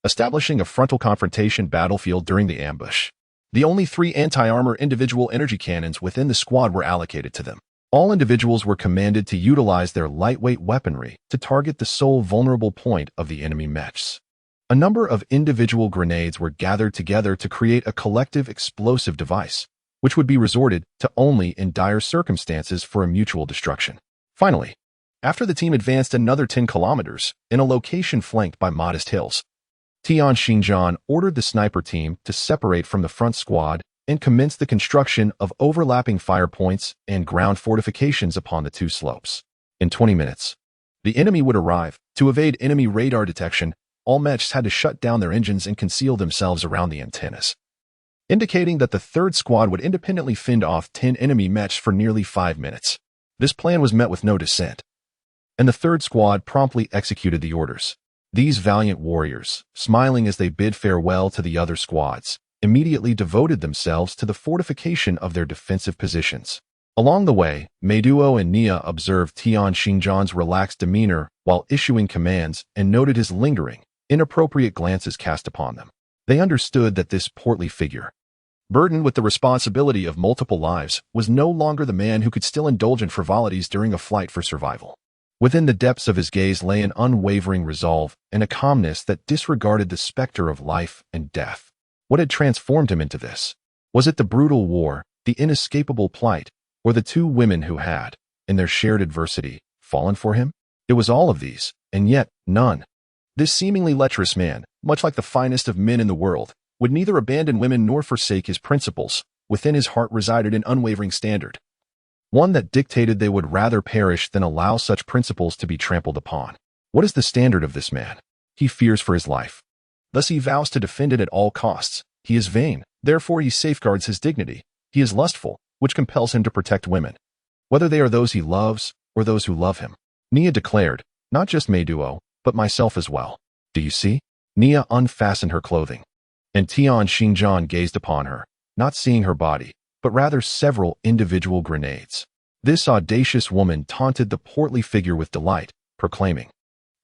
establishing a frontal confrontation battlefield during the ambush. The only 3 anti-armor individual energy cannons within the squad were allocated to them. All individuals were commanded to utilize their lightweight weaponry to target the sole vulnerable point of the enemy mechs. A number of individual grenades were gathered together to create a collective explosive device, which would be resorted to only in dire circumstances for a mutual destruction. Finally, after the team advanced another 10 kilometers in a location flanked by modest hills, Tian Shijian ordered the sniper team to separate from the front squad and commence the construction of overlapping fire points and ground fortifications upon the 2 slopes. In 20 minutes, the enemy would arrive. To evade enemy radar detection, all mechs had to shut down their engines and conceal themselves around the antennas, indicating that the 3rd squad would independently fend off 10 enemy mechs for nearly 5 minutes. This plan was met with no dissent. and the third squad promptly executed the orders. These valiant warriors, smiling as they bid farewell to the other squads, immediately devoted themselves to the fortification of their defensive positions. Along the way, Meiduo and Nia observed Tian Xingjian's relaxed demeanor while issuing commands and noted his lingering, inappropriate glances cast upon them. They understood that this portly figure, burdened with the responsibility of multiple lives, was no longer the man who could still indulge in frivolities during a flight for survival. Within the depths of his gaze lay an unwavering resolve and a calmness that disregarded the specter of life and death. What had transformed him into this? Was it the brutal war, the inescapable plight, or the two women who had, in their shared adversity, fallen for him? It was all of these, and yet none. This seemingly lecherous man, much like the finest of men in the world, would neither abandon women nor forsake his principles. Within his heart resided an unwavering standard, one that dictated they would rather perish than allow such principles to be trampled upon. What is the standard of this man? He fears for his life. Thus he vows to defend it at all costs. He is vain, therefore he safeguards his dignity. He is lustful, which compels him to protect women, whether they are those he loves or those who love him. Nia declared, not just Meiduo, but myself as well. Do you see? Nia unfastened her clothing, and Tian Xingjian gazed upon her, not seeing her body, but rather several individual grenades. This audacious woman taunted the portly figure with delight, proclaiming,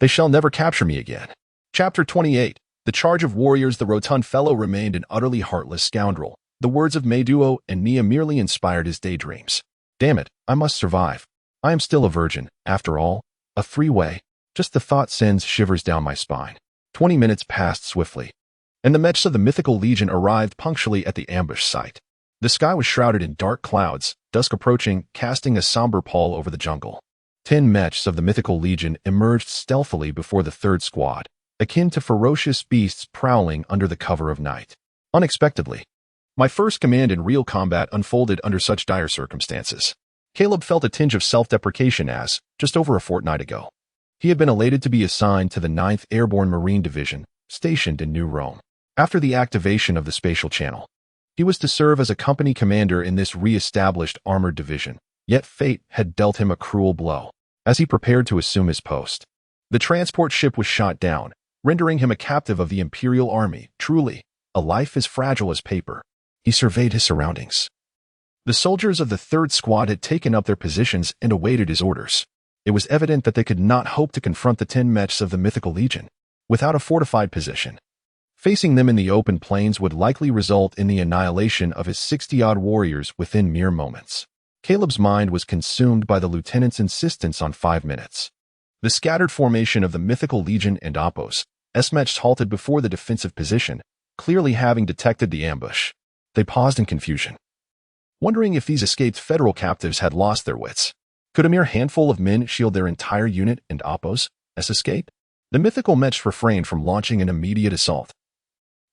"They shall never capture me again." Chapter 28. The charge of warriors. The rotund fellow remained an utterly heartless scoundrel. The words of Meiduo and Nia merely inspired his daydreams. Damn it, I must survive. I am still a virgin, after all. A three-way. Just the thought sends shivers down my spine. 20 minutes passed swiftly, and the mechs of the mythical legion arrived punctually at the ambush site. The sky was shrouded in dark clouds, dusk approaching, casting a somber pall over the jungle. 10 mechs of the mythical legion emerged stealthily before the third squad, akin to ferocious beasts prowling under the cover of night. Unexpectedly, my first command in real combat unfolded under such dire circumstances. Caleb felt a tinge of self-deprecation as, just over a fortnight ago, he had been elated to be assigned to the 9th Airborne Marine Division, stationed in New Rome. After the activation of the spatial channel, he was to serve as a company commander in this re-established armored division, yet fate had dealt him a cruel blow. As he prepared to assume his post, the transport ship was shot down, rendering him a captive of the Imperial Army. Truly, a life as fragile as paper. He surveyed his surroundings. The soldiers of the third squad had taken up their positions and awaited his orders. It was evident that they could not hope to confront the 10 mechs of the mythical legion without a fortified position. Facing them in the open plains would likely result in the annihilation of his 60-odd warriors within mere moments. Caleb's mind was consumed by the lieutenant's insistence on 5 minutes. The scattered formation of the mythical legion and oppos, S-mechs halted before the defensive position, clearly having detected the ambush. They paused in confusion, wondering if these escaped federal captives had lost their wits. Could a mere handful of men shield their entire unit and oppos' escape? The mythical mechs refrained from launching an immediate assault.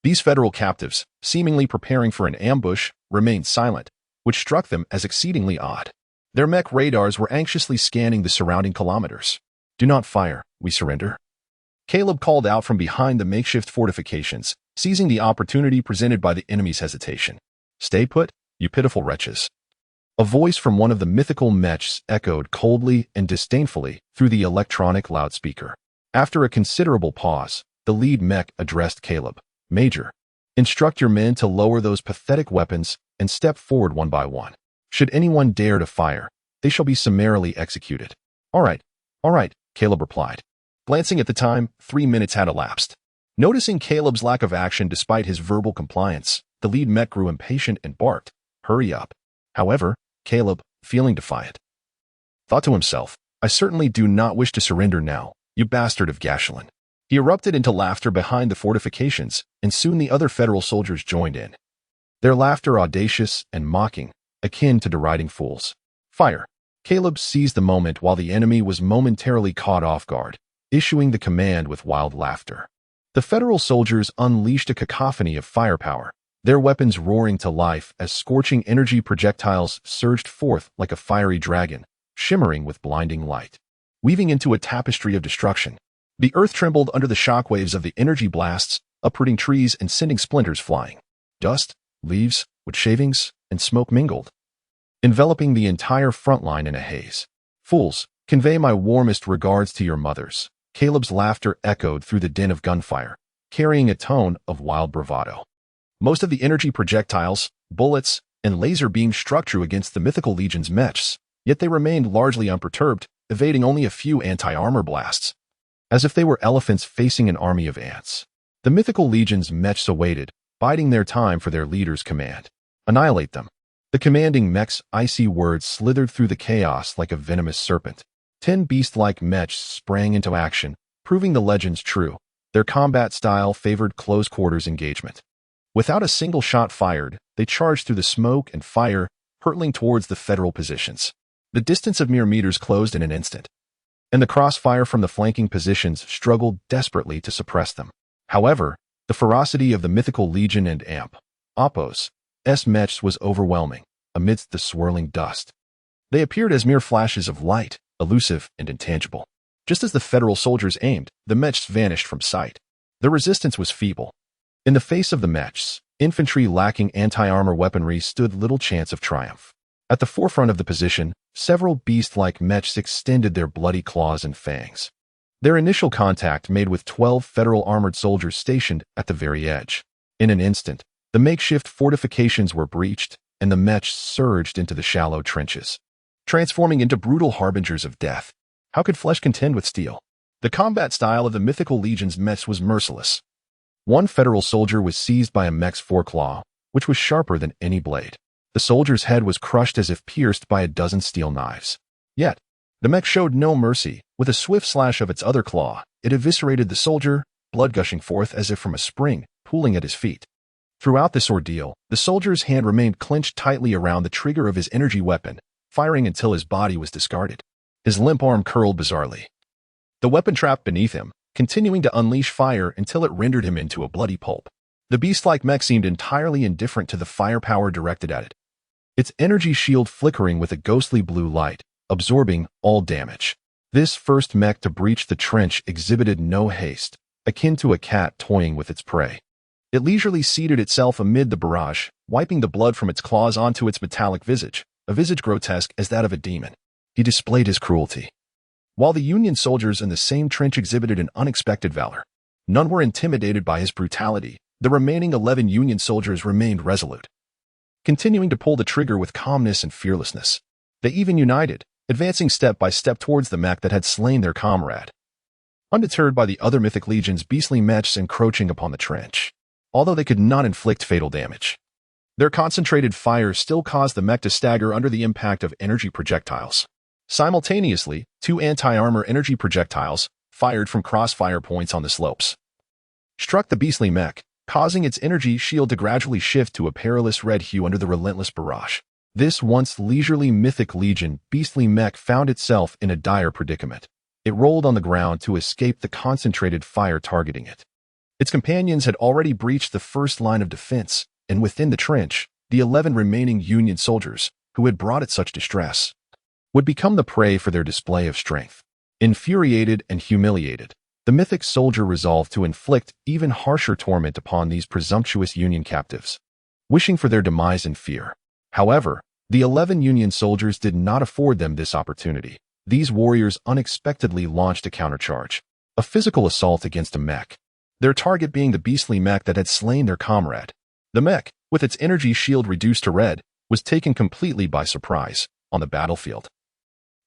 These federal captives, seemingly preparing for an ambush, remained silent, which struck them as exceedingly odd. Their mech radars were anxiously scanning the surrounding kilometers. "Do not fire, we surrender," Caleb called out from behind the makeshift fortifications, seizing the opportunity presented by the enemy's hesitation. "Stay put, you pitiful wretches." A voice from one of the mythical mechs echoed coldly and disdainfully through the electronic loudspeaker. After a considerable pause, the lead mech addressed Caleb. "Major, instruct your men to lower those pathetic weapons and step forward one by one. Should anyone dare to fire, they shall be summarily executed." All right, Caleb replied. Glancing at the time, 3 minutes had elapsed. Noticing Caleb's lack of action despite his verbal compliance, the lead mech grew impatient and barked, "Hurry up." However, Caleb, feeling defiant, thought to himself, "I certainly do not wish to surrender now, you bastard of Gashelin." He erupted into laughter behind the fortifications, and soon the other federal soldiers joined in. Their laughter audacious and mocking, akin to deriding fools. "Fire." Caleb seized the moment while the enemy was momentarily caught off guard, issuing the command with wild laughter. The federal soldiers unleashed a cacophony of firepower, their weapons roaring to life as scorching energy projectiles surged forth like a fiery dragon, shimmering with blinding light. Weaving into a tapestry of destruction, the earth trembled under the shockwaves of the energy blasts, uprooting trees and sending splinters flying. Dust, leaves, wood shavings, and smoke mingled, enveloping the entire front line in a haze. "Fools," Convey my warmest regards to your mothers. Caleb's laughter echoed through the din of gunfire, carrying a tone of wild bravado. Most of the energy projectiles, bullets, and laser beams struck true against the mythical legion's mechs, yet they remained largely unperturbed, evading only a few anti-armor blasts. As if they were elephants facing an army of ants. The mythical legion's mechs awaited, biding their time for their leader's command. Annihilate them. The commanding mech's icy words slithered through the chaos like a venomous serpent. 10 beast-like mechs sprang into action, proving the legends true. Their combat style favored close-quarters engagement. Without a single shot fired, they charged through the smoke and fire, hurtling towards the federal positions. The distance of mere meters closed in an instant, and the crossfire from the flanking positions struggled desperately to suppress them. However, the ferocity of the mythical legion and Oppos' mechs was overwhelming amidst the swirling dust. They appeared as mere flashes of light, elusive and intangible. Just as the federal soldiers aimed, the mechs vanished from sight. The resistance was feeble. In the face of the mechs, infantry lacking anti-armor weaponry stood little chance of triumph. At the forefront of the position, several beast-like mechs extended their bloody claws and fangs. Their initial contact made with 12 federal armored soldiers stationed at the very edge. In an instant, the makeshift fortifications were breached, and the mechs surged into the shallow trenches, transforming into brutal harbingers of death. How could flesh contend with steel? The combat style of the mythical legion's mechs was merciless. One federal soldier was seized by a mech's foreclaw, which was sharper than any blade. The soldier's head was crushed as if pierced by a dozen steel knives. Yet, the mech showed no mercy. With a swift slash of its other claw, it eviscerated the soldier, blood gushing forth as if from a spring, pooling at his feet. Throughout this ordeal, the soldier's hand remained clenched tightly around the trigger of his energy weapon, firing until his body was discarded. His limp arm curled bizarrely. The weapon trapped beneath him, continuing to unleash fire until it rendered him into a bloody pulp. The beast-like mech seemed entirely indifferent to the firepower directed at it, its energy shield flickering with a ghostly blue light, absorbing all damage. This first mech to breach the trench exhibited no haste, akin to a cat toying with its prey. It leisurely seated itself amid the barrage, wiping the blood from its claws onto its metallic visage, a visage grotesque as that of a demon. He displayed his cruelty. While the Union soldiers in the same trench exhibited an unexpected valor, none were intimidated by his brutality. The remaining 11 Union soldiers remained resolute, continuing to pull the trigger with calmness and fearlessness. They even united, advancing step by step towards the mech that had slain their comrade. Undeterred by the other mythic legion's beastly mechs encroaching upon the trench, although they could not inflict fatal damage, their concentrated fire still caused the mech to stagger under the impact of energy projectiles. Simultaneously, 2 anti-armor energy projectiles, fired from crossfire points on the slopes, struck the beastly mech, causing its energy shield to gradually shift to a perilous red hue under the relentless barrage. This once leisurely mythic legion beastly mech found itself in a dire predicament. It rolled on the ground to escape the concentrated fire targeting it. Its companions had already breached the first line of defense, and within the trench, the 11 remaining Union soldiers, who had brought it such distress, would become the prey for their display of strength. Infuriated and humiliated, the mythic soldier resolved to inflict even harsher torment upon these presumptuous Union captives, wishing for their demise in fear. However, the 11 Union soldiers did not afford them this opportunity. These warriors unexpectedly launched a countercharge, a physical assault against a mech, their target being the beastly mech that had slain their comrade. The mech, with its energy shield reduced to red, was taken completely by surprise on the battlefield.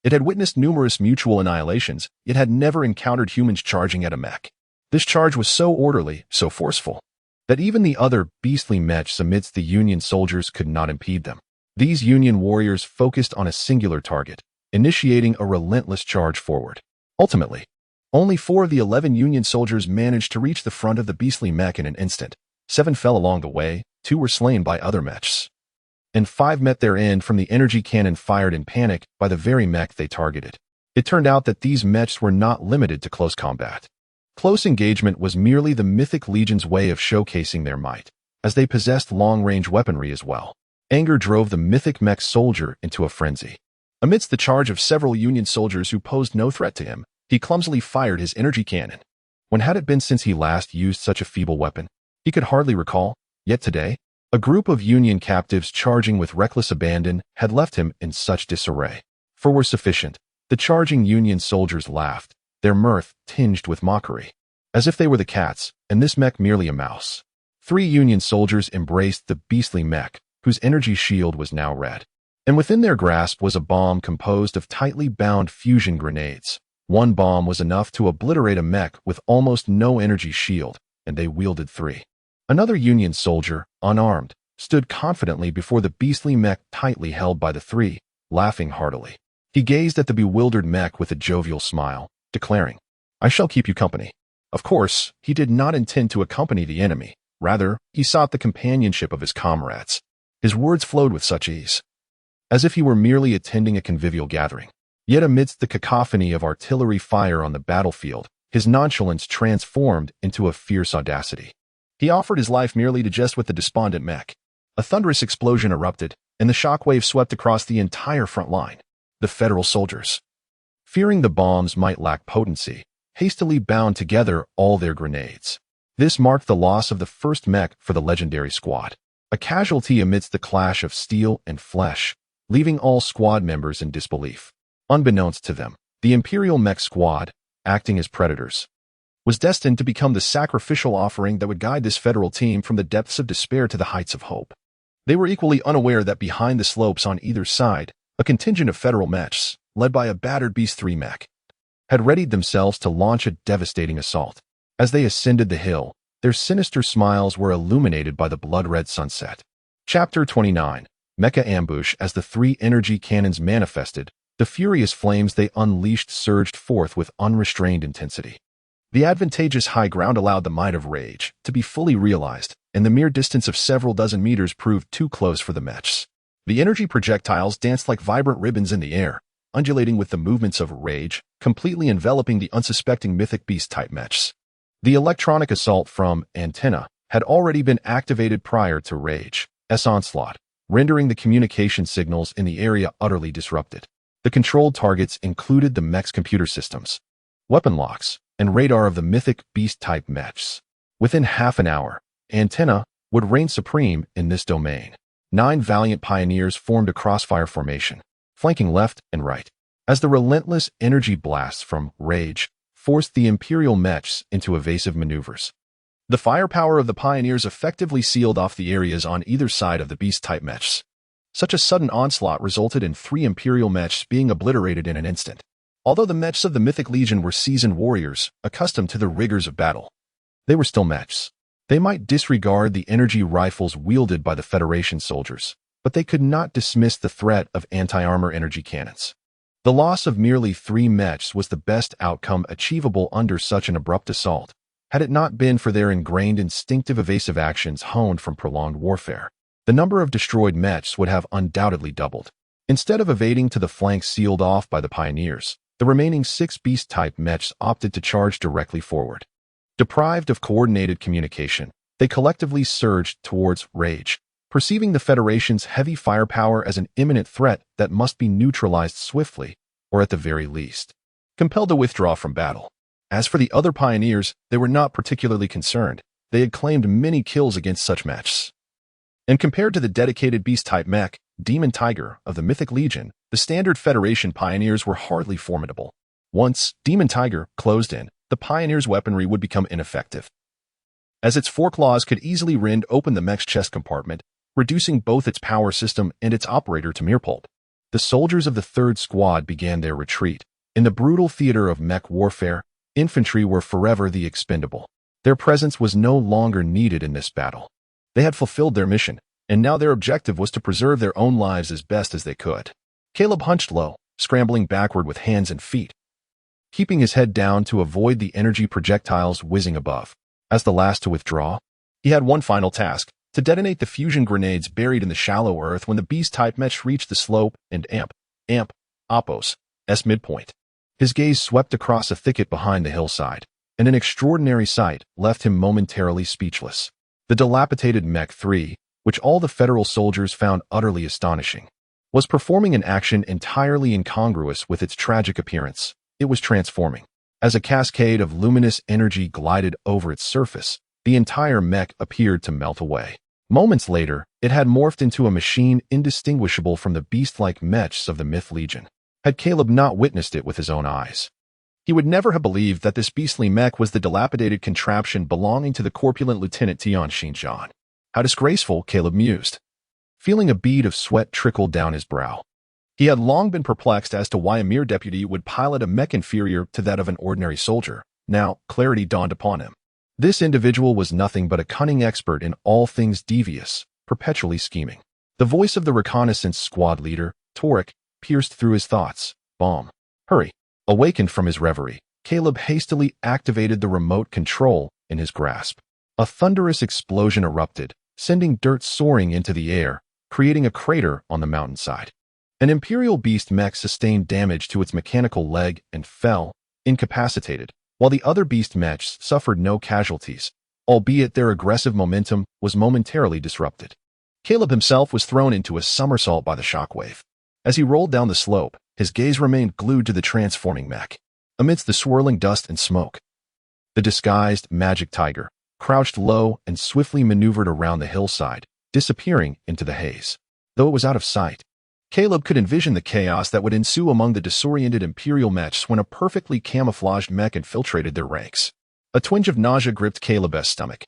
It had witnessed numerous mutual annihilations, yet had never encountered humans charging at a mech. This charge was so orderly, so forceful, that even the other beastly mechs amidst the Union soldiers could not impede them. These Union warriors focused on a singular target, initiating a relentless charge forward. Ultimately, only 4 of the 11 Union soldiers managed to reach the front of the beastly mech in an instant. 7 fell along the way, 2 were slain by other mechs, and 5 met their end from the energy cannon fired in panic by the very mech they targeted. It turned out that these mechs were not limited to close combat. Close engagement was merely the mythic legion's way of showcasing their might, as they possessed long-range weaponry as well. Anger drove the mythic mech soldier into a frenzy. Amidst the charge of several Union soldiers who posed no threat to him, he clumsily fired his energy cannon. When had it been since he last used such a feeble weapon? He could hardly recall, yet today, a group of Union captives charging with reckless abandon had left him in such disarray. 4 were sufficient. The charging Union soldiers laughed, their mirth tinged with mockery, as if they were the cats, and this mech merely a mouse. 3 Union soldiers embraced the beastly mech, whose energy shield was now red. And within their grasp was a bomb composed of tightly bound fusion grenades. 1 bomb was enough to obliterate a mech with almost no energy shield, and they wielded 3. Another Union soldier, unarmed, stood confidently before the beastly mech tightly held by the 3, laughing heartily. He gazed at the bewildered mech with a jovial smile, declaring, "I shall keep you company." Of course, he did not intend to accompany the enemy. Rather, he sought the companionship of his comrades. His words flowed with such ease, as if he were merely attending a convivial gathering. Yet amidst the cacophony of artillery fire on the battlefield, his nonchalance transformed into a fierce audacity. He offered his life merely to jest with the despondent mech. A thunderous explosion erupted, and the shockwave swept across the entire front line. The Federal soldiers, fearing the bombs might lack potency, hastily bound together all their grenades. This marked the loss of the first mech for the legendary squad, a casualty amidst the clash of steel and flesh, leaving all squad members in disbelief. Unbeknownst to them, the Imperial Mech Squad, acting as predators, was destined to become the sacrificial offering that would guide this Federal team from the depths of despair to the heights of hope. They were equally unaware that behind the slopes on either side, a contingent of Federal mechs, led by a battered Beast 3 mech, had readied themselves to launch a devastating assault. As they ascended the hill, their sinister smiles were illuminated by the blood-red sunset. Chapter 29. Mecha Ambush. As the 3 energy cannons manifested, the furious flames they unleashed surged forth with unrestrained intensity. The advantageous high ground allowed the might of rage to be fully realized, and the mere distance of several dozen meters proved too close for the mechs. The energy projectiles danced like vibrant ribbons in the air, undulating with the movements of rage, completely enveloping the unsuspecting mythic beast-type mechs. The electronic assault from Antenna had already been activated prior to Rage's onslaught, rendering the communication signals in the area utterly disrupted. The controlled targets included the mech's computer systems, weapon locks, and radar of the mythic beast-type mechs. Within half an hour, Antenna would reign supreme in this domain. 9 valiant pioneers formed a crossfire formation, flanking left and right, as the relentless energy blasts from Rage forced the Imperial mechs into evasive maneuvers. The firepower of the pioneers effectively sealed off the areas on either side of the beast-type mechs. Such a sudden onslaught resulted in 3 Imperial mechs being obliterated in an instant. Although the mechs of the Mythic Legion were seasoned warriors, accustomed to the rigors of battle, they were still mechs. They might disregard the energy rifles wielded by the Federation soldiers, but they could not dismiss the threat of anti-armor energy cannons. The loss of merely 3 mechs was the best outcome achievable under such an abrupt assault, had it not been for their ingrained instinctive evasive actions honed from prolonged warfare. The number of destroyed mechs would have undoubtedly doubled. Instead of evading to the flanks sealed off by the pioneers, the remaining 6 beast-type mechs opted to charge directly forward. Deprived of coordinated communication, they collectively surged towards Rage, perceiving the Federation's heavy firepower as an imminent threat that must be neutralized swiftly, or at the very least, compelled to withdraw from battle. As for the other pioneers, they were not particularly concerned. They had claimed many kills against such mechs. And compared to the dedicated beast-type mech, Demon Tiger, of the Mythic Legion, the standard Federation pioneers were hardly formidable. Once Demon Tiger closed in, the pioneer's weaponry would become ineffective, as its foreclaws could easily rend open the mech's chest compartment, reducing both its power system and its operator to mere pulp. The soldiers of the 3rd Squad began their retreat. In the brutal theater of mech warfare, infantry were forever the expendable. Their presence was no longer needed in this battle. They had fulfilled their mission, and now their objective was to preserve their own lives as best as they could. Caleb hunched low, scrambling backward with hands and feet, keeping his head down to avoid the energy projectiles whizzing above. As the last to withdraw, he had one final task: to detonate the fusion grenades buried in the shallow earth when the beast-type mech reached the slope and Oppos' midpoint. His gaze swept across a thicket behind the hillside, and an extraordinary sight left him momentarily speechless. The dilapidated Mech 3, which all the Federal soldiers found utterly astonishing, was performing an action entirely incongruous with its tragic appearance. It was transforming. As a cascade of luminous energy glided over its surface, the entire mech appeared to melt away. Moments later, it had morphed into a machine indistinguishable from the beast-like mechs of the Myth Legion. had Caleb not witnessed it with his own eyes. He would never have believed that this beastly mech was the dilapidated contraption belonging to the corpulent Lieutenant Tian Xinjiang. How disgraceful, Caleb mused, feeling a bead of sweat trickle down his brow. He had long been perplexed as to why a mere deputy would pilot a mech inferior to that of an ordinary soldier. Now, clarity dawned upon him. This individual was nothing but a cunning expert in all things devious, perpetually scheming. The voice of the reconnaissance squad leader, Torek, pierced through his thoughts. Bomb. Hurry. Awakened from his reverie, Caleb hastily activated the remote control in his grasp. A thunderous explosion erupted, sending dirt soaring into the air, creating a crater on the mountainside. An Imperial Beast mech sustained damage to its mechanical leg and fell, incapacitated, while the other Beast mechs suffered no casualties, albeit their aggressive momentum was momentarily disrupted. Caleb himself was thrown into a somersault by the shockwave. As he rolled down the slope, his gaze remained glued to the transforming mech. Amidst the swirling dust and smoke, the disguised Magic Tiger crouched low and swiftly maneuvered around the hillside, disappearing into the haze. Though it was out of sight, Caleb could envision the chaos that would ensue among the disoriented Imperial mechs when a perfectly camouflaged mech infiltrated their ranks. A twinge of nausea gripped Caleb's stomach.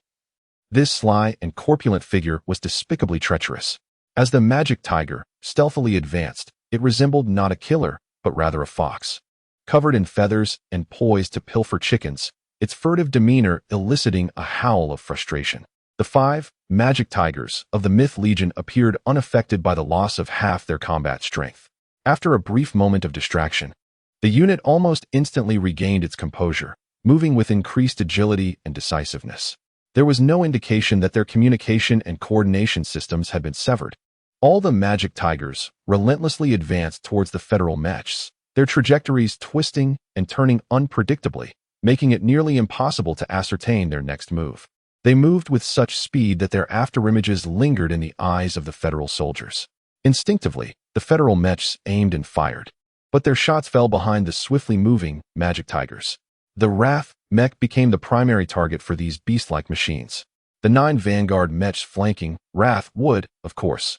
This sly and corpulent figure was despicably treacherous. As the Magic Tiger stealthily advanced, it resembled not a killer, but rather a fox. Covered in feathers and poised to pilfer chickens, its furtive demeanor eliciting a howl of frustration. The 5 Magic Tigers of the Myth Legion appeared unaffected by the loss of half their combat strength. After a brief moment of distraction, the unit almost instantly regained its composure, moving with increased agility and decisiveness. There was no indication that their communication and coordination systems had been severed. All the Magic Tigers relentlessly advanced towards the Federal mechs, their trajectories twisting and turning unpredictably, making it nearly impossible to ascertain their next move. They moved with such speed that their afterimages lingered in the eyes of the Federal soldiers. Instinctively, the Federal mechs aimed and fired, but their shots fell behind the swiftly moving Magic Tigers. The Wrath mech became the primary target for these beast-like machines. The 9 Vanguard mechs flanking Wrath would, of course,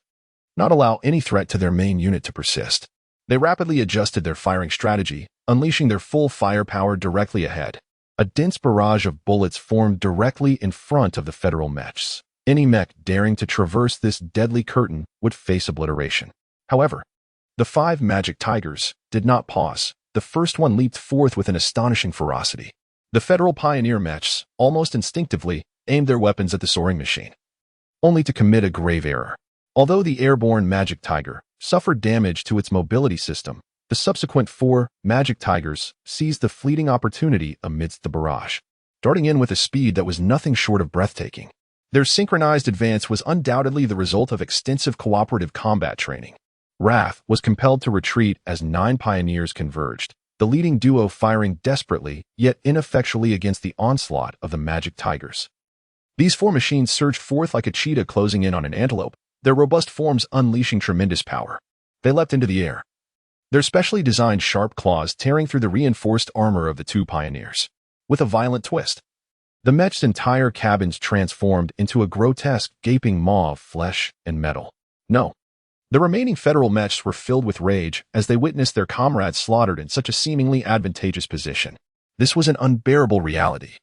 not allow any threat to their main unit to persist. They rapidly adjusted their firing strategy, unleashing their full firepower directly ahead. A dense barrage of bullets formed directly in front of the Federal mechs. Any mech daring to traverse this deadly curtain would face obliteration. However, the 5 Magic Tigers did not pause. The first one leaped forth with an astonishing ferocity. The Federal Pioneer mechs, almost instinctively, aimed their weapons at the soaring machine, only to commit a grave error. Although the airborne Magic Tiger suffered damage to its mobility system, the subsequent 4 Magic Tigers seized the fleeting opportunity amidst the barrage, darting in with a speed that was nothing short of breathtaking. Their synchronized advance was undoubtedly the result of extensive cooperative combat training. Wrath was compelled to retreat as 9 Pioneers converged, the leading duo firing desperately yet ineffectually against the onslaught of the Magic Tigers. These 4 machines surged forth like a cheetah closing in on an antelope, their robust forms unleashing tremendous power. They leapt into the air, their specially designed sharp claws tearing through the reinforced armor of the 2 Pioneers. With a violent twist, the mech's entire cabins transformed into a grotesque, gaping maw of flesh and metal. No. The remaining Federal mechs were filled with rage as they witnessed their comrades slaughtered in such a seemingly advantageous position. This was an unbearable reality,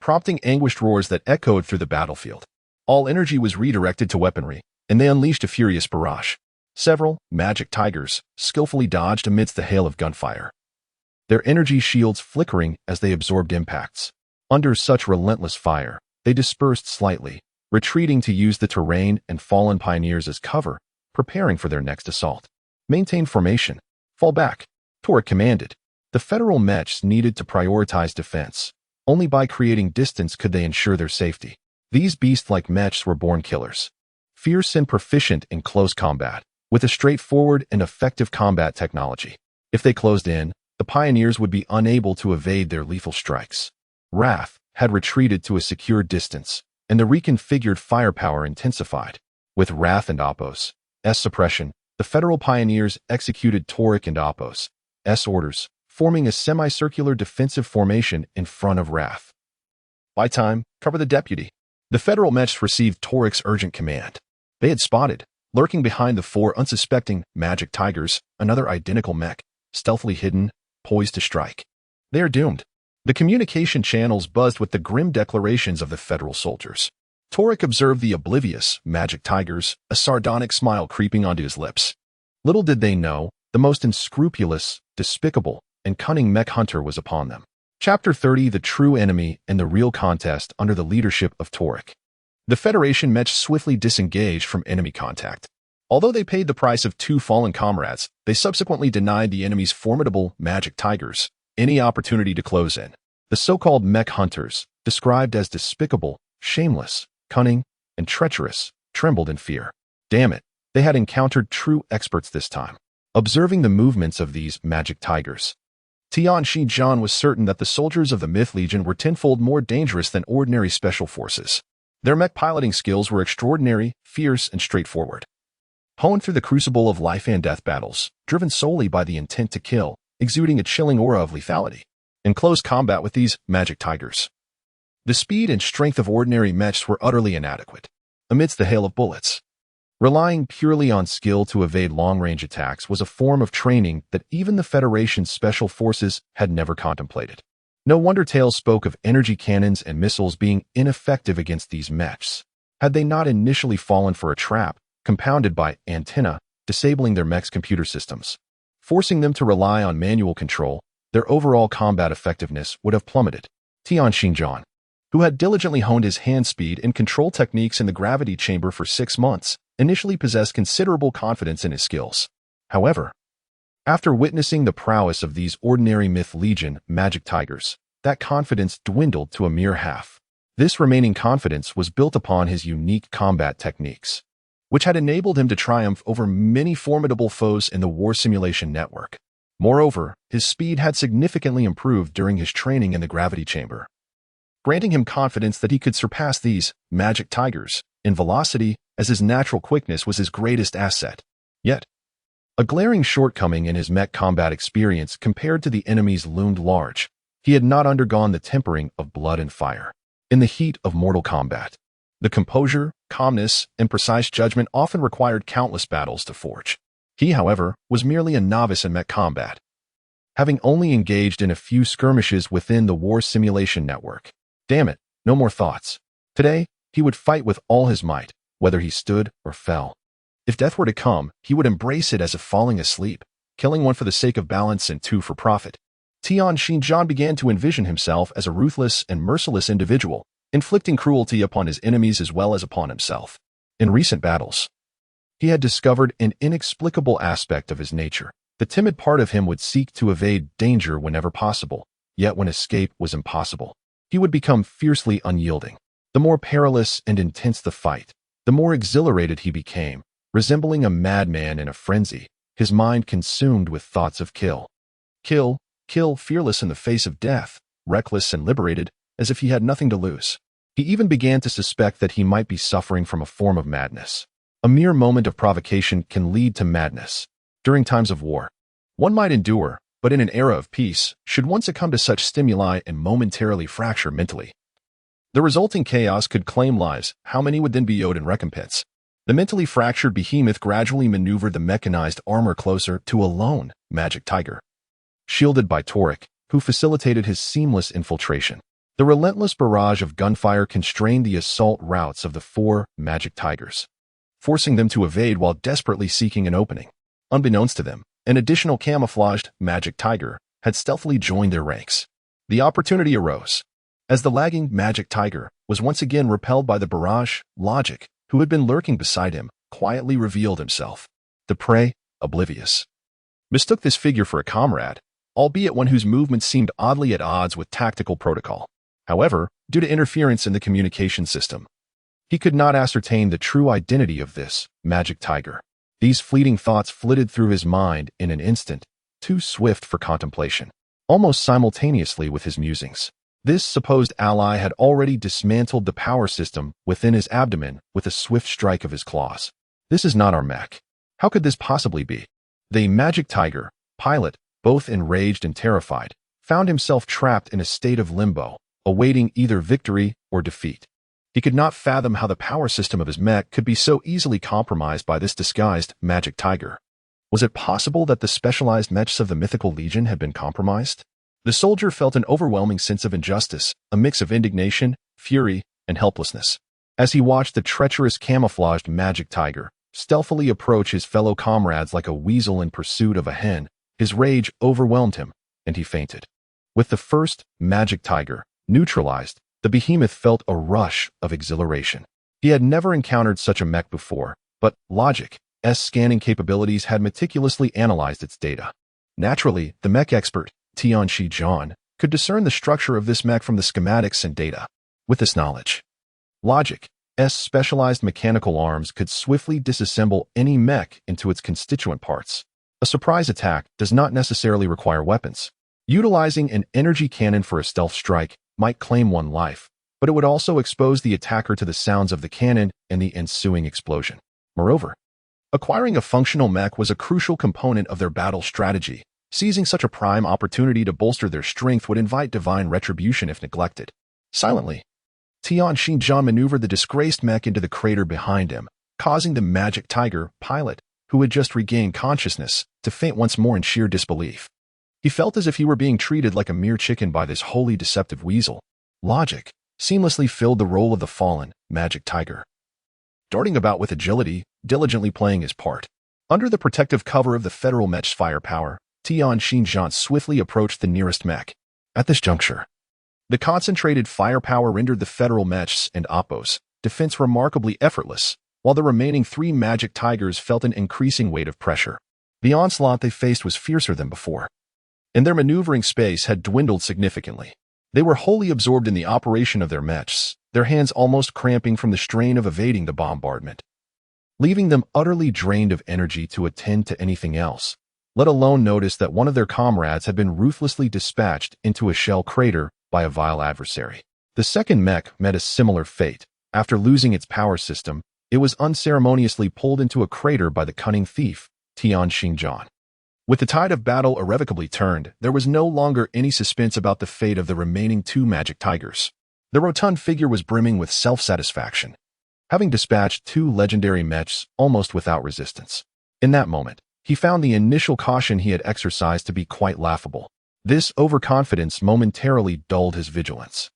prompting anguished roars that echoed through the battlefield. All energy was redirected to weaponry, and they unleashed a furious barrage. Several Magic Tigers skillfully dodged amidst the hail of gunfire, their energy shields flickering as they absorbed impacts. Under such relentless fire, they dispersed slightly, retreating to use the terrain and fallen Pioneers as cover, preparing for their next assault. Maintain formation. Fall back, Torek commanded. The Federal mechs needed to prioritize defense. Only by creating distance could they ensure their safety. These beast-like mechs were born killers, fierce and proficient in close combat, with a straightforward and effective combat technology. If they closed in, the Pioneers would be unable to evade their lethal strikes. Wrath had retreated to a secure distance, and the reconfigured firepower intensified. With Wrath and Oppos' suppression, the Federal Pioneers executed Torek and Oppos' orders, forming a semicircular defensive formation in front of Wrath. By time, cover the deputy. The Federal mechs received Torek's urgent command. They had spotted, lurking behind the 4 unsuspecting Magic Tigers, another identical mech. stealthily hidden, poised to strike. They are doomed. The communication channels buzzed with the grim declarations of the federal soldiers. Torek observed the oblivious magic tigers, a sardonic smile creeping onto his lips. Little did they know, the most unscrupulous, despicable, and cunning mech hunter was upon them. Chapter 30: The True Enemy and the Real Contest under the leadership of Torek. The Federation mech swiftly disengaged from enemy contact. Although they paid the price of 2 fallen comrades, they subsequently denied the enemy's formidable magic tigers any opportunity to close in. The so-called mech hunters, described as despicable, shameless, cunning, and treacherous, trembled in fear. Damn it, they had encountered true experts this time. Observing the movements of these magic tigers, Tian Xinjiang was certain that the soldiers of the Myth Legion were tenfold more dangerous than ordinary special forces. Their mech piloting skills were extraordinary, fierce, and straightforward. Honed through the crucible of life and death battles, driven solely by the intent to kill, exuding a chilling aura of lethality. In close combat with these magic tigers, the speed and strength of ordinary mechs were utterly inadequate. Amidst the hail of bullets, relying purely on skill to evade long-range attacks was a form of training that even the Federation's special forces had never contemplated. No wonder tales spoke of energy cannons and missiles being ineffective against these mechs. Had they not initially fallen for a trap, compounded by antenna, disabling their mech's computer systems, forcing them to rely on manual control, their overall combat effectiveness would have plummeted. Tian Xinjiang, who had diligently honed his hand speed and control techniques in the gravity chamber for 6 months, initially possessed considerable confidence in his skills. However, after witnessing the prowess of these ordinary Myth Legion magic tigers, that confidence dwindled to a mere half. This remaining confidence was built upon his unique combat techniques, which had enabled him to triumph over many formidable foes in the war simulation network. Moreover, his speed had significantly improved during his training in the gravity chamber, granting him confidence that he could surpass these magic tigers in velocity, as his natural quickness was his greatest asset. Yet, a glaring shortcoming in his mech combat experience compared to the enemies loomed large. He had not undergone the tempering of blood and fire. In the heat of mortal combat, the composure, calmness, and precise judgment often required countless battles to forge. He, however, was merely a novice in mech combat, having only engaged in a few skirmishes within the war simulation network. Damn it, no more thoughts. Today, he would fight with all his might, whether he stood or fell. If death were to come, he would embrace it as if falling asleep, killing one for the sake of balance and 2 for profit. Tian Xinjiang began to envision himself as a ruthless and merciless individual, inflicting cruelty upon his enemies as well as upon himself. In recent battles, he had discovered an inexplicable aspect of his nature. The timid part of him would seek to evade danger whenever possible, yet when escape was impossible, he would become fiercely unyielding. The more perilous and intense the fight, the more exhilarated he became, resembling a madman in a frenzy, his mind consumed with thoughts of kill. Kill, kill, fearless in the face of death, reckless and liberated, as if he had nothing to lose. He even began to suspect that he might be suffering from a form of madness. A mere moment of provocation can lead to madness. During times of war, one might endure, but in an era of peace, should one succumb to such stimuli and momentarily fracture mentally, the resulting chaos could claim lives. How many would then be owed in recompense? The mentally fractured behemoth gradually maneuvered the mechanized armor closer to a lone magic tiger, shielded by Torek, who facilitated his seamless infiltration. The relentless barrage of gunfire constrained the assault routes of the 4 magic tigers, forcing them to evade while desperately seeking an opening. Unbeknownst to them, an additional camouflaged magic tiger had stealthily joined their ranks. The opportunity arose. As the lagging magic tiger was once again repelled by the barrage, Logic, who had been lurking beside him, quietly revealed himself. The prey, oblivious, mistook this figure for a comrade, albeit one whose movements seemed oddly at odds with tactical protocol. However, due to interference in the communication system, he could not ascertain the true identity of this magic tiger. These fleeting thoughts flitted through his mind in an instant, too swift for contemplation. Almost simultaneously with his musings, this supposed ally had already dismantled the power system within his abdomen with a swift strike of his claws. This is not our mech. How could this possibly be? The magic tiger, pilot, both enraged and terrified, found himself trapped in a state of limbo, awaiting either victory or defeat. He could not fathom how the power system of his mech could be so easily compromised by this disguised magic tiger. Was it possible that the specialized mechs of the mythical legion had been compromised? The soldier felt an overwhelming sense of injustice, a mix of indignation, fury, and helplessness. As he watched the treacherous camouflaged magic tiger stealthily approach his fellow comrades like a weasel in pursuit of a hen, his rage overwhelmed him, and he fainted. With the first magic tiger neutralized, the behemoth felt a rush of exhilaration. He had never encountered such a mech before, but Logic's scanning capabilities had meticulously analyzed its data. Naturally, the mech expert, Tianxi Zhan, could discern the structure of this mech from the schematics and data. With this knowledge, Logic's specialized mechanical arms could swiftly disassemble any mech into its constituent parts. A surprise attack does not necessarily require weapons. Utilizing an energy cannon for a stealth strike might claim one life, but it would also expose the attacker to the sounds of the cannon and the ensuing explosion. Moreover, acquiring a functional mech was a crucial component of their battle strategy. Seizing such a prime opportunity to bolster their strength would invite divine retribution if neglected. Silently, Tianxi Zhan maneuvered the disgraced mech into the crater behind him, causing the magic tiger pilot, who had just regained consciousness, to faint once more in sheer disbelief. He felt as if he were being treated like a mere chicken by this wholly deceptive weasel. Logic seamlessly filled the role of the fallen magic tiger, darting about with agility, diligently playing his part. Under the protective cover of the federal mech's firepower, Tianxi Zhan swiftly approached the nearest mech. At this juncture, the concentrated firepower rendered the federal mech's and Oppo's defense remarkably effortless, while the remaining three magic tigers felt an increasing weight of pressure. The onslaught they faced was fiercer than before, and their maneuvering space had dwindled significantly. They were wholly absorbed in the operation of their mechs, their hands almost cramping from the strain of evading the bombardment, leaving them utterly drained of energy to attend to anything else, let alone notice that one of their comrades had been ruthlessly dispatched into a shell crater by a vile adversary. The second mech met a similar fate. After losing its power system, it was unceremoniously pulled into a crater by the cunning thief, Tianxi Zhan. With the tide of battle irrevocably turned, there was no longer any suspense about the fate of the remaining two magic tigers. The rotund figure was brimming with self-satisfaction, having dispatched two legendary mechs almost without resistance. In that moment, he found the initial caution he had exercised to be quite laughable. This overconfidence momentarily dulled his vigilance.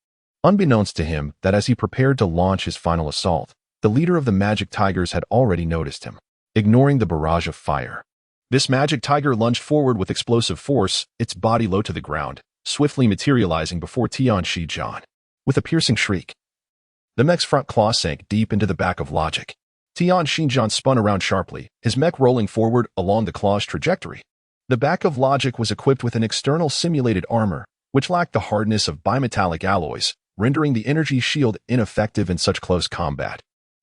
Unbeknownst to him that as he prepared to launch his final assault, the leader of the magic tigers had already noticed him. Ignoring the barrage of fire, this magic tiger lunged forward with explosive force, its body low to the ground, swiftly materializing before Tianxi Zhan. With a piercing shriek, the mech's front claw sank deep into the back of Logic. Tianxi Zhan spun around sharply, his mech rolling forward along the claw's trajectory. The back of Logic was equipped with an external simulated armor, which lacked the hardness of bimetallic alloys, rendering the energy shield ineffective in such close combat.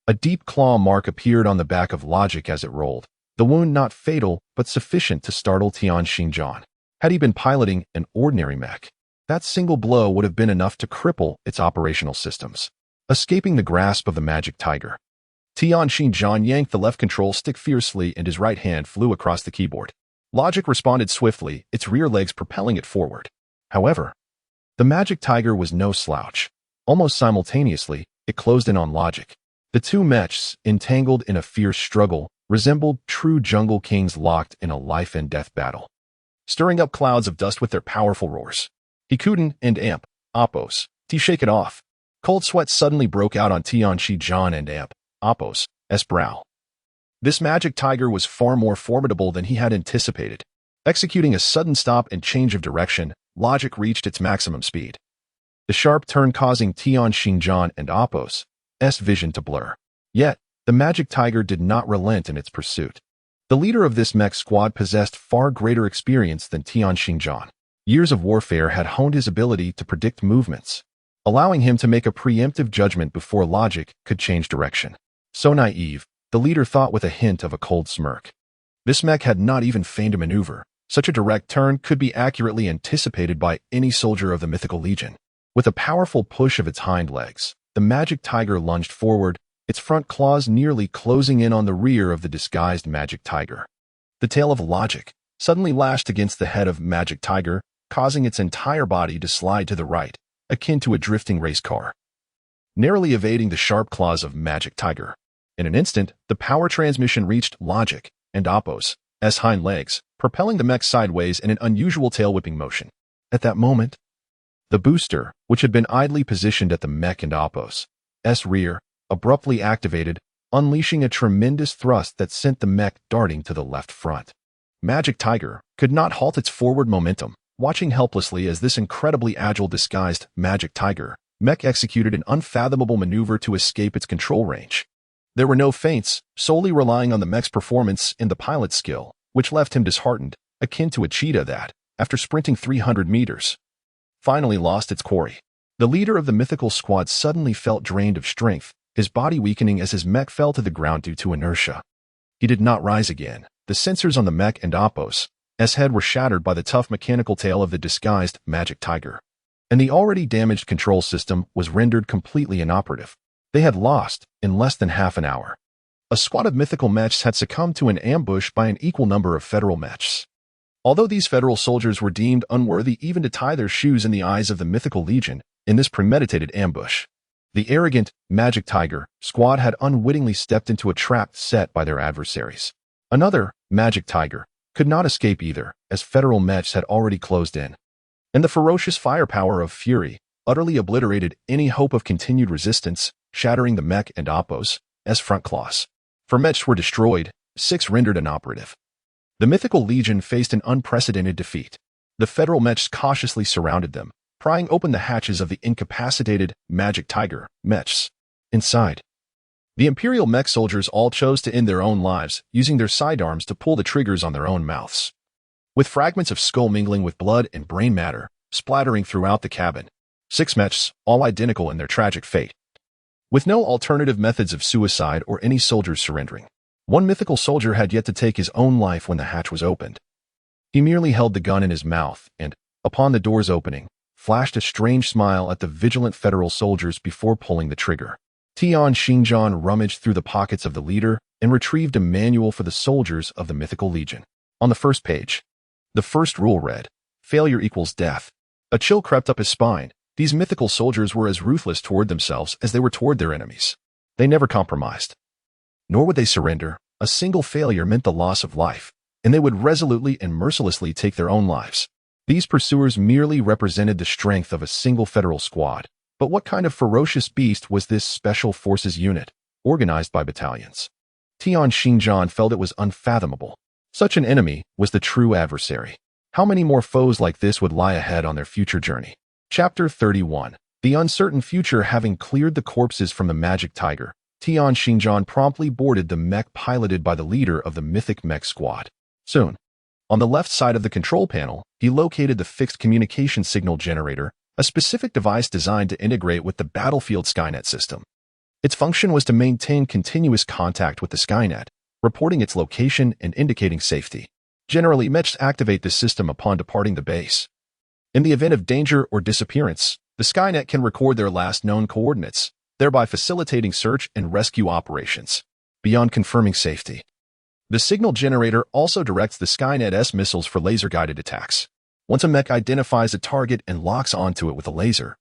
A deep claw mark appeared on the back of Logic as it rolled, the wound not fatal, but sufficient to startle Tianxi Zhan. Had he been piloting an ordinary mech, that single blow would have been enough to cripple its operational systems. Escaping the grasp of the magic tiger, Tianxi Zhan yanked the left control stick fiercely and his right hand flew across the keyboard. Logic responded swiftly, its rear legs propelling it forward. However, the magic tiger was no slouch. Almost simultaneously, it closed in on Logic. The two mechs, entangled in a fierce struggle, resembled true jungle kings locked in a life-and-death battle, stirring up clouds of dust with their powerful roars. Hikuden and Amp, Oppos, to shake it off. Cold sweat suddenly broke out on Tianxi Zhan and Amp, Oppos' brow. This magic tiger was far more formidable than he had anticipated. Executing a sudden stop and change of direction, Logic reached its maximum speed. The sharp turn causing Tianxi Zhan and Oppos' vision to blur. Yet, the magic tiger did not relent in its pursuit. The leader of this mech squad possessed far greater experience than Tianxi Zhan. Years of warfare had honed his ability to predict movements, allowing him to make a preemptive judgment before Logic could change direction. So naive, the leader thought with a hint of a cold smirk. This mech had not even feigned a maneuver. Such a direct turn could be accurately anticipated by any soldier of the mythical legion. With a powerful push of its hind legs, the magic tiger lunged forward, its front claws nearly closing in on the rear of the disguised magic tiger. The tail of Logic suddenly lashed against the head of magic tiger, causing its entire body to slide to the right, akin to a drifting race car, narrowly evading the sharp claws of magic tiger. In an instant, the power transmission reached Logic and Oppos' hind legs, propelling the mech sideways in an unusual tail-whipping motion. At that moment, the booster, which had been idly positioned at the mech and Oppo's rear, abruptly activated, unleashing a tremendous thrust that sent the mech darting to the left front. Magic Tiger could not halt its forward momentum, watching helplessly as this incredibly agile disguised Magic Tiger mech executed an unfathomable maneuver to escape its control range. There were no feints, solely relying on the mech's performance and the pilot's skill, which left him disheartened, akin to a cheetah that, after sprinting 300 meters, finally lost its quarry. The leader of the mythical squad suddenly felt drained of strength, his body weakening as his mech fell to the ground due to inertia. He did not rise again. The sensors on the mech and Oppo's head were shattered by the tough mechanical tail of the disguised Magic Tiger, and the already damaged control system was rendered completely inoperative. They had lost in less than half an hour. A squad of mythical mechs had succumbed to an ambush by an equal number of federal mechs. Although these federal soldiers were deemed unworthy even to tie their shoes in the eyes of the mythical legion in this premeditated ambush, the arrogant Magic Tiger squad had unwittingly stepped into a trap set by their adversaries. Another Magic Tiger could not escape either, as federal mechs had already closed in, and the ferocious firepower of Fury utterly obliterated any hope of continued resistance, shattering the mech and Oppo's front claws. 4 mechs were destroyed, 6 rendered inoperative. The mythical legion faced an unprecedented defeat. The federal mechs cautiously surrounded them, prying open the hatches of the incapacitated Magic Tiger mechs. Inside, the Imperial mech soldiers all chose to end their own lives, using their sidearms to pull the triggers on their own mouths. With fragments of skull mingling with blood and brain matter splattering throughout the cabin, 6 mechs, all identical in their tragic fate, with no alternative methods of suicide or any soldiers surrendering. One mythical soldier had yet to take his own life when the hatch was opened. He merely held the gun in his mouth and, upon the door's opening, flashed a strange smile at the vigilant federal soldiers before pulling the trigger. Tian Xingjian rummaged through the pockets of the leader and retrieved a manual for the soldiers of the mythical legion. On the first page, the first rule read, "Failure equals death." A chill crept up his spine. These mythical soldiers were as ruthless toward themselves as they were toward their enemies. They never compromised, nor would they surrender. A single failure meant the loss of life, and they would resolutely and mercilessly take their own lives. These pursuers merely represented the strength of a single federal squad. But what kind of ferocious beast was this special forces unit, organized by battalions? Tian Xingjian felt it was unfathomable. Such an enemy was the true adversary. How many more foes like this would lie ahead on their future journey? Chapter 31. The uncertain future. Having cleared the corpses from the Magic Tiger, Tian Xingjian promptly boarded the mech piloted by the leader of the mythic mech squad. Soon, on the left side of the control panel, he located the fixed communication signal generator, a specific device designed to integrate with the battlefield Skynet system. Its function was to maintain continuous contact with the Skynet, reporting its location and indicating safety. Generally, mechs activate this system upon departing the base. In the event of danger or disappearance, the Skynet can record their last known coordinates, thereby facilitating search and rescue operations. Beyond confirming safety, the signal generator also directs the Skynet's missiles for laser-guided attacks. Once a mech identifies a target and locks onto it with a laser,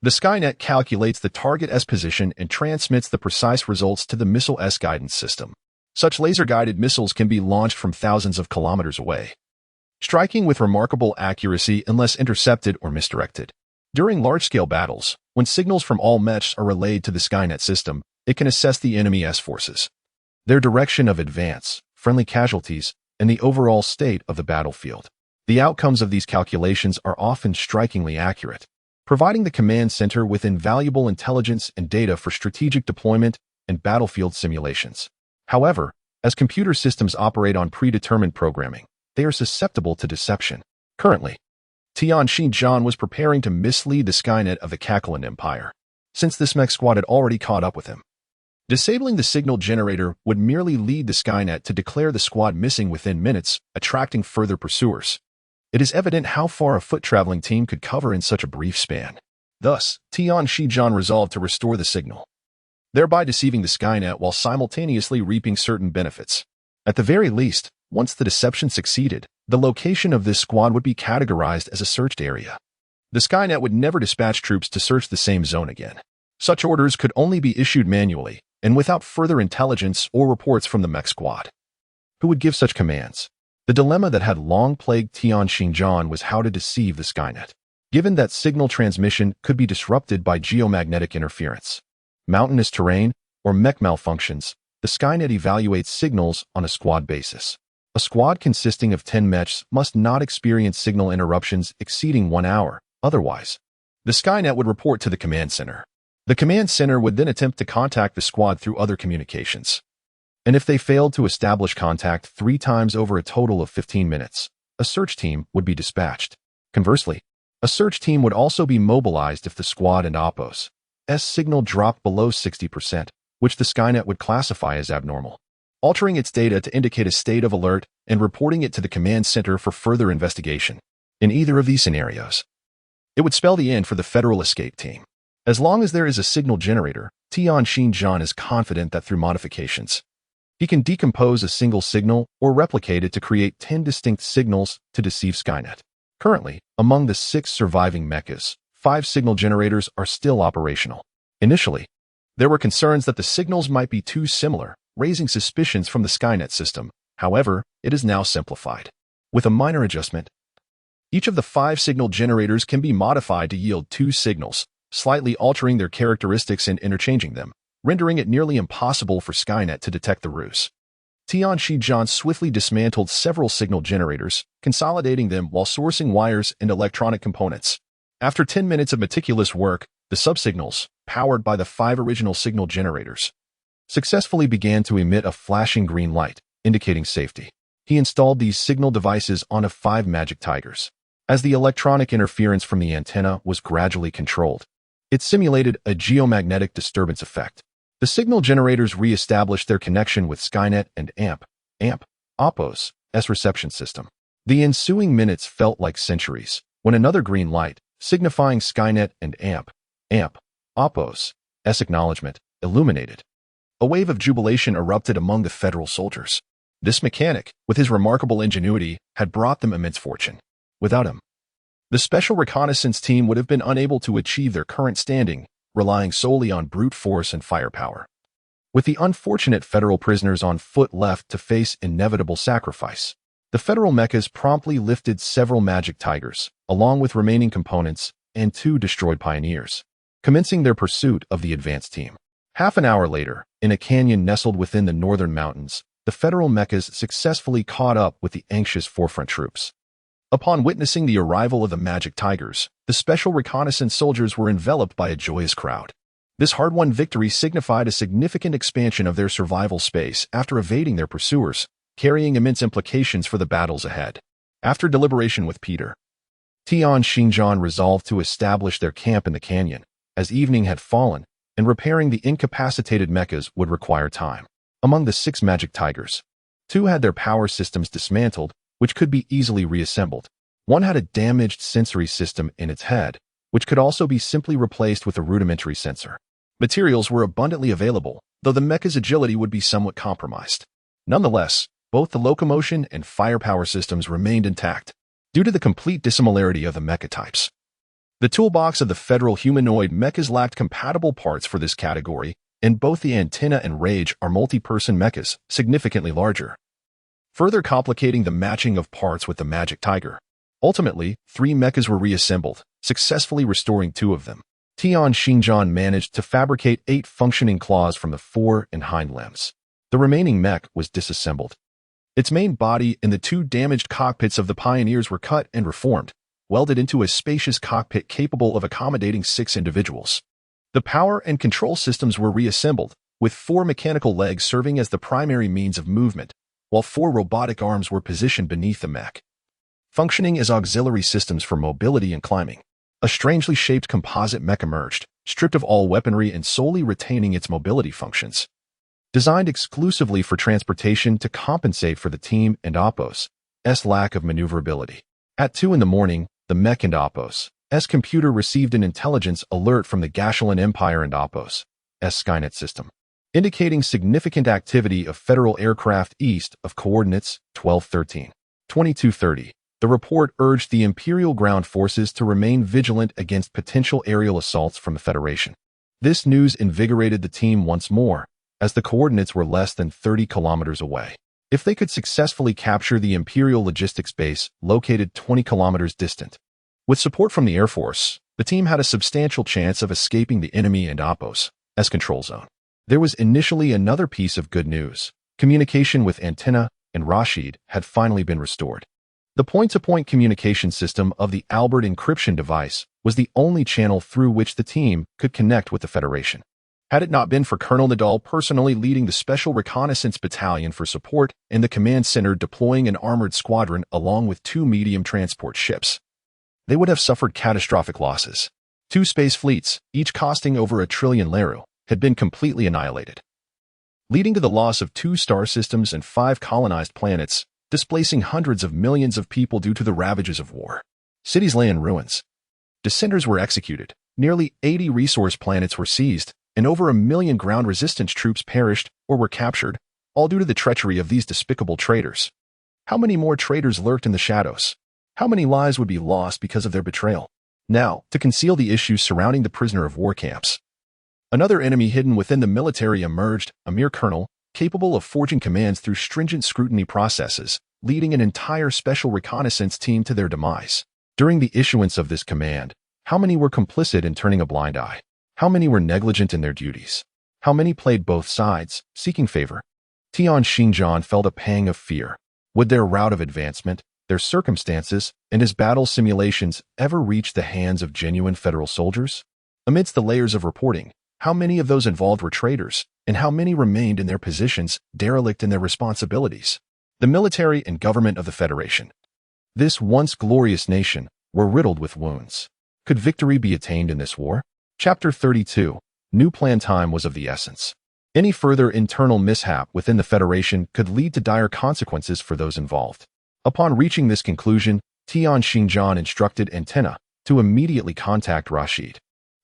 the Skynet calculates the target's position and transmits the precise results to the missile's guidance system. Such laser-guided missiles can be launched from thousands of kilometers away, striking with remarkable accuracy unless intercepted or misdirected. During large-scale battles, when signals from all mechs are relayed to the Skynet system, it can assess the enemy's forces, their direction of advance, friendly casualties, and the overall state of the battlefield. The outcomes of these calculations are often strikingly accurate, providing the command center with invaluable intelligence and data for strategic deployment and battlefield simulations. However, as computer systems operate on predetermined programming, they are susceptible to deception. Currently, Tian Xingjian was preparing to mislead the Skynet of the Kakalan Empire, since this mech squad had already caught up with him. Disabling the signal generator would merely lead the Skynet to declare the squad missing within minutes, attracting further pursuers. It is evident how far a foot-traveling team could cover in such a brief span. Thus, Tian Xingjian resolved to restore the signal, thereby deceiving the Skynet while simultaneously reaping certain benefits. At the very least, once the deception succeeded, the location of this squad would be categorized as a searched area. The Skynet would never dispatch troops to search the same zone again. Such orders could only be issued manually, and without further intelligence or reports from the mech squad. Who would give such commands? The dilemma that had long plagued Tian Xinjiang was how to deceive the Skynet, given that signal transmission could be disrupted by geomagnetic interference, mountainous terrain, or mech malfunctions. The Skynet evaluates signals on a squad basis. A squad consisting of 10 mechs must not experience signal interruptions exceeding 1 hour. Otherwise, the Skynet would report to the command center. The command center would then attempt to contact the squad through other communications. And if they failed to establish contact 3 times over a total of 15 minutes, a search team would be dispatched. Conversely, a search team would also be mobilized if the squad and Oppo's signal dropped below 60%, which the Skynet would classify as abnormal, altering its data to indicate a state of alert and reporting it to the command center for further investigation. In either of these scenarios, it would spell the end for the Federal escape team. As long as there is a signal generator, Tian Xinjiang is confident that through modifications, he can decompose a single signal or replicate it to create 10 distinct signals to deceive Skynet. Currently, among the 6 surviving mechas, 5 signal generators are still operational. Initially, there were concerns that the signals might be too similar, raising suspicions from the Skynet system. However, it is now simplified. With a minor adjustment, each of the 5 signal generators can be modified to yield 2 signals, slightly altering their characteristics and interchanging them, rendering it nearly impossible for Skynet to detect the ruse. Tian Xinjiang swiftly dismantled several signal generators, consolidating them while sourcing wires and electronic components. After 10 minutes of meticulous work, the subsignals, powered by the 5 original signal generators, successfully began to emit a flashing green light, indicating safety. He installed these signal devices on 5 Magic Tigers. As the electronic interference from the antenna was gradually controlled, it simulated a geomagnetic disturbance effect. The signal generators re-established their connection with Skynet and Oppo's reception system. The ensuing minutes felt like centuries, when another green light, signifying Skynet and Oppo's acknowledgement, illuminated. A wave of jubilation erupted among the federal soldiers. This mechanic, with his remarkable ingenuity, had brought them immense fortune. Without him, the special reconnaissance team would have been unable to achieve their current standing, relying solely on brute force and firepower. With the unfortunate federal prisoners on foot left to face inevitable sacrifice, the federal mechas promptly lifted several Magic Tigers, along with remaining components, and 2 destroyed Pioneers, commencing their pursuit of the advance team. Half an hour later, in a canyon nestled within the northern mountains, the federal mechas successfully caught up with the anxious forefront troops. Upon witnessing the arrival of the Magic Tigers, the special reconnaissance soldiers were enveloped by a joyous crowd. This hard-won victory signified a significant expansion of their survival space after evading their pursuers, carrying immense implications for the battles ahead. After deliberation with Peter, Tian Xinjiang resolved to establish their camp in the canyon, as evening had fallen, and repairing the incapacitated mechas would require time. Among the 6 Magic Tigers, 2 had their power systems dismantled, which could be easily reassembled. 1 had a damaged sensory system in its head, which could also be simply replaced with a rudimentary sensor. Materials were abundantly available, though the mecha's agility would be somewhat compromised. Nonetheless, both the locomotion and firepower systems remained intact, due to the complete dissimilarity of the mecha types. The toolbox of the federal humanoid mechas lacked compatible parts for this category, and both the antenna and Rage are multi-person mechas, significantly larger, further complicating the matching of parts with the Magic Tiger. Ultimately, 3 mechas were reassembled, successfully restoring 2 of them. Tian Xinjiang managed to fabricate 8 functioning claws from the fore and hind limbs. The remaining mech was disassembled. Its main body and the 2 damaged cockpits of the Pioneers were cut and reformed, welded into a spacious cockpit capable of accommodating 6 individuals. The power and control systems were reassembled, with 4 mechanical legs serving as the primary means of movement, while 4 robotic arms were positioned beneath the mech, functioning as auxiliary systems for mobility and climbing. A strangely shaped composite mech emerged, stripped of all weaponry and solely retaining its mobility functions. Designed exclusively for transportation to compensate for the team and Oppo's lack of maneuverability. At 2 in the morning, the mech and Oppo's computer received an intelligence alert from the Gashelan Empire and Oppo's Skynet system, indicating significant activity of federal aircraft east of coordinates 1213, 2230. The report urged the Imperial ground forces to remain vigilant against potential aerial assaults from the Federation. This news invigorated the team once more, as the coordinates were less than 30 kilometers away. if they could successfully capture the Imperial logistics base located 20 kilometers distant. With support from the Air Force, the team had a substantial chance of escaping the enemy and Opos as control zone. There was initially another piece of good news. Communication with Antenna and Rashid had finally been restored. The point-to-point communication system of the Albert encryption device was the only channel through which the team could connect with the Federation. Had it not been for Colonel Nadal personally leading the Special Reconnaissance Battalion for support and the command center deploying an armored squadron along with 2 medium transport ships, they would have suffered catastrophic losses. 2 space fleets, each costing over 1 trillion leru, had been completely annihilated, leading to the loss of 2 star systems and 5 colonized planets, displacing hundreds of millions of people due to the ravages of war. Cities lay in ruins. Dissenters were executed, nearly 80 resource planets were seized, and over 1 million ground resistance troops perished or were captured, all due to the treachery of these despicable traitors. How many more traitors lurked in the shadows? How many lives would be lost because of their betrayal? Now, to conceal the issues surrounding the prisoner of war camps, another enemy hidden within the military emerged, a mere colonel, capable of forging commands through stringent scrutiny processes, leading an entire special reconnaissance team to their demise. During the issuance of this command, how many were complicit in turning a blind eye? How many were negligent in their duties? How many played both sides, seeking favor? Tian Xinjiang felt a pang of fear. Would their route of advancement, their circumstances, and his battle simulations ever reach the hands of genuine federal soldiers? Amidst the layers of reporting, how many of those involved were traitors, and how many remained in their positions, derelict in their responsibilities? The military and government of the Federation, this once glorious nation, were riddled with wounds. Could victory be attained in this war? Chapter 32. New plan time was of the essence. Any further internal mishap within the Federation could lead to dire consequences for those involved. Upon reaching this conclusion, Tian Xinjiang instructed Antenna to immediately contact Rashid,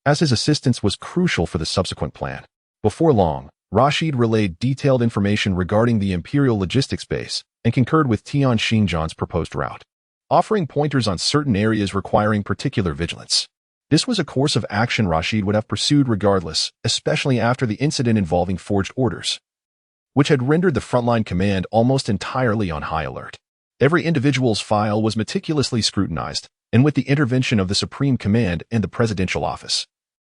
as his assistance was crucial for the subsequent plan. Before long, Rashid relayed detailed information regarding the Imperial logistics base and concurred with Tian Xinjiang's proposed route, offering pointers on certain areas requiring particular vigilance. This was a course of action Rashid would have pursued regardless, especially after the incident involving forged orders, which had rendered the frontline command almost entirely on high alert. Every individual's file was meticulously scrutinized, and with the intervention of the Supreme Command and the Presidential Office,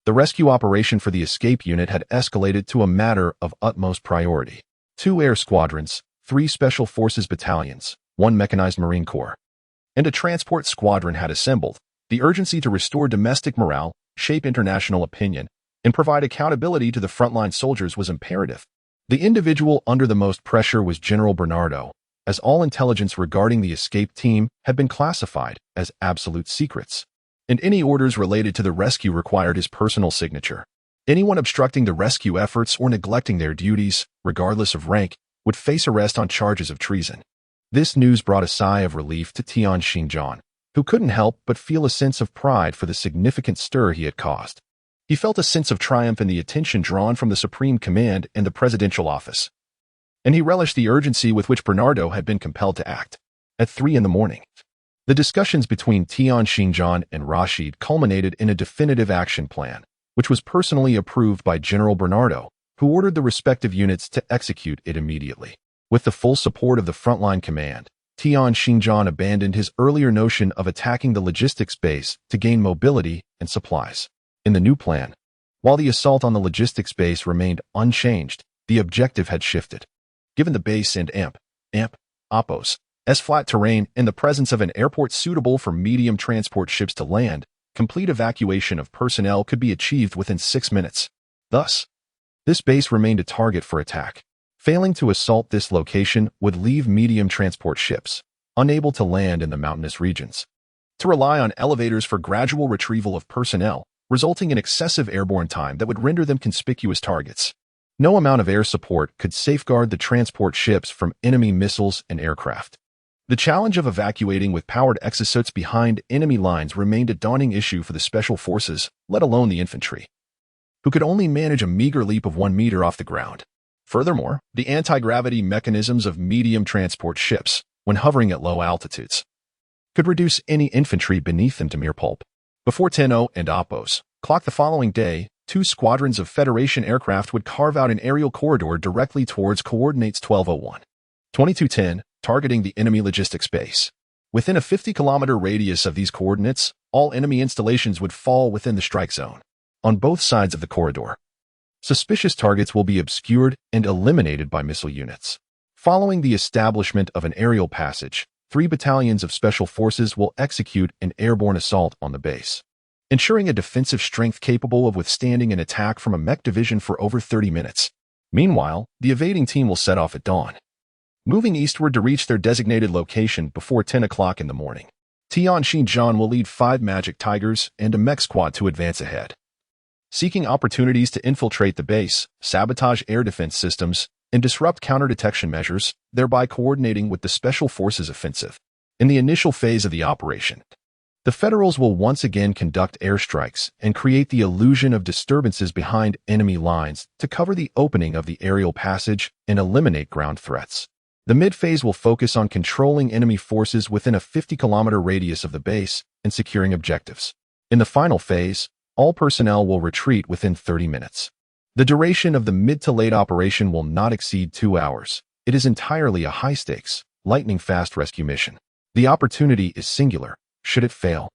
the rescue operation for the escape unit had escalated to a matter of utmost priority. 2 air squadrons, 3 special forces battalions, 1 mechanized Marine Corps, and a transport squadron had assembled. The urgency to restore domestic morale, shape international opinion, and provide accountability to the frontline soldiers was imperative. The individual under the most pressure was General Bernardo, as all intelligence regarding the escape team had been classified as absolute secrets, and any orders related to the rescue required his personal signature. Anyone obstructing the rescue efforts or neglecting their duties, regardless of rank, would face arrest on charges of treason. This news brought a sigh of relief to Tian Xinjiang, who couldn't help but feel a sense of pride for the significant stir he had caused. He felt a sense of triumph in the attention drawn from the Supreme Command and the Presidential Office, and he relished the urgency with which Bernardo had been compelled to act. At 3 in the morning, the discussions between Tian Xinjiang and Rashid culminated in a definitive action plan, which was personally approved by General Bernardo, who ordered the respective units to execute it immediately. With the full support of the frontline command, Tian Xinjiang abandoned his earlier notion of attacking the logistics base to gain mobility and supplies. In the new plan, while the assault on the logistics base remained unchanged, the objective had shifted. Given the base and Opos, as flat terrain and the presence of an airport suitable for medium transport ships to land, complete evacuation of personnel could be achieved within 6 minutes. Thus, this base remained a target for attack. Failing to assault this location would leave medium transport ships unable to land in the mountainous regions, to rely on elevators for gradual retrieval of personnel, resulting in excessive airborne time that would render them conspicuous targets. No amount of air support could safeguard the transport ships from enemy missiles and aircraft. The challenge of evacuating with powered exosuits behind enemy lines remained a daunting issue for the special forces, let alone the infantry, who could only manage a meager leap of 1 meter off the ground. Furthermore, the anti-gravity mechanisms of medium transport ships, when hovering at low altitudes, could reduce any infantry beneath them to mere pulp. Before 10:00 and Opos clock the following day, 2 squadrons of Federation aircraft would carve out an aerial corridor directly towards coordinates 1201. 2210, targeting the enemy logistics base. Within a 50-kilometer radius of these coordinates, all enemy installations would fall within the strike zone, on both sides of the corridor. Suspicious targets will be obscured and eliminated by missile units. Following the establishment of an aerial passage, 3 battalions of special forces will execute an airborne assault on the base, ensuring a defensive strength capable of withstanding an attack from a mech division for over 30 minutes. Meanwhile, the evading team will set off at dawn, moving eastward to reach their designated location before 10 o'clock in the morning. Tianxinjian will lead 5 Magic Tigers and a mech squad to advance ahead, seeking opportunities to infiltrate the base, sabotage air defense systems, and disrupt counter-detection measures, thereby coordinating with the Special Forces offensive. In the initial phase of the operation, the Federals will once again conduct airstrikes and create the illusion of disturbances behind enemy lines to cover the opening of the aerial passage and eliminate ground threats. The mid-phase will focus on controlling enemy forces within a 50-kilometer radius of the base and securing objectives. In the final phase, all personnel will retreat within 30 minutes. The duration of the mid to late operation will not exceed 2 hours. It is entirely a high-stakes, lightning-fast rescue mission. The opportunity is singular. Should it fail,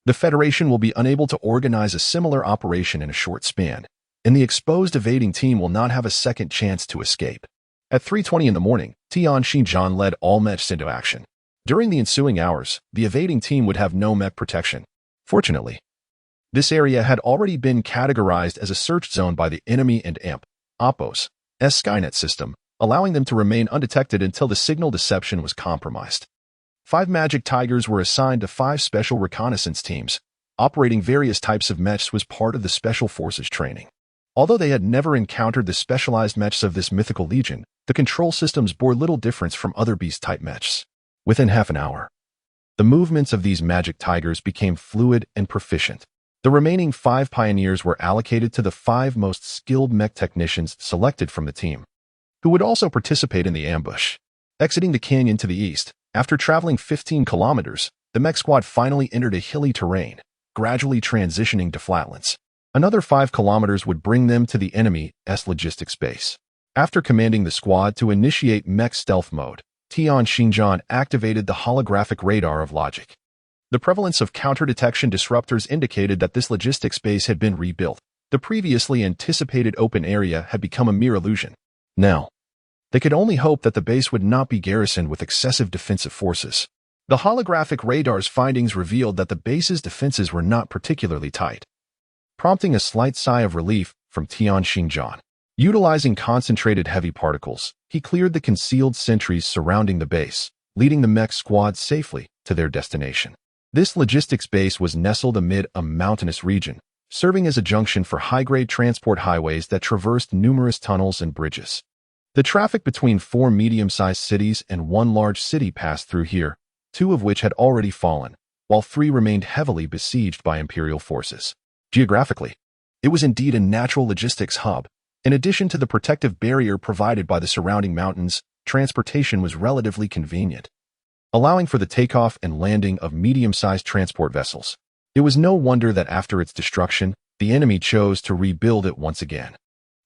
the Federation will be unable to organize a similar operation in a short span, and the exposed evading team will not have a second chance to escape. At 3:20 in the morning, Tianxinjian led all mechs into action. During the ensuing hours, the evading team would have no mech protection. Fortunately, this area had already been categorized as a search zone by the enemy and Oppo's Skynet system, allowing them to remain undetected until the signal deception was compromised. 5 Magic Tigers were assigned to 5 special reconnaissance teams. Operating various types of mechs was part of the Special Forces training. Although they had never encountered the specialized mechs of this mythical legion, the control systems bore little difference from other beast-type mechs. Within half an hour, the movements of these Magic Tigers became fluid and proficient. The remaining 5 pioneers were allocated to the 5 most skilled mech technicians selected from the team, who would also participate in the ambush. Exiting the canyon to the east, after traveling 15 kilometers, the mech squad finally entered a hilly terrain, gradually transitioning to flatlands. Another 5 kilometers would bring them to the enemy's logistics base. After commanding the squad to initiate mech stealth mode, Tianxinjian activated the holographic radar of logic. The prevalence of counter-detection disruptors indicated that this logistics base had been rebuilt. The previously anticipated open area had become a mere illusion. Now, they could only hope that the base would not be garrisoned with excessive defensive forces. The holographic radar's findings revealed that the base's defenses were not particularly tight, prompting a slight sigh of relief from Tianxinjian. Utilizing concentrated heavy particles, he cleared the concealed sentries surrounding the base, leading the mech squad safely to their destination. This logistics base was nestled amid a mountainous region, serving as a junction for high-grade transport highways that traversed numerous tunnels and bridges. The traffic between 4 medium-sized cities and 1 large city passed through here, 2 of which had already fallen, while 3 remained heavily besieged by Imperial forces. Geographically, it was indeed a natural logistics hub. In addition to the protective barrier provided by the surrounding mountains, transportation was relatively convenient, allowing for the takeoff and landing of medium-sized transport vessels. It was no wonder that after its destruction, the enemy chose to rebuild it once again.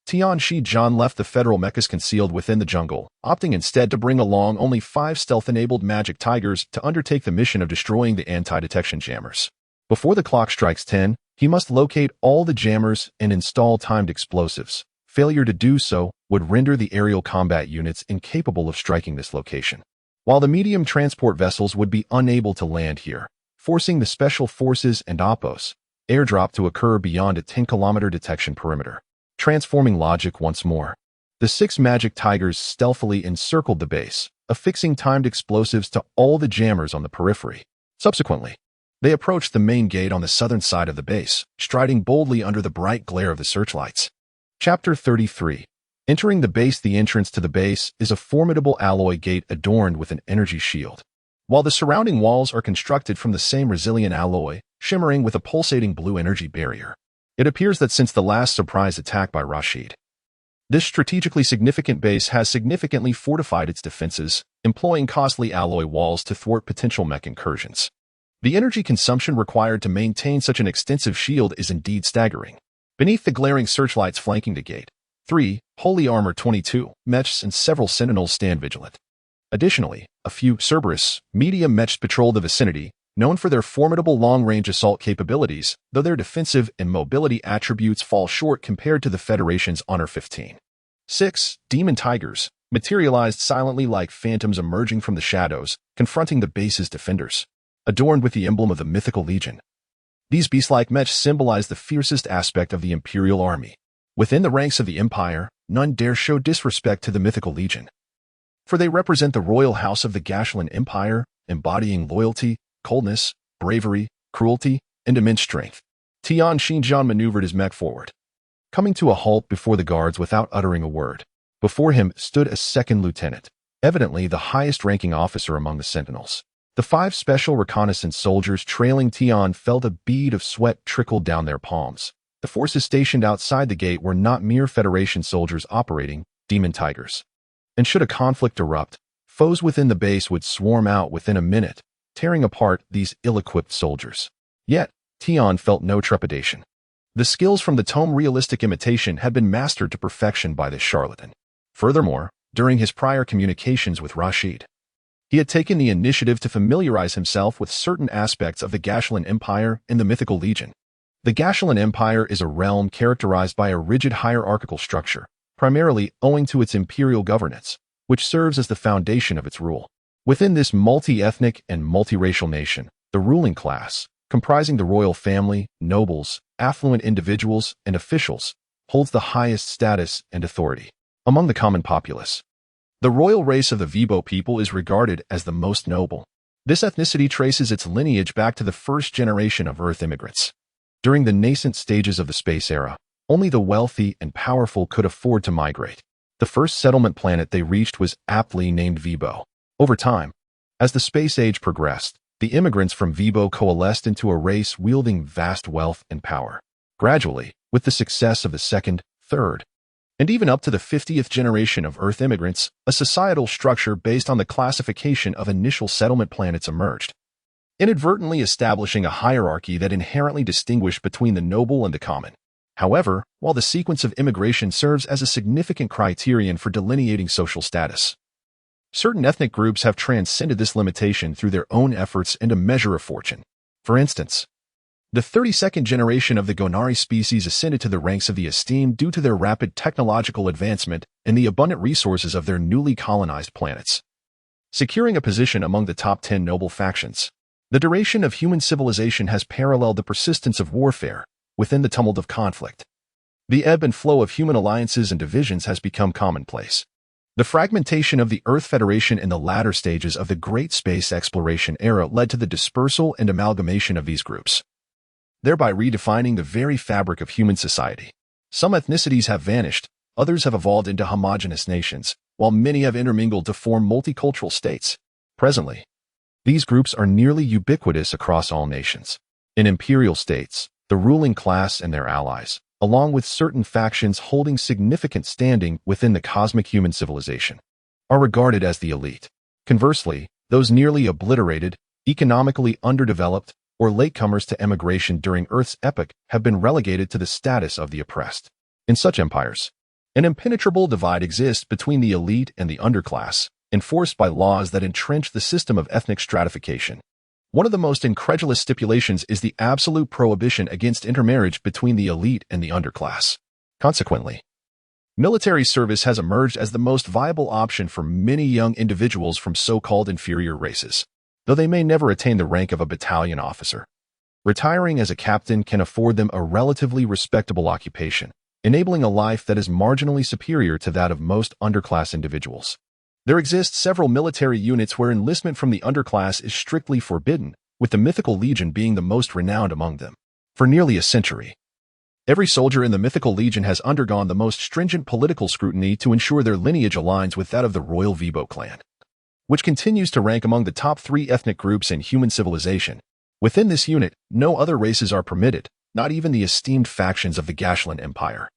Tianxinjian left the federal mechas concealed within the jungle, opting instead to bring along only 5 stealth-enabled Magic Tigers to undertake the mission of destroying the anti-detection jammers. Before the clock strikes 10, he must locate all the jammers and install timed explosives. Failure to do so would render the aerial combat units incapable of striking this location, while the medium transport vessels would be unable to land here, forcing the Special Forces and Oppo's airdrop to occur beyond a 10-kilometer detection perimeter. Transforming logic once more, the 6 Magic Tigers stealthily encircled the base, affixing timed explosives to all the jammers on the periphery. Subsequently, they approached the main gate on the southern side of the base, striding boldly under the bright glare of the searchlights. Chapter 33. Entering the base. The entrance to the base is a formidable alloy gate adorned with an energy shield, while the surrounding walls are constructed from the same resilient alloy, shimmering with a pulsating blue energy barrier. It appears that since the last surprise attack by Rashid, this strategically significant base has significantly fortified its defenses, employing costly alloy walls to thwart potential mech incursions. The energy consumption required to maintain such an extensive shield is indeed staggering. Beneath the glaring searchlights flanking the gate, 3 Holy Armor 22 mechs and several sentinels stand vigilant. Additionally, a few Cerberus medium mechs patrol the vicinity, known for their formidable long-range assault capabilities, though their defensive and mobility attributes fall short compared to the Federation's Honor 15. 6. Demon Tigers, materialized silently like phantoms emerging from the shadows, confronting the base's defenders. Adorned with the emblem of the mythical legion. These beast-like mechs symbolize the fiercest aspect of the Imperial Army. Within the ranks of the Empire, none dare show disrespect to the mythical legion. For they represent the royal house of the Gashulan Empire, embodying loyalty, coldness, bravery, cruelty, and immense strength. Tian Xinjiang maneuvered his mech forward, coming to a halt before the guards without uttering a word. Before him stood a second lieutenant, evidently the highest-ranking officer among the sentinels. The 5 special reconnaissance soldiers trailing Tian felt a bead of sweat trickle down their palms. The forces stationed outside the gate were not mere Federation soldiers operating demon tigers. And should a conflict erupt, foes within the base would swarm out within a minute, tearing apart these ill-equipped soldiers. Yet, Tian felt no trepidation. The skills from the tome realistic imitation had been mastered to perfection by this charlatan. Furthermore, during his prior communications with Rashid, he had taken the initiative to familiarize himself with certain aspects of the Gashulan Empire and the Mythical Legion. The Gashulan Empire is a realm characterized by a rigid hierarchical structure, primarily owing to its imperial governance, which serves as the foundation of its rule. Within this multi-ethnic and multiracial nation, the ruling class, comprising the royal family, nobles, affluent individuals, and officials, holds the highest status and authority. Among the common populace, the royal race of the Vibo people is regarded as the most noble. This ethnicity traces its lineage back to the first generation of Earth immigrants. During the nascent stages of the space era, only the wealthy and powerful could afford to migrate. The first settlement planet they reached was aptly named Vibo. Over time, as the space age progressed, the immigrants from Vibo coalesced into a race wielding vast wealth and power. Gradually, with the success of the second, third, and even up to the 50th generation of Earth immigrants, a societal structure based on the classification of initial settlement planets emerged, inadvertently establishing a hierarchy that inherently distinguished between the noble and the common. However, while the sequence of immigration serves as a significant criterion for delineating social status, certain ethnic groups have transcended this limitation through their own efforts and a measure of fortune. For instance, the 32nd generation of the Gonari species ascended to the ranks of the esteemed due to their rapid technological advancement and the abundant resources of their newly colonized planets, securing a position among the top 10 noble factions. The duration of human civilization has paralleled the persistence of warfare within the tumult of conflict. The ebb and flow of human alliances and divisions has become commonplace. The fragmentation of the Earth Federation in the latter stages of the Great Space Exploration era led to the dispersal and amalgamation of these groups, thereby redefining the very fabric of human society. Some ethnicities have vanished, others have evolved into homogeneous nations, while many have intermingled to form multicultural states. Presently, these groups are nearly ubiquitous across all nations. In imperial states, the ruling class and their allies, along with certain factions holding significant standing within the cosmic human civilization, are regarded as the elite. Conversely, those nearly obliterated, economically underdeveloped, or latecomers to emigration during Earth's epoch have been relegated to the status of the oppressed. In such empires, an impenetrable divide exists between the elite and the underclass, enforced by laws that entrench the system of ethnic stratification. One of the most incredulous stipulations is the absolute prohibition against intermarriage between the elite and the underclass. Consequently, military service has emerged as the most viable option for many young individuals from so-called inferior races, though they may never attain the rank of a battalion officer. Retiring as a captain can afford them a relatively respectable occupation, enabling a life that is marginally superior to that of most underclass individuals. There exist several military units where enlistment from the underclass is strictly forbidden, with the Mythical Legion being the most renowned among them. For nearly a century, every soldier in the Mythical Legion has undergone the most stringent political scrutiny to ensure their lineage aligns with that of the Royal Vibo clan, which continues to rank among the top 3 ethnic groups in human civilization. Within this unit, no other races are permitted, not even the esteemed factions of the Gashulan Empire,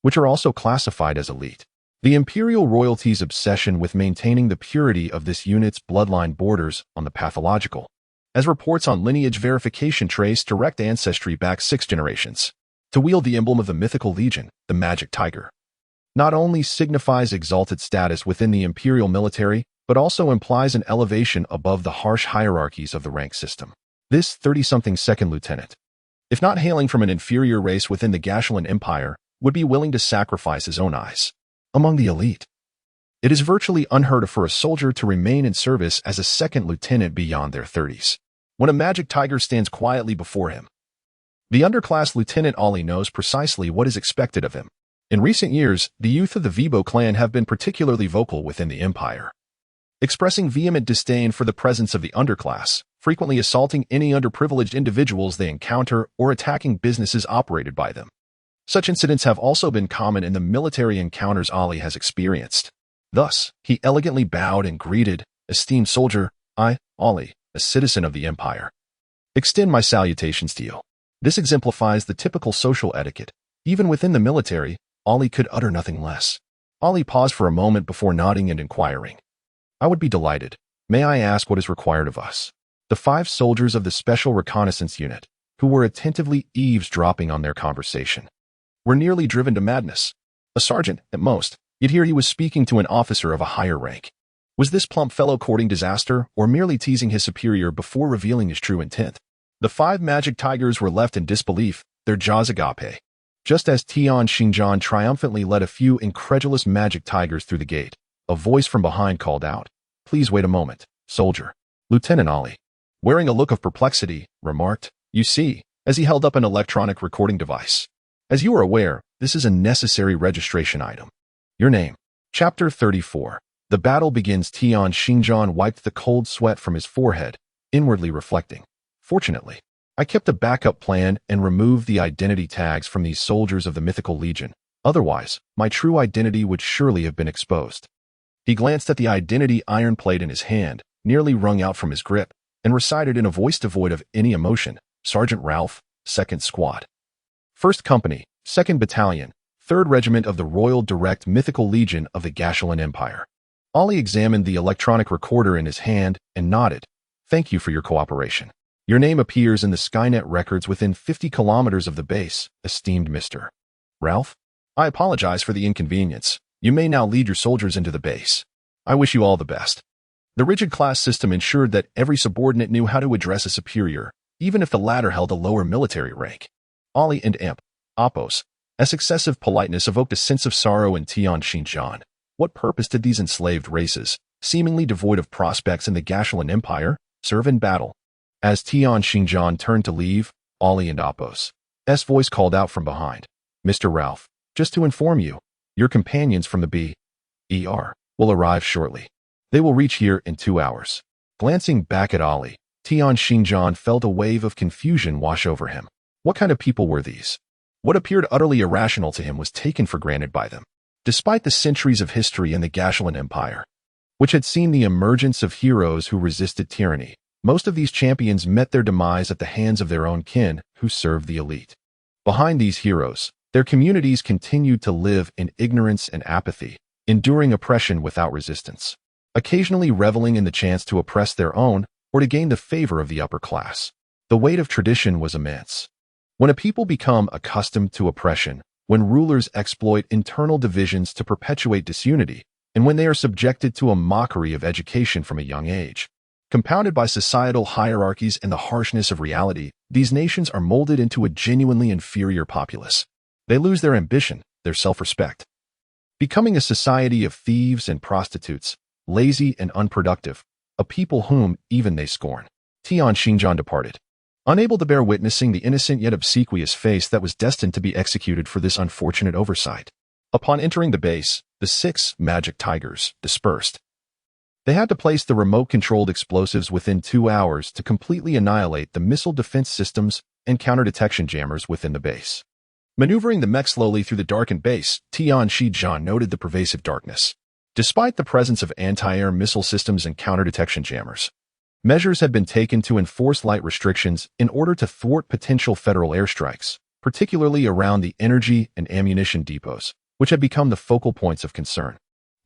which are also classified as elite. The imperial royalty's obsession with maintaining the purity of this unit's bloodline borders on the pathological, as reports on lineage verification trace direct ancestry back 6 generations. To wield the emblem of the Mythical Legion, the magic tiger, not only signifies exalted status within the imperial military, but also implies an elevation above the harsh hierarchies of the rank system. This 30-something second lieutenant, if not hailing from an inferior race within the Gashulan Empire, would be willing to sacrifice his own eyes. Among the elite, it is virtually unheard of for a soldier to remain in service as a second lieutenant beyond their 30s. When a magic tiger stands quietly before him, the underclass Lieutenant Ollie knows precisely what is expected of him. In recent years, the youth of the Vibo clan have been particularly vocal within the Empire, expressing vehement disdain for the presence of the underclass, frequently assaulting any underprivileged individuals they encounter or attacking businesses operated by them. Such incidents have also been common in the military encounters Ollie has experienced. Thus, he elegantly bowed and greeted, "Esteemed soldier, I, Ollie, a citizen of the Empire, extend my salutations to you." This exemplifies the typical social etiquette. Even within the military, Ollie could utter nothing less. Ollie paused for a moment before nodding and inquiring, "I would be delighted. May I ask what is required of us?" The 5 soldiers of the Special Reconnaissance Unit, who were attentively eavesdropping on their conversation, were nearly driven to madness. A sergeant, at most, yet here he was speaking to an officer of a higher rank. Was this plump fellow courting disaster or merely teasing his superior before revealing his true intent? The 5 magic tigers were left in disbelief, their jaws agape, just as Tian Xingjian triumphantly led a few incredulous magic tigers through the gate. A voice from behind called out, "Please wait a moment, soldier." Lieutenant Ollie, wearing a look of perplexity, remarked, "You see," as he held up an electronic recording device. "As you are aware, this is a necessary registration item. Your name." Chapter 34. The battle begins. Tian Xingjian wiped the cold sweat from his forehead, inwardly reflecting, "Fortunately, I kept a backup plan and removed the identity tags from these soldiers of the mythical legion. Otherwise, my true identity would surely have been exposed." He glanced at the identity iron plate in his hand, nearly wrung out from his grip, and recited in a voice devoid of any emotion, "Sergeant Ralph, 2nd Squad, 1st Company, 2nd Battalion, 3rd Regiment of the Royal Direct Mythical Legion of the Gashulan Empire." Ollie examined the electronic recorder in his hand and nodded, "Thank you for your cooperation. Your name appears in the Skynet records within 50 kilometers of the base, esteemed Mr. Ralph. I apologize for the inconvenience. You may now lead your soldiers into the base. I wish you all the best." The rigid class system ensured that every subordinate knew how to address a superior, even if the latter held a lower military rank. Ollie and Oppos, as excessive politeness evoked a sense of sorrow in Tian Xingjian. What purpose did these enslaved races, seemingly devoid of prospects in the Gashulan Empire, serve in battle? As Tian Xingjian turned to leave, Ollie and Oppos' voice called out from behind, "Mr. Ralph, just to inform you, your companions from the BER will arrive shortly. They will reach here in 2 hours." Glancing back at Ollie, Tian Xingjian felt a wave of confusion wash over him. What kind of people were these? What appeared utterly irrational to him was taken for granted by them. Despite the centuries of history in the Gashulan Empire, which had seen the emergence of heroes who resisted tyranny, most of these champions met their demise at the hands of their own kin who served the elite. Behind these heroes, their communities continued to live in ignorance and apathy, enduring oppression without resistance, occasionally reveling in the chance to oppress their own or to gain the favor of the upper class. The weight of tradition was immense. When a people become accustomed to oppression, when rulers exploit internal divisions to perpetuate disunity, and when they are subjected to a mockery of education from a young age, compounded by societal hierarchies and the harshness of reality, these nations are molded into a genuinely inferior populace. They lose their ambition, their self-respect, becoming a society of thieves and prostitutes, lazy and unproductive, a people whom even they scorn. Tian Xingjian departed, unable to bear witnessing the innocent yet obsequious face that was destined to be executed for this unfortunate oversight. Upon entering the base, the 6 magic tigers dispersed. They had to place the remote-controlled explosives within 2 hours to completely annihilate the missile defense systems and counter-detection jammers within the base. Maneuvering the mech slowly through the darkened base, Tian Xingjian noted the pervasive darkness. Despite the presence of anti-air missile systems and counter-detection jammers, measures had been taken to enforce light restrictions in order to thwart potential federal airstrikes, particularly around the energy and ammunition depots, which had become the focal points of concern.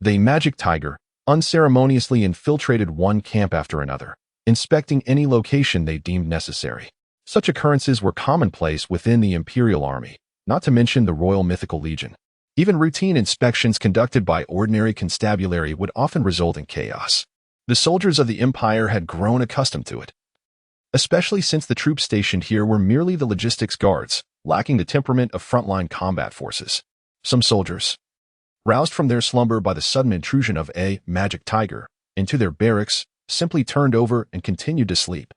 The Magic Tiger unceremoniously infiltrated one camp after another, inspecting any location they deemed necessary. Such occurrences were commonplace within the Imperial Army, not to mention the Royal Mythical Legion. Even routine inspections conducted by ordinary constabulary would often result in chaos. The soldiers of the Empire had grown accustomed to it, especially since the troops stationed here were merely the logistics guards, lacking the temperament of frontline combat forces. Some soldiers, roused from their slumber by the sudden intrusion of a magic tiger into their barracks, simply turned over and continued to sleep,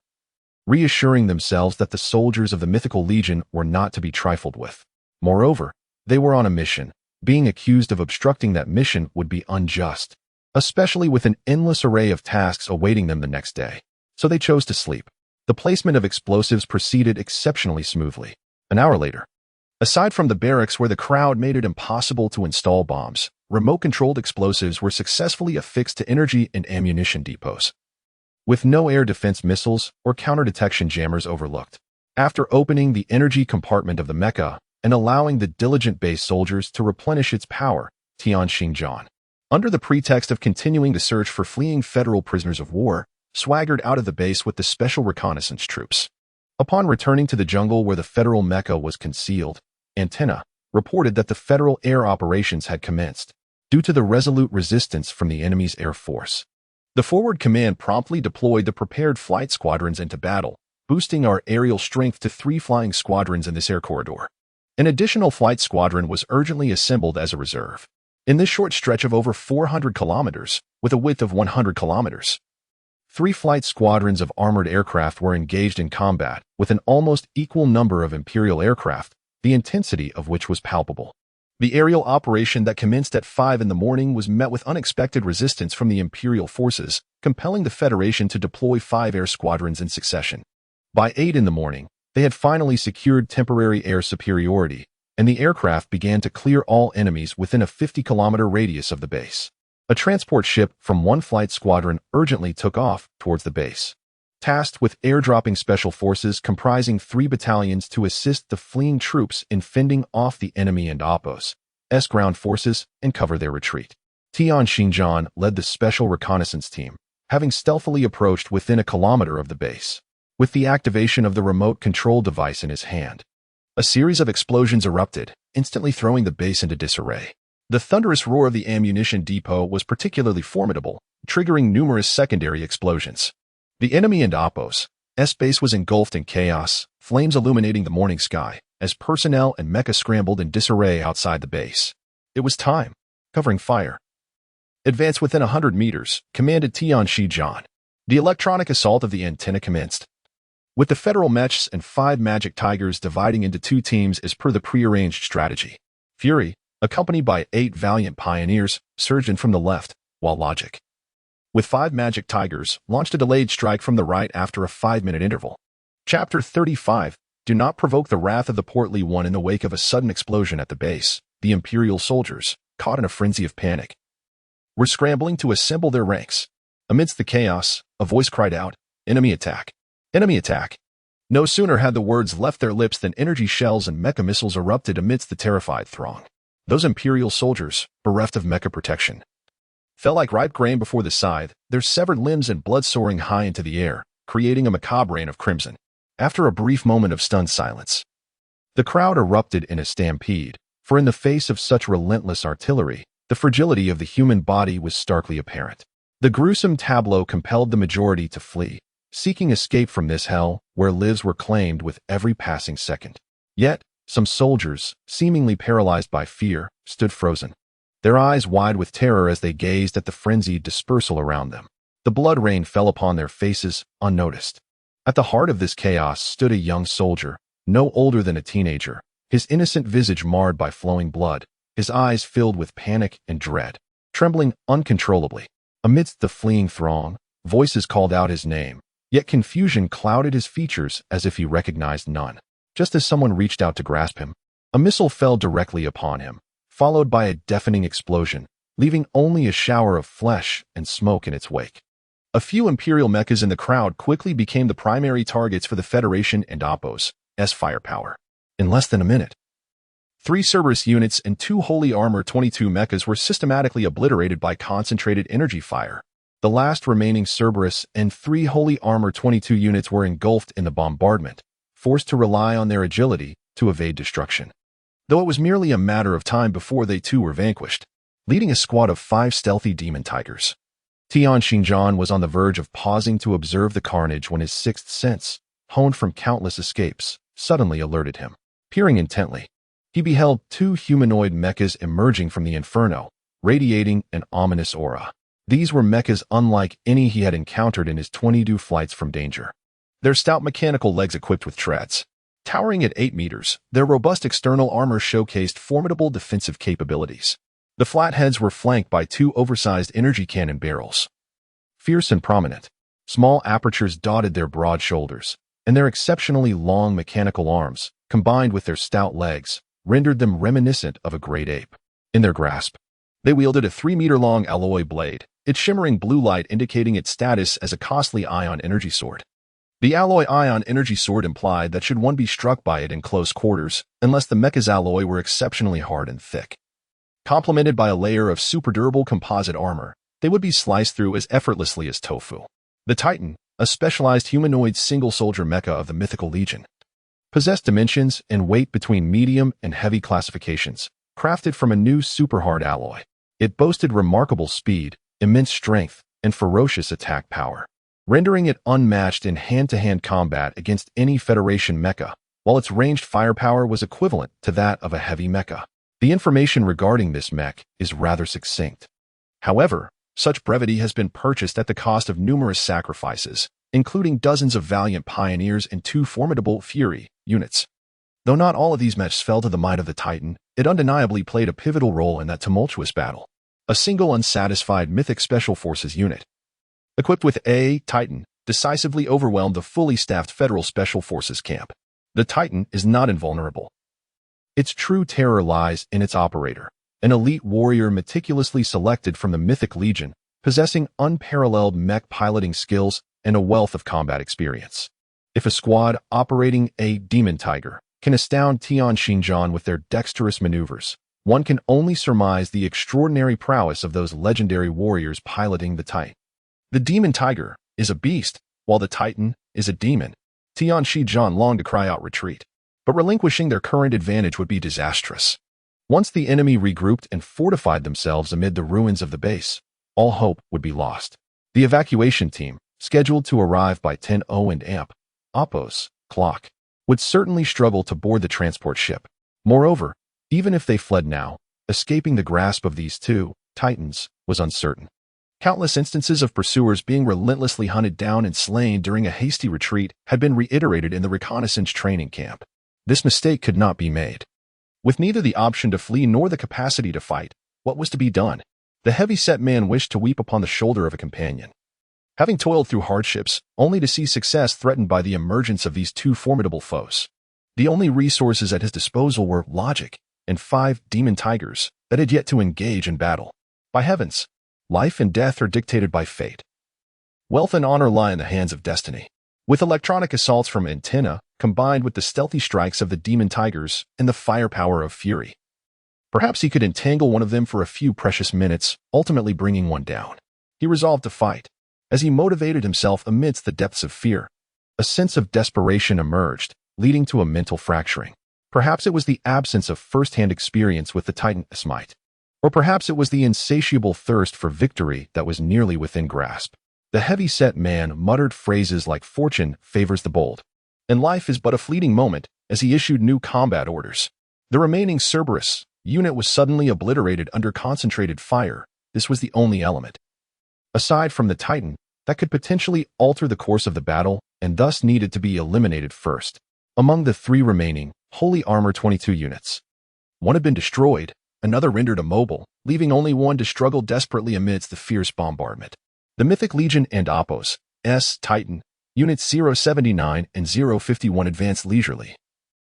reassuring themselves that the soldiers of the mythical legion were not to be trifled with. Moreover, they were on a mission. Being accused of obstructing that mission would be unjust, especially with an endless array of tasks awaiting them the next day. So they chose to sleep. The placement of explosives proceeded exceptionally smoothly. An hour later, aside from the barracks where the crowd made it impossible to install bombs, remote-controlled explosives were successfully affixed to energy and ammunition depots, with no air defense missiles or counter-detection jammers overlooked. After opening the energy compartment of the mecha and allowing the diligent base soldiers to replenish its power, Tian Xinjiang, under the pretext of continuing the search for fleeing federal prisoners of war, swaggered out of the base with the special reconnaissance troops. Upon returning to the jungle where the federal mecha was concealed, Antenna reported that the federal air operations had commenced, due to the resolute resistance from the enemy's air force. The forward command promptly deployed the prepared flight squadrons into battle, boosting our aerial strength to 3 flying squadrons in this air corridor. An additional flight squadron was urgently assembled as a reserve. In this short stretch of over 400 kilometers, with a width of 100 kilometers, 3 flight squadrons of armored aircraft were engaged in combat with an almost equal number of Imperial aircraft, the intensity of which was palpable. The aerial operation that commenced at 5 in the morning was met with unexpected resistance from the Imperial forces, compelling the Federation to deploy 5 air squadrons in succession. By 8 in the morning, they had finally secured temporary air superiority, and the aircraft began to clear all enemies within a 50-kilometer radius of the base. A transport ship from one flight squadron urgently took off towards the base, tasked with airdropping special forces comprising 3 battalions to assist the fleeing troops in fending off the enemy and Oppo's ground forces and cover their retreat. Tian Xinjiang led the special reconnaissance team, having stealthily approached within a kilometer of the base, with the activation of the remote control device in his hand. A series of explosions erupted, instantly throwing the base into disarray. The thunderous roar of the ammunition depot was particularly formidable, triggering numerous secondary explosions. The enemy and Oppo's base was engulfed in chaos, flames illuminating the morning sky, as personnel and mecha scrambled in disarray outside the base. It was time. Covering fire. Advance within 100 meters, commanded Tian Xinjiang. The electronic assault of the antenna commenced, with the federal mechs and 5 magic tigers dividing into 2 teams as per the prearranged strategy. Fury, accompanied by 8 valiant pioneers, surged in from the left, while Logic, with 5 magic tigers, launched a delayed strike from the right after a 5-minute interval. Chapter 35. Do not provoke the wrath of the portly one. In the wake of a sudden explosion at the base, the Imperial soldiers, caught in a frenzy of panic, were scrambling to assemble their ranks. Amidst the chaos, a voice cried out, "Enemy attack! Enemy attack!" No sooner had the words left their lips than energy shells and mecha missiles erupted amidst the terrified throng. Those Imperial soldiers, bereft of mecha protection, fell like ripe grain before the scythe, their severed limbs and blood soaring high into the air, creating a macabre rain of crimson. After a brief moment of stunned silence, the crowd erupted in a stampede, for in the face of such relentless artillery, the fragility of the human body was starkly apparent. The gruesome tableau compelled the majority to flee, seeking escape from this hell where lives were claimed with every passing second. Yet, some soldiers, seemingly paralyzed by fear, stood frozen, their eyes wide with terror as they gazed at the frenzied dispersal around them. The blood rain fell upon their faces, unnoticed. At the heart of this chaos stood a young soldier, no older than a teenager, his innocent visage marred by flowing blood, his eyes filled with panic and dread. Trembling uncontrollably, amidst the fleeing throng, voices called out his name, yet confusion clouded his features as if he recognized none. Just as someone reached out to grasp him, a missile fell directly upon him, followed by a deafening explosion, leaving only a shower of flesh and smoke in its wake. A few Imperial mechas in the crowd quickly became the primary targets for the Federation and Oppo's firepower. In less than a minute, 3 Cerberus units and 2 Holy Armor 22 mechas were systematically obliterated by concentrated energy fire. The last remaining Cerberus and 3 Holy Armor 22 units were engulfed in the bombardment, forced to rely on their agility to evade destruction. Though it was merely a matter of time before they too were vanquished, leading a squad of 5 stealthy demon tigers. Tian Xinjiang was on the verge of pausing to observe the carnage when his sixth sense, honed from countless escapes, suddenly alerted him. Peering intently, he beheld two humanoid mechas emerging from the inferno, radiating an ominous aura. These were mechas unlike any he had encountered in his 22 flights from danger. Their stout mechanical legs equipped with treads. Towering at 8 meters, their robust external armor showcased formidable defensive capabilities. The flatheads were flanked by 2 oversized energy cannon barrels. Fierce and prominent, small apertures dotted their broad shoulders, and their exceptionally long mechanical arms, combined with their stout legs, rendered them reminiscent of a great ape. In their grasp, they wielded a 3-meter-long alloy blade, its shimmering blue light indicating its status as a costly ion energy sword. The alloy ion energy sword implied that should one be struck by it in close quarters, unless the mecha's alloy were exceptionally hard and thick. Complemented by a layer of super-durable composite armor, they would be sliced through as effortlessly as tofu. The Titan, a specialized humanoid single-soldier mecha of the mythical legion, possessed dimensions and weight between medium and heavy classifications, crafted from a new super-hard alloy. It boasted remarkable speed, immense strength, and ferocious attack power, rendering it unmatched in hand-to-hand combat against any Federation mecha, while its ranged firepower was equivalent to that of a heavy mecha. The information regarding this mech is rather succinct. However, such brevity has been purchased at the cost of numerous sacrifices, including dozens of valiant pioneers and 2 formidable Fury units. Though not all of these mechs fell to the might of the Titan, it undeniably played a pivotal role in that tumultuous battle. A single unsatisfied Mythic Special Forces unit, equipped with a Titan, decisively overwhelmed the fully staffed Federal Special Forces camp. The Titan is not invulnerable. Its true terror lies in its operator, an elite warrior meticulously selected from the Mythic Legion, possessing unparalleled mech piloting skills and a wealth of combat experience. If a squad operating a Demon Tiger can astound Tian Xinjiang with their dexterous maneuvers, one can only surmise the extraordinary prowess of those legendary warriors piloting the Titan. The Demon Tiger is a beast, while the Titan is a demon. Tian Xinjiang longed to cry out retreat, but relinquishing their current advantage would be disastrous. Once the enemy regrouped and fortified themselves amid the ruins of the base, all hope would be lost. The evacuation team, scheduled to arrive by 10:00 and amp, Oppo's clock, would certainly struggle to board the transport ship. Moreover, even if they fled now, escaping the grasp of these 2 Titans was uncertain. Countless instances of pursuers being relentlessly hunted down and slain during a hasty retreat had been reiterated in the reconnaissance training camp. This mistake could not be made. With neither the option to flee nor the capacity to fight, what was to be done? The heavy-set man wished to weep upon the shoulder of a companion. Having toiled through hardships, only to see success threatened by the emergence of these 2 formidable foes, the only resources at his disposal were logic and 5 demon tigers that had yet to engage in battle. By heavens, life and death are dictated by fate. Wealth and honor lie in the hands of destiny. With electronic assaults from Antenna, combined with the stealthy strikes of the Demon Tigers and the firepower of Fury, perhaps he could entangle one of them for a few precious minutes, ultimately bringing one down. He resolved to fight. As he motivated himself amidst the depths of fear, a sense of desperation emerged, leading to a mental fracturing. Perhaps it was the absence of first-hand experience with the Titan Smite, or perhaps it was the insatiable thirst for victory that was nearly within grasp. The heavy-set man muttered phrases like "fortune favors the bold," and life is but a fleeting moment as he issued new combat orders. The remaining Cerberus unit was suddenly obliterated under concentrated fire. This was the only element, aside from the Titan, that could potentially alter the course of the battle and thus needed to be eliminated first. Among the 3 remaining Holy Armor 22 units, one had been destroyed, another rendered immobile, leaving only one to struggle desperately amidst the fierce bombardment. The Mythic Legion and Oppo's Titan, Units 079 and 051 advanced leisurely,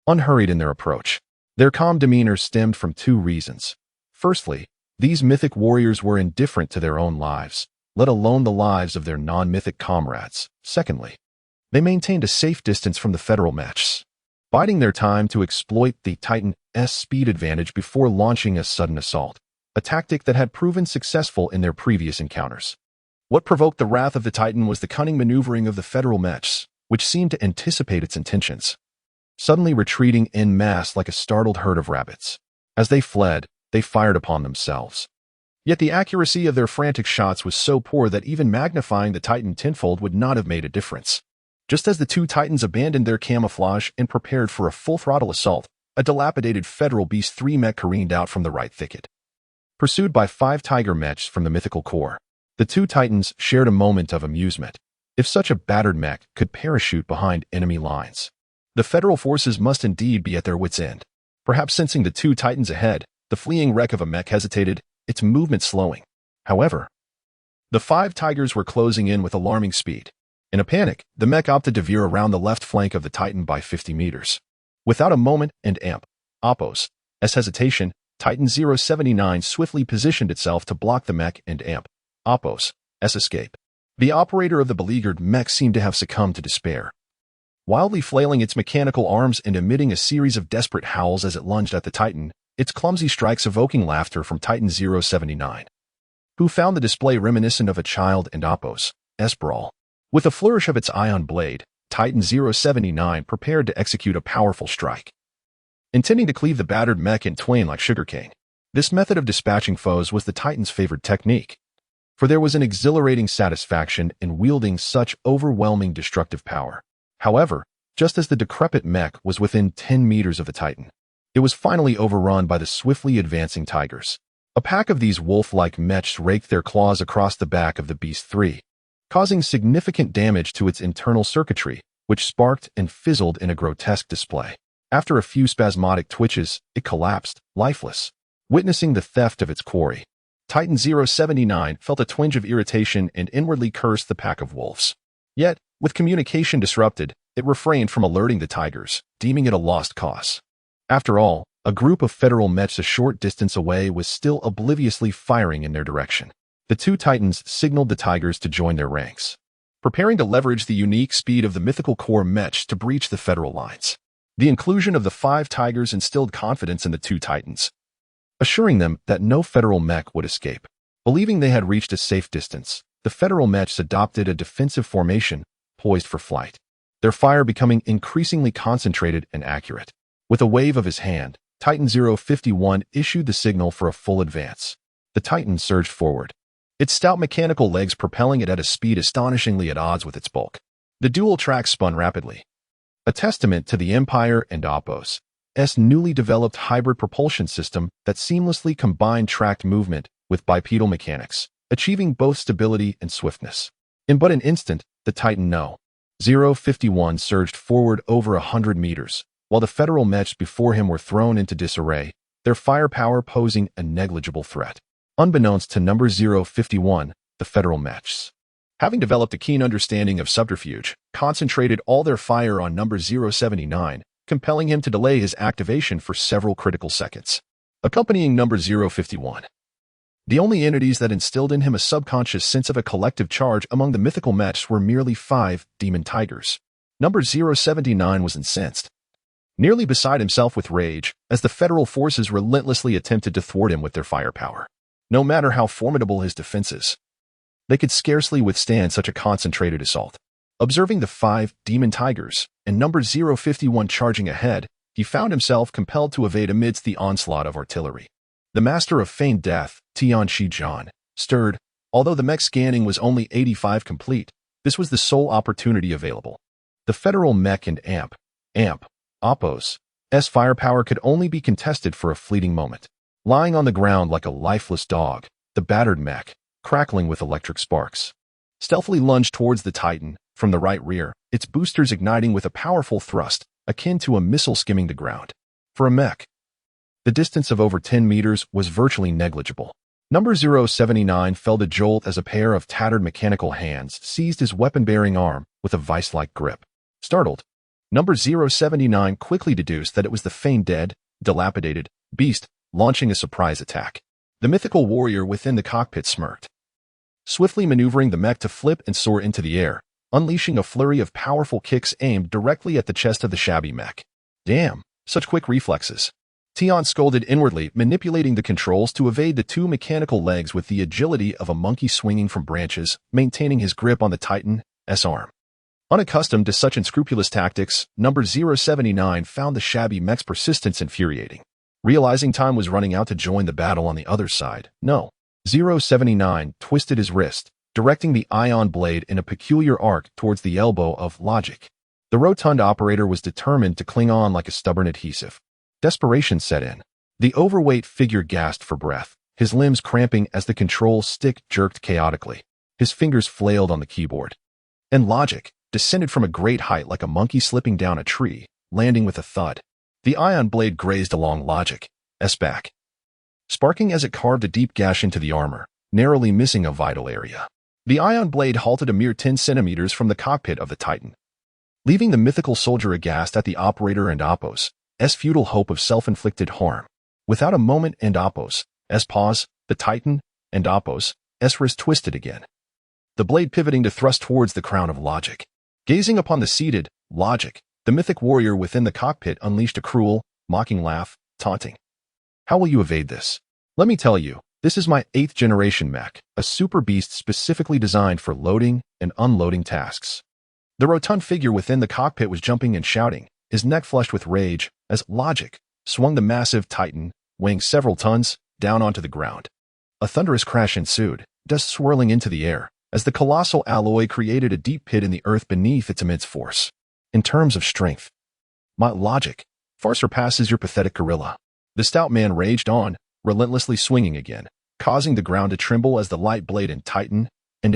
unhurried in their approach. Their calm demeanor stemmed from 2 reasons. Firstly, these mythic warriors were indifferent to their own lives, let alone the lives of their non-mythic comrades. Secondly, they maintained a safe distance from the Federal mechs, biding their time to exploit the Titan's speed advantage before launching a sudden assault, a tactic that had proven successful in their previous encounters. What provoked the wrath of the Titan was the cunning maneuvering of the Federal mechs, which seemed to anticipate its intentions, suddenly retreating en masse like a startled herd of rabbits. As they fled, they fired upon themselves. Yet the accuracy of their frantic shots was so poor that even magnifying the Titan tenfold would not have made a difference. Just as the two Titans abandoned their camouflage and prepared for a full-throttle assault, a dilapidated Federal Beast 3 mech careened out from the right thicket. Pursued by 5 Tiger mechs from the mythical core, the two Titans shared a moment of amusement. If such a battered mech could parachute behind enemy lines, the Federal forces must indeed be at their wits' end. Perhaps sensing the two Titans ahead, the fleeing wreck of a mech hesitated, its movement slowing. However, the 5 Tigers were closing in with alarming speed. In a panic, the mech opted to veer around the left flank of the Titan by 50 meters. Without a moment and Oppos' hesitation, Titan 079 swiftly positioned itself to block the mech and Oppos' escape. The operator of the beleaguered mech seemed to have succumbed to despair. Wildly flailing its mechanical arms and emitting a series of desperate howls as it lunged at the Titan, its clumsy strikes evoking laughter from Titan 079, who found the display reminiscent of a child and Oppos' brawl. With a flourish of its ion blade, Titan 079 prepared to execute a powerful strike, intending to cleave the battered mech in twain like sugarcane. This method of dispatching foes was the Titan's favored technique, for there was an exhilarating satisfaction in wielding such overwhelming destructive power. However, just as the decrepit mech was within 10 meters of the Titan, it was finally overrun by the swiftly advancing Tigers. A pack of these wolf-like mechs raked their claws across the back of the Beast 3, causing significant damage to its internal circuitry, which sparked and fizzled in a grotesque display. After a few spasmodic twitches, it collapsed, lifeless. Witnessing the theft of its quarry, Titan 079 felt a twinge of irritation and inwardly cursed the pack of wolves. Yet, with communication disrupted, it refrained from alerting the Tigers, deeming it a lost cause. After all, a group of Federal mechs a short distance away was still obliviously firing in their direction. The two Titans signaled the Tigers to join their ranks, preparing to leverage the unique speed of the mythical core mechs to breach the Federal lines. The inclusion of the 5 Tigers instilled confidence in the two Titans, assuring them that no Federal mech would escape. Believing they had reached a safe distance, the Federal mechs adopted a defensive formation, poised for flight, their fire becoming increasingly concentrated and accurate. With a wave of his hand, Titan 051 issued the signal for a full advance. The Titan surged forward, its stout mechanical legs propelling it at a speed astonishingly at odds with its bulk. The dual tracks spun rapidly, a testament to the Empire and Oppos' newly developed hybrid propulsion system that seamlessly combined tracked movement with bipedal mechanics, achieving both stability and swiftness. In but an instant, the Titan No. 051 surged forward over 100 meters, while the Federal mechs before him were thrown into disarray, their firepower posing a negligible threat. Unbeknownst to number 051, the Federal mechs, having developed a keen understanding of subterfuge, concentrated all their fire on number 079, compelling him to delay his activation for several critical seconds. Accompanying number 051, the only entities that instilled in him a subconscious sense of a collective charge among the mythical mechs were merely 5 demon Tigers. Number 079 was incensed, nearly beside himself with rage, as the Federal forces relentlessly attempted to thwart him with their firepower. No matter how formidable his defenses, they could scarcely withstand such a concentrated assault. Observing the 5 demon Tigers and number 051 charging ahead, he found himself compelled to evade amidst the onslaught of artillery. The master of feigned death, Tian Shijian, stirred. Although the mech scanning was only 85 complete, this was the sole opportunity available. The Federal mech and Oppos' firepower could only be contested for a fleeting moment. Lying on the ground like a lifeless dog, the battered mech, crackling with electric sparks, stealthily lunged towards the Titan from the right rear, its boosters igniting with a powerful thrust, akin to a missile skimming the ground. For a mech, the distance of over 10 meters was virtually negligible. Number 079 felt a jolt as a pair of tattered mechanical hands seized his weapon-bearing arm with a vice-like grip. Startled, number 079 quickly deduced that it was the feigned dead, dilapidated beast launching a surprise attack. The mythical warrior within the cockpit smirked, swiftly maneuvering the mech to flip and soar into the air, unleashing a flurry of powerful kicks aimed directly at the chest of the shabby mech. Damn, such quick reflexes. Tian scolded inwardly, manipulating the controls to evade the 2 mechanical legs with the agility of a monkey swinging from branches, maintaining his grip on the Titan's arm. Unaccustomed to such unscrupulous tactics, number 079 found the shabby mech's persistence infuriating. Realizing time was running out to join the battle on the other side, No. 079 twisted his wrist, directing the ion blade in a peculiar arc towards the elbow of logic. The rotund operator was determined to cling on like a stubborn adhesive. Desperation set in. The overweight figure gasped for breath, his limbs cramping as the control stick jerked chaotically. His fingers flailed on the keyboard. And logic descended from a great height like a monkey slipping down a tree, landing with a thud. The ion blade grazed along logic's back, sparking as it carved a deep gash into the armor, narrowly missing a vital area. The ion blade halted a mere 10 centimeters from the cockpit of the Titan, leaving the mythical soldier aghast at the operator and Oppo's futile hope of self-inflicted harm. Without a moment and Oppo's pause, the Titan and Oppo's wrist twisted again, the blade pivoting to thrust towards the crown of logic. Gazing upon the seated logic, the mythic warrior within the cockpit unleashed a cruel, mocking laugh, taunting. How will you evade this? Let me tell you, this is my 8th generation mech, a super beast specifically designed for loading and unloading tasks. The rotund figure within the cockpit was jumping and shouting, his neck flushed with rage, as logic swung the massive Titan, weighing several tons, down onto the ground. A thunderous crash ensued, dust swirling into the air, as the colossal alloy created a deep pit in the earth beneath its immense force. In terms of strength, my logic far surpasses your pathetic gorilla. The stout man raged on, relentlessly swinging again, causing the ground to tremble as the light blade in Titan and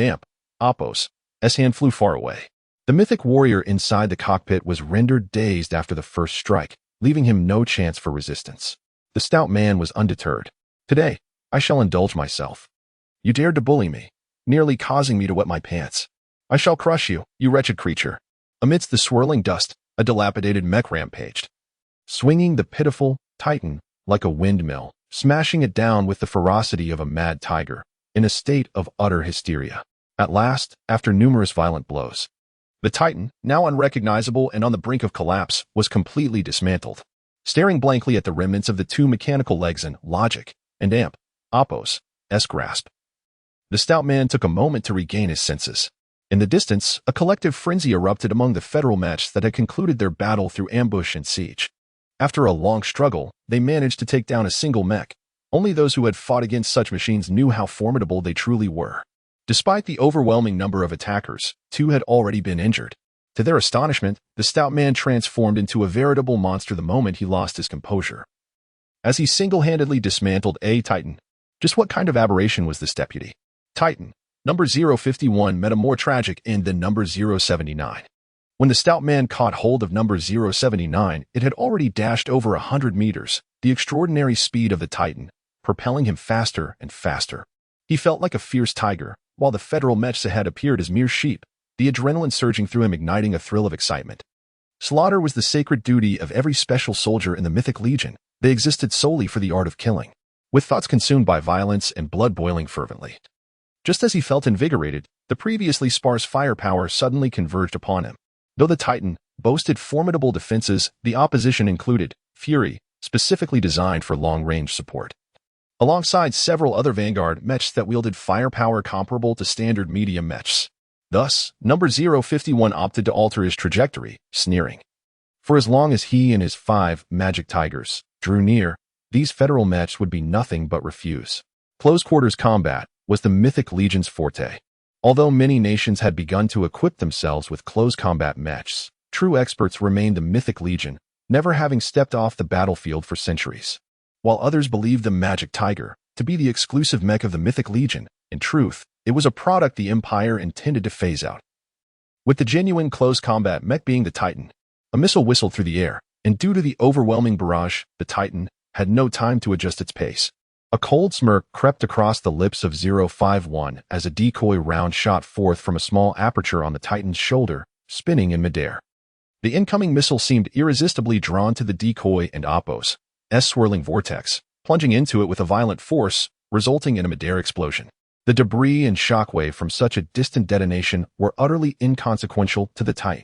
Oppo's hand flew far away. The mythic warrior inside the cockpit was rendered dazed after the first strike, leaving him no chance for resistance. The stout man was undeterred. Today, I shall indulge myself. You dared to bully me, nearly causing me to wet my pants. I shall crush you, you wretched creature. Amidst the swirling dust, a dilapidated mech rampaged, swinging the pitiful Titan like a windmill, smashing it down with the ferocity of a mad tiger, in a state of utter hysteria. At last, after numerous violent blows, the Titan, now unrecognizable and on the brink of collapse, was completely dismantled. Staring blankly at the remnants of the 2 mechanical legs in logic and Oppo's grasp, the stout man took a moment to regain his senses. In the distance, a collective frenzy erupted among the federal mechs that had concluded their battle through ambush and siege. After a long struggle, they managed to take down a single mech. Only those who had fought against such machines knew how formidable they truly were. Despite the overwhelming number of attackers, 2 had already been injured. To their astonishment, the stout man transformed into a veritable monster the moment he lost his composure, as he single-handedly dismantled a Titan. Just what kind of aberration was this deputy? Titan, number 051 met a more tragic end than number 079. When the stout man caught hold of number 079, it had already dashed over 100 meters, the extraordinary speed of the Titan, propelling him faster and faster. He felt like a fierce tiger, while the federal mechs ahead appeared as mere sheep, the adrenaline surging through him igniting a thrill of excitement. Slaughter was the sacred duty of every special soldier in the mythic legion. They existed solely for the art of killing, with thoughts consumed by violence and blood boiling fervently. Just as he felt invigorated, the previously sparse firepower suddenly converged upon him. Though the Titan boasted formidable defenses, the opposition included Fury, specifically designed for long-range support, alongside several other Vanguard mechs that wielded firepower comparable to standard medium mechs. Thus, number 051 opted to alter his trajectory, sneering. For as long as he and his 5 magic tigers drew near, these federal mechs would be nothing but refuse. Close-quarters combat was the mythic legion's forte. Although many nations had begun to equip themselves with close combat mechs, true experts remained the mythic legion, never having stepped off the battlefield for centuries. While others believed the magic tiger to be the exclusive mech of the mythic legion, in truth, it was a product the Empire intended to phase out. With the genuine close combat mech being the Titan, a missile whistled through the air, and due to the overwhelming barrage, the Titan had no time to adjust its pace. A cold smirk crept across the lips of 051 as a decoy round shot forth from a small aperture on the Titan's shoulder, spinning in midair. The incoming missile seemed irresistibly drawn to the decoy and Oppo's swirling vortex, plunging into it with a violent force, resulting in a midair explosion. The debris and shockwave from such a distant detonation were utterly inconsequential to the Titan.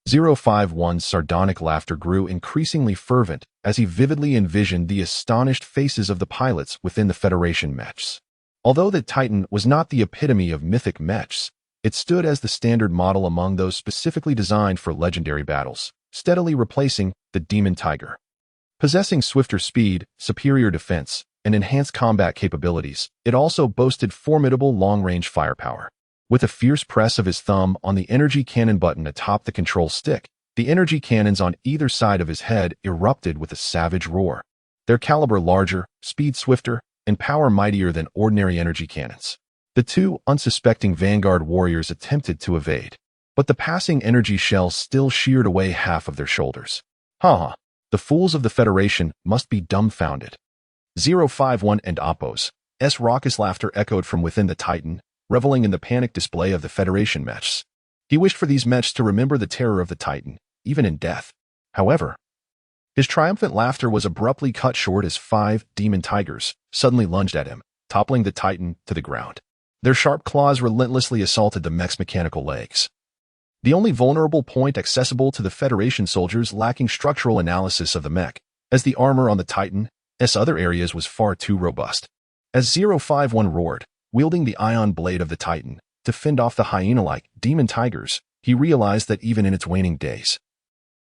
051's sardonic laughter grew increasingly fervent as he vividly envisioned the astonished faces of the pilots within the Federation mechs. Although the Titan was not the epitome of mythic mechs, it stood as the standard model among those specifically designed for legendary battles, steadily replacing the Demon Tiger. Possessing swifter speed, superior defense, and enhanced combat capabilities, it also boasted formidable long-range firepower. With a fierce press of his thumb on the energy cannon button atop the control stick, the energy cannons on either side of his head erupted with a savage roar. Their caliber larger, speed swifter, and power mightier than ordinary energy cannons. The two unsuspecting vanguard warriors attempted to evade, but the passing energy shells still sheared away half of their shoulders. Ha! The fools of the Federation must be dumbfounded. 051 and Oppo's raucous laughter echoed from within the Titan, reveling in the panic display of the Federation mechs. He wished for these mechs to remember the terror of the Titan, even in death. However, his triumphant laughter was abruptly cut short as 5 demon tigers suddenly lunged at him, toppling the Titan to the ground. Their sharp claws relentlessly assaulted the mech's mechanical legs. The only vulnerable point accessible to the Federation soldiers lacking structural analysis of the mech, as the armor on the Titan's other areas was far too robust. As 051 roared, wielding the ion blade of the Titan to fend off the hyena-like demon tigers, he realized that even in its waning days,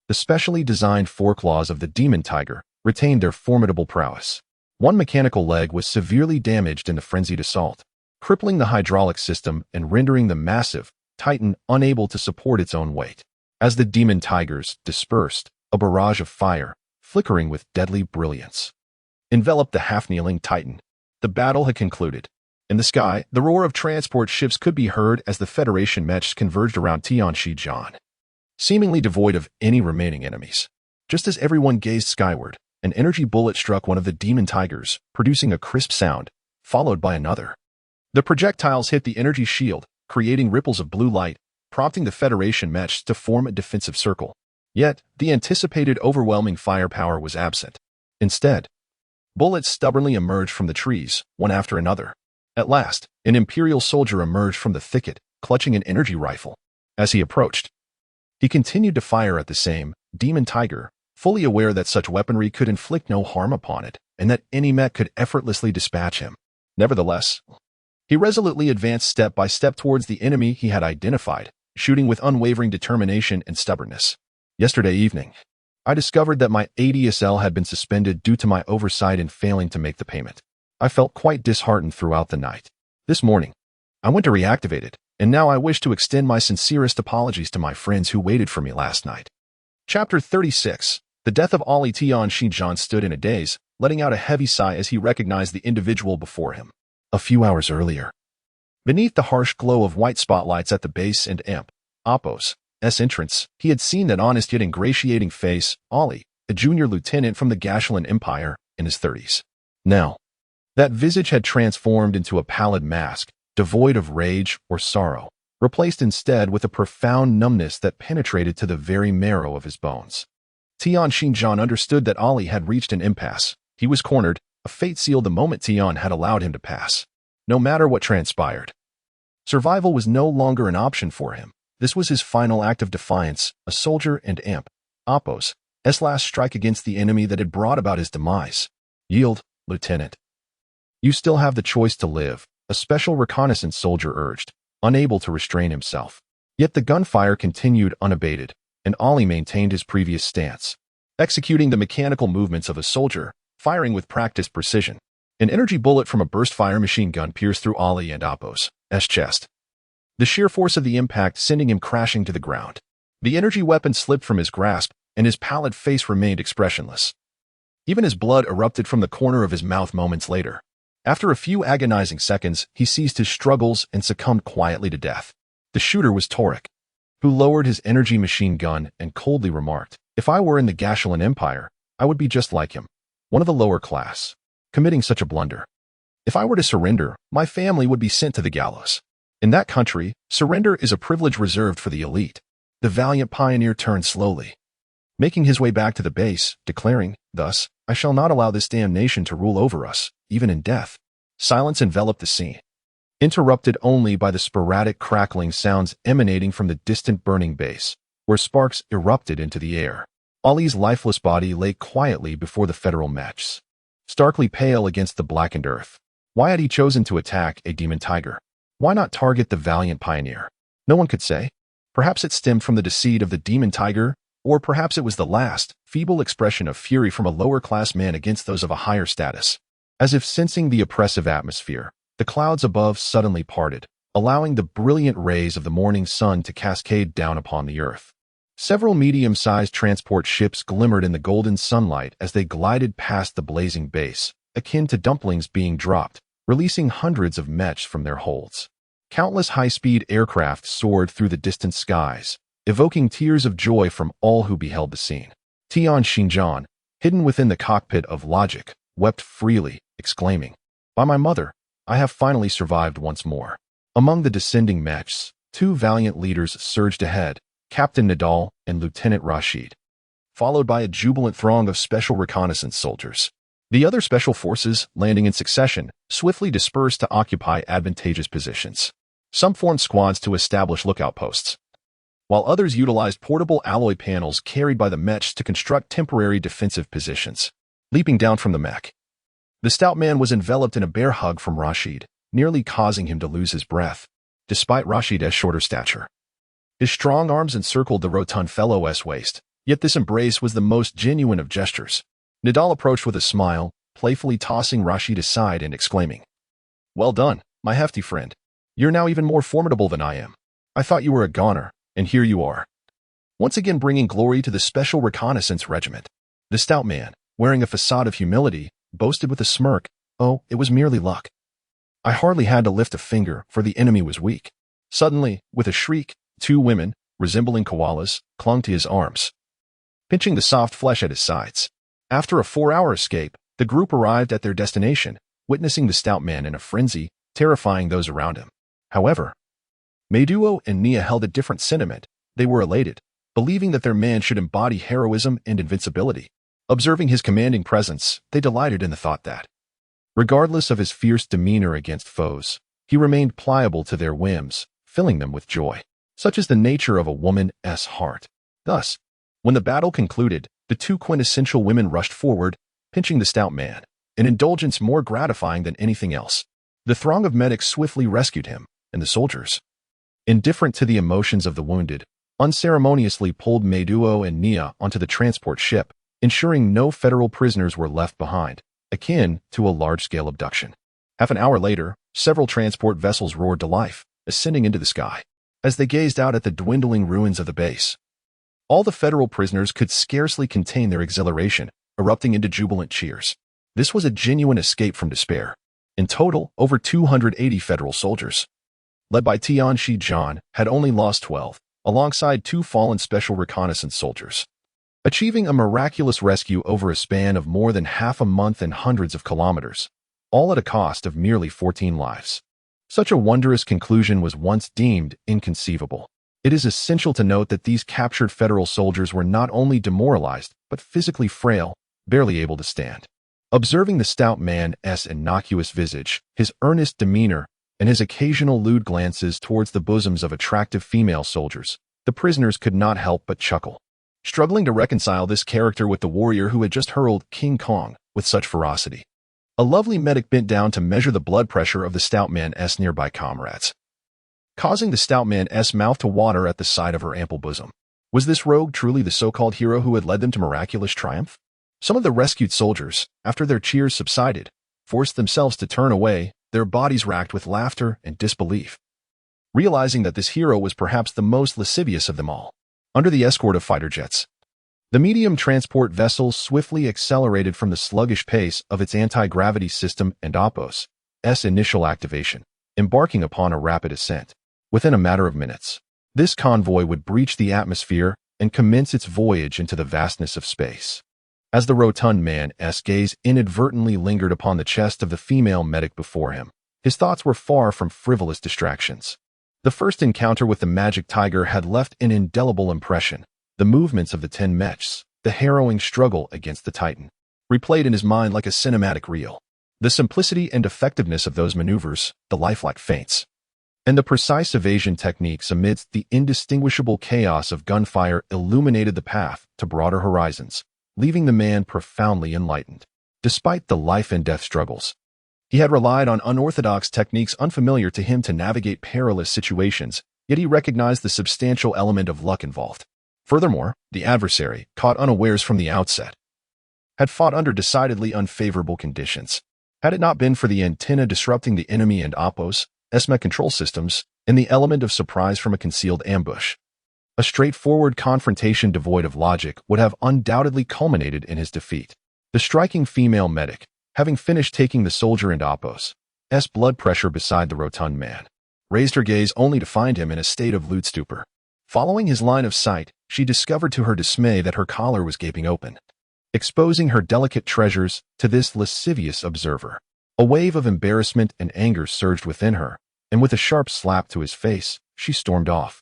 the specially designed foreclaws of the demon tiger retained their formidable prowess. One mechanical leg was severely damaged in the frenzied assault, crippling the hydraulic system and rendering the massive Titan unable to support its own weight. As the demon tigers dispersed, a barrage of fire, flickering with deadly brilliance, enveloped the half-kneeling Titan. The battle had concluded. In the sky, the roar of transport ships could be heard as the Federation mechs converged around Tianxijian, seemingly devoid of any remaining enemies. Just as everyone gazed skyward, an energy bullet struck one of the demon tigers, producing a crisp sound, followed by another. The projectiles hit the energy shield, creating ripples of blue light, prompting the Federation mechs to form a defensive circle. Yet, the anticipated overwhelming firepower was absent. Instead, bullets stubbornly emerged from the trees, one after another. At last, an Imperial soldier emerged from the thicket, clutching an energy rifle. As he approached, he continued to fire at the same demon tiger, fully aware that such weaponry could inflict no harm upon it, and that any mech could effortlessly dispatch him. Nevertheless, he resolutely advanced step by step towards the enemy he had identified, shooting with unwavering determination and stubbornness. Yesterday evening, I discovered that my ADSL had been suspended due to my oversight in failing to make the payment. I felt quite disheartened throughout the night. This morning, I went to reactivate it, and now I wish to extend my sincerest apologies to my friends who waited for me last night. Chapter 36. The death of Ali Tianxijian stood in a daze, letting out a heavy sigh as he recognized the individual before him. A few hours earlier, beneath the harsh glow of white spotlights at the base and Oppo's entrance, he had seen that honest yet ingratiating face, Ali, a junior lieutenant from the Gashulan Empire, in his 30s. Now, that visage had transformed into a pallid mask, devoid of rage or sorrow, replaced instead with a profound numbness that penetrated to the very marrow of his bones. Tianxijian understood that Ali had reached an impasse. He was cornered, a fate sealed the moment Tian had allowed him to pass. No matter what transpired, survival was no longer an option for him. This was his final act of defiance, a soldier and Oppo's last strike against the enemy that had brought about his demise. Yield, Lieutenant. You still have the choice to live, a special reconnaissance soldier urged, unable to restrain himself. Yet the gunfire continued unabated, and Ali maintained his previous stance, executing the mechanical movements of a soldier, firing with practiced precision. An energy bullet from a burst-fire machine gun pierced through Ali and Oppo's chest, the sheer force of the impact sending him crashing to the ground. The energy weapon slipped from his grasp, and his pallid face remained expressionless. Even as blood erupted from the corner of his mouth moments later. After a few agonizing seconds, he ceased his struggles and succumbed quietly to death. The shooter was Torek, who lowered his energy machine gun and coldly remarked, "If I were in the Gashulan Empire, I would be just like him, one of the lower class, committing such a blunder. If I were to surrender, my family would be sent to the gallows. In that country, surrender is a privilege reserved for the elite." The valiant pioneer turned slowly, making his way back to the base, declaring, "Thus, I shall not allow this damned nation to rule over us, even in death." Silence enveloped the scene, interrupted only by the sporadic crackling sounds emanating from the distant burning base, where sparks erupted into the air. Ali's lifeless body lay quietly before the federal mechs, starkly pale against the blackened earth. Why had he chosen to attack a demon tiger? Why not target the valiant pioneer? No one could say. Perhaps it stemmed from the deceit of the demon tiger, or perhaps it was the last, feeble expression of fury from a lower-class man against those of a higher status. As if sensing the oppressive atmosphere, the clouds above suddenly parted, allowing the brilliant rays of the morning sun to cascade down upon the earth. Several medium-sized transport ships glimmered in the golden sunlight as they glided past the blazing base, akin to dumplings being dropped, releasing hundreds of mechs from their holds. Countless high-speed aircraft soared through the distant skies, evoking tears of joy from all who beheld the scene. Tian Xinjian, hidden within the cockpit of Logic, wept freely, exclaiming, "By my mother, I have finally survived once more." Among the descending mechs, two valiant leaders surged ahead, Captain Nadal and Lieutenant Rashid, followed by a jubilant throng of special reconnaissance soldiers. The other special forces, landing in succession, swiftly dispersed to occupy advantageous positions. Some formed squads to establish lookout posts, while others utilized portable alloy panels carried by the mechs to construct temporary defensive positions. Leaping down from the mech, the stout man was enveloped in a bear hug from Rashid, nearly causing him to lose his breath, despite Rashid's shorter stature. His strong arms encircled the rotund fellow's waist, yet this embrace was the most genuine of gestures. Nadal approached with a smile, playfully tossing Rashid aside and exclaiming, "Well done, my hefty friend. You're now even more formidable than I am. I thought you were a goner, and here you are." Once again bringing glory to the Special Reconnaissance Regiment, the stout man, wearing a facade of humility, boasted with a smirk, "Oh, it was merely luck. I hardly had to lift a finger, for the enemy was weak." Suddenly, with a shriek, two women, resembling koalas, clung to his arms, pinching the soft flesh at his sides. After a 4-hour escape, the group arrived at their destination, witnessing the stout man in a frenzy, terrifying those around him. However, Meiduo and Nia held a different sentiment. They were elated, believing that their man should embody heroism and invincibility. Observing his commanding presence, they delighted in the thought that, regardless of his fierce demeanor against foes, he remained pliable to their whims, filling them with joy. Such is the nature of a woman's heart. Thus, when the battle concluded, the two quintessential women rushed forward, pinching the stout man, an indulgence more gratifying than anything else. The throng of medics swiftly rescued him, and the soldiers, indifferent to the emotions of the wounded, unceremoniously pulled Meiduo and Nia onto the transport ship, ensuring no federal prisoners were left behind, akin to a large-scale abduction. Half an hour later, several transport vessels roared to life, ascending into the sky. As they gazed out at the dwindling ruins of the base, all the federal prisoners could scarcely contain their exhilaration, erupting into jubilant cheers. This was a genuine escape from despair. In total, over 280 federal soldiers, led by Tian Xinjian, had only lost 12, alongside two fallen special reconnaissance soldiers, achieving a miraculous rescue over a span of more than half a month and hundreds of kilometers, all at a cost of merely 14 lives. Such a wondrous conclusion was once deemed inconceivable. It is essential to note that these captured federal soldiers were not only demoralized, but physically frail, barely able to stand. Observing the stout man's innocuous visage, his earnest demeanor, and his occasional lewd glances towards the bosoms of attractive female soldiers, the prisoners could not help but chuckle, struggling to reconcile this character with the warrior who had just hurled King Kong with such ferocity. A lovely medic bent down to measure the blood pressure of the stout man's nearby comrades, causing the stout man's mouth to water at the sight of her ample bosom. Was this rogue truly the so-called hero who had led them to miraculous triumph? Some of the rescued soldiers, after their cheers subsided, forced themselves to turn away, their bodies racked with laughter and disbelief, realizing that this hero was perhaps the most lascivious of them all. Under the escort of fighter jets, the medium transport vessel swiftly accelerated from the sluggish pace of its anti-gravity system and Oppos's initial activation, embarking upon a rapid ascent. Within a matter of minutes, this convoy would breach the atmosphere and commence its voyage into the vastness of space. As the rotund man's gaze inadvertently lingered upon the chest of the female medic before him, his thoughts were far from frivolous distractions. The first encounter with the magic tiger had left an indelible impression. The movements of the 10 mechs, the harrowing struggle against the Titan, replayed in his mind like a cinematic reel. The simplicity and effectiveness of those maneuvers, the lifelike feints, and the precise evasion techniques amidst the indistinguishable chaos of gunfire illuminated the path to broader horizons, leaving the man profoundly enlightened. Despite the life and death struggles, he had relied on unorthodox techniques unfamiliar to him to navigate perilous situations, yet he recognized the substantial element of luck involved. Furthermore, the adversary, caught unawares from the outset, had fought under decidedly unfavorable conditions. Had it not been for the antenna disrupting the enemy and Oppo's mech control systems, and the element of surprise from a concealed ambush, a straightforward confrontation devoid of logic would have undoubtedly culminated in his defeat. The striking female medic, having finished taking the soldier and Oppo's blood pressure beside the rotund man, raised her gaze only to find him in a state of lewd stupor. Following his line of sight, she discovered to her dismay that her collar was gaping open, exposing her delicate treasures to this lascivious observer. A wave of embarrassment and anger surged within her, and with a sharp slap to his face, she stormed off,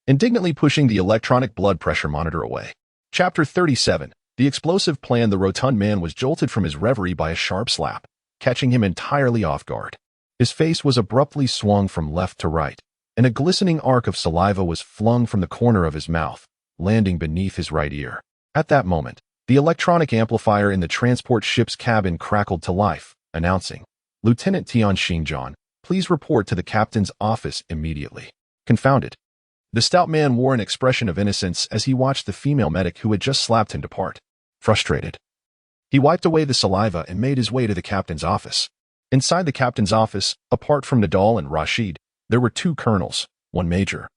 indignantly pushing the electronic blood pressure monitor away. Chapter 37. The explosive plan. The rotund man was jolted from his reverie by a sharp slap, catching him entirely off guard. His face was abruptly swung from left to right, and a glistening arc of saliva was flung from the corner of his mouth, landing beneath his right ear. At that moment, the electronic amplifier in the transport ship's cabin crackled to life, announcing, "Lieutenant Tian Xinjiang, please report to the captain's office immediately." Confounded, the stout man wore an expression of innocence as he watched the female medic who had just slapped him depart. Frustrated, he wiped away the saliva and made his way to the captain's office. Inside the captain's office, apart from Nadal and Rashid, there were two colonels, one major,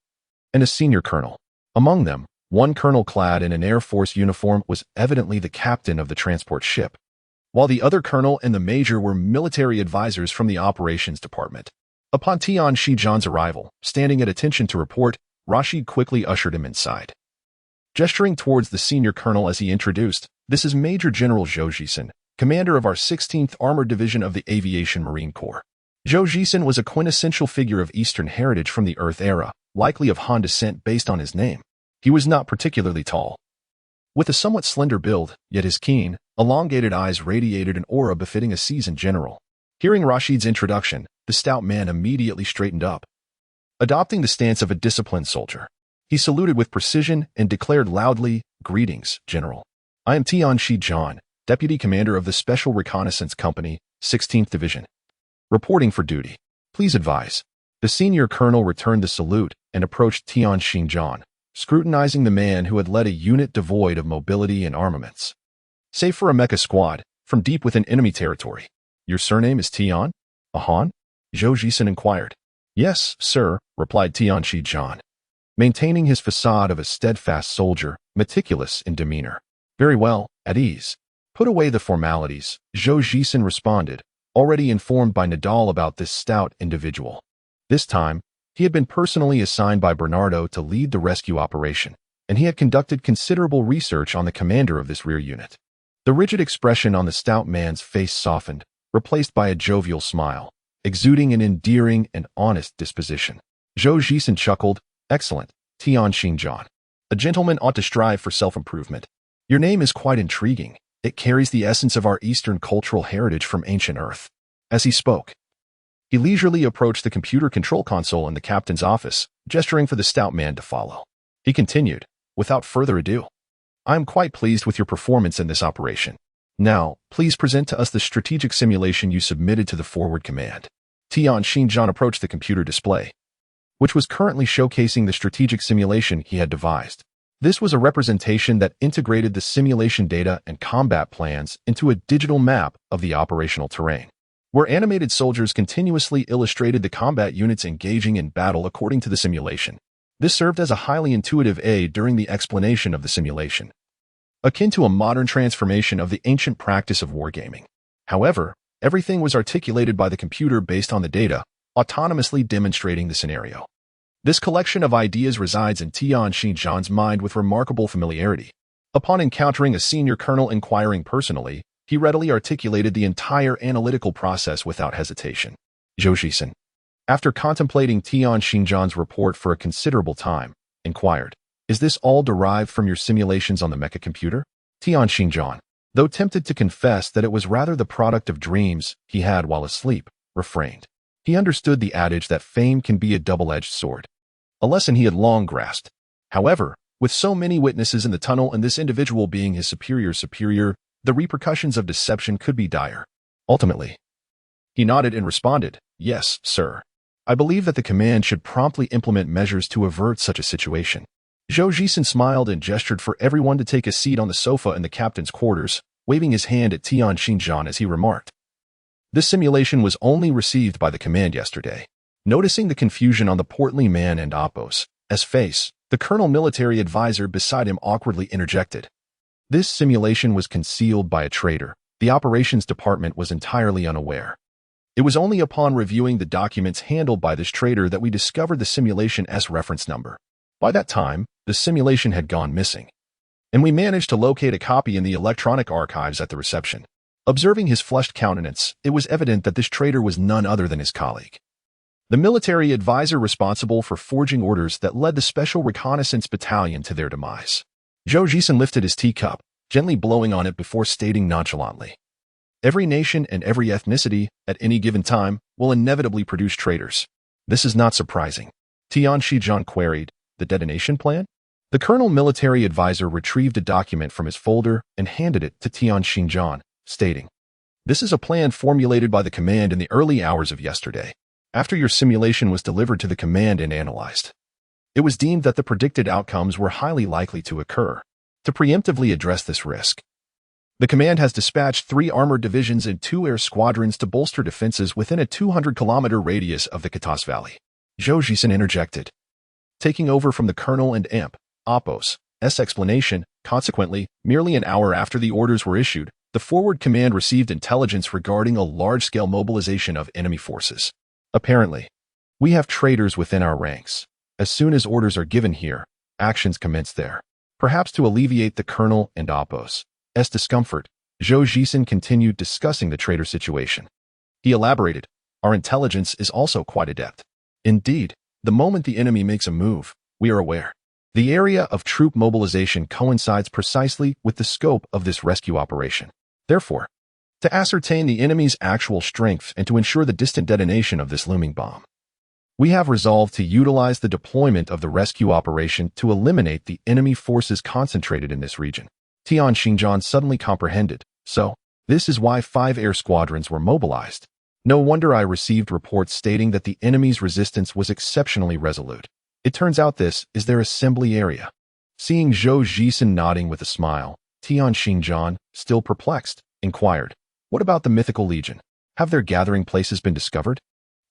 and a senior colonel. Among them, one colonel clad in an Air Force uniform was evidently the captain of the transport ship, while the other colonel and the major were military advisors from the operations department. Upon Tian Xinjiang's arrival, standing at attention to report, Rashid quickly ushered him inside. Gesturing towards the senior colonel as he introduced, "This is Major General Zhou Jisen, commander of our 16th Armored Division of the Aviation Marine Corps." Zhou Jisen was a quintessential figure of Eastern heritage from the Earth era, likely of Han descent based on his name. He was not particularly tall, with a somewhat slender build, yet his keen, elongated eyes radiated an aura befitting a seasoned general. Hearing Rashid's introduction, the stout man immediately straightened up, adopting the stance of a disciplined soldier. He saluted with precision and declared loudly, "Greetings, General. I am Tian Xinjiang, Deputy Commander of the Special Reconnaissance Company, 16th Division. Reporting for duty. Please advise." The senior colonel returned the salute and approached Tian Xinjiang, scrutinizing the man who had led a unit devoid of mobility and armaments, save for a mecha squad, from deep within enemy territory. "Your surname is Tian? A Han?" Zhou Jisen inquired. "Yes, sir," replied Tian Xinjiang, maintaining his facade of a steadfast soldier, meticulous in demeanor. "Very well, at ease. Put away the formalities," Zhou Jisen responded, already informed by Nadal about this stout individual. This time, he had been personally assigned by Bernardo to lead the rescue operation, and he had conducted considerable research on the commander of this rear unit. The rigid expression on the stout man's face softened, replaced by a jovial smile, exuding an endearing and honest disposition. Zhou Jisen chuckled, "Excellent, Tian Xinjiang. A gentleman ought to strive for self-improvement. Your name is quite intriguing. It carries the essence of our Eastern cultural heritage from ancient Earth." As he spoke, he leisurely approached the computer control console in the captain's office, gesturing for the stout man to follow. He continued, "Without further ado, I am quite pleased with your performance in this operation. Now, please present to us the strategic simulation you submitted to the forward command." Tian Xinjiang approached the computer display, which was currently showcasing the strategic simulation he had devised. This was a representation that integrated the simulation data and combat plans into a digital map of the operational terrain, where animated soldiers continuously illustrated the combat units engaging in battle according to the simulation. This served as a highly intuitive aid during the explanation of the simulation, akin to a modern transformation of the ancient practice of wargaming. However, everything was articulated by the computer based on the data, autonomously demonstrating the scenario. This collection of ideas resides in Tian Xinjiang's mind with remarkable familiarity. Upon encountering a senior colonel inquiring personally, he readily articulated the entire analytical process without hesitation. Zhou Jisen, after contemplating Tian Xinjiang's report for a considerable time, inquired, "Is this all derived from your simulations on the mecha computer?" Tian Xinjiang, though tempted to confess that it was rather the product of dreams he had while asleep, refrained. He understood the adage that fame can be a double-edged sword, a lesson he had long grasped. However, with so many witnesses in the tunnel and this individual being his superior's superior, the repercussions of deception could be dire. Ultimately, he nodded and responded, "Yes, sir. I believe that the command should promptly implement measures to avert such a situation." Zhou Jisen smiled and gestured for everyone to take a seat on the sofa in the captain's quarters, waving his hand at Tian Xinjiang as he remarked, This simulation was only received by the command yesterday. Noticing the confusion on the portly man and Oppo's face, the colonel military advisor beside him awkwardly interjected. This simulation was concealed by a traitor. The operations department was entirely unaware. It was only upon reviewing the documents handled by this traitor that we discovered the simulation's reference number. By that time, the simulation had gone missing, and we managed to locate a copy in the electronic archives at the reception. Observing his flushed countenance, it was evident that this traitor was none other than his colleague, the military advisor responsible for forging orders that led the Special Reconnaissance Battalion to their demise. Zhou Jisen lifted his teacup, gently blowing on it before stating nonchalantly, "Every nation and every ethnicity, at any given time, will inevitably produce traitors. This is not surprising." Tian Shijian queried, "The detonation plan?" The colonel military advisor retrieved a document from his folder and handed it to Tian Shijian, stating, "This is a plan formulated by the command in the early hours of yesterday, after your simulation was delivered to the command and analyzed. It was deemed that the predicted outcomes were highly likely to occur. To preemptively address this risk, the command has dispatched 3 armored divisions and 2 air squadrons to bolster defenses within a 200-kilometer radius of the Katas Valley." Zhou Jisen interjected, taking over from the colonel and Oppo's explanation. Consequently, merely an hour after the orders were issued, the forward command received intelligence regarding a large-scale mobilization of enemy forces. Apparently, we have traitors within our ranks. As soon as orders are given here, actions commence there. Perhaps to alleviate the colonel and Oppo's discomfort, Zhou Jisen continued discussing the traitor situation. He elaborated, "Our intelligence is also quite adept. Indeed, the moment the enemy makes a move, we are aware. The area of troop mobilization coincides precisely with the scope of this rescue operation. Therefore, to ascertain the enemy's actual strength and to ensure the distant detonation of this looming bomb, we have resolved to utilize the deployment of the rescue operation to eliminate the enemy forces concentrated in this region." Tian Xinjiang suddenly comprehended. "So, this is why 5 air squadrons were mobilized. No wonder I received reports stating that the enemy's resistance was exceptionally resolute. It turns out this is their assembly area." Seeing Zhou Jisen nodding with a smile, Tian Xinjiang, still perplexed, inquired, "What about the mythical legion? Have their gathering places been discovered?"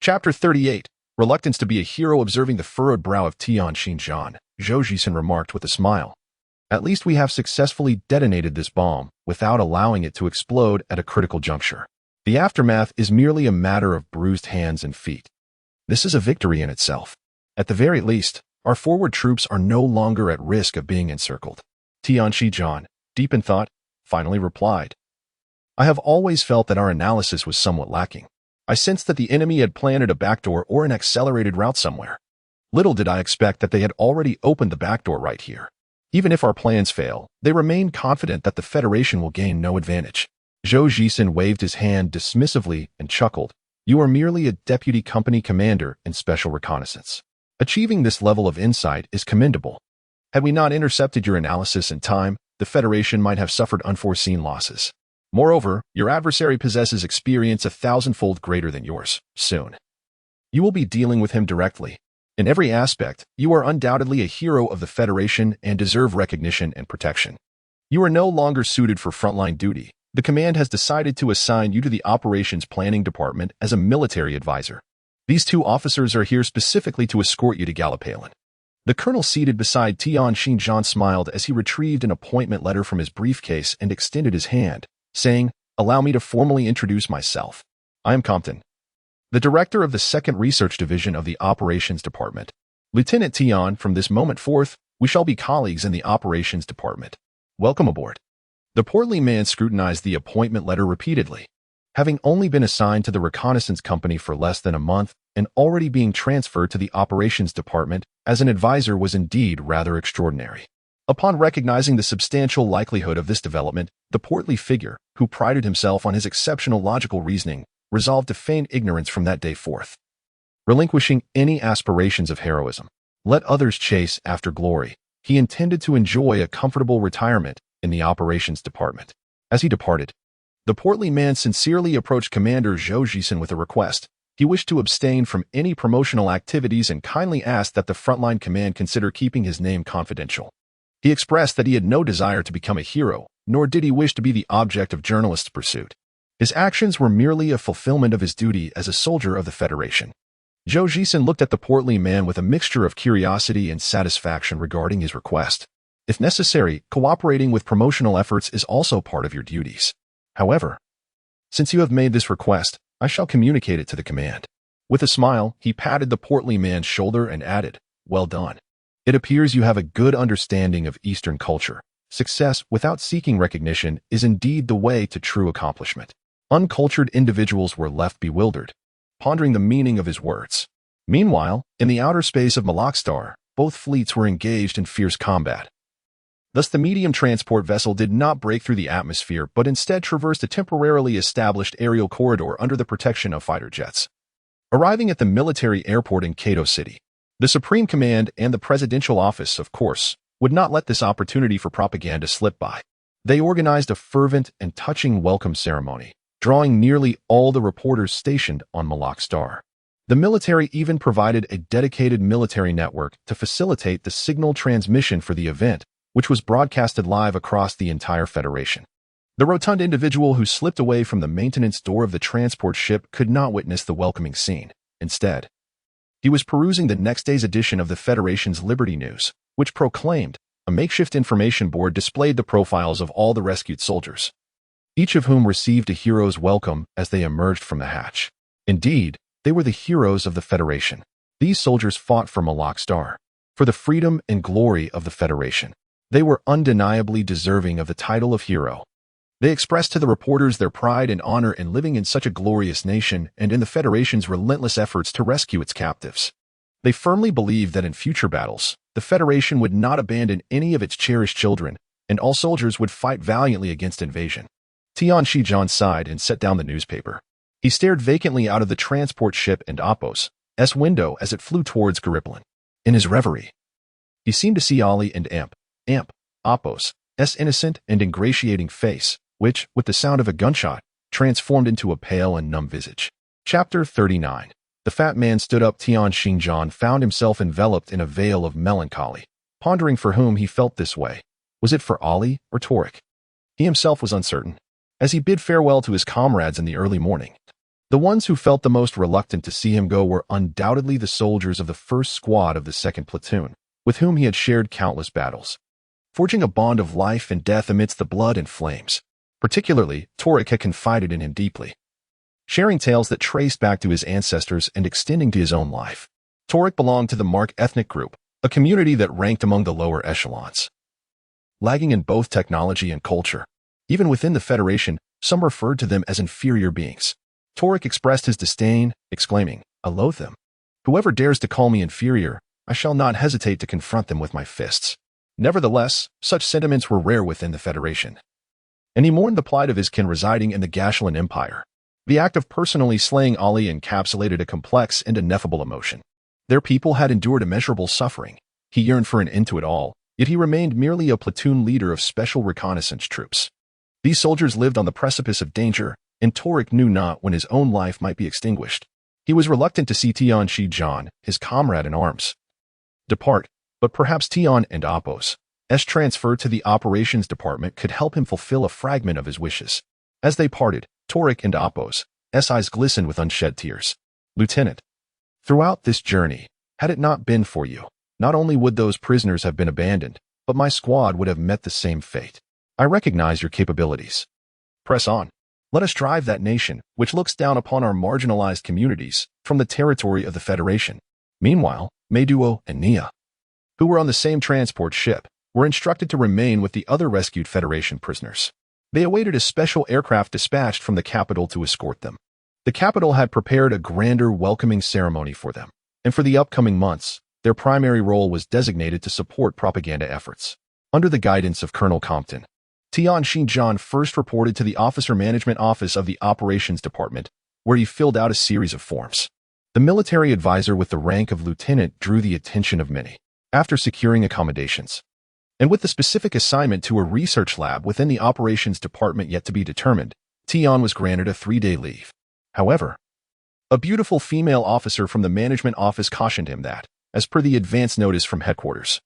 Chapter 38. Reluctance to be a hero. Observing the furrowed brow of Tian Xinjiang, Zhou Jisen remarked with a smile, "At least we have successfully detonated this bomb without allowing it to explode at a critical juncture. The aftermath is merely a matter of bruised hands and feet. This is a victory in itself. At the very least, our forward troops are no longer at risk of being encircled." Tian Xinjiang, deep in thought, finally replied, "I have always felt that our analysis was somewhat lacking. I sensed that the enemy had planted a backdoor or an accelerated route somewhere. Little did I expect that they had already opened the backdoor right here. Even if our plans fail, they remain confident that the Federation will gain no advantage." Zhou Jisen waved his hand dismissively and chuckled, "You are merely a deputy company commander in special reconnaissance. Achieving this level of insight is commendable. Had we not intercepted your analysis in time, the Federation might have suffered unforeseen losses. Moreover, your adversary possesses experience 1,000-fold greater than yours. Soon, you will be dealing with him directly. In every aspect, you are undoubtedly a hero of the Federation and deserve recognition and protection. You are no longer suited for frontline duty. The command has decided to assign you to the Operations Planning Department as a military advisor. These 2 officers are here specifically to escort you to Galapalin." The colonel seated beside Tian Xinjiang smiled as he retrieved an appointment letter from his briefcase and extended his hand, saying, "Allow me to formally introduce myself. I am Compton, the director of the 2nd Research Division of the Operations Department. Lieutenant Tian, from this moment forth, we shall be colleagues in the Operations Department. Welcome aboard." The portly man scrutinized the appointment letter repeatedly. Having only been assigned to the reconnaissance company for less than a month and already being transferred to the Operations Department as an advisor was indeed rather extraordinary. Upon recognizing the substantial likelihood of this development, the portly figure, who prided himself on his exceptional logical reasoning, resolved to feign ignorance from that day forth. Relinquishing any aspirations of heroism, let others chase after glory, he intended to enjoy a comfortable retirement in the Operations Department. As he departed, the portly man sincerely approached Commander Zhou Jisen with a request. He wished to abstain from any promotional activities and kindly asked that the frontline command consider keeping his name confidential. He expressed that he had no desire to become a hero, nor did he wish to be the object of journalists' pursuit. His actions were merely a fulfillment of his duty as a soldier of the Federation. Zhou Jisen looked at the portly man with a mixture of curiosity and satisfaction regarding his request. If necessary, cooperating with promotional efforts is also part of your duties. However, since you have made this request, I shall communicate it to the command. With a smile, he patted the portly man's shoulder and added, "Well done. It appears you have a good understanding of Eastern culture. Success without seeking recognition is indeed the way to true accomplishment." Uncultured individuals were left bewildered, pondering the meaning of his words. Meanwhile, in the outer space of Malakstar, both fleets were engaged in fierce combat. Thus, the medium transport vessel did not break through the atmosphere, but instead traversed a temporarily established aerial corridor under the protection of fighter jets. Arriving at the military airport in Kato City, the Supreme Command and the Presidential Office, of course, would not let this opportunity for propaganda slip by. They organized a fervent and touching welcome ceremony, drawing nearly all the reporters stationed on Malakstar. The military even provided a dedicated military network to facilitate the signal transmission for the event, which was broadcasted live across the entire Federation. The rotund individual who slipped away from the maintenance door of the transport ship could not witness the welcoming scene. Instead, he was perusing the next day's edition of the Federation's Liberty News, which proclaimed a makeshift information board displayed the profiles of all the rescued soldiers, each of whom received a hero's welcome as they emerged from the hatch. Indeed, they were the heroes of the Federation. These soldiers fought for Malakstar, for the freedom and glory of the Federation. They were undeniably deserving of the title of hero. They expressed to the reporters their pride and honor in living in such a glorious nation and in the Federation's relentless efforts to rescue its captives. They firmly believed that in future battles, the Federation would not abandon any of its cherished children, and all soldiers would fight valiantly against invasion. Tian Shijian sighed and set down the newspaper. He stared vacantly out of the transport ship and Oppo's window as it flew towards Gariplin. In his reverie, he seemed to see Ali and Oppo's innocent and ingratiating face, which, with the sound of a gunshot, transformed into a pale and numb visage. Chapter 39. The fat man stood up. Tian Xingjian found himself enveloped in a veil of melancholy, pondering for whom he felt this way. Was it for Ali or Torek? He himself was uncertain. As he bid farewell to his comrades in the early morning, the ones who felt the most reluctant to see him go were undoubtedly the soldiers of the first squad of the second platoon, with whom he had shared countless battles, forging a bond of life and death amidst the blood and flames. Particularly, Torek had confided in him deeply, sharing tales that traced back to his ancestors and extending to his own life. Torek belonged to the Mark ethnic group, a community that ranked among the lower echelons, lagging in both technology and culture. Even within the Federation, some referred to them as inferior beings. Torek expressed his disdain, exclaiming, "I loathe them. Whoever dares to call me inferior, I shall not hesitate to confront them with my fists." Nevertheless, such sentiments were rare within the Federation, and he mourned the plight of his kin residing in the Gashulan Empire. The act of personally slaying Ali encapsulated a complex and ineffable emotion. Their people had endured immeasurable suffering. He yearned for an end to it all, yet he remained merely a platoon leader of special reconnaissance troops. These soldiers lived on the precipice of danger, and Torek knew not when his own life might be extinguished. He was reluctant to see Tian Shijian, his comrade in arms, depart, but perhaps Tian and Oppo's transfer to the operations department could help him fulfill a fragment of his wishes. As they parted, Torek and Oppo's eyes glistened with unshed tears. "Lieutenant, throughout this journey, had it not been for you, not only would those prisoners have been abandoned, but my squad would have met the same fate. I recognize your capabilities. Press on. Let us drive that nation, which looks down upon our marginalized communities, from the territory of the Federation." Meanwhile, Meiduo and Nia, who were on the same transport ship, were instructed to remain with the other rescued Federation prisoners. They awaited a special aircraft dispatched from the capital to escort them. The capital had prepared a grander welcoming ceremony for them, and for the upcoming months, their primary role was designated to support propaganda efforts. Under the guidance of Colonel Compton, Tian Xingjian first reported to the Officer Management Office of the Operations Department, where he filled out a series of forms. The military advisor with the rank of lieutenant drew the attention of many. After securing accommodations, and with the specific assignment to a research lab within the Operations Department yet to be determined, Tian was granted a 3-day leave. However, a beautiful female officer from the management office cautioned him that, as per the advance notice from headquarters,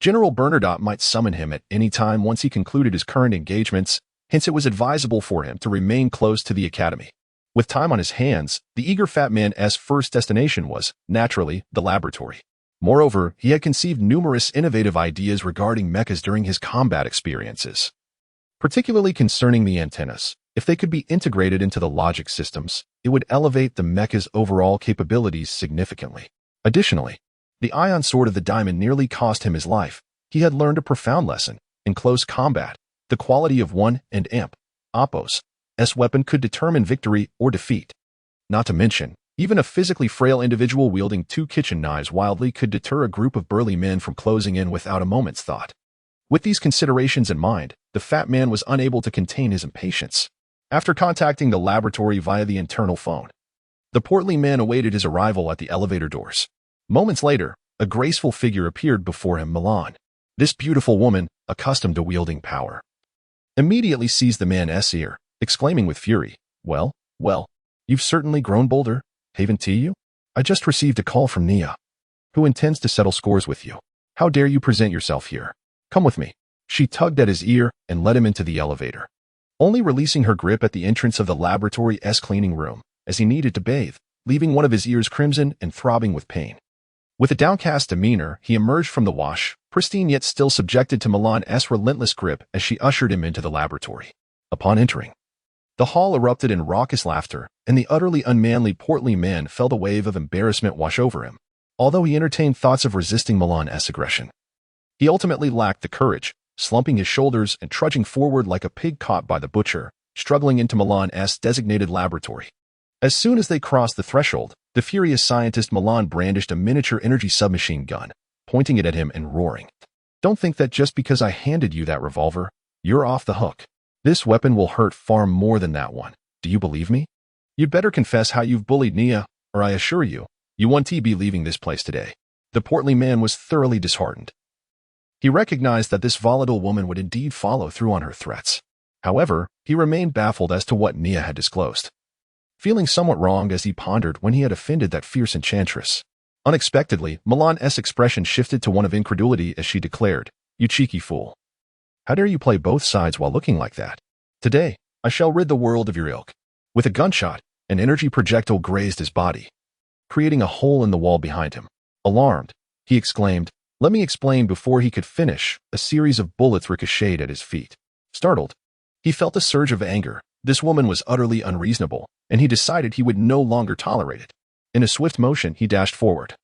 General Bernadotte might summon him at any time once he concluded his current engagements, Hence, it was advisable for him to remain close to the academy. With time on his hands, the eager fat man's first destination was, naturally, the laboratory. Moreover, he had conceived numerous innovative ideas regarding mechas during his combat experiences, particularly concerning the antennas. If they could be integrated into the logic systems, it would elevate the mecha's overall capabilities significantly. Additionally, the ion sword of the diamond nearly cost him his life. He had learned a profound lesson. In close combat, the quality of one and oppos's weapon could determine victory or defeat. Not to mention, even a physically frail individual wielding 2 kitchen knives wildly could deter a group of burly men from closing in without a moment's thought. With these considerations in mind, the fat man was unable to contain his impatience. After contacting the laboratory via the internal phone, the portly man awaited his arrival at the elevator doors. Moments later, a graceful figure appeared before him. Milan, this beautiful woman, accustomed to wielding power, immediately seized the man's ear, exclaiming with fury, Well, you've certainly grown bolder, haven't you? I just received a call from Nia, who intends to settle scores with you. How dare you present yourself here? Come with me." She tugged at his ear and led him into the elevator, only releasing her grip at the entrance of the laboratory's cleaning room, as he needed to bathe, leaving one of his ears crimson and throbbing with pain. With a downcast demeanor, he emerged from the wash, pristine yet still subjected to Milan's relentless grip as she ushered him into the laboratory. Upon entering, the hall erupted in raucous laughter, and the utterly unmanly portly man felt a wave of embarrassment wash over him. Although he entertained thoughts of resisting Milan's aggression, he ultimately lacked the courage, slumping his shoulders and trudging forward like a pig caught by the butcher, struggling into Milan's designated laboratory. As soon as they crossed the threshold, the furious scientist Milan brandished a miniature energy submachine gun, pointing it at him and roaring, "Don't think that just because I handed you that revolver, you're off the hook. This weapon will hurt far more than that one. Do you believe me? You'd better confess how you've bullied Nia, or I assure you, you won't be leaving this place today." The portly man was thoroughly disheartened. He recognized that this volatile woman would indeed follow through on her threats. However, he remained baffled as to what Nia had disclosed, feeling somewhat wronged as he pondered when he had offended that fierce enchantress. Unexpectedly, Milan's expression shifted to one of incredulity as she declared, "You cheeky fool. How dare you play both sides while looking like that? Today, I shall rid the world of your ilk." With a gunshot, an energy projectile grazed his body, creating a hole in the wall behind him. Alarmed, he exclaimed, "Let me explain." Before he could finish, a series of bullets ricocheted at his feet. Startled, he felt a surge of anger. This woman was utterly unreasonable, and he decided he would no longer tolerate it. In a swift motion, he dashed forward,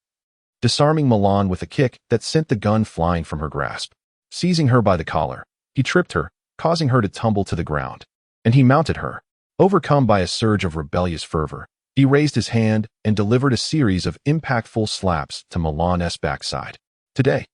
disarming Milan with a kick that sent the gun flying from her grasp. Seizing her by the collar, he tripped her, causing her to tumble to the ground, and he mounted her. Overcome by a surge of rebellious fervor, he raised his hand and delivered a series of impactful slaps to Milan's backside. Today,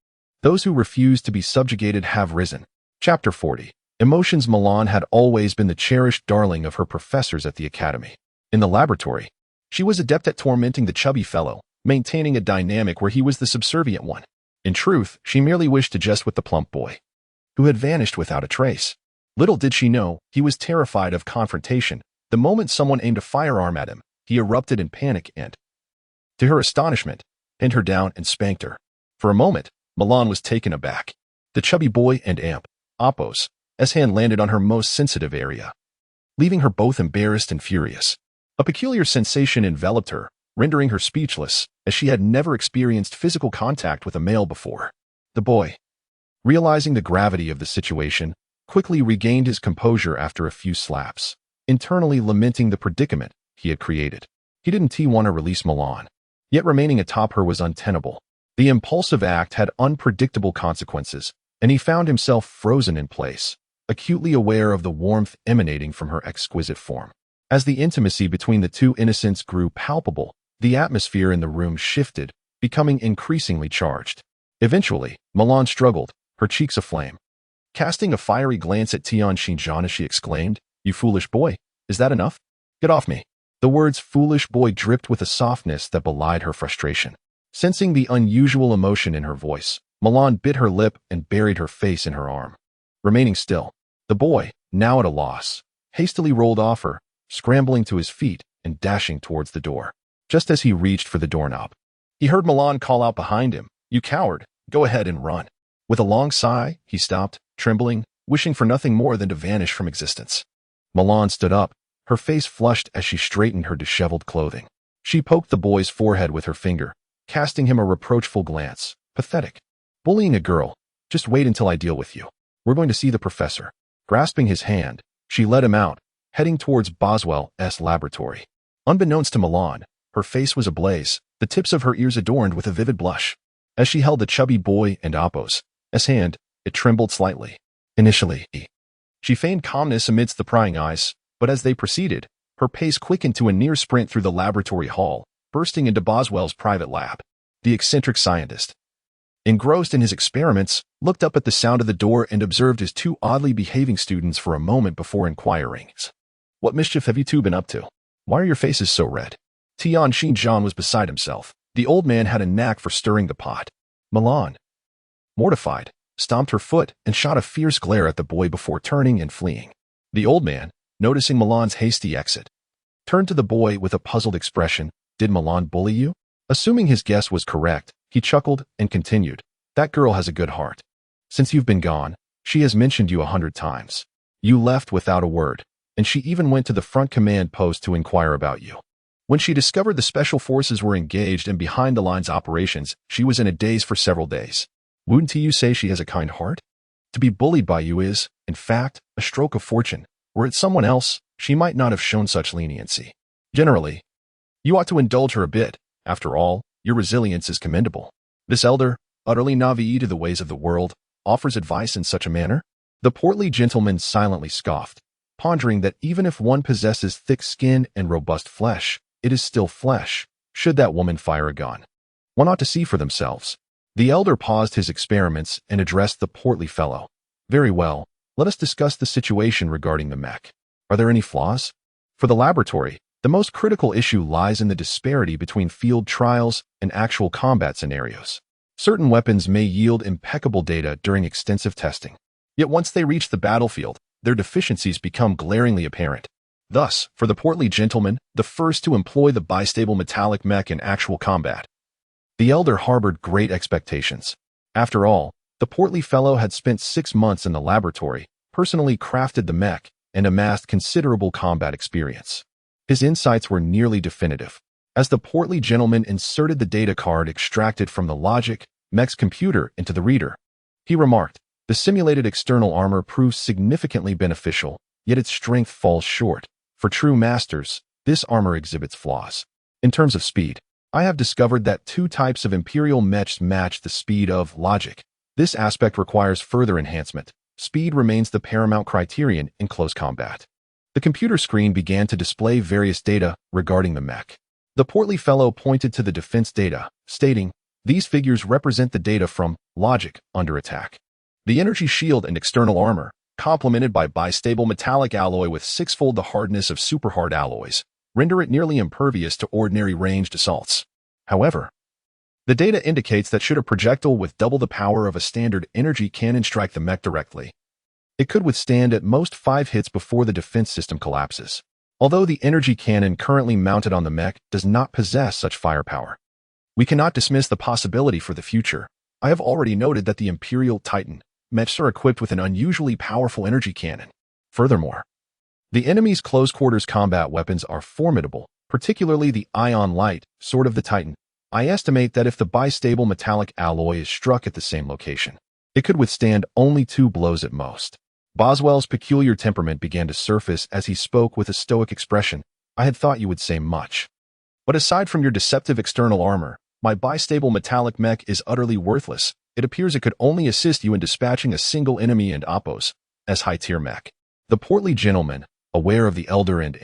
those who refuse to be subjugated have risen. Chapter 40. Emotions. Milan had always been the cherished darling of her professors at the academy. In the laboratory, she was adept at tormenting the chubby fellow, maintaining a dynamic where he was the subservient one. In truth, she merely wished to jest with the plump boy, who had vanished without a trace. Little did she know, he was terrified of confrontation. The moment someone aimed a firearm at him, he erupted in panic and, to her astonishment, pinned her down and spanked her. For a moment, Milan was taken aback. The chubby boy and oppos's hand landed on her most sensitive area, leaving her both embarrassed and furious. A peculiar sensation enveloped her, rendering her speechless, as she had never experienced physical contact with a male before. The boy, realizing the gravity of the situation, quickly regained his composure after a few slaps, internally lamenting the predicament he had created. He didn't want to release Milan, yet remaining atop her was untenable. The impulsive act had unpredictable consequences, and he found himself frozen in place, acutely aware of the warmth emanating from her exquisite form. As the intimacy between the two innocents grew palpable, the atmosphere in the room shifted, becoming increasingly charged. Eventually, Milan struggled, her cheeks aflame. Casting a fiery glance at Tian Xinjiang, she exclaimed, "You foolish boy, is that enough? Get off me." The words "foolish boy" dripped with a softness that belied her frustration. Sensing the unusual emotion in her voice, Milan bit her lip and buried her face in her arm. Remaining still, the boy, now at a loss, hastily rolled off her, scrambling to his feet and dashing towards the door. Just as he reached for the doorknob, he heard Milan call out behind him, "You coward, go ahead and run." With a long sigh, he stopped, trembling, wishing for nothing more than to vanish from existence. Milan stood up, her face flushed as she straightened her disheveled clothing. She poked the boy's forehead with her finger, casting him a reproachful glance. Pathetic. Bullying a girl. Just wait until I deal with you. We're going to see the professor. Grasping his hand, she led him out, heading towards Boswell's laboratory. Unbeknownst to Milan, her face was ablaze, the tips of her ears adorned with a vivid blush. As she held the chubby boy and Oppo's hand, it trembled slightly. Initially, she feigned calmness amidst the prying eyes, but as they proceeded, her pace quickened to a near sprint through the laboratory hall, bursting into Boswell's private lab. The eccentric scientist, engrossed in his experiments, looked up at the sound of the door and observed his two oddly behaving students for a moment before inquiring. What mischief have you two been up to? Why are your faces so red? Tian Xinjiang was beside himself. The old man had a knack for stirring the pot. Milan, mortified, stomped her foot and shot a fierce glare at the boy before turning and fleeing. The old man, noticing Milan's hasty exit, turned to the boy with a puzzled expression. Did Milan bully you? Assuming his guess was correct, he chuckled and continued. That girl has a good heart. Since you've been gone, she has mentioned you 100 times. You left without a word, and she even went to the front command post to inquire about you. When she discovered the special forces were engaged in behind-the-lines operations, she was in a daze for several days. Wouldn't you say she has a kind heart? To be bullied by you is, in fact, a stroke of fortune. Were it someone else, she might not have shown such leniency. Generally, you ought to indulge her a bit. After all, your resilience is commendable. This elder, utterly naive to the ways of the world, offers advice in such a manner? The portly gentleman silently scoffed, pondering that even if one possesses thick skin and robust flesh, it is still flesh. Should that woman fire a gun, one ought to see for themselves. The elder paused his experiments and addressed the portly fellow. Very well, let us discuss the situation regarding the mech. Are there any flaws? For the laboratory, the most critical issue lies in the disparity between field trials and actual combat scenarios. Certain weapons may yield impeccable data during extensive testing. Yet once they reach the battlefield, their deficiencies become glaringly apparent. Thus, for the portly gentleman, the first to employ the bistable metallic mech in actual combat, the elder harbored great expectations. After all, the portly fellow had spent 6 months in the laboratory, personally crafted the mech, and amassed considerable combat experience. His insights were nearly definitive. As the portly gentleman inserted the data card extracted from the logic mech's computer into the reader, he remarked, the simulated external armor proves significantly beneficial, yet its strength falls short. For true masters, this armor exhibits flaws. In terms of speed, I have discovered that 2 types of Imperial mechs match the speed of logic. This aspect requires further enhancement. Speed remains the paramount criterion in close combat. The computer screen began to display various data regarding the mech. The portly fellow pointed to the defense data, stating, these figures represent the data from logic under attack. The energy shield and external armor, complemented by bistable metallic alloy with 6-fold the hardness of superhard alloys, render it nearly impervious to ordinary ranged assaults. However, the data indicates that should a projectile with double the power of a standard energy cannon strike the mech directly, it could withstand at most 5 hits before the defense system collapses. Although the energy cannon currently mounted on the mech does not possess such firepower, we cannot dismiss the possibility for the future. I have already noted that the Imperial Titan mechs are equipped with an unusually powerful energy cannon. Furthermore, the enemy's close-quarters combat weapons are formidable, particularly the ion light sword of the Titan. I estimate that if the bistable metallic alloy is struck at the same location, it could withstand only 2 blows at most. Boswell's peculiar temperament began to surface as he spoke with a stoic expression. I had thought you would say much. But aside from your deceptive external armor, my bistable metallic mech is utterly worthless. It appears it could only assist you in dispatching a single enemy and Oppo's high-tier mech. The portly gentleman, aware of the elder and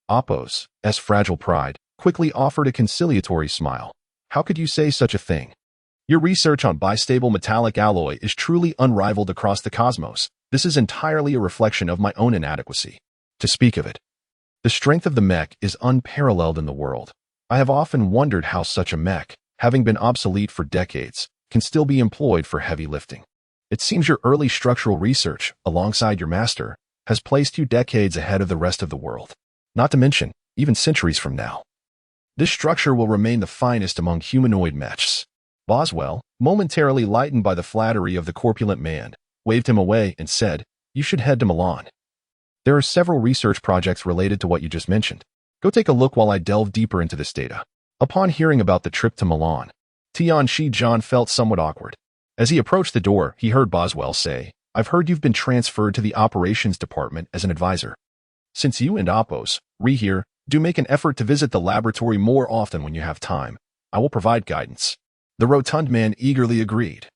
Oppo's fragile pride, quickly offered a conciliatory smile. How could you say such a thing? Your research on bistable metallic alloy is truly unrivaled across the cosmos. This is entirely a reflection of my own inadequacy. To speak of it, the strength of the mech is unparalleled in the world. I have often wondered how such a mech, having been obsolete for decades, can still be employed for heavy lifting. It seems your early structural research, alongside your master, has placed you decades ahead of the rest of the world. Not to mention, even centuries from now, this structure will remain the finest among humanoid mechs. Boswell, momentarily lightened by the flattery of the corpulent man, waved him away, and said, "You should head to Milan. There are several research projects related to what you just mentioned. Go take a look while I delve deeper into this data." Upon hearing about the trip to Milan, Tianxi-John felt somewhat awkward. As he approached the door, he heard Boswell say, "I've heard you've been transferred to the operations department as an advisor. Since you and Oppos, here, do make an effort to visit the laboratory more often when you have time. I will provide guidance." The rotund man eagerly agreed,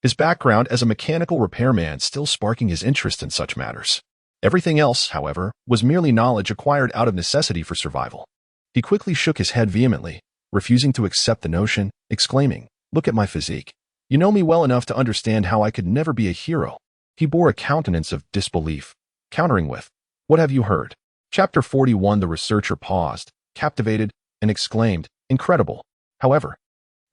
his background as a mechanical repairman still sparking his interest in such matters. Everything else, however, was merely knowledge acquired out of necessity for survival. He quickly shook his head vehemently, refusing to accept the notion, exclaiming, "Look at my physique. You know me well enough to understand how I could never be a hero." He bore a countenance of disbelief, countering with, "What have you heard?" Chapter 41. The researcher paused, captivated, and exclaimed, "Incredible." However,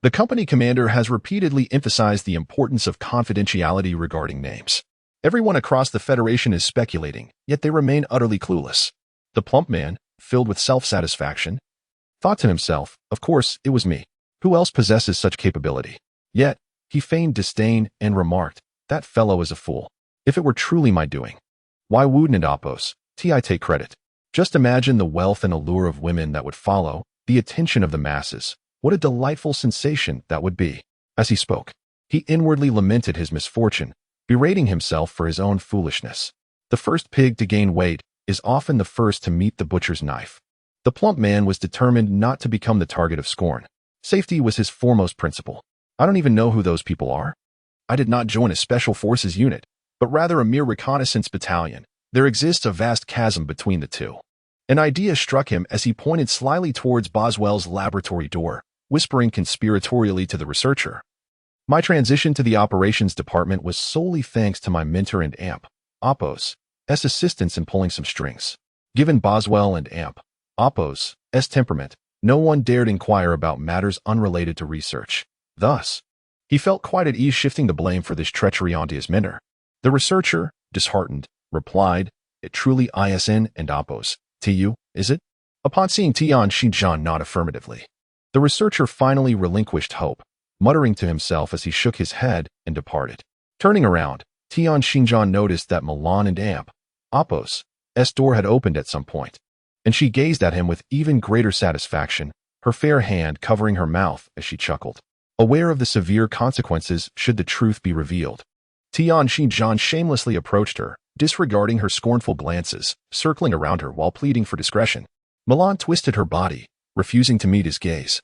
the company commander has repeatedly emphasized the importance of confidentiality regarding names. Everyone across the Federation is speculating, yet they remain utterly clueless. The plump man, filled with self-satisfaction, thought to himself, "Of course, it was me. Who else possesses such capability?" Yet, he feigned disdain and remarked, "That fellow is a fool. If it were truly my doing, why wouldn't Oppos, I take credit? Just imagine the wealth and allure of women that would follow, the attention of the masses. What a delightful sensation that would be." As he spoke, he inwardly lamented his misfortune, berating himself for his own foolishness. The first pig to gain weight is often the first to meet the butcher's knife. The plump man was determined not to become the target of scorn. Safety was his foremost principle. "I don't even know who those people are. I did not join a special forces unit, but rather a mere reconnaissance battalion. There exists a vast chasm between the two." An idea struck him as he pointed slyly towards Boswell's laboratory door, whispering conspiratorially to the researcher, "My transition to the operations department was solely thanks to my mentor and AMP, Oppos' assistance in pulling some strings." Given Boswell and AMP, Oppos' temperament, no one dared inquire about matters unrelated to research. Thus, he felt quite at ease shifting the blame for this treachery onto his mentor. The researcher, disheartened, replied, "It truly isn't and Oppos, you, is it?" Upon seeing Tianxi-John nod affirmatively, the researcher finally relinquished hope, muttering to himself as he shook his head and departed. Turning around, Tianxi-John noticed that Milan and AMP, Oppos' door had opened at some point, and she gazed at him with even greater satisfaction, her fair hand covering her mouth as she chuckled, aware of the severe consequences should the truth be revealed. Tianxi-John shamelessly approached her, disregarding her scornful glances, circling around her while pleading for discretion. Milan twisted her body, refusing to meet his gaze,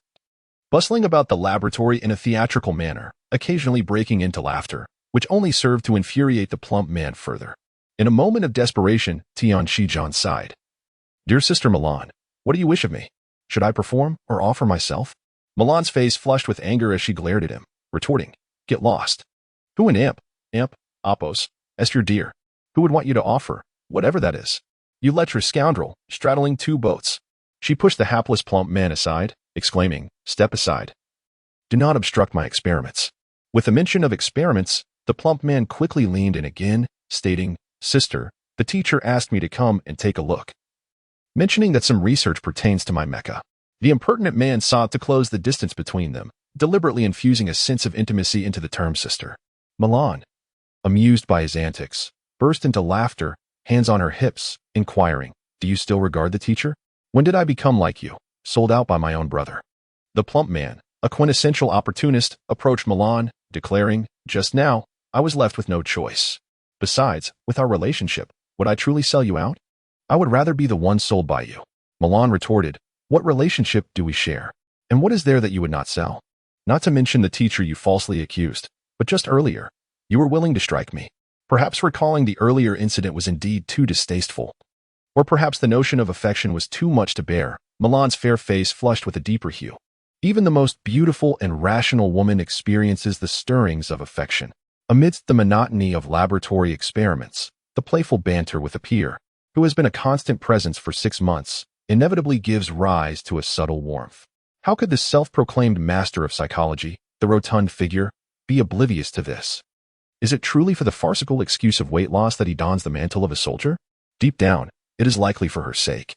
bustling about the laboratory in a theatrical manner, occasionally breaking into laughter, which only served to infuriate the plump man further. In a moment of desperation, Tianxi-John sighed. "Dear Sister Milan, what do you wish of me? Should I perform or offer myself?" Milan's face flushed with anger as she glared at him, retorting, "Get lost. Who an imp, Oppos, your dear? Who would want you to offer, whatever that is? You lecherous scoundrel, straddling two boats." She pushed the hapless plump man aside, exclaiming, "Step aside. Do not obstruct my experiments." With the mention of experiments, the plump man quickly leaned in again, stating, "Sister, the teacher asked me to come and take a look, mentioning that some research pertains to my mecha." The impertinent man sought to close the distance between them, deliberately infusing a sense of intimacy into the term sister. Milan, amused by his antics, burst into laughter, hands on her hips, inquiring, "Do you still regard the teacher? When did I become like you, sold out by my own brother?" The plump man, a quintessential opportunist, approached Milan, declaring, "Just now, I was left with no choice. Besides, with our relationship, would I truly sell you out? I would rather be the one sold by you." Milan retorted, "What relationship do we share? And what is there that you would not sell? Not to mention the teacher you falsely accused, but just earlier, you were willing to strike me." Perhaps recalling the earlier incident was indeed too distasteful. Or perhaps the notion of affection was too much to bear. Milan's fair face flushed with a deeper hue. Even the most beautiful and rational woman experiences the stirrings of affection. Amidst the monotony of laboratory experiments, the playful banter with a peer, who has been a constant presence for 6 months, inevitably gives rise to a subtle warmth. How could the self-proclaimed master of psychology, the rotund figure, be oblivious to this? Is it truly for the farcical excuse of weight loss that he dons the mantle of a soldier? Deep down, it is likely for her sake.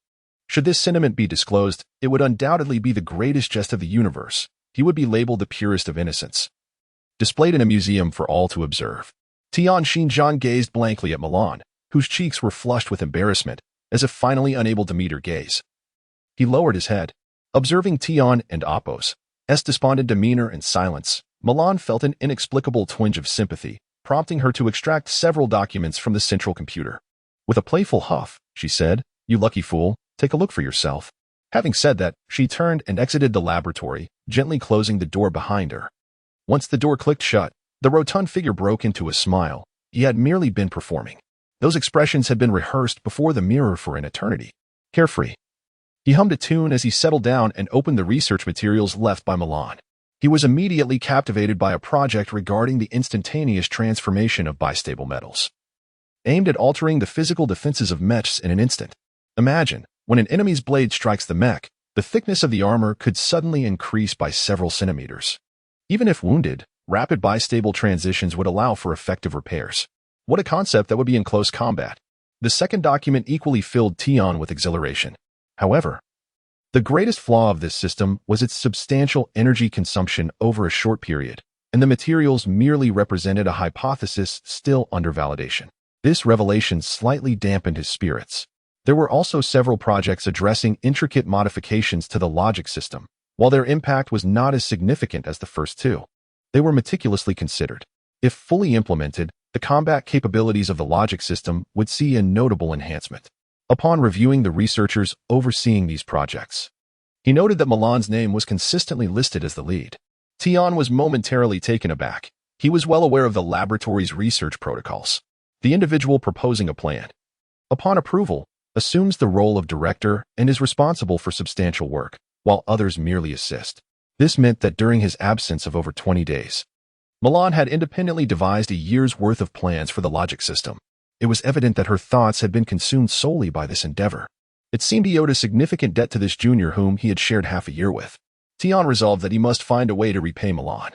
Should this sentiment be disclosed, it would undoubtedly be the greatest jest of the universe. He would be labeled the purest of innocence, displayed in a museum for all to observe. Tian Xinjiang gazed blankly at Milan, whose cheeks were flushed with embarrassment, as if finally unable to meet her gaze. He lowered his head. Observing Tian and Apos' despondent demeanor and silence, Milan felt an inexplicable twinge of sympathy, prompting her to extract several documents from the central computer. With a playful huff, she said, "You lucky fool, take a look for yourself." Having said that, she turned and exited the laboratory, gently closing the door behind her. Once the door clicked shut, the rotund figure broke into a smile. He had merely been performing. Those expressions had been rehearsed before the mirror for an eternity. Carefree. He hummed a tune as he settled down and opened the research materials left by Milan. He was immediately captivated by a project regarding the instantaneous transformation of bistable metals, aimed at altering the physical defenses of mechs in an instant. Imagine, when an enemy's blade strikes the mech, the thickness of the armor could suddenly increase by several centimeters. Even if wounded, rapid bistable transitions would allow for effective repairs. What a concept that would be in close combat. The second document equally filled Tian with exhilaration. However, the greatest flaw of this system was its substantial energy consumption over a short period, and the materials merely represented a hypothesis still under validation. This revelation slightly dampened his spirits. There were also several projects addressing intricate modifications to the logic system. While their impact was not as significant as the first two, they were meticulously considered. If fully implemented, the combat capabilities of the logic system would see a notable enhancement. Upon reviewing the researchers overseeing these projects, he noted that Milan's name was consistently listed as the lead. Tian was momentarily taken aback. He was well aware of the laboratory's research protocols. The individual proposing a plan, upon approval, assumes the role of director and is responsible for substantial work, while others merely assist. This meant that during his absence of over 20 days, Milan had independently devised a year's worth of plans for the logic system. It was evident that her thoughts had been consumed solely by this endeavor. It seemed he owed a significant debt to this junior whom he had shared half a year with. Tian resolved that he must find a way to repay Milan.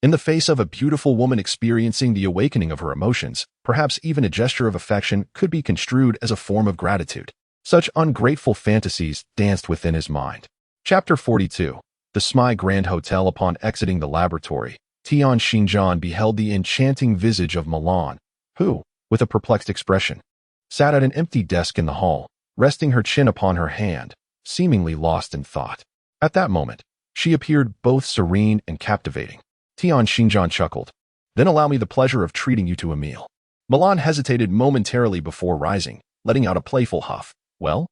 In the face of a beautiful woman experiencing the awakening of her emotions, perhaps even a gesture of affection could be construed as a form of gratitude. Such ungrateful fantasies danced within his mind. Chapter 42. The Smai Grand Hotel. Upon exiting the laboratory, Tian Xinjiang beheld the enchanting visage of Milan, who, with a perplexed expression, sat at an empty desk in the hall, resting her chin upon her hand, seemingly lost in thought. At that moment, she appeared both serene and captivating. Tian Xinjiang chuckled. "Then allow me the pleasure of treating you to a meal." Milan hesitated momentarily before rising, letting out a playful huff. "Well,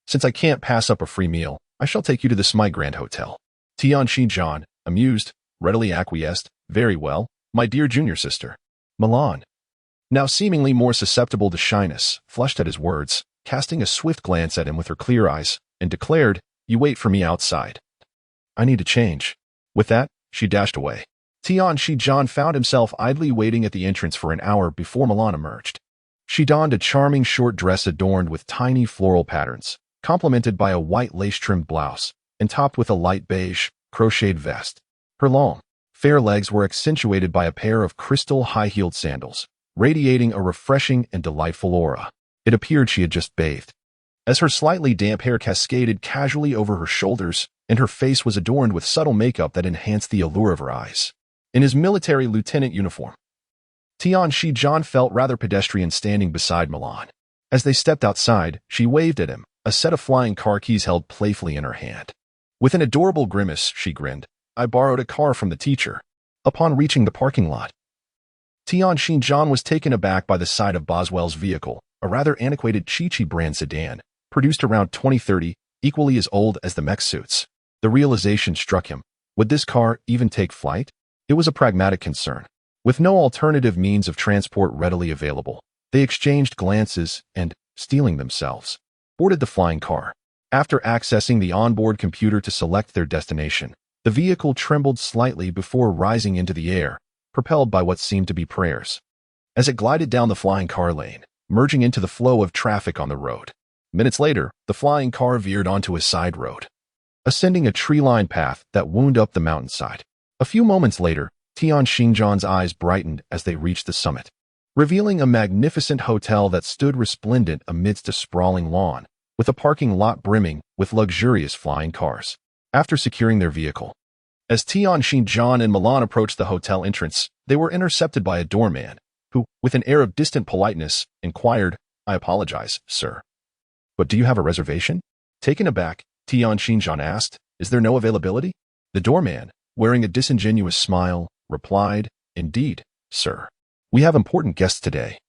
since I can't pass up a free meal, I shall take you to the Smai Grand Hotel." Tian Xinjiang, amused, readily acquiesced. "Very well, my dear junior sister." Milan, now seemingly more susceptible to shyness, flushed at his words, casting a swift glance at him with her clear eyes, and declared, "You wait for me outside. I need to change." With that, she dashed away. Tian Xinjiang found himself idly waiting at the entrance for an hour before Milan emerged. She donned a charming short dress adorned with tiny floral patterns, complemented by a white lace-trimmed blouse, and topped with a light beige, crocheted vest. Her long, fair legs were accentuated by a pair of crystal high-heeled sandals, radiating a refreshing and delightful aura. It appeared she had just bathed. As her slightly damp hair cascaded casually over her shoulders, and her face was adorned with subtle makeup that enhanced the allure of her eyes. In his military lieutenant uniform, Tian Xinjiang felt rather pedestrian standing beside Milan. As they stepped outside, she waved at him, a set of flying car keys held playfully in her hand. With an adorable grimace, she grinned. "I borrowed a car from the teacher." Upon reaching the parking lot, Tian Xinjiang was taken aback by the sight of Boswell's vehicle, a rather antiquated Chi-Chi brand sedan, produced around 2030, equally as old as the mech suits. The realization struck him. Would this car even take flight? It was a pragmatic concern. With no alternative means of transport readily available, they exchanged glances and, steeling themselves, boarded the flying car. After accessing the onboard computer to select their destination, the vehicle trembled slightly before rising into the air, propelled by what seemed to be prayers. As it glided down the flying car lane, merging into the flow of traffic on the road. Minutes later, the flying car veered onto a side road, ascending a tree-lined path that wound up the mountainside. A few moments later, Tian Xinjiang's eyes brightened as they reached the summit, revealing a magnificent hotel that stood resplendent amidst a sprawling lawn, with a parking lot brimming with luxurious flying cars. After securing their vehicle, as Tian Xinjiang and Milan approached the hotel entrance, they were intercepted by a doorman, who, with an air of distant politeness, inquired, "I apologize, sir. But do you have a reservation?" Taken aback, Tianxinjian asked, "Is there no availability?" The doorman, wearing a disingenuous smile, replied, "Indeed, sir. We have important guests today.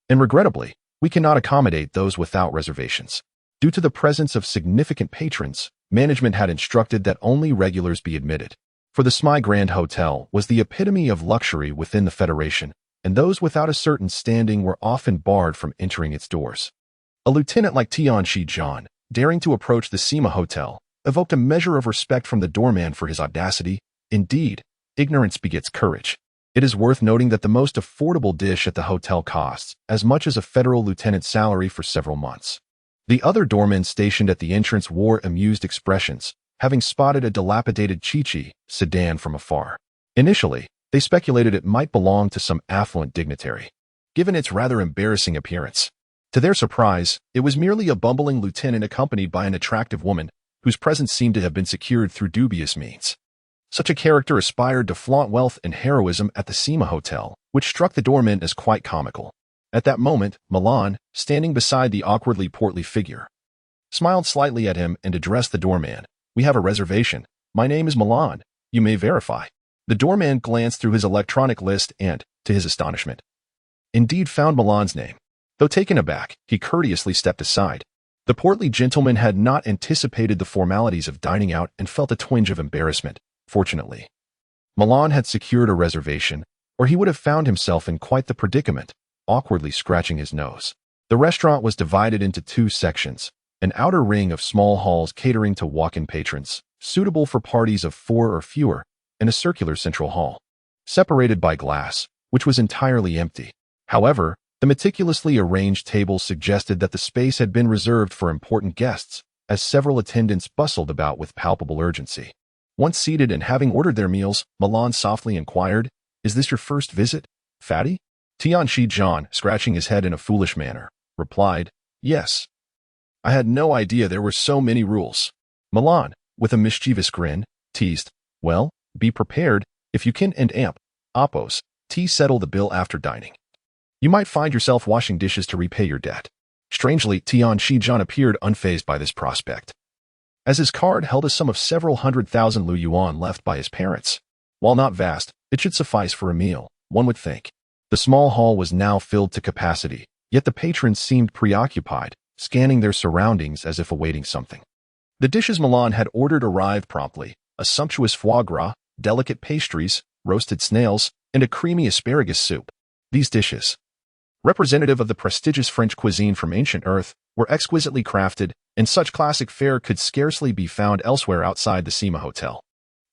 And regrettably, we cannot accommodate those without reservations. Due to the presence of significant patrons, management had instructed that only regulars be admitted. For the Smy Grand Hotel was the epitome of luxury within the Federation, and those without a certain standing were often barred from entering its doors. A lieutenant like Tianxinjian, daring to approach the Sima Hotel, evoked a measure of respect from the doorman for his audacity. Indeed, ignorance begets courage. It is worth noting that the most affordable dish at the hotel costs as much as a federal lieutenant's salary for several months. The other doormen stationed at the entrance wore amused expressions, having spotted a dilapidated Chichi sedan from afar. Initially, they speculated it might belong to some affluent dignitary, given its rather embarrassing appearance. To their surprise, it was merely a bumbling lieutenant accompanied by an attractive woman, whose presence seemed to have been secured through dubious means. Such a character aspired to flaunt wealth and heroism at the Sima Hotel, which struck the doorman as quite comical. At that moment, Milan, standing beside the awkwardly portly figure, smiled slightly at him and addressed the doorman. "We have a reservation. My name is Milan. You may verify." The doorman glanced through his electronic list and, to his astonishment, indeed found Milan's name. Though taken aback, he courteously stepped aside. The portly gentleman had not anticipated the formalities of dining out and felt a twinge of embarrassment. Fortunately, Milan had secured a reservation, or he would have found himself in quite the predicament, awkwardly scratching his nose. The restaurant was divided into two sections, an outer ring of small halls catering to walk-in patrons, suitable for parties of 4 or fewer, and a circular central hall, separated by glass, which was entirely empty. However, the meticulously arranged tables suggested that the space had been reserved for important guests, as several attendants bustled about with palpable urgency. Once seated and having ordered their meals, Milan softly inquired, "Is this your first visit, Fatty?" Tianxinjian, scratching his head in a foolish manner, replied, "Yes. I had no idea there were so many rules." Milan, with a mischievous grin, teased, "Well, be prepared, if you can and amp, oppos, settle the bill after dining. You might find yourself washing dishes to repay your debt." Strangely, Tianxinjian appeared unfazed by this prospect, as his card held a sum of several 100,000 Lu yuan left by his parents. While not vast, it should suffice for a meal, one would think. The small hall was now filled to capacity, yet the patrons seemed preoccupied, scanning their surroundings as if awaiting something. The dishes Milan had ordered arrived promptly: a sumptuous foie gras, delicate pastries, roasted snails, and a creamy asparagus soup. These dishes, representative of the prestigious French cuisine from ancient Earth, were exquisitely crafted, and such classic fare could scarcely be found elsewhere outside the Sima Hotel.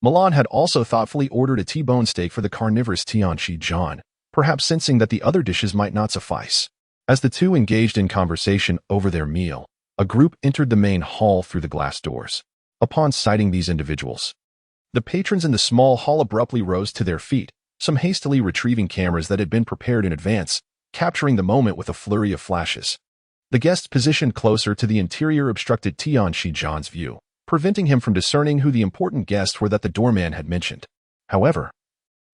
Milan had also thoughtfully ordered a T-bone steak for the carnivorous Tianxinjian, perhaps sensing that the other dishes might not suffice. As the two engaged in conversation over their meal, a group entered the main hall through the glass doors. Upon sighting these individuals, the patrons in the small hall abruptly rose to their feet, some hastily retrieving cameras that had been prepared in advance, capturing the moment with a flurry of flashes. The guests positioned closer to the interior obstructed Tianxinjian's view, preventing him from discerning who the important guests were that the doorman had mentioned. However,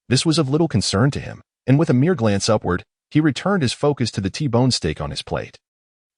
this was of little concern to him, and with a mere glance upward, he returned his focus to the T-bone steak on his plate.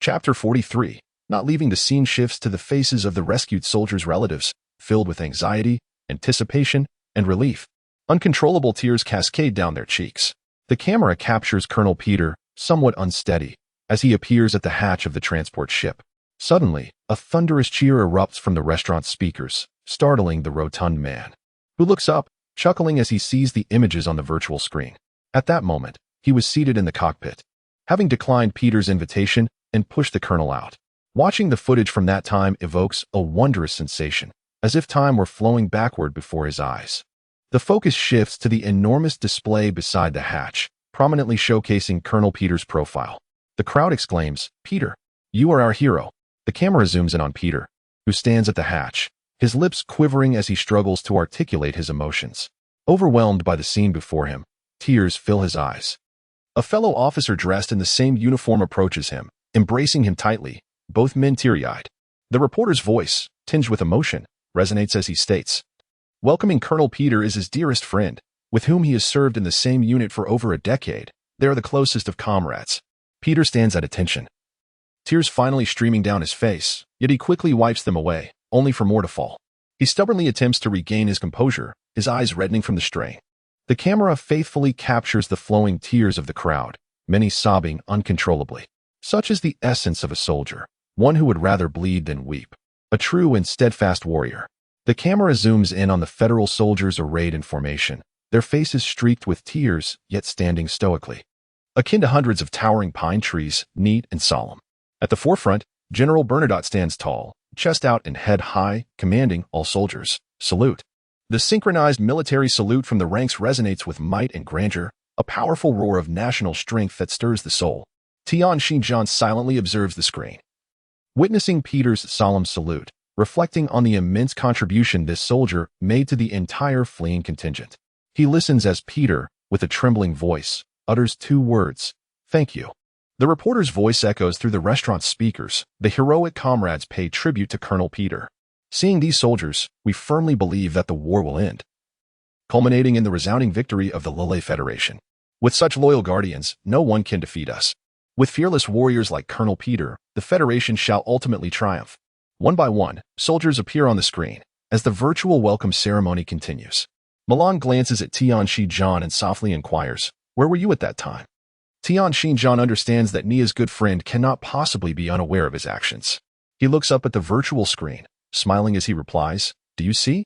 Chapter 43. Not leaving the scene shifts to the faces of the rescued soldiers' relatives, filled with anxiety, anticipation, and relief. Uncontrollable tears cascade down their cheeks. The camera captures Colonel Peter, somewhat unsteady, as he appears at the hatch of the transport ship. Suddenly, a thunderous cheer erupts from the restaurant speakers, startling the rotund man, who looks up, chuckling as he sees the images on the virtual screen. At that moment, he was seated in the cockpit, having declined Peter's invitation and pushed the colonel out. Watching the footage from that time evokes a wondrous sensation, as if time were flowing backward before his eyes. The focus shifts to the enormous display beside the hatch, prominently showcasing Colonel Peter's profile. The crowd exclaims, "Peter, you are our hero." The camera zooms in on Peter, who stands at the hatch, his lips quivering as he struggles to articulate his emotions. Overwhelmed by the scene before him, tears fill his eyes. A fellow officer dressed in the same uniform approaches him, embracing him tightly, both men teary-eyed. The reporter's voice, tinged with emotion, resonates as he states, welcoming Colonel Peter is his dearest friend, with whom he has served in the same unit for over a decade, They are the closest of comrades. Peter stands at attention, tears finally streaming down his face, yet he quickly wipes them away, only for more to fall. He stubbornly attempts to regain his composure, his eyes reddening from the strain. The camera faithfully captures the flowing tears of the crowd, many sobbing uncontrollably. Such is the essence of a soldier, one who would rather bleed than weep. A true and steadfast warrior. The camera zooms in on the Federal soldiers arrayed in formation, their faces streaked with tears, yet standing stoically, akin to hundreds of towering pine trees, neat and solemn. At the forefront, General Bernadotte stands tall, chest out and head high, commanding all soldiers. Salute. The synchronized military salute from the ranks resonates with might and grandeur, a powerful roar of national strength that stirs the soul. Tian Xinjiang silently observes the screen, witnessing Peter's solemn salute, reflecting on the immense contribution this soldier made to the entire fleeing contingent. He listens as Peter, with a trembling voice, utters 2 words, "Thank you." The reporter's voice echoes through the restaurant's speakers. The heroic comrades pay tribute to Colonel Peter. Seeing these soldiers, we firmly believe that the war will end, culminating in the resounding victory of the Lille Federation. With such loyal guardians, no one can defeat us. With fearless warriors like Colonel Peter, the Federation shall ultimately triumph. One by one, soldiers appear on the screen as the virtual welcome ceremony continues. Milan glances at Tian Xinjiang and softly inquires, "Where were you at that time?" Tian Xinjiang understands that Nia's good friend cannot possibly be unaware of his actions. He looks up at the virtual screen, smiling as he replies, "Do you see?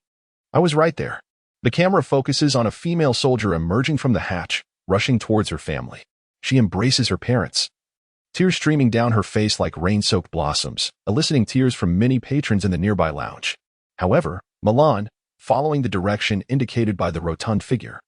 I was right there." The camera focuses on a female soldier emerging from the hatch, rushing towards her family. She embraces her parents, tears streaming down her face like rain-soaked blossoms, eliciting tears from many patrons in the nearby lounge. However, Milan, following the direction indicated by the rotund figure,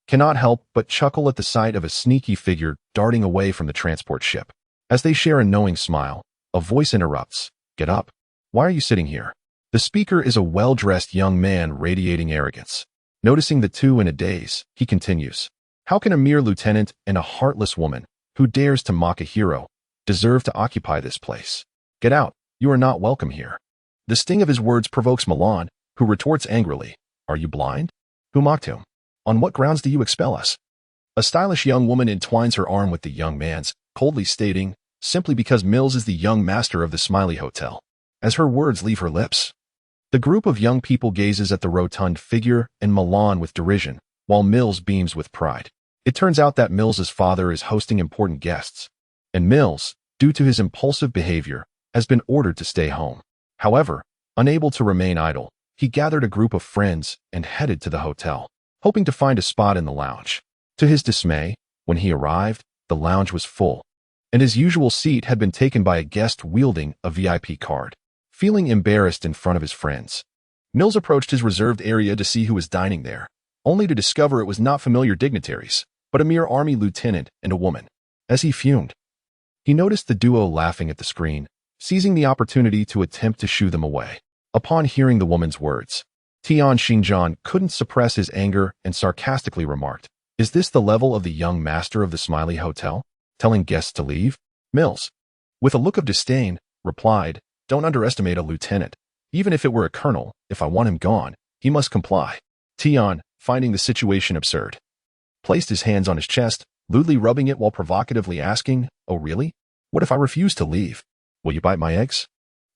cannot help but chuckle at the sight of a sneaky figure darting away from the transport ship. As they share a knowing smile, a voice interrupts, "Get up. Why are you sitting here?" The speaker is a well-dressed young man radiating arrogance. Noticing the two in a daze, he continues, "How can a mere lieutenant and a heartless woman, who dares to mock a hero, deserve to occupy this place? Get out, you are not welcome here." The sting of his words provokes Milan, who retorts angrily, "Are you blind? Who mocked him? On what grounds do you expel us?" A stylish young woman entwines her arm with the young man's, coldly stating, "Simply because Mills is the young master of the Smiley Hotel." As her words leave her lips, the group of young people gazes at the rotund figure and Milan with derision, while Mills beams with pride. It turns out that Mills's father is hosting important guests, and Mills, due to his impulsive behavior, has been ordered to stay home. However, unable to remain idle, he gathered a group of friends and headed to the hotel, hoping to find a spot in the lounge. To his dismay, when he arrived, the lounge was full, and his usual seat had been taken by a guest wielding a VIP card. Feeling embarrassed in front of his friends, Mills approached his reserved area to see who was dining there, only to discover it was not familiar dignitaries, but a mere army lieutenant and a woman. As he fumed, he noticed the duo laughing at the screen, seizing the opportunity to attempt to shoo them away. Upon hearing the woman's words, Tian Xinjiang couldn't suppress his anger and sarcastically remarked, "Is this the level of the young master of the Smiley Hotel, telling guests to leave?" Mills, with a look of disdain, replied, "Don't underestimate a lieutenant. Even if it were a colonel, if I want him gone, he must comply." Tian, finding the situation absurd, placed his hands on his chest, lewdly rubbing it while provocatively asking, "Oh really? What if I refuse to leave? Will you bite my eggs?"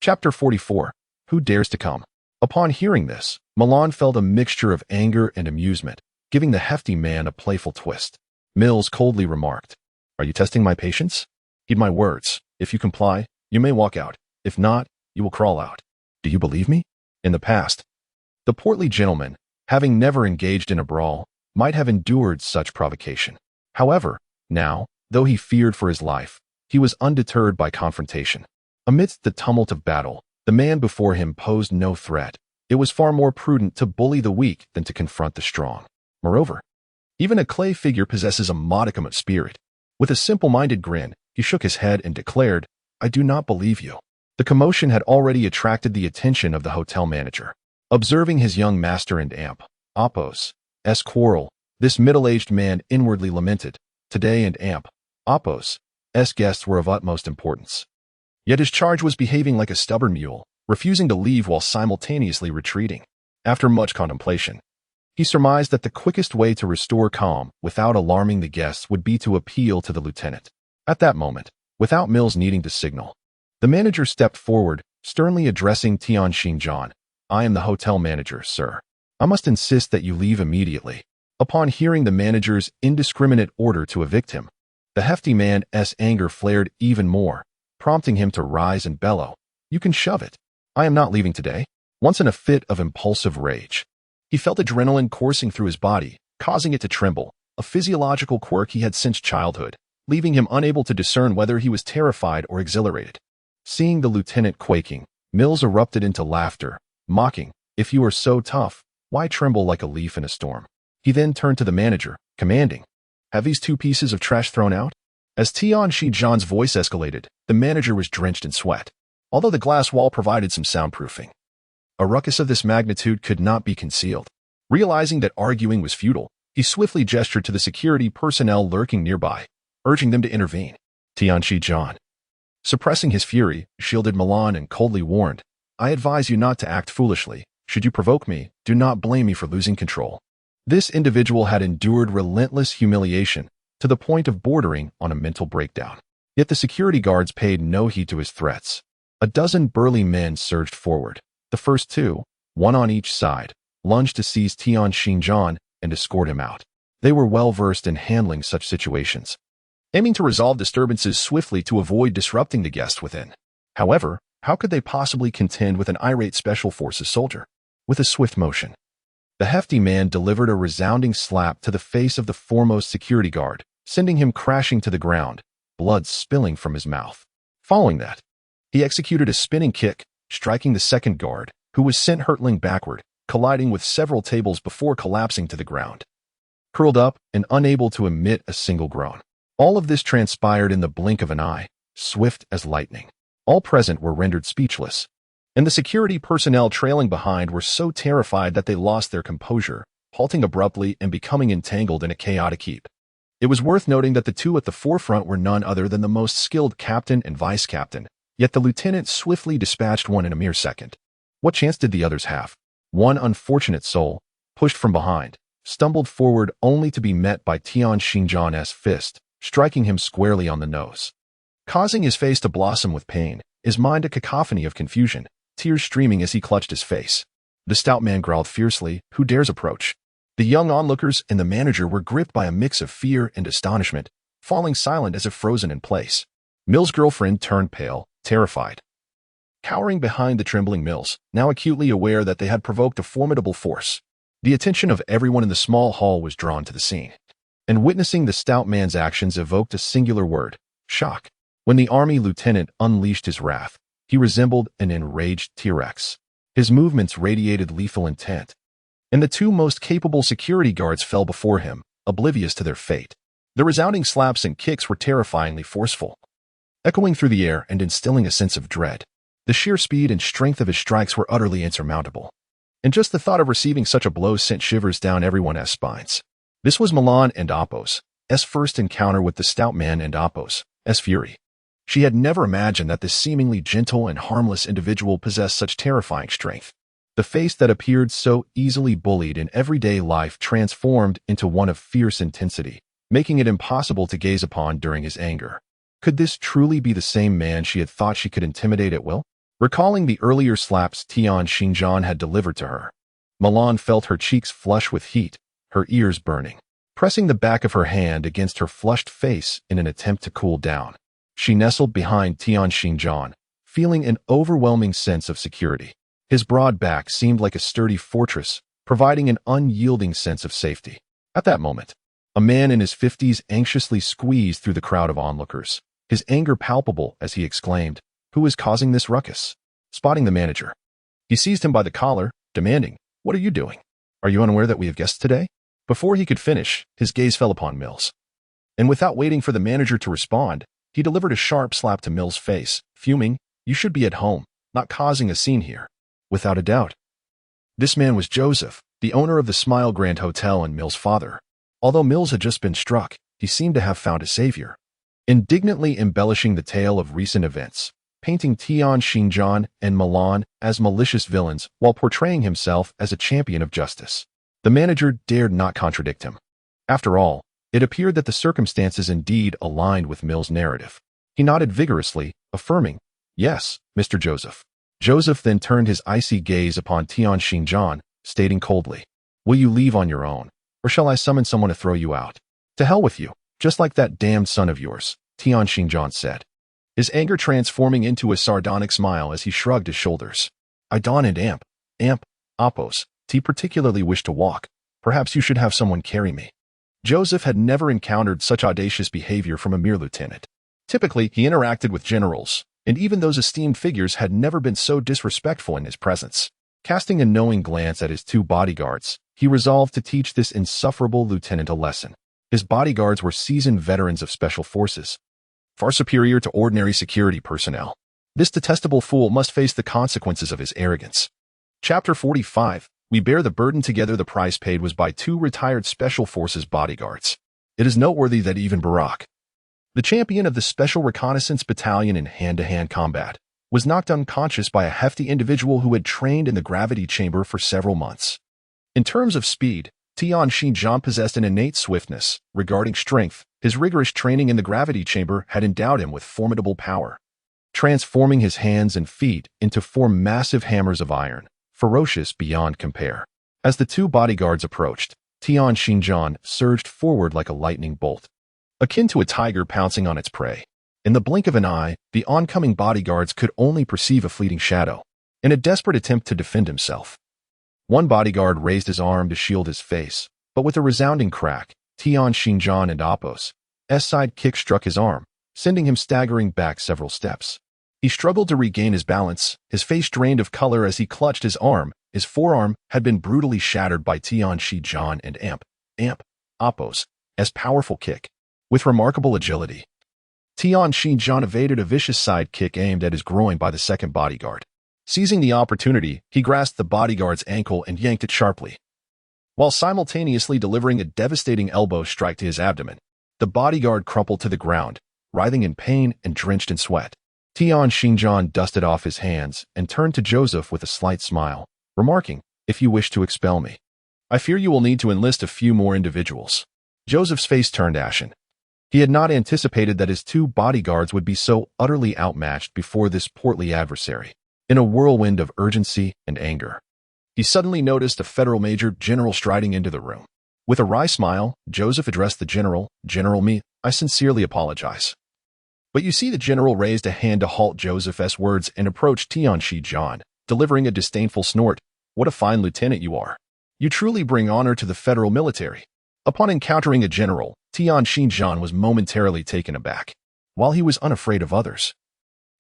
Chapter 44. Who dares to come? Upon hearing this, Milan felt a mixture of anger and amusement, giving the hefty man a playful twist. Mills coldly remarked, "Are you testing my patience? Heed my words. If you comply, you may walk out. If not, you will crawl out. Do you believe me?" In the past, the portly gentleman, having never engaged in a brawl, might have endured such provocation. However, now, though he feared for his life, he was undeterred by confrontation. Amidst the tumult of battle, the man before him posed no threat. It was far more prudent to bully the weak than to confront the strong. Moreover, even a clay figure possesses a modicum of spirit. With a simple-minded grin, he shook his head and declared, "I do not believe you." The commotion had already attracted the attention of the hotel manager. Observing his young master and amp, Oppos, quarrel, this middle-aged man inwardly lamented, "Today and amp, Oppos, guests were of utmost importance." Yet his charge was behaving like a stubborn mule, refusing to leave while simultaneously retreating. After much contemplation, He surmised that the quickest way to restore calm without alarming the guests would be to appeal to the lieutenant. At that moment, without Mills needing to signal, the manager stepped forward, sternly addressing Tianxin John. "I am the hotel manager, sir. I must insist that you leave immediately." Upon hearing the manager's indiscriminate order to evict him, the hefty man's anger flared even more, prompting him to rise and bellow, "You can shove it. I am not leaving today." Once in a fit of impulsive rage, he felt adrenaline coursing through his body, causing it to tremble, a physiological quirk he had since childhood, leaving him unable to discern whether he was terrified or exhilarated. Seeing the lieutenant quaking, Mills erupted into laughter, mocking, "If you are so tough, why tremble like a leaf in a storm?" He then turned to the manager, commanding, "Have these two pieces of trash thrown out?" As Tianxin John's voice escalated, the manager was drenched in sweat, although the glass wall provided some soundproofing. A ruckus of this magnitude could not be concealed. Realizing that arguing was futile, he swiftly gestured to the security personnel lurking nearby, urging them to intervene. Tianxin John, suppressing his fury, shielded Milan and coldly warned, "I advise you not to act foolishly. Should you provoke me, do not blame me for losing control." This individual had endured relentless humiliation to the point of bordering on a mental breakdown. Yet the security guards paid no heed to his threats. A dozen burly men surged forward. The first two, one on each side, lunged to seize Tianxin John and escort him out. They were well versed in handling such situations, aiming to resolve disturbances swiftly to avoid disrupting the guests within. However, how could they possibly contend with an irate special forces soldier? With a swift motion, the hefty man delivered a resounding slap to the face of the foremost security guard, sending him crashing to the ground, blood spilling from his mouth. Following that, he executed a spinning kick, striking the second guard, who was sent hurtling backward, colliding with several tables before collapsing to the ground, curled up and unable to emit a single groan. All of this transpired in the blink of an eye, swift as lightning. All present were rendered speechless, and the security personnel trailing behind were so terrified that they lost their composure, halting abruptly and becoming entangled in a chaotic heap. It was worth noting that the two at the forefront were none other than the most skilled captain and vice captain, yet the lieutenant swiftly dispatched one in a mere second. What chance did the others have? One unfortunate soul, pushed from behind, stumbled forward only to be met by Tianxin John's fist, striking him squarely on the nose, causing his face to blossom with pain, his mind a cacophony of confusion, tears streaming as he clutched his face. The stout man growled fiercely, "Who dares approach?" The young onlookers and the manager were gripped by a mix of fear and astonishment, falling silent as if frozen in place. Mills' girlfriend turned pale, terrified, cowering behind the trembling Mills, now acutely aware that they had provoked a formidable force. The attention of everyone in the small hall was drawn to the scene, and witnessing the stout man's actions evoked a singular word: shock. When the army lieutenant unleashed his wrath, he resembled an enraged T-Rex. His movements radiated lethal intent, and the two most capable security guards fell before him, oblivious to their fate. The resounding slaps and kicks were terrifyingly forceful, echoing through the air and instilling a sense of dread. The sheer speed and strength of his strikes were utterly insurmountable, and just the thought of receiving such a blow sent shivers down everyone's spines. This was Milan and Apo's first encounter with the stout man and Apo's fury. She had never imagined that this seemingly gentle and harmless individual possessed such terrifying strength. The face that appeared so easily bullied in everyday life transformed into one of fierce intensity, making it impossible to gaze upon during his anger. Could this truly be the same man she had thought she could intimidate at will? Recalling the earlier slaps Tianxin John had delivered to her, Milan felt her cheeks flush with heat, her ears burning. Pressing the back of her hand against her flushed face in an attempt to cool down, she nestled behind Tianxin John, feeling an overwhelming sense of security. His broad back seemed like a sturdy fortress, providing an unyielding sense of safety. At that moment, a man in his 50s anxiously squeezed through the crowd of onlookers, his anger palpable as he exclaimed, "Who is causing this ruckus?" Spotting the manager, he seized him by the collar, demanding, "What are you doing? Are you unaware that we have guests today?" Before he could finish, his gaze fell upon Mills, and without waiting for the manager to respond, he delivered a sharp slap to Mills' face, fuming, "You should be at home, not causing a scene here." Without a doubt, this man was Joseph, the owner of the Smile Grand Hotel and Mills' father. Although Mills had just been struck, he seemed to have found a savior, indignantly embellishing the tale of recent events, painting Tianxin John and Milan as malicious villains while portraying himself as a champion of justice. The manager dared not contradict him. After all, it appeared that the circumstances indeed aligned with Mill's narrative. He nodded vigorously, affirming, "Yes, Mr. Joseph." Joseph then turned his icy gaze upon Tian Xinjiang, stating coldly, "Will you leave on your own, or shall I summon someone to throw you out?" "To hell with you, just like that damned son of yours," Tian Xinjiang said, his anger transforming into a sardonic smile as he shrugged his shoulders. "I don and amp, oppos, T particularly wish to walk. Perhaps you should have someone carry me." Joseph had never encountered such audacious behavior from a mere lieutenant. Typically, he interacted with generals, and even those esteemed figures had never been so disrespectful in his presence. Casting a knowing glance at his two bodyguards, he resolved to teach this insufferable lieutenant a lesson. His bodyguards were seasoned veterans of special forces, far superior to ordinary security personnel. This detestable fool must face the consequences of his arrogance. Chapter 45. We bear the burden together. The price paid was by 2 retired Special Forces bodyguards. It is noteworthy that even Barack, the champion of the Special Reconnaissance Battalion in hand-to-hand combat, was knocked unconscious by a hefty individual who had trained in the gravity chamber for several months. In terms of speed, Tian Xinjiang possessed an innate swiftness. Regarding strength, his rigorous training in the gravity chamber had endowed him with formidable power, transforming his hands and feet into 4 massive hammers of iron, ferocious beyond compare. As the 2 bodyguards approached, Tian Xinjiang surged forward like a lightning bolt, akin to a tiger pouncing on its prey. In the blink of an eye, the oncoming bodyguards could only perceive a fleeting shadow. In a desperate attempt to defend himself, one bodyguard raised his arm to shield his face, but with a resounding crack, Tian Xinjiang and Appos' side kick struck his arm, sending him staggering back several steps. He struggled to regain his balance, his face drained of color as he clutched his arm. His forearm had been brutally shattered by Tian Xinjiang and Appos' powerful kick. With remarkable agility, Tian Xinjiang evaded a vicious side kick aimed at his groin by the second bodyguard. Seizing the opportunity, he grasped the bodyguard's ankle and yanked it sharply, while simultaneously delivering a devastating elbow strike to his abdomen. The bodyguard crumpled to the ground, writhing in pain and drenched in sweat. Tian Xinjiang dusted off his hands and turned to Joseph with a slight smile, remarking, "If you wish to expel me, I fear you will need to enlist a few more individuals." Joseph's face turned ashen. He had not anticipated that his 2 bodyguards would be so utterly outmatched before this portly adversary. In a whirlwind of urgency and anger, he suddenly noticed a federal major general striding into the room. With a wry smile, Joseph addressed the general, "General Me, I sincerely apologize." But you see, the general raised a hand to halt Joseph's words and approached Tian Xinjiang, delivering a disdainful snort. "What a fine lieutenant you are. You truly bring honor to the federal military." Upon encountering a general, Tian Xinjiang was momentarily taken aback. While he was unafraid of others,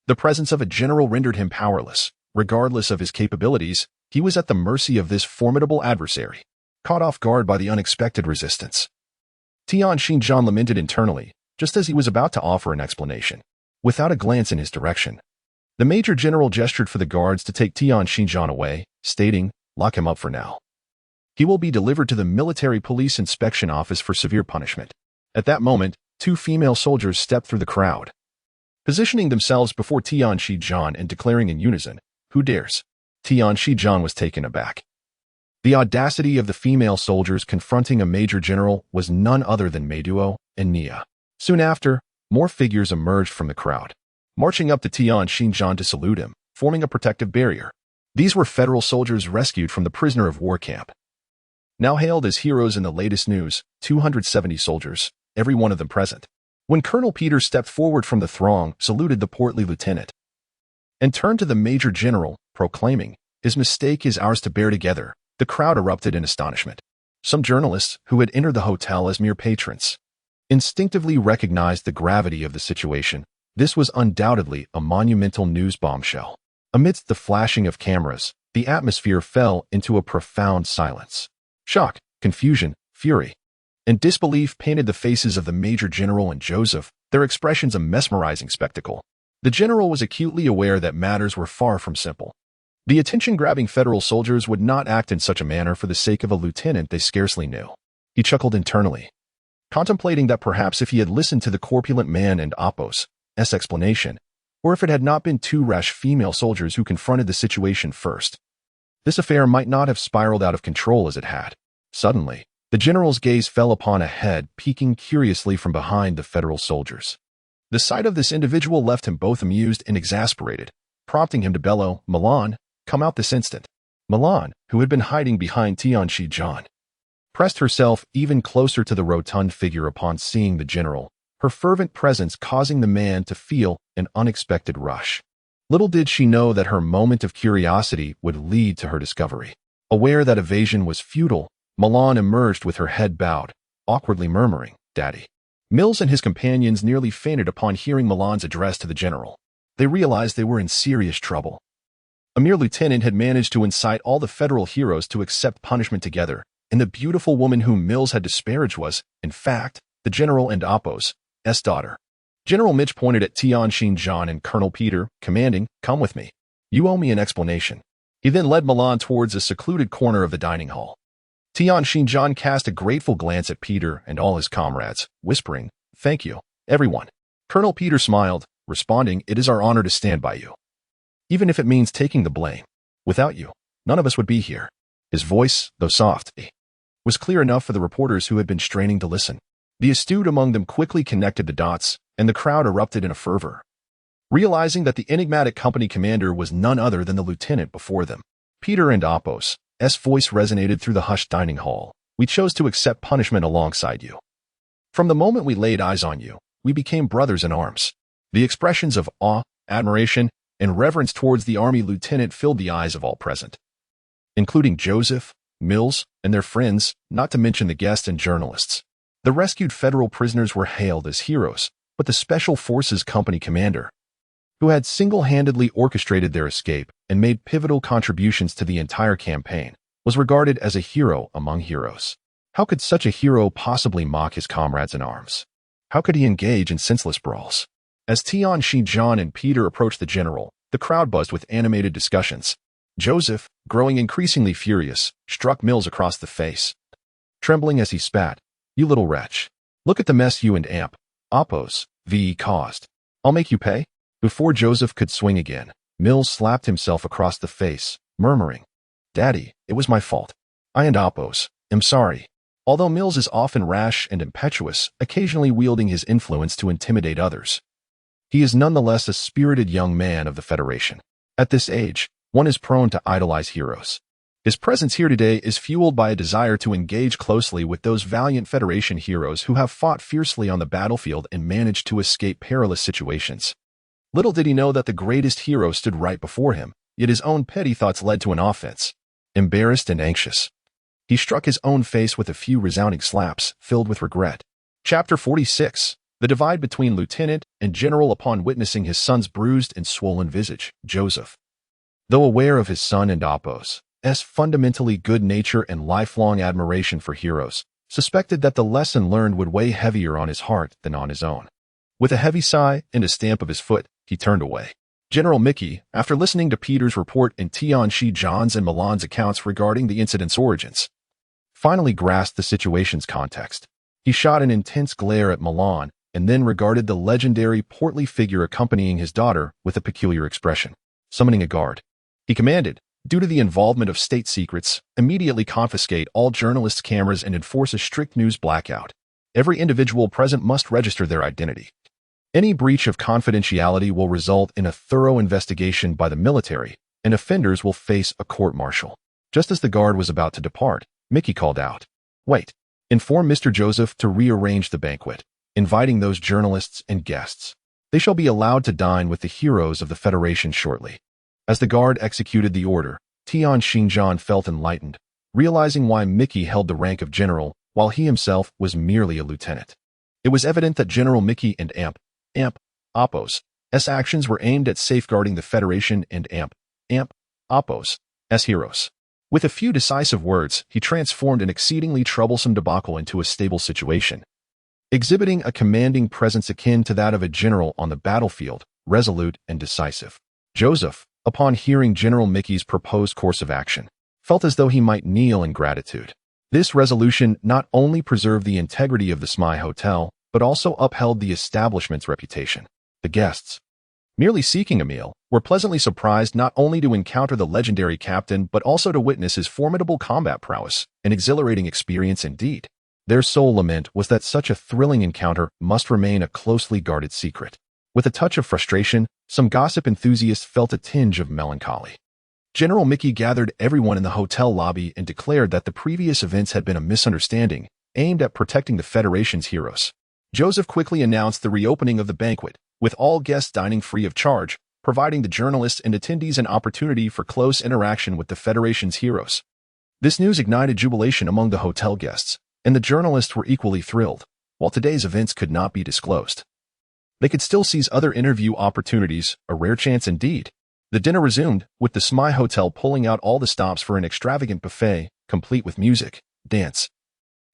the presence of a general rendered him powerless. Regardless of his capabilities, he was at the mercy of this formidable adversary, caught off guard by the unexpected resistance. Tian Xinjiang lamented internally, just as he was about to offer an explanation. Without a glance in his direction, the Major General gestured for the guards to take Tian Xinjiang away, stating, "Lock him up for now. He will be delivered to the Military Police Inspection Office for severe punishment." At that moment, 2 female soldiers stepped through the crowd, positioning themselves before Tian Xinjiang and declaring in unison, "Who dares?" Tian Xinjiang was taken aback. The audacity of the female soldiers confronting a major general was none other than Meiduo and Nia. Soon after, more figures emerged from the crowd, marching up to Tian Xinjiang to salute him, forming a protective barrier. These were federal soldiers rescued from the prisoner of war camp. Now hailed as heroes in the latest news, 270 soldiers, every one of them present. When Colonel Peters stepped forward from the throng, saluted the portly lieutenant, and turned to the major general, proclaiming, "His mistake is ours to bear together," the crowd erupted in astonishment. Some journalists, who had entered the hotel as mere patrons, instinctively recognized the gravity of the situation. This was undoubtedly a monumental news bombshell. Amidst the flashing of cameras, the atmosphere fell into a profound silence. Shock, confusion, fury, and disbelief painted the faces of the Major General and Joseph, their expressions a mesmerizing spectacle. The general was acutely aware that matters were far from simple. The attention-grabbing federal soldiers would not act in such a manner for the sake of a lieutenant they scarcely knew. He chuckled internally, contemplating that perhaps if he had listened to the corpulent man and Appos' explanation, or if it had not been 2 rash female soldiers who confronted the situation first, this affair might not have spiraled out of control as it had. Suddenly, the general's gaze fell upon a head peeking curiously from behind the federal soldiers. The sight of this individual left him both amused and exasperated, prompting him to bellow, "Milan, come out this instant." Milan, who had been hiding behind Tianshi-John, pressed herself even closer to the rotund figure upon seeing the general, her fervent presence causing the man to feel an unexpected rush. Little did she know that her moment of curiosity would lead to her discovery. Aware that evasion was futile, Milan emerged with her head bowed, awkwardly murmuring, "Daddy." Mills and his companions nearly fainted upon hearing Milan's address to the general. They realized they were in serious trouble. A mere lieutenant had managed to incite all the federal heroes to accept punishment together, and the beautiful woman whom Mills had disparaged was, in fact, the general and Oppo's daughter. General Mitch pointed at Tianshi-John and Colonel Peter, commanding, "Come with me. You owe me an explanation." He then led Milan towards a secluded corner of the dining hall. Tianshi-John cast a grateful glance at Peter and all his comrades, whispering, "Thank you, everyone." Colonel Peter smiled, responding, "It is our honor to stand by you, even if it means taking the blame. Without you, none of us would be here." His voice, though soft, was clear enough for the reporters who had been straining to listen. The astute among them quickly connected the dots, and the crowd erupted in a fervor. Realizing that the enigmatic company commander was none other than the lieutenant before them, Peter and Oppo's voice resonated through the hushed dining hall. "We chose to accept punishment alongside you. From the moment we laid eyes on you, we became brothers in arms." The expressions of awe, admiration, and reverence towards the army lieutenant filled the eyes of all present, including Joseph, Mills, and their friends, not to mention the guests and journalists. The rescued federal prisoners were hailed as heroes, but the Special Forces Company commander, who had single-handedly orchestrated their escape and made pivotal contributions to the entire campaign, was regarded as a hero among heroes. How could such a hero possibly mock his comrades in arms? How could he engage in senseless brawls? As Tianshi-John and Peter approached the general, the crowd buzzed with animated discussions. Joseph, growing increasingly furious, struck Mills across the face, trembling as he spat, "You little wretch. Look at the mess you and Oppo's caused. I'll make you pay." Before Joseph could swing again, Mills slapped himself across the face, murmuring, "Daddy, it was my fault. I and Oppo's am sorry." Although Mills is often rash and impetuous, occasionally wielding his influence to intimidate others, he is nonetheless a spirited young man of the Federation. At this age, one is prone to idolize heroes. His presence here today is fueled by a desire to engage closely with those valiant Federation heroes who have fought fiercely on the battlefield and managed to escape perilous situations. Little did he know that the greatest hero stood right before him, yet his own petty thoughts led to an offense. Embarrassed and anxious, he struck his own face with a few resounding slaps, filled with regret. Chapter 46. The divide between lieutenant and general. Upon witnessing his son's bruised and swollen visage, Joseph, though aware of his son and Oppo's fundamentally good nature and lifelong admiration for heroes, suspected that the lesson learned would weigh heavier on his heart than on his own. With a heavy sigh and a stamp of his foot, he turned away. General Mickey, after listening to Peter's report and Tianshi-John's and Milan's accounts regarding the incident's origins, finally grasped the situation's context. He shot an intense glare at Milan and then regarded the legendary portly figure accompanying his daughter with a peculiar expression. Summoning a guard, he commanded, "Due to the involvement of state secrets, immediately confiscate all journalists' cameras and enforce a strict news blackout. Every individual present must register their identity. Any breach of confidentiality will result in a thorough investigation by the military, and offenders will face a court-martial." Just as the guard was about to depart, Mickey called out, "Wait. Inform Mr. Joseph to rearrange the banquet, inviting those journalists and guests. They shall be allowed to dine with the heroes of the Federation shortly." As the guard executed the order, Tianshi-John felt enlightened, realizing why Mickey held the rank of general while he himself was merely a lieutenant. It was evident that General Mickey and Oppo's actions were aimed at safeguarding the Federation and Oppo's heroes. With a few decisive words, he transformed an exceedingly troublesome debacle into a stable situation, exhibiting a commanding presence akin to that of a general on the battlefield, resolute and decisive. Joseph, upon hearing General Mickey's proposed course of action, felt as though he might kneel in gratitude. This resolution not only preserved the integrity of the Smye Hotel, but also upheld the establishment's reputation. The guests, merely seeking a meal, were pleasantly surprised not only to encounter the legendary captain but also to witness his formidable combat prowess, an exhilarating experience indeed. Their sole lament was that such a thrilling encounter must remain a closely guarded secret. With a touch of frustration, some gossip enthusiasts felt a tinge of melancholy. General Mickey gathered everyone in the hotel lobby and declared that the previous events had been a misunderstanding, aimed at protecting the Federation's heroes. Joseph quickly announced the reopening of the banquet, with all guests dining free of charge, providing the journalists and attendees an opportunity for close interaction with the Federation's heroes. This news ignited jubilation among the hotel guests, and the journalists were equally thrilled. While today's events could not be disclosed, they could still seize other interview opportunities, a rare chance indeed. The dinner resumed, with the Smy Hotel pulling out all the stops for an extravagant buffet, complete with music, dance,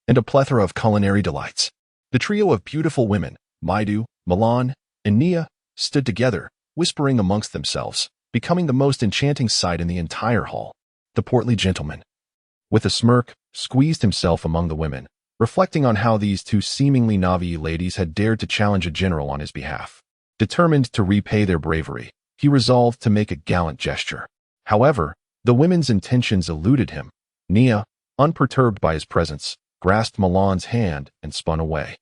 and a plethora of culinary delights. The trio of beautiful women, Maidu, Milan, and Nia, stood together, whispering amongst themselves, becoming the most enchanting sight in the entire hall. The portly gentleman, with a smirk, squeezed himself among the women, reflecting on how these two seemingly naive ladies had dared to challenge a general on his behalf. Determined to repay their bravery, he resolved to make a gallant gesture. However, the women's intentions eluded him. Nia, unperturbed by his presence, grasped Milan's hand and spun away,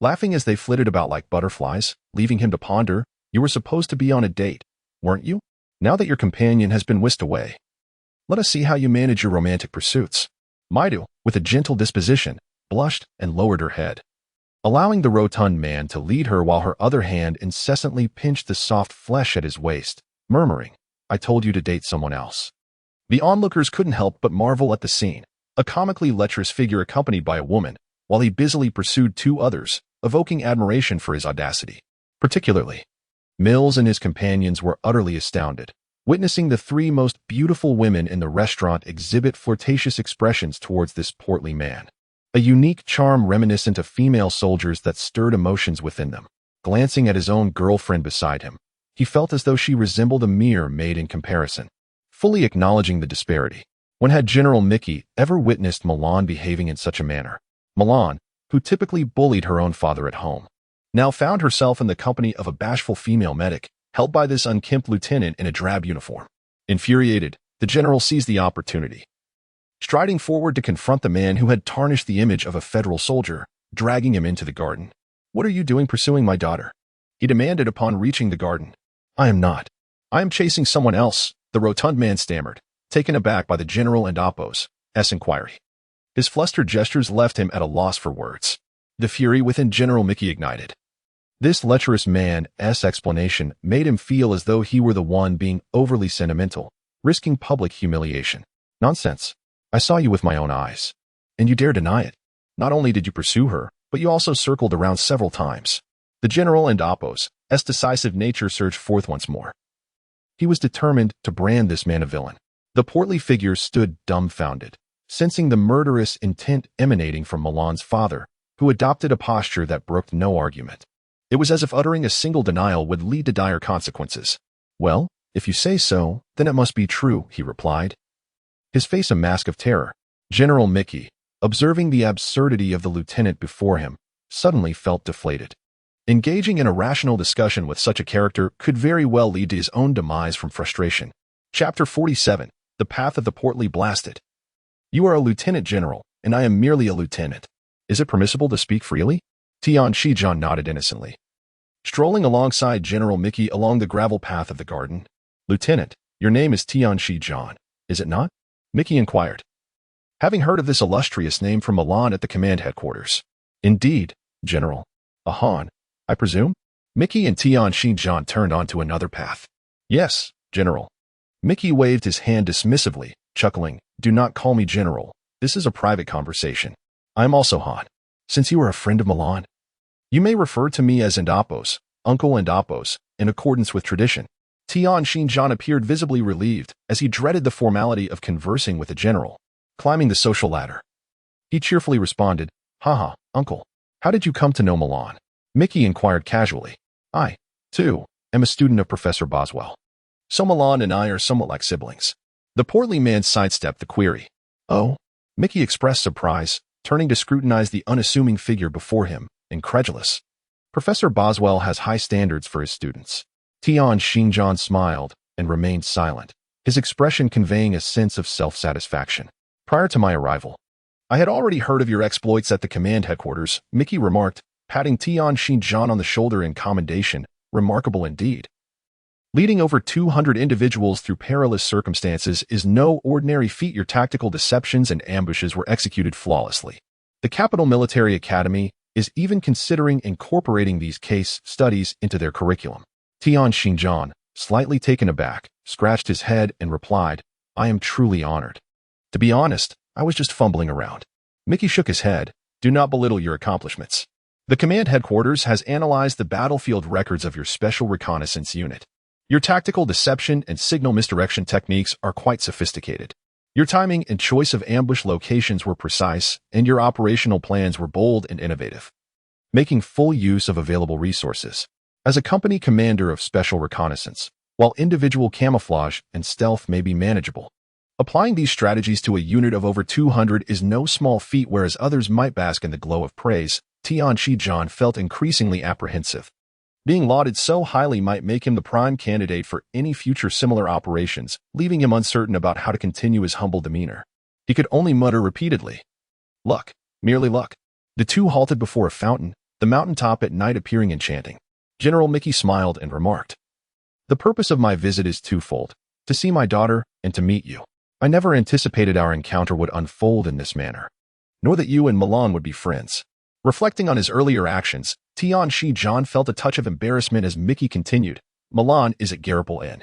laughing as they flitted about like butterflies, leaving him to ponder. You were supposed to be on a date, weren't you? Now that your companion has been whisked away, let us see how you manage your romantic pursuits. Maidu, with a gentle disposition, blushed and lowered her head, allowing the rotund man to lead her while her other hand incessantly pinched the soft flesh at his waist, murmuring, I told you to date someone else. The onlookers couldn't help but marvel at the scene, a comically lecherous figure accompanied by a woman, while he busily pursued two others, evoking admiration for his audacity. Particularly, Mills and his companions were utterly astounded, witnessing the three most beautiful women in the restaurant exhibit flirtatious expressions towards this portly man, a unique charm reminiscent of female soldiers that stirred emotions within them. Glancing at his own girlfriend beside him, he felt as though she resembled a mere maid in comparison. Fully acknowledging the disparity, when had General Mickey ever witnessed Milan behaving in such a manner? Milan, who typically bullied her own father at home, now found herself in the company of a bashful female medic, held by this unkempt lieutenant in a drab uniform. Infuriated, the general seized the opportunity, striding forward to confront the man who had tarnished the image of a federal soldier, dragging him into the garden. What are you doing pursuing my daughter? He demanded upon reaching the garden. I am not. I am chasing someone else, the rotund man stammered, taken aback by the general and Oppo's inquiry. His flustered gestures left him at a loss for words. The fury within General Mickey ignited. This lecherous man's explanation made him feel as though he were the one being overly sentimental, risking public humiliation. Nonsense. I saw you with my own eyes. And you dare deny it. Not only did you pursue her, but you also circled around several times. The general and Oppo's decisive nature surged forth once more. He was determined to brand this man a villain. The portly figure stood dumbfounded, sensing the murderous intent emanating from Milan's father, who adopted a posture that brooked no argument. It was as if uttering a single denial would lead to dire consequences. Well, if you say so, then it must be true, he replied, his face a mask of terror. General Mickey, observing the absurdity of the lieutenant before him, suddenly felt deflated. Engaging in a rational discussion with such a character could very well lead to his own demise from frustration. Chapter 47, The Path of the Portly Blasted. You are a lieutenant general, and I am merely a lieutenant. Is it permissible to speak freely? Tian Shijian nodded innocently, strolling alongside General Mickey along the gravel path of the garden. Lieutenant, your name is Tian Shijian, is it not? Mickey inquired, having heard of this illustrious name from Milan at the command headquarters. Indeed, General. A Han, I presume? Mickey and Tian Shijian turned onto another path. Yes, General. Mickey waved his hand dismissively, chuckling, do not call me General. This is a private conversation. I'm also Han. Since you are a friend of Milan, you may refer to me as Oppo's, Uncle Oppo's, in accordance with tradition. Tian Shijian appeared visibly relieved, as he dreaded the formality of conversing with a general. Climbing the social ladder, he cheerfully responded, Haha, Uncle, how did you come to know Milan? Mickey inquired casually. I, too, am a student of Professor Boswell. So Milan and I are somewhat like siblings. The portly man sidestepped the query. Oh? Mickey expressed surprise, turning to scrutinize the unassuming figure before him, incredulous. Professor Boswell has high standards for his students. Tian Xinjiang smiled and remained silent, his expression conveying a sense of self-satisfaction. Prior to my arrival, I had already heard of your exploits at the command headquarters, Mickey remarked, patting Tian Xinjiang on the shoulder in commendation. Remarkable indeed. Leading over 200 individuals through perilous circumstances is no ordinary feat. Your tactical deceptions and ambushes were executed flawlessly. The Capital Military Academy is even considering incorporating these case studies into their curriculum. Tian Xinjiang, slightly taken aback, scratched his head and replied, I am truly honored. To be honest, I was just fumbling around. Mickey shook his head. Do not belittle your accomplishments. The command headquarters has analyzed the battlefield records of your special reconnaissance unit. Your tactical deception and signal misdirection techniques are quite sophisticated. Your timing and choice of ambush locations were precise, and your operational plans were bold and innovative, making full use of available resources. As a company commander of special reconnaissance, while individual camouflage and stealth may be manageable, applying these strategies to a unit of over 200 is no small feat. Whereas others might bask in the glow of praise, Tian Xinjiang felt increasingly apprehensive. Being lauded so highly might make him the prime candidate for any future similar operations, leaving him uncertain about how to continue his humble demeanor. He could only mutter repeatedly, luck, merely luck. The two halted before a fountain, the mountaintop at night appearing enchanting. General Mickey smiled and remarked, the purpose of my visit is twofold, to see my daughter and to meet you. I never anticipated our encounter would unfold in this manner, nor that you and Milan would be friends. Reflecting on his earlier actions, Tian Xinjiang felt a touch of embarrassment as Mickey continued, Milan is at Garipal Inn,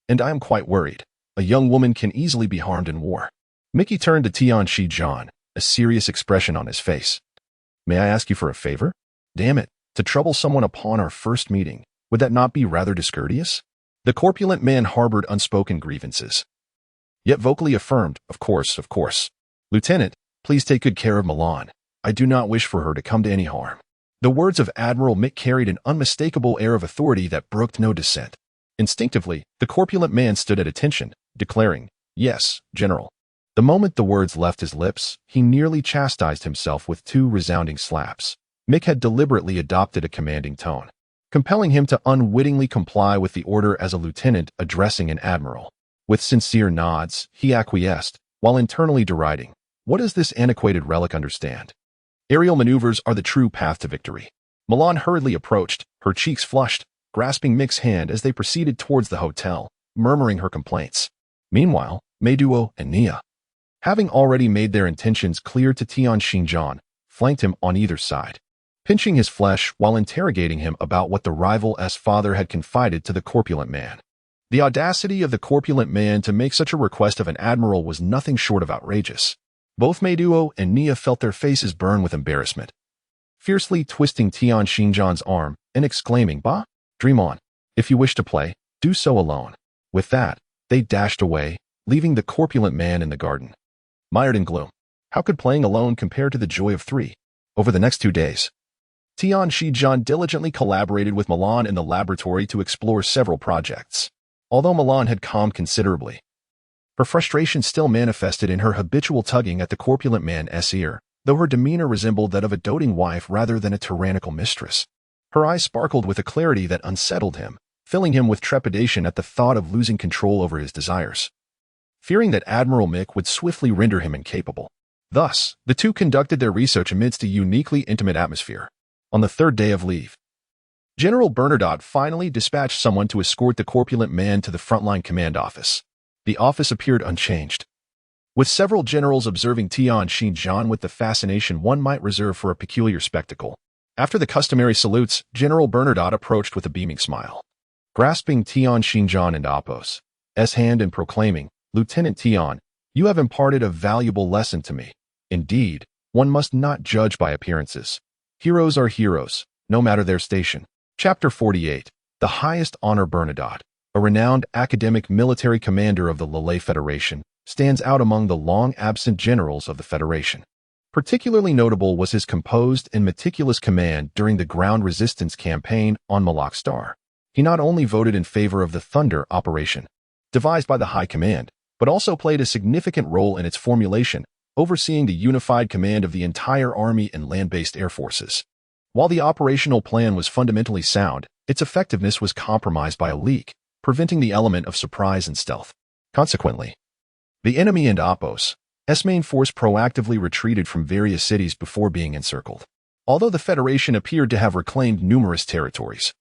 and I am quite worried. A young woman can easily be harmed in war. Mickey turned to Tian Xinjiang, a serious expression on his face. May I ask you for a favor? Damn it, to trouble someone upon our first meeting, would that not be rather discourteous? The corpulent man harbored unspoken grievances, yet vocally affirmed, of course. Lieutenant, please take good care of Milan. I do not wish for her to come to any harm. The words of Admiral Mick carried an unmistakable air of authority that brooked no dissent. Instinctively, the corpulent man stood at attention, declaring, yes, General. The moment the words left his lips, he nearly chastised himself with two resounding slaps. Mick had deliberately adopted a commanding tone, compelling him to unwittingly comply with the order as a lieutenant addressing an admiral. With sincere nods, he acquiesced, while internally deriding, what does this antiquated relic understand? Aerial maneuvers are the true path to victory. Milan hurriedly approached, her cheeks flushed, grasping Mick's hand as they proceeded towards the hotel, murmuring her complaints. Meanwhile, Meiduo and Nia, having already made their intentions clear to Tian Xinjiang, flanked him on either side, pinching his flesh while interrogating him about what the rival's father had confided to the corpulent man. The audacity of the corpulent man to make such a request of an admiral was nothing short of outrageous. Both Meiduo and Nia felt their faces burn with embarrassment, fiercely twisting Tian Xinjiang's arm and exclaiming, Bah, dream on. If you wish to play, do so alone. With that, they dashed away, leaving the corpulent man in the garden, mired in gloom. How could playing alone compare to the joy of three? Over the next 2 days, Tian Xinjiang diligently collaborated with Milan in the laboratory to explore several projects. Although Milan had calmed considerably, her frustration still manifested in her habitual tugging at the corpulent man's ear, though her demeanor resembled that of a doting wife rather than a tyrannical mistress. Her eyes sparkled with a clarity that unsettled him, filling him with trepidation at the thought of losing control over his desires, fearing that Admiral Mick would swiftly render him incapable. Thus, the two conducted their research amidst a uniquely intimate atmosphere. On the 3rd day of leave, General Bernadotte finally dispatched someone to escort the corpulent man to the frontline command office. The office appeared unchanged, with several generals observing Tian Xinjiang with the fascination one might reserve for a peculiar spectacle. After the customary salutes, General Bernadotte approached with a beaming smile, grasping Tian Xinjiang and Apo's hand and proclaiming, Lieutenant Tian, you have imparted a valuable lesson to me. Indeed, one must not judge by appearances. Heroes are heroes, no matter their station. Chapter 48. The Highest Honor. Bernadotte, a renowned academic military commander of the Lille Federation, stands out among the long-absent generals of the Federation. Particularly notable was his composed and meticulous command during the ground resistance campaign on Malak Star. He not only voted in favor of the Thunder operation, devised by the High Command, but also played a significant role in its formulation, overseeing the unified command of the entire Army and land-based air forces. While the operational plan was fundamentally sound, its effectiveness was compromised by a leak, preventing the element of surprise and stealth. Consequently, the enemy and Oppos' main force proactively retreated from various cities before being encircled. Although the Federation appeared to have reclaimed numerous territories,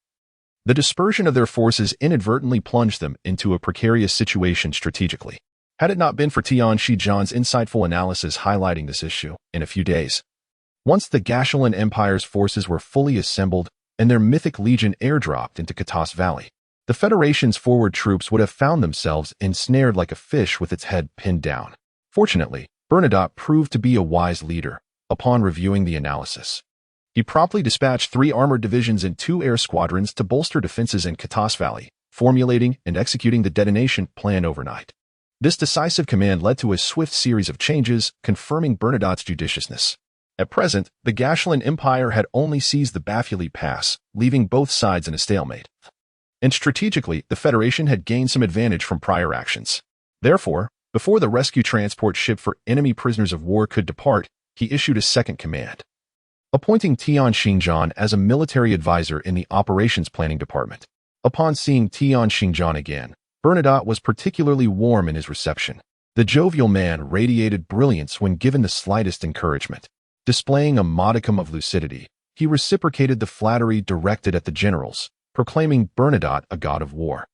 the dispersion of their forces inadvertently plunged them into a precarious situation strategically. Had it not been for Tian Shijian's insightful analysis highlighting this issue, in a few days, once the Gashulan Empire's forces were fully assembled and their mythic legion airdropped into Katas Valley, the Federation's forward troops would have found themselves ensnared like a fish with its head pinned down. Fortunately, Bernadotte proved to be a wise leader. Upon reviewing the analysis, he promptly dispatched 3 armored divisions and 2 air squadrons to bolster defenses in Katas Valley, formulating and executing the detonation plan overnight. This decisive command led to a swift series of changes, confirming Bernadotte's judiciousness. At present, the Gashulan Empire had only seized the Bafuli Pass, leaving both sides in a stalemate. And strategically, the Federation had gained some advantage from prior actions. Therefore, before the rescue transport ship for enemy prisoners of war could depart, he issued a second command, appointing Tian Xinjiang as a military advisor in the operations planning department. Upon seeing Tian Xinjiang again, Bernadotte was particularly warm in his reception. The jovial man radiated brilliance when given the slightest encouragement. Displaying a modicum of lucidity, he reciprocated the flattery directed at the generals, proclaiming Bernadotte a god of war.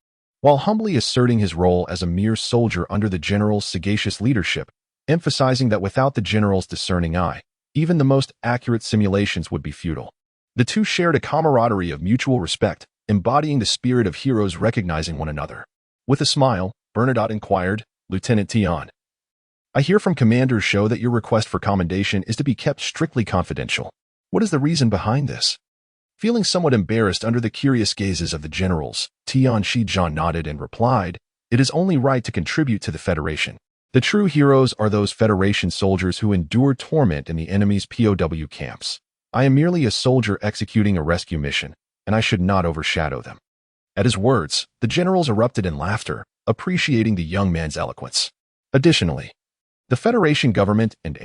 While humbly asserting his role as a mere soldier under the general's sagacious leadership, emphasizing that without the general's discerning eye, even the most accurate simulations would be futile. The two shared a camaraderie of mutual respect, embodying the spirit of heroes recognizing one another. With a smile, Bernadotte inquired, "Lieutenant Tian, I hear from Commander Shou that your request for commendation is to be kept strictly confidential. What is the reason behind this?" Feeling somewhat embarrassed under the curious gazes of the generals, Tian Shijian nodded and replied, "It is only right to contribute to the Federation. The true heroes are those Federation soldiers who endure torment in the enemy's POW camps. I am merely a soldier executing a rescue mission, and I should not overshadow them." At his words, the generals erupted in laughter, appreciating the young man's eloquence. Additionally, the Federation government and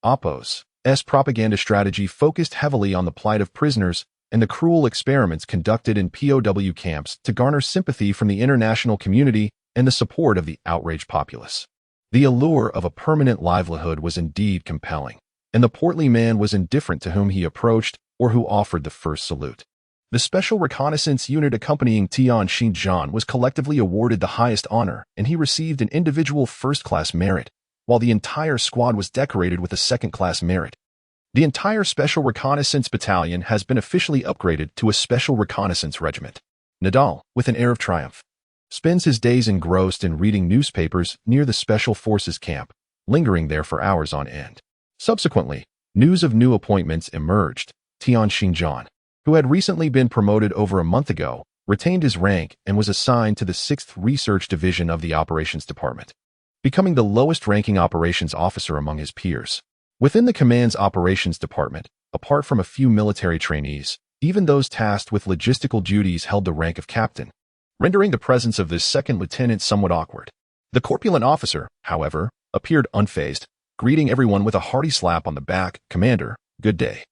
Oppos' propaganda strategy focused heavily on the plight of prisoners and the cruel experiments conducted in POW camps to garner sympathy from the international community and the support of the outraged populace. The allure of a permanent livelihood was indeed compelling, and the portly man was indifferent to whom he approached or who offered the first salute. The special reconnaissance unit accompanying Tian Xinjiang was collectively awarded the highest honor, and he received an individual first-class merit, while the entire squad was decorated with a second-class merit. The entire Special Reconnaissance Battalion has been officially upgraded to a Special Reconnaissance Regiment. Nadal, with an air of triumph, spends his days engrossed in reading newspapers near the Special Forces camp, lingering there for hours on end. Subsequently, news of new appointments emerged. Tian Xinjiang, who had recently been promoted over a month ago, retained his rank and was assigned to the 6th Research Division of the Operations Department, becoming the lowest-ranking operations officer among his peers. Within the command's operations department, apart from a few military trainees, even those tasked with logistical duties held the rank of captain, rendering the presence of this second lieutenant somewhat awkward. The corpulent officer, however, appeared unfazed, greeting everyone with a hearty slap on the back. "Commander, good day."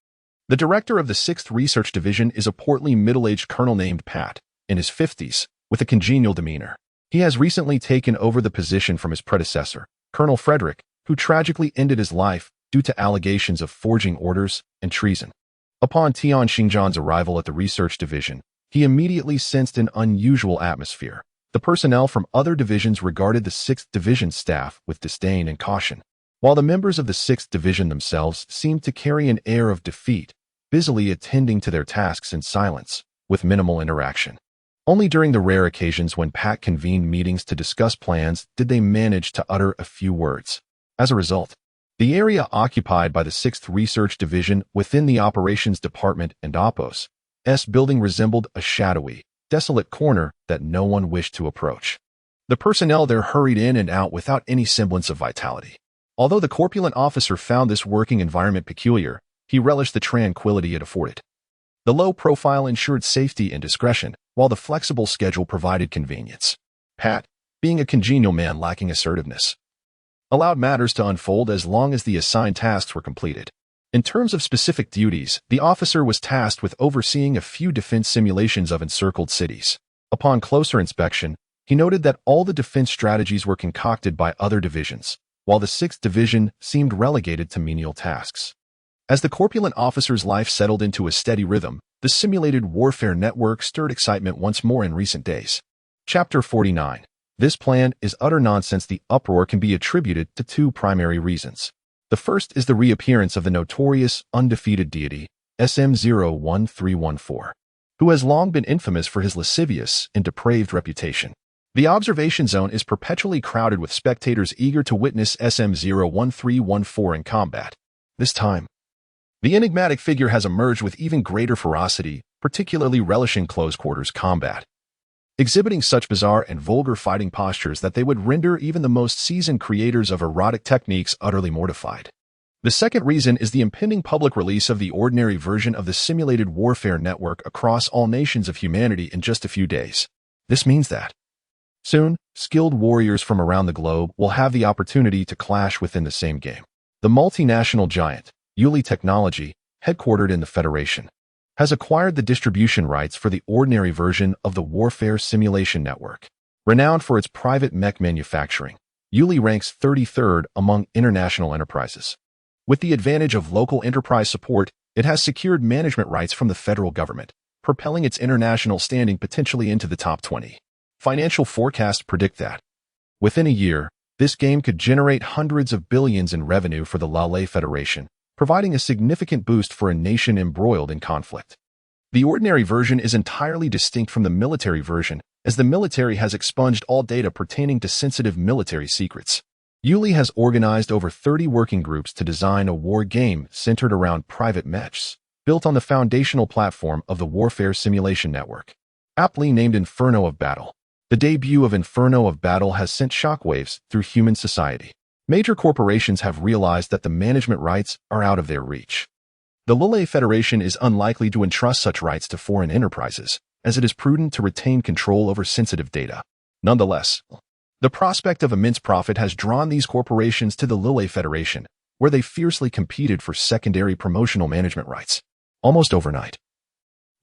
The director of the 6th Research Division is a portly middle-aged colonel named Pat, in his 50s, with a congenial demeanor. He has recently taken over the position from his predecessor, Colonel Frederick, who tragically ended his life due to allegations of forging orders and treason. Upon Tian Xinjiang's arrival at the Research Division, he immediately sensed an unusual atmosphere. The personnel from other divisions regarded the 6th Division staff with disdain and caution, while the members of the 6th Division themselves seemed to carry an air of defeat, busily attending to their tasks in silence, with minimal interaction. Only during the rare occasions when Pat convened meetings to discuss plans did they manage to utter a few words. As a result, the area occupied by the 6th Research Division within the Operations Department and Oppos' building resembled a shadowy, desolate corner that no one wished to approach. The personnel there hurried in and out without any semblance of vitality. Although the corpulent officer found this working environment peculiar, he relished the tranquility it afforded. The low profile ensured safety and discretion, while the flexible schedule provided convenience. Pat, being a congenial man lacking assertiveness, allowed matters to unfold as long as the assigned tasks were completed. In terms of specific duties, the officer was tasked with overseeing a few defense simulations of encircled cities. Upon closer inspection, he noted that all the defense strategies were concocted by other divisions, while the 6th Division seemed relegated to menial tasks. As the corpulent officer's life settled into a steady rhythm, the simulated warfare network stirred excitement once more in recent days. Chapter 49. This plan is utter nonsense. The uproar can be attributed to 2 primary reasons. The first is the reappearance of the notorious, undefeated deity, SM-01314, who has long been infamous for his lascivious and depraved reputation. The observation zone is perpetually crowded with spectators eager to witness SM-01314 in combat. This time, the enigmatic figure has emerged with even greater ferocity, particularly relishing close-quarters combat, exhibiting such bizarre and vulgar fighting postures that they would render even the most seasoned creators of erotic techniques utterly mortified. The second reason is the impending public release of the ordinary version of the simulated warfare network across all nations of humanity in just a few days. This means that soon, skilled warriors from around the globe will have the opportunity to clash within the same game. The multinational giant, Uli Technology, headquartered in the Federation, has acquired the distribution rights for the ordinary version of the Warfare Simulation Network. Renowned for its private mech manufacturing, Uli ranks 33rd among international enterprises. With the advantage of local enterprise support, it has secured management rights from the federal government, propelling its international standing potentially into the top 20. Financial forecasts predict that within a year, this game could generate hundreds of billions in revenue for the Lale Federation, providing a significant boost for a nation embroiled in conflict. The ordinary version is entirely distinct from the military version, as the military has expunged all data pertaining to sensitive military secrets. Uli has organized over 30 working groups to design a war game centered around private mechs, built on the foundational platform of the Warfare Simulation Network. Aptly named Inferno of Battle, the debut of Inferno of Battle has sent shockwaves through human society. Major corporations have realized that the management rights are out of their reach. The Lale Federation is unlikely to entrust such rights to foreign enterprises, as it is prudent to retain control over sensitive data. Nonetheless, the prospect of immense profit has drawn these corporations to the Lale Federation, where they fiercely competed for secondary promotional management rights. Almost overnight,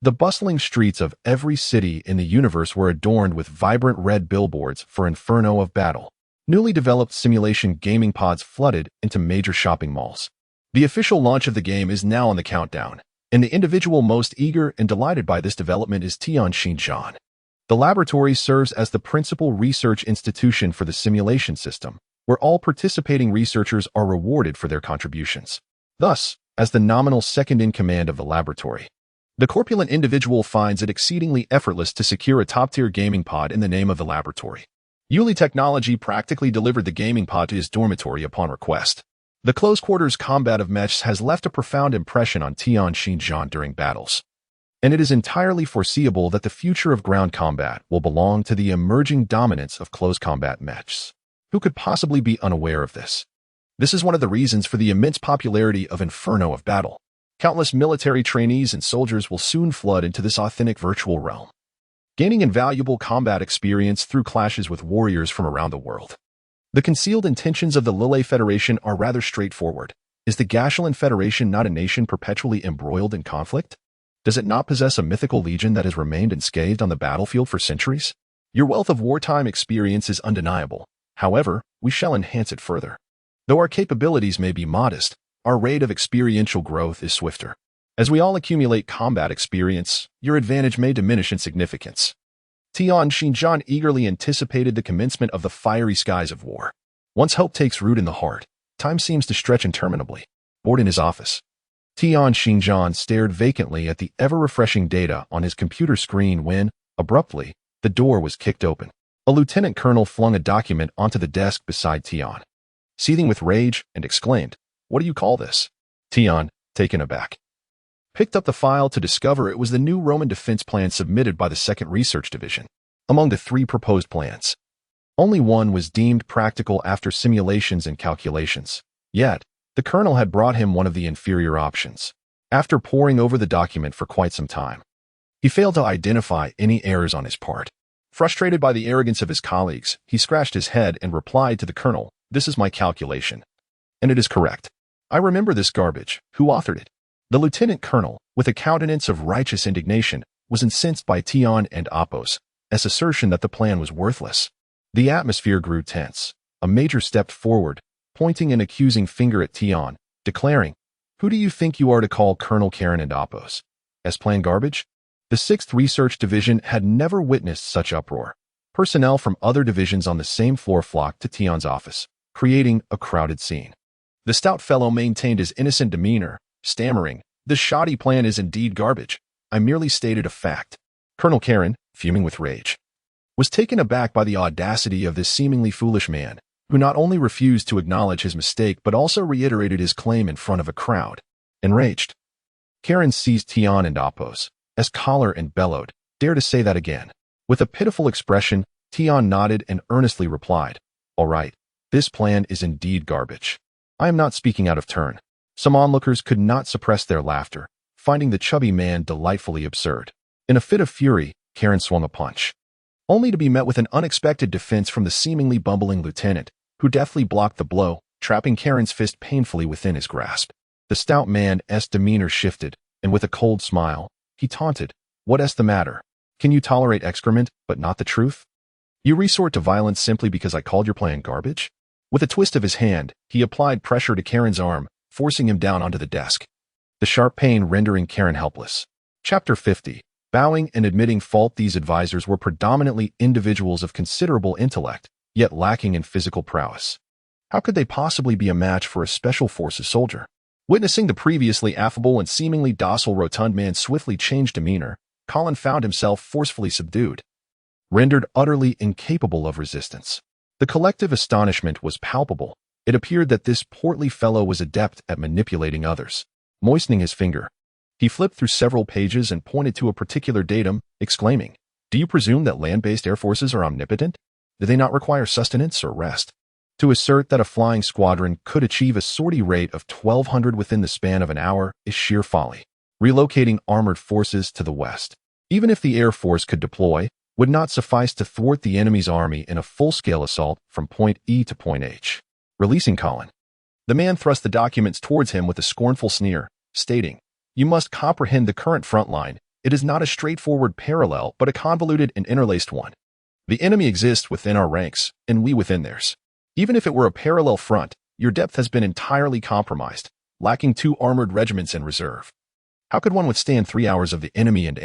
the bustling streets of every city in the universe were adorned with vibrant red billboards for Inferno of Battle. Newly developed simulation gaming pods flooded into major shopping malls. The official launch of the game is now on the countdown, and the individual most eager and delighted by this development is Tianxin Zhan. The laboratory serves as the principal research institution for the simulation system, where all participating researchers are rewarded for their contributions. Thus, as the nominal second-in-command of the laboratory, the corpulent individual finds it exceedingly effortless to secure a top-tier gaming pod in the name of the laboratory. Uli Technology practically delivered the gaming pod to his dormitory upon request. The close-quarters combat of mechs has left a profound impression on Tianxin Zhan during battles, and it is entirely foreseeable that the future of ground combat will belong to the emerging dominance of close combat mechs. Who could possibly be unaware of this? This is one of the reasons for the immense popularity of Inferno of Battle. Countless military trainees and soldiers will soon flood into this authentic virtual realm, gaining invaluable combat experience through clashes with warriors from around the world. The concealed intentions of the Lale Federation are rather straightforward. Is the Gashelan Federation not a nation perpetually embroiled in conflict? Does it not possess a mythical legion that has remained unscathed on the battlefield for centuries? Your wealth of wartime experience is undeniable. However, we shall enhance it further. Though our capabilities may be modest, our rate of experiential growth is swifter. As we all accumulate combat experience, your advantage may diminish in significance. Tianxin Zhan eagerly anticipated the commencement of the fiery skies of war. Once hope takes root in the heart, time seems to stretch interminably. Bored in his office, Tianxin Zhan stared vacantly at the ever-refreshing data on his computer screen when, abruptly, the door was kicked open. A lieutenant colonel flung a document onto the desk beside Tian, seething with rage, and exclaimed, "What do you call this?" Tian, taken aback, picked up the file to discover it was the new Roman defense plan submitted by the 2nd Research Division. Among the 3 proposed plans, only one was deemed practical after simulations and calculations. Yet, the colonel had brought him one of the inferior options. After poring over the document for quite some time, he failed to identify any errors on his part. Frustrated by the arrogance of his colleagues, he scratched his head and replied to the colonel, "This is my calculation, and it is correct. I remember this garbage. Who authored it? The lieutenant colonel, with a countenance of righteous indignation, was incensed by Tion and Appos' assertion that the plan was worthless. The atmosphere grew tense. A major stepped forward, pointing an accusing finger at Tion, declaring, "Who do you think you are to call Colonel Karen and Appos as plan garbage?" The 6th Research Division had never witnessed such uproar. Personnel from other divisions on the same floor flocked to Tion's office, creating a crowded scene. The stout fellow maintained his innocent demeanor, stammering, "The shoddy plan is indeed garbage. I merely stated a fact." Colonel Karen, fuming with rage, was taken aback by the audacity of this seemingly foolish man, who not only refused to acknowledge his mistake but also reiterated his claim in front of a crowd. Enraged, Karen seized Tion and Appos' collar and bellowed, "Dare to say that again." With a pitiful expression, Tion nodded and earnestly replied, "All right, this plan is indeed garbage. I am not speaking out of turn." Some onlookers could not suppress their laughter, finding the chubby man delightfully absurd. In a fit of fury, Karen swung a punch, only to be met with an unexpected defense from the seemingly bumbling lieutenant, who deftly blocked the blow, trapping Karen's fist painfully within his grasp. The stout man's demeanor shifted, and with a cold smile, he taunted, "What's the matter? Can you tolerate excrement, but not the truth? You resort to violence simply because I called your plan garbage?" With a twist of his hand, he applied pressure to Karen's arm, forcing him down onto the desk, the sharp pain rendering Karen helpless. Chapter 50. Bowing and admitting fault. These advisors were predominantly individuals of considerable intellect, yet lacking in physical prowess. How could they possibly be a match for a special forces soldier? Witnessing the previously affable and seemingly docile rotund man swiftly change demeanor, Colin found himself forcefully subdued, rendered utterly incapable of resistance. The collective astonishment was palpable. It appeared that this portly fellow was adept at manipulating others. Moistening his finger, he flipped through several pages and pointed to a particular datum, exclaiming, "Do you presume that land-based air forces are omnipotent? Do they not require sustenance or rest? To assert that a flying squadron could achieve a sortie rate of 1,200 within the span of an hour is sheer folly. Relocating armored forces to the west, even if the Air Force could deploy, would not suffice to thwart the enemy's army in a full-scale assault from point E to point H." Releasing Colin, the man thrust the documents towards him with a scornful sneer, stating, "You must comprehend the current front line. It is not a straightforward parallel, but a convoluted and interlaced one. The enemy exists within our ranks, and we within theirs. Even if it were a parallel front, your depth has been entirely compromised, lacking 2 armored regiments in reserve. How could one withstand 3 hours of the enemy and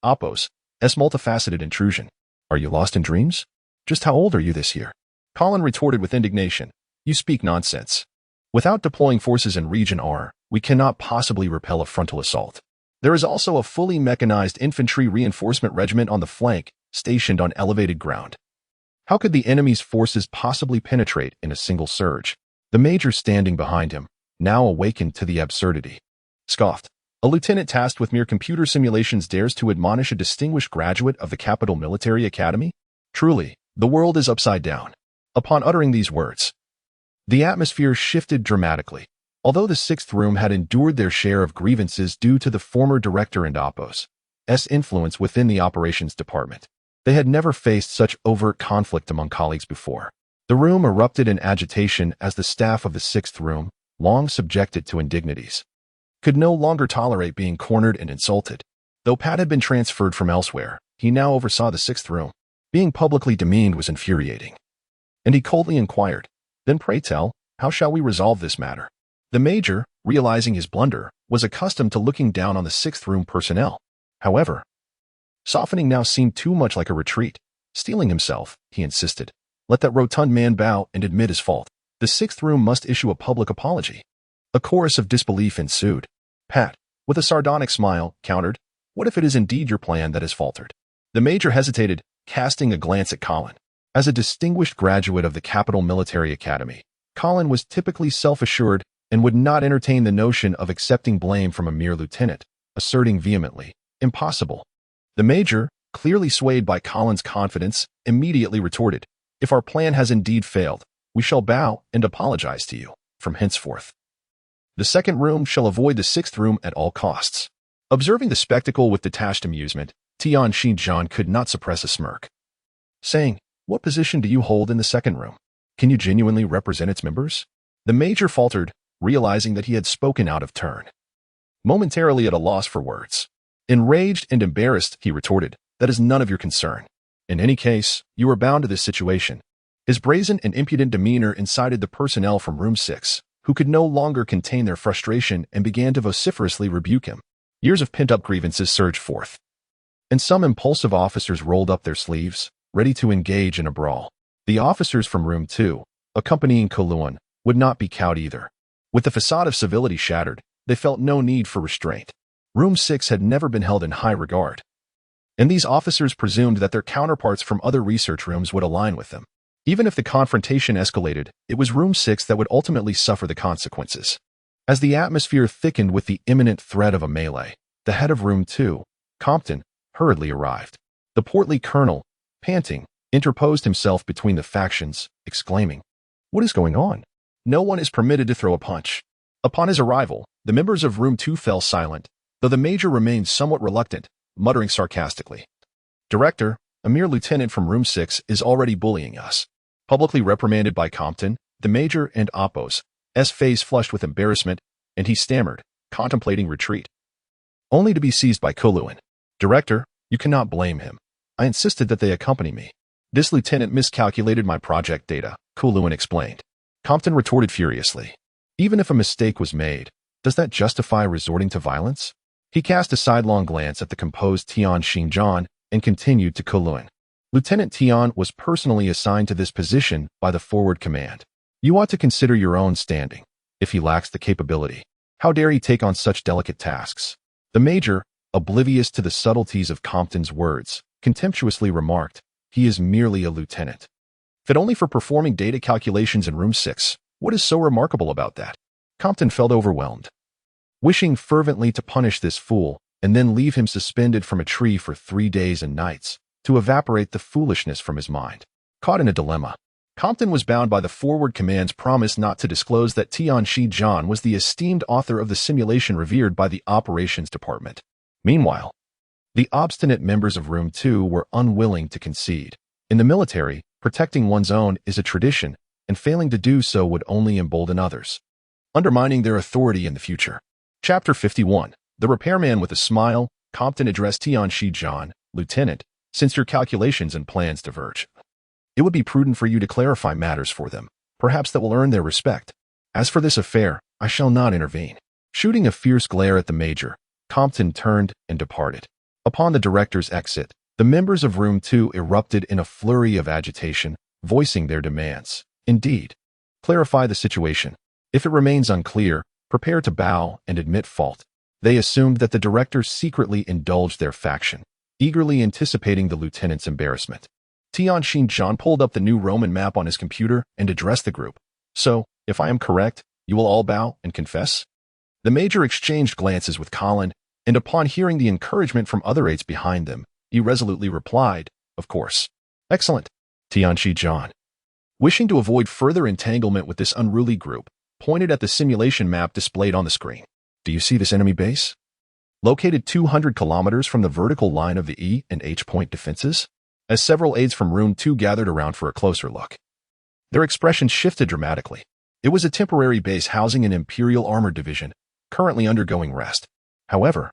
Appos' multifaceted intrusion? Are you lost in dreams? Just how old are you this year?" Colin retorted with indignation, "You speak nonsense. Without deploying forces in Region R, we cannot possibly repel a frontal assault. There is also a fully mechanized infantry reinforcement regiment on the flank, stationed on elevated ground. How could the enemy's forces possibly penetrate in a single surge?" The major standing behind him, now awakened to the absurdity, scoffed. "A lieutenant tasked with mere computer simulations dares to admonish a distinguished graduate of the Capital Military Academy? Truly, the world is upside down." Upon uttering these words, the atmosphere shifted dramatically. Although the 6th Room had endured their share of grievances due to the former director and Appos' influence within the operations department, they had never faced such overt conflict among colleagues before. The room erupted in agitation as the staff of the 6th Room, long subjected to indignities, could no longer tolerate being cornered and insulted. Though Pat had been transferred from elsewhere, he now oversaw the 6th Room. Being publicly demeaned was infuriating, and he coldly inquired, "Then pray tell, how shall we resolve this matter?" The major, realizing his blunder, was accustomed to looking down on the 6th Room personnel. However, softening now seemed too much like a retreat. Steeling himself, he insisted, "Let that rotund man bow and admit his fault. The 6th Room must issue a public apology." A chorus of disbelief ensued. Pat, with a sardonic smile, countered, "What if it is indeed your plan that has faltered?" The major hesitated, casting a glance at Colin. As a distinguished graduate of the Capital Military Academy, Colin was typically self-assured and would not entertain the notion of accepting blame from a mere lieutenant, asserting vehemently, "Impossible." The major, clearly swayed by Colin's confidence, immediately retorted, "If our plan has indeed failed, we shall bow and apologize to you. From henceforth, the 2nd Room shall avoid the 6th Room at all costs." Observing the spectacle with detached amusement, Tian Xinjiang could not suppress a smirk, saying, "What position do you hold in the 2nd Room? Can you genuinely represent its members?" The major faltered, realizing that he had spoken out of turn. Momentarily at a loss for words. Enraged and embarrassed, he retorted, "That is none of your concern. In any case, you are bound to this situation." His brazen and impudent demeanor incited the personnel from Room 6, who could no longer contain their frustration and began to vociferously rebuke him. Years of pent-up grievances surged forth, and some impulsive officers rolled up their sleeves, ready to engage in a brawl. The officers from Room 2, accompanying Kowloon, would not be cowed either. With the facade of civility shattered, they felt no need for restraint. Room 6 had never been held in high regard, and these officers presumed that their counterparts from other research rooms would align with them. Even if the confrontation escalated, it was Room 6 that would ultimately suffer the consequences. As the atmosphere thickened with the imminent threat of a melee, the head of Room 2, Compton, hurriedly arrived. The portly colonel, panting, interposed himself between the factions, exclaiming, "What is going on? No one is permitted to throw a punch." Upon his arrival, the members of Room 2 fell silent, though the major remained somewhat reluctant, muttering sarcastically, "Director, a mere lieutenant from Room 6 is already bullying us." Publicly reprimanded by Compton, the major and Oppo's face flushed with embarrassment, and he stammered, contemplating retreat, only to be seized by Kowloon. "Director, you cannot blame him. I insisted that they accompany me. This lieutenant miscalculated my project data," Kowloon explained. Compton retorted furiously, "Even if a mistake was made, does that justify resorting to violence?" He cast a sidelong glance at the composed Tian Xinjiang and continued to Kowloon. "Lieutenant Tian was personally assigned to this position by the forward command. You ought to consider your own standing. If he lacks the capability, how dare he take on such delicate tasks?" The major, oblivious to the subtleties of Compton's words, contemptuously remarked, "He is merely a lieutenant. Fit only for performing data calculations in Room 6. What is so remarkable about that?" Compton felt overwhelmed, wishing fervently to punish this fool and then leave him suspended from a tree for 3 days and nights, to evaporate the foolishness from his mind. Caught in a dilemma, Compton was bound by the forward command's promise not to disclose that Tian Xinjiang was the esteemed author of the simulation revered by the operations department. Meanwhile, the obstinate members of Room 2 were unwilling to concede. In the military, protecting one's own is a tradition, and failing to do so would only embolden others, undermining their authority in the future. Chapter 51. The repairman. With a smile, Compton addressed Tian Xinjiang, "Lieutenant, since your calculations and plans diverge, it would be prudent for you to clarify matters for them. Perhaps that will earn their respect. As for this affair, I shall not intervene." Shooting a fierce glare at the major, Compton turned and departed. Upon the director's exit, the members of Room 2 erupted in a flurry of agitation, voicing their demands. Indeed, clarify the situation. If it remains unclear, prepare to bow and admit fault. They assumed that the director secretly indulged their faction, eagerly anticipating the lieutenant's embarrassment. Tian Xinjiang pulled up the new Roman map on his computer and addressed the group. "So, if I am correct, you will all bow and confess?" The major exchanged glances with Colin, and upon hearing the encouragement from other aides behind them, he resolutely replied, "Of course." "Excellent." Tian Xinjiang, wishing to avoid further entanglement with this unruly group, pointed at the simulation map displayed on the screen. "Do you see this enemy base? Located 200 kilometers from the vertical line of the E and H point defenses?" As several aides from Room 2 gathered around for a closer look, their expressions shifted dramatically. It was a temporary base housing an Imperial Armored Division, currently undergoing rest. However,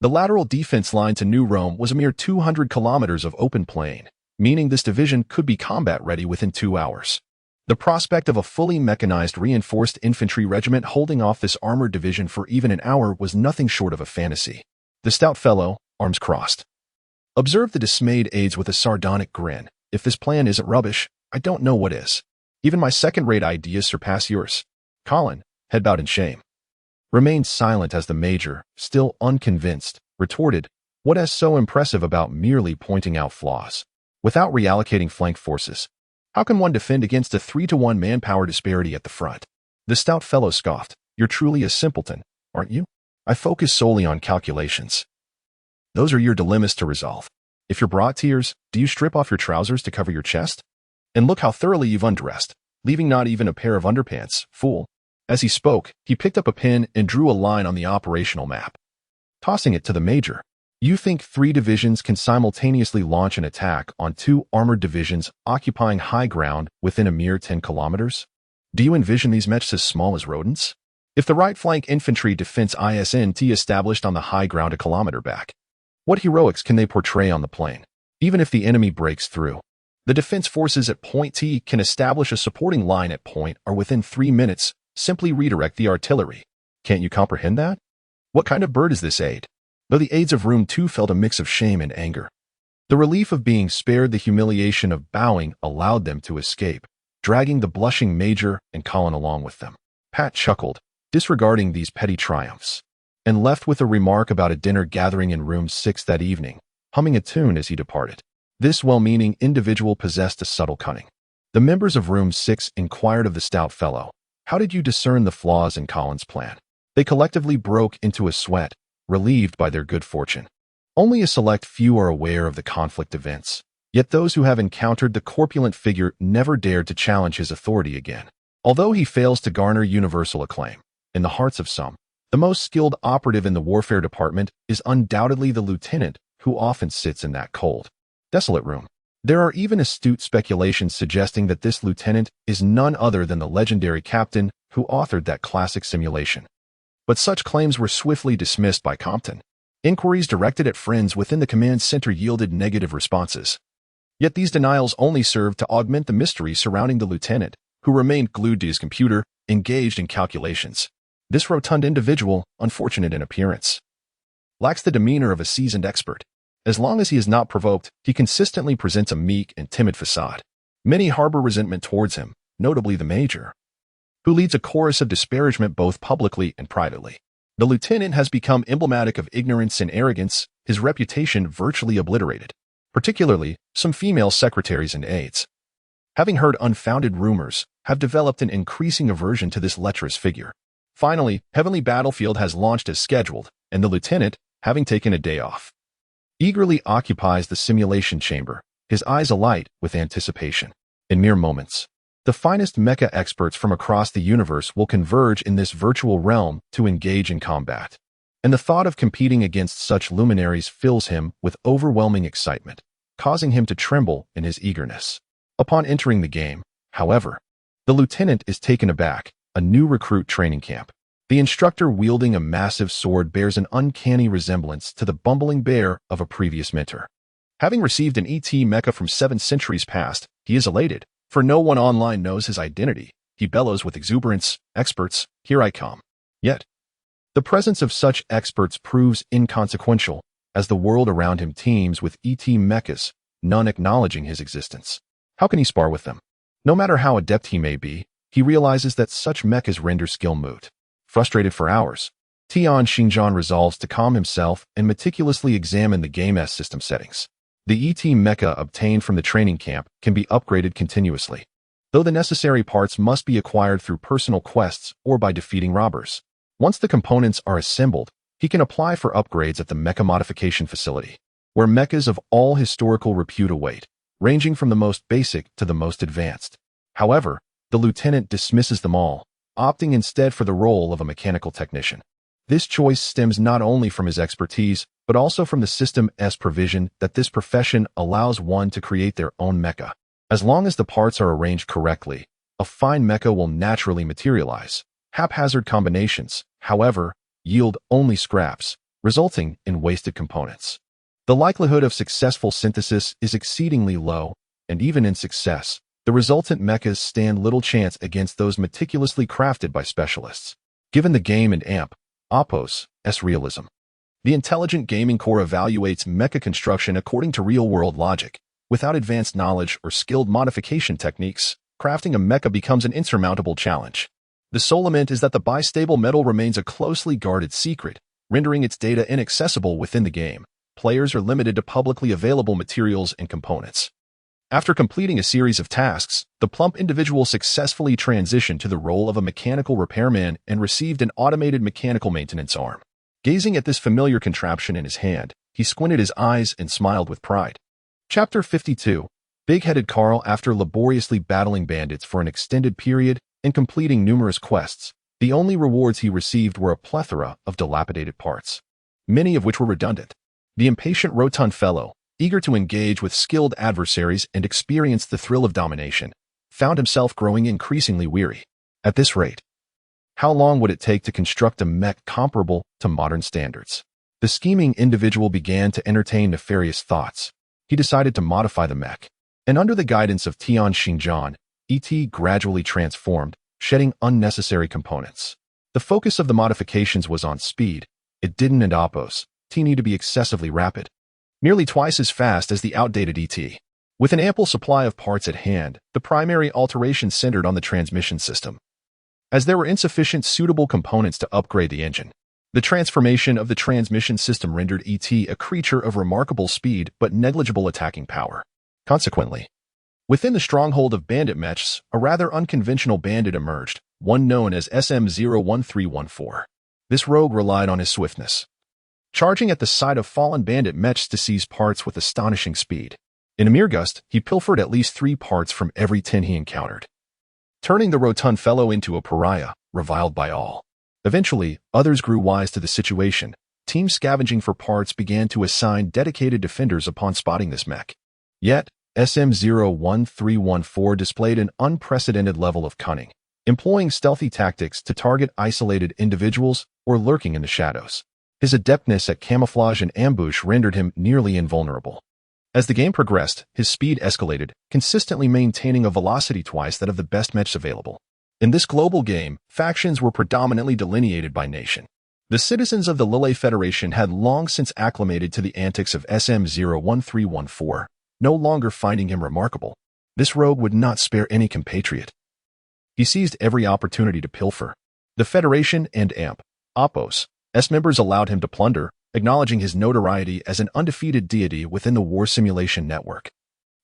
the lateral defense line to New Rome was a mere 200 kilometers of open plain, meaning this division could be combat-ready within 2 hours. The prospect of a fully mechanized reinforced infantry regiment holding off this armored division for even an hour was nothing short of a fantasy. The stout fellow, arms crossed, observed the dismayed aides with a sardonic grin. "If this plan isn't rubbish, I don't know what is. Even my second-rate ideas surpass yours." Colin, head bowed in shame, remained silent as the major, still unconvinced, retorted, "What is so impressive about merely pointing out flaws, without reallocating flank forces? How can one defend against a 3-to-1 manpower disparity at the front?" The stout fellow scoffed, "You're truly a simpleton, aren't you? I focus solely on calculations. Those are your dilemmas to resolve. If you're brought tears, do you strip off your trousers to cover your chest? And look how thoroughly you've undressed, leaving not even a pair of underpants, fool." As he spoke, he picked up a pen and drew a line on the operational map, tossing it to the major. "You think 3 divisions can simultaneously launch an attack on 2 armored divisions occupying high ground within a mere 10 kilometers? Do you envision these mechs as small as rodents? If the right flank infantry defense isn't established on the high ground a kilometer back, what heroics can they portray on the plain? Even if the enemy breaks through, the defense forces at point T can establish a supporting line at point or within 3 minutes, simply redirect the artillery. Can't you comprehend that? What kind of bird is this aide? Though the aides of Room 2 felt a mix of shame and anger. The relief of being spared the humiliation of bowing allowed them to escape, dragging the blushing Major and Colin along with them. Pat chuckled, disregarding these petty triumphs, and left with a remark about a dinner gathering in Room 6 that evening, humming a tune as he departed. This well-meaning individual possessed a subtle cunning. The members of Room 6 inquired of the stout fellow, "How did you discern the flaws in Colin's plan?" They collectively broke into a sweat, relieved by their good fortune. Only a select few are aware of the conflict events, yet those who have encountered the corpulent figure never dared to challenge his authority again. Although he fails to garner universal acclaim, in the hearts of some, the most skilled operative in the warfare department is undoubtedly the lieutenant who often sits in that cold, desolate room. There are even astute speculations suggesting that this lieutenant is none other than the legendary captain who authored that classic simulation. But such claims were swiftly dismissed by Compton. Inquiries directed at friends within the command center yielded negative responses. Yet these denials only served to augment the mystery surrounding the lieutenant, who remained glued to his computer, engaged in calculations. This rotund individual, unfortunate in appearance, lacks the demeanor of a seasoned expert. As long as he is not provoked, he consistently presents a meek and timid facade. Many harbor resentment towards him, notably the Major, who leads a chorus of disparagement both publicly and privately. The lieutenant has become emblematic of ignorance and arrogance, his reputation virtually obliterated. Particularly, some female secretaries and aides, having heard unfounded rumors, have developed an increasing aversion to this lecherous figure. Finally, Heavenly Battlefield has launched as scheduled, and the lieutenant, having taken a day off, eagerly occupies the simulation chamber, his eyes alight with anticipation. In mere moments, the finest mecha experts from across the universe will converge in this virtual realm to engage in combat. And the thought of competing against such luminaries fills him with overwhelming excitement, causing him to tremble in his eagerness. Upon entering the game, however, the lieutenant is taken aback. A new recruit training camp. The instructor wielding a massive sword bears an uncanny resemblance to the bumbling bear of a previous mentor. Having received an ET mecha from 7 centuries past, he is elated, for no one online knows his identity. He bellows with exuberance, "Experts, here I come." Yet, the presence of such experts proves inconsequential, as the world around him teems with ET mechas, none acknowledging his existence. How can he spar with them? No matter how adept he may be, he realizes that such mechas render skill moot. Frustrated for hours, Tian Xinjian resolves to calm himself and meticulously examine the game's system settings. The ET mecha obtained from the training camp can be upgraded continuously, though the necessary parts must be acquired through personal quests or by defeating robbers. Once the components are assembled, he can apply for upgrades at the mecha modification facility, where mechas of all historical repute await, ranging from the most basic to the most advanced. However, the lieutenant dismisses them all, opting instead for the role of a mechanical technician. This choice stems not only from his expertise, but also from the system's provision that this profession allows one to create their own mecha. As long as the parts are arranged correctly, a fine mecha will naturally materialize. Haphazard combinations, however, yield only scraps, resulting in wasted components. The likelihood of successful synthesis is exceedingly low, and even in success, the resultant mechas stand little chance against those meticulously crafted by specialists. Given the game and oppos's realism, the intelligent gaming core evaluates mecha construction according to real-world logic. Without advanced knowledge or skilled modification techniques, crafting a mecha becomes an insurmountable challenge. The sole lament is that the bistable metal remains a closely guarded secret, rendering its data inaccessible within the game. Players are limited to publicly available materials and components. After completing a series of tasks, the plump individual successfully transitioned to the role of a mechanical repairman and received an automated mechanical maintenance arm. Gazing at this familiar contraption in his hand, he squinted his eyes and smiled with pride. Chapter 52. Big-headed Carl. After laboriously battling bandits for an extended period and completing numerous quests, the only rewards he received were a plethora of dilapidated parts, many of which were redundant. The impatient rotund fellow, eager to engage with skilled adversaries and experience the thrill of domination, found himself growing increasingly weary. At this rate, How long would it take to construct a mech comparable to modern standards? The scheming individual began to entertain nefarious thoughts. He decided to modify the mech. And under the guidance of Tian Xinjian, ET gradually transformed, shedding unnecessary components. The focus of the modifications was on speed. It didn't need oppose. T needed to be excessively rapid, nearly twice as fast as the outdated ET. With an ample supply of parts at hand, the primary alteration centered on the transmission system. As there were insufficient suitable components to upgrade the engine, the transformation of the transmission system rendered ET a creature of remarkable speed but negligible attacking power. Consequently, within the stronghold of bandit mechs, a rather unconventional bandit emerged, one known as SM-01314. This rogue relied on his swiftness, charging at the sight of fallen bandit mechs to seize parts with astonishing speed. In a mere gust, he pilfered at least 3 parts from every 10 he encountered, turning the rotund fellow into a pariah, reviled by all. Eventually, others grew wise to the situation. Teams scavenging for parts began to assign dedicated defenders upon spotting this mech. Yet, SM-01314 displayed an unprecedented level of cunning, employing stealthy tactics to target isolated individuals or lurking in the shadows. His adeptness at camouflage and ambush rendered him nearly invulnerable. As the game progressed, his speed escalated, consistently maintaining a velocity twice that of the best mechs available. In this global game, factions were predominantly delineated by nation. The citizens of the Lille Federation had long since acclimated to the antics of SM-01314, no longer finding him remarkable. This rogue would not spare any compatriot. He seized every opportunity to pilfer. The Federation and Oppos S members allowed him to plunder, acknowledging his notoriety as an undefeated deity within the war simulation network,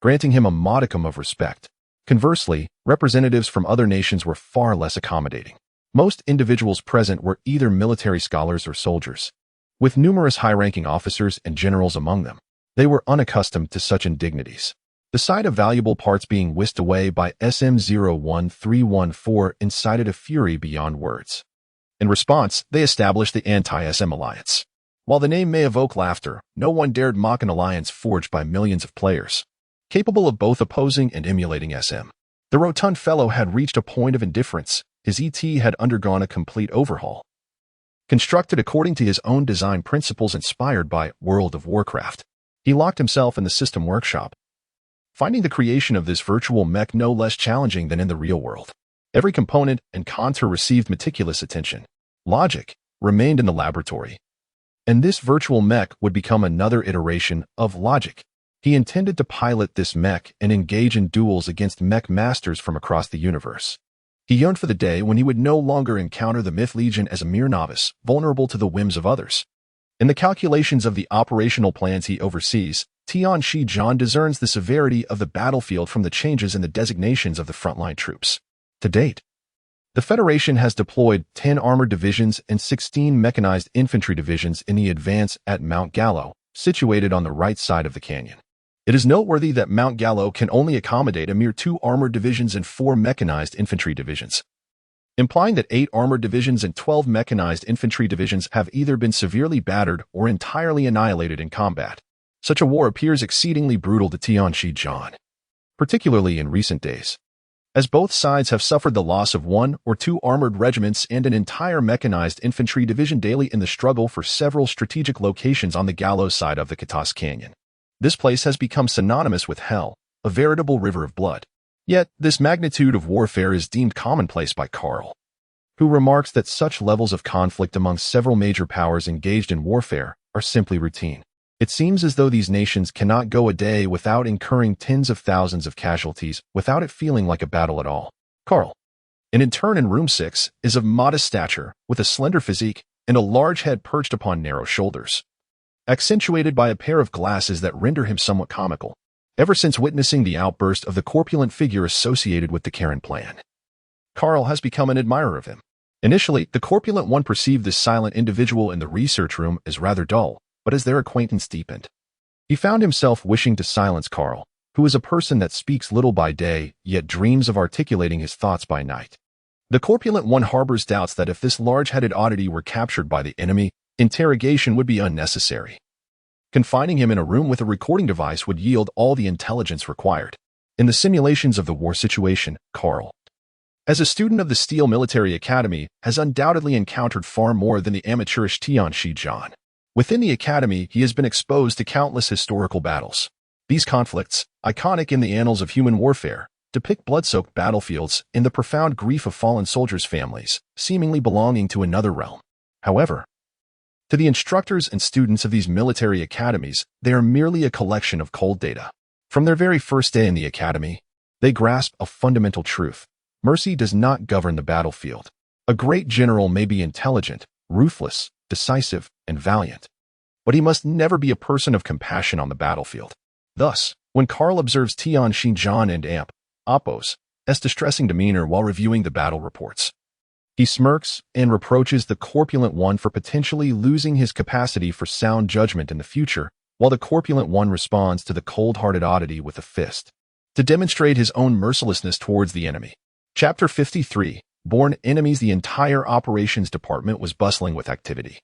granting him a modicum of respect. Conversely, representatives from other nations were far less accommodating. Most individuals present were either military scholars or soldiers, with numerous high-ranking officers and generals among them. They were unaccustomed to such indignities. The sight of valuable parts being whisked away by SM-01314 incited a fury beyond words. In response, they established the Anti-SM Alliance. While the name may evoke laughter, no one dared mock an alliance forged by millions of players, capable of both opposing and emulating SM. The rotund fellow had reached a point of indifference. His ET had undergone a complete overhaul, constructed according to his own design principles inspired by World of Warcraft. He locked himself in the system workshop, finding the creation of this virtual mech no less challenging than in the real world. Every component and contour received meticulous attention. Logic remained in the laboratory, and this virtual mech would become another iteration of Logic. He intended to pilot this mech and engage in duels against mech masters from across the universe. He yearned for the day when he would no longer encounter the Myth Legion as a mere novice, vulnerable to the whims of others. In the calculations of the operational plans he oversees, Tian Xinjian discerns the severity of the battlefield from the changes in the designations of the frontline troops. To date, the Federation has deployed 10 armored divisions and 16 mechanized infantry divisions in the advance at Mount Gallo, situated on the right side of the canyon. It is noteworthy that Mount Gallo can only accommodate a mere 2 armored divisions and 4 mechanized infantry divisions, implying that 8 armored divisions and 12 mechanized infantry divisions have either been severely battered or entirely annihilated in combat. Such a war appears exceedingly brutal to Tian Xinjian, particularly in recent days, as both sides have suffered the loss of 1 or 2 armored regiments and an entire mechanized infantry division daily in the struggle for several strategic locations on the Gallo side of the Katas Canyon. This place has become synonymous with hell, a veritable river of blood. Yet, this magnitude of warfare is deemed commonplace by Karl, who remarks that such levels of conflict among several major powers engaged in warfare are simply routine. It seems as though these nations cannot go a day without incurring tens of thousands of casualties without it feeling like a battle at all. Karl, an intern in Room 6, is of modest stature, with a slender physique and a large head perched upon narrow shoulders, accentuated by a pair of glasses that render him somewhat comical. Ever since witnessing the outburst of the corpulent figure associated with the Karen plan, Karl has become an admirer of him. Initially, the corpulent one perceived this silent individual in the research room as rather dull, but as their acquaintance deepened, he found himself wishing to silence Karl, who is a person that speaks little by day, yet dreams of articulating his thoughts by night. The corpulent one harbors doubts that if this large-headed oddity were captured by the enemy, interrogation would be unnecessary. Confining him in a room with a recording device would yield all the intelligence required. In the simulations of the war situation, Karl As a student of the Steel Military Academy, has undoubtedly encountered far more than the amateurish Tian Shijian. Within the academy, he has been exposed to countless historical battles. These conflicts, iconic in the annals of human warfare, depict blood-soaked battlefields and the profound grief of fallen soldiers' families, seemingly belonging to another realm. However, to the instructors and students of these military academies, they are merely a collection of cold data. From their very first day in the academy, they grasp a fundamental truth. Mercy does not govern the battlefield. A great general may be intelligent, ruthless, decisive, and valiant, but he must never be a person of compassion on the battlefield. Thus, when Carl observes Tian Shijian and Oppos' distressing demeanor while reviewing the battle reports, he smirks and reproaches the corpulent one for potentially losing his capacity for sound judgment in the future, while the corpulent one responds to the cold-hearted oddity with a fist, to demonstrate his own mercilessness towards the enemy. Chapter 53. Born enemies. The entire operations department was bustling with activity.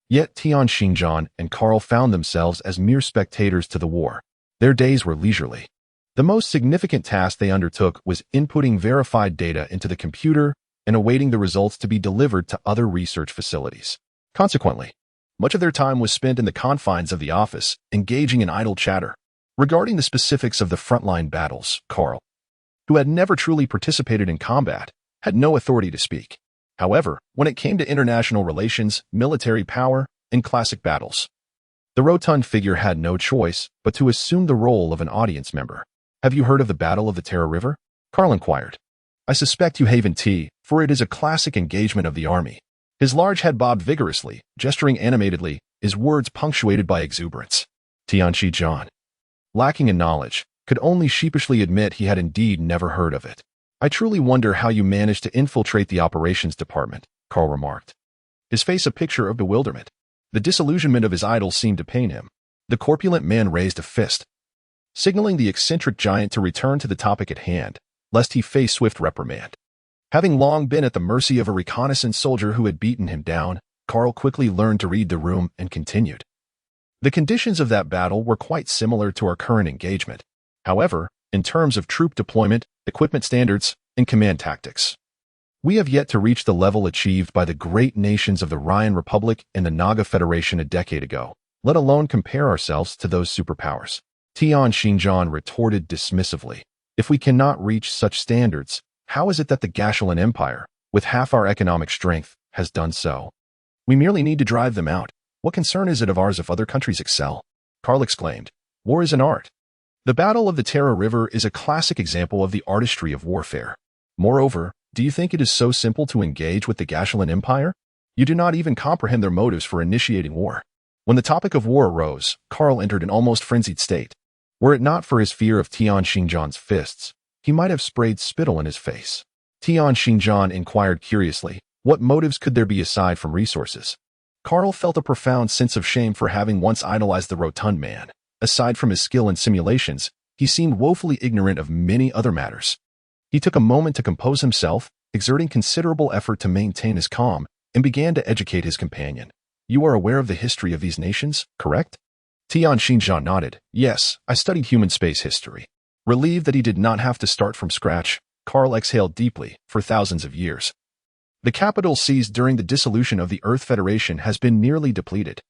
Yet Tian Shijian and Carl found themselves as mere spectators to the war. Their days were leisurely. The most significant task they undertook was inputting verified data into the computer and awaiting the results to be delivered to other research facilities. Consequently, much of their time was spent in the confines of the office, engaging in idle chatter. Regarding the specifics of the frontline battles, Carl, who had never truly participated in combat, had no authority to speak. However, when it came to international relations, military power, and classic battles, the rotund figure had no choice but to assume the role of an audience member. "Have you heard of the Battle of the Terra River?" Carl inquired. "I suspect you haven't, for it is a classic engagement of the army." His large head bobbed vigorously, gesturing animatedly, his words punctuated by exuberance. Tian Shijian, lacking in knowledge, could only sheepishly admit he had indeed never heard of it. "I truly wonder how you managed to infiltrate the operations department," Carl remarked, his face a picture of bewilderment. The disillusionment of his idol seemed to pain him. The corpulent man raised a fist, signaling the eccentric giant to return to the topic at hand, lest he face swift reprimand. Having long been at the mercy of a reconnaissance soldier who had beaten him down, Carl quickly learned to read the room and continued. "The conditions of that battle were quite similar to our current engagement. However, in terms of troop deployment, equipment standards, and command tactics, we have yet to reach the level achieved by the great nations of the Ryan Republic and the Naga Federation a decade ago, let alone compare ourselves to those superpowers." Tian Shijian retorted dismissively. "If we cannot reach such standards, how is it that the Gashulan Empire, with half our economic strength, has done so? We merely need to drive them out. What concern is it of ours if other countries excel?" Carl exclaimed. "War is an art. The Battle of the Terra River is a classic example of the artistry of warfare. Moreover, do you think it is so simple to engage with the Gashulan Empire? You do not even comprehend their motives for initiating war." When the topic of war arose, Carl entered an almost frenzied state. Were it not for his fear of Tian Shijian's fists, he might have sprayed spittle in his face. Tian Shijian inquired curiously, what motives could there be aside from resources? Carl felt a profound sense of shame for having once idolized the rotund man. Aside from his skill in simulations, he seemed woefully ignorant of many other matters. He took a moment to compose himself, exerting considerable effort to maintain his calm, and began to educate his companion. "You are aware of the history of these nations, correct?" Tian Shijian nodded. "Yes, I studied human space history." Relieved that he did not have to start from scratch, Carl exhaled deeply. For thousands of years, the capital seized during the dissolution of the Earth Federation has been nearly depleted.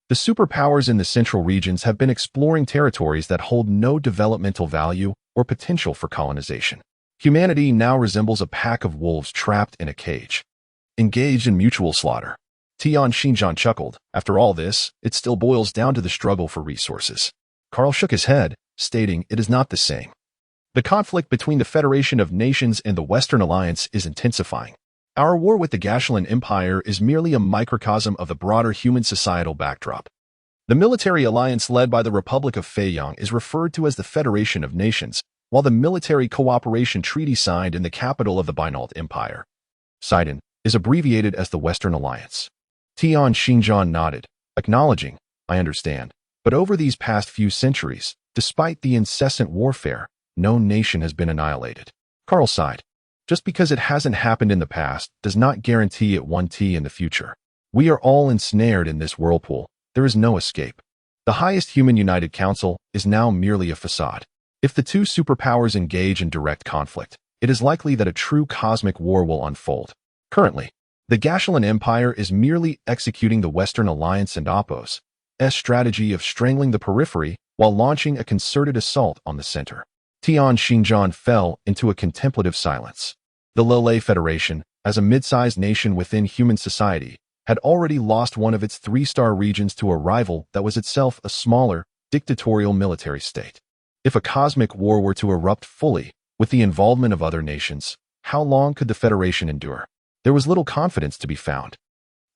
The superpowers in the central regions have been exploring territories that hold no developmental value or potential for colonization. Humanity now resembles a pack of wolves trapped in a cage, engaged in mutual slaughter. Tian Shijian chuckled. "After all this, it still boils down to the struggle for resources." Carl shook his head, stating it is not the same. "The conflict between the Federation of Nations and the Western Alliance is intensifying. Our war with the Gashulan Empire is merely a microcosm of the broader human societal backdrop. The military alliance led by the Republic of Feiyang is referred to as the Federation of Nations, while the military cooperation treaty signed in the capital of the Binalt Empire, Sidon, is abbreviated as the Western Alliance." Tian Shijian nodded, acknowledging, "I understand. But over these past few centuries, despite the incessant warfare, no nation has been annihilated." Carl sighed. "Just because it hasn't happened in the past does not guarantee it won't in the future. We are all ensnared in this whirlpool. There is no escape. The highest human United Council is now merely a facade. If the two superpowers engage in direct conflict, it is likely that a true cosmic war will unfold. Currently, the Gashulan Empire is merely executing the Western Alliance and Oppo's strategy of strangling the periphery while launching a concerted assault on the center. Tian Xinjiang fell into a contemplative silence. The Lele Federation, as a mid-sized nation within human society, had already lost one of its three-star regions to a rival that was itself a smaller, dictatorial military state. If a cosmic war were to erupt fully, with the involvement of other nations, how long could the Federation endure? There was little confidence to be found.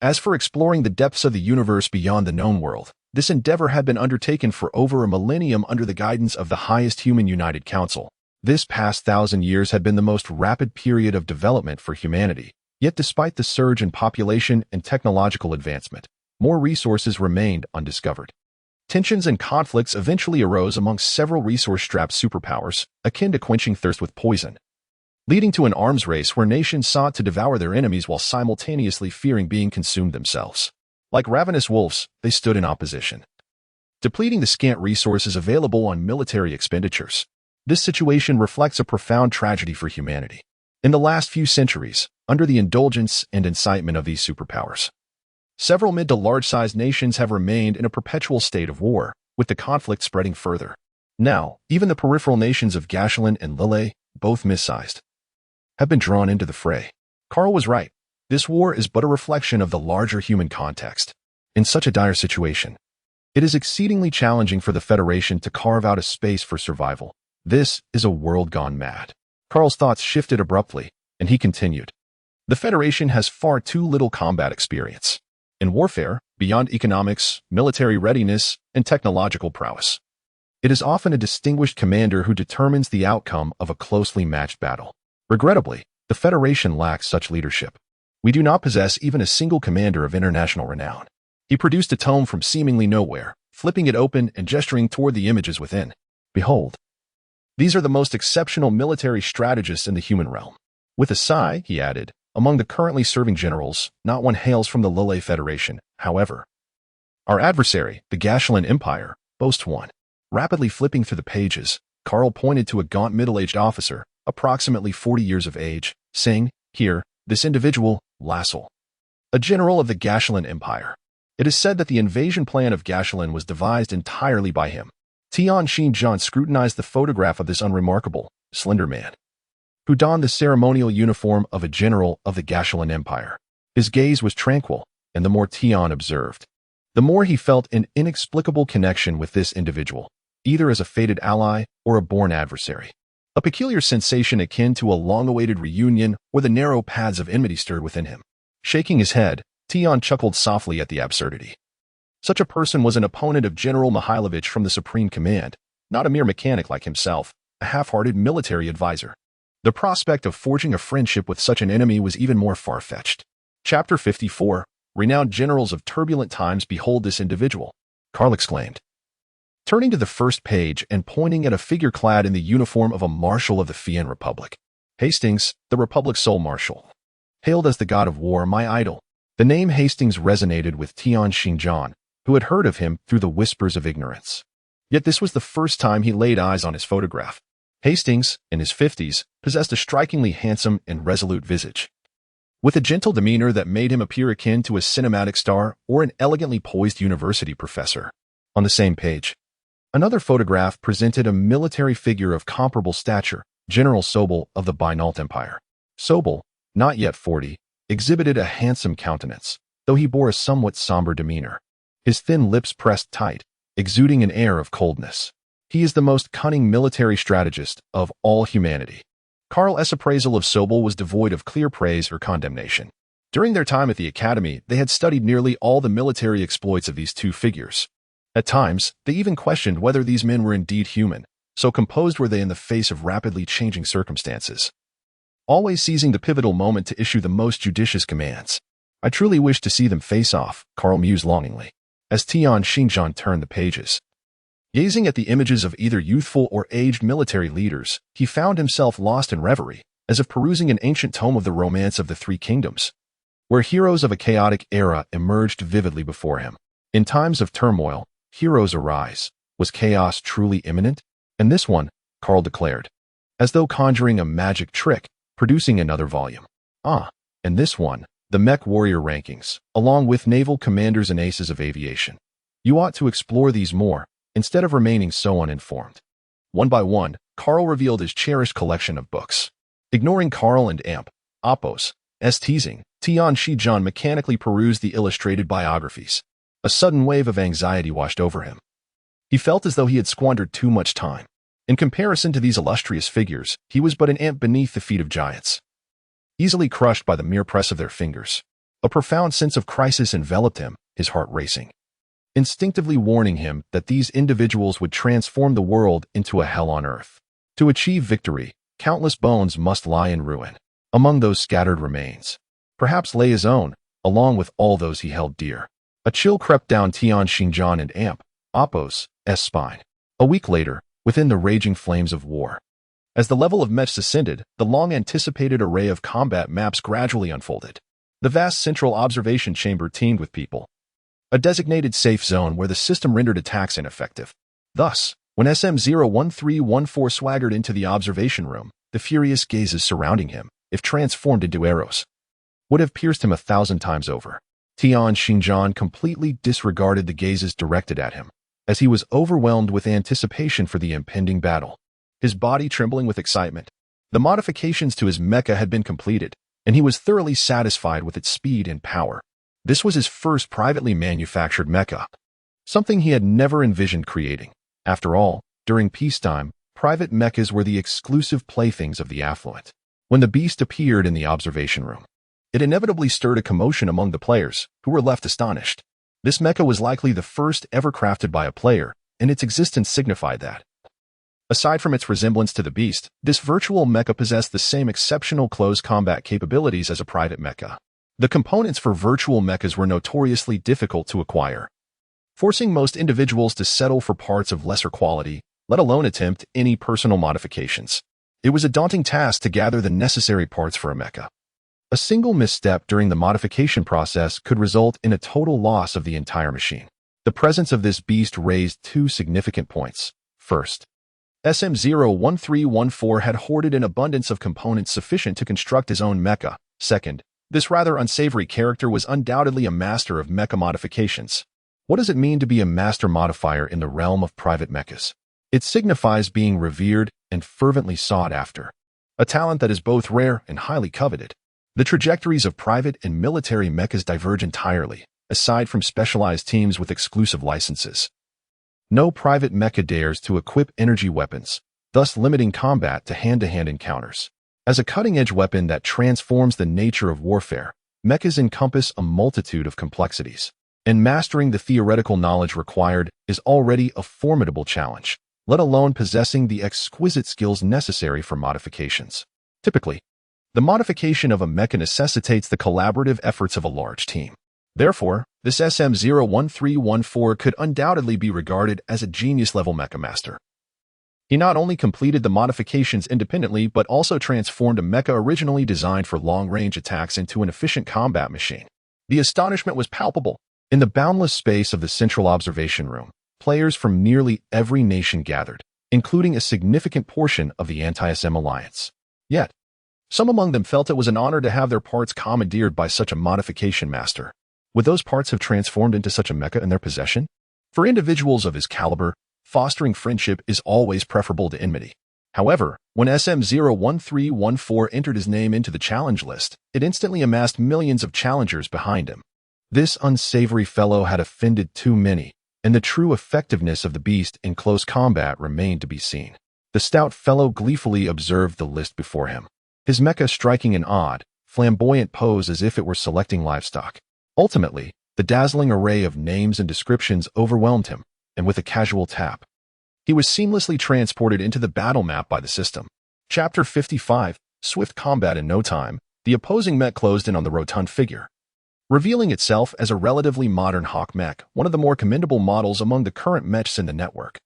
As for exploring the depths of the universe beyond the known world, this endeavor had been undertaken for over a millennium under the guidance of the highest human United Council. This past 1,000 years had been the most rapid period of development for humanity. Yet despite the surge in population and technological advancement, more resources remained undiscovered. Tensions and conflicts eventually arose amongst several resource-strapped superpowers, akin to quenching thirst with poison, leading to an arms race where nations sought to devour their enemies while simultaneously fearing being consumed themselves. Like ravenous wolves, they stood in opposition, depleting the scant resources available on military expenditures. This situation reflects a profound tragedy for humanity. In the last few centuries, under the indulgence and incitement of these superpowers, several mid to large-sized nations have remained in a perpetual state of war, with the conflict spreading further. Now, even the peripheral nations of Gashulan and Lele, both mid-sized, have been drawn into the fray. Carl was right. This war is but a reflection of the larger human context. In such a dire situation, it is exceedingly challenging for the Federation to carve out a space for survival. This is a world gone mad. Carl's thoughts shifted abruptly, and he continued. The Federation has far too little combat experience in warfare, beyond economics, military readiness, and technological prowess. It is often a distinguished commander who determines the outcome of a closely matched battle. Regrettably, the Federation lacks such leadership. We do not possess even a single commander of international renown. He produced a tome from seemingly nowhere, flipping it open and gesturing toward the images within. Behold, these are the most exceptional military strategists in the human realm. With a sigh, he added, among the currently serving generals, not one hails from the Lele Federation, however. Our adversary, the Gashulan Empire, boasts one. Rapidly flipping through the pages, Carl pointed to a gaunt middle-aged officer, approximately 40 years of age, saying, here, this individual, Lassel, a general of the Gashulan Empire. It is said that the invasion plan of Gashulan was devised entirely by him. Tian Xinjiang scrutinized the photograph of this unremarkable, slender man, who donned the ceremonial uniform of a general of the Gashulan Empire. His gaze was tranquil, and the more Tian observed, the more he felt an inexplicable connection with this individual, either as a fated ally or a born adversary. A peculiar sensation akin to a long-awaited reunion or the narrow paths of enmity stirred within him. Shaking his head, Tian chuckled softly at the absurdity. Such a person was an opponent of General Mihailovich from the Supreme Command, not a mere mechanic like himself, a half-hearted military advisor. The prospect of forging a friendship with such an enemy was even more far-fetched. Chapter 54, Renowned Generals of Turbulent Times Behold This Individual, Carl exclaimed, turning to the first page and pointing at a figure clad in the uniform of a marshal of the Fian Republic. Hastings, the Republic's sole marshal. Hailed as the god of war, my idol. The name Hastings resonated with Tian Xinjiang, who had heard of him through the whispers of ignorance. Yet this was the first time he laid eyes on his photograph. Hastings, in his 50s, possessed a strikingly handsome and resolute visage, with a gentle demeanor that made him appear akin to a cinematic star or an elegantly poised university professor. On the same page, another photograph presented a military figure of comparable stature, General Sobel of the Bainalt Empire. Sobel, not yet 40, exhibited a handsome countenance, though he bore a somewhat somber demeanor. His thin lips pressed tight, exuding an air of coldness. He is the most cunning military strategist of all humanity. Carl's appraisal of Sobel was devoid of clear praise or condemnation. During their time at the academy, they had studied nearly all the military exploits of these two figures. At times, they even questioned whether these men were indeed human, so composed were they in the face of rapidly changing circumstances, always seizing the pivotal moment to issue the most judicious commands. I truly wish to see them face off, Carl mused longingly, as Tian Xinjiang turned the pages. Gazing at the images of either youthful or aged military leaders, he found himself lost in reverie, as if perusing an ancient tome of the romance of the Three Kingdoms, where heroes of a chaotic era emerged vividly before him. In times of turmoil, heroes arise. Was chaos truly imminent? And this one, Carl declared, as though conjuring a magic trick, producing another volume. And this one, the mech warrior rankings, along with naval commanders and aces of aviation. You ought to explore these more, instead of remaining so uninformed. One by one, Carl revealed his cherished collection of books. Ignoring Carl and Oppos' teasing, Tian Shijian mechanically perused the illustrated biographies. A sudden wave of anxiety washed over him. He felt as though he had squandered too much time. In comparison to these illustrious figures, he was but an ant beneath the feet of giants, easily crushed by the mere press of their fingers. A profound sense of crisis enveloped him, his heart racing, instinctively warning him that these individuals would transform the world into a hell on earth. To achieve victory, countless bones must lie in ruin. Among those scattered remains, perhaps lay his own, along with all those he held dear. A chill crept down Tian Xinjian and Oppos' spine. A week later, within the raging flames of war, as the level of mechs ascended, the long-anticipated array of combat maps gradually unfolded. The vast central observation chamber teemed with people, a designated safe zone where the system rendered attacks ineffective. Thus, when SM-01314 swaggered into the observation room, the furious gazes surrounding him, if transformed into arrows, would have pierced him 1,000 times over. Tian Xinjian completely disregarded the gazes directed at him, as he was overwhelmed with anticipation for the impending battle, his body trembling with excitement. The modifications to his mecha had been completed, and he was thoroughly satisfied with its speed and power. This was his first privately manufactured mecha, something he had never envisioned creating. After all, during peacetime, private mechas were the exclusive playthings of the affluent. When the beast appeared in the observation room, it inevitably stirred a commotion among the players, who were left astonished. This mecha was likely the first ever crafted by a player, and its existence signified that, aside from its resemblance to the beast, this virtual mecha possessed the same exceptional close combat capabilities as a private mecha. The components for virtual mechas were notoriously difficult to acquire, forcing most individuals to settle for parts of lesser quality, let alone attempt any personal modifications. It was a daunting task to gather the necessary parts for a mecha. A single misstep during the modification process could result in a total loss of the entire machine. The presence of this beast raised two significant points. First, SM-01314 had hoarded an abundance of components sufficient to construct his own mecha. Second, this rather unsavory character was undoubtedly a master of mecha modifications. What does it mean to be a master modifier in the realm of private mechas? It signifies being revered and fervently sought after, a talent that is both rare and highly coveted. The trajectories of private and military mechas diverge entirely, aside from specialized teams with exclusive licenses. No private mecha dares to equip energy weapons, thus limiting combat to hand-to-hand encounters. As a cutting-edge weapon that transforms the nature of warfare, mechas encompass a multitude of complexities, and mastering the theoretical knowledge required is already a formidable challenge, let alone possessing the exquisite skills necessary for modifications. Typically, the modification of a mecha necessitates the collaborative efforts of a large team. Therefore, this SM-01314 could undoubtedly be regarded as a genius-level mecha master. He not only completed the modifications independently but also transformed a mecha originally designed for long-range attacks into an efficient combat machine. The astonishment was palpable. In the boundless space of the central observation room, players from nearly every nation gathered, including a significant portion of the anti-SM alliance. Yet, some among them felt it was an honor to have their parts commandeered by such a modification master. Would those parts have transformed into such a mecha in their possession? For individuals of his caliber, fostering friendship is always preferable to enmity. However, when SM-01314 entered his name into the challenge list, it instantly amassed millions of challengers behind him. This unsavory fellow had offended too many, and the true effectiveness of the beast in close combat remained to be seen. The stout fellow gleefully observed the list before him, his mecha striking an odd, flamboyant pose as if it were selecting livestock. Ultimately, the dazzling array of names and descriptions overwhelmed him, and with a casual tap, he was seamlessly transported into the battle map by the system. Chapter 55, Swift Combat. In no time, the opposing mech closed in on the rotund figure, revealing itself as a relatively modern Hawk mech, one of the more commendable models among the current mechs in the network.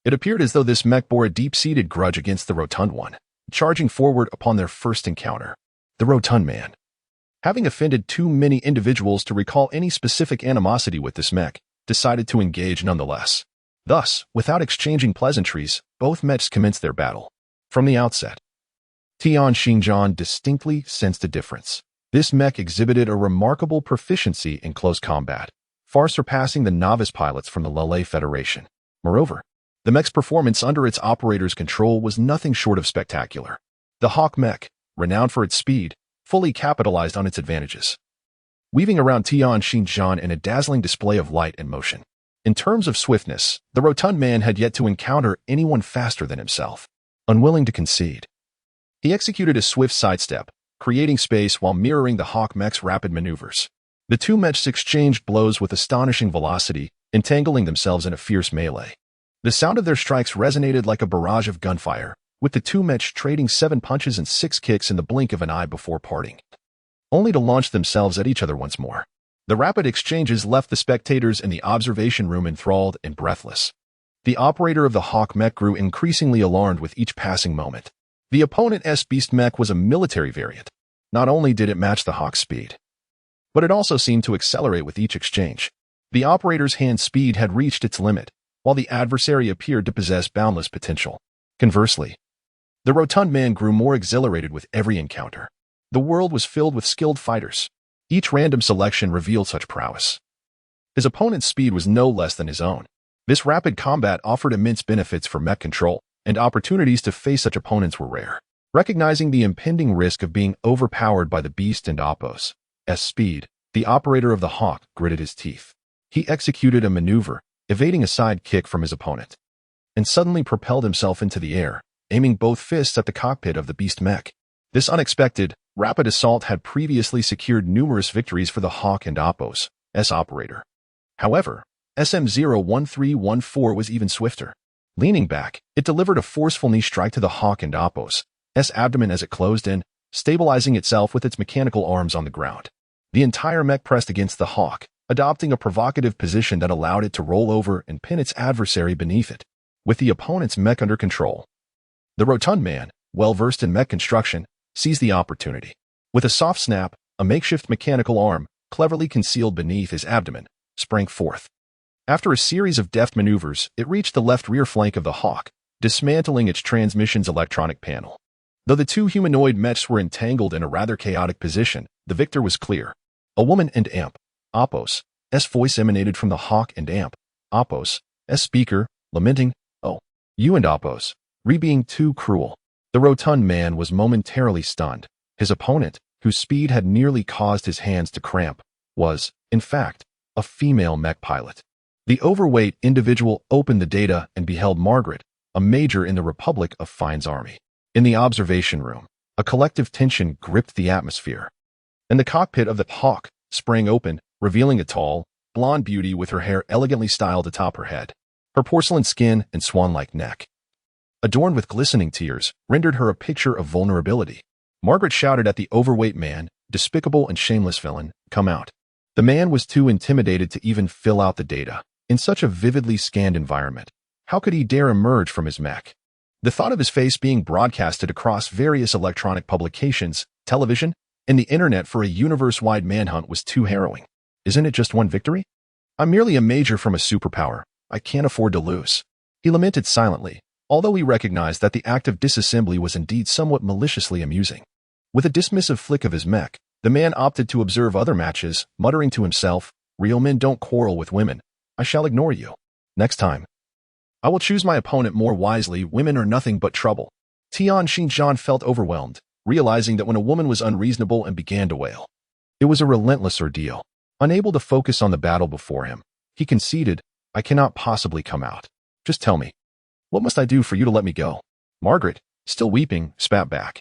It appeared as though this mech bore a deep-seated grudge against the rotund one, charging forward upon their first encounter. The rotund man, having offended too many individuals to recall any specific animosity with this mech, decided to engage nonetheless. Thus, without exchanging pleasantries, both mechs commenced their battle. From the outset, Tian Xinjiang distinctly sensed a difference. This mech exhibited a remarkable proficiency in close combat, far surpassing the novice pilots from the Lele Federation. Moreover, the mech's performance under its operator's control was nothing short of spectacular. The Hawk mech, renowned for its speed, fully capitalized on its advantages, weaving around Tian Xinjiang in a dazzling display of light and motion. In terms of swiftness, the rotund man had yet to encounter anyone faster than himself. Unwilling to concede, he executed a swift sidestep, creating space while mirroring the Hawk mech's rapid maneuvers. The two mechs exchanged blows with astonishing velocity, entangling themselves in a fierce melee. The sound of their strikes resonated like a barrage of gunfire, with the two mechs trading 7 punches and 6 kicks in the blink of an eye before parting, only to launch themselves at each other once more. The rapid exchanges left the spectators in the observation room enthralled and breathless. The operator of the Hawk mech grew increasingly alarmed with each passing moment. The opponent's beast mech was a military variant. Not only did it match the Hawk's speed, but it also seemed to accelerate with each exchange. The operator's hand speed had reached its limit, while the adversary appeared to possess boundless potential. Conversely, the rotund man grew more exhilarated with every encounter. The world was filled with skilled fighters. Each random selection revealed such prowess. His opponent's speed was no less than his own. This rapid combat offered immense benefits for mech control, and opportunities to face such opponents were rare. Recognizing the impending risk of being overpowered by the beast and Oppo's speed, the operator of the Hawk gritted his teeth. He executed a maneuver, evading a side kick from his opponent, and suddenly propelled himself into the air, aiming both fists at the cockpit of the beast mech. This unexpected, rapid assault had previously secured numerous victories for the Hawk and Oppo's operator. However, SM-01314 was even swifter. Leaning back, it delivered a forceful knee strike to the Hawk and Oppo's abdomen as it closed in, stabilizing itself with its mechanical arms on the ground. The entire mech pressed against the Hawk, adopting a provocative position that allowed it to roll over and pin its adversary beneath it. With the opponent's mech under control, the rotund man, well-versed in mech construction, seized the opportunity. With a soft snap, a makeshift mechanical arm, cleverly concealed beneath his abdomen, sprang forth. After a series of deft maneuvers, it reached the left rear flank of the Hawk, dismantling its transmission's electronic panel. Though the two humanoid mechs were entangled in a rather chaotic position, the victor was clear. A woman and Oppo's voice emanated from the Hawk and Oppo's speaker, lamenting, "Oh, you and Oppo's being too cruel." The rotund man was momentarily stunned. His opponent, whose speed had nearly caused his hands to cramp, was, in fact, a female mech pilot. The overweight individual opened the data and beheld Margaret, a major in the Republic of Fine's army. In the observation room, a collective tension gripped the atmosphere, and the cockpit of the Hawk sprang open, revealing a tall, blonde beauty with her hair elegantly styled atop her head. Her porcelain skin and swan-like neck, adorned with glistening tears, rendered her a picture of vulnerability. Margaret shouted at the overweight man, "Despicable and shameless villain, come out." The man was too intimidated to even fill out the data. In such a vividly scanned environment, how could he dare emerge from his mech? The thought of his face being broadcasted across various electronic publications, television, and the internet for a universe-wide manhunt was too harrowing. Isn't it just one victory? I'm merely a major from a superpower. I can't afford to lose. He lamented silently, although he recognized that the act of disassembly was indeed somewhat maliciously amusing. With a dismissive flick of his mech, the man opted to observe other matches, muttering to himself, "Real men don't quarrel with women. I shall ignore you. Next time, I will choose my opponent more wisely. Women are nothing but trouble." Tian Xinjiang felt overwhelmed, realizing that when a woman was unreasonable and began to wail, it was a relentless ordeal. Unable to focus on the battle before him, he conceded, "I cannot possibly come out. Just tell me, what must I do for you to let me go?" Margaret, still weeping, spat back,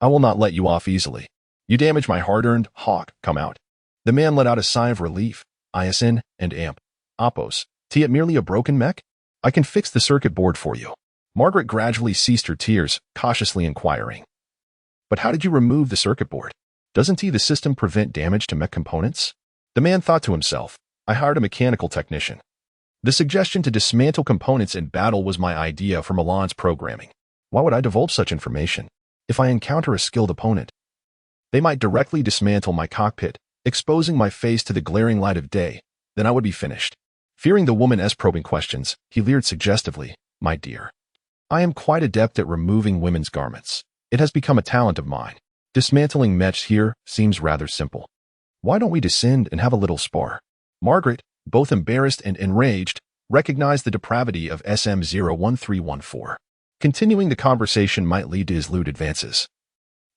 I will not let you off easily. You damaged my hard-earned Hawk. Come out." The man let out a sigh of relief. "ISN and Oppo's it merely a broken mech? I can fix the circuit board for you." Margaret gradually ceased her tears, cautiously inquiring, "But how did you remove the circuit board? Doesn't the system prevent damage to mech components?" The man thought to himself, "I hired a mechanical technician. The suggestion to dismantle components in battle was my idea for Milan's programming. Why would I divulge such information? If I encounter a skilled opponent, they might directly dismantle my cockpit, exposing my face to the glaring light of day. Then I would be finished." Fearing the woman's probing questions, he leered suggestively, "My dear, I am quite adept at removing women's garments. It has become a talent of mine. Dismantling mechs here seems rather simple. Why don't we descend and have a little spar? Margaret, both embarrassed and enraged, recognized the depravity of SM01314. Continuing the conversation might lead to his lewd advances.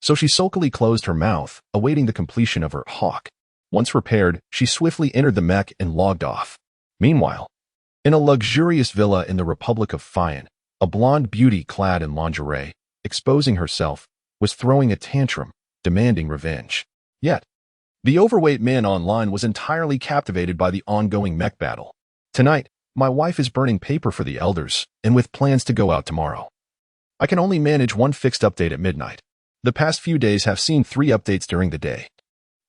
So she sulkily closed her mouth, awaiting the completion of her hawk. Once repaired, she swiftly entered the mech and logged off. Meanwhile, in a luxurious villa in the Republic of Fian, a blonde beauty clad in lingerie, exposing herself, was throwing a tantrum, demanding revenge. Yet, the overweight man online was entirely captivated by the ongoing mech battle. Tonight, my wife is burning paper for the elders, and with plans to go out tomorrow. I can only manage one fixed update at midnight. The past few days have seen 3 updates during the day.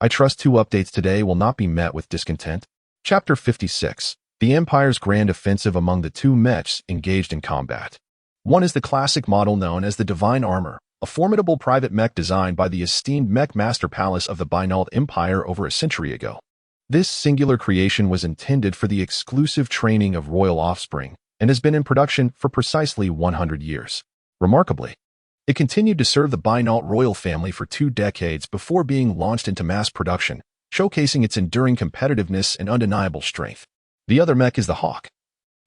I trust 2 updates today will not be met with discontent. Chapter 56. The Empire's Grand Offensive among the 2 mechs engaged in combat. One is the classic model known as the Divine Armor, a formidable private mech designed by the esteemed mech master palace of the Binald Empire over a century ago. This singular creation was intended for the exclusive training of royal offspring and has been in production for precisely 100 years. Remarkably, it continued to serve the Binald royal family for 2 decades before being launched into mass production, showcasing its enduring competitiveness and undeniable strength. The other mech is the Hawk,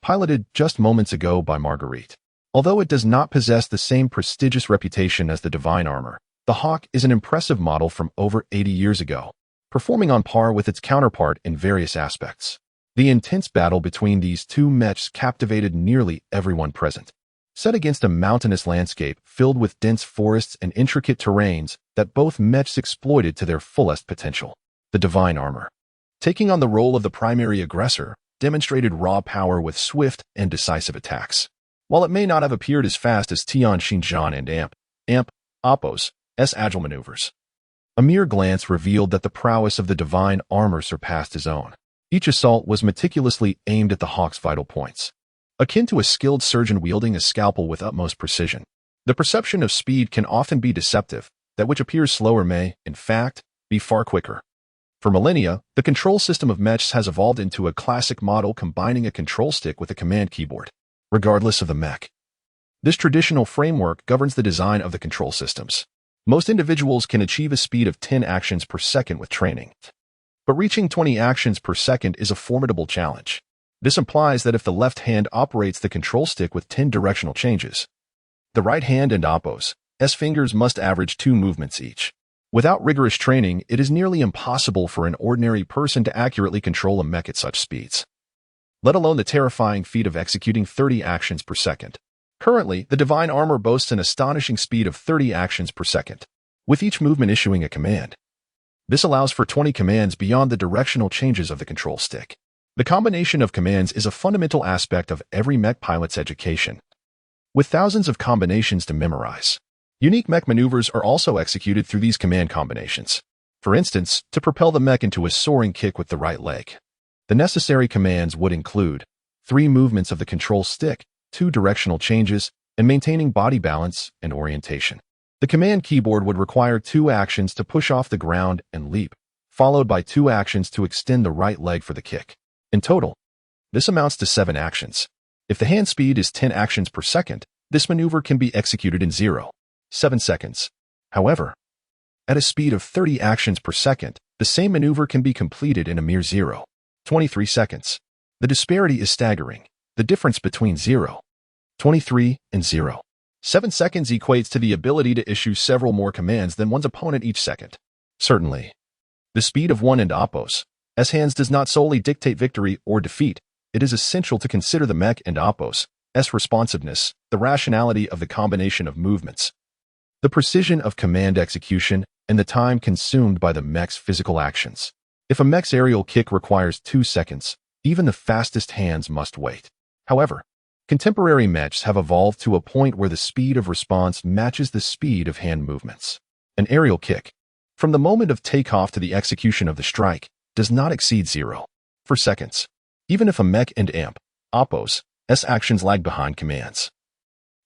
piloted just moments ago by Marguerite. Although it does not possess the same prestigious reputation as the Divine Armor, the Hawk is an impressive model from over 80 years ago, performing on par with its counterpart in various aspects. The intense battle between these 2 mechs captivated nearly everyone present. Set against a mountainous landscape filled with dense forests and intricate terrains that both mechs exploited to their fullest potential. The Divine Armor, taking on the role of the primary aggressor, demonstrated raw power with swift and decisive attacks. While it may not have appeared as fast as Tian Xinjiang and Oppo's agile maneuvers, a mere glance revealed that the prowess of the Divine Armor surpassed his own. Each assault was meticulously aimed at the Hawk's vital points, akin to a skilled surgeon wielding a scalpel with utmost precision. The perception of speed can often be deceptive. That which appears slower may, in fact, be far quicker. For millennia, the control system of mechs has evolved into a classic model combining a control stick with a command keyboard, regardless of the mech. This traditional framework governs the design of the control systems. Most individuals can achieve a speed of 10 actions per second with training, but reaching 20 actions per second is a formidable challenge. This implies that if the left hand operates the control stick with 10 directional changes, the right hand and Oppo's fingers must average 2 movements each. Without rigorous training, it is nearly impossible for an ordinary person to accurately control a mech at such speeds, let alone the terrifying feat of executing 30 actions per second. Currently, the Divine Armor boasts an astonishing speed of 30 actions per second, with each movement issuing a command. This allows for 20 commands beyond the directional changes of the control stick. The combination of commands is a fundamental aspect of every mech pilot's education, with thousands of combinations to memorize. Unique mech maneuvers are also executed through these command combinations. For instance, to propel the mech into a soaring kick with the right leg, the necessary commands would include 3 movements of the control stick, 2 directional changes, and maintaining body balance and orientation. The command keyboard would require 2 actions to push off the ground and leap, followed by 2 actions to extend the right leg for the kick. In total, this amounts to 7 actions. If the hand speed is 10 actions per second, this maneuver can be executed in 0.7 seconds. However, at a speed of 30 actions per second, the same maneuver can be completed in a mere 0.23 seconds. The disparity is staggering. The difference between 0.23 and 0.7 seconds equates to the ability to issue several more commands than one's opponent each second. Certainly, the speed of one and Oppo's hands does not solely dictate victory or defeat. It is essential to consider the mech and Oppo's responsiveness, the rationality of the combination of movements, the precision of command execution, and the time consumed by the mech's physical actions. If a mech's aerial kick requires 2 seconds, even the fastest hands must wait. However, contemporary mechs have evolved to a point where the speed of response matches the speed of hand movements. An aerial kick, from the moment of takeoff to the execution of the strike, does not exceed 0.4 seconds, even if a mech and Oppo's actions lag behind commands.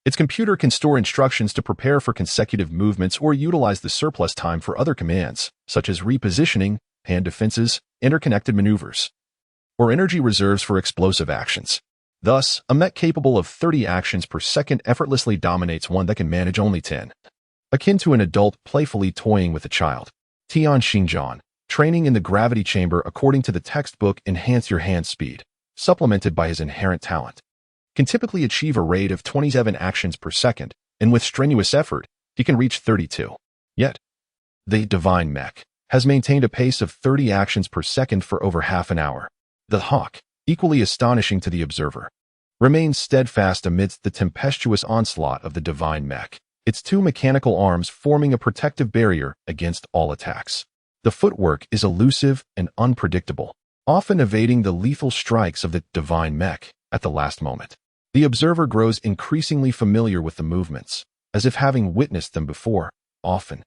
Its computer can store instructions to prepare for consecutive movements or utilize the surplus time for other commands, such as repositioning, hand defenses, interconnected maneuvers, or energy reserves for explosive actions. Thus, a mech capable of 30 actions per second effortlessly dominates one that can manage only 10. Akin to an adult playfully toying with a child. Tian Xinjian, training in the gravity chamber according to the textbook Enhance Your Hand Speed, supplemented by his inherent talent, can typically achieve a rate of 27 actions per second, and with strenuous effort, he can reach 32. Yet, the divine mech has maintained a pace of 30 actions per second for over half an hour. The hawk, equally astonishing to the observer, remains steadfast amidst the tempestuous onslaught of the divine mech, its two mechanical arms forming a protective barrier against all attacks. The footwork is elusive and unpredictable, often evading the lethal strikes of the divine mech at the last moment. The observer grows increasingly familiar with the movements, as if having witnessed them before, often.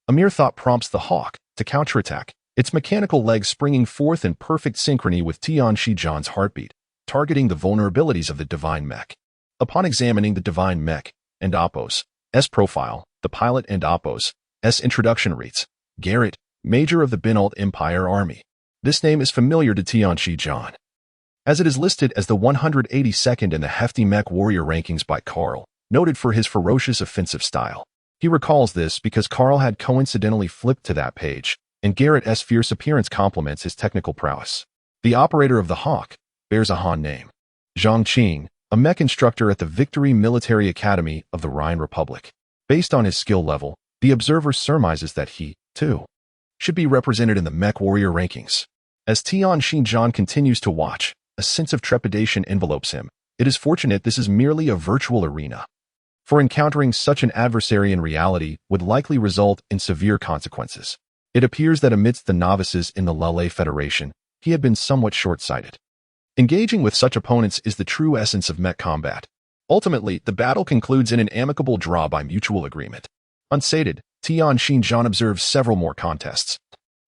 A mere thought prompts the hawk to counterattack, its mechanical legs springing forth in perfect synchrony with Tian Xinjian's heartbeat, targeting the vulnerabilities of the divine mech. Upon examining the divine mech and Oppo's profile, the pilot and Oppo's introduction reads, Garrett, Major of the Binalt Empire Army. This name is familiar to Tian Xinjian, as it is listed as the 182nd in the hefty mech warrior rankings by Carl, noted for his ferocious offensive style. He recalls this because Carl had coincidentally flipped to that page, and Garrett's fierce appearance complements his technical prowess. The operator of the Hawk bears a Han name, Zhang Qing, a mech instructor at the Victory Military Academy of the Rhine Republic. Based on his skill level, the observer surmises that he, too, should be represented in the mech warrior rankings. As Tian Xinjian continues to watch, a sense of trepidation envelopes him. It is fortunate this is merely a virtual arena, for encountering such an adversary in reality would likely result in severe consequences. It appears that amidst the novices in the Lele Federation, he had been somewhat short-sighted. Engaging with such opponents is the true essence of mech combat. Ultimately, the battle concludes in an amicable draw by mutual agreement. Unsated, Tian Xinjian observes several more contests,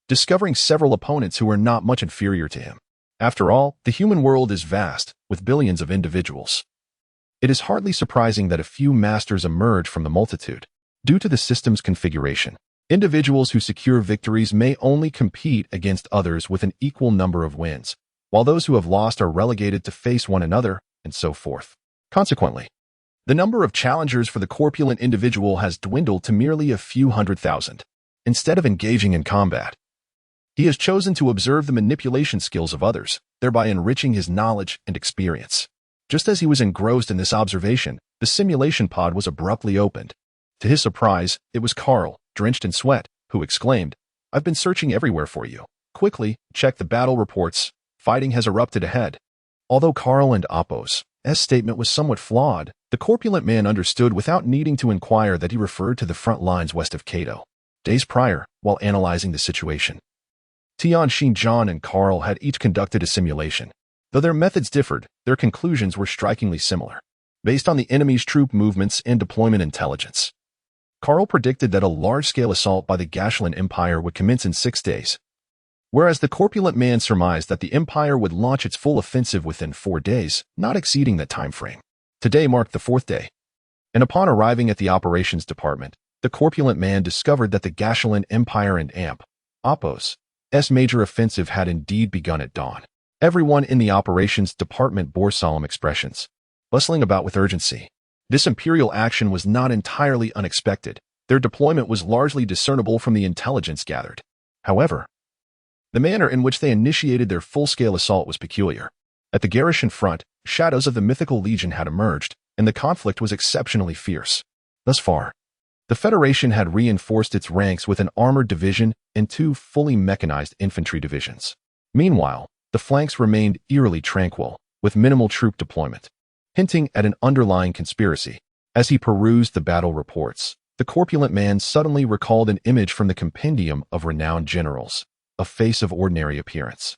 discovering several opponents who are not much inferior to him. After all, the human world is vast, with billions of individuals. It is hardly surprising that a few masters emerge from the multitude. Due to the system's configuration, individuals who secure victories may only compete against others with an equal number of wins, while those who have lost are relegated to face one another, and so forth. Consequently, the number of challengers for the corpulent individual has dwindled to merely a few 100,000. Instead of engaging in combat, he has chosen to observe the manipulation skills of others, thereby enriching his knowledge and experience. Just as he was engrossed in this observation, the simulation pod was abruptly opened. To his surprise, it was Carl, drenched in sweat, who exclaimed, "I've been searching everywhere for you. Quickly, check the battle reports. Fighting has erupted ahead." Although Carl and Oppo's statement was somewhat flawed, the corpulent man understood without needing to inquire that he referred to the front lines west of Cato. Days prior, while analyzing the situation, Tian Xinjian and Carl had each conducted a simulation. Though their methods differed, their conclusions were strikingly similar. Based on the enemy's troop movements and deployment intelligence, Carl predicted that a large-scale assault by the Gashulan Empire would commence in 6 days, whereas the corpulent man surmised that the Empire would launch its full offensive within 4 days, not exceeding that time frame. Today marked the 4th day, and upon arriving at the operations department, the corpulent man discovered that the Gashulan Empire and Oppo's major offensive had indeed begun at dawn. Everyone in the operations department bore solemn expressions, bustling about with urgency. This imperial action was not entirely unexpected. Their deployment was largely discernible from the intelligence gathered. However, the manner in which they initiated their full-scale assault was peculiar. At the Garishan front, shadows of the mythical legion had emerged, and the conflict was exceptionally fierce. Thus far, the Federation had reinforced its ranks with an armored division and 2 fully mechanized infantry divisions. Meanwhile, the flanks remained eerily tranquil, with minimal troop deployment, hinting at an underlying conspiracy. As he perused the battle reports, the corpulent man suddenly recalled an image from the compendium of renowned generals, a face of ordinary appearance,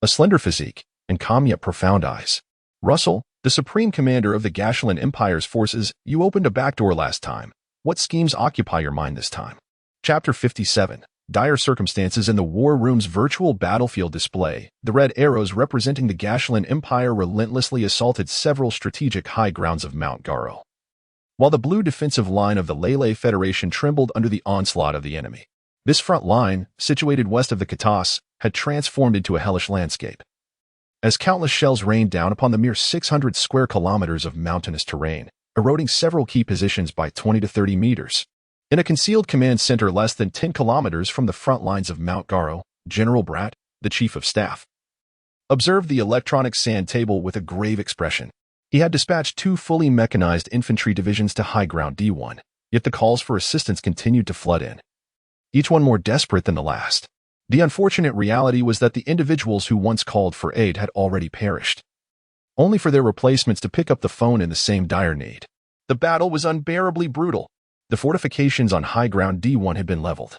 a slender physique, and calm yet profound eyes. "Russell, the supreme commander of the Gashulan Empire's forces, you opened a backdoor last time. What schemes occupy your mind this time?" Chapter 57. Dire circumstances in the War Room's virtual battlefield display. The red arrows representing the Gashulan Empire relentlessly assaulted several strategic high grounds of Mount Garo, while the blue defensive line of the Lele Federation trembled under the onslaught of the enemy. This front line, situated west of the Katas, had transformed into a hellish landscape. as countless shells rained down upon the mere 600 square kilometers of mountainous terrain, eroding several key positions by 20 to 30 meters. In a concealed command center less than 10 kilometers from the front lines of Mount Garo, General Bratt, the chief of staff, observed the electronic sand table with a grave expression. He had dispatched 2 fully mechanized infantry divisions to high ground D1, yet the calls for assistance continued to flood in, each one more desperate than the last. The unfortunate reality was that the individuals who once called for aid had already perished, only for their replacements to pick up the phone in the same dire need. The battle was unbearably brutal. The fortifications on high ground D1 had been leveled,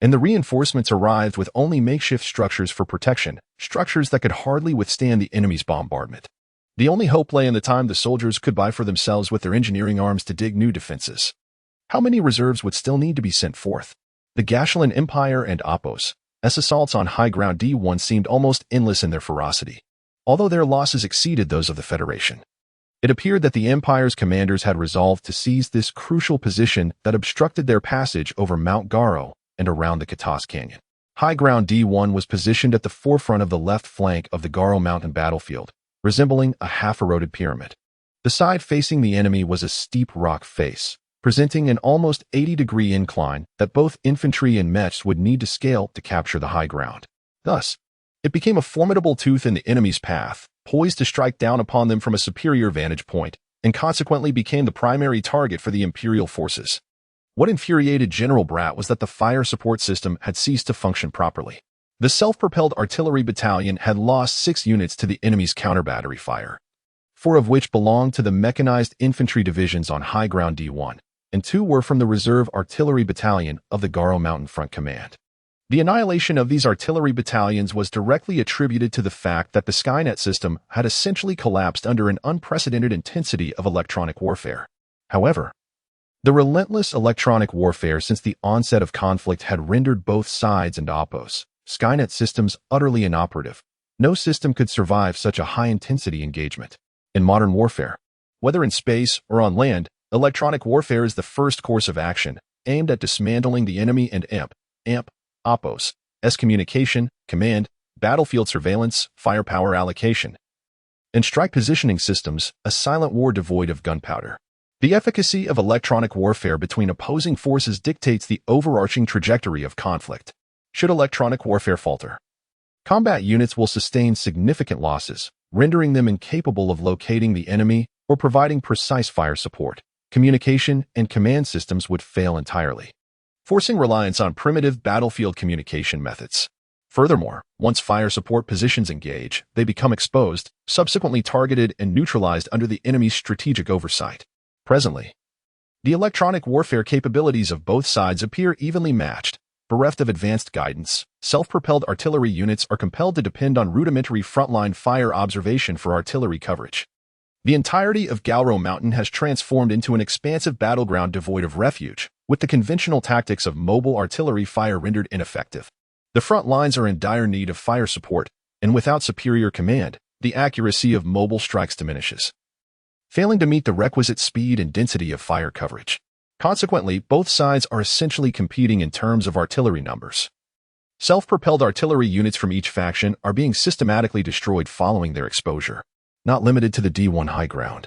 and the reinforcements arrived with only makeshift structures for protection, structures that could hardly withstand the enemy's bombardment. The only hope lay in the time the soldiers could buy for themselves with their engineering arms to dig new defenses. How many reserves would still need to be sent forth? The Gashulan Empire and Opos, as assaults on high ground D1 seemed almost endless in their ferocity, although their losses exceeded those of the Federation. It appeared that the Empire's commanders had resolved to seize this crucial position that obstructed their passage over Mount Garo and around the Katas Canyon. High ground D1 was positioned at the forefront of the left flank of the Garo Mountain battlefield, resembling a half-eroded pyramid. The side facing the enemy was a steep rock face, presenting an almost 80-degree incline that both infantry and mechs would need to scale to capture the high ground. Thus, it became a formidable tooth in the enemy's path, poised to strike down upon them from a superior vantage point, and consequently became the primary target for the Imperial forces. What infuriated General Bratt was that the fire support system had ceased to function properly. The self-propelled artillery battalion had lost 6 units to the enemy's counter-battery fire, 4 of which belonged to the mechanized infantry divisions on high ground D1, and 2 were from the reserve artillery battalion of the Garo Mountain Front Command. The annihilation of these artillery battalions was directly attributed to the fact that the Skynet system had essentially collapsed under an unprecedented intensity of electronic warfare. However, the relentless electronic warfare since the onset of conflict had rendered both sides and Opos, Skynet systems, utterly inoperative. No system could survive such a high-intensity engagement. In modern warfare, whether in space or on land, electronic warfare is the first course of action, aimed at dismantling the enemy and Opos, communication, command, battlefield surveillance, firepower allocation, and strike positioning systems, a silent war devoid of gunpowder. The efficacy of electronic warfare between opposing forces dictates the overarching trajectory of conflict. Should electronic warfare falter, combat units will sustain significant losses, rendering them incapable of locating the enemy or providing precise fire support. Communication and command systems would fail entirely, forcing reliance on primitive battlefield communication methods. Furthermore, once fire support positions engage, they become exposed, subsequently targeted and neutralized under the enemy's strategic oversight. Presently, the electronic warfare capabilities of both sides appear evenly matched. Bereft of advanced guidance, self-propelled artillery units are compelled to depend on rudimentary frontline fire observation for artillery coverage. The entirety of Garo Mountain has transformed into an expansive battleground devoid of refuge, with the conventional tactics of mobile artillery fire rendered ineffective. The front lines are in dire need of fire support, and without superior command, the accuracy of mobile strikes diminishes, failing to meet the requisite speed and density of fire coverage. Consequently, both sides are essentially competing in terms of artillery numbers. Self-propelled artillery units from each faction are being systematically destroyed following their exposure, not limited to the D1 high ground.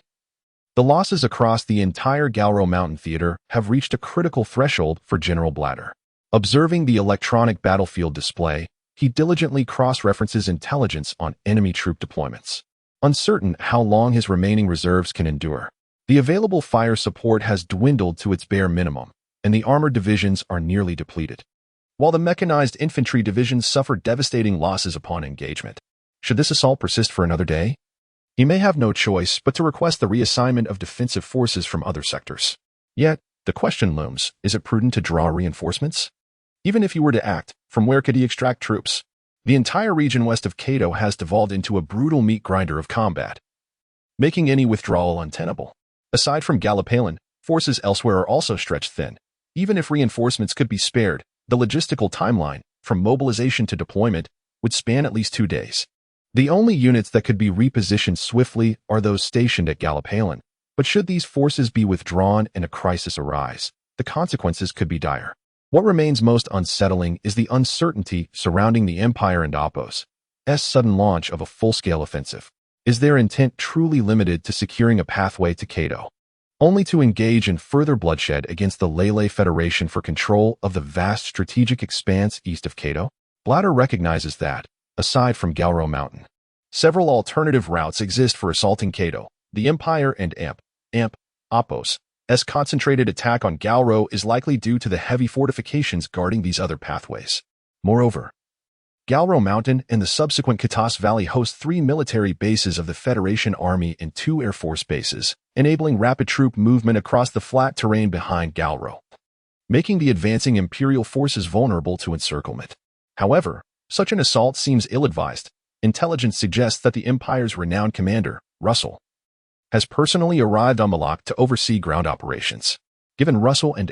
The losses across the entire Garo Mountain theater have reached a critical threshold for General Blatter. Observing the electronic battlefield display, he diligently cross-references intelligence on enemy troop deployments, uncertain how long his remaining reserves can endure. The available fire support has dwindled to its bare minimum, and the armored divisions are nearly depleted, while the mechanized infantry divisions suffer devastating losses upon engagement. Should this assault persist for another day, he may have no choice but to request the reassignment of defensive forces from other sectors. Yet, the question looms, is it prudent to draw reinforcements? Even if he were to act, from where could he extract troops? The entire region west of Cato has devolved into a brutal meat grinder of combat, making any withdrawal untenable. Aside from Gallipalin, forces elsewhere are also stretched thin. Even if reinforcements could be spared, the logistical timeline, from mobilization to deployment, would span at least 2 days. The only units that could be repositioned swiftly are those stationed at Gallipalin, but should these forces be withdrawn and a crisis arise, the consequences could be dire. What remains most unsettling is the uncertainty surrounding the Empire and Opos. sudden launch of a full-scale offensive? Is their intent truly limited to securing a pathway to Cato, only to engage in further bloodshed against the Lele Federation for control of the vast strategic expanse east of Cato? Blatter recognizes that, aside from Galro Mountain, several alternative routes exist for assaulting Cato. The Empire and Oppos' concentrated attack on Galro is likely due to the heavy fortifications guarding these other pathways. Moreover, Galro Mountain and the subsequent Katas Valley host 3 military bases of the Federation Army and 2 Air Force bases, enabling rapid troop movement across the flat terrain behind Galro, making the advancing Imperial forces vulnerable to encirclement. However, such an assault seems ill-advised. Intelligence suggests that the Empire's renowned commander, Russell, has personally arrived on Malak to oversee ground operations. Given Russell and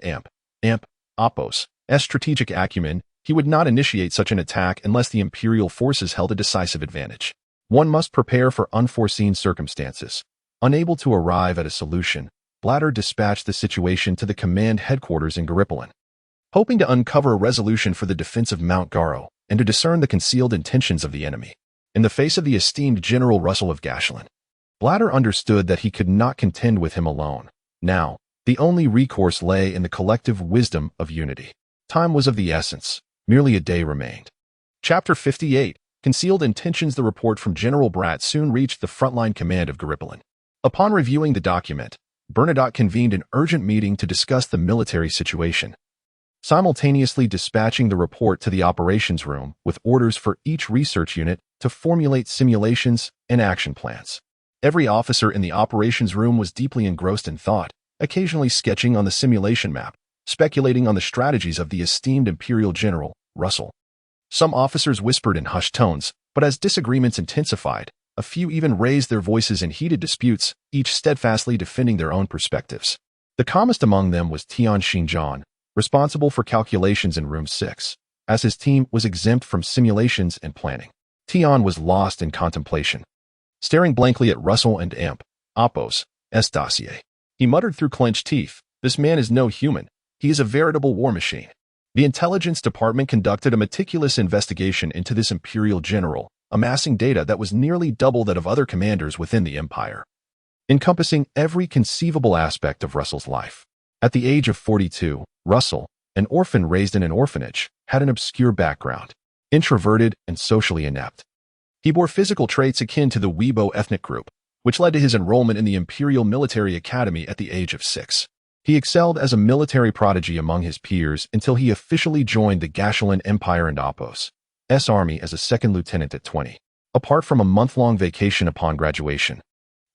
Oppos' strategic acumen, he would not initiate such an attack unless the Imperial forces held a decisive advantage. One must prepare for unforeseen circumstances. Unable to arrive at a solution, Blatter dispatched the situation to the command headquarters in Garibaldi, hoping to uncover a resolution for the defense of Mount Garo and to discern the concealed intentions of the enemy. In the face of the esteemed General Russell of Gashelin, Blatter understood that he could not contend with him alone. Now, the only recourse lay in the collective wisdom of unity. Time was of the essence. Merely a day remained. Chapter 58, Concealed Intentions. The report from General Bratt soon reached the frontline command of Garibaldi. Upon reviewing the document, Bernadotte convened an urgent meeting to discuss the military situation, simultaneously dispatching the report to the operations room with orders for each research unit to formulate simulations and action plans. Every officer in the operations room was deeply engrossed in thought, occasionally sketching on the simulation map, speculating on the strategies of the esteemed Imperial General, Russell. Some officers whispered in hushed tones, but as disagreements intensified, a few even raised their voices in heated disputes, each steadfastly defending their own perspectives. The calmest among them was Tian Xinjiang, responsible for calculations in Room 6, as his team was exempt from simulations and planning. Tian was lost in contemplation, staring blankly at Russell and Oppos' dossier. He muttered through clenched teeth, "This man is no human. He is a veritable war machine." The intelligence department conducted a meticulous investigation into this Imperial general, amassing data that was nearly double that of other commanders within the Empire, encompassing every conceivable aspect of Russell's life. At the age of 42, Russell, an orphan raised in an orphanage, had an obscure background, introverted and socially inept. He bore physical traits akin to the Weibo ethnic group, which led to his enrollment in the Imperial Military Academy at the age of 6. He excelled as a military prodigy among his peers until he officially joined the Gashelin Empire and Oppos' army as a second lieutenant at 20. Apart from a month-long vacation upon graduation,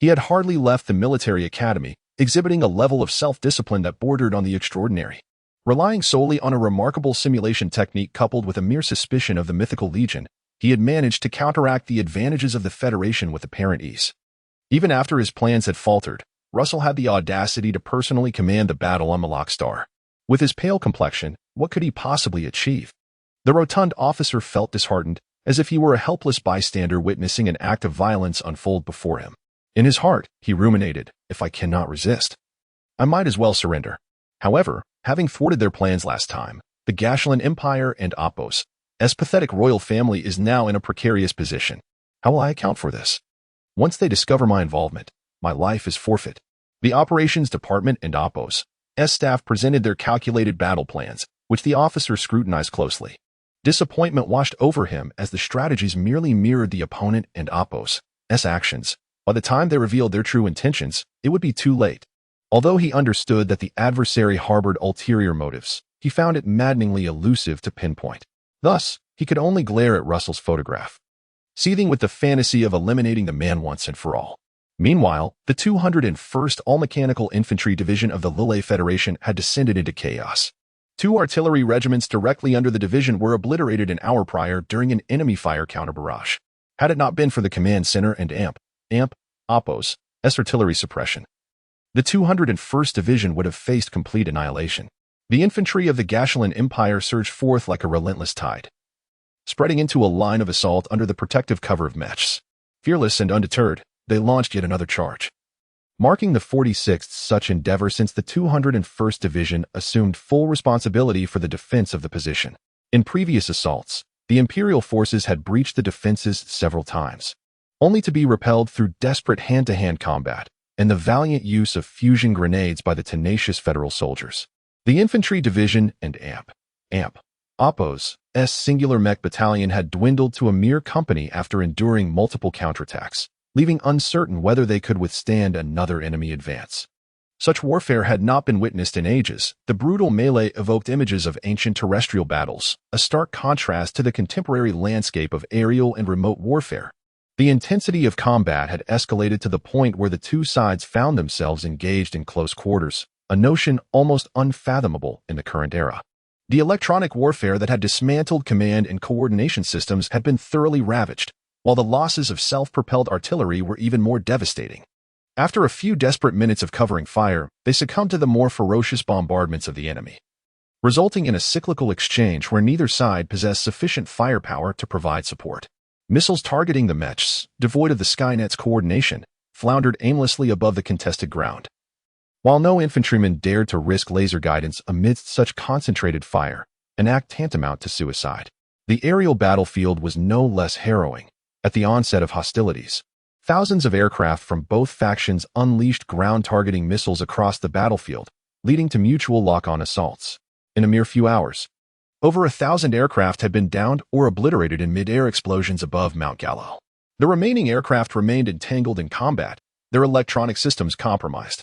he had hardly left the military academy, exhibiting a level of self-discipline that bordered on the extraordinary. Relying solely on a remarkable simulation technique coupled with a mere suspicion of the mythical legion, he had managed to counteract the advantages of the Federation with apparent ease. Even after his plans had faltered, Russell had the audacity to personally command the battle on Malak Star. With his pale complexion, what could he possibly achieve? The rotund officer felt disheartened, as if he were a helpless bystander witnessing an act of violence unfold before him. In his heart, he ruminated, "If I cannot resist, I might as well surrender." However, having thwarted their plans last time, the Gashelin Empire and Oppos' pathetic royal family is now in a precarious position. How will I account for this? Once they discover my involvement, my life is forfeit. The operations department and Oppos' staff presented their calculated battle plans, which the officer scrutinized closely. Disappointment washed over him as the strategies merely mirrored the opponent and Oppos' actions. By the time they revealed their true intentions, it would be too late. Although he understood that the adversary harbored ulterior motives, he found it maddeningly elusive to pinpoint. Thus, he could only glare at Russell's photograph, seething with the fantasy of eliminating the man once and for all. Meanwhile, the 201st All-Mechanical Infantry Division of the Lille Federation had descended into chaos. 2 artillery regiments directly under the division were obliterated an hour prior during an enemy fire counter-barrage. Had it not been for the command center and Oppos' artillery suppression, the 201st Division would have faced complete annihilation. The infantry of the Gashelin Empire surged forth like a relentless tide, spreading into a line of assault under the protective cover of mechs. Fearless and undeterred, they launched yet another charge, marking the 46th such endeavor since the 201st Division assumed full responsibility for the defense of the position. In previous assaults, The Imperial forces had breached the defenses several times, only to be repelled through desperate hand-to-hand combat and the valiant use of fusion grenades by the tenacious Federal soldiers. The Infantry Division and Oppos' singular mech battalion had dwindled to a mere company after enduring multiple counterattacks, leaving uncertain whether they could withstand another enemy advance. Such warfare had not been witnessed in ages. The brutal melee evoked images of ancient terrestrial battles, a stark contrast to the contemporary landscape of aerial and remote warfare. The intensity of combat had escalated to the point where the two sides found themselves engaged in close quarters, a notion almost unfathomable in the current era. The electronic warfare that had dismantled command and coordination systems had been thoroughly ravaged, while the losses of self-propelled artillery were even more devastating. After a few desperate minutes of covering fire, they succumbed to the more ferocious bombardments of the enemy, resulting in a cyclical exchange where neither side possessed sufficient firepower to provide support. Missiles targeting the mechs, devoid of the Skynet's coordination, floundered aimlessly above the contested ground. While no infantryman dared to risk laser guidance amidst such concentrated fire, an act tantamount to suicide, the aerial battlefield was no less harrowing. At the onset of hostilities, thousands of aircraft from both factions unleashed ground-targeting missiles across the battlefield, leading to mutual lock-on assaults. In a mere few hours, over 1,000 aircraft had been downed or obliterated in mid-air explosions above Mount Gallo. The remaining aircraft remained entangled in combat, their electronic systems compromised,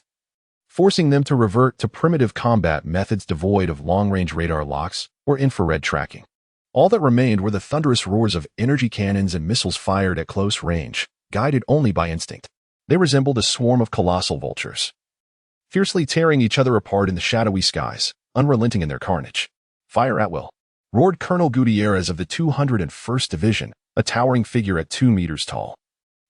forcing them to revert to primitive combat methods devoid of long-range radar locks or infrared tracking. All that remained were the thunderous roars of energy cannons and missiles fired at close range, guided only by instinct. They resembled a swarm of colossal vultures, fiercely tearing each other apart in the shadowy skies, unrelenting in their carnage. "Fire at will," roared Colonel Gutierrez of the 201st Division, a towering figure at 2 meters tall.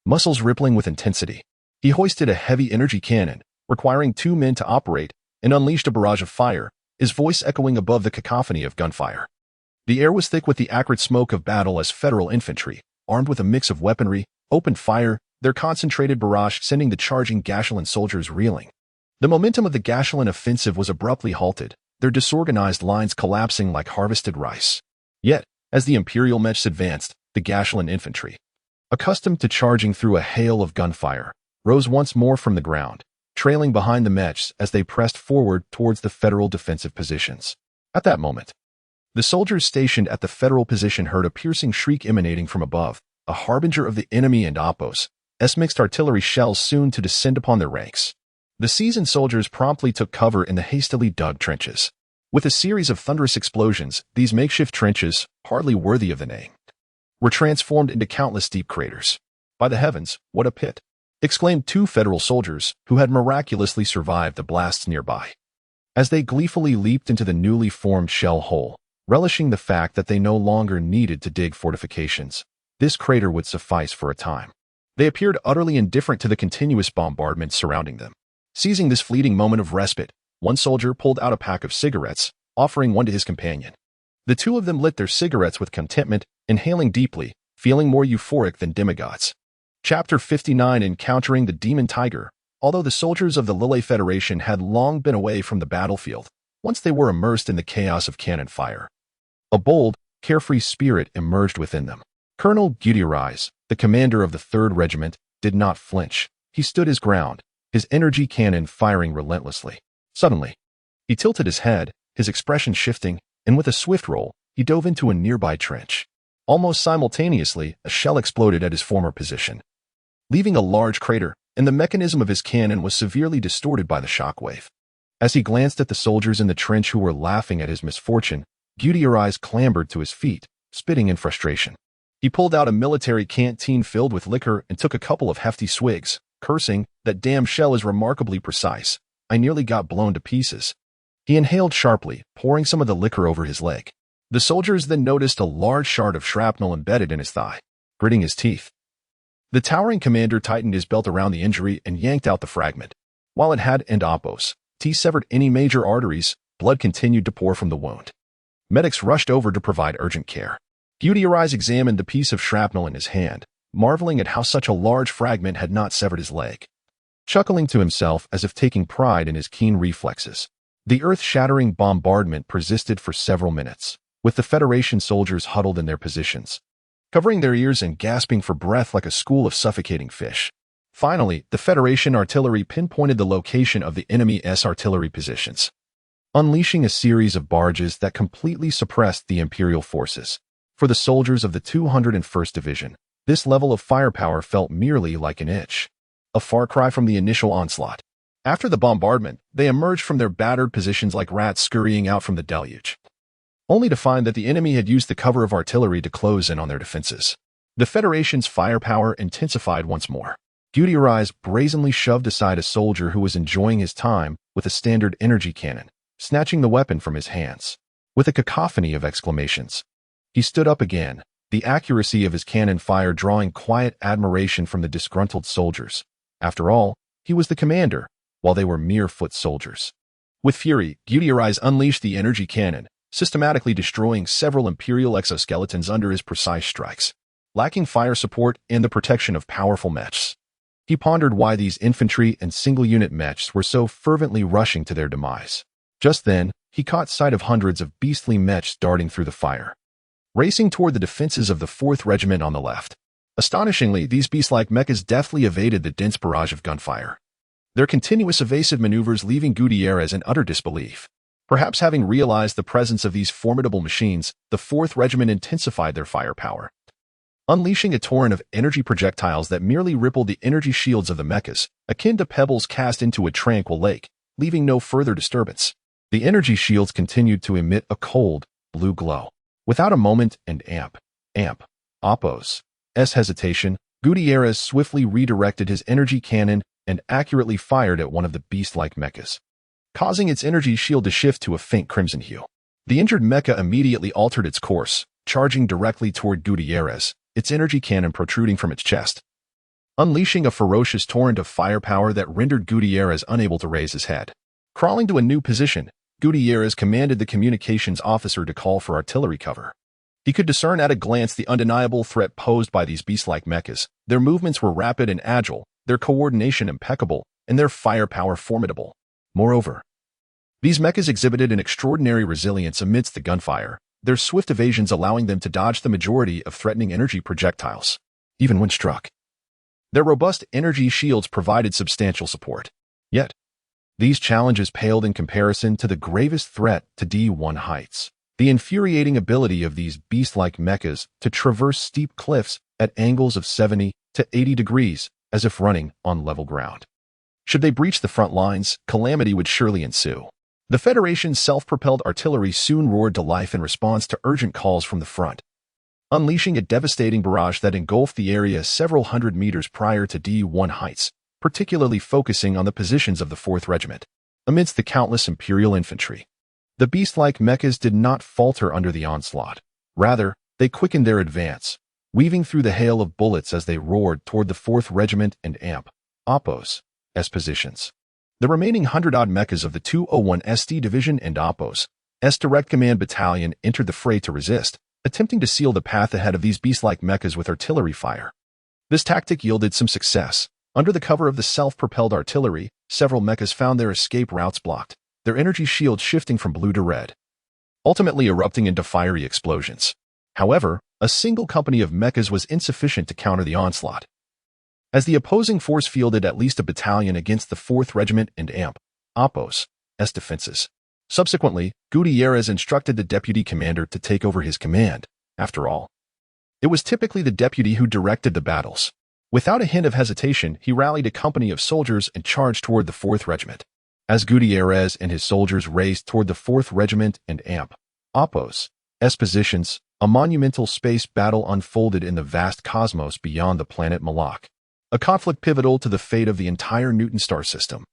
Muscles rippling with intensity, he hoisted a heavy energy cannon, requiring 2 men to operate, and unleashed a barrage of fire, his voice echoing above the cacophony of gunfire. The air was thick with the acrid smoke of battle as Federal infantry, armed with a mix of weaponry, opened fire, their concentrated barrage sending the charging Gashulan soldiers reeling. The momentum of the Gashulan offensive was abruptly halted, their disorganized lines collapsing like harvested rice. Yet, as the Imperial mechs advanced, the Gashulan infantry, accustomed to charging through a hail of gunfire, rose once more from the ground, trailing behind the mechs as they pressed forward towards the Federal defensive positions. At that moment, the soldiers stationed at the Federal position heard a piercing shriek emanating from above, a harbinger of the enemy and Oppos' mixed artillery shells soon to descend upon their ranks. The seasoned soldiers promptly took cover in the hastily dug trenches. With a series of thunderous explosions, these makeshift trenches, hardly worthy of the name, were transformed into countless deep craters. "By the heavens, what a pit!" exclaimed 2 Federal soldiers who had miraculously survived the blasts nearby, as they gleefully leaped into the newly formed shell hole, relishing the fact that they no longer needed to dig fortifications. This crater would suffice for a time. They appeared utterly indifferent to the continuous bombardment surrounding them. Seizing this fleeting moment of respite, one soldier pulled out a pack of cigarettes, offering one to his companion. The two of them lit their cigarettes with contentment, inhaling deeply, feeling more euphoric than demigods. Chapter 59: Encountering the Demon Tiger. Although the soldiers of the Lille Federation had long been away from the battlefield, once they were immersed in the chaos of cannon fire, a bold, carefree spirit emerged within them. Colonel Gutierrez, the commander of the 3rd Regiment, did not flinch. He stood his ground, his energy cannon firing relentlessly. Suddenly, he tilted his head, his expression shifting, and with a swift roll, he dove into a nearby trench. Almost simultaneously, a shell exploded at his former position, leaving a large crater, and the mechanism of his cannon was severely distorted by the shockwave. As he glanced at the soldiers in the trench who were laughing at his misfortune, Gutierrez clambered to his feet, spitting in frustration. He pulled out a military canteen filled with liquor and took a couple of hefty swigs, cursing, "That damn shell is remarkably precise. I nearly got blown to pieces." He inhaled sharply, pouring some of the liquor over his leg. The soldiers then noticed a large shard of shrapnel embedded in his thigh. Gritting his teeth, the towering commander tightened his belt around the injury and yanked out the fragment. While it had and Oppos' severed any major arteries, blood continued to pour from the wound. Medics rushed over to provide urgent care. Gutierrez examined the piece of shrapnel in his hand, marveling at how such a large fragment had not severed his leg. Chuckling to himself as if taking pride in his keen reflexes, the earth-shattering bombardment persisted for several minutes. with the Federation soldiers huddled in their positions, covering their ears and gasping for breath like a school of suffocating fish. Finally, the Federation artillery pinpointed the location of the enemy's artillery positions, unleashing a series of barrages that completely suppressed the Imperial forces. For the soldiers of the 201st Division, this level of firepower felt merely like an itch, a far cry from the initial onslaught. After the bombardment, they emerged from their battered positions like rats scurrying out from the deluge, only to find that the enemy had used the cover of artillery to close in on their defenses. The Federation's firepower intensified once more. Gutierrez brazenly shoved aside a soldier who was enjoying his time with a standard energy cannon, snatching the weapon from his hands. With a cacophony of exclamations, he stood up again, the accuracy of his cannon fire drawing quiet admiration from the disgruntled soldiers. After all, he was the commander, while they were mere foot soldiers. With fury, Gutierrez unleashed the energy cannon, systematically destroying several Imperial exoskeletons under his precise strikes, lacking fire support and the protection of powerful mechs. He pondered why these infantry and single-unit mechs were so fervently rushing to their demise. Just then, he caught sight of hundreds of beastly mechs darting through the fire, racing toward the defenses of the 4th Regiment on the left. Astonishingly, these beast-like mechas deftly evaded the dense barrage of gunfire, their continuous evasive maneuvers leaving Gutierrez in utter disbelief. Perhaps having realized the presence of these formidable machines, the 4th Regiment intensified their firepower, unleashing a torrent of energy projectiles that merely rippled the energy shields of the mechas, akin to pebbles cast into a tranquil lake, leaving no further disturbance. The energy shields continued to emit a cold, blue glow. Without a moment and Oppos' hesitation, Gutierrez swiftly redirected his energy cannon and accurately fired at one of the beast-like mechas, causing its energy shield to shift to a faint crimson hue. The injured mecha immediately altered its course, charging directly toward Gutierrez, its energy cannon protruding from its chest, unleashing a ferocious torrent of firepower that rendered Gutierrez unable to raise his head. Crawling to a new position, Gutierrez commanded the communications officer to call for artillery cover. He could discern at a glance the undeniable threat posed by these beast-like mechas. Their movements were rapid and agile, their coordination impeccable, and their firepower formidable. Moreover, these mechas exhibited an extraordinary resilience amidst the gunfire, their swift evasions allowing them to dodge the majority of threatening energy projectiles, even when struck. Their robust energy shields provided substantial support. Yet, these challenges paled in comparison to the gravest threat to D1 heights, the infuriating ability of these beast-like mechas to traverse steep cliffs at angles of 70 to 80 degrees, as if running on level ground. Should they breach the front lines, calamity would surely ensue. The Federation's self-propelled artillery soon roared to life in response to urgent calls from the front, unleashing a devastating barrage that engulfed the area several hundred meters prior to D1 heights, particularly focusing on the positions of the 4th Regiment. Amidst the countless Imperial infantry, the beast-like mechas did not falter under the onslaught. Rather, they quickened their advance, weaving through the hail of bullets as they roared toward the 4th Regiment and Oppos' positions. The remaining 100-odd mechas of the 201 ST Division and Oppos' Direct Command Battalion entered the fray to resist, attempting to seal the path ahead of these beast-like mechas with artillery fire. This tactic yielded some success. Under the cover of the self-propelled artillery, several mechas found their escape routes blocked, their energy shields shifting from blue to red, ultimately erupting into fiery explosions. However, a single company of mechas was insufficient to counter the onslaught, as the opposing force fielded at least a battalion against the 4th Regiment and Oppos' defenses. Subsequently, Gutierrez instructed the deputy commander to take over his command. After all, it was typically the deputy who directed the battles. Without a hint of hesitation, he rallied a company of soldiers and charged toward the 4th Regiment. As Gutierrez and his soldiers raced toward the 4th Regiment and Oppos' positions, a monumental space battle unfolded in the vast cosmos beyond the planet Malak, a conflict pivotal to the fate of the entire Newton star system.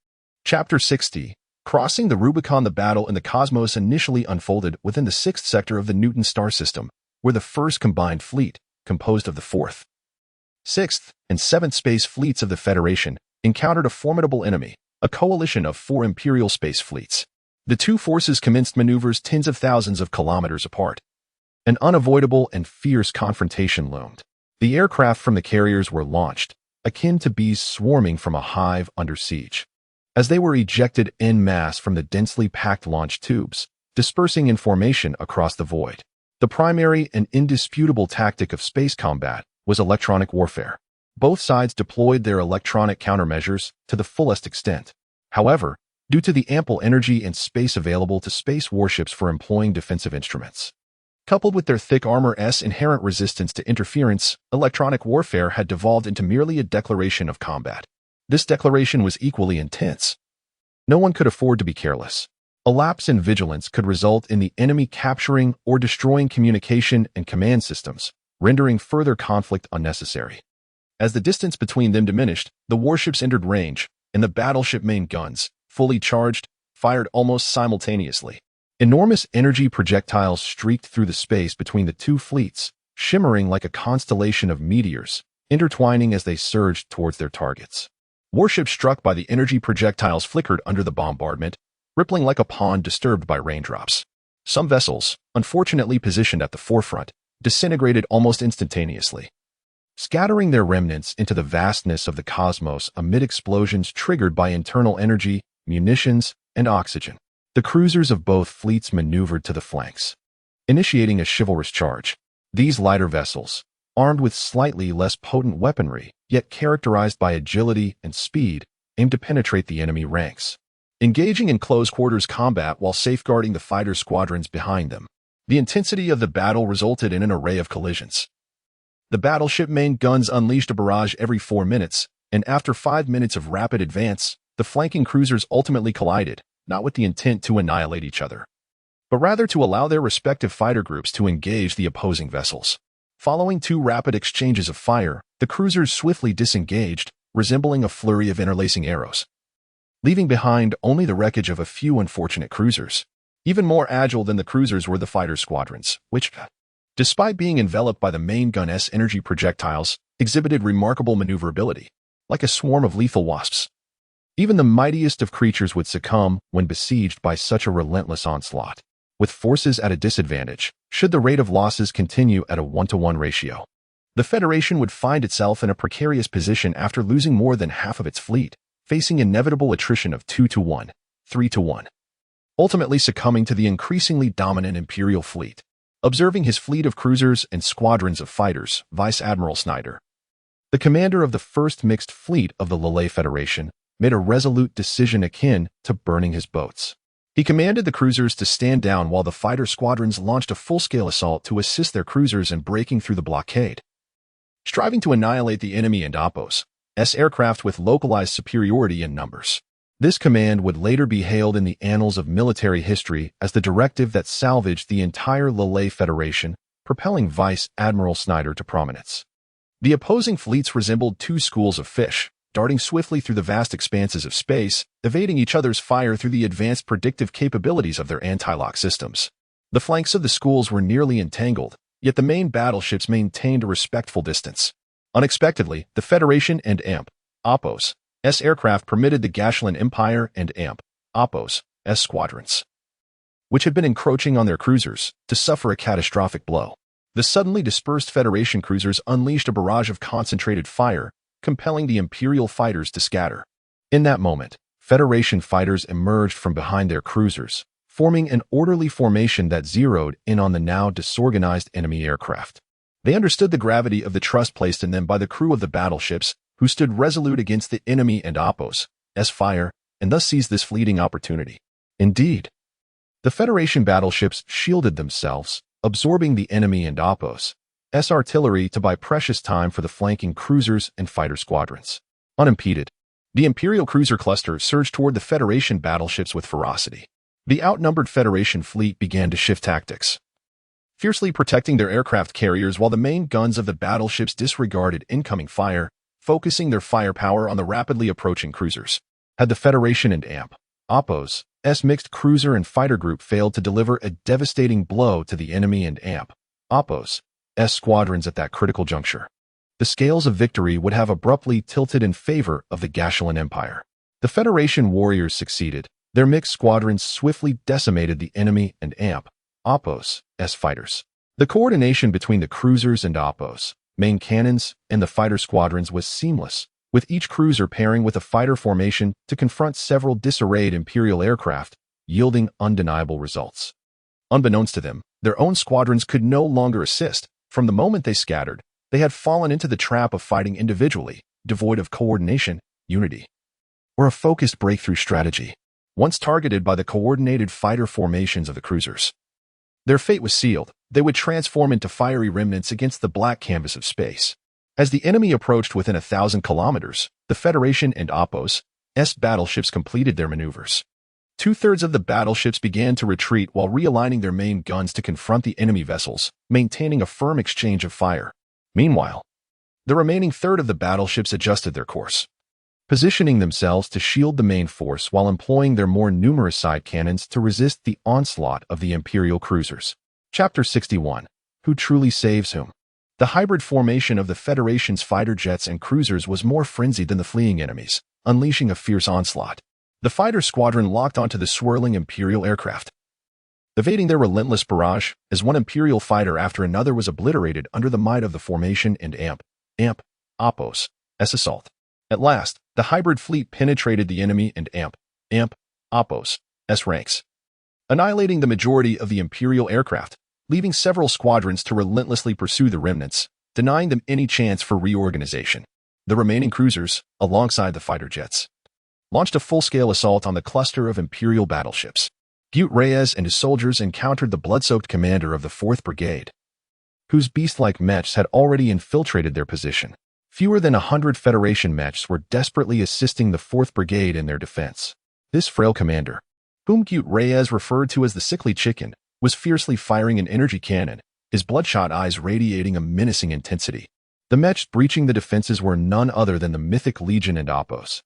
Chapter 60, Crossing the Rubicon. The battle in the cosmos initially unfolded within the 6th sector of the Newton star system, where the 1st Combined Fleet, composed of the 4th, 6th, and 7th Space Fleets of the Federation, encountered a formidable enemy, a coalition of 4 Imperial space fleets. The two forces commenced maneuvers tens of thousands of kilometers apart. An unavoidable and fierce confrontation loomed. The aircraft from the carriers were launched, akin to bees swarming from a hive under siege. As they were ejected en masse from the densely packed launch tubes, dispersing in formation across the void, The primary and indisputable tactic of space combat was electronic warfare. Both sides deployed their electronic countermeasures to the fullest extent. However, due to the ample energy and space available to space warships for employing defensive instruments, coupled with their thick armor's inherent resistance to interference, electronic warfare had devolved into merely a declaration of combat. This declaration was equally intense. No one could afford to be careless. A lapse in vigilance could result in the enemy capturing or destroying communication and command systems, rendering further conflict unnecessary. As the distance between them diminished, the warships entered range, and the battleship main guns, fully charged, fired almost simultaneously. Enormous energy projectiles streaked through the space between the two fleets, shimmering like a constellation of meteors, intertwining as they surged towards their targets. Warships struck by the energy projectiles flickered under the bombardment, rippling like a pond disturbed by raindrops. Some vessels, unfortunately positioned at the forefront, disintegrated almost instantaneously, scattering their remnants into the vastness of the cosmos amid explosions triggered by internal energy, munitions, and oxygen. The cruisers of both fleets maneuvered to the flanks, initiating a chivalrous charge. These lighter vessels, armed with slightly less potent weaponry, yet characterized by agility and speed, aimed to penetrate the enemy ranks, engaging in close-quarters combat while safeguarding the fighter squadrons behind them. The intensity of the battle resulted in an array of collisions. The battleship main guns unleashed a barrage every 4 minutes, and after 5 minutes of rapid advance, the flanking cruisers ultimately collided, not with the intent to annihilate each other, but rather to allow their respective fighter groups to engage the opposing vessels. Following 2 rapid exchanges of fire, the cruisers swiftly disengaged, resembling a flurry of interlacing arrows, leaving behind only the wreckage of a few unfortunate cruisers. Even more agile than the cruisers were the fighter squadrons, which, despite being enveloped by the main gun's energy projectiles, exhibited remarkable maneuverability, like a swarm of lethal wasps. Even the mightiest of creatures would succumb when besieged by such a relentless onslaught, with forces at a disadvantage, should the rate of losses continue at a 1-to-1 ratio. The Federation would find itself in a precarious position after losing more than half of its fleet, facing inevitable attrition of 2-to-1, 3-to-1, ultimately succumbing to the increasingly dominant Imperial fleet. Observing his fleet of cruisers and squadrons of fighters, Vice Admiral Snyder, the commander of the first mixed fleet of the Lille Federation, made a resolute decision akin to burning his boats. He commanded the cruisers to stand down while the fighter squadrons launched a full-scale assault to assist their cruisers in breaking through the blockade, striving to annihilate the enemy and Oppo's aircraft with localized superiority in numbers. This command would later be hailed in the annals of military history as the directive that salvaged the entire Lille Federation, propelling Vice Admiral Snyder to prominence. The opposing fleets resembled 2 schools of fish, darting swiftly through the vast expanses of space, evading each other's fire through the advanced predictive capabilities of their anti-lock systems. The flanks of the schools were nearly entangled, yet the main battleships maintained a respectful distance. Unexpectedly, the Federation and Oppo's aircraft permitted the Gashulan Empire and Oppo's squadrons, which had been encroaching on their cruisers, to suffer a catastrophic blow. The suddenly dispersed Federation cruisers unleashed a barrage of concentrated fire, compelling the Imperial fighters to scatter. In that moment, Federation fighters emerged from behind their cruisers, forming an orderly formation that zeroed in on the now disorganized enemy aircraft. They understood the gravity of the trust placed in them by the crew of the battleships, who stood resolute against the enemy and Oppo's fire, and thus seized this fleeting opportunity. Indeed, the Federation battleships shielded themselves, absorbing the enemy and Oppo's artillery to buy precious time for the flanking cruisers and fighter squadrons. Unimpeded, the Imperial cruiser cluster surged toward the Federation battleships with ferocity. The outnumbered Federation fleet began to shift tactics, fiercely protecting their aircraft carriers while the main guns of the battleships disregarded incoming fire, focusing their firepower on the rapidly approaching cruisers. Had the Federation and Oppo's mixed cruiser and fighter group failed to deliver a devastating blow to the enemy and Oppo's squadrons at that critical juncture, the scales of victory would have abruptly tilted in favor of the Gashulan Empire. The Federation warriors succeeded. Their mixed squadrons swiftly decimated the enemy and Oppo's fighters. The coordination between the cruisers and Oppo's main cannons and the fighter squadrons was seamless, with each cruiser pairing with a fighter formation to confront several disarrayed Imperial aircraft, yielding undeniable results. Unbeknownst to them, Their own squadrons could no longer assist. From the moment they scattered, they had fallen into the trap of fighting individually, devoid of coordination, unity, or a focused breakthrough strategy. Once targeted by the coordinated fighter formations of the cruisers, their fate was sealed. They would transform into fiery remnants against the black canvas of space. As the enemy approached within 1,000 kilometers, the Federation and Oppos's battleships completed their maneuvers. Two-thirds of the battleships began to retreat while realigning their main guns to confront the enemy vessels, maintaining a firm exchange of fire. Meanwhile, the remaining third of the battleships adjusted their course, positioning themselves to shield the main force while employing their more numerous side cannons to resist the onslaught of the Imperial cruisers. Chapter 61. Who truly saves whom? The hybrid formation of the Federation's fighter jets and cruisers was more frenzied than the fleeing enemies, unleashing a fierce onslaught. The fighter squadron locked onto the swirling Imperial aircraft, evading their relentless barrage, as one Imperial fighter after another was obliterated under the might of the formation and Oppos's assault. At last, the hybrid fleet penetrated the enemy and Oppos's ranks, annihilating the majority of the Imperial aircraft, leaving several squadrons to relentlessly pursue the remnants, denying them any chance for reorganization. The remaining cruisers, alongside the fighter jets, launched a full-scale assault on the cluster of Imperial battleships. Reyes and his soldiers encountered the blood-soaked commander of the 4th Brigade, whose beast-like mechs had already infiltrated their position. Fewer than 100 Federation mechs were desperately assisting the 4th Brigade in their defense. This frail commander, whom Reyes referred to as the sickly chicken, was fiercely firing an energy cannon, his bloodshot eyes radiating a menacing intensity. The mechs breaching the defenses were none other than the mythic Legion and Oppos's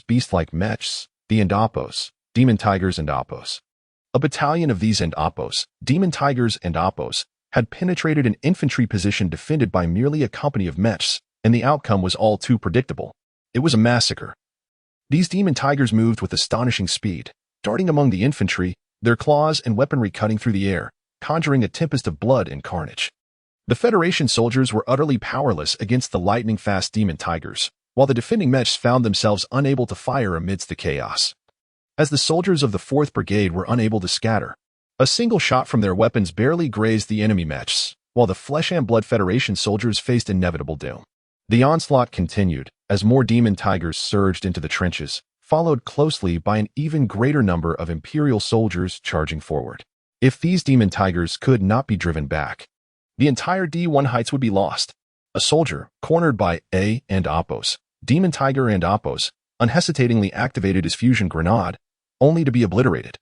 beast-like mechs, the Oppos, Demon Tigers and Oppos. A battalion of these Oppos, Demon Tigers and Oppos, had penetrated an infantry position defended by merely a company of mechs, and the outcome was all too predictable. It was a massacre. These Demon Tigers moved with astonishing speed, darting among the infantry, their claws and weaponry cutting through the air, conjuring a tempest of blood and carnage. The Federation soldiers were utterly powerless against the lightning-fast Demon Tigers, while the defending mechs found themselves unable to fire amidst the chaos. As the soldiers of the 4th Brigade were unable to scatter, a single shot from their weapons barely grazed the enemy mechs, while the flesh-and-blood Federation soldiers faced inevitable doom. The onslaught continued, as more Demon Tigers surged into the trenches, followed closely by an even greater number of Imperial soldiers charging forward. If these Demon Tigers could not be driven back, the entire D1 Heights would be lost. A soldier, cornered by Oppos, Demon Tiger and Oppos, unhesitatingly activated his fusion grenade, only to be obliterated,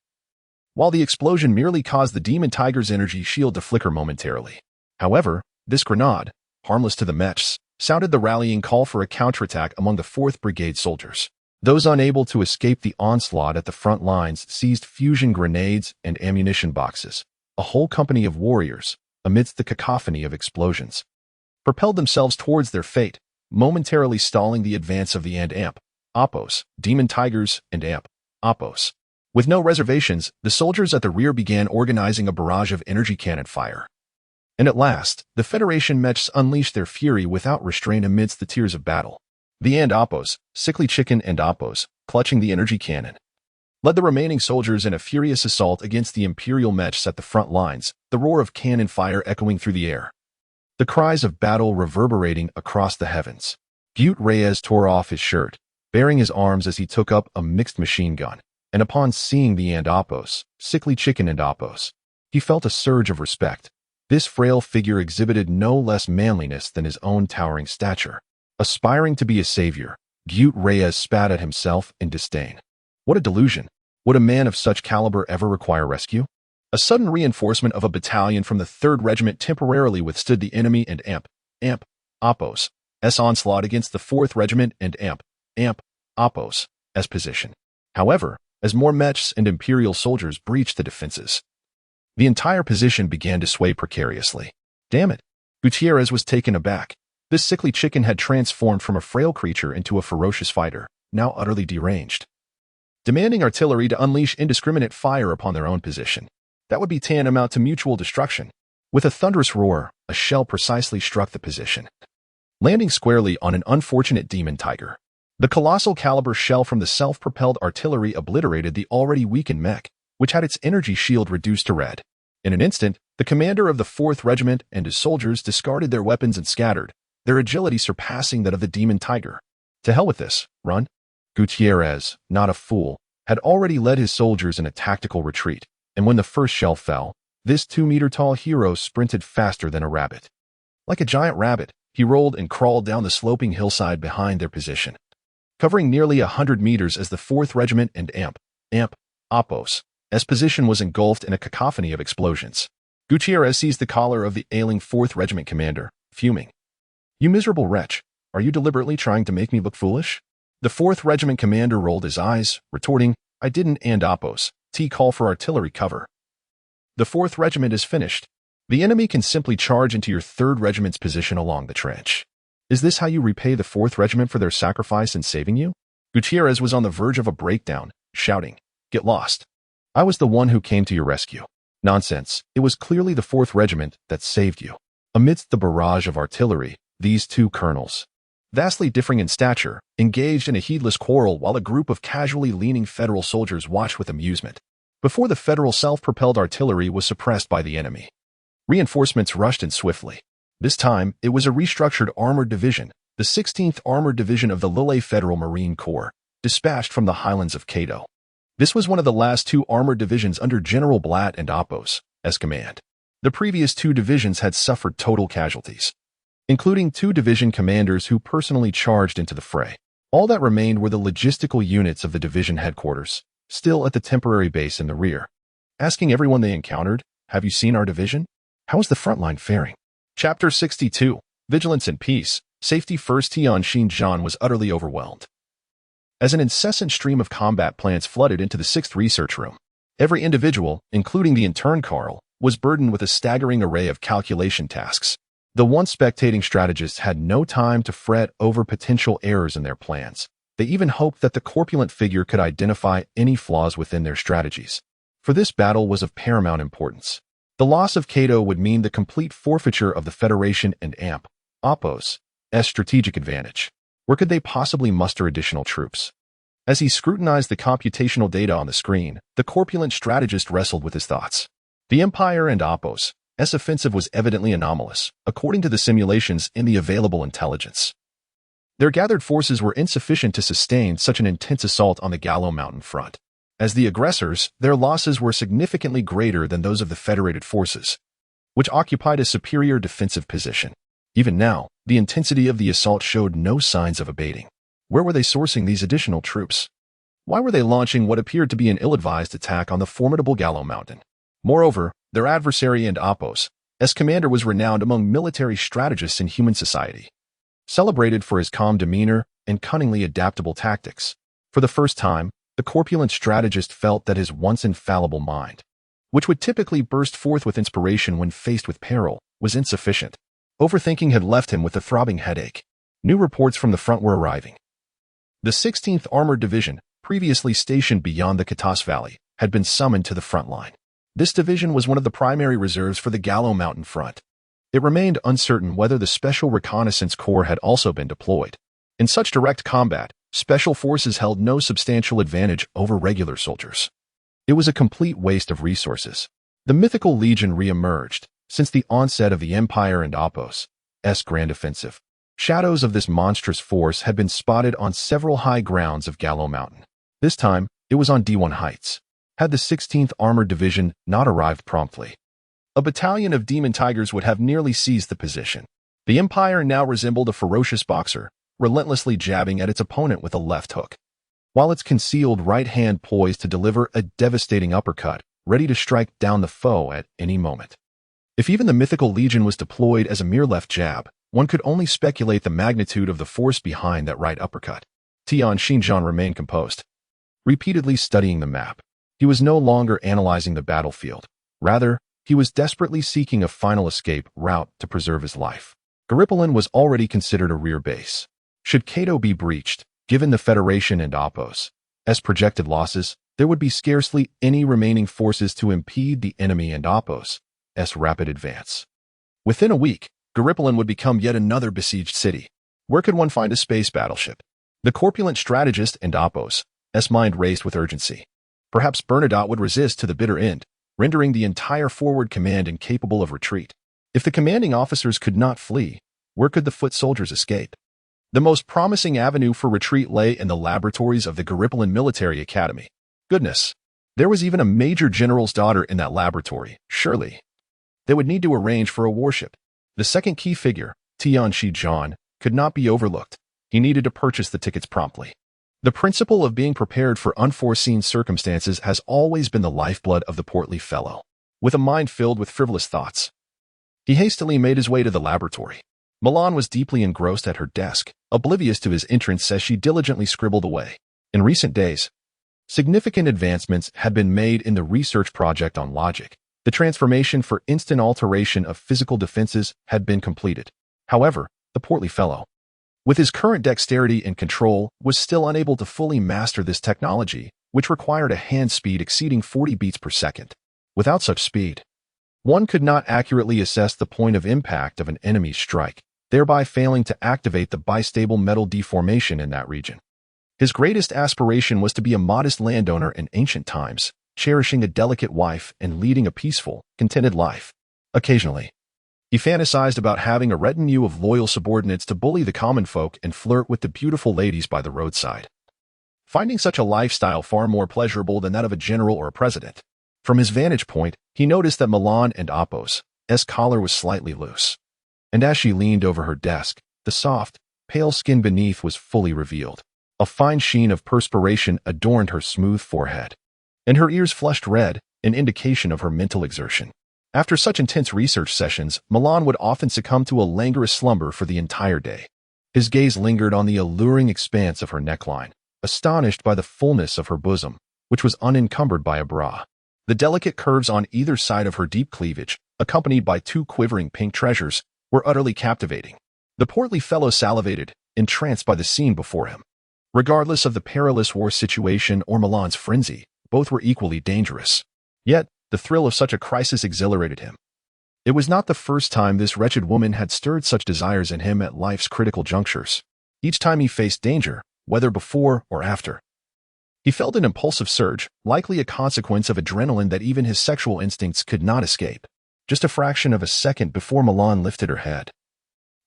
while the explosion merely caused the Demon Tiger's energy shield to flicker momentarily. However, this grenade, harmless to the mechs, sounded the rallying call for a counterattack among the 4th Brigade soldiers. Those unable to escape the onslaught at the front lines seized fusion grenades and ammunition boxes. A whole company of warriors, amidst the cacophony of explosions, propelled themselves towards their fate, momentarily stalling the advance of the Oppos, Demon Tigers and Oppos. With no reservations, the soldiers at the rear began organizing a barrage of energy cannon fire. And at last, the Federation mechs unleashed their fury without restraint amidst the tears of battle. The Oppos, sickly chicken and Oppos, clutching the energy cannon, led the remaining soldiers in a furious assault against the Imperial mechs at the front lines, the roar of cannon fire echoing through the air, the cries of battle reverberating across the heavens. Reyes tore off his shirt, baring his arms as he took up a mixed machine gun, and upon seeing the Oppos, sickly chicken and Oppos, he felt a surge of respect. This frail figure exhibited no less manliness than his own towering stature. Aspiring to be a savior, Reyes spat at himself in disdain. What a delusion! Would a man of such caliber ever require rescue? A sudden reinforcement of a battalion from the 3rd Regiment temporarily withstood the enemy and Oppos' onslaught against the 4th Regiment and Oppos' position. However, as more mechs and Imperial soldiers breached the defenses, the entire position began to sway precariously. Damn it! Gutierrez was taken aback. This sickly chicken had transformed from a frail creature into a ferocious fighter, now utterly deranged, demanding artillery to unleash indiscriminate fire upon their own position. That would be tantamount to mutual destruction. With a thunderous roar, a shell precisely struck the position, landing squarely on an unfortunate Demon Tiger. The colossal caliber shell from the self-propelled artillery obliterated the already weakened mech, which had its energy shield reduced to red. In an instant, The commander of the 4th Regiment and his soldiers discarded their weapons and scattered, their agility surpassing that of the demon tiger. To hell with this, run. Gutierrez, not a fool, had already led his soldiers in a tactical retreat, and when the first shell fell, this 2-meter-tall hero sprinted faster than a rabbit. Like a giant rabbit, he rolled and crawled down the sloping hillside behind their position, covering nearly 100 meters as the 4th Regiment and Oppos' position was engulfed in a cacophony of explosions. Gutierrez seized the collar of the ailing 4th Regiment commander, fuming. "You miserable wretch, are you deliberately trying to make me look foolish?" The 4th Regiment commander rolled his eyes, retorting, "I didn't and Oppos' call for artillery cover. The 4th Regiment is finished. The enemy can simply charge into your 3rd Regiment's position along the trench. Is this how you repay the 4th Regiment for their sacrifice in saving you?" Gutierrez was on the verge of a breakdown, shouting, "Get lost. I was the one who came to your rescue." Nonsense. It was clearly the 4th Regiment that saved you. Amidst the barrage of artillery, these two colonels, vastly differing in stature, engaged in a heedless quarrel while a group of casually leaning Federal soldiers watched with amusement. Before the Federal self-propelled artillery was suppressed by the enemy, reinforcements rushed in swiftly. This time, it was a restructured armored division, the 16th Armored Division of the Lille Federal Marine Corps, dispatched from the highlands of Cato. This was one of the last 2 armored divisions under General Blatt and Oppos' command. The previous 2 divisions had suffered total casualties, including 2 division commanders who personally charged into the fray. All that remained were the logistical units of the division headquarters, still at the temporary base in the rear, asking everyone they encountered, "Have you seen our division? How is the front line faring?" Chapter 62, Vigilance and Peace, Safety First. Tianjin was utterly overwhelmed, as an incessant stream of combat plans flooded into the 6th research room. Every individual, including the intern Carl, was burdened with a staggering array of calculation tasks. The once spectating strategists had no time to fret over potential errors in their plans. They even hoped that the corpulent figure could identify any flaws within their strategies. For this battle was of paramount importance. The loss of Cato would mean the complete forfeiture of the Federation and Oppos' strategic advantage. Where could they possibly muster additional troops? As he scrutinized the computational data on the screen, the corpulent strategist wrestled with his thoughts. The Empire and Oppos' offensive was evidently anomalous, according to the simulations and the available intelligence. Their gathered forces were insufficient to sustain such an intense assault on the Gallo Mountain front. As the aggressors, their losses were significantly greater than those of the Federated forces, which occupied a superior defensive position. Even now, the intensity of the assault showed no signs of abating. Where were they sourcing these additional troops? Why were they launching what appeared to be an ill-advised attack on the formidable Gallo Mountain? Moreover, their adversary and Oppos' commander was renowned among military strategists in human society, celebrated for his calm demeanor and cunningly adaptable tactics. For the first time, the corpulent strategist felt that his once infallible mind, which would typically burst forth with inspiration when faced with peril, was insufficient. Overthinking had left him with a throbbing headache. New reports from the front were arriving. The 16th Armored Division, previously stationed beyond the Catas Valley, had been summoned to the front line. This division was one of the primary reserves for the Gallo Mountain front. It remained uncertain whether the Special Reconnaissance Corps had also been deployed. In such direct combat, special forces held no substantial advantage over regular soldiers. It was a complete waste of resources. The mythical Legion re-emerged since the onset of the Empire and Oppos' Grand Offensive. Shadows of this monstrous force had been spotted on several high grounds of Gallo Mountain. This time, it was on D1 Heights. Had the 16th Armored Division not arrived promptly, a battalion of demon tigers would have nearly seized the position. The Empire now resembled a ferocious boxer, relentlessly jabbing at its opponent with a left hook, while its concealed right hand poised to deliver a devastating uppercut, ready to strike down the foe at any moment. If even the mythical Legion was deployed as a mere left jab, one could only speculate the magnitude of the force behind that right uppercut. Tianjin remained composed, repeatedly studying the map. He was no longer analyzing the battlefield. Rather, he was desperately seeking a final escape route to preserve his life. Gallipoli was already considered a rear base. Should Cato be breached, given the Federation and Oppos' projected losses, there would be scarcely any remaining forces to impede the enemy and Oppos' rapid advance. Within a week, Gallipoli would become yet another besieged city. Where could one find a space battleship? The corpulent strategist and Oppos' mind raced with urgency. Perhaps Bernadotte would resist to the bitter end, rendering the entire forward command incapable of retreat. If the commanding officers could not flee, where could the foot soldiers escape? The most promising avenue for retreat lay in the laboratories of the Garibaldi Military Academy. Goodness, there was even a major general's daughter in that laboratory, surely. They would need to arrange for a warship. The second key figure, Tianshi John, could not be overlooked. He needed to purchase the tickets promptly. The principle of being prepared for unforeseen circumstances has always been the lifeblood of the portly fellow. With a mind filled with frivolous thoughts, he hastily made his way to the laboratory. Milan was deeply engrossed at her desk, oblivious to his entrance as she diligently scribbled away. In recent days, significant advancements had been made in the research project on logic. The transformation for instant alteration of physical defenses had been completed. However, the portly fellow, with his current dexterity and control, was still unable to fully master this technology, which required a hand speed exceeding 40 beats per second. Without such speed, one could not accurately assess the point of impact of an enemy's strike, thereby failing to activate the bistable metal deformation in that region. His greatest aspiration was to be a modest landowner in ancient times, cherishing a delicate wife and leading a peaceful, contented life. Occasionally, he fantasized about having a retinue of loyal subordinates to bully the common folk and flirt with the beautiful ladies by the roadside, finding such a lifestyle far more pleasurable than that of a general or a president. From his vantage point, he noticed that Milan and Apos' collar was slightly loose, and as she leaned over her desk, the soft, pale skin beneath was fully revealed. A fine sheen of perspiration adorned her smooth forehead, and her ears flushed red, an indication of her mental exertion. After such intense research sessions, Milan would often succumb to a languorous slumber for the entire day. His gaze lingered on the alluring expanse of her neckline, astonished by the fullness of her bosom, which was unencumbered by a bra. The delicate curves on either side of her deep cleavage, accompanied by two quivering pink treasures, were utterly captivating. The portly fellow salivated, entranced by the scene before him. Regardless of the perilous war situation or Milan's frenzy, both were equally dangerous. Yet, the thrill of such a crisis exhilarated him. It was not the first time this wretched woman had stirred such desires in him at life's critical junctures. Each time he faced danger, whether before or after, he felt an impulsive surge, likely a consequence of adrenaline that even his sexual instincts could not escape. Just a fraction of a second before Milan lifted her head,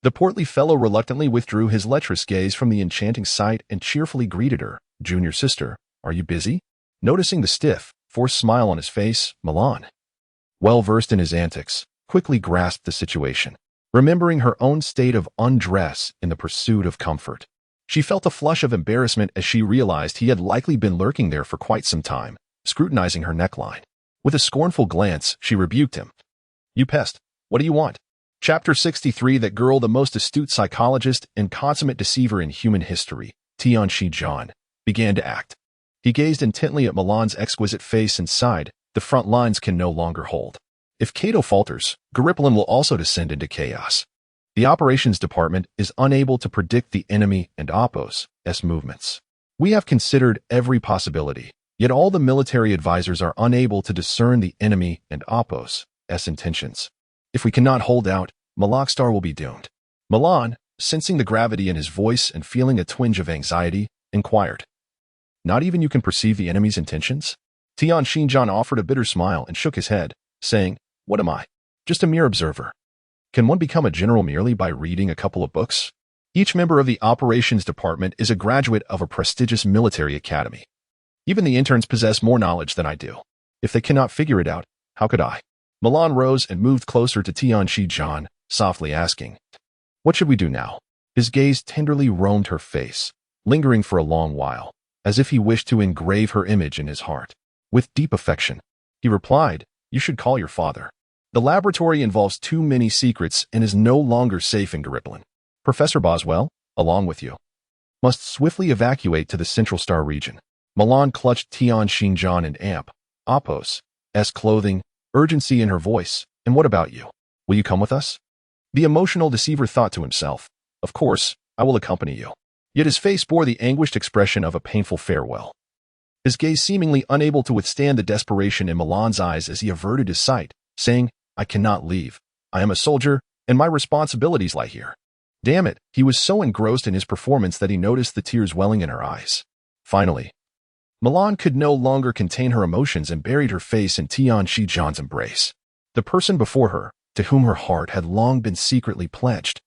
the portly fellow reluctantly withdrew his lecherous gaze from the enchanting sight and cheerfully greeted her. "Junior sister, are you busy?" Noticing the stiff, forced smile on his face, Milan, well versed in his antics, quickly grasped the situation. Remembering her own state of undress in the pursuit of comfort, she felt a flush of embarrassment as she realized he had likely been lurking there for quite some time, scrutinizing her neckline. With a scornful glance, she rebuked him. "You pest, what do you want?" Chapter 63. That girl, the most astute psychologist and consummate deceiver in human history, Tianshi John, began to act. He gazed intently at Milan's exquisite face and sighed, "The front lines can no longer hold. If Cato falters, Garibaldi will also descend into chaos. The operations department is unable to predict the enemy and Apos' movements. We have considered every possibility, yet all the military advisors are unable to discern the enemy and Apos' intentions. If we cannot hold out, Malakstar will be doomed." Milan, sensing the gravity in his voice and feeling a twinge of anxiety, inquired, "Not even you can perceive the enemy's intentions?" Tianshi John offered a bitter smile and shook his head, saying, "What am I? Just a mere observer. Can one become a general merely by reading a couple of books? Each member of the operations department is a graduate of a prestigious military academy. Even the interns possess more knowledge than I do. If they cannot figure it out, how could I?" Milan rose and moved closer to Tianshi John, softly asking, "What should we do now?" His gaze tenderly roamed her face, lingering for a long while, as if he wished to engrave her image in his heart. With deep affection, he replied, "You should call your father. The laboratory involves too many secrets and is no longer safe in Garibaldi. Professor Boswell, along with you, must swiftly evacuate to the Central Star region." Milan clutched Tianshi John and Apos' clothing, urgency in her voice. "And what about you? Will you come with us?" The emotional deceiver thought to himself, "Of course, I will accompany you." Yet his face bore the anguished expression of a painful farewell. His gaze seemingly unable to withstand the desperation in Milan's eyes as he averted his sight, saying, "I cannot leave. I am a soldier, and my responsibilities lie here." Damn it, he was so engrossed in his performance that he noticed the tears welling in her eyes. Finally, Milan could no longer contain her emotions and buried her face in Tian Shijian's embrace. The person before her, to whom her heart had long been secretly pledged,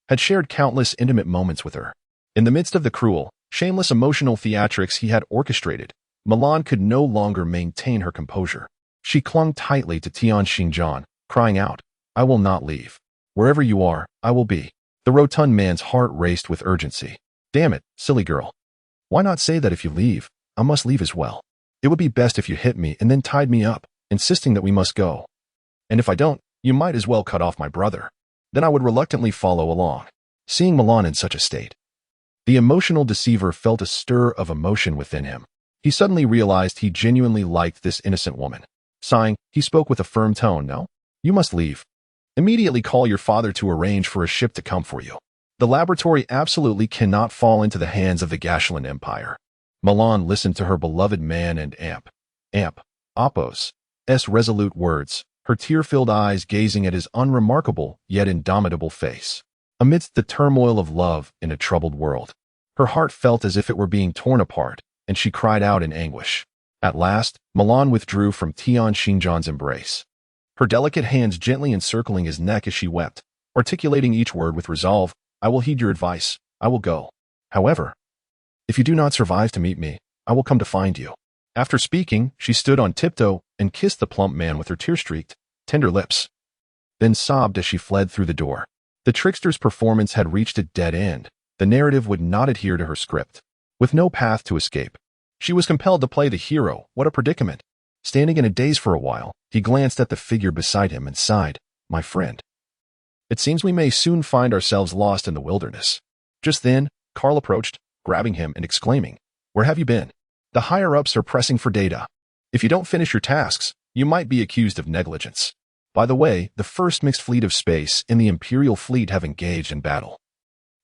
had shared countless intimate moments with her. In the midst of the cruel, shameless emotional theatrics he had orchestrated, Milan could no longer maintain her composure. She clung tightly to Tian Xinjian, crying out, "I will not leave. Wherever you are, I will be." The rotund man's heart raced with urgency. "Damn it, silly girl. Why not say that if you leave, I must leave as well? It would be best if you hit me and then tied me up, insisting that we must go. And if I don't, you might as well cut off my brother. Then I would reluctantly follow along." Seeing Milan in such a state, the emotional deceiver felt a stir of emotion within him. He suddenly realized he genuinely liked this innocent woman. Sighing, he spoke with a firm tone. "No, you must leave. Immediately call your father to arrange for a ship to come for you. The laboratory absolutely cannot fall into the hands of the Gashulan Empire." Milan listened to her beloved man and Appos' resolute words, her tear-filled eyes gazing at his unremarkable yet indomitable face. Amidst the turmoil of love in a troubled world, her heart felt as if it were being torn apart, and she cried out in anguish. At last, Milan withdrew from Tian Xinjian's embrace, her delicate hands gently encircling his neck as she wept, articulating each word with resolve. "I will heed your advice. I will go. However, if you do not survive to meet me, I will come to find you." After speaking, she stood on tiptoe and kissed the plump man with her tear-streaked, tender lips, then sobbed as she fled through the door. The trickster's performance had reached a dead end. The narrative would not adhere to her script. With no path to escape, she was compelled to play the hero. What a predicament! Standing in a daze for a while, he glanced at the figure beside him and sighed, "My friend, it seems we may soon find ourselves lost in the wilderness." Just then, Carl approached, grabbing him and exclaiming, "Where have you been? The higher-ups are pressing for data. If you don't finish your tasks, you might be accused of negligence. By the way, the first mixed fleet of space and the Imperial fleet have engaged in battle.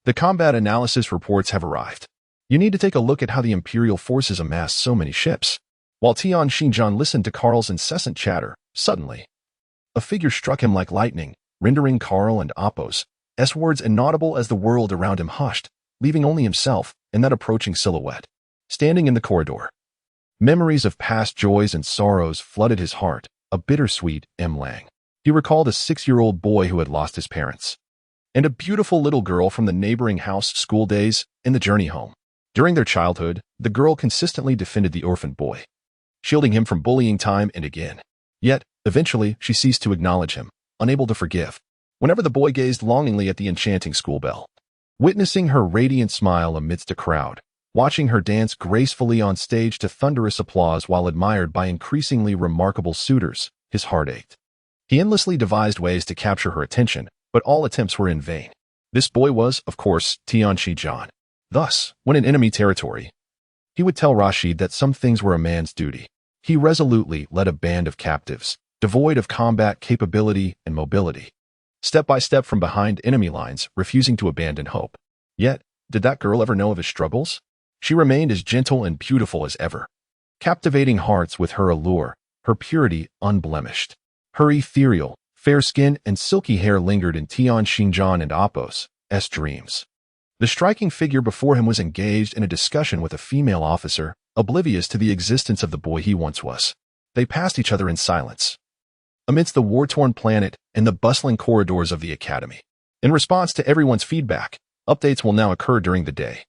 The combat analysis reports have arrived. You need to take a look at how the Imperial forces amassed so many ships." While Tian Xinjian listened to Carl's incessant chatter, suddenly, a figure struck him like lightning, rendering Carl and Appos' words inaudible as the world around him hushed, leaving only himself and that approaching silhouette. Standing in the corridor, memories of past joys and sorrows flooded his heart, a bittersweet Lang. He recalled a 6-year-old boy who had lost his parents, and a beautiful little girl from the neighboring house school days in the journey home. During their childhood, the girl consistently defended the orphaned boy, shielding him from bullying time and again. Yet, eventually, she ceased to acknowledge him, unable to forgive. Whenever the boy gazed longingly at the enchanting school bell, witnessing her radiant smile amidst a crowd, watching her dance gracefully on stage to thunderous applause while admired by increasingly remarkable suitors, his heart ached. He endlessly devised ways to capture her attention, but all attempts were in vain. This boy was, of course, Tian Shijian. Thus, when in enemy territory, he would tell Rashid that some things were a man's duty. He resolutely led a band of captives, devoid of combat capability and mobility, step by step from behind enemy lines, refusing to abandon hope. Yet, did that girl ever know of his struggles? She remained as gentle and beautiful as ever, captivating hearts with her allure, her purity unblemished. Her ethereal, fair skin and silky hair lingered in Tian Xinjian and Appos' dreams. The striking figure before him was engaged in a discussion with a female officer, oblivious to the existence of the boy he once was. They passed each other in silence, amidst the war-torn planet and the bustling corridors of the academy. In response to everyone's feedback, updates will now occur during the day,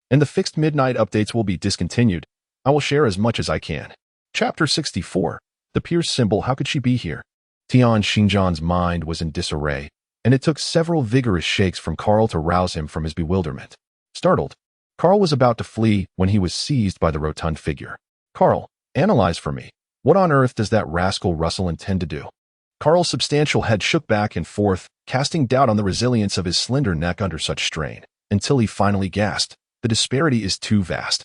and the fixed midnight updates will be discontinued. I will share as much as I can. Chapter 64. The Pierce symbol. How could she be here? Tian Xinjian's mind was in disarray, and it took several vigorous shakes from Carl to rouse him from his bewilderment. Startled, Carl was about to flee when he was seized by the rotund figure. "Carl, analyze for me. What on earth does that rascal Russell intend to do?" Carl's substantial head shook back and forth, casting doubt on the resilience of his slender neck under such strain, until he finally gasped, "The disparity is too vast.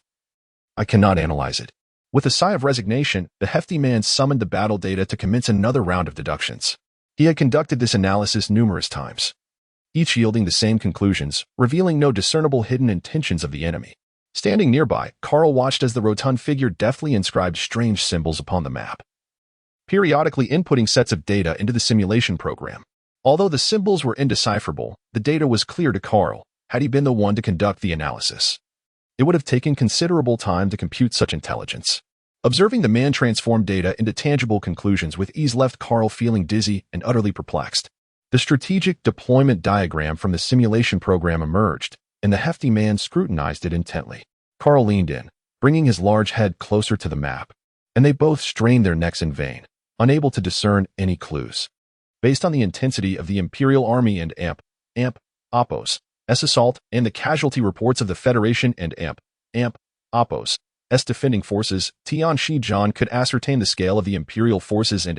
I cannot analyze it." With a sigh of resignation, the hefty man summoned the battle data to commence another round of deductions. He had conducted this analysis numerous times, each yielding the same conclusions, revealing no discernible hidden intentions of the enemy. Standing nearby, Carl watched as the rotund figure deftly inscribed strange symbols upon the map, periodically inputting sets of data into the simulation program. Although the symbols were indecipherable, the data was clear to Carl, had he been the one to conduct the analysis. It would have taken considerable time to compute such intelligence. Observing the man transform data into tangible conclusions with ease left Carl feeling dizzy and utterly perplexed. The strategic deployment diagram from the simulation program emerged, and the hefty man scrutinized it intently. Carl leaned in, bringing his large head closer to the map, and they both strained their necks in vain, unable to discern any clues. Based on the intensity of the Imperial Army and Oppos' assault and the casualty reports of the Federation and Oppos' defending forces, Tian Shi-John could ascertain the scale of the Imperial forces and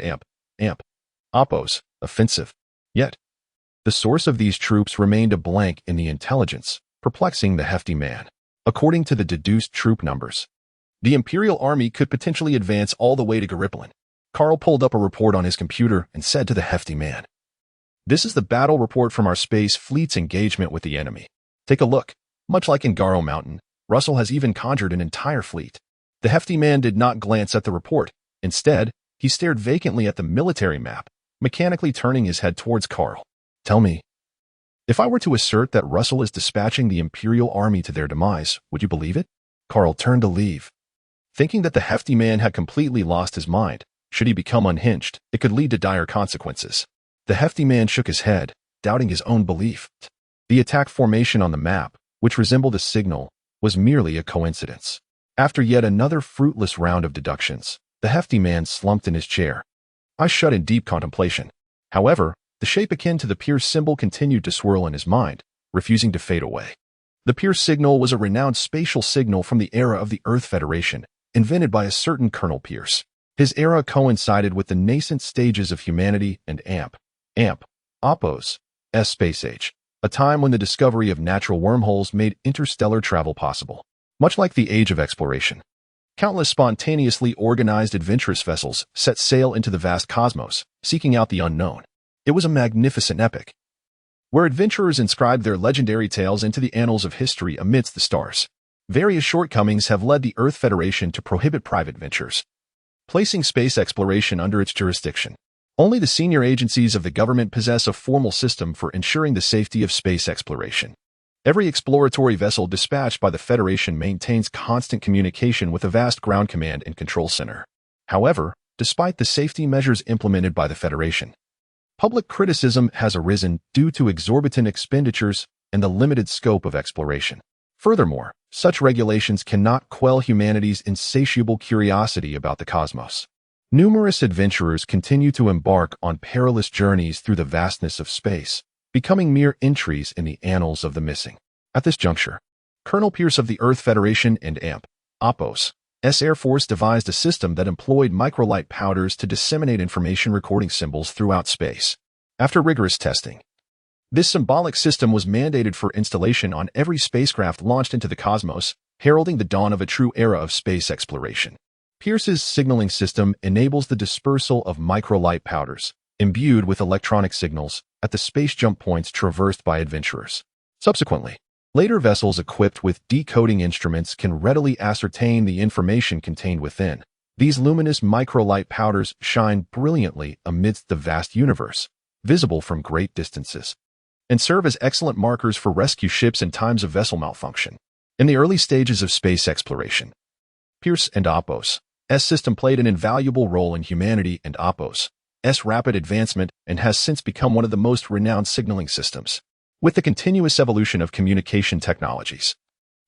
Oppos' offensive. Yet, the source of these troops remained a blank in the intelligence, perplexing the hefty man. According to the deduced troop numbers, the Imperial Army could potentially advance all the way to Garibaldi. Carl pulled up a report on his computer and said to the hefty man, "This is the battle report from our space fleet's engagement with the enemy. Take a look. Much like in Garo Mountain, Russell has even conjured an entire fleet." The hefty man did not glance at the report. Instead, he stared vacantly at the military map, mechanically turning his head towards Carl. "Tell me, if I were to assert that Russell is dispatching the Imperial Army to their demise, would you believe it?" Carl turned to leave, thinking that the hefty man had completely lost his mind. Should he become unhinged, it could lead to dire consequences. The hefty man shook his head, doubting his own belief. The attack formation on the map, which resembled a signal, was merely a coincidence. After yet another fruitless round of deductions, the hefty man slumped in his chair. I shut in deep contemplation. However, the shape akin to the Pierce symbol continued to swirl in his mind, refusing to fade away. The Pierce signal was a renowned spatial signal from the era of the Earth Federation, invented by a certain Colonel Pierce. His era coincided with the nascent stages of humanity and Oppos' space age, a time when the discovery of natural wormholes made interstellar travel possible. Much like the age of exploration, countless spontaneously organized adventurous vessels set sail into the vast cosmos, seeking out the unknown. It was a magnificent epic, where adventurers inscribed their legendary tales into the annals of history amidst the stars. Various shortcomings have led the Earth Federation to prohibit private ventures, placing space exploration under its jurisdiction. Only the senior agencies of the government possess a formal system for ensuring the safety of space exploration. Every exploratory vessel dispatched by the Federation maintains constant communication with a vast ground command and control center. However, despite the safety measures implemented by the Federation, public criticism has arisen due to exorbitant expenditures and the limited scope of exploration. Furthermore, such regulations cannot quell humanity's insatiable curiosity about the cosmos. Numerous adventurers continue to embark on perilous journeys through the vastness of space, becoming mere entries in the annals of the missing. At this juncture, Colonel Pierce of the Earth Federation and Oppos' Air Force devised a system that employed microlight powders to disseminate information recording symbols throughout space. After rigorous testing, this symbolic system was mandated for installation on every spacecraft launched into the cosmos, heralding the dawn of a true era of space exploration. Pierce's signaling system enables the dispersal of microlight powders, imbued with electronic signals, at the space jump points traversed by adventurers. Subsequently, later vessels equipped with decoding instruments can readily ascertain the information contained within. These luminous microlight powders shine brilliantly amidst the vast universe, visible from great distances, and serve as excellent markers for rescue ships in times of vessel malfunction. In the early stages of space exploration, Pierce and Oppos' system played an invaluable role in humanity and Oppos' rapid advancement and has since become one of the most renowned signaling systems. With the continuous evolution of communication technologies,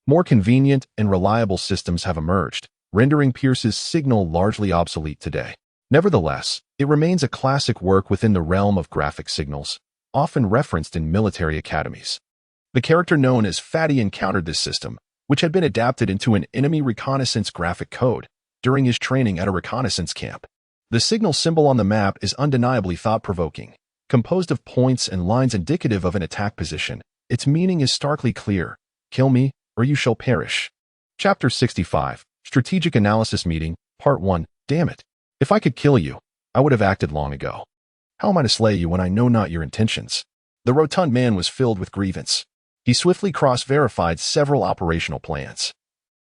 more convenient and reliable systems have emerged, rendering Pierce's signal largely obsolete today. Nevertheless, it remains a classic work within the realm of graphic signals, often referenced in military academies. The character known as Fatty encountered this system, which had been adapted into an enemy reconnaissance graphic code during his training at a reconnaissance camp. The signal symbol on the map is undeniably thought-provoking. Composed of points and lines indicative of an attack position, its meaning is starkly clear: kill me, or you shall perish. Chapter 65, Strategic Analysis Meeting, Part 1. Damn it. If I could kill you, I would have acted long ago. How am I to slay you when I know not your intentions? The rotund man was filled with grievance. He swiftly cross-verified several operational plans,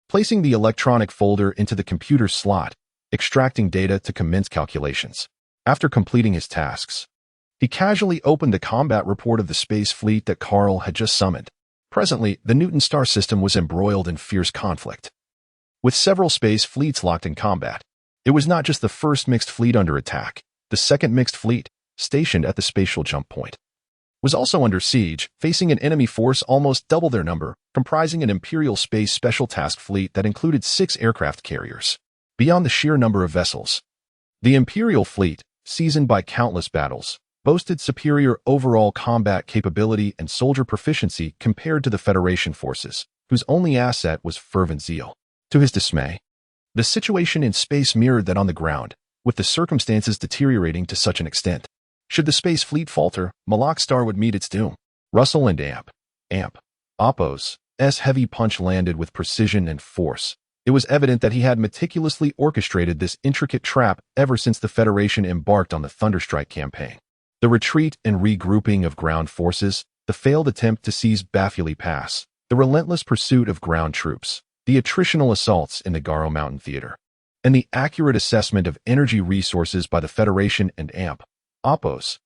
placing the electronic folder into the computer slot, extracting data to commence calculations. After completing his tasks, he casually opened the combat report of the space fleet that Carl had just summoned. Presently, the Newton star system was embroiled in fierce conflict, with several space fleets locked in combat. It was not just the first mixed fleet under attack. The second mixed fleet, stationed at the spatial jump point, was also under siege, facing an enemy force almost double their number, comprising an Imperial Space Special Task Fleet that included 6 aircraft carriers. Beyond the sheer number of vessels, the Imperial fleet, seasoned by countless battles, boasted superior overall combat capability and soldier proficiency compared to the Federation forces, whose only asset was fervent zeal. To his dismay, the situation in space mirrored that on the ground, with the circumstances deteriorating to such an extent. Should the space fleet falter, Malak Star would meet its doom. Russell and Oppo's heavy punch landed with precision and force. It was evident that he had meticulously orchestrated this intricate trap ever since the Federation embarked on the Thunderstrike campaign. The retreat and regrouping of ground forces, the failed attempt to seize Bafuli Pass, the relentless pursuit of ground troops, the attritional assaults in the Garo Mountain Theater, and the accurate assessment of energy resources by the Federation and Oppo's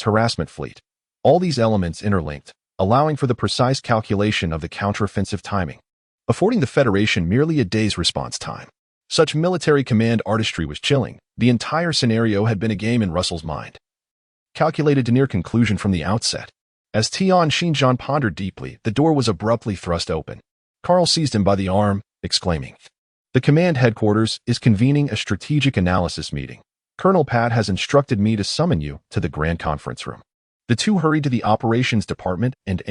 harassment fleet. All these elements interlinked, allowing for the precise calculation of the counteroffensive timing, affording the Federation merely a day's response time. Such military command artistry was chilling. The entire scenario had been a game in Russell's mind, calculated to near conclusion from the outset. As Tian Xinjiang pondered deeply, the door was abruptly thrust open. Carl seized him by the arm, exclaiming, "The command headquarters is convening a strategic analysis meeting. Colonel Pat has instructed me to summon you to the grand conference room." The two hurried to the operations department and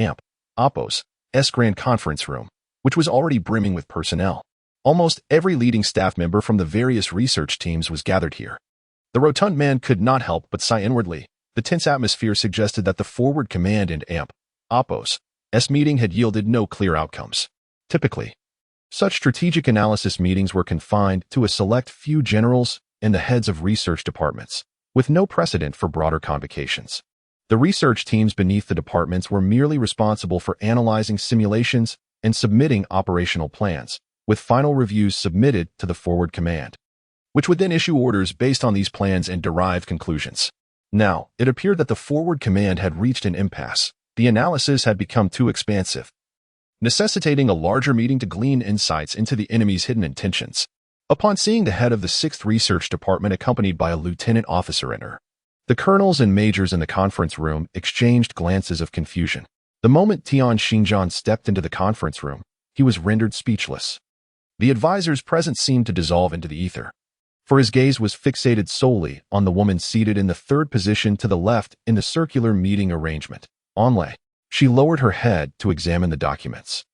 Oppo's grand conference room, which was already brimming with personnel. Almost every leading staff member from the various research teams was gathered here. The rotund man could not help but sigh inwardly. The tense atmosphere suggested that the forward command and Oppo's meeting had yielded no clear outcomes. Typically, such strategic analysis meetings were confined to a select few generals and the heads of research departments, with no precedent for broader convocations. The research teams beneath the departments were merely responsible for analyzing simulations and submitting operational plans, with final reviews submitted to the forward command, which would then issue orders based on these plans and derive conclusions. Now, it appeared that the forward command had reached an impasse. The analysis had become too expansive, necessitating a larger meeting to glean insights into the enemy's hidden intentions. Upon seeing the head of the 6th Research Department accompanied by a lieutenant officer enter, the colonels and majors in the conference room exchanged glances of confusion. The moment Tian Xinjiang stepped into the conference room, he was rendered speechless. The advisors present seemed to dissolve into the ether, for his gaze was fixated solely on the woman seated in the third position to the left in the circular meeting arrangement. Onlay. She lowered her head to examine the documents.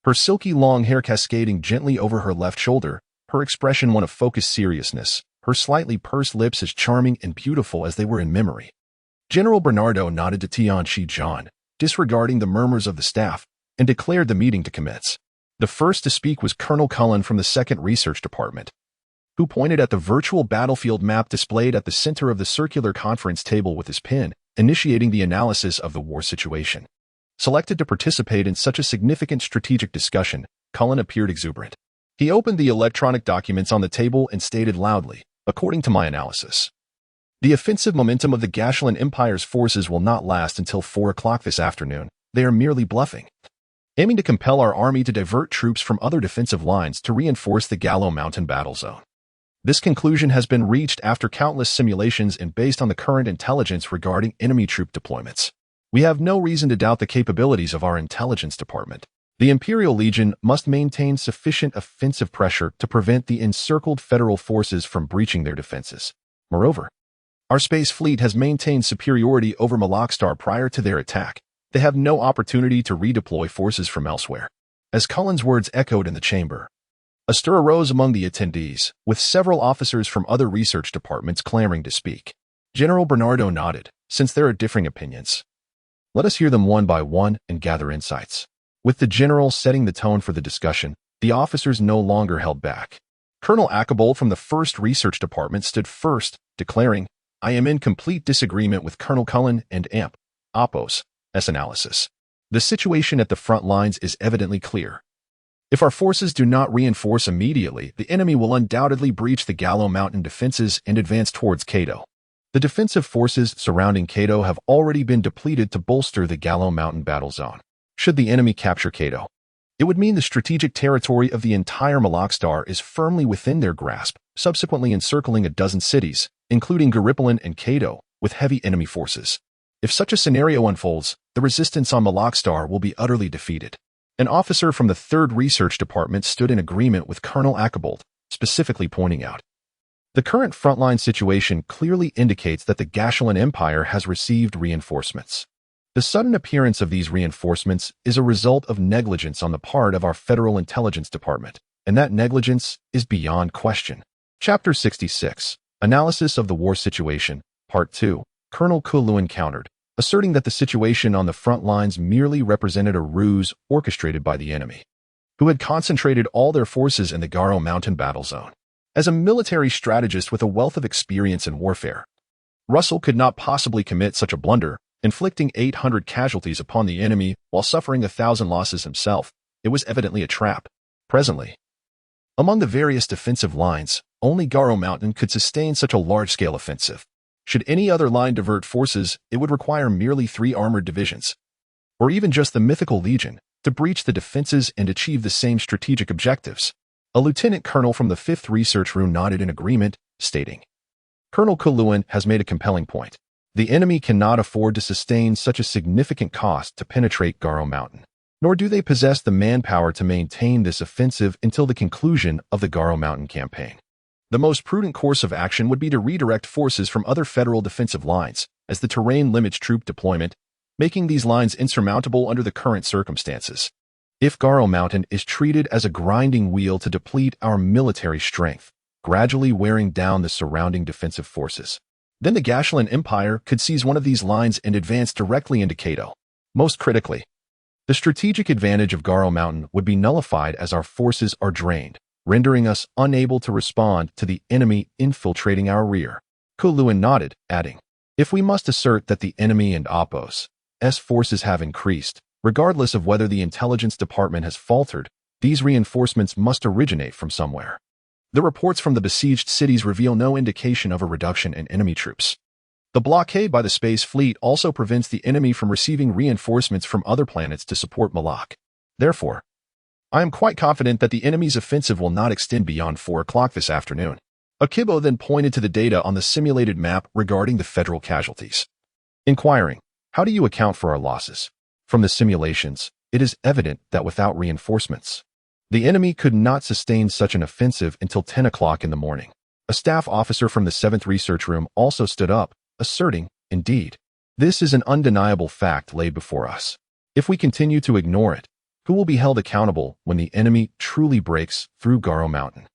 Her silky long hair cascading gently over her left shoulder, her expression one of focused seriousness, her slightly pursed lips as charming and beautiful as they were in memory. General Bernardo nodded to Tian Xinjiang, disregarding the murmurs of the staff, and declared the meeting to commence. The first to speak was Colonel Cullen from the 2nd Research Department, who pointed at the virtual battlefield map displayed at the center of the circular conference table with his pen, initiating the analysis of the war situation. Selected to participate in such a significant strategic discussion, Cullen appeared exuberant. He opened the electronic documents on the table and stated loudly, "According to my analysis, the offensive momentum of the Gashulan Empire's forces will not last until 4 o'clock this afternoon. They are merely bluffing, aiming to compel our army to divert troops from other defensive lines to reinforce the Gallo Mountain battle zone. This conclusion has been reached after countless simulations and based on the current intelligence regarding enemy troop deployments. We have no reason to doubt the capabilities of our intelligence department. The Imperial Legion must maintain sufficient offensive pressure to prevent the encircled federal forces from breaching their defenses. Moreover, our space fleet has maintained superiority over Malak Star prior to their attack. They have no opportunity to redeploy forces from elsewhere." As Cullen's words echoed in the chamber, a stir arose among the attendees, with several officers from other research departments clamoring to speak. General Bernardo nodded. "Since there are differing opinions, let us hear them one by one and gather insights." With the general setting the tone for the discussion, the officers no longer held back. Colonel Ackerbold from the 1st Research Department stood first, declaring, "I am in complete disagreement with Colonel Cullen and Oppo's analysis. The situation at the front lines is evidently clear. If our forces do not reinforce immediately, the enemy will undoubtedly breach the Gallo Mountain defenses and advance towards Cato. The defensive forces surrounding Cato have already been depleted to bolster the Gallo Mountain battle zone. Should the enemy capture Cato, it would mean the strategic territory of the entire Malak Star is firmly within their grasp, subsequently encircling a dozen cities, including Gallipoli and Cato, with heavy enemy forces. If such a scenario unfolds, the resistance on Malak Star will be utterly defeated. An officer from the 3rd Research Department stood in agreement with Colonel Ackerbold, specifically pointing out, the current frontline situation clearly indicates that the Gashulan Empire has received reinforcements. The sudden appearance of these reinforcements is a result of negligence on the part of our Federal Intelligence Department, and that negligence is beyond question. Chapter 66, Analysis of the War Situation, Part 2, Colonel Kuluan countered, asserting that the situation on the front lines merely represented a ruse orchestrated by the enemy, who had concentrated all their forces in the Garo Mountain battle zone. As a military strategist with a wealth of experience in warfare, Russell could not possibly commit such a blunder, inflicting 800 casualties upon the enemy while suffering 1,000 losses himself. It was evidently a trap. Presently, among the various defensive lines, only Garo Mountain could sustain such a large-scale offensive. Should any other line divert forces, it would require merely 3 armored divisions, or even just the mythical legion, to breach the defenses and achieve the same strategic objectives. A lieutenant colonel from the 5th Research Room nodded in agreement, stating, Colonel Kuluan has made a compelling point. The enemy cannot afford to sustain such a significant cost to penetrate Garo Mountain, nor do they possess the manpower to maintain this offensive until the conclusion of the Garo Mountain campaign. The most prudent course of action would be to redirect forces from other federal defensive lines, as the terrain limits troop deployment, making these lines insurmountable under the current circumstances. If Garo Mountain is treated as a grinding wheel to deplete our military strength, gradually wearing down the surrounding defensive forces, then the Gashulan Empire could seize one of these lines and advance directly into Cato. Most critically, the strategic advantage of Garo Mountain would be nullified as our forces are drained, rendering us unable to respond to the enemy infiltrating our rear. Kuluan nodded, adding, if we must assert that the enemy and Oppo's forces have increased, regardless of whether the intelligence department has faltered, these reinforcements must originate from somewhere. The reports from the besieged cities reveal no indication of a reduction in enemy troops. The blockade by the space fleet also prevents the enemy from receiving reinforcements from other planets to support Malak. Therefore, I am quite confident that the enemy's offensive will not extend beyond 4 o'clock this afternoon. Akibo then pointed to the data on the simulated map regarding the federal casualties, inquiring, how do you account for our losses? From the simulations, it is evident that without reinforcements, the enemy could not sustain such an offensive until 10 o'clock in the morning. A staff officer from the 7th Research Room also stood up, asserting, indeed, this is an undeniable fact laid before us. If we continue to ignore it, who will be held accountable when the enemy truly breaks through Garo Mountain?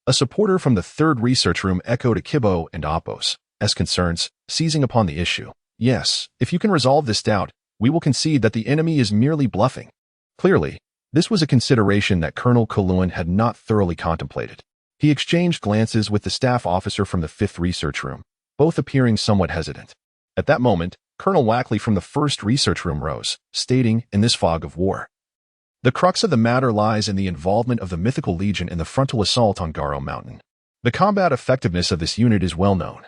A supporter from the 3rd Research Room echoed Akibo and Oppo's concerns, seizing upon the issue. Yes, if you can resolve this doubt, we will concede that the enemy is merely bluffing. Clearly, this was a consideration that Colonel Kuluan had not thoroughly contemplated. He exchanged glances with the staff officer from the 5th Research Room, both appearing somewhat hesitant. At that moment, Colonel Wackley from the 1st Research Room rose, stating, in this fog of war, the crux of the matter lies in the involvement of the Mythical Legion in the frontal assault on Garo Mountain. The combat effectiveness of this unit is well known,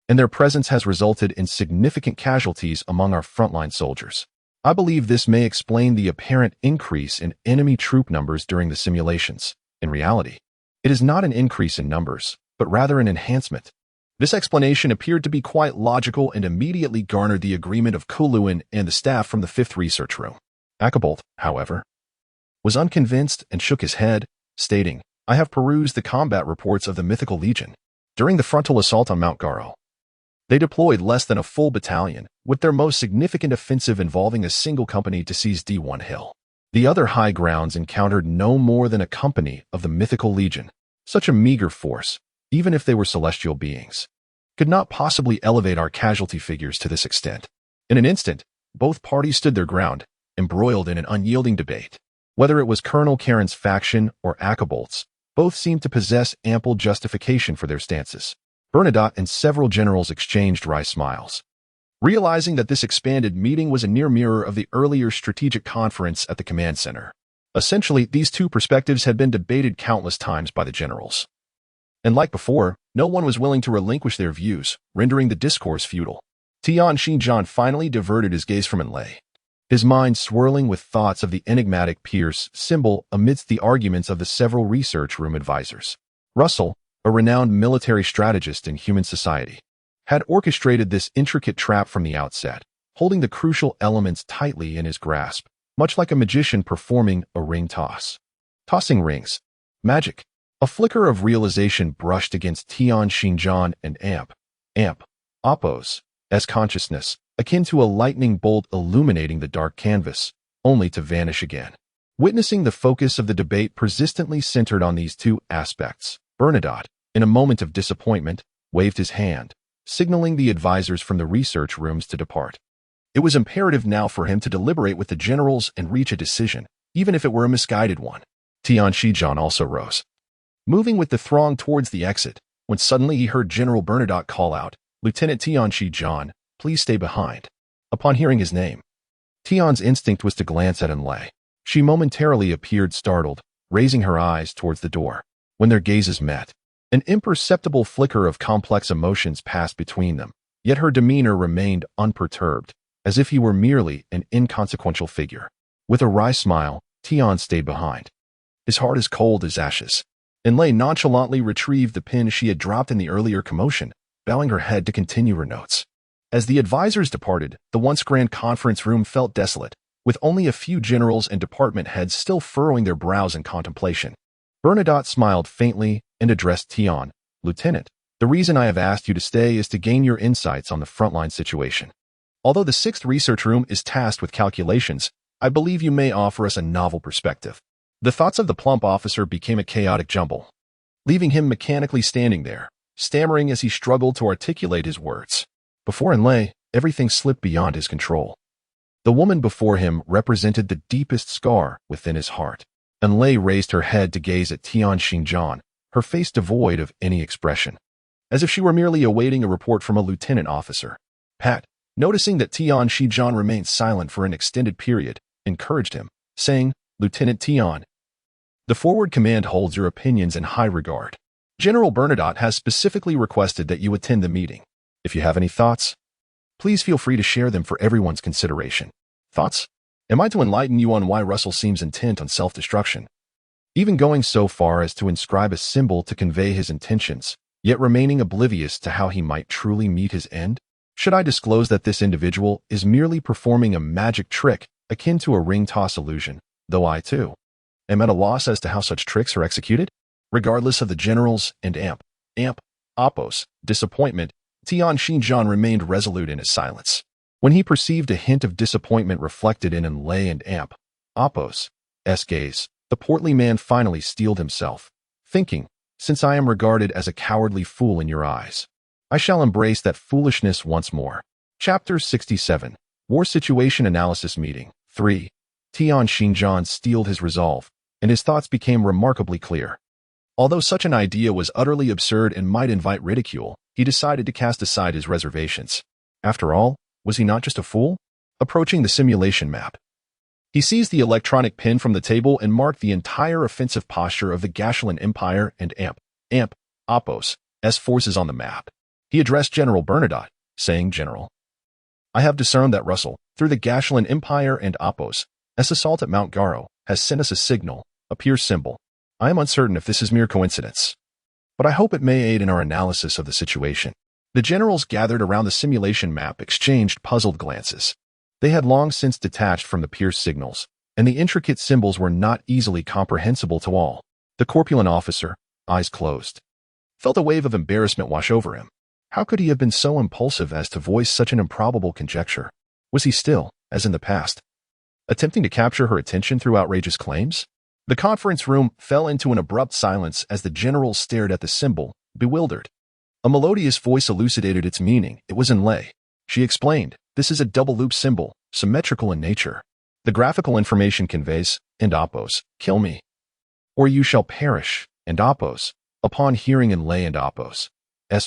and their presence has resulted in significant casualties among our frontline soldiers. I believe this may explain the apparent increase in enemy troop numbers during the simulations. In reality, it is not an increase in numbers, but rather an enhancement. This explanation appeared to be quite logical and immediately garnered the agreement of Kuluan and the staff from the 5th Research Room. Ackerbold, however, was unconvinced and shook his head, stating, I have perused the combat reports of the Mythical Legion. During the frontal assault on Mount Garo, they deployed less than a full battalion, with their most significant offensive involving a single company to seize D1 Hill. The other high grounds encountered no more than a company of the Mythical Legion. Such a meager force, even if they were celestial beings, could not possibly elevate our casualty figures to this extent. In an instant, both parties stood their ground, embroiled in an unyielding debate. Whether it was Colonel Karen's faction or Ackerbold's, both seemed to possess ample justification for their stances. Bernadotte and several generals exchanged wry smiles, realizing that this expanded meeting was a near mirror of the earlier strategic conference at the command center. Essentially, these two perspectives had been debated countless times by the generals. And like before, no one was willing to relinquish their views, rendering the discourse futile. Tian Xinjiang finally diverted his gaze from Enlay, his mind swirling with thoughts of the enigmatic Pierce symbol amidst the arguments of the several research room advisors. Russell, a renowned military strategist in human society, had orchestrated this intricate trap from the outset, holding the crucial elements tightly in his grasp, much like a magician performing a ring toss. Tossing rings. Magic. A flicker of realization brushed against Tian Xinjiang and Oppo's consciousness, akin to a lightning bolt illuminating the dark canvas, only to vanish again. Witnessing the focus of the debate persistently centered on these two aspects, Bernadotte, in a moment of disappointment, waved his hand, signaling the advisors from the research rooms to depart. It was imperative now for him to deliberate with the generals and reach a decision, even if it were a misguided one. Tian Xinjiang also rose, moving with the throng towards the exit, when suddenly he heard General Bernadotte call out, "Lieutenant Tian Xinjiang, please stay behind." Upon hearing his name, Tian's instinct was to glance at Enlay. She momentarily appeared startled, raising her eyes towards the door. When their gazes met, an imperceptible flicker of complex emotions passed between them, yet her demeanor remained unperturbed, as if he were merely an inconsequential figure. With a wry smile, Tian stayed behind, his heart as cold as ashes. Enlay nonchalantly retrieved the pin she had dropped in the earlier commotion, bowing her head to continue her notes. As the advisors departed, the once grand conference room felt desolate, with only a few generals and department heads still furrowing their brows in contemplation. Bernadotte smiled faintly and addressed Tian, "Lieutenant, the reason I have asked you to stay is to gain your insights on the frontline situation. Although the 6th research room is tasked with calculations, I believe you may offer us a novel perspective." The thoughts of the plump officer became a chaotic jumble, leaving him mechanically standing there, stammering as he struggled to articulate his words. Before Enlay, everything slipped beyond his control. The woman before him represented the deepest scar within his heart. Enlay raised her head to gaze at Tian Xinjiang, her face devoid of any expression, as if she were merely awaiting a report from a lieutenant officer. Pat, noticing that Tian Xinjiang remained silent for an extended period, encouraged him, saying, "Lieutenant Tian, the forward command holds your opinions in high regard. General Bernadotte has specifically requested that you attend the meeting. If you have any thoughts, please feel free to share them for everyone's consideration." Thoughts? Am I to enlighten you on why Russell seems intent on self-destruction, even going so far as to inscribe a symbol to convey his intentions, yet remaining oblivious to how he might truly meet his end? Should I disclose that this individual is merely performing a magic trick akin to a ring toss illusion, though I, too, am at a loss as to how such tricks are executed? Regardless of the generals and Oppo's disappointment, Tian Xinjiang remained resolute in his silence. When he perceived a hint of disappointment reflected in Enlay and Oppo's gaze, the portly man finally steeled himself, thinking, "Since I am regarded as a cowardly fool in your eyes, I shall embrace that foolishness once more." Chapter 67. War Situation Analysis Meeting 3. Tian Xinjiang steeled his resolve, and his thoughts became remarkably clear. Although such an idea was utterly absurd and might invite ridicule, he decided to cast aside his reservations. After all, was he not just a fool? Approaching the simulation map, he seized the electronic pin from the table and marked the entire offensive posture of the Gashulan Empire and Oppo's forces on the map. He addressed General Bernadotte, saying, "General, I have discerned that Russell, through the Gashulan Empire and Oppo's assault at Mount Garo, has sent us a signal, a Pierce symbol. I am uncertain if this is mere coincidence, but I hope it may aid in our analysis of the situation." The generals gathered around the simulation map exchanged puzzled glances. They had long since detached from the Pierce signals, and the intricate symbols were not easily comprehensible to all. The corpulent officer, eyes closed, felt a wave of embarrassment wash over him. How could he have been so impulsive as to voice such an improbable conjecture? Was he still, as in the past, attempting to capture her attention through outrageous claims? The conference room fell into an abrupt silence as the generals stared at the symbol, bewildered. A melodious voice elucidated its meaning. It was Enlay. She explained, "This is a double-loop symbol, symmetrical in nature. The graphical information conveys, and Oppo's, kill me, or you shall perish." And Oppo's. Upon hearing Enlay and Oppo's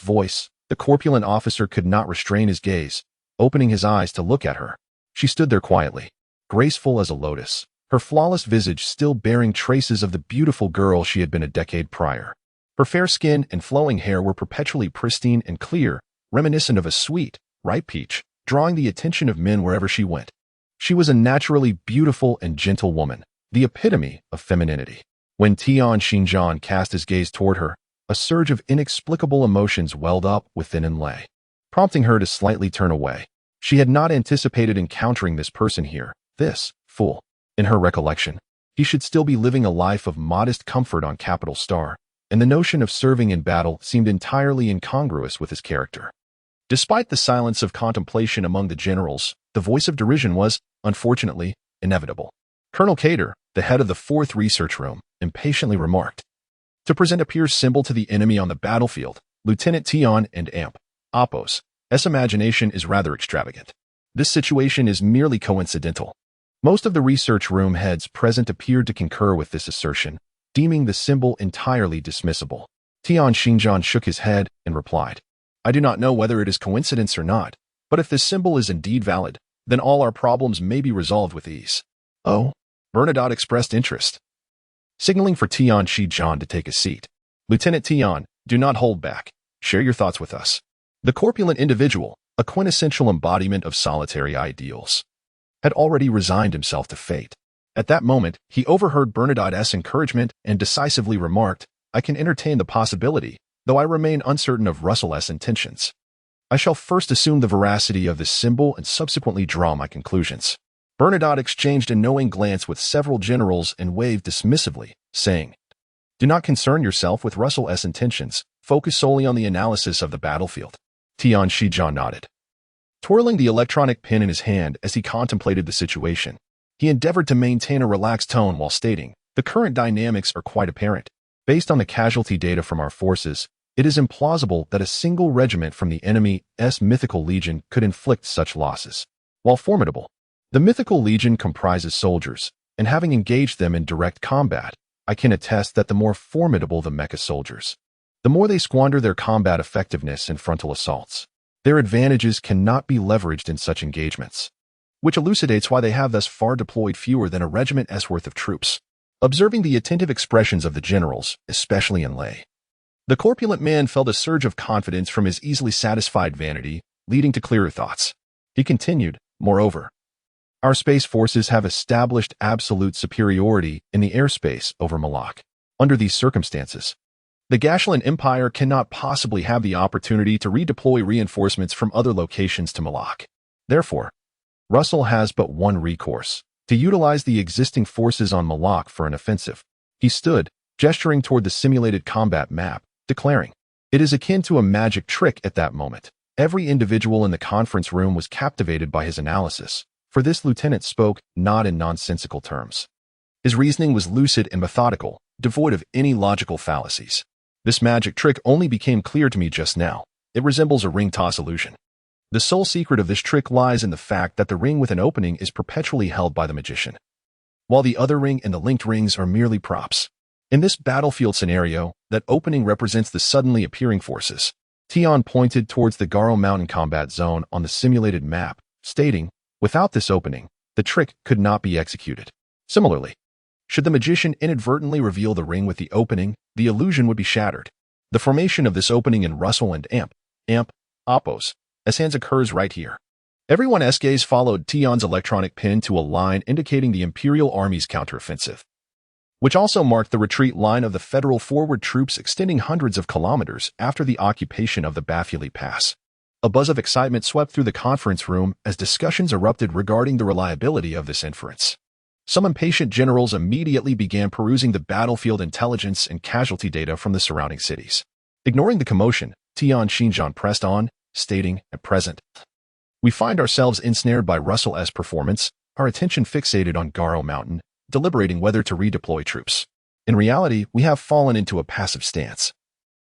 voice, the corpulent officer could not restrain his gaze, opening his eyes to look at her. She stood there quietly, graceful as a lotus, her flawless visage still bearing traces of the beautiful girl she had been a decade prior. Her fair skin and flowing hair were perpetually pristine and clear, reminiscent of a sweet, ripe peach, drawing the attention of men wherever she went. She was a naturally beautiful and gentle woman, the epitome of femininity. When Tian Xinjiang cast his gaze toward her, a surge of inexplicable emotions welled up within Lei, prompting her to slightly turn away. She had not anticipated encountering this person here, this fool. In her recollection, he should still be living a life of modest comfort on Capital Star, and the notion of serving in battle seemed entirely incongruous with his character. Despite the silence of contemplation among the generals, the voice of derision was, unfortunately, inevitable. Colonel Cater, the head of the 4th Research Room, impatiently remarked, "To present a pure symbol to the enemy on the battlefield, Lieutenant Tian and Amp. Oppos. S. imagination is rather extravagant. This situation is merely coincidental." Most of the research room heads present appeared to concur with this assertion, deeming the symbol entirely dismissible. Tian Xinjiang shook his head and replied, "I do not know whether it is coincidence or not, but if this symbol is indeed valid, then all our problems may be resolved with ease." "Oh?" Bernadotte expressed interest, signaling for Tian Xinjiang to take a seat. "Lieutenant Tian, do not hold back. Share your thoughts with us." The corpulent individual, a quintessential embodiment of solitary ideals, had already resigned himself to fate. At that moment, he overheard Bernadotte's encouragement and decisively remarked, "I can entertain the possibility, though I remain uncertain of Russell's intentions. I shall first assume the veracity of this symbol and subsequently draw my conclusions." Bernadotte exchanged a knowing glance with several generals and waved dismissively, saying, "Do not concern yourself with Russell's intentions. Focus solely on the analysis of the battlefield." Tian Xinjiang nodded, twirling the electronic pin in his hand as he contemplated the situation. He endeavored to maintain a relaxed tone while stating, "The current dynamics are quite apparent. Based on the casualty data from our forces, it is implausible that a single regiment from the enemy's mythical legion could inflict such losses. While formidable, the mythical legion comprises soldiers, and having engaged them in direct combat, I can attest that the more formidable the mecha soldiers, the more they squander their combat effectiveness in frontal assaults. Their advantages cannot be leveraged in such engagements, which elucidates why they have thus far deployed fewer than a regiment's worth of troops." Observing the attentive expressions of the generals, especially Lei, the corpulent man felt a surge of confidence from his easily satisfied vanity, leading to clearer thoughts. He continued, "Moreover, our space forces have established absolute superiority in the airspace over Malak. Under these circumstances, the Gashulan Empire cannot possibly have the opportunity to redeploy reinforcements from other locations to Malak. Therefore, Russell has but one recourse: to utilize the existing forces on Malak for an offensive." He stood, gesturing toward the simulated combat map, declaring, "It is akin to a magic trick." At that moment, every individual in the conference room was captivated by his analysis, for this lieutenant spoke not in nonsensical terms. His reasoning was lucid and methodical, devoid of any logical fallacies. "This magic trick only became clear to me just now. It resembles a ring toss illusion. The sole secret of this trick lies in the fact that the ring with an opening is perpetually held by the magician, while the other ring and the linked rings are merely props. In this battlefield scenario, that opening represents the suddenly appearing forces." Tian pointed towards the Garo Mountain combat zone on the simulated map, stating, "Without this opening, the trick could not be executed. Similarly, should the magician inadvertently reveal the ring with the opening, the illusion would be shattered. The formation of this opening in Russell and Amp, Oppos, as hands occurs right here." Everyone's gaze followed Tian's electronic pin to a line indicating the Imperial Army's counteroffensive, which also marked the retreat line of the Federal forward troops extending hundreds of kilometers after the occupation of the Bafili Pass. A buzz of excitement swept through the conference room as discussions erupted regarding the reliability of this inference. Some impatient generals immediately began perusing the battlefield intelligence and casualty data from the surrounding cities. Ignoring the commotion, Tian Xinjiang pressed on, stating, "At present, we find ourselves ensnared by Russell's performance, our attention fixated on Garo Mountain, deliberating whether to redeploy troops. In reality, we have fallen into a passive stance.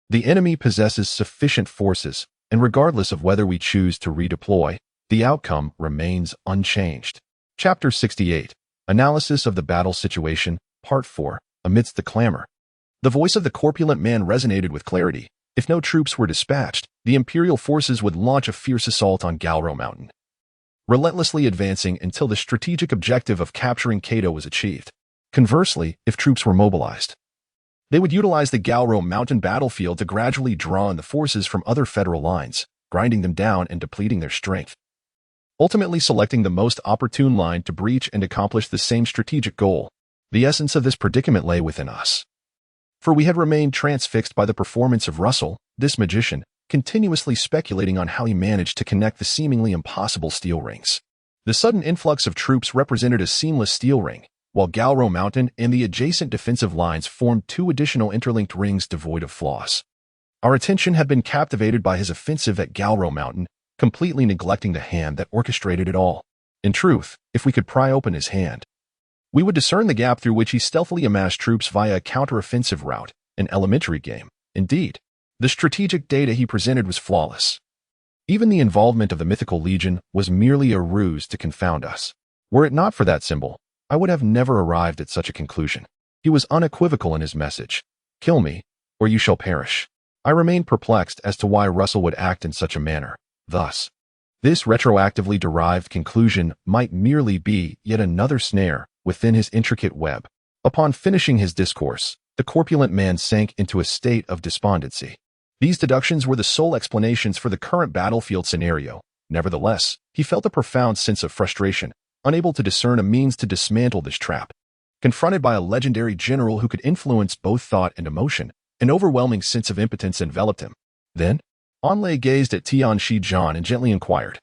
The enemy possesses sufficient forces, and regardless of whether we choose to redeploy, the outcome remains unchanged." Chapter 68. Analysis of the Battle Situation, Part 4. Amidst the clamor, the voice of the corpulent man resonated with clarity. If no troops were dispatched, the Imperial forces would launch a fierce assault on Garo Mountain, relentlessly advancing until the strategic objective of capturing Kato was achieved. Conversely, if troops were mobilized, they would utilize the Garo Mountain battlefield to gradually draw in the forces from other federal lines, grinding them down and depleting their strength. ultimately selecting the most opportune line to breach and accomplish the same strategic goal. The essence of this predicament lay within us. For we had remained transfixed by the performance of Russell, this magician, continuously speculating on how he managed to connect the seemingly impossible steel rings. The sudden influx of troops represented a seamless steel ring, while Galro Mountain and the adjacent defensive lines formed two additional interlinked rings devoid of flaws. Our attention had been captivated by his offensive at Galro Mountain, completely neglecting the hand that orchestrated it all. In truth, if we could pry open his hand, we would discern the gap through which he stealthily amassed troops via a counter-offensive route, an elementary game. Indeed, the strategic data he presented was flawless. Even the involvement of the mythical legion was merely a ruse to confound us. Were it not for that symbol, I would have never arrived at such a conclusion. He was unequivocal in his message. Kill me, or you shall perish. I remained perplexed as to why Russell would act in such a manner. Thus, this retroactively derived conclusion might merely be yet another snare within his intricate web. Upon finishing his discourse, the corpulent man sank into a state of despondency. These deductions were the sole explanations for the current battlefield scenario. Nevertheless, he felt a profound sense of frustration, unable to discern a means to dismantle this trap. Confronted by a legendary general who could influence both thought and emotion, an overwhelming sense of impotence enveloped him. Then, Onlay gazed at Tian Shi-Jan and gently inquired,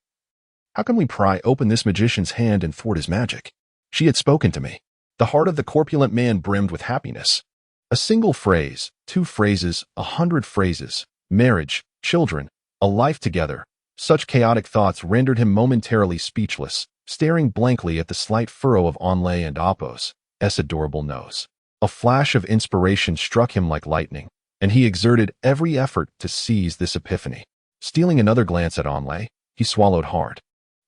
"How can we pry open this magician's hand and thwart his magic?" She had spoken to me. The heart of the corpulent man brimmed with happiness. A single phrase, 2 phrases, 100 phrases, marriage, children, a life together. Such chaotic thoughts rendered him momentarily speechless, staring blankly at the slight furrow of Onlay and Appo's adorable nose. A flash of inspiration struck him like lightning, and he exerted every effort to seize this epiphany. Stealing another glance at Onlay, he swallowed hard,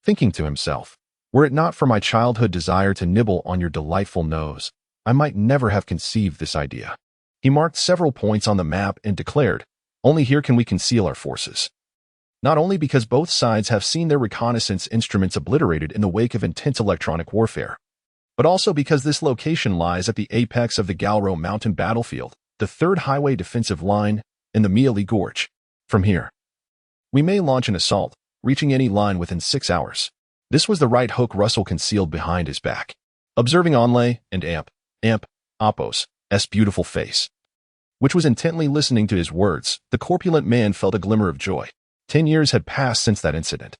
thinking to himself, "Were it not for my childhood desire to nibble on your delightful nose, I might never have conceived this idea." He marked several points on the map and declared, "Only here can we conceal our forces." Not only because both sides have seen their reconnaissance instruments obliterated in the wake of intense electronic warfare, but also because this location lies at the apex of the Galro Mountain battlefield, the third highway defensive line, in the Miali Gorge. From here, we may launch an assault, reaching any line within 6 hours. This was the right hook Russell concealed behind his back. Observing Onlay and Appo's beautiful face, which was intently listening to his words, the corpulent man felt a glimmer of joy. 10 years had passed since that incident,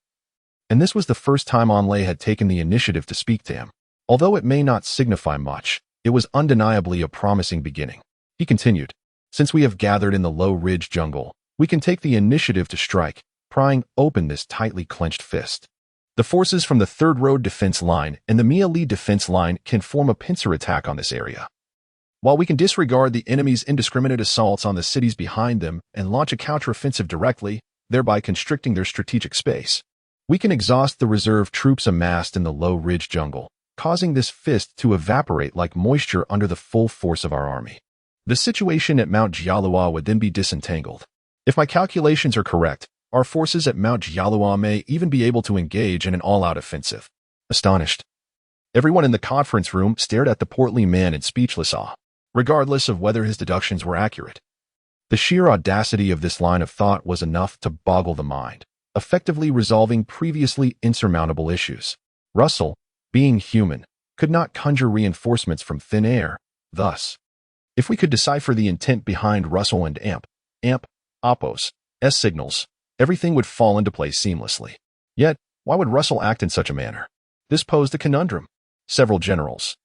and this was the first time Onlay had taken the initiative to speak to him. Although it may not signify much, it was undeniably a promising beginning. He continued, "Since we have gathered in the low ridge jungle, we can take the initiative to strike, prying open this tightly clenched fist. The forces from the 3rd Road defense line and the Miali defense line can form a pincer attack on this area, while we can disregard the enemy's indiscriminate assaults on the cities behind them and launch a counteroffensive directly, thereby constricting their strategic space. We can exhaust the reserve troops amassed in the low ridge jungle, causing this fist to evaporate like moisture under the full force of our army. The situation at Mount Jialua would then be disentangled. If my calculations are correct, our forces at Mount Jialua may even be able to engage in an all-out offensive." Astonished, everyone in the conference room stared at the portly man in speechless awe, regardless of whether his deductions were accurate. The sheer audacity of this line of thought was enough to boggle the mind, effectively resolving previously insurmountable issues. Russell, being human, could not conjure reinforcements from thin air. Thus, if we could decipher the intent behind Russell and Appo's signals, everything would fall into place seamlessly. Yet, why would Russell act in such a manner? This posed a conundrum. Several generals,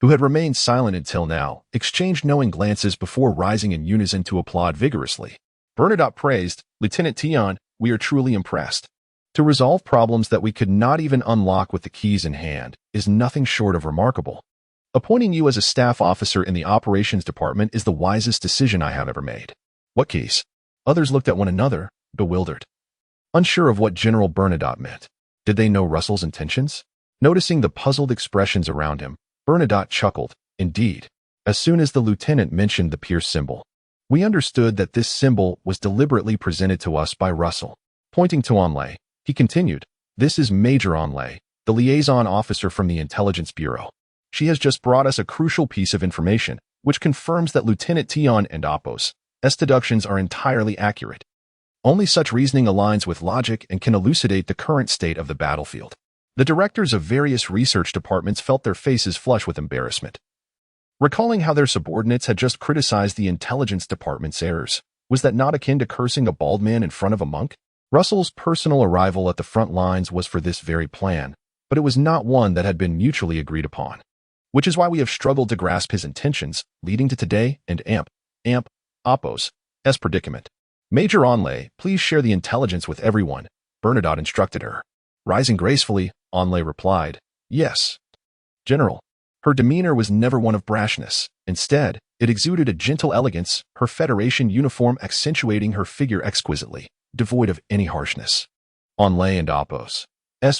who had remained silent until now, exchanged knowing glances before rising in unison to applaud vigorously. Bernadotte praised, "Lieutenant Tian, we are truly impressed. To resolve problems that we could not even unlock with the keys in hand is nothing short of remarkable. Appointing you as a staff officer in the operations department is the wisest decision I have ever made." "What keys?" Others looked at one another, bewildered, unsure of what General Bernadotte meant. Did they know Russell's intentions? Noticing the puzzled expressions around him, Bernadotte chuckled. "Indeed. As soon as the lieutenant mentioned the Pierce symbol, we understood that this symbol was deliberately presented to us by Russell." Pointing to Onlay, he continued, "This is Major Onlay, the liaison officer from the Intelligence Bureau. She has just brought us a crucial piece of information, which confirms that Lieutenant Tian and Appo's deductions are entirely accurate. Only such reasoning aligns with logic and can elucidate the current state of the battlefield. The directors of various research departments felt their faces flush with embarrassment. Recalling how their subordinates had just criticized the intelligence department's errors, was that not akin to cursing a bald man in front of a monk? Russell's personal arrival at the front lines was for this very plan, but it was not one that had been mutually agreed upon. Which is why we have struggled to grasp his intentions, leading to today and Oppos' predicament. Major Onlay, please share the intelligence with everyone, Bernadotte instructed her. Rising gracefully, Onlay replied, Yes, General. Her demeanor was never one of brashness. Instead, it exuded a gentle elegance, her Federation uniform accentuating her figure exquisitely, devoid of any harshness. Onlay and Oppos'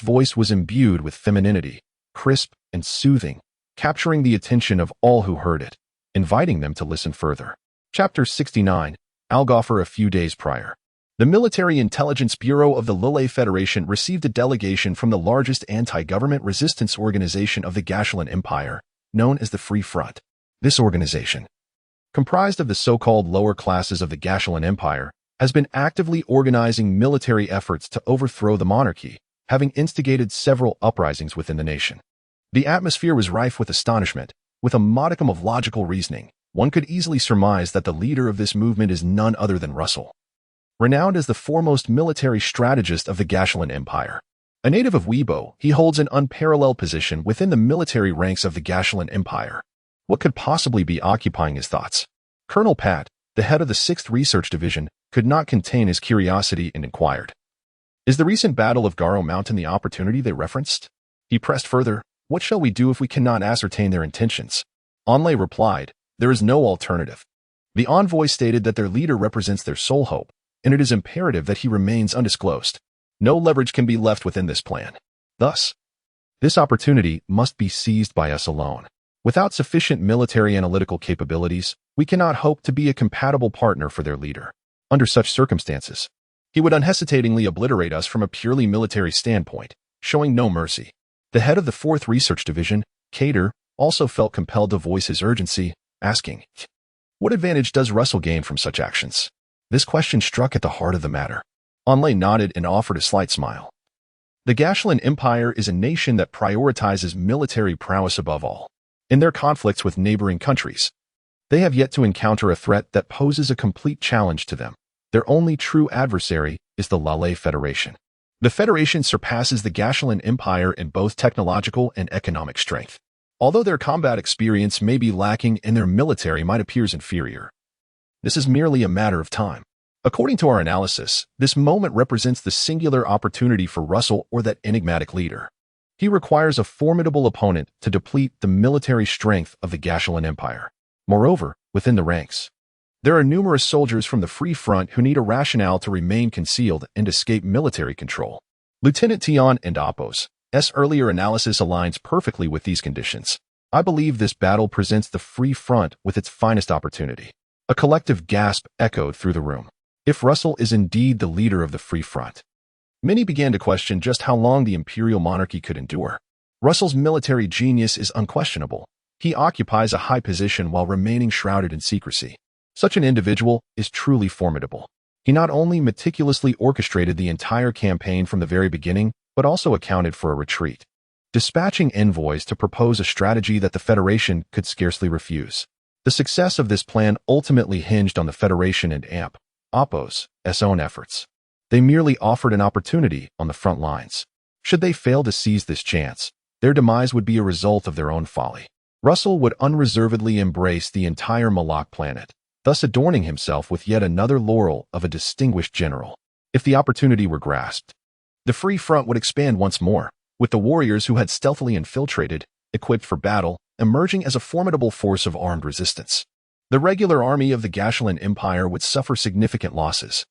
voice was imbued with femininity, crisp and soothing, capturing the attention of all who heard it, inviting them to listen further. Chapter 69, Algoffer a few days prior. The Military Intelligence Bureau of the Lille Federation received a delegation from the largest anti-government resistance organization of the Gashelan Empire, known as the Free Front. This organization, comprised of the so-called lower classes of the Gashelan Empire, has been actively organizing military efforts to overthrow the monarchy, having instigated several uprisings within the nation. The atmosphere was rife with astonishment. With a modicum of logical reasoning, one could easily surmise that the leader of this movement is none other than Russell. Renowned as the foremost military strategist of the Gashelan Empire. A native of Weibo, he holds an unparalleled position within the military ranks of the Gashelan Empire. What could possibly be occupying his thoughts? Colonel Pat, the head of the 6th Research Division, could not contain his curiosity and inquired. Is the recent battle of Garo Mountain the opportunity they referenced? He pressed further, What shall we do if we cannot ascertain their intentions? Onlay replied, There is no alternative. The envoy stated that their leader represents their sole hope, and it is imperative that he remains undisclosed. No leverage can be left within this plan. Thus, this opportunity must be seized by us alone. Without sufficient military analytical capabilities, we cannot hope to be a compatible partner for their leader. Under such circumstances, he would unhesitatingly obliterate us from a purely military standpoint, showing no mercy. The head of the 4th Research Division, Cater, also felt compelled to voice his urgency, asking, What advantage does Russell gain from such actions? This question struck at the heart of the matter. Onlay nodded and offered a slight smile. The Gashelan Empire is a nation that prioritizes military prowess above all. In their conflicts with neighboring countries, they have yet to encounter a threat that poses a complete challenge to them. Their only true adversary is the Lille Federation. The Federation surpasses the Gashelan Empire in both technological and economic strength. Although their combat experience may be lacking and their military might appear inferior, this is merely a matter of time. According to our analysis, this moment represents the singular opportunity for Russell or that enigmatic leader. He requires a formidable opponent to deplete the military strength of the Gashelan Empire. Moreover, within the ranks, there are numerous soldiers from the Free Front who need a rationale to remain concealed and escape military control. Lieutenant Tion and Oppos' earlier analysis aligns perfectly with these conditions. I believe this battle presents the Free Front with its finest opportunity. A collective gasp echoed through the room. If Russell is indeed the leader of the Free Front, many began to question just how long the imperial monarchy could endure. Russell's military genius is unquestionable. He occupies a high position while remaining shrouded in secrecy. Such an individual is truly formidable. He not only meticulously orchestrated the entire campaign from the very beginning, but also accounted for a retreat, dispatching envoys to propose a strategy that the Federation could scarcely refuse. The success of this plan ultimately hinged on the Federation and Oppos' own efforts. They merely offered an opportunity on the front lines. Should they fail to seize this chance, their demise would be a result of their own folly. Russell would unreservedly embrace the entire Malak planet, thus adorning himself with yet another laurel of a distinguished general. If the opportunity were grasped, the Free Front would expand once more, with the warriors who had stealthily infiltrated, equipped for battle, emerging as a formidable force of armed resistance. The regular army of the Gashelan Empire would suffer significant losses,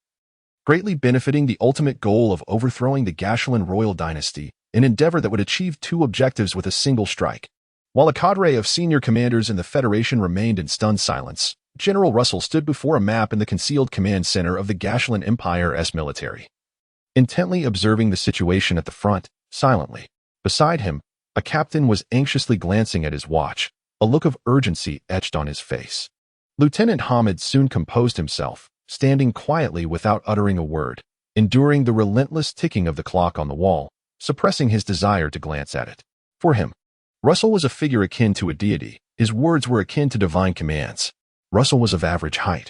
greatly benefiting the ultimate goal of overthrowing the Gashelan royal dynasty, an endeavor that would achieve 2 objectives with a single strike. While a cadre of senior commanders in the Federation remained in stunned silence, General Russell stood before a map in the concealed command center of the Gashelan Empire's military, intently observing the situation at the front, silently. Beside him, a captain was anxiously glancing at his watch, a look of urgency etched on his face. Lieutenant Hamid soon composed himself, standing quietly without uttering a word, enduring the relentless ticking of the clock on the wall, suppressing his desire to glance at it. For him, Russell was a figure akin to a deity. His words were akin to divine commands. Russell was of average height,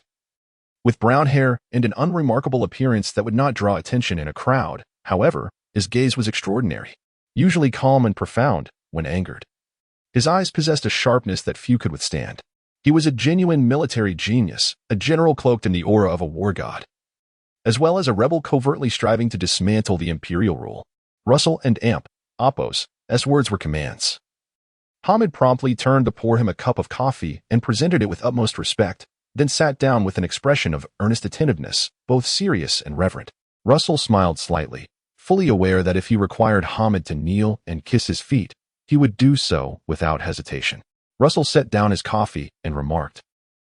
with brown hair and an unremarkable appearance that would not draw attention in a crowd. However, his gaze was extraordinary, usually calm and profound when angered. His eyes possessed a sharpness that few could withstand. He was a genuine military genius, a general cloaked in the aura of a war god, as well as a rebel covertly striving to dismantle the imperial rule. Russell and Oppos' words were commands. Hamid promptly turned to pour him a cup of coffee and presented it with utmost respect, then sat down with an expression of earnest attentiveness, both serious and reverent. Russell smiled slightly, fully aware that if he required Hamid to kneel and kiss his feet, he would do so without hesitation. Russell set down his coffee and remarked,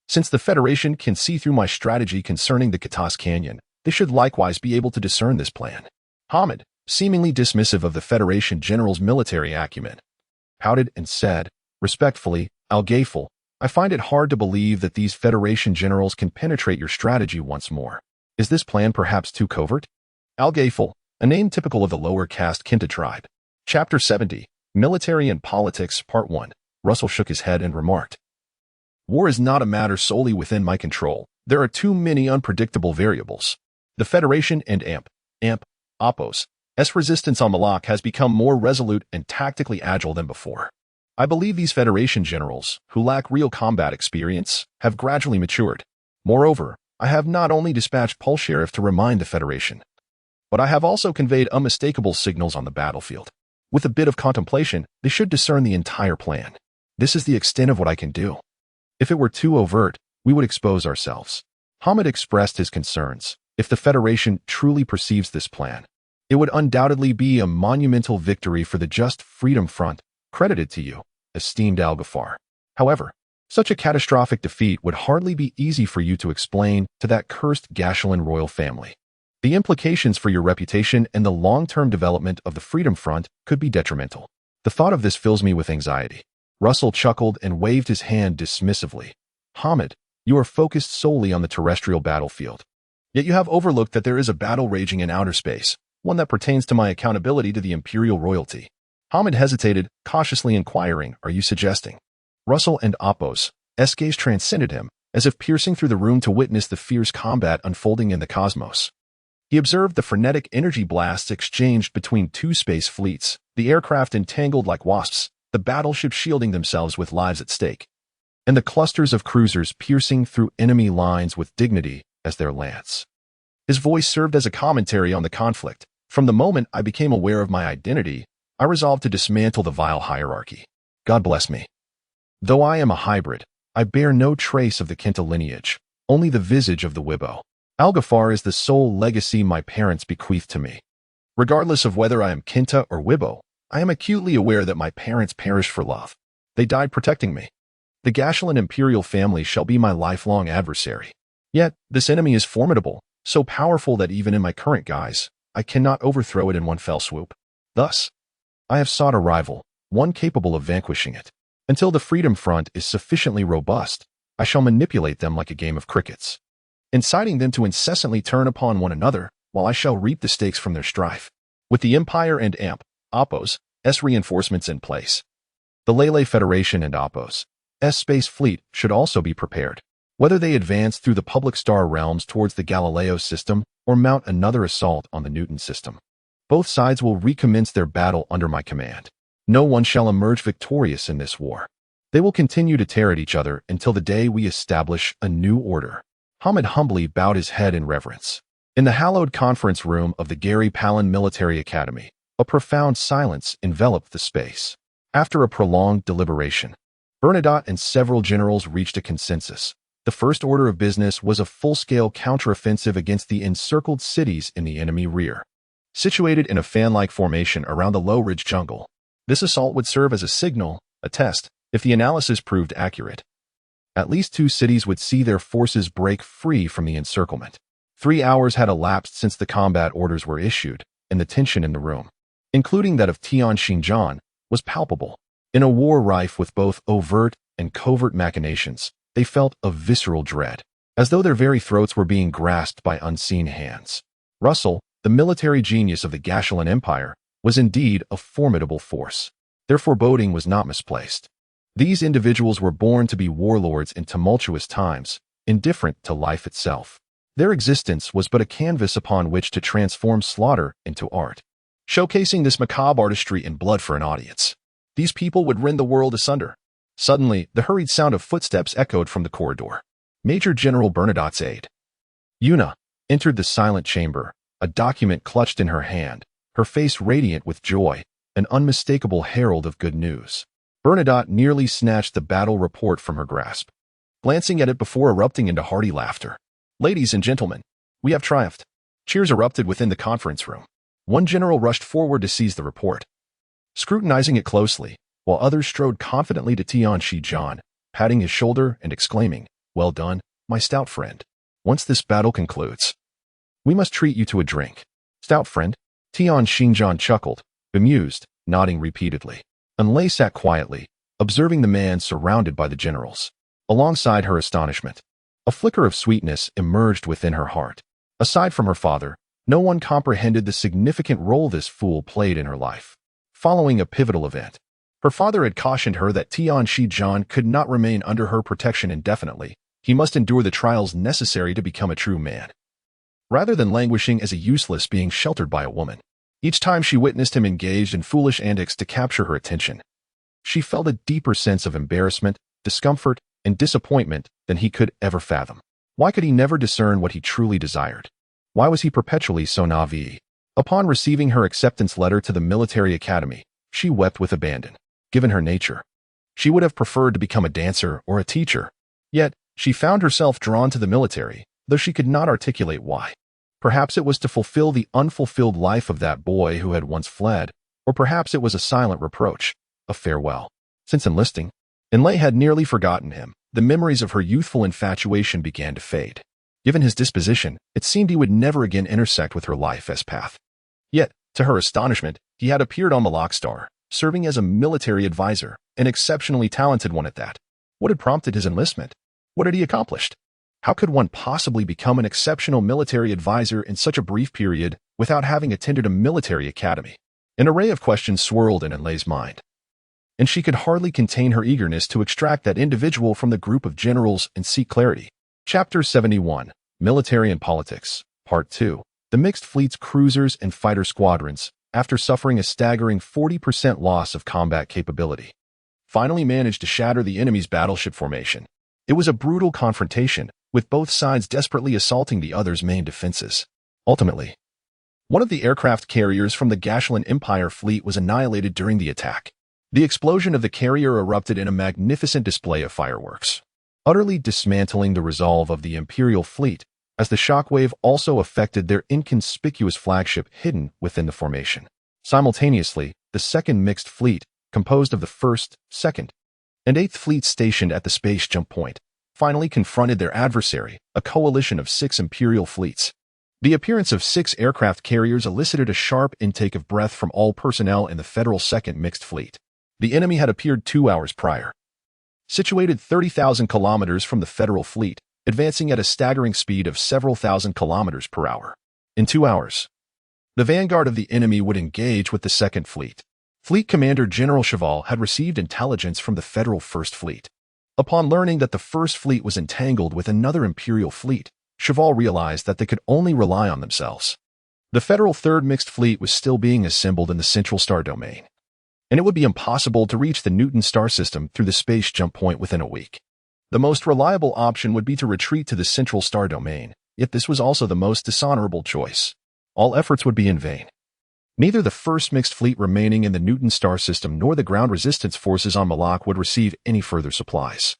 "Since the Federation can see through my strategy concerning the Katas Canyon, they should likewise be able to discern this plan." Hamid, seemingly dismissive of the Federation general's military acumen, pouted and said, respectfully, "Al-Ghaifal, I find it hard to believe that these Federation generals can penetrate your strategy once more. Is this plan perhaps too covert?" Al-Ghaifal, a name typical of the lower caste Kinta tribe. Chapter 70, Military and Politics, Part 1. Russell shook his head and remarked, "War is not a matter solely within my control. There are too many unpredictable variables. The Federation and Oppos' resistance on Malak has become more resolute and tactically agile than before. I believe these Federation generals, who lack real combat experience, have gradually matured. Moreover, I have not only dispatched Pulse Sheriff to remind the Federation, but I have also conveyed unmistakable signals on the battlefield. With a bit of contemplation, they should discern the entire plan. This is the extent of what I can do. If it were too overt, we would expose ourselves." Hamid expressed his concerns. If the Federation truly perceives this plan, it would undoubtedly be a monumental victory for the Just Freedom Front, credited to you, esteemed Al-Ghaffar. However, such a catastrophic defeat would hardly be easy for you to explain to that cursed Gashelan royal family. The implications for your reputation and the long-term development of the Freedom Front could be detrimental. The thought of this fills me with anxiety." Russell chuckled and waved his hand dismissively. "Hamid, you are focused solely on the terrestrial battlefield. Yet you have overlooked that there is a battle raging in outer space, one that pertains to my accountability to the imperial royalty." Hamid hesitated, cautiously inquiring, "Are you suggesting?" Russell and Oppos' gaze transcended him, as if piercing through the room to witness the fierce combat unfolding in the cosmos. He observed the frenetic energy blasts exchanged between two space fleets, the aircraft entangled like wasps, the battleships shielding themselves with lives at stake, and the clusters of cruisers piercing through enemy lines with dignity as their lance. His voice served as a commentary on the conflict. "From the moment I became aware of my identity, I resolved to dismantle the vile hierarchy. God bless me. Though I am a hybrid, I bear no trace of the Kinta lineage, only the visage of the Wibbo. Al-Ghaffar is the sole legacy my parents bequeathed to me. Regardless of whether I am Kinta or Wibbo, I am acutely aware that my parents perished for love. They died protecting me. The Gashelan imperial family shall be my lifelong adversary. Yet, this enemy is formidable, so powerful that even in my current guise, I cannot overthrow it in one fell swoop. Thus, I have sought a rival, one capable of vanquishing it. Until the Freedom Front is sufficiently robust, I shall manipulate them like a game of crickets, inciting them to incessantly turn upon one another, while I shall reap the stakes from their strife. With the Empire and Oppos' reinforcements in place, the Lele Federation and Oppos' space fleet should also be prepared. Whether they advance through the public star realms towards the Galileo system or mount another assault on the Newton system, both sides will recommence their battle under my command. No one shall emerge victorious in this war. They will continue to tear at each other until the day we establish a new order." Hamid humbly bowed his head in reverence. In the hallowed conference room of the Gary Palin Military Academy, a profound silence enveloped the space. After a prolonged deliberation, Bernadotte and several generals reached a consensus. The first order of business was a full-scale counteroffensive against the encircled cities in the enemy rear, situated in a fan-like formation around the low-ridge jungle. This assault would serve as a signal, a test, if the analysis proved accurate. At least 2 cities would see their forces break free from the encirclement. 3 hours had elapsed since the combat orders were issued, and the tension in the room, including that of Tian Xinjiang, was palpable. In a war rife with both overt and covert machinations, they felt a visceral dread. as though their very throats were being grasped by unseen hands. Russell, the military genius of the Gashulan Empire, was indeed a formidable force. Their foreboding was not misplaced. These individuals were born to be warlords in tumultuous times, indifferent to life itself. Their existence was but a canvas upon which to transform slaughter into art, showcasing this macabre artistry in blood for an audience. These people would rend the world asunder. Suddenly, the hurried sound of footsteps echoed from the corridor. Major General Bernadotte's aide, Una, entered the silent chamber, a document clutched in her hand, her face radiant with joy, an unmistakable herald of good news. Bernadotte nearly snatched the battle report from her grasp, glancing at it before erupting into hearty laughter. "Ladies and gentlemen, we have triumphed." Cheers erupted within the conference room. One general rushed forward to seize the report, scrutinizing it closely, while others strode confidently to Tianshi John, patting his shoulder and exclaiming, "Well done, my stout friend. Once this battle concludes, we must treat you to a drink." "Stout friend?" Tian Xinjian chuckled, bemused, nodding repeatedly. Enlai sat quietly, observing the man surrounded by the generals. Alongside her astonishment, a flicker of sweetness emerged within her heart. Aside from her father, no one comprehended the significant role this fool played in her life. Following a pivotal event, her father had cautioned her that Tian Xinjian could not remain under her protection indefinitely. He must endure the trials necessary to become a true man, rather than languishing as a useless being sheltered by a woman. Each time she witnessed him engaged in foolish antics to capture her attention, she felt a deeper sense of embarrassment, discomfort, and disappointment than he could ever fathom. Why could he never discern what he truly desired? Why was he perpetually so naive? Upon receiving her acceptance letter to the military academy, she wept with abandon. Given her nature, she would have preferred to become a dancer or a teacher. Yet, she found herself drawn to the military, though she could not articulate why. Perhaps it was to fulfill the unfulfilled life of that boy who had once fled, or perhaps it was a silent reproach, a farewell. Since enlisting, Enlai had nearly forgotten him. The memories of her youthful infatuation began to fade. Given his disposition, it seemed he would never again intersect with her life as path. Yet, to her astonishment, he had appeared on Malakstar, serving as a military advisor, an exceptionally talented one at that. What had prompted his enlistment? What had he accomplished? How could one possibly become an exceptional military advisor in such a brief period without having attended a military academy? An array of questions swirled in Enlai's mind, and she could hardly contain her eagerness to extract that individual from the group of generals and seek clarity. Chapter 71, Military and Politics, Part 2. The mixed fleet's cruisers and fighter squadrons, after suffering a staggering 40% loss of combat capability, finally managed to shatter the enemy's battleship formation. It was a brutal confrontation, with both sides desperately assaulting the other's main defenses. Ultimately, one of the aircraft carriers from the Gashulan Empire fleet was annihilated during the attack. The explosion of the carrier erupted in a magnificent display of fireworks, utterly dismantling the resolve of the Imperial fleet, as the shockwave also affected their inconspicuous flagship hidden within the formation. Simultaneously, the second mixed fleet, composed of the 1st, 2nd, and 8th fleets stationed at the space jump point, finally confronted their adversary, a coalition of 6 Imperial fleets. The appearance of 6 aircraft carriers elicited a sharp intake of breath from all personnel in the Federal 2nd Mixed Fleet. The enemy had appeared 2 hours prior, situated 30,000 kilometers from the Federal fleet, advancing at a staggering speed of several thousand kilometers per hour. In 2 hours, the vanguard of the enemy would engage with the 2nd Fleet. Fleet Commander General Cheval had received intelligence from the Federal 1st Fleet. Upon learning that the 1st Fleet was entangled with another Imperial fleet, Cheval realized that they could only rely on themselves. The Federal 3rd Mixed Fleet was still being assembled in the Central Star Domain, and it would be impossible to reach the Newton star system through the space jump point within a week. The most reliable option would be to retreat to the Central Star Domain, yet this was also the most dishonorable choice. All efforts would be in vain. Neither the 1st Mixed Fleet remaining in the Newton star system nor the ground resistance forces on Malak would receive any further supplies.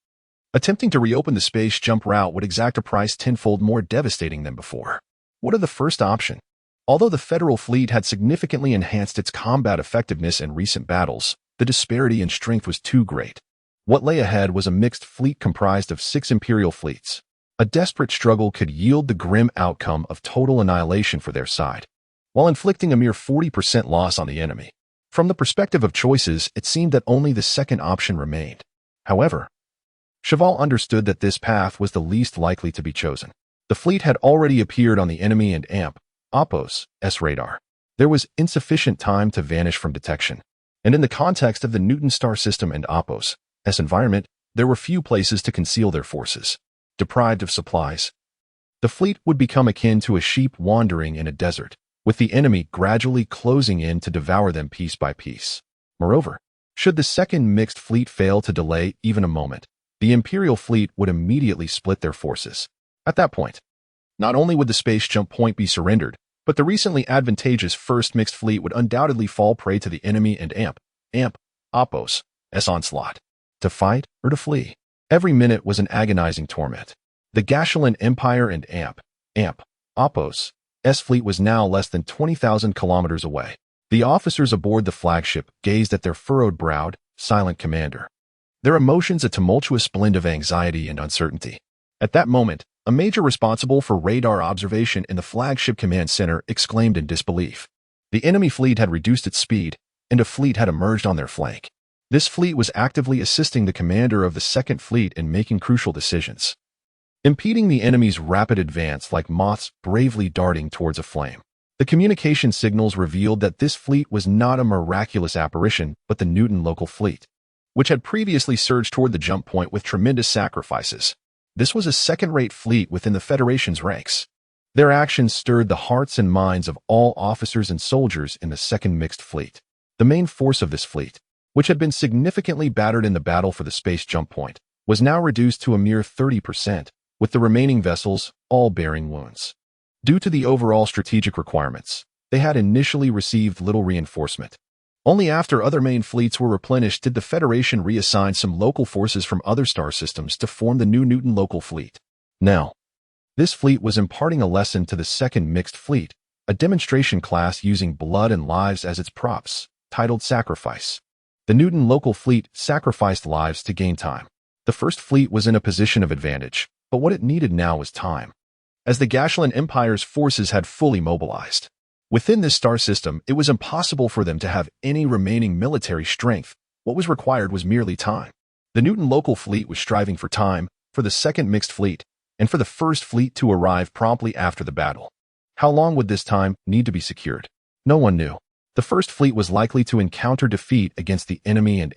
Attempting to reopen the space jump route would exact a price tenfold more devastating than before. What of the first option? Although the Federal fleet had significantly enhanced its combat effectiveness in recent battles, the disparity in strength was too great. What lay ahead was a mixed fleet comprised of 6 Imperial fleets. A desperate struggle could yield the grim outcome of total annihilation for their side, while inflicting a mere 40% loss on the enemy. From the perspective of choices, it seemed that only the second option remained. However, Cheval understood that this path was the least likely to be chosen. The fleet had already appeared on the enemy and Oppos' radar. There was insufficient time to vanish from detection. And in the context of the Newton star system and Oppos' environment, there were few places to conceal their forces. Deprived of supplies, the fleet would become akin to a sheep wandering in a desert, with the enemy gradually closing in to devour them piece by piece. Moreover, should the second mixed fleet fail to delay even a moment, the Imperial fleet would immediately split their forces. At that point, not only would the space jump point be surrendered, but the recently advantageous first mixed fleet would undoubtedly fall prey to the enemy and Oppos' onslaught. To fight or to flee, every minute was an agonizing torment. The Gashulan Empire and Oppos' fleet was now less than 20,000 kilometers away. The officers aboard the flagship gazed at their furrowed-browed, silent commander, their emotions a tumultuous blend of anxiety and uncertainty. At that moment, a major responsible for radar observation in the flagship command center exclaimed in disbelief. The enemy fleet had reduced its speed, and a fleet had emerged on their flank. This fleet was actively assisting the commander of the second fleet in making crucial decisions, impeding the enemy's rapid advance like moths bravely darting towards a flame. The communication signals revealed that this fleet was not a miraculous apparition, but the Newton local fleet, which had previously surged toward the jump point with tremendous sacrifices. This was a second-rate fleet within the Federation's ranks. Their actions stirred the hearts and minds of all officers and soldiers in the second mixed fleet. The main force of this fleet, which had been significantly battered in the battle for the space jump point, was now reduced to a mere 30%, with the remaining vessels all bearing wounds. Due to the overall strategic requirements, they had initially received little reinforcement. Only after other main fleets were replenished did the Federation reassign some local forces from other star systems to form the new Newton local fleet. Now, this fleet was imparting a lesson to the second mixed fleet, a demonstration class using blood and lives as its props, titled Sacrifice. The Newton local fleet sacrificed lives to gain time. The first fleet was in a position of advantage, but what it needed now was time, as the Gashulan Empire's forces had fully mobilized. Within this star system, it was impossible for them to have any remaining military strength. What was required was merely time. The Newton local fleet was striving for time, for the second mixed fleet, and for the first fleet to arrive promptly after the battle. How long would this time need to be secured? No one knew. The first fleet was likely to encounter defeat against the enemy and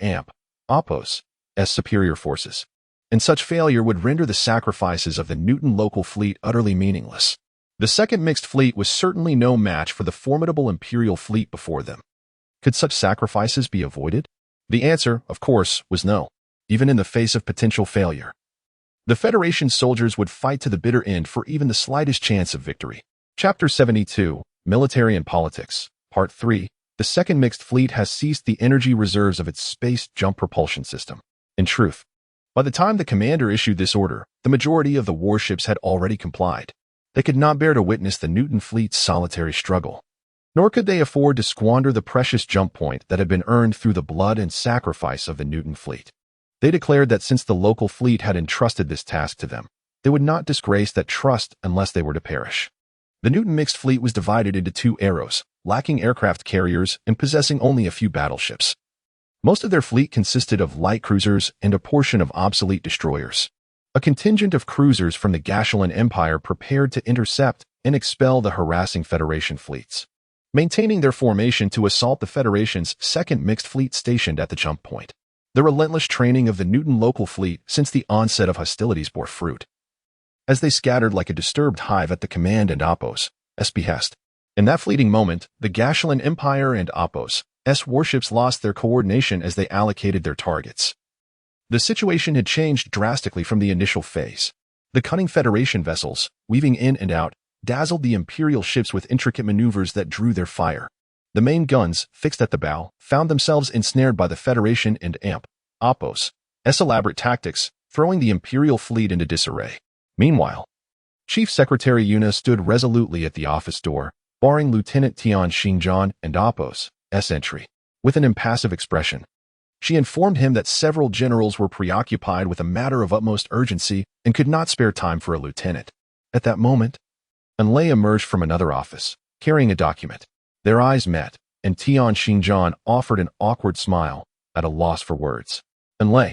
Oppos' superior forces, and such failure would render the sacrifices of the Newton local fleet utterly meaningless. The second mixed fleet was certainly no match for the formidable Imperial fleet before them. Could such sacrifices be avoided? The answer, of course, was no, even in the face of potential failure. The Federation soldiers would fight to the bitter end for even the slightest chance of victory. Chapter 72, Military and Politics, Part 3. The second mixed fleet has ceased the energy reserves of its space jump propulsion system. In truth, by the time the commander issued this order, the majority of the warships had already complied. They could not bear to witness the Newton fleet's solitary struggle, nor could they afford to squander the precious jump point that had been earned through the blood and sacrifice of the Newton fleet. They declared that since the local fleet had entrusted this task to them, they would not disgrace that trust unless they were to perish. The Newton mixed fleet was divided into two arrows, lacking aircraft carriers and possessing only a few battleships. Most of their fleet consisted of light cruisers and a portion of obsolete destroyers. A contingent of cruisers from the Gashulan Empire prepared to intercept and expel the harassing Federation fleets, maintaining their formation to assault the Federation's second mixed fleet stationed at the jump point. The relentless training of the Newton local fleet since the onset of hostilities bore fruit, as they scattered like a disturbed hive at the command and Oppos' behest. In that fleeting moment, the Gashulan Empire and Oppos' warships lost their coordination as they allocated their targets. The situation had changed drastically from the initial phase. The cunning Federation vessels, weaving in and out, dazzled the Imperial ships with intricate maneuvers that drew their fire. The main guns, fixed at the bow, found themselves ensnared by the Federation and Oppos' elaborate tactics, throwing the Imperial fleet into disarray. Meanwhile, Chief Secretary Yuna stood resolutely at the office door, barring Lieutenant Tian Xinjian and Oppos' entry. With an impassive expression, she informed him that several generals were preoccupied with a matter of utmost urgency and could not spare time for a lieutenant. At that moment, Enlai emerged from another office, carrying a document. Their eyes met, and Tian Xinjian offered an awkward smile, at a loss for words. Enlai,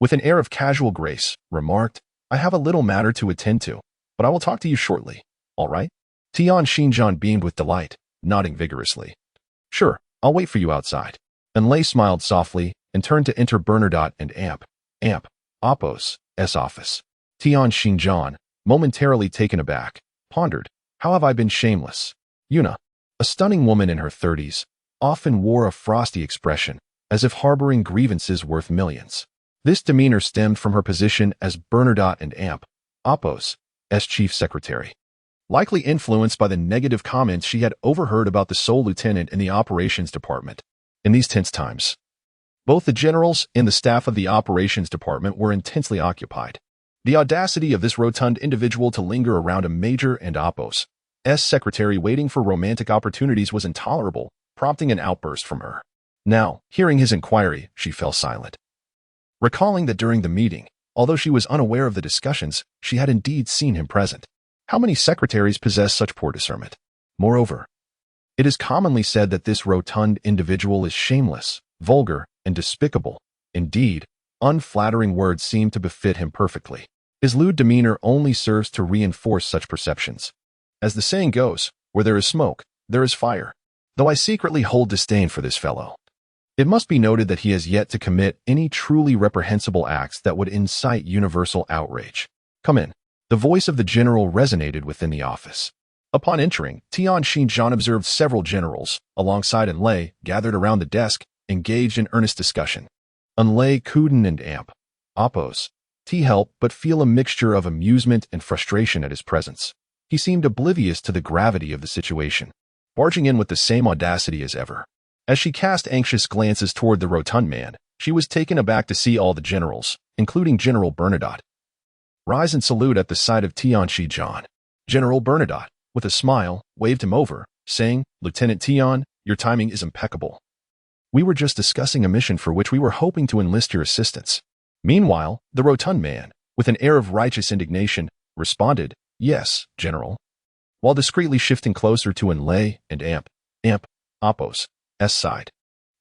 With an air of casual grace, remarked, "I have a little matter to attend to, but I will talk to you shortly. All right?" Tian Xinjiang beamed with delight, nodding vigorously. "Sure, I'll wait for you outside." And Lei smiled softly and turned to enter Bernadotte and Amp, Oppo's office. Tian Xinjiang, momentarily taken aback, pondered, "How have I been shameless?" Yuna, a stunning woman in her 30s, often wore a frosty expression, as if harboring grievances worth millions. This demeanor stemmed from her position as Bernadotte and Oppo's chief secretary. Likely influenced by the negative comments she had overheard about the sole lieutenant in the operations department. In these tense times, both the generals and the staff of the operations department were intensely occupied. The audacity of this rotund individual to linger around a major and Oppo's secretary waiting for romantic opportunities was intolerable, prompting an outburst from her. Now, hearing his inquiry, she fell silent. Recalling that during the meeting, although she was unaware of the discussions, she had indeed seen him present. How many secretaries possess such poor discernment? Moreover, it is commonly said that this rotund individual is shameless, vulgar, and despicable. Indeed, unflattering words seem to befit him perfectly. His lewd demeanor only serves to reinforce such perceptions. As the saying goes, where there is smoke, there is fire. Though I secretly hold disdain for this fellow, it must be noted that he has yet to commit any truly reprehensible acts that would incite universal outrage. "Come in." The voice of the general resonated within the office. Upon entering, Tian Xinjiang observed several generals, alongside Enlei, gathered around the desk, engaged in earnest discussion. Enlei Kuden and Oppo's help but feel a mixture of amusement and frustration at his presence. He seemed oblivious to the gravity of the situation, barging in with the same audacity as ever. As she cast anxious glances toward the rotund man, she was taken aback to see all the generals, including General Bernadotte, rise and salute at the sight of Tian Xinjiang. General Bernadotte, with a smile, waved him over, saying, "Lieutenant Tian, your timing is impeccable. We were just discussing a mission for which we were hoping to enlist your assistance." Meanwhile, the rotund man, with an air of righteous indignation, responded, "Yes, General," while discreetly shifting closer to Enlei and Oppo's side.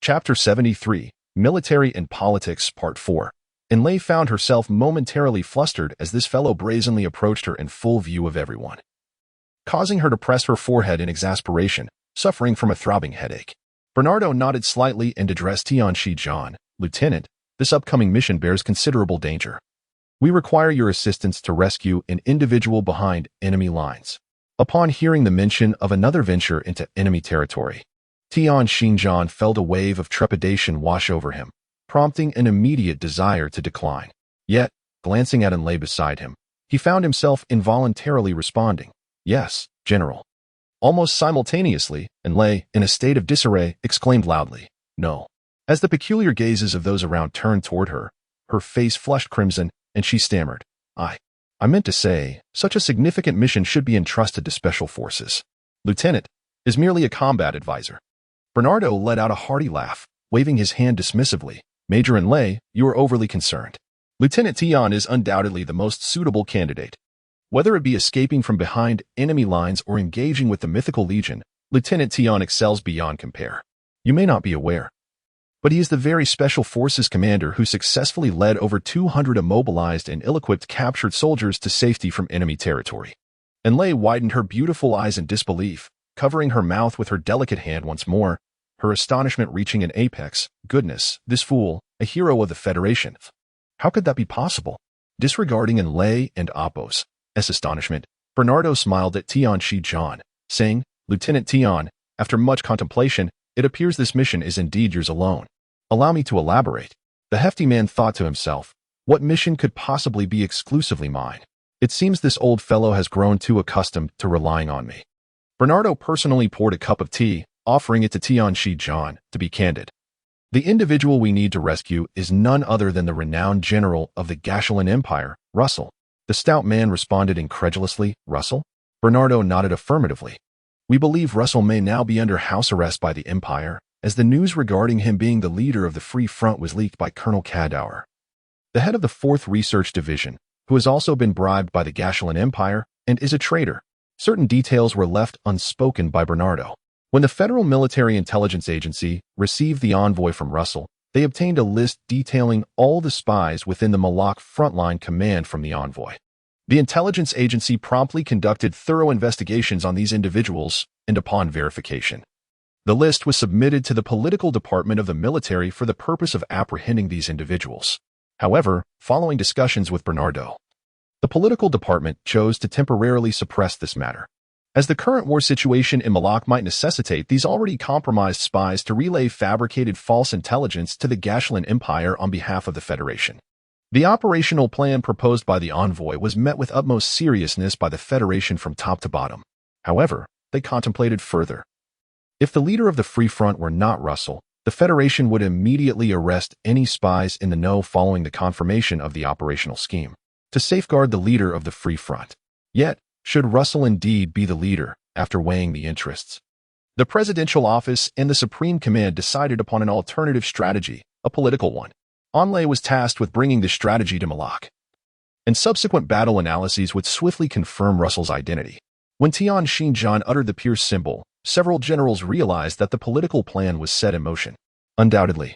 Chapter 73, Military and Politics, Part 4. Enlei found herself momentarily flustered as this fellow brazenly approached her in full view of everyone, causing her to press her forehead in exasperation, suffering from a throbbing headache. Bernardo nodded slightly and addressed Tian Xinjiang, "Lieutenant, this upcoming mission bears considerable danger. We require your assistance to rescue an individual behind enemy lines." Upon hearing the mention of another venture into enemy territory, Tian Xinjiang felt a wave of trepidation wash over him, prompting an immediate desire to decline. Yet, glancing at Enlei beside him, he found himself involuntarily responding, "Yes, General." Almost simultaneously, Enlei, in a state of disarray, exclaimed loudly, "No." As the peculiar gazes of those around turned toward her, her face flushed crimson, and she stammered, I meant to say, such a significant mission should be entrusted to special forces. Lieutenant is merely a combat advisor." Bernardo let out a hearty laugh, waving his hand dismissively. "Major Enlei, you are overly concerned. Lieutenant Tian is undoubtedly the most suitable candidate. Whether it be escaping from behind enemy lines or engaging with the mythical legion, Lieutenant Tian excels beyond compare. You may not be aware, but he is the very special forces commander who successfully led over 200 immobilized and ill-equipped captured soldiers to safety from enemy territory." Enlei widened her beautiful eyes in disbelief, covering her mouth with her delicate hand once more, her astonishment reaching an apex. "Goodness, this fool, a hero of the Federation. How could that be possible?" Disregarding Enlei and Oppo's astonishment, Bernardo smiled at Tian Xinjiang, saying, "Lieutenant Tian, after much contemplation, it appears this mission is indeed yours alone. Allow me to elaborate." The hefty man thought to himself, "What mission could possibly be exclusively mine? It seems this old fellow has grown too accustomed to relying on me." Bernardo personally poured a cup of tea, offering it to Tian Xinjiang. "To be candid, the individual we need to rescue is none other than the renowned general of the Gashulan Empire, Russell." The stout man responded incredulously, "Russell?" Bernardo nodded affirmatively. "We believe Russell may now be under house arrest by the Empire, as the news regarding him being the leader of the Free Front was leaked by Colonel Kadour, the head of the 4th Research Division, who has also been bribed by the Gashulan Empire and is a traitor." Certain details were left unspoken by Bernardo. When the Federal Military Intelligence Agency received the envoy from Russell, They obtained a list detailing all the spies within the Malak frontline command from the envoy. The intelligence agency promptly conducted thorough investigations on these individuals, and upon verification, the list was submitted to the political department of the military for the purpose of apprehending these individuals. However, following discussions with Bernardo, the political department chose to temporarily suppress this matter, as the current war situation in Malak might necessitate these already compromised spies to relay fabricated false intelligence to the Gashulan Empire on behalf of the Federation. The operational plan proposed by the envoy was met with utmost seriousness by the Federation from top to bottom. However, they contemplated further. If the leader of the Free Front were not Russell, the Federation would immediately arrest any spies in the know following the confirmation of the operational scheme, to safeguard the leader of the Free Front. Yet, should Russell indeed be the leader, after weighing the interests, the Presidential Office and the Supreme Command decided upon an alternative strategy, a political one. Onlay was tasked with bringing this strategy to Malak, and subsequent battle analyses would swiftly confirm Russell's identity. When Tian Xinjiang uttered the Pierce symbol, several generals realized that the political plan was set in motion. Undoubtedly,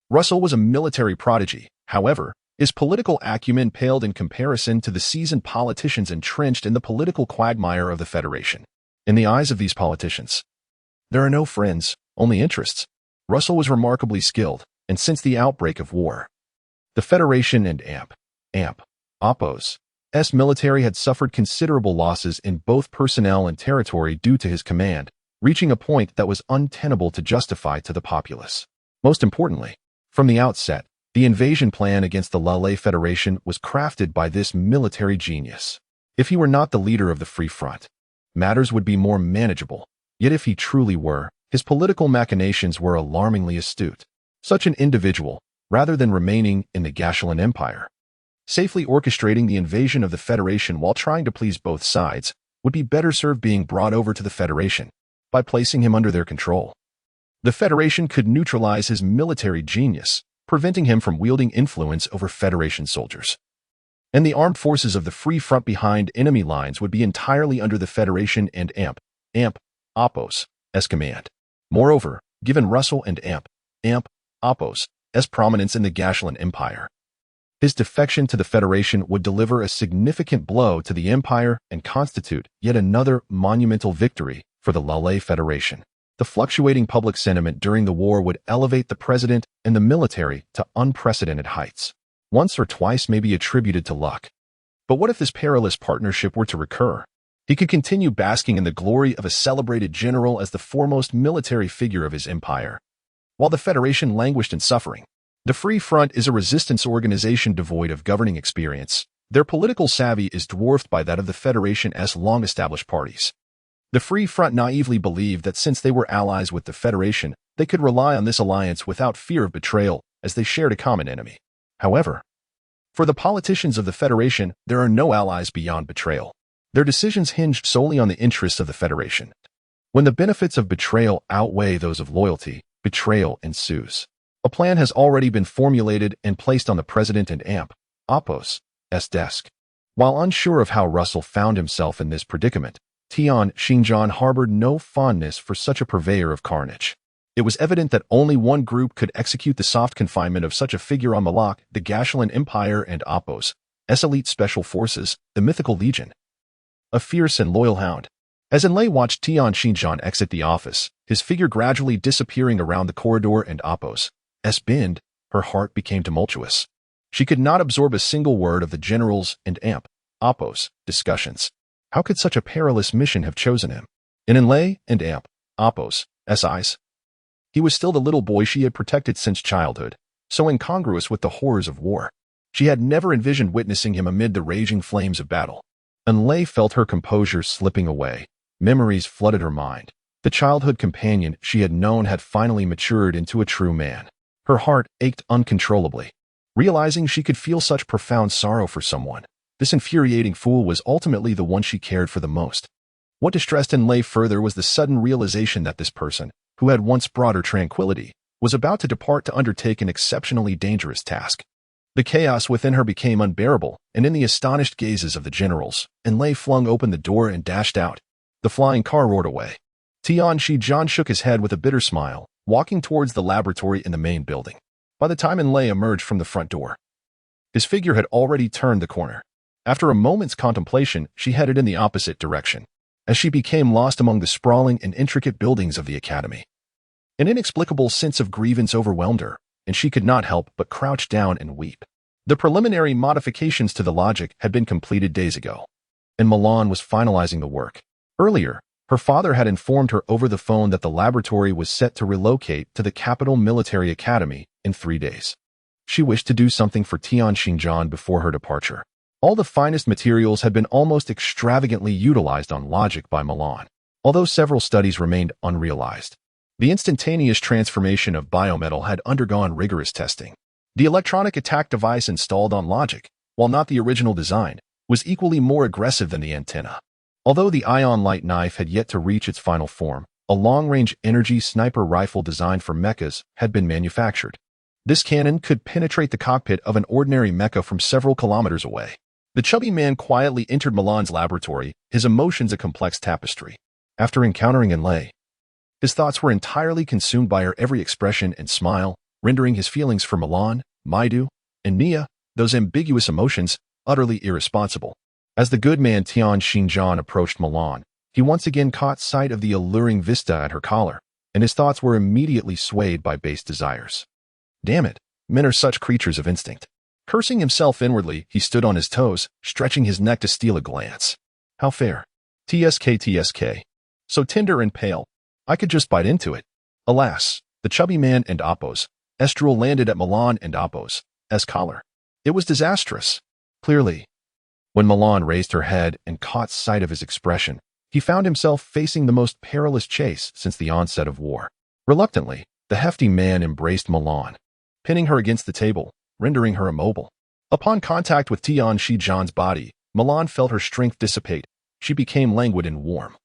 Russell was a military prodigy. However, his political acumen paled in comparison to the seasoned politicians entrenched in the political quagmire of the Federation. In the eyes of these politicians, there are no friends, only interests. Russell was remarkably skilled, and since the outbreak of war, the Federation and Oppos' military had suffered considerable losses in both personnel and territory due to his command, reaching a point that was untenable to justify to the populace. Most importantly, from the outset, the invasion plan against the Lale Federation was crafted by this military genius. If he were not the leader of the Free Front, matters would be more manageable. Yet if he truly were, his political machinations were alarmingly astute. Such an individual, rather than remaining in the Gashulan Empire, safely orchestrating the invasion of the Federation while trying to please both sides, would be better served being brought over to the Federation by placing him under their control. The Federation could neutralize his military genius, preventing him from wielding influence over Federation soldiers. And the armed forces of the Free Front behind enemy lines would be entirely under the Federation and Oppos' command. Moreover, given Russell and Oppos' prominence in the Gashulan Empire, his defection to the Federation would deliver a significant blow to the Empire and constitute yet another monumental victory for the Lale Federation. The fluctuating public sentiment during the war would elevate the president and the military to unprecedented heights. Once or twice may be attributed to luck. But what if this perilous partnership were to recur? He could continue basking in the glory of a celebrated general as the foremost military figure of his empire, while the Federation languished in suffering. The Free Front is a resistance organization devoid of governing experience. Their political savvy is dwarfed by that of the Federation's long-established parties. The Free Front naively believed that since they were allies with the Federation, they could rely on this alliance without fear of betrayal, as they shared a common enemy. However, for the politicians of the Federation, there are no allies beyond betrayal. Their decisions hinged solely on the interests of the Federation. When the benefits of betrayal outweigh those of loyalty, betrayal ensues. A plan has already been formulated and placed on the President and Oppos' desk. While unsure of how Russell found himself in this predicament, Tian Xinjiang harbored no fondness for such a purveyor of carnage. It was evident that only one group could execute the soft confinement of such a figure on Malak, the Gashulan Empire and Oppos' elite special forces, the mythical Legion. A fierce and loyal hound. As Enlay watched Tian Xinjiang exit the office, his figure gradually disappearing around the corridor and Oppos' bend, her heart became tumultuous. She could not absorb a single word of the generals and Oppos' discussions. How could such a perilous mission have chosen him? In Enlay and Oppos' eyes, he was still the little boy she had protected since childhood, so incongruous with the horrors of war. She had never envisioned witnessing him amid the raging flames of battle. Enlay felt her composure slipping away. Memories flooded her mind. The childhood companion she had known had finally matured into a true man. Her heart ached uncontrollably. Realizing she could feel such profound sorrow for someone, this infuriating fool was ultimately the one she cared for the most. What distressed Enlay further was the sudden realization that this person, who had once brought her tranquility, was about to depart to undertake an exceptionally dangerous task. The chaos within her became unbearable, and in the astonished gazes of the generals, Enlay flung open the door and dashed out. The flying car roared away. Tian Xinjiang shook his head with a bitter smile, walking towards the laboratory in the main building. by the time Inlay emerged from the front door. His figure had already turned the corner. After a moment's contemplation, she headed in the opposite direction, as she became lost among the sprawling and intricate buildings of the academy. An inexplicable sense of grievance overwhelmed her, and she could not help but crouch down and weep. The preliminary modifications to the logic had been completed days ago, and Milan was finalizing the work. Earlier, her father had informed her over the phone that the laboratory was set to relocate to the capital military academy in 3 days. She wished to do something for Tian Xinjiang before her departure. All the finest materials had been almost extravagantly utilized on logic by Milan, although several studies remained unrealized. The instantaneous transformation of biometal had undergone rigorous testing. The electronic attack device installed on logic, while not the original design, was equally more aggressive than the antenna. Although the ion light knife had yet to reach its final form, a long-range energy sniper rifle designed for mechas had been manufactured. This cannon could penetrate the cockpit of an ordinary mecha from several kilometers away. The chubby man quietly entered Milan's laboratory, his emotions a complex tapestry. After encountering Inlay, his thoughts were entirely consumed by her every expression and smile, rendering his feelings for Milan, Maidu, and Nia, those ambiguous emotions, utterly irresponsible. As the good man Tian Xinjiang approached Milan, he once again caught sight of the alluring vista at her collar, and his thoughts were immediately swayed by base desires. Damn it, men are such creatures of instinct. Cursing himself inwardly, he stood on his toes, stretching his neck to steal a glance. How fair. TSK. So tender and pale. I could just bite into it. Alas, the chubby man and Appo's estrel landed at Milan and Appo's collar. It was disastrous. Clearly. When Milan raised her head and caught sight of his expression, he found himself facing the most perilous chase since the onset of war. Reluctantly, the hefty man embraced Milan, pinning her against the table, rendering her immobile. Upon contact with Tian Xinjiang's body, Milan felt her strength dissipate. She became languid and warm,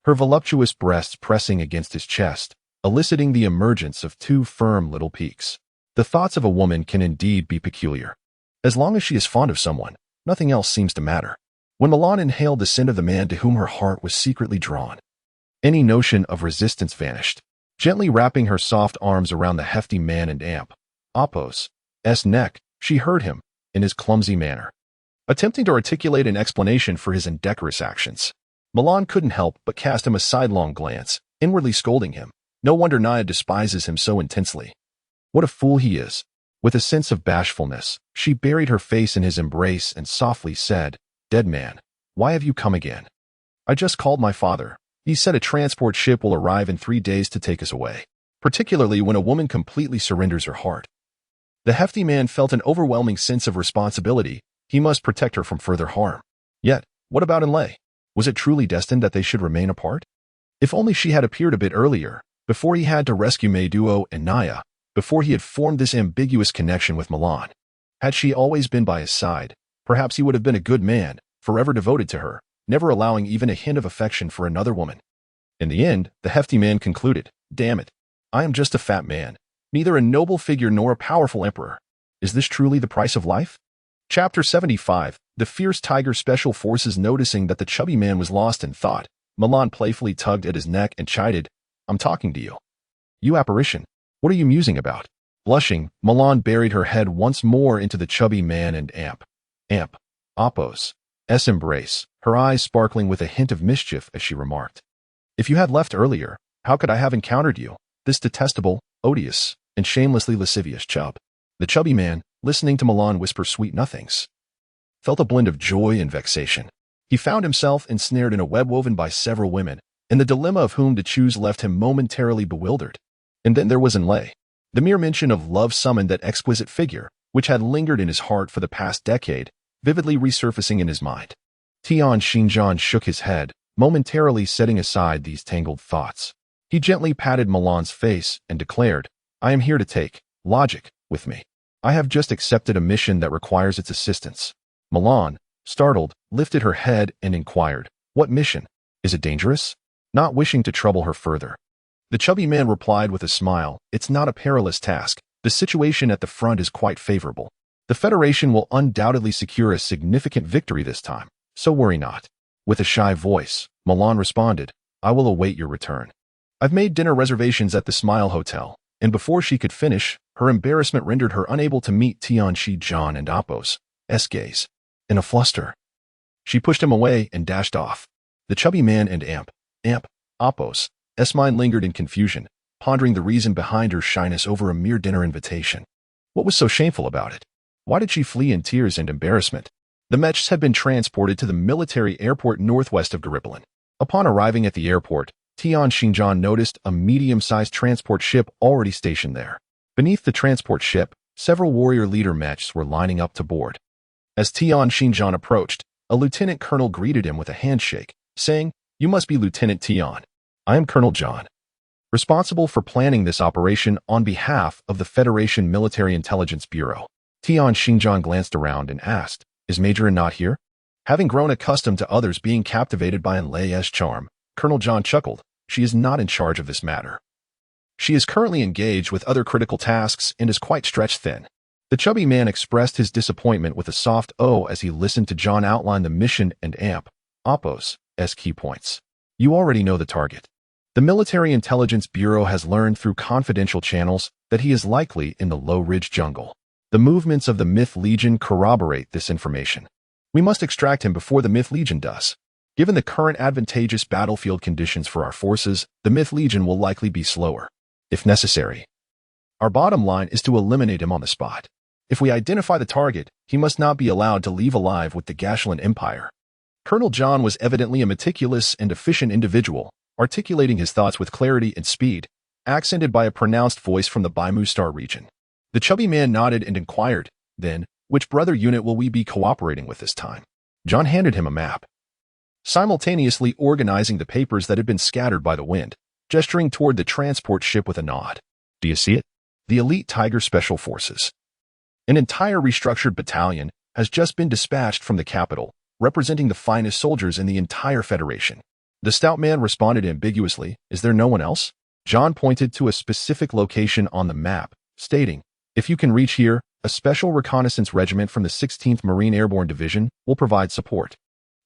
her voluptuous breasts pressing against his chest, eliciting the emergence of 2 firm little peaks. The thoughts of a woman can indeed be peculiar. As long as she is fond of someone, nothing else seems to matter. When Milan inhaled the scent of the man to whom her heart was secretly drawn, any notion of resistance vanished. Gently wrapping her soft arms around the hefty man and Appo's neck, she heard him, in his clumsy manner, attempting to articulate an explanation for his indecorous actions. Milan couldn't help but cast him a sidelong glance, inwardly scolding him. No wonder Nia despises him so intensely. What a fool he is. With a sense of bashfulness, she buried her face in his embrace and softly said, "Dead man, why have you come again?" "I just called my father. He said a transport ship will arrive in 3 days to take us away." Particularly when a woman completely surrenders her heart. The hefty man felt an overwhelming sense of responsibility. He must protect her from further harm. Yet, what about Inlay? Was it truly destined that they should remain apart? If only she had appeared a bit earlier, before he had to rescue Meiduo and Nia, before he had formed this ambiguous connection with Milan. Had she always been by his side, perhaps he would have been a good man, forever devoted to her, never allowing even a hint of affection for another woman. In the end, the hefty man concluded, "Damn it, I am just a fat man, neither a noble figure nor a powerful emperor. Is this truly the price of life?" Chapter 75, The Fierce Tiger Special Forces. Noticing that the chubby man was lost in thought, Milan playfully tugged at his neck and chided, "I'm talking to you. You apparition, what are you musing about?" Blushing, Milan buried her head once more into the chubby man and Appo's embrace, her eyes sparkling with a hint of mischief as she remarked, "If you had left earlier, how could I have encountered you, this detestable, odious, and shamelessly lascivious chub?" The chubby man, listening to Milan whisper sweet nothings, felt a blend of joy and vexation. He found himself ensnared in a web woven by several women, and the dilemma of whom to choose left him momentarily bewildered. And then there was Inlay. The mere mention of love summoned that exquisite figure, which had lingered in his heart for the past decade, vividly resurfacing in his mind. Tian Xinjiang shook his head, momentarily setting aside these tangled thoughts. He gently patted Milan's face and declared, "I am here to take logic with me. I have just accepted a mission that requires its assistance." Milan, startled, lifted her head and inquired, "What mission? Is it dangerous?" Not wishing to trouble her further, the chubby man replied with a smile, "It's not a perilous task. The situation at the front is quite favorable. The Federation will undoubtedly secure a significant victory this time, so worry not." With a shy voice, Milan responded, "I will await your return. I've made dinner reservations at the Smile Hotel," and before she could finish, Her embarrassment rendered her unable to meet Tianxi John and Apos' gaze. In a fluster, she pushed him away and dashed off. The chubby man and Apos' mind lingered in confusion, pondering the reason behind her shyness over a mere dinner invitation. What was so shameful about it? Why did she flee in tears and embarrassment? The mechs had been transported to the military airport northwest of Garibaldi. Upon arriving at the airport, Tian Xinjiang noticed a medium-sized transport ship already stationed there. Beneath the transport ship, several warrior leader mechs were lining up to board. As Tian Xinjiang approached, a lieutenant colonel greeted him with a handshake, saying, "You must be Lieutenant Tian. I am Colonel John, responsible for planning this operation on behalf of the Federation Military Intelligence Bureau." Tian Xinjiang glanced around and asked, "Is Major not here?" Having grown accustomed to others being captivated by Anlei's charm, Colonel John chuckled. "She is not in charge of this matter. She is currently engaged with other critical tasks and is quite stretched thin." The chubby man expressed his disappointment with a soft "oh" as he listened to John outline the mission and Apos' key points. "You already know the target. The Military Intelligence Bureau has learned through confidential channels that he is likely in the Low Ridge jungle. The movements of the Myth Legion corroborate this information. We must extract him before the Myth Legion does. Given the current advantageous battlefield conditions for our forces, the Myth Legion will likely be slower, if necessary. Our bottom line is to eliminate him on the spot. If we identify the target, he must not be allowed to leave alive with the Gashulan Empire." Colonel John was evidently a meticulous and efficient individual, articulating his thoughts with clarity and speed, accented by a pronounced voice from the Baimu Star region. The chubby man nodded and inquired, "Then, which brother unit will we be cooperating with this time?" John handed him a map, simultaneously organizing the papers that had been scattered by the wind, gesturing toward the transport ship with a nod. "Do you see it? The elite Tiger Special Forces. An entire restructured battalion has just been dispatched from the capital, representing the finest soldiers in the entire Federation." The stout man responded ambiguously, "Is there no one else?" John pointed to a specific location on the map, stating, "If you can reach here, a special reconnaissance regiment from the 16th Marine Airborne Division will provide support."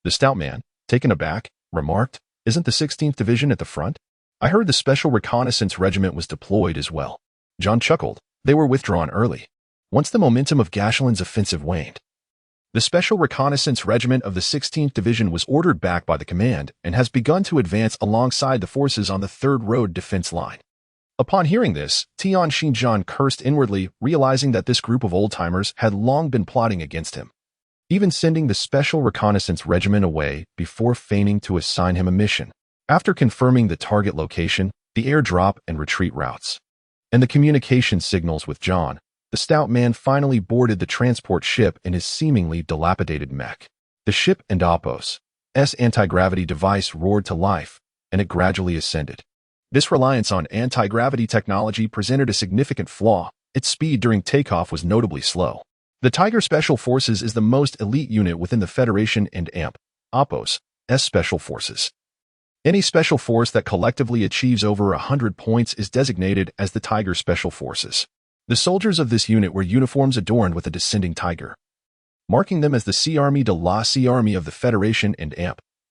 The stout man, taken aback, remarked, "Isn't the 16th Division at the front? I heard the Special Reconnaissance Regiment was deployed as well." John chuckled. "They were withdrawn early, once the momentum of Gashulan's offensive waned. The Special Reconnaissance Regiment of the 16th Division was ordered back by the command and has begun to advance alongside the forces on the 3rd Road defense line." Upon hearing this, Tian Xinjiang cursed inwardly, realizing that this group of old-timers had long been plotting against him, even sending the Special Reconnaissance Regiment away before feigning to assign him a mission. After confirming the target location, the airdrop and retreat routes, and the communication signals with John, the stout man finally boarded the transport ship in his seemingly dilapidated mech. The ship and Apos' anti-gravity device roared to life, and it gradually ascended. This reliance on anti-gravity technology presented a significant flaw. Its speed during takeoff was notably slow. The Tiger Special Forces is the most elite unit within the Federation and Apos' Special Forces. Any special force that collectively achieves over 100 points is designated as the Tiger Special Forces. The soldiers of this unit wear uniforms adorned with a descending tiger, marking them as the Sea Army de la Sea Army of the Federation and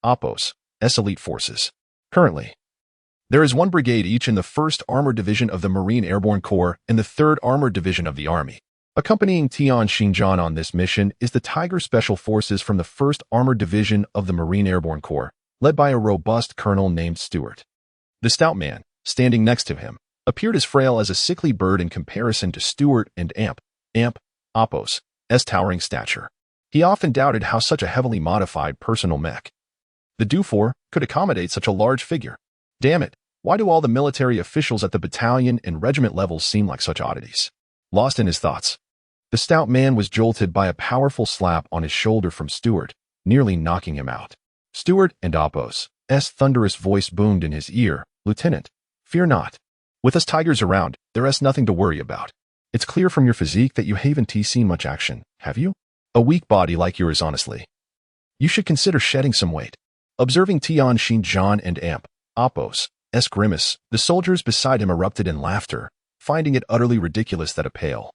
Apos' elite forces. Currently, there is one brigade each in the 1st Armored Division of the Marine Airborne Corps and the 3rd Armored Division of the Army. Accompanying Tian Xinjiang on this mission is the Tiger Special Forces from the 1st Armored Division of the Marine Airborne Corps, led by a robust colonel named Stewart. The stout man, standing next to him, appeared as frail as a sickly bird in comparison to Stewart and Apos' towering stature. He often doubted how such a heavily modified personal mech, the Dufour, could accommodate such a large figure. Damn it, why do all the military officials at the battalion and regiment levels seem like such oddities? Lost in his thoughts, the stout man was jolted by a powerful slap on his shoulder from Stewart, nearly knocking him out. Stewart and Apos' thunderous voice boomed in his ear, "Lieutenant, fear not. With us tigers around, there is nothing to worry about. It's clear from your physique that you haven't seen much action, have you? A weak body like yours, honestly. You should consider shedding some weight." Observing Tian Xinjiang and Apos' grimace, the soldiers beside him erupted in laughter, finding it utterly ridiculous that a pale,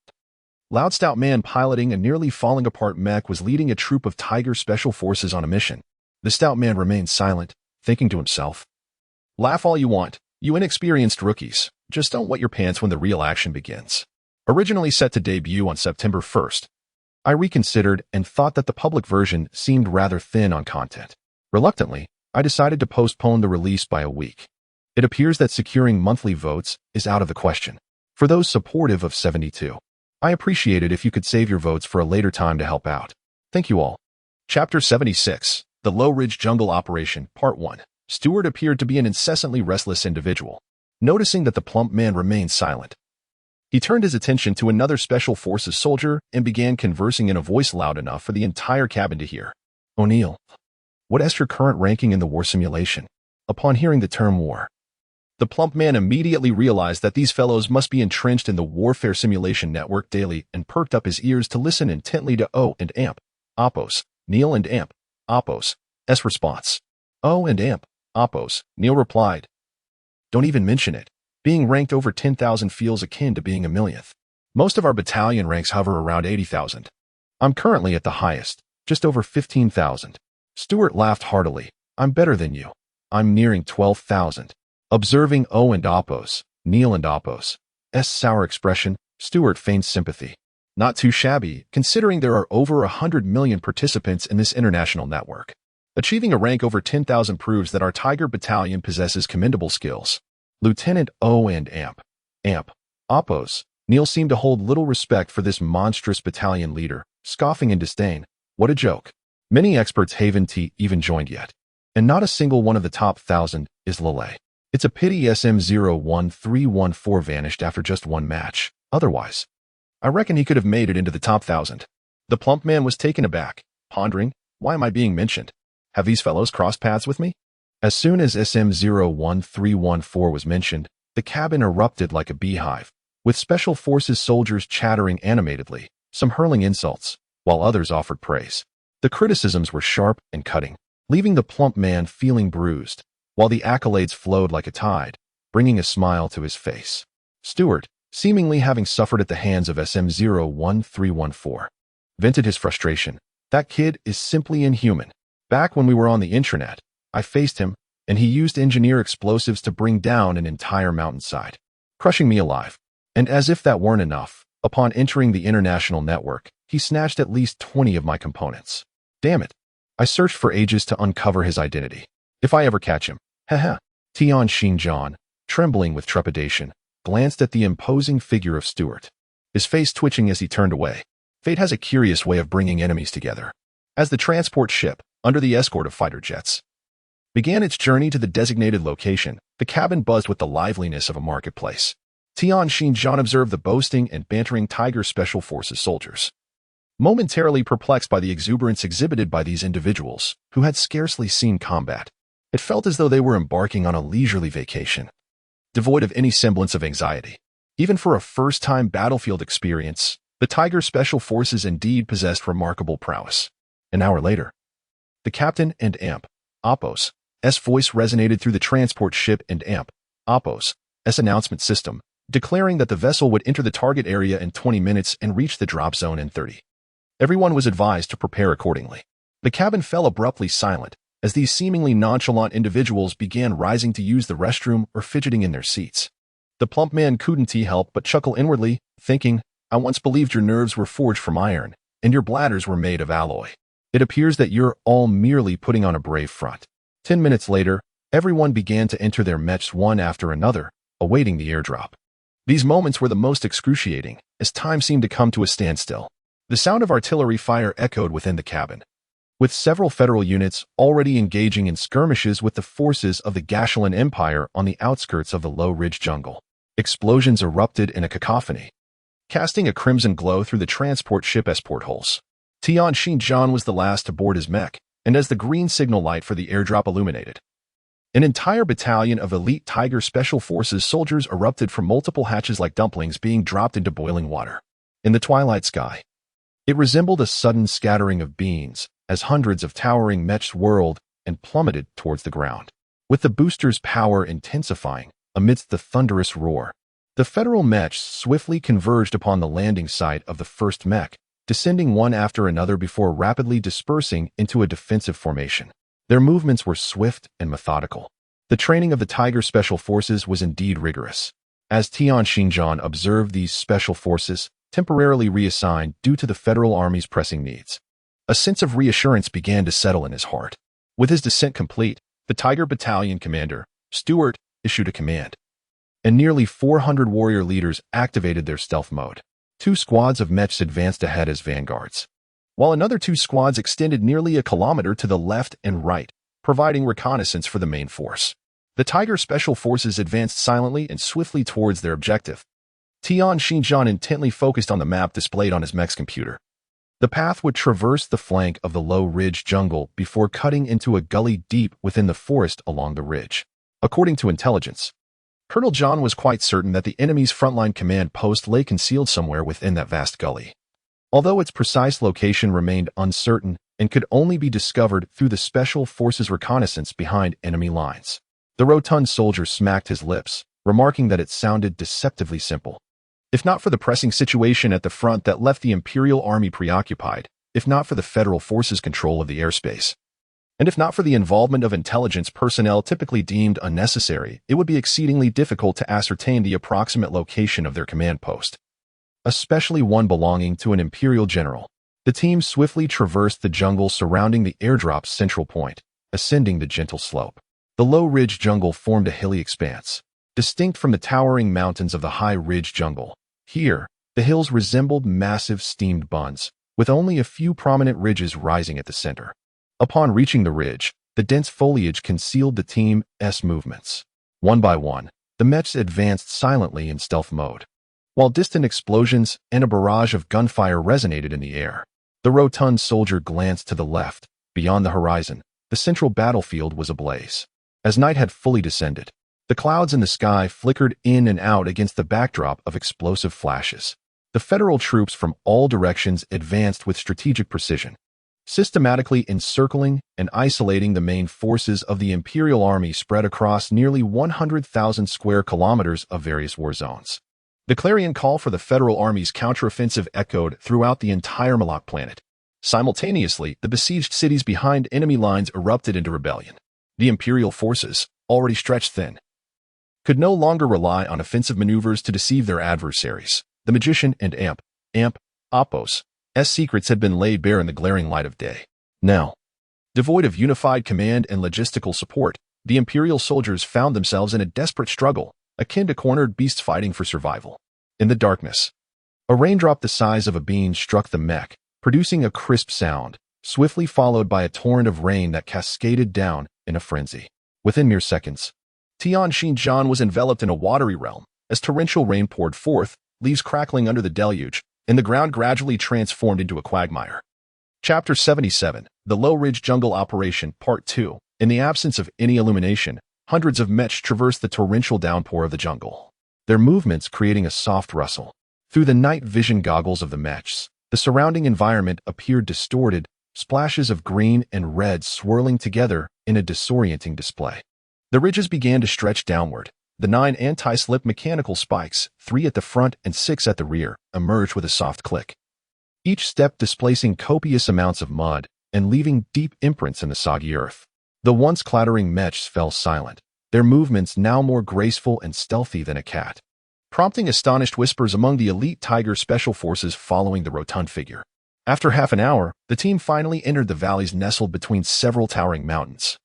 loud stout man piloting a nearly falling apart mech was leading a troop of Tiger Special Forces on a mission. The stout man remained silent, thinking to himself, "Laugh all you want, you inexperienced rookies. Just don't wet your pants when the real action begins." Originally set to debut on September 1st, I reconsidered and thought that the public version seemed rather thin on content. Reluctantly, I decided to postpone the release by a week. It appears that securing monthly votes is out of the question. For those supportive of 72, I appreciate it if you could save your votes for a later time to help out. Thank you all. Chapter 76, The Low Ridge Jungle Operation, Part 1. Stewart appeared to be an incessantly restless individual. Noticing that the plump man remained silent, he turned his attention to another Special Forces soldier and began conversing in a voice loud enough for the entire cabin to hear. O'Neill, what is your current ranking in the war simulation? Upon hearing the term war, the plump man immediately realized that these fellows must be entrenched in the warfare simulation network daily and perked up his ears to listen intently to O and AMP, Oppos, Neil and AMP, Oppos, S response. O and AMP, Oppos, Neil replied. Don't even mention it. Being ranked over 10,000 feels akin to being a millionth. Most of our battalion ranks hover around 80,000. I'm currently at the highest, just over 15,000. Stewart laughed heartily. I'm better than you. I'm nearing 12,000. Observing O and Oppos, Neil and Oppos' sour expression, Stewart feigned sympathy. Not too shabby, considering there are over 100 million participants in this international network. Achieving a rank over 10,000 proves that our Tiger Battalion possesses commendable skills. Lieutenant O and AMP, Oppos, Neil seemed to hold little respect for this monstrous battalion leader, scoffing in disdain. What a joke. Many experts haven't even joined yet. And not a single one of the top 1,000 is Lele. It's a pity SM01314 vanished after just one match. Otherwise, I reckon he could have made it into the top 1,000. The plump man was taken aback, pondering, why am I being mentioned? Have these fellows crossed paths with me? As soon as SM01314 was mentioned, the cabin erupted like a beehive, with Special Forces soldiers chattering animatedly, some hurling insults, while others offered praise. The criticisms were sharp and cutting, leaving the plump man feeling bruised, while the accolades flowed like a tide, bringing a smile to his face. Stewart, seemingly having suffered at the hands of SM01314, vented his frustration. That kid is simply inhuman. Back when we were on the intranet, I faced him, and he used engineer explosives to bring down an entire mountainside, crushing me alive. And as if that weren't enough, upon entering the international network, he snatched at least 20 of my components. Damn it. I searched for ages to uncover his identity. If I ever catch him. Haha. Tian Xinjiang, trembling with trepidation, glanced at the imposing figure of Stewart, his face twitching as he turned away. Fate has a curious way of bringing enemies together. As the transport ship, under the escort of fighter jets, began its journey to the designated location, the cabin buzzed with the liveliness of a marketplace. Tian Xinjiang observed the boasting and bantering Tiger Special Forces soldiers, momentarily perplexed by the exuberance exhibited by these individuals, who had scarcely seen combat. It felt as though they were embarking on a leisurely vacation, devoid of any semblance of anxiety. Even for a first-time battlefield experience, the Tiger Special Forces indeed possessed remarkable prowess. An hour later, the captain and AMP, Oppos' voice resonated through the transport ship and AMP, Oppos' announcement system, declaring that the vessel would enter the target area in 20 minutes and reach the drop zone in 30. Everyone was advised to prepare accordingly. The cabin fell abruptly silent as these seemingly nonchalant individuals began rising to use the restroom or fidgeting in their seats. The plump man couldn't help but chuckle inwardly, thinking, I once believed your nerves were forged from iron, and your bladders were made of alloy. It appears that you're all merely putting on a brave front. 10 minutes later, everyone began to enter their mechs one after another, awaiting the airdrop. These moments were the most excruciating, as time seemed to come to a standstill. The sound of artillery fire echoed within the cabin, with several federal units already engaging in skirmishes with the forces of the Gashulan Empire on the outskirts of the Low Ridge jungle. Explosions erupted in a cacophony, casting a crimson glow through the transport ship's portholes. Tian Xinjiang was the last to board his mech, and as the green signal light for the airdrop illuminated, an entire battalion of elite Tiger Special Forces soldiers erupted from multiple hatches like dumplings being dropped into boiling water. In the twilight sky, it resembled a sudden scattering of beams as hundreds of towering mechs whirled and plummeted towards the ground, with the booster's power intensifying amidst the thunderous roar. The federal mechs swiftly converged upon the landing site of the first mech, descending one after another before rapidly dispersing into a defensive formation. Their movements were swift and methodical. The training of the Tiger Special Forces was indeed rigorous. as Tian Xinjiang observed these special forces temporarily reassigned due to the Federal Army's pressing needs. A sense of reassurance began to settle in his heart. With his descent complete, the Tiger Battalion commander, Stewart, issued a command, and nearly 400 warrior leaders activated their stealth mode. 2 squads of mechs advanced ahead as vanguards, while another 2 squads extended nearly a kilometer to the left and right, providing reconnaissance for the main force. The Tiger Special Forces advanced silently and swiftly towards their objective. Tian Xinjiang intently focused on the map displayed on his mech's computer. The path would traverse the flank of the low ridge jungle before cutting into a gully deep within the forest along the ridge. According to intelligence, Colonel John was quite certain that the enemy's frontline command post lay concealed somewhere within that vast gully. Although its precise location remained uncertain and could only be discovered through the Special Forces reconnaissance behind enemy lines, the rotund soldier smacked his lips, remarking that it sounded deceptively simple. If not for the pressing situation at the front that left the Imperial Army preoccupied, if not for the Federal Forces' control of the airspace, and if not for the involvement of intelligence personnel typically deemed unnecessary, it would be exceedingly difficult to ascertain the approximate location of their command post, especially one belonging to an Imperial general. The team swiftly traversed the jungle surrounding the airdrop's central point, ascending the gentle slope. The low ridge jungle formed a hilly expanse, distinct from the towering mountains of the high ridge jungle. Here, the hills resembled massive steamed buns, with only a few prominent ridges rising at the center. Upon reaching the ridge, the dense foliage concealed the team's movements. One by one, the mechs advanced silently in stealth mode, while distant explosions and a barrage of gunfire resonated in the air. The rotund soldier glanced to the left. Beyond the horizon, the central battlefield was ablaze. As night had fully descended, the clouds in the sky flickered in and out against the backdrop of explosive flashes. The Federal troops from all directions advanced with strategic precision, systematically encircling and isolating the main forces of the Imperial Army spread across nearly 100,000 square kilometers of various war zones. The clarion call for the Federal Army's counteroffensive echoed throughout the entire Malak planet. Simultaneously, the besieged cities behind enemy lines erupted into rebellion. The Imperial forces, already stretched thin, could no longer rely on offensive maneuvers to deceive their adversaries. The magician and Oppos' secrets had been laid bare in the glaring light of day. Now, devoid of unified command and logistical support, the Imperial soldiers found themselves in a desperate struggle, akin to cornered beasts fighting for survival. In the darkness, a raindrop the size of a bean struck the mech, producing a crisp sound, swiftly followed by a torrent of rain that cascaded down in a frenzy. Within mere seconds, Tian Xinjiang was enveloped in a watery realm. As torrential rain poured forth, leaves crackling under the deluge, and the ground gradually transformed into a quagmire. Chapter 77, The Low Ridge Jungle Operation, Part 2. In the absence of any illumination, hundreds of mechs traversed the torrential downpour of the jungle, their movements creating a soft rustle. Through the night vision goggles of the mechs, the surrounding environment appeared distorted, splashes of green and red swirling together in a disorienting display. The ridges began to stretch downward. The 9 anti-slip mechanical spikes, 3 at the front and 6 at the rear, emerged with a soft click, each step displacing copious amounts of mud and leaving deep imprints in the soggy earth. The once clattering mechs fell silent, their movements now more graceful and stealthy than a cat, prompting astonished whispers among the elite Tiger Special Forces following the rotund figure. After half an hour, the team finally entered the valleys nestled between several towering mountains,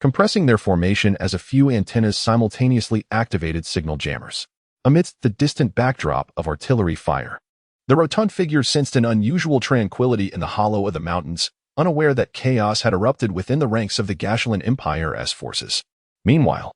compressing their formation as a few antennas simultaneously activated signal jammers. Amidst the distant backdrop of artillery fire, the rotund figure sensed an unusual tranquility in the hollow of the mountains, unaware that chaos had erupted within the ranks of the Gashulan Empire's forces. Meanwhile,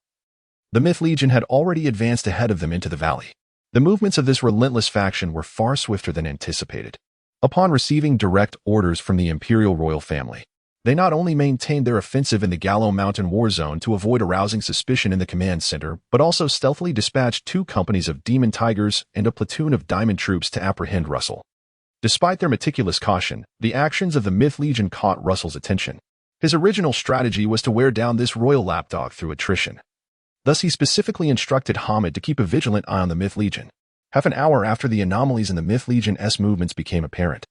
the Myth Legion had already advanced ahead of them into the valley. The movements of this relentless faction were far swifter than anticipated. Upon receiving direct orders from the Imperial royal family, they not only maintained their offensive in the Gallo Mountain war zone to avoid arousing suspicion in the command center, but also stealthily dispatched 2 companies of Demon Tigers and a platoon of Diamond troops to apprehend Russell. Despite their meticulous caution, the actions of the Myth Legion caught Russell's attention. His original strategy was to wear down this royal lapdog through attrition. Thus he specifically instructed Hamid to keep a vigilant eye on the Myth Legion. Half an hour after the anomalies in the Myth Legion's movements became apparent,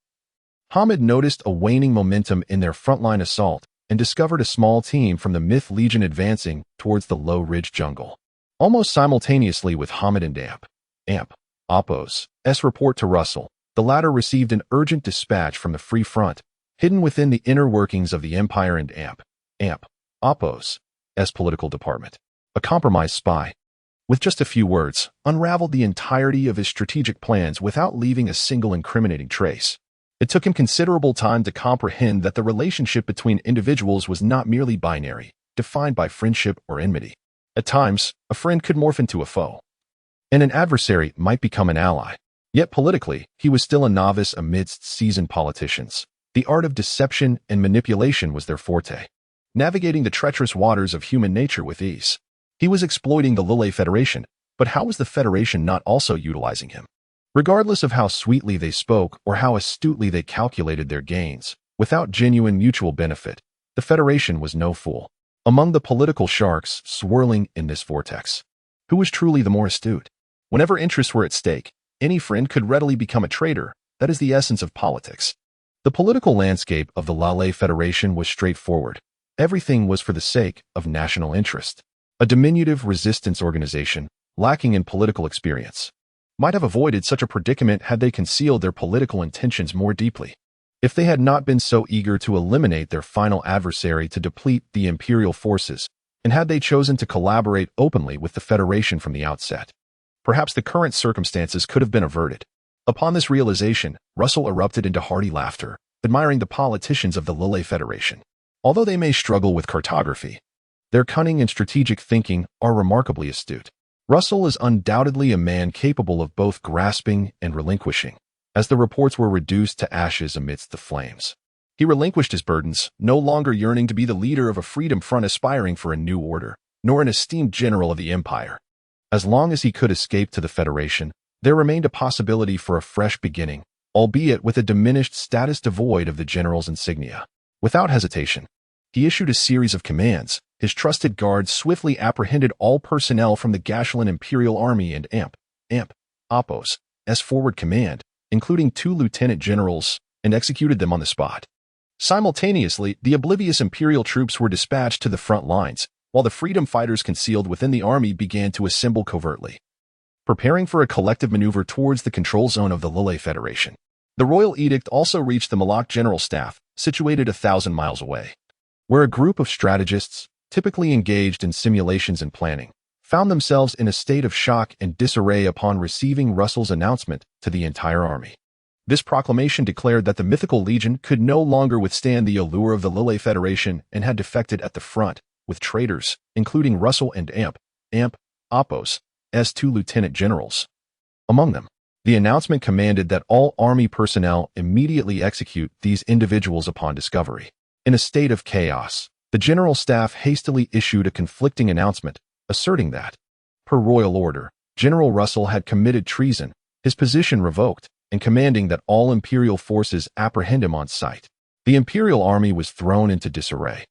Hamid noticed a waning momentum in their frontline assault and discovered a small team from the Myth Legion advancing towards the low ridge jungle. Almost simultaneously with Hamid and Amp, Oppos' report to Russell, the latter received an urgent dispatch from the Free Front, hidden within the inner workings of the Empire and Oppos' political department. A compromised spy, with just a few words, unraveled the entirety of his strategic plans without leaving a single incriminating trace. It took him considerable time to comprehend that the relationship between individuals was not merely binary, defined by friendship or enmity. At times, a friend could morph into a foe, and an adversary might become an ally. Yet politically, he was still a novice amidst seasoned politicians. The art of deception and manipulation was their forte, navigating the treacherous waters of human nature with ease. He was exploiting the Lille Federation, but how was the Federation not also utilizing him? Regardless of how sweetly they spoke or how astutely they calculated their gains, without genuine mutual benefit, the Federation was no fool. Among the political sharks swirling in this vortex, who was truly the more astute? Whenever interests were at stake, any friend could readily become a traitor. That is the essence of politics. The political landscape of the Lille Federation was straightforward. Everything was for the sake of national interest. A diminutive resistance organization, lacking in political experience, might have avoided such a predicament had they concealed their political intentions more deeply. If they had not been so eager to eliminate their final adversary to deplete the imperial forces, and had they chosen to collaborate openly with the Federation from the outset, perhaps the current circumstances could have been averted. Upon this realization, Russell erupted into hearty laughter, admiring the politicians of the Lille Federation. Although they may struggle with cartography, their cunning and strategic thinking are remarkably astute. Russell is undoubtedly a man capable of both grasping and relinquishing. As the reports were reduced to ashes amidst the flames, he relinquished his burdens, no longer yearning to be the leader of a freedom front aspiring for a new order, nor an esteemed general of the Empire. As long as he could escape to the Federation, there remained a possibility for a fresh beginning, albeit with a diminished status devoid of the general's insignia. Without hesitation, he issued a series of commands. His trusted guards swiftly apprehended all personnel from the Gashulan Imperial Army and Oppos' forward command, including 2 lieutenant generals, and executed them on the spot. Simultaneously, the oblivious Imperial troops were dispatched to the front lines, while the freedom fighters concealed within the army began to assemble covertly, preparing for a collective maneuver towards the control zone of the Lille Federation. The royal edict also reached the Malak General Staff, situated 1,000 miles away, where a group of strategists, typically engaged in simulations and planning, found themselves in a state of shock and disarray upon receiving Russell's announcement to the entire army. This proclamation declared that the mythical legion could no longer withstand the allure of the Lille Federation and had defected at the front, with traitors, including Russell and Oppos' 2 lieutenant generals among them. The announcement commanded that all army personnel immediately execute these individuals upon discovery. In a state of chaos, the General Staff hastily issued a conflicting announcement, asserting that, per royal order, General Russell had committed treason, his position revoked, and commanding that all Imperial forces apprehend him on sight. The Imperial Army was thrown into disarray,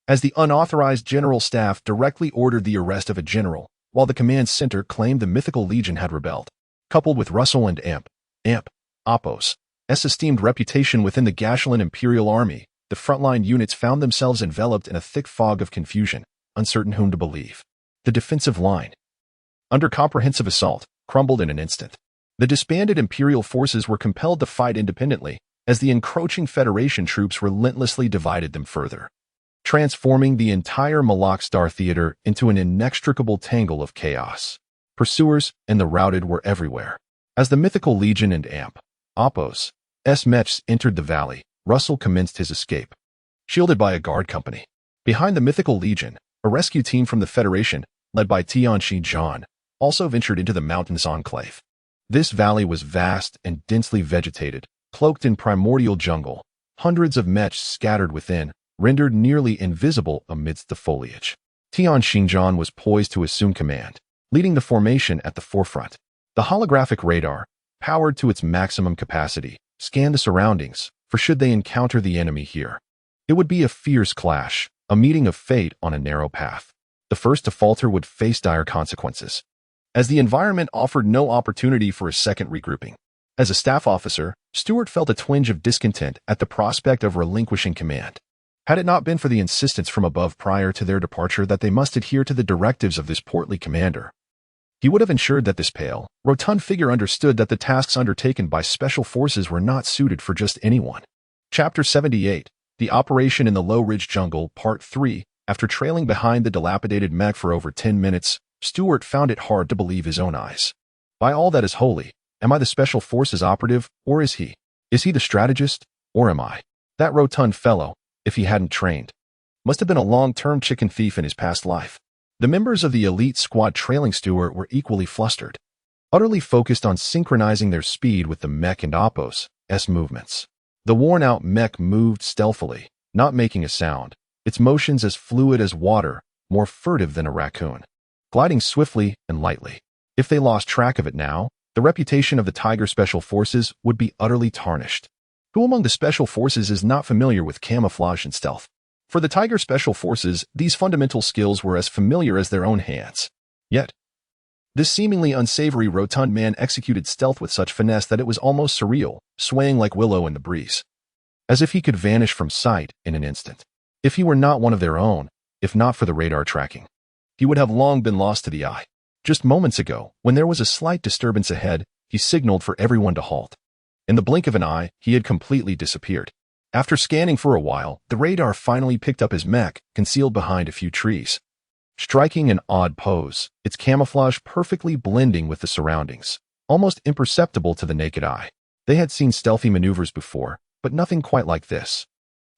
as the unauthorized General Staff directly ordered the arrest of a general, while the command center claimed the mythical legion had rebelled. Coupled with Russell and Oppos' esteemed reputation within the Gashulan Imperial Army, the frontline units found themselves enveloped in a thick fog of confusion, uncertain whom to believe. The defensive line, under comprehensive assault, crumbled in an instant. The disbanded Imperial forces were compelled to fight independently, as the encroaching Federation troops relentlessly divided them further, transforming the entire Malak Star Theater into an inextricable tangle of chaos. Pursuers and the routed were everywhere. As the mythical legion and Oppos' mechs entered the valley, Russell commenced his escape, shielded by a guard company. Behind the mythical legion, a rescue team from the Federation, led by Tianxi Zhan, also ventured into the mountainous enclave. This valley was vast and densely vegetated, cloaked in primordial jungle, hundreds of mechs scattered within, rendered nearly invisible amidst the foliage. Tianxi Zhan was poised to assume command, leading the formation at the forefront. The holographic radar, powered to its maximum capacity, scanned the surroundings, for should they encounter the enemy here, it would be a fierce clash, a meeting of fate on a narrow path. The first to falter would face dire consequences, as the environment offered no opportunity for a second regrouping. As a staff officer, Stewart felt a twinge of discontent at the prospect of relinquishing command. Had it not been for the insistence from above prior to their departure that they must adhere to the directives of this portly commander, he would have ensured that this pale, rotund figure understood that the tasks undertaken by special forces were not suited for just anyone. Chapter 78, The Operation in the Low Ridge Jungle, Part 3. After trailing behind the dilapidated mech for over 10 minutes, Stewart found it hard to believe his own eyes. By all that is holy, am I the Special Forces operative, or is he? Is he the strategist, or am I? That rotund fellow, if he hadn't trained, must have been a long-term chicken thief in his past life. The members of the elite squad trailing Stewart were equally flustered, utterly focused on synchronizing their speed with the mech and Oppo's movements. The worn-out mech moved stealthily, not making a sound, its motions as fluid as water, more furtive than a raccoon, gliding swiftly and lightly. If they lost track of it now, the reputation of the Tiger Special Forces would be utterly tarnished. Who among the Special Forces is not familiar with camouflage and stealth? For the Tiger Special Forces, these fundamental skills were as familiar as their own hands. Yet, this seemingly unsavory rotund man executed stealth with such finesse that it was almost surreal, swaying like willow in the breeze, as if he could vanish from sight in an instant. If he were not one of their own, if not for the radar tracking, he would have long been lost to the eye. Just moments ago, when there was a slight disturbance ahead, he signaled for everyone to halt. In the blink of an eye, he had completely disappeared. After scanning for a while, the radar finally picked up his mech, concealed behind a few trees. Striking an odd pose, its camouflage perfectly blending with the surroundings, almost imperceptible to the naked eye. They had seen stealthy maneuvers before, but nothing quite like this.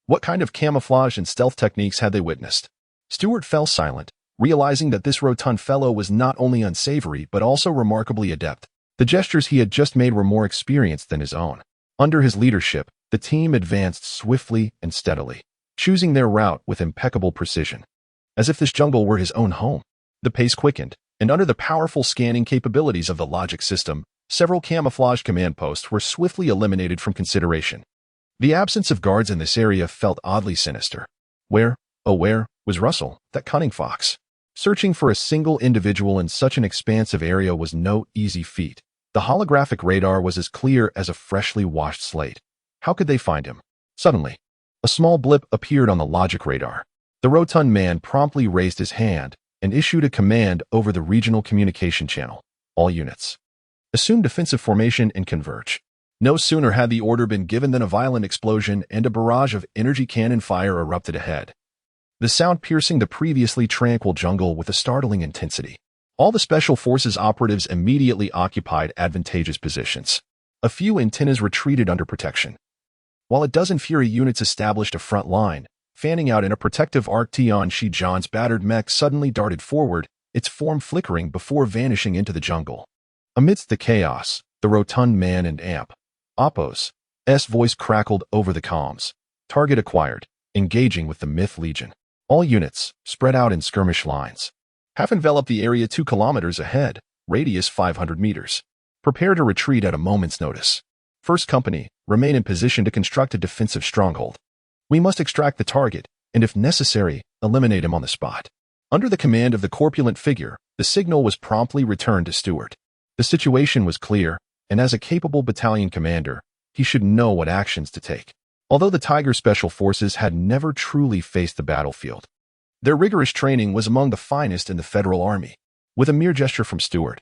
What kind of camouflage and stealth techniques had they witnessed? Stewart fell silent, realizing that this rotund fellow was not only unsavory but also remarkably adept. The gestures he had just made were more experienced than his own. Under his leadership, the team advanced swiftly and steadily, choosing their route with impeccable precision. As if this jungle were his own home. The pace quickened, and under the powerful scanning capabilities of the logic system, several camouflage command posts were swiftly eliminated from consideration. The absence of guards in this area felt oddly sinister. Where, oh where, was Russell, that cunning fox? Searching for a single individual in such an expansive area was no easy feat. The holographic radar was as clear as a freshly washed slate. How could they find him? Suddenly, a small blip appeared on the logic radar. The rotund man promptly raised his hand and issued a command over the regional communication channel. All units, assume defensive formation and converge. No sooner had the order been given than a violent explosion and a barrage of energy cannon fire erupted ahead, the sound piercing the previously tranquil jungle with a startling intensity. All the Special Forces operatives immediately occupied advantageous positions. A few antennas retreated under protection, while a dozen Fury units established a front line, fanning out in a protective arc. Tianchi John's battered mech suddenly darted forward, its form flickering before vanishing into the jungle. Amidst the chaos, the rotund man and Oppo's voice crackled over the comms. Target acquired, engaging with the Myth Legion. All units, spread out in skirmish lines, have enveloped the area 2 kilometers ahead, radius 500 meters. Prepare to retreat at a moment's notice. First Company, remain in position to construct a defensive stronghold. We must extract the target, and if necessary, eliminate him on the spot. Under the command of the corpulent figure, the signal was promptly returned to Stewart. The situation was clear, and as a capable battalion commander, he should know what actions to take. Although the Tiger Special Forces had never truly faced the battlefield, their rigorous training was among the finest in the Federal Army. With a mere gesture from Stewart,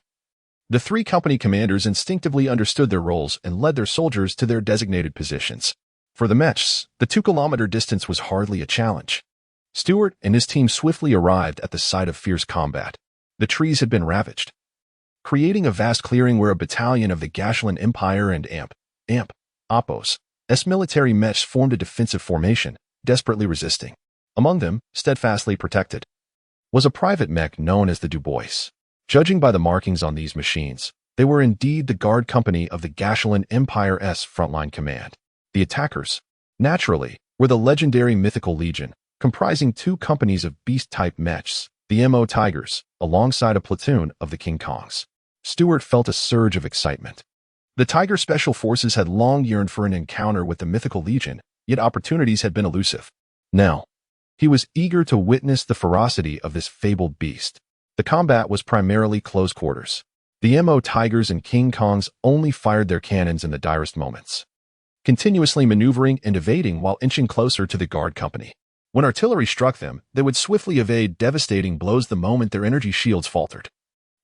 the 3 company commanders instinctively understood their roles and led their soldiers to their designated positions. For the mechs, the 2-kilometer distance was hardly a challenge. Stewart and his team swiftly arrived at the site of fierce combat. The trees had been ravaged, creating a vast clearing where a battalion of the Gashulan Empire and Oppo's military mechs formed a defensive formation, desperately resisting. Among them, steadfastly protected, was a private mech known as the Du Bois. Judging by the markings on these machines, they were indeed the guard company of the Gashulan Empire's frontline command. The attackers, naturally, were the legendary Mythical Legion, comprising 2 companies of beast-type mechs, the MO Tigers, alongside a platoon of the King Kongs. Stewart felt a surge of excitement. The Tiger Special Forces had long yearned for an encounter with the Mythical Legion, yet opportunities had been elusive. Now, he was eager to witness the ferocity of this fabled beast. The combat was primarily close quarters. The MO Tigers and King Kongs only fired their cannons in the direst moments, continuously maneuvering and evading while inching closer to the guard company. When artillery struck them, they would swiftly evade devastating blows the moment their energy shields faltered.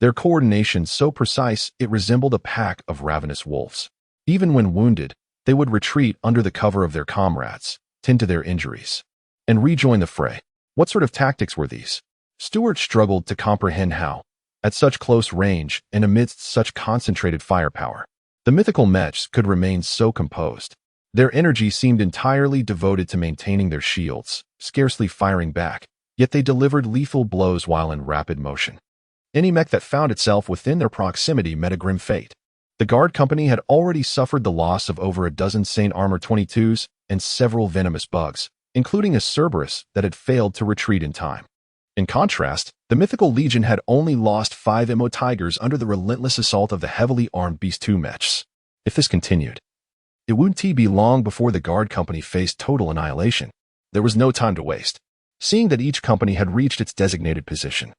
Their coordination so precise it resembled a pack of ravenous wolves. Even when wounded, they would retreat under the cover of their comrades, tend to their injuries, and rejoin the fray. What sort of tactics were these? Stuart struggled to comprehend how, at such close range and amidst such concentrated firepower, the mythical mechs could remain so composed. Their energy seemed entirely devoted to maintaining their shields, scarcely firing back, yet they delivered lethal blows while in rapid motion. Any mech that found itself within their proximity met a grim fate. The Guard Company had already suffered the loss of over a dozen Saint Armor 22s and several venomous bugs, including a Cerberus that had failed to retreat in time. In contrast, the mythical Legion had only lost 5 Immo Tigers under the relentless assault of the heavily armed Beast 2 mechs. If this continued, it wouldn't be long before the Guard Company faced total annihilation. There was no time to waste. Seeing that each company had reached its designated position,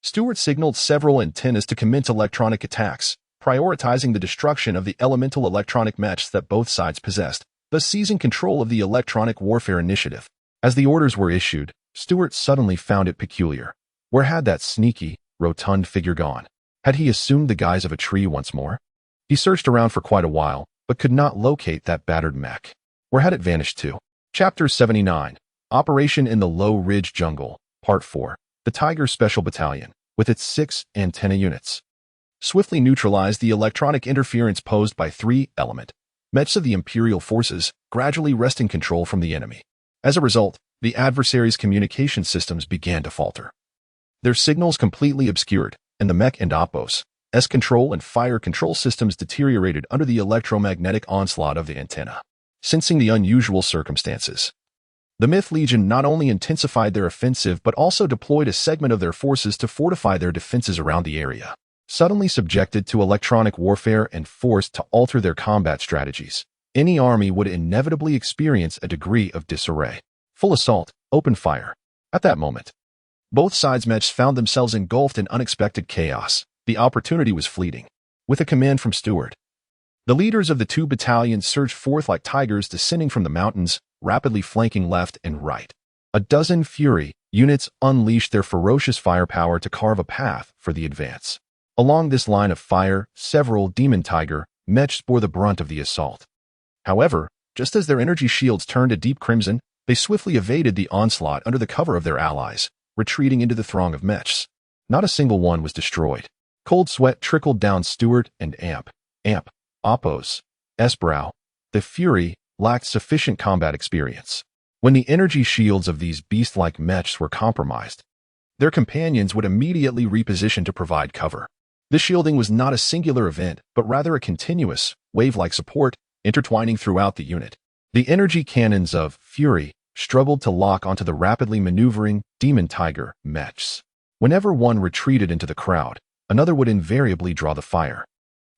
Stuart signaled several antennas to commence electronic attacks, prioritizing the destruction of the elemental electronic mechs that both sides possessed, thus seizing control of the electronic warfare initiative. As the orders were issued, Stuart suddenly found it peculiar. Where had that sneaky, rotund figure gone? Had he assumed the guise of a tree once more? He searched around for quite a while, but could not locate that battered mech. Where had it vanished to? Chapter 79, Operation in the Low Ridge Jungle, Part 4. The Tiger Special Battalion, with its 6 antenna units, swiftly neutralized the electronic interference posed by 3 element mechs of the Imperial forces, gradually wresting control from the enemy. As a result, the adversaries' communication systems began to falter. Their signals completely obscured, and the mech and Oppo's control and fire control systems deteriorated under the electromagnetic onslaught of the antenna. Sensing the unusual circumstances, the Myth Legion not only intensified their offensive but also deployed a segment of their forces to fortify their defenses around the area. Suddenly subjected to electronic warfare and forced to alter their combat strategies, any army would inevitably experience a degree of disarray. Full assault, open fire. At that moment, both sides' mechs found themselves engulfed in unexpected chaos. The opportunity was fleeting. With a command from Stuart, the leaders of the 2 battalions surged forth like tigers descending from the mountains, rapidly flanking left and right. A dozen Fury units unleashed their ferocious firepower to carve a path for the advance. Along this line of fire, several Demon Tiger mechs bore the brunt of the assault. However, just as their energy shields turned a deep crimson, they swiftly evaded the onslaught under the cover of their allies, retreating into the throng of mechs. Not a single one was destroyed. Cold sweat trickled down Stuart and Oppo's brow. The Fury lacked sufficient combat experience. When the energy shields of these beast-like mechs were compromised, their companions would immediately reposition to provide cover. This shielding was not a singular event, but rather a continuous, wave-like support, intertwining throughout the unit. The energy cannons of Fury struggled to lock onto the rapidly maneuvering Demon Tiger mechs. Whenever one retreated into the crowd, another would invariably draw the fire,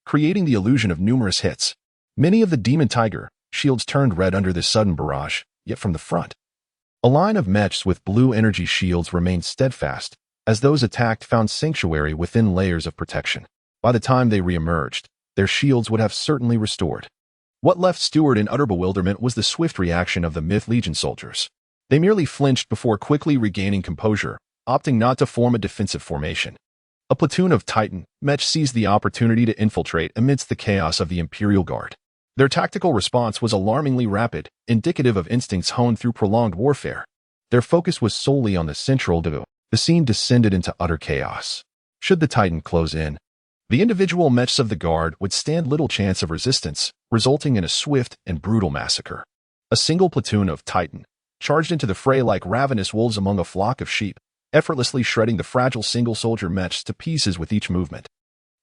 creating the illusion of numerous hits. Many of the Demon Tiger shields turned red under this sudden barrage, yet from the front, a line of mechs with blue energy shields remained steadfast, as those attacked found sanctuary within layers of protection. By the time they re-emerged, their shields would have certainly restored. What left Stuart in utter bewilderment was the swift reaction of the Myth Legion soldiers. They merely flinched before quickly regaining composure, opting not to form a defensive formation. A platoon of Titan mechs seized the opportunity to infiltrate amidst the chaos of the Imperial Guard. Their tactical response was alarmingly rapid, indicative of instincts honed through prolonged warfare. Their focus was solely on the central duo. The scene descended into utter chaos. Should the Titan close in, the individual mechs of the Guard would stand little chance of resistance, resulting in a swift and brutal massacre. A single platoon of Titan charged into the fray like ravenous wolves among a flock of sheep, effortlessly shredding the fragile single-soldier mechs to pieces with each movement.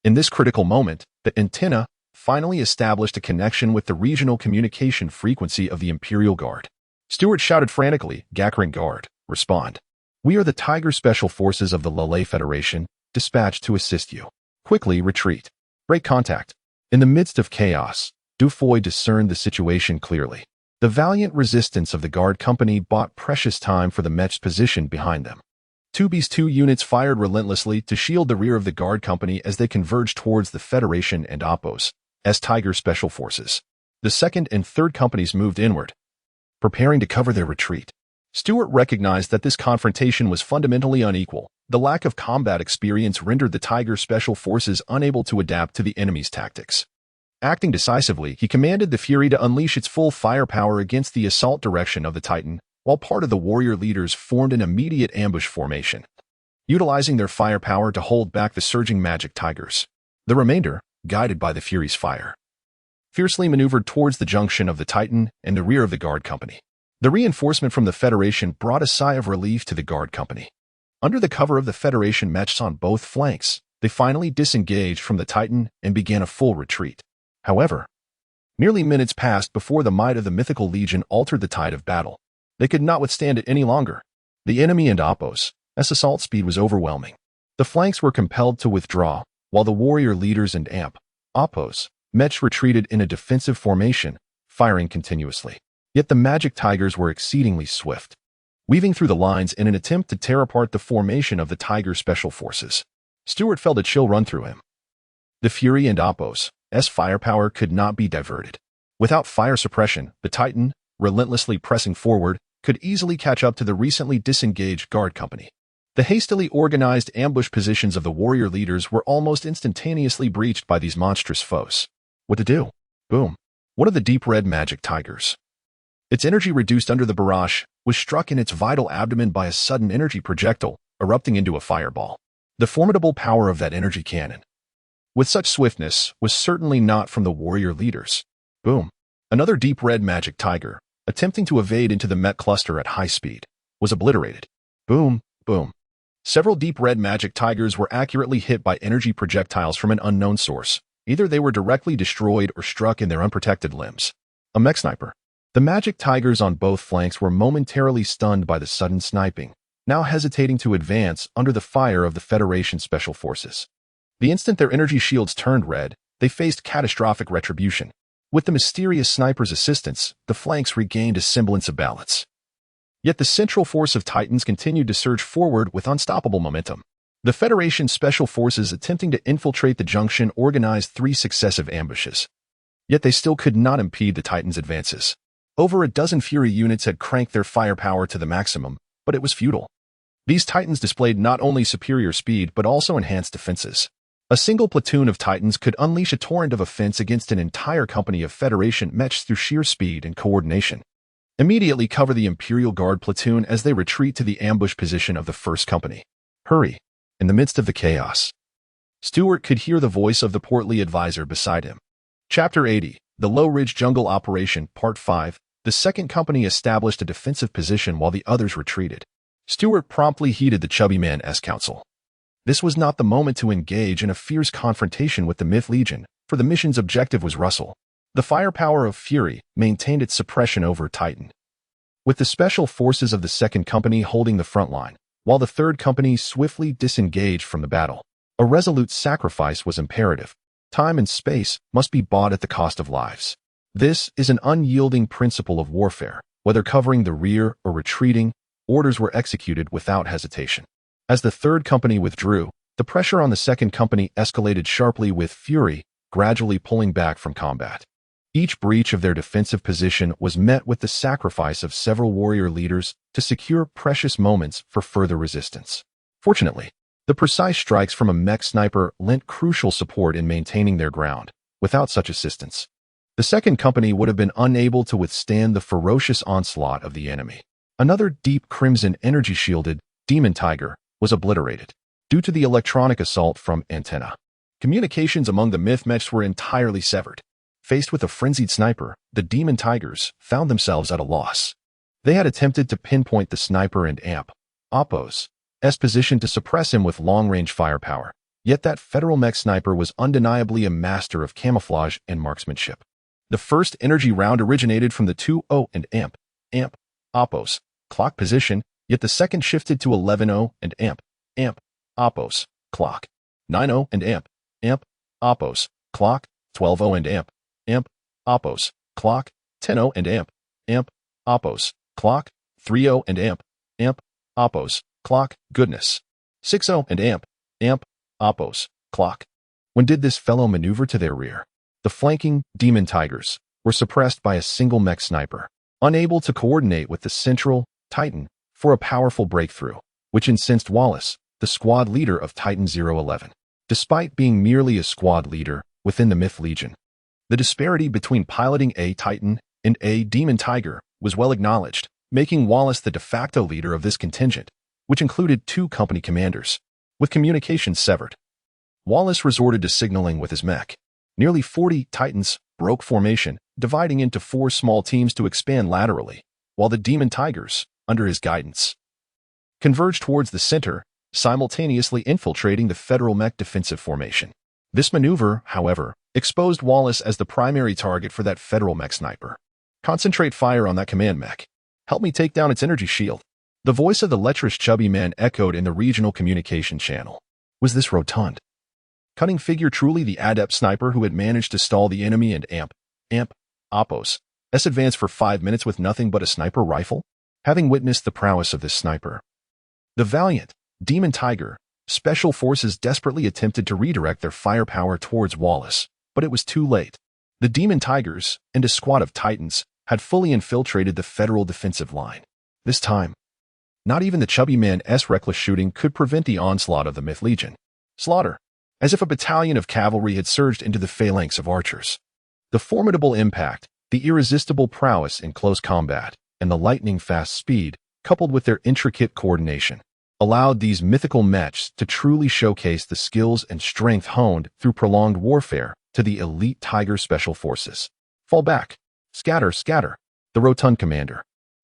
In this critical moment, the antenna finally established a connection with the regional communication frequency of the Imperial Guard. Stuart shouted frantically, "Gackering Guard, respond. We are the Tiger Special Forces of the Lele Federation, dispatched to assist you. Quickly retreat. Break contact." In the midst of chaos, Dufoy discerned the situation clearly. The valiant resistance of the Guard Company bought precious time for the mechs positioned behind them. 2 units fired relentlessly to shield the rear of the Guard Company as they converged towards the Federation and Oppo's Tiger Special Forces. The 2nd and 3rd companies moved inward, preparing to cover their retreat. Stewart recognized that this confrontation was fundamentally unequal. The lack of combat experience rendered the Tiger Special Forces unable to adapt to the enemy's tactics. Acting decisively, he commanded the Fury to unleash its full firepower against the assault direction of the Titan, while part of the warrior leaders formed an immediate ambush formation, utilizing their firepower to hold back the surging magic tigers. The remainder, guided by the Fury's fire, fiercely maneuvered towards the junction of the Titan and the rear of the guard company. The reinforcement from the Federation brought a sigh of relief to the guard company. Under the cover of the Federation mechs on both flanks, they finally disengaged from the Titan and began a full retreat. However, nearly minutes passed before the might of the mythical legion altered the tide of battle. They could not withstand it any longer. The enemy and Oppos' assault speed was overwhelming. The flanks were compelled to withdraw, while the warrior leaders and Oppos' mechs retreated in a defensive formation, firing continuously. Yet the magic tigers were exceedingly swift, weaving through the lines in an attempt to tear apart the formation of the Tiger Special Forces. Stewart felt a chill run through him. The Fury and Oppos' firepower could not be diverted. Without fire suppression, the Titan, relentlessly pressing forward, could easily catch up to the recently disengaged guard company. The hastily organized ambush positions of the warrior leaders were almost instantaneously breached by these monstrous foes. What to do? Boom. One of the deep red magic tigers, its energy reduced under the barrage, was struck in its vital abdomen by a sudden energy projectile, erupting into a fireball. The formidable power of that energy cannon, with such swiftness, was certainly not from the warrior leaders. Boom. Another deep red magic tiger, attempting to evade into the mech cluster at high speed, was obliterated. Boom, boom. Several deep red magic tigers were accurately hit by energy projectiles from an unknown source. Either they were directly destroyed or struck in their unprotected limbs. A mech sniper. The magic tigers on both flanks were momentarily stunned by the sudden sniping, now hesitating to advance under the fire of the Federation Special Forces. The instant their energy shields turned red, they faced catastrophic retribution. With the mysterious sniper's assistance, the flanks regained a semblance of balance. Yet the central force of Titans continued to surge forward with unstoppable momentum. The Federation Special Forces attempting to infiltrate the junction organized 3 successive ambushes. Yet they still could not impede the Titans' advances. Over a dozen Fury units had cranked their firepower to the maximum, but it was futile. These Titans displayed not only superior speed but also enhanced defenses. A single platoon of Titans could unleash a torrent of offense against an entire company of Federation mechs through sheer speed and coordination. Immediately cover the Imperial Guard platoon as they retreat to the ambush position of the first company. Hurry. In the midst of the chaos, Stewart could hear the voice of the portly advisor beside him. Chapter 80, The Low Ridge Jungle Operation, Part 5. The second company established a defensive position while the others retreated. Stewart promptly heeded the chubby man's counsel. This was not the moment to engage in a fierce confrontation with the Myth Legion, for the mission's objective was Russell. The firepower of Fury maintained its suppression over Titan, with the special forces of the second company holding the front line, while the third company swiftly disengaged from the battle. A resolute sacrifice was imperative. Time and space must be bought at the cost of lives. This is an unyielding principle of warfare. Whether covering the rear or retreating, orders were executed without hesitation. As the third company withdrew, the pressure on the second company escalated sharply, with Fury gradually pulling back from combat. Each breach of their defensive position was met with the sacrifice of several warrior leaders to secure precious moments for further resistance. Fortunately, the precise strikes from a mech sniper lent crucial support in maintaining their ground. Without such assistance, the second company would have been unable to withstand the ferocious onslaught of the enemy. Another deep crimson energy-shielded demon tiger was obliterated due to the electronic assault from antenna. Communications among the myth mechs were entirely severed. Faced with a frenzied sniper, the demon tigers found themselves at a loss. They had attempted to pinpoint the sniper and Oppos' position to suppress him with long-range firepower, yet that federal mech sniper was undeniably a master of camouflage and marksmanship. The first energy round originated from the 2-0 and Oppos' clock position, yet the second shifted to 11-0 and Oppos' clock, 9-0 and Oppos' clock, 12-0 and Oppos' clock, 10-0 and Oppos' clock, 3-0 and Oppos' clock, goodness, 6-0 and Oppos' clock. When did this fellow maneuver to their rear? The flanking demon tigers were suppressed by a single mech sniper, unable to coordinate with the central Titan, for a powerful breakthrough, which incensed Wallace, the squad leader of Titan 011. Despite being merely a squad leader within the Myth Legion, the disparity between piloting a Titan and a Demon Tiger was well acknowledged, making Wallace the de facto leader of this contingent, which included 2 company commanders. With communications severed, Wallace resorted to signaling with his mech. Nearly 40 Titans broke formation, dividing into 4 small teams to expand laterally, while the Demon Tigers, under his guidance, converged towards the center, simultaneously infiltrating the Federal mech defensive formation. This maneuver, however, exposed Wallace as the primary target for that Federal mech sniper. Concentrate fire on that command mech. Help me take down its energy shield. The voice of the lecherous chubby man echoed in the regional communication channel. Was this rotund, cunning figure truly the adept sniper who had managed to stall the enemy and Oppos' advance for 5 minutes with nothing but a sniper rifle? Having witnessed the prowess of this sniper, the valiant Demon Tiger Special Forces desperately attempted to redirect their firepower towards Wallace, but it was too late. The Demon Tigers and a squad of Titans had fully infiltrated the Federal defensive line. This time, not even the chubby man's reckless shooting could prevent the onslaught of the Myth Legion. Slaughter, as if a battalion of cavalry had surged into the phalanx of archers. The formidable impact, the irresistible prowess in close combat, and the lightning-fast speed, coupled with their intricate coordination, allowed these mythical mechs to truly showcase the skills and strength honed through prolonged warfare to the elite Tiger Special Forces. Fall back. Scatter, scatter. The rotund commander,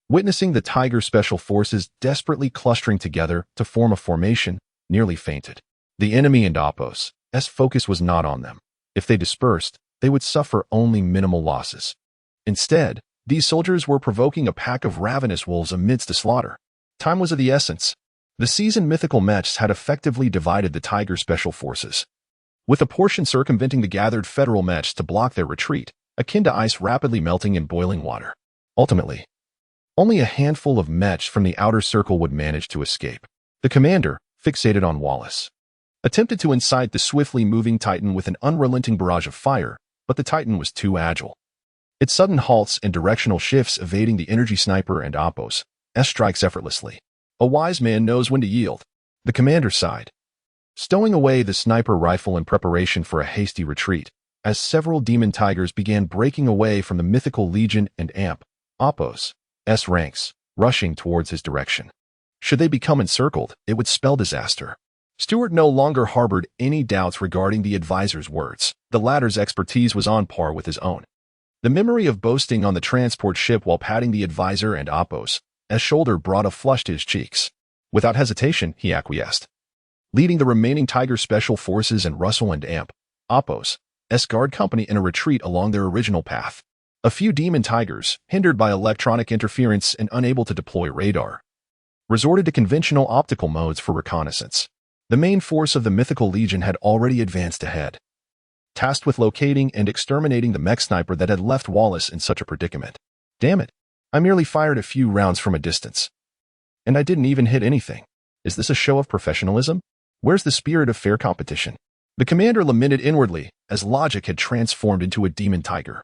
witnessing the Tiger Special Forces desperately clustering together to form a formation, nearly fainted. The enemy and Oppos' focus was not on them. If they dispersed, they would suffer only minimal losses. Instead, these soldiers were provoking a pack of ravenous wolves amidst the slaughter. Time was of the essence. The seasoned mythical mechs had effectively divided the Tiger Special Forces, with a portion circumventing the gathered Federal mechs to block their retreat, akin to ice rapidly melting in boiling water. Ultimately, only a handful of mechs from the outer circle would manage to escape. The commander, fixated on Wallace, attempted to incite the swiftly moving Titan with an unrelenting barrage of fire, but the Titan was too agile. Its sudden halts and directional shifts evading the energy sniper and Oppos' strikes effortlessly. A wise man knows when to yield. The commander sighed, stowing away the sniper rifle in preparation for a hasty retreat, as several Demon Tigers began breaking away from the mythical Legion and Oppos' ranks, rushing towards his direction. Should they become encircled, it would spell disaster. Stewart no longer harbored any doubts regarding the advisor's words. The latter's expertise was on par with his own. The memory of boasting on the transport ship while patting the advisor and Oppos' shoulder brought a flush to his cheeks. Without hesitation, he acquiesced, leading the remaining Tiger Special Forces and Russell and Oppos' guard company in a retreat along their original path. A few Demon Tigers, hindered by electronic interference and unable to deploy radar, resorted to conventional optical modes for reconnaissance. The main force of the mythical Legion had already advanced ahead, tasked with locating and exterminating the mech sniper that had left Wallace in such a predicament. Damn it, I merely fired a few rounds from a distance, and I didn't even hit anything. Is this a show of professionalism? Where's the spirit of fair competition? The commander lamented inwardly as logic had transformed into a Demon Tiger.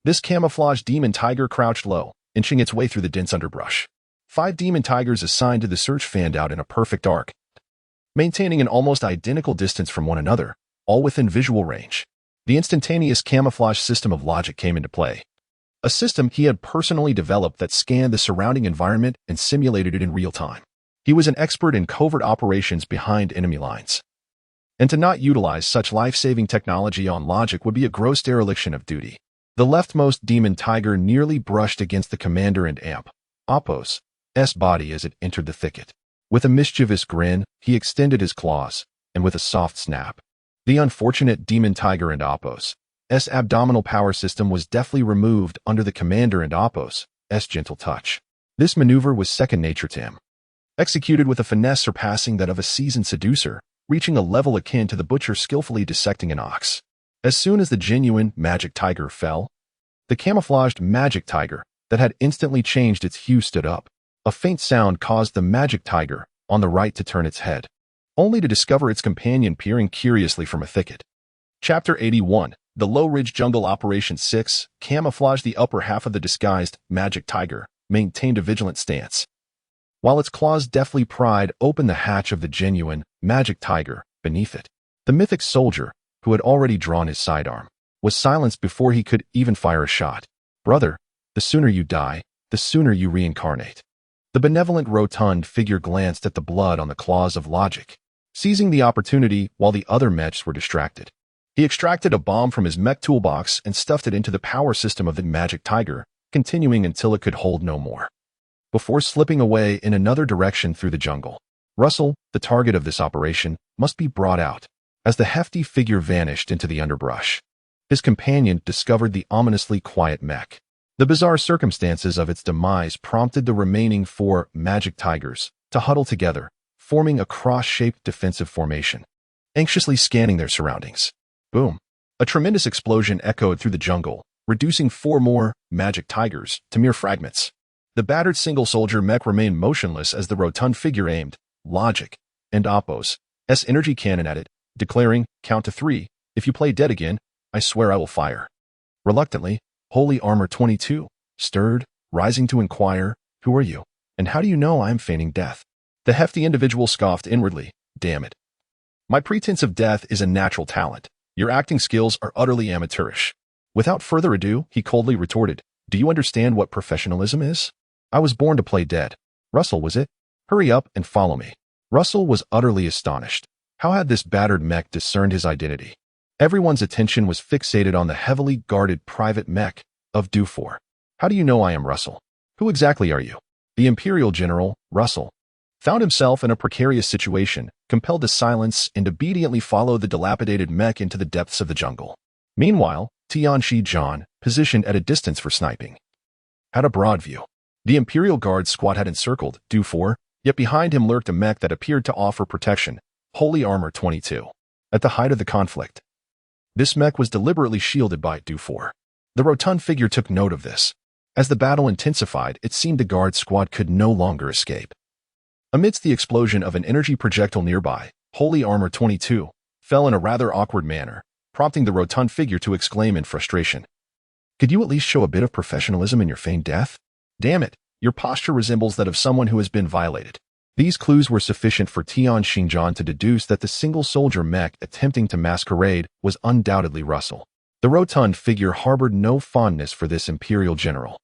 This camouflaged Demon Tiger crouched low, inching its way through the dense underbrush. 5 Demon Tigers assigned to the search fanned out in a perfect arc, maintaining an almost identical distance from one another, all within visual range. The instantaneous camouflage system of logic came into play, a system he had personally developed that scanned the surrounding environment and simulated it in real time. He was an expert in covert operations behind enemy lines, and to not utilize such life-saving technology on logic would be a gross dereliction of duty. The leftmost Demon Tiger nearly brushed against the commander and Oppos' body as it entered the thicket. With a mischievous grin, he extended his claws, and with a soft snap, the unfortunate Demon Tiger and Oppos' abdominal power system was deftly removed under the commander and Oppos' gentle touch. This maneuver was second nature to him, executed with a finesse surpassing that of a seasoned seducer, reaching a level akin to the butcher skillfully dissecting an ox. As soon as the genuine Magic Tiger fell, the camouflaged Magic Tiger that had instantly changed its hue stood up. A faint sound caused the Magic Tiger on the right to turn its head, only to discover its companion peering curiously from a thicket. Chapter 81, The Low Ridge Jungle Operation 6, camouflaged the upper half of the disguised Magic Tiger, maintained a vigilant stance, while its claws deftly pried open the hatch of the genuine, magic tiger beneath it. The mythic soldier, who had already drawn his sidearm, was silenced before he could even fire a shot. "Brother, the sooner you die, the sooner you reincarnate." The benevolent rotund figure glanced at the blood on the claws of logic, seizing the opportunity while the other mechs were distracted. He extracted a bomb from his mech toolbox and stuffed it into the power system of the magic tiger, continuing until it could hold no more, before slipping away in another direction through the jungle. Russell, the target of this operation, must be brought out. As the hefty figure vanished into the underbrush, his companion discovered the ominously quiet mech. The bizarre circumstances of its demise prompted the remaining 4 magic tigers to huddle together, forming a cross-shaped defensive formation, anxiously scanning their surroundings. Boom! A tremendous explosion echoed through the jungle, reducing 4 more magic tigers to mere fragments. The battered single-soldier mech remained motionless as the rotund figure aimed Logic and Oppo's energy cannon at it, declaring, "Count to 3. If you play dead again, I swear I will fire." Reluctantly, Holy Armor 22 stirred, rising to inquire, "Who are you? And how do you know I am feigning death?" The hefty individual scoffed inwardly, "Damn it. My pretense of death is a natural talent. Your acting skills are utterly amateurish." Without further ado, he coldly retorted, "Do you understand what professionalism is? I was born to play dead." Russell, was it? "Hurry up and follow me." Russell was utterly astonished. How had this battered mech discerned his identity? Everyone's attention was fixated on the heavily guarded private mech of Dufour. "How do you know I am Russell? Who exactly are you?" The Imperial General, Russell, found himself in a precarious situation, compelled to silence and obediently follow the dilapidated mech into the depths of the jungle. Meanwhile, Tianchi John, positioned at a distance for sniping, had a broad view. The Imperial Guard squad had encircled Dufour, yet behind him lurked a mech that appeared to offer protection, Holy Armor 22. At the height of the conflict, this mech was deliberately shielded by Dufour. The rotund figure took note of this. As the battle intensified, it seemed the guard squad could no longer escape. Amidst the explosion of an energy projectile nearby, Holy Armor 22 fell in a rather awkward manner, prompting the rotund figure to exclaim in frustration, "Could you at least show a bit of professionalism in your feigned death? Damn it, your posture resembles that of someone who has been violated." These clues were sufficient for Tian Xinjian to deduce that the single-soldier mech attempting to masquerade was undoubtedly Russell. The rotund figure harbored no fondness for this Imperial general.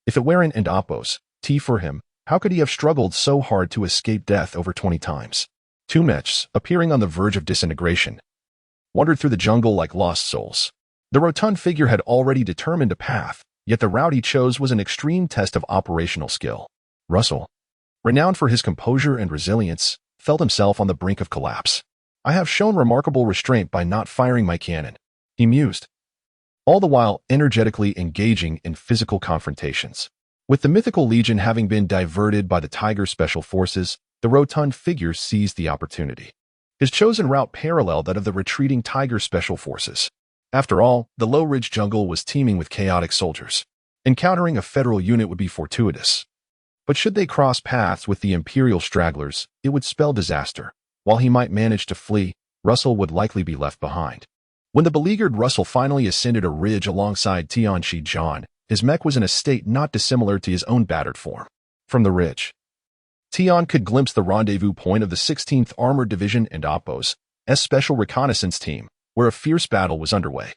If it weren't and Oppo's for him, how could he have struggled so hard to escape death over 20 times? 2 mechs, appearing on the verge of disintegration, wandered through the jungle like lost souls. The rotund figure had already determined a path, yet the route he chose was an extreme test of operational skill. Russell, renowned for his composure and resilience, felt himself on the brink of collapse. "I have shown remarkable restraint by not firing my cannon," he mused, all the while energetically engaging in physical confrontations. With the mythical legion having been diverted by the Tiger Special Forces, the rotund figure seized the opportunity. His chosen route paralleled that of the retreating Tiger Special Forces. After all, the low-ridge jungle was teeming with chaotic soldiers. Encountering a federal unit would be fortuitous. But should they cross paths with the Imperial stragglers, it would spell disaster. While he might manage to flee, Russell would likely be left behind. When the beleaguered Russell finally ascended a ridge alongside Tianchi John, his mech was in a state not dissimilar to his own battered form. From the ridge, Tian could glimpse the rendezvous point of the 16th Armored Division and Oppo's Special Reconnaissance Team, where a fierce battle was underway.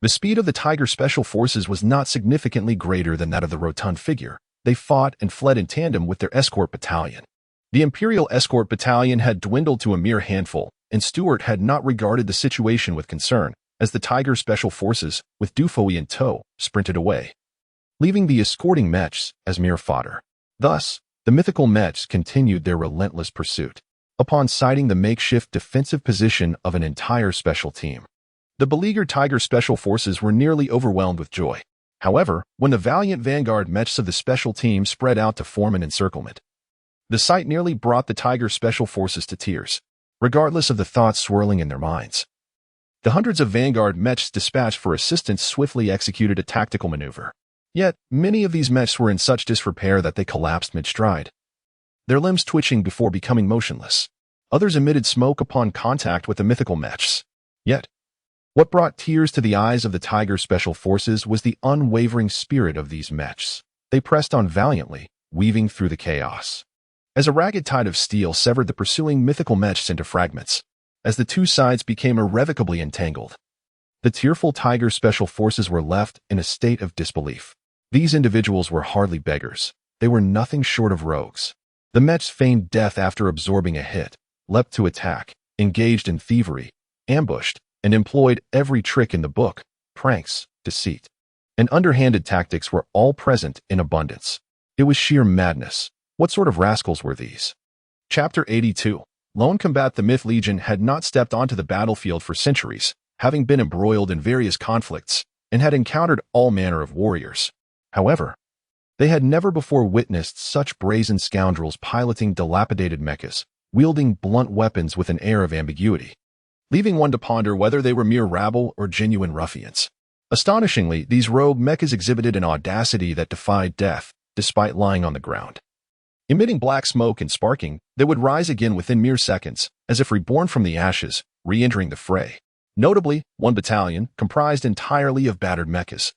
The speed of the Tiger Special Forces was not significantly greater than that of the rotund figure. They fought and fled in tandem with their escort battalion. The Imperial Escort Battalion had dwindled to a mere handful, and Stuart had not regarded the situation with concern, as the Tiger Special Forces, with Dufour in tow, sprinted away, leaving the escorting mechs as mere fodder. Thus, the mythical mechs continued their relentless pursuit. Upon sighting the makeshift defensive position of an entire special team, the beleaguered Tiger Special Forces were nearly overwhelmed with joy. However, when the valiant vanguard mechs of the special team spread out to form an encirclement, the sight nearly brought the Tiger Special Forces to tears, regardless of the thoughts swirling in their minds. The hundreds of vanguard mechs dispatched for assistance swiftly executed a tactical maneuver. Yet, many of these mechs were in such disrepair that they collapsed mid-stride, their limbs twitching before becoming motionless. Others emitted smoke upon contact with the mythical mechs. Yet, what brought tears to the eyes of the Tiger Special Forces was the unwavering spirit of these mechs. They pressed on valiantly, weaving through the chaos. as a ragged tide of steel severed the pursuing mythical mechs into fragments, as the two sides became irrevocably entangled. The tearful Tiger Special Forces were left in a state of disbelief. These individuals were hardly beggars. They were nothing short of rogues. The mechs feigned death after absorbing a hit, leapt to attack, engaged in thievery, ambushed, and employed every trick in the book, pranks, deceit, and underhanded tactics were all present in abundance. It was sheer madness. What sort of rascals were these? Chapter 82. Lone Combat. The Myth Legion had not stepped onto the battlefield for centuries, having been embroiled in various conflicts, and had encountered all manner of warriors. However, they had never before witnessed such brazen scoundrels piloting dilapidated mechas, wielding blunt weapons with an air of ambiguity, leaving one to ponder whether they were mere rabble or genuine ruffians. Astonishingly, these rogue mechas exhibited an audacity that defied death, despite lying on the ground. Emitting black smoke and sparking, they would rise again within mere seconds, as if reborn from the ashes, re-entering the fray. Notably, one battalion, comprised entirely of battered mechas,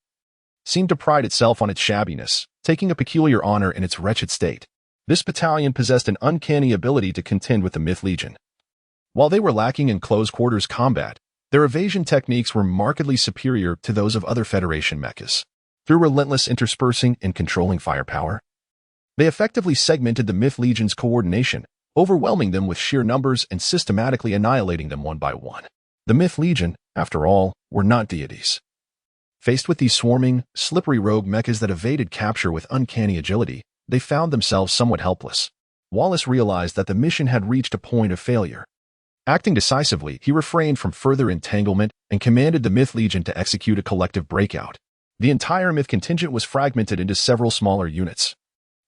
seemed to pride itself on its shabbiness, taking a peculiar honor in its wretched state. This battalion possessed an uncanny ability to contend with the Myth Legion. While they were lacking in close-quarters combat, their evasion techniques were markedly superior to those of other Federation mechas. Through relentless interspersing and controlling firepower, they effectively segmented the Myth Legion's coordination, overwhelming them with sheer numbers and systematically annihilating them one by one. The Myth Legion, after all, were not deities. Faced with these swarming, slippery rogue mechas that evaded capture with uncanny agility, they found themselves somewhat helpless. Wallace realized that the mission had reached a point of failure. Acting decisively, he refrained from further entanglement and commanded the Myth Legion to execute a collective breakout. The entire Myth contingent was fragmented into several smaller units,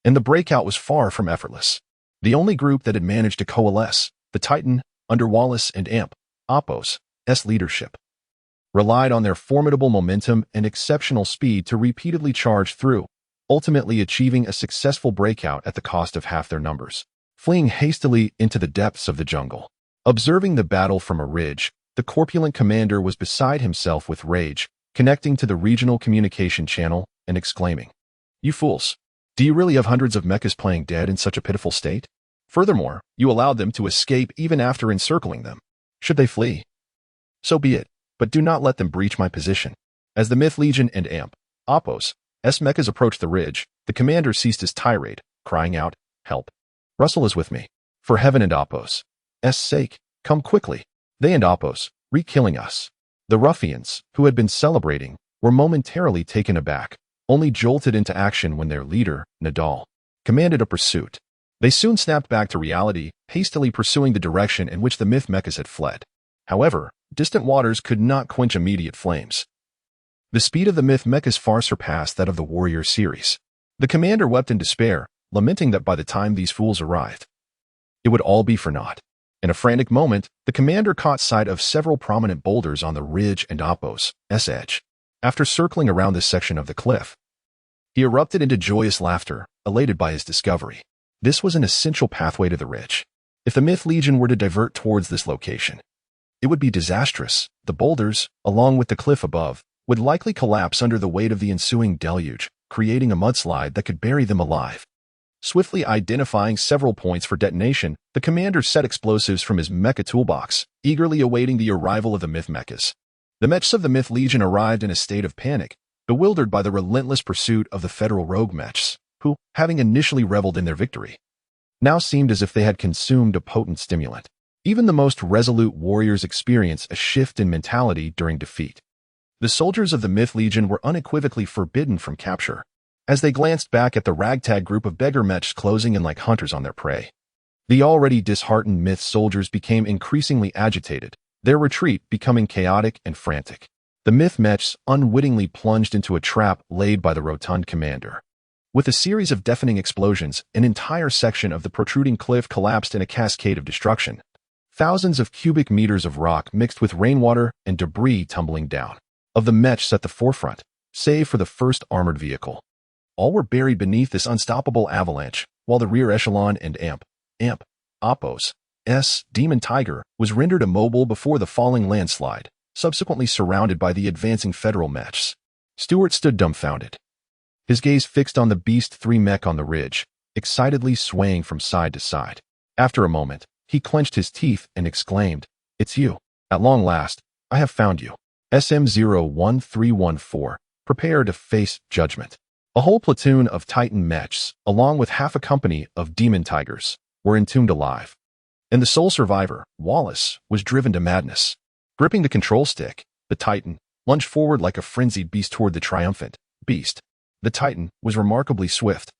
and the breakout was far from effortless. The only group that had managed to coalesce, the Titan, under Wallace and Oppos' leadership, relied on their formidable momentum and exceptional speed to repeatedly charge through, ultimately achieving a successful breakout at the cost of half their numbers. Fleeing hastily into the depths of the jungle, observing the battle from a ridge, the corpulent commander was beside himself with rage, connecting to the regional communication channel and exclaiming, "You fools! Do you really have hundreds of mechas playing dead in such a pitiful state? Furthermore, you allowed them to escape even after encircling them. Should they flee? So be it, but do not let them breach my position." As the Myth Legion and Oppos' mechas approached the ridge, the commander ceased his tirade, crying out, "Help! Russell is with me. For heaven and Oppos' sake, come quickly. They and Oppos, re-killing us." The ruffians, who had been celebrating, were momentarily taken aback, only jolted into action when their leader, Nadal, commanded a pursuit. They soon snapped back to reality, hastily pursuing the direction in which the Myth mechas had fled. However, distant waters could not quench immediate flames. The speed of the Myth mechas far surpassed that of the Warrior series. The commander wept in despair, lamenting that by the time these fools arrived, it would all be for naught. In a frantic moment, the commander caught sight of several prominent boulders on the ridge and Oppos' edge. After circling around this section of the cliff, he erupted into joyous laughter, elated by his discovery. This was an essential pathway to the ridge. If the Myth Legion were to divert towards this location, it would be disastrous. The boulders, along with the cliff above, would likely collapse under the weight of the ensuing deluge, creating a mudslide that could bury them alive. Swiftly identifying several points for detonation, the commander set explosives from his mecha toolbox, eagerly awaiting the arrival of the Myth mechas. The mechs of the Myth Legion arrived in a state of panic, bewildered by the relentless pursuit of the federal rogue mechs, who, having initially reveled in their victory, now seemed as if they had consumed a potent stimulant. Even the most resolute warriors experience a shift in mentality during defeat. The soldiers of the Myth Legion were unequivocally forbidden from capture, as they glanced back at the ragtag group of beggar mechs closing in like hunters on their prey. The already disheartened Myth soldiers became increasingly agitated, their retreat becoming chaotic and frantic. The Myth mechs unwittingly plunged into a trap laid by the rotund commander. With a series of deafening explosions, an entire section of the protruding cliff collapsed in a cascade of destruction. Thousands of cubic meters of rock mixed with rainwater and debris tumbling down. Of the mechs at the forefront, save for the first armored vehicle, all were buried beneath this unstoppable avalanche, while the rear echelon and Oppos' Demon Tiger was rendered immobile before the falling landslide, subsequently surrounded by the advancing federal mechs. Stewart stood dumbfounded, his gaze fixed on the Beast 3 mech on the ridge, excitedly swaying from side to side. After a moment, he clenched his teeth and exclaimed, "It's you. At long last, I have found you." SM-01314, prepare to face judgment. A whole platoon of Titan mechs, along with half a company of demon tigers, were entombed alive. And the sole survivor, Wallace, was driven to madness. Gripping the control stick, the Titan lunged forward like a frenzied beast toward the triumphant beast. The Titan was remarkably swift.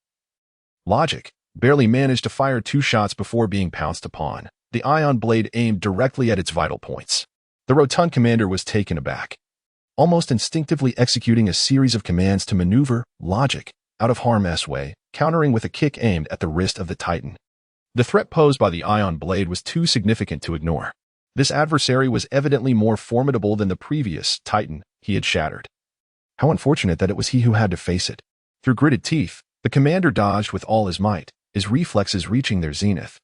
Logic barely managed to fire 2 shots before being pounced upon. The ion blade aimed directly at its vital points. The rotund commander was taken aback, almost instinctively executing a series of commands to maneuver Logic out of harm's way, countering with a kick aimed at the wrist of the Titan. The threat posed by the ion blade was too significant to ignore. This adversary was evidently more formidable than the previous Titan he had shattered. How unfortunate that it was he who had to face it. Through gritted teeth, the commander dodged with all his might, his reflexes reaching their zenith.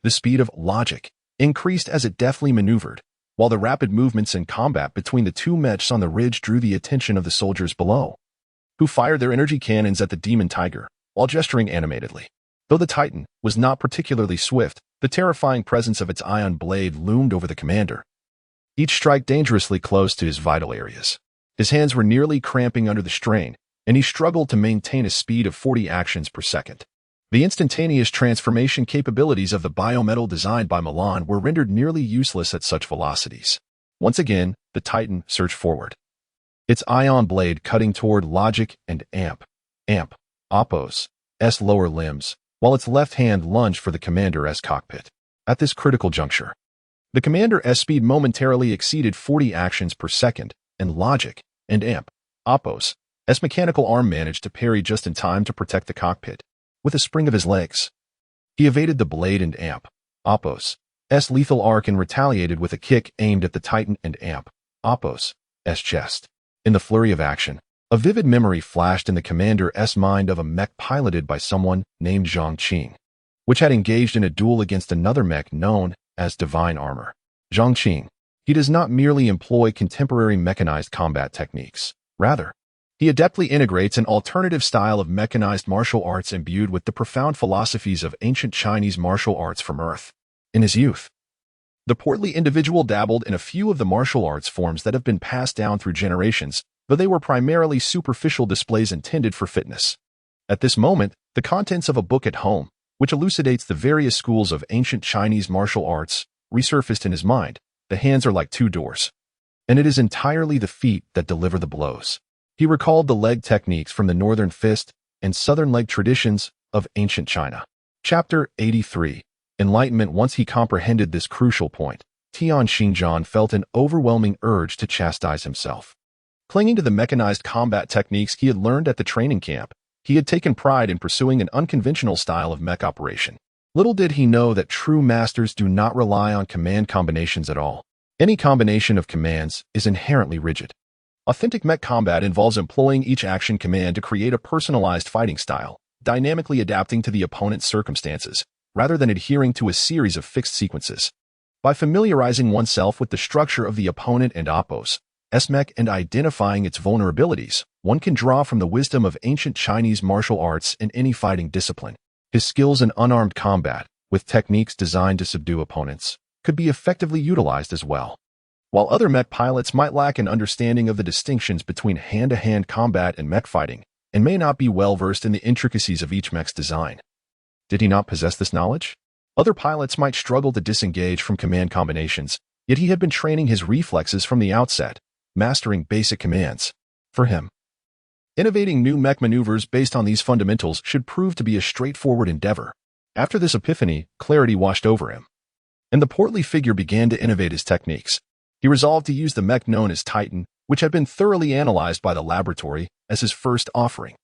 The speed of Logic increased as it deftly maneuvered, while the rapid movements in combat between the 2 mechs on the ridge drew the attention of the soldiers below, who fired their energy cannons at the demon tiger while gesturing animatedly. Though the Titan was not particularly swift, the terrifying presence of its ion blade loomed over the commander, each strike dangerously close to his vital areas. His hands were nearly cramping under the strain, and he struggled to maintain a speed of 40 actions per second. The instantaneous transformation capabilities of the biometal designed by Milan were rendered nearly useless at such velocities. Once again, the Titan surged forward, its ion blade cutting toward Logic and Oppos' lower limbs, while its left hand lunged for the commander's cockpit. At this critical juncture, the commander's speed momentarily exceeded 40 actions per second, and Logic and Oppos' mechanical arm managed to parry just in time to protect the cockpit. With a spring of his legs, he evaded the blade and Oppos' lethal arc and retaliated with a kick aimed at the Titan and Oppos' chest. In the flurry of action, a vivid memory flashed in the commander's mind of a mech piloted by someone named Zhang Qing, which had engaged in a duel against another mech known as Divine Armor. Zhang Qing, he does not merely employ contemporary mechanized combat techniques. Rather, he adeptly integrates an alternative style of mechanized martial arts imbued with the profound philosophies of ancient Chinese martial arts from Earth. In his youth, the portly individual dabbled in a few of the martial arts forms that have been passed down through generations, though they were primarily superficial displays intended for fitness. At this moment, the contents of a book at home, which elucidates the various schools of ancient Chinese martial arts, resurfaced in his mind. The hands are like 2 doors, and it is entirely the feet that deliver the blows. He recalled the leg techniques from the northern fist and southern leg traditions of ancient China. Chapter 83. Enlightenment. Once he comprehended this crucial point, Tian Xinjiang felt an overwhelming urge to chastise himself. Clinging to the mechanized combat techniques he had learned at the training camp, he had taken pride in pursuing an unconventional style of mech operation. Little did he know that true masters do not rely on command combinations at all. Any combination of commands is inherently rigid. Authentic mech combat involves employing each action command to create a personalized fighting style, dynamically adapting to the opponent's circumstances, rather than adhering to a series of fixed sequences. By familiarizing oneself with the structure of the opponent and Oppos' mech and identifying its vulnerabilities, one can draw from the wisdom of ancient Chinese martial arts in any fighting discipline. His skills in unarmed combat, with techniques designed to subdue opponents, could be effectively utilized as well. While other mech pilots might lack an understanding of the distinctions between hand-to-hand combat and mech fighting, and may not be well-versed in the intricacies of each mech's design. Did he not possess this knowledge? Other pilots might struggle to disengage from command combinations, yet he had been training his reflexes from the outset, mastering basic commands. For him, innovating new mech maneuvers based on these fundamentals should prove to be a straightforward endeavor. After this epiphany, clarity washed over him, and the portly figure began to innovate his techniques. He resolved to use the mech known as Titan, which had been thoroughly analyzed by the laboratory, as his first offering.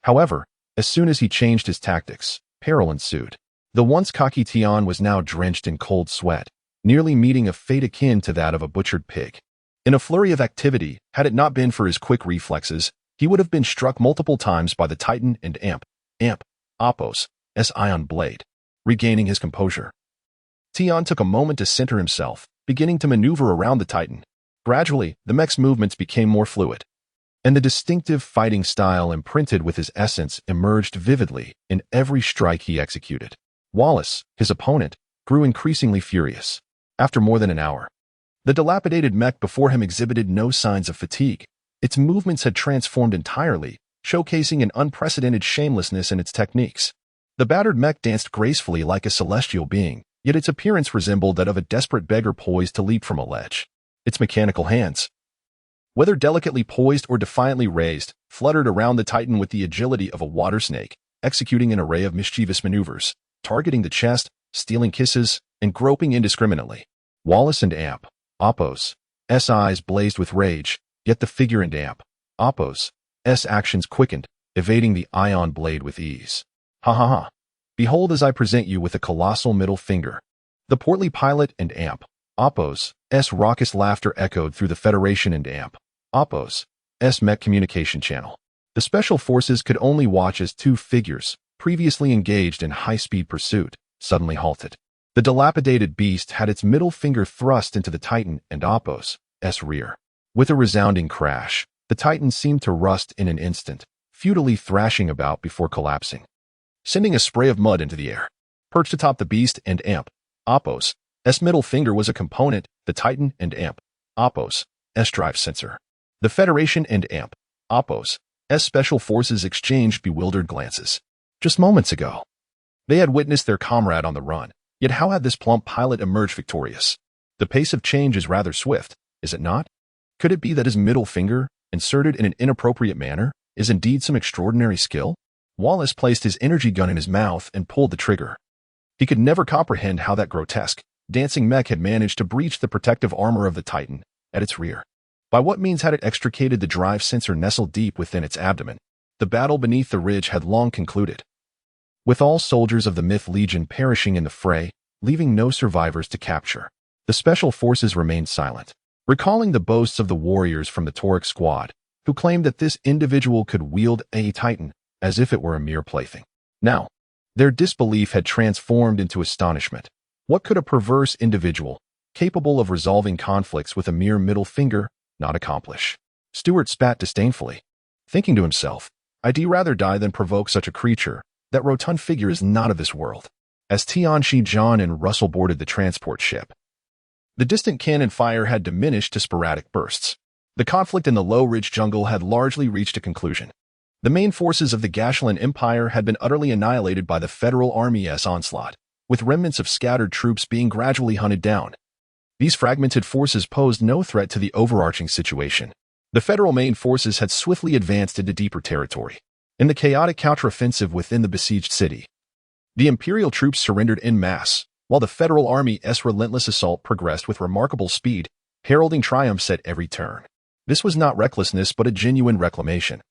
However, as soon as he changed his tactics, peril ensued. The once cocky Tian was now drenched in cold sweat, nearly meeting a fate akin to that of a butchered pig. In a flurry of activity, had it not been for his quick reflexes, he would have been struck multiple times by the Titan and Oppos' ion blade. Regaining his composure, Tian took a moment to center himself, beginning to maneuver around the Titan. Gradually, the mech's movements became more fluid. and the distinctive fighting style imprinted with his essence emerged vividly in every strike he executed. Wallace, his opponent, grew increasingly furious. After more than an hour, the dilapidated mech before him exhibited no signs of fatigue. Its movements had transformed entirely, showcasing an unprecedented shamelessness in its techniques. The battered mech danced gracefully like a celestial being, yet its appearance resembled that of a desperate beggar poised to leap from a ledge. Its mechanical hands, whether delicately poised or defiantly raised, fluttered around the Titan with the agility of a water snake, executing an array of mischievous maneuvers, targeting the chest, stealing kisses, and groping indiscriminately. Wallace and Amp, Oppos, S eyes blazed with rage, yet the figure and Amp, Oppos, S actions quickened, evading the ion blade with ease. Ha ha ha. Behold as I present you with a colossal middle finger. The portly pilot and Amp, Oppos, S raucous laughter echoed through the Federation and Amp, Oppos, S mech communication channel. The special forces could only watch as two figures, previously engaged in high-speed pursuit, suddenly halted. The dilapidated beast had its middle finger thrust into the Titan and Oppos, S rear. With a resounding crash, the Titan seemed to rust in an instant, futilely thrashing about before collapsing, sending a spray of mud into the air. Perched atop the beast and Amp, Oppos, S middle finger was a component, the Titan and Amp, Oppos, S drive sensor. The Federation and Amp, Oppos, S special forces exchanged bewildered glances. Just moments ago, they had witnessed their comrade on the run, yet how had this plump pilot emerged victorious? The pace of change is rather swift, is it not? Could it be that his middle finger, inserted in an inappropriate manner, is indeed some extraordinary skill? Wallace placed his energy gun in his mouth and pulled the trigger. He could never comprehend how that grotesque, dancing mech had managed to breach the protective armor of the Titan at its rear. By what means had it extricated the drive sensor nestled deep within its abdomen? The battle beneath the ridge had long concluded, with all soldiers of the Myth Legion perishing in the fray, leaving no survivors to capture. The special forces remained silent, recalling the boasts of the warriors from the Tauric squad, who claimed that this individual could wield a Titan as if it were a mere plaything. Now, their disbelief had transformed into astonishment. What could a perverse individual, capable of resolving conflicts with a mere middle finger, not accomplish? Stuart spat disdainfully, thinking to himself, I'd rather die than provoke such a creature. That rotund figure is not of this world. As Tianchi, John, and Russell boarded the transport ship, the distant cannon fire had diminished to sporadic bursts. The conflict in the Low Ridge jungle had largely reached a conclusion. The main forces of the Gashulan Empire had been utterly annihilated by the Federal Army's onslaught, with remnants of scattered troops being gradually hunted down. These fragmented forces posed no threat to the overarching situation. The Federal main forces had swiftly advanced into deeper territory. In the chaotic counteroffensive within the besieged city, the Imperial troops surrendered en masse, while the Federal Army's relentless assault progressed with remarkable speed, heralding triumphs at every turn. This was not recklessness but a genuine reclamation,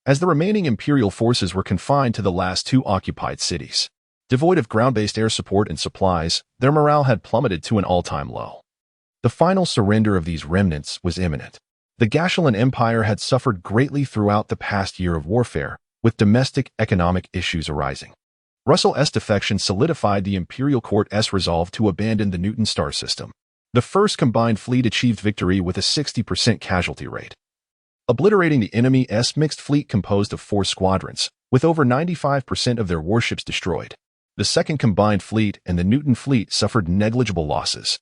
as the remaining Imperial forces were confined to the last two occupied cities. Devoid of ground-based air support and supplies, their morale had plummeted to an all-time low. The final surrender of these remnants was imminent. The Gashulan Empire had suffered greatly throughout the past year of warfare, with domestic economic issues arising. Russell's defection solidified the Imperial Court's resolve to abandon the Newton star system. The first combined fleet achieved victory with a 60% casualty rate, obliterating the enemy's mixed fleet composed of 4 squadrons, with over 95% of their warships destroyed. The second combined fleet and the Newton fleet suffered negligible losses,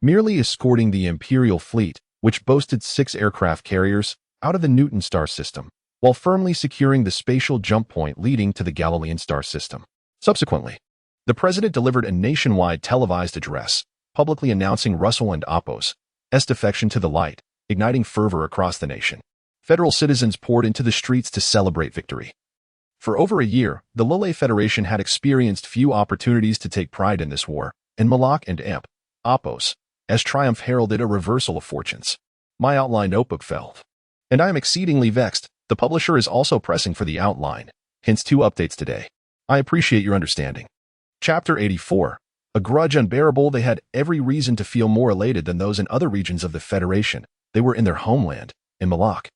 merely escorting the Imperial fleet, which boasted 6 aircraft carriers, out of the Newton star system, while firmly securing the spatial jump point leading to the Galilean star system. Subsequently, the president delivered a nationwide televised address, publicly announcing Russell and Oppos' defection to the light, igniting fervor across the nation. Federal citizens poured into the streets to celebrate victory. For over a year, the Lule Federation had experienced few opportunities to take pride in this war, and Malak and Amp, Oppos' triumph heralded a reversal of fortunes. My outline notebook failed, and I am exceedingly vexed. The publisher is also pressing for the outline, hence 2 updates today. I appreciate your understanding. Chapter 84. A grudge unbearable. They had every reason to feel more elated than those in other regions of the Federation. They were in their homeland, in Malak.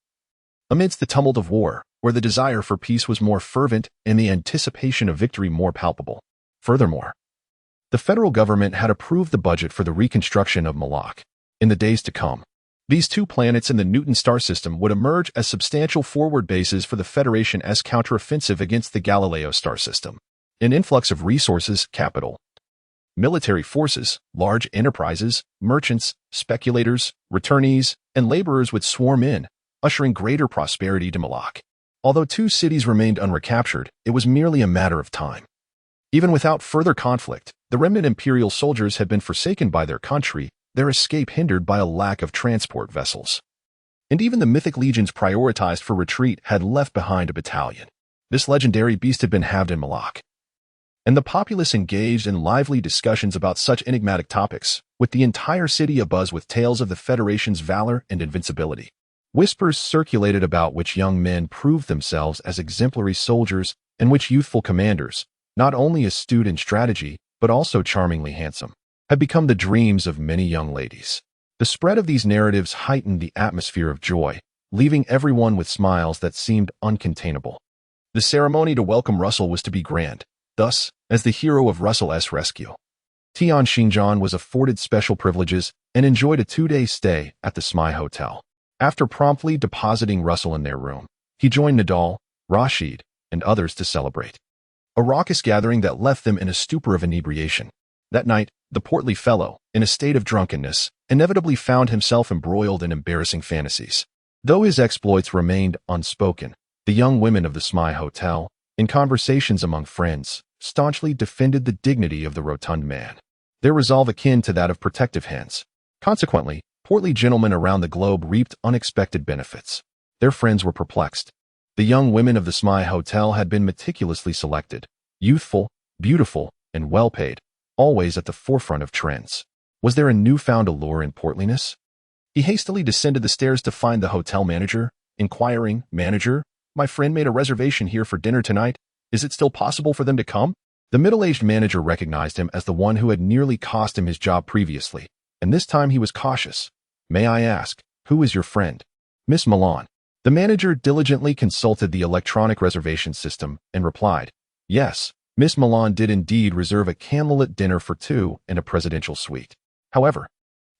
Amidst the tumult of war, where the desire for peace was more fervent and the anticipation of victory more palpable. Furthermore, the federal government had approved the budget for the reconstruction of Malak. In the days to come, These two planets in the Newton star system would emerge as substantial forward bases for the Federation's counteroffensive against the Galileo star system. An influx of resources, capital, military forces, large enterprises, merchants, speculators, returnees, and laborers would swarm in, ushering greater prosperity to Malak. Although two cities remained unrecaptured, it was merely a matter of time. Even without further conflict, the remnant Imperial soldiers had been forsaken by their country, their escape hindered by a lack of transport vessels. And even the mythic legions prioritized for retreat had left behind a battalion. This legendary beast had been halved in Malak. And the populace engaged in lively discussions about such enigmatic topics, with the entire city abuzz with tales of the Federation's valor and invincibility. Whispers circulated about which young men proved themselves as exemplary soldiers and which youthful commanders, not only astute in strategy, but also charmingly handsome, had become the dreams of many young ladies. The spread of these narratives heightened the atmosphere of joy, leaving everyone with smiles that seemed uncontainable. The ceremony to welcome Russell was to be grand. Thus, as the hero of Russell's rescue, Tian Xinjiang was afforded special privileges and enjoyed a 2-day stay at the Smai Hotel. After promptly depositing Russell in their room, he joined Nadal, Rashid, and others to celebrate. A raucous gathering that left them in a stupor of inebriation. That night, the portly fellow, in a state of drunkenness, inevitably found himself embroiled in embarrassing fantasies. Though his exploits remained unspoken, the young women of the Smai Hotel, in conversations among friends, staunchly defended the dignity of the rotund man, their resolve akin to that of protective hens. Consequently, portly gentlemen around the globe reaped unexpected benefits. Their friends were perplexed. The young women of the Smai Hotel had been meticulously selected, youthful, beautiful, and well-paid, always at the forefront of trends. Was there a newfound allure in portliness? He hastily descended the stairs to find the hotel manager, inquiring, "Manager, my friend made a reservation here for dinner tonight. Is it still possible for them to come?" The middle-aged manager recognized him as the one who had nearly cost him his job previously, and this time he was cautious. "May I ask, who is your friend?" "Miss Milan." The manager diligently consulted the electronic reservation system and replied, "Yes, Miss Milan did indeed reserve a candlelit dinner for two in a presidential suite. However,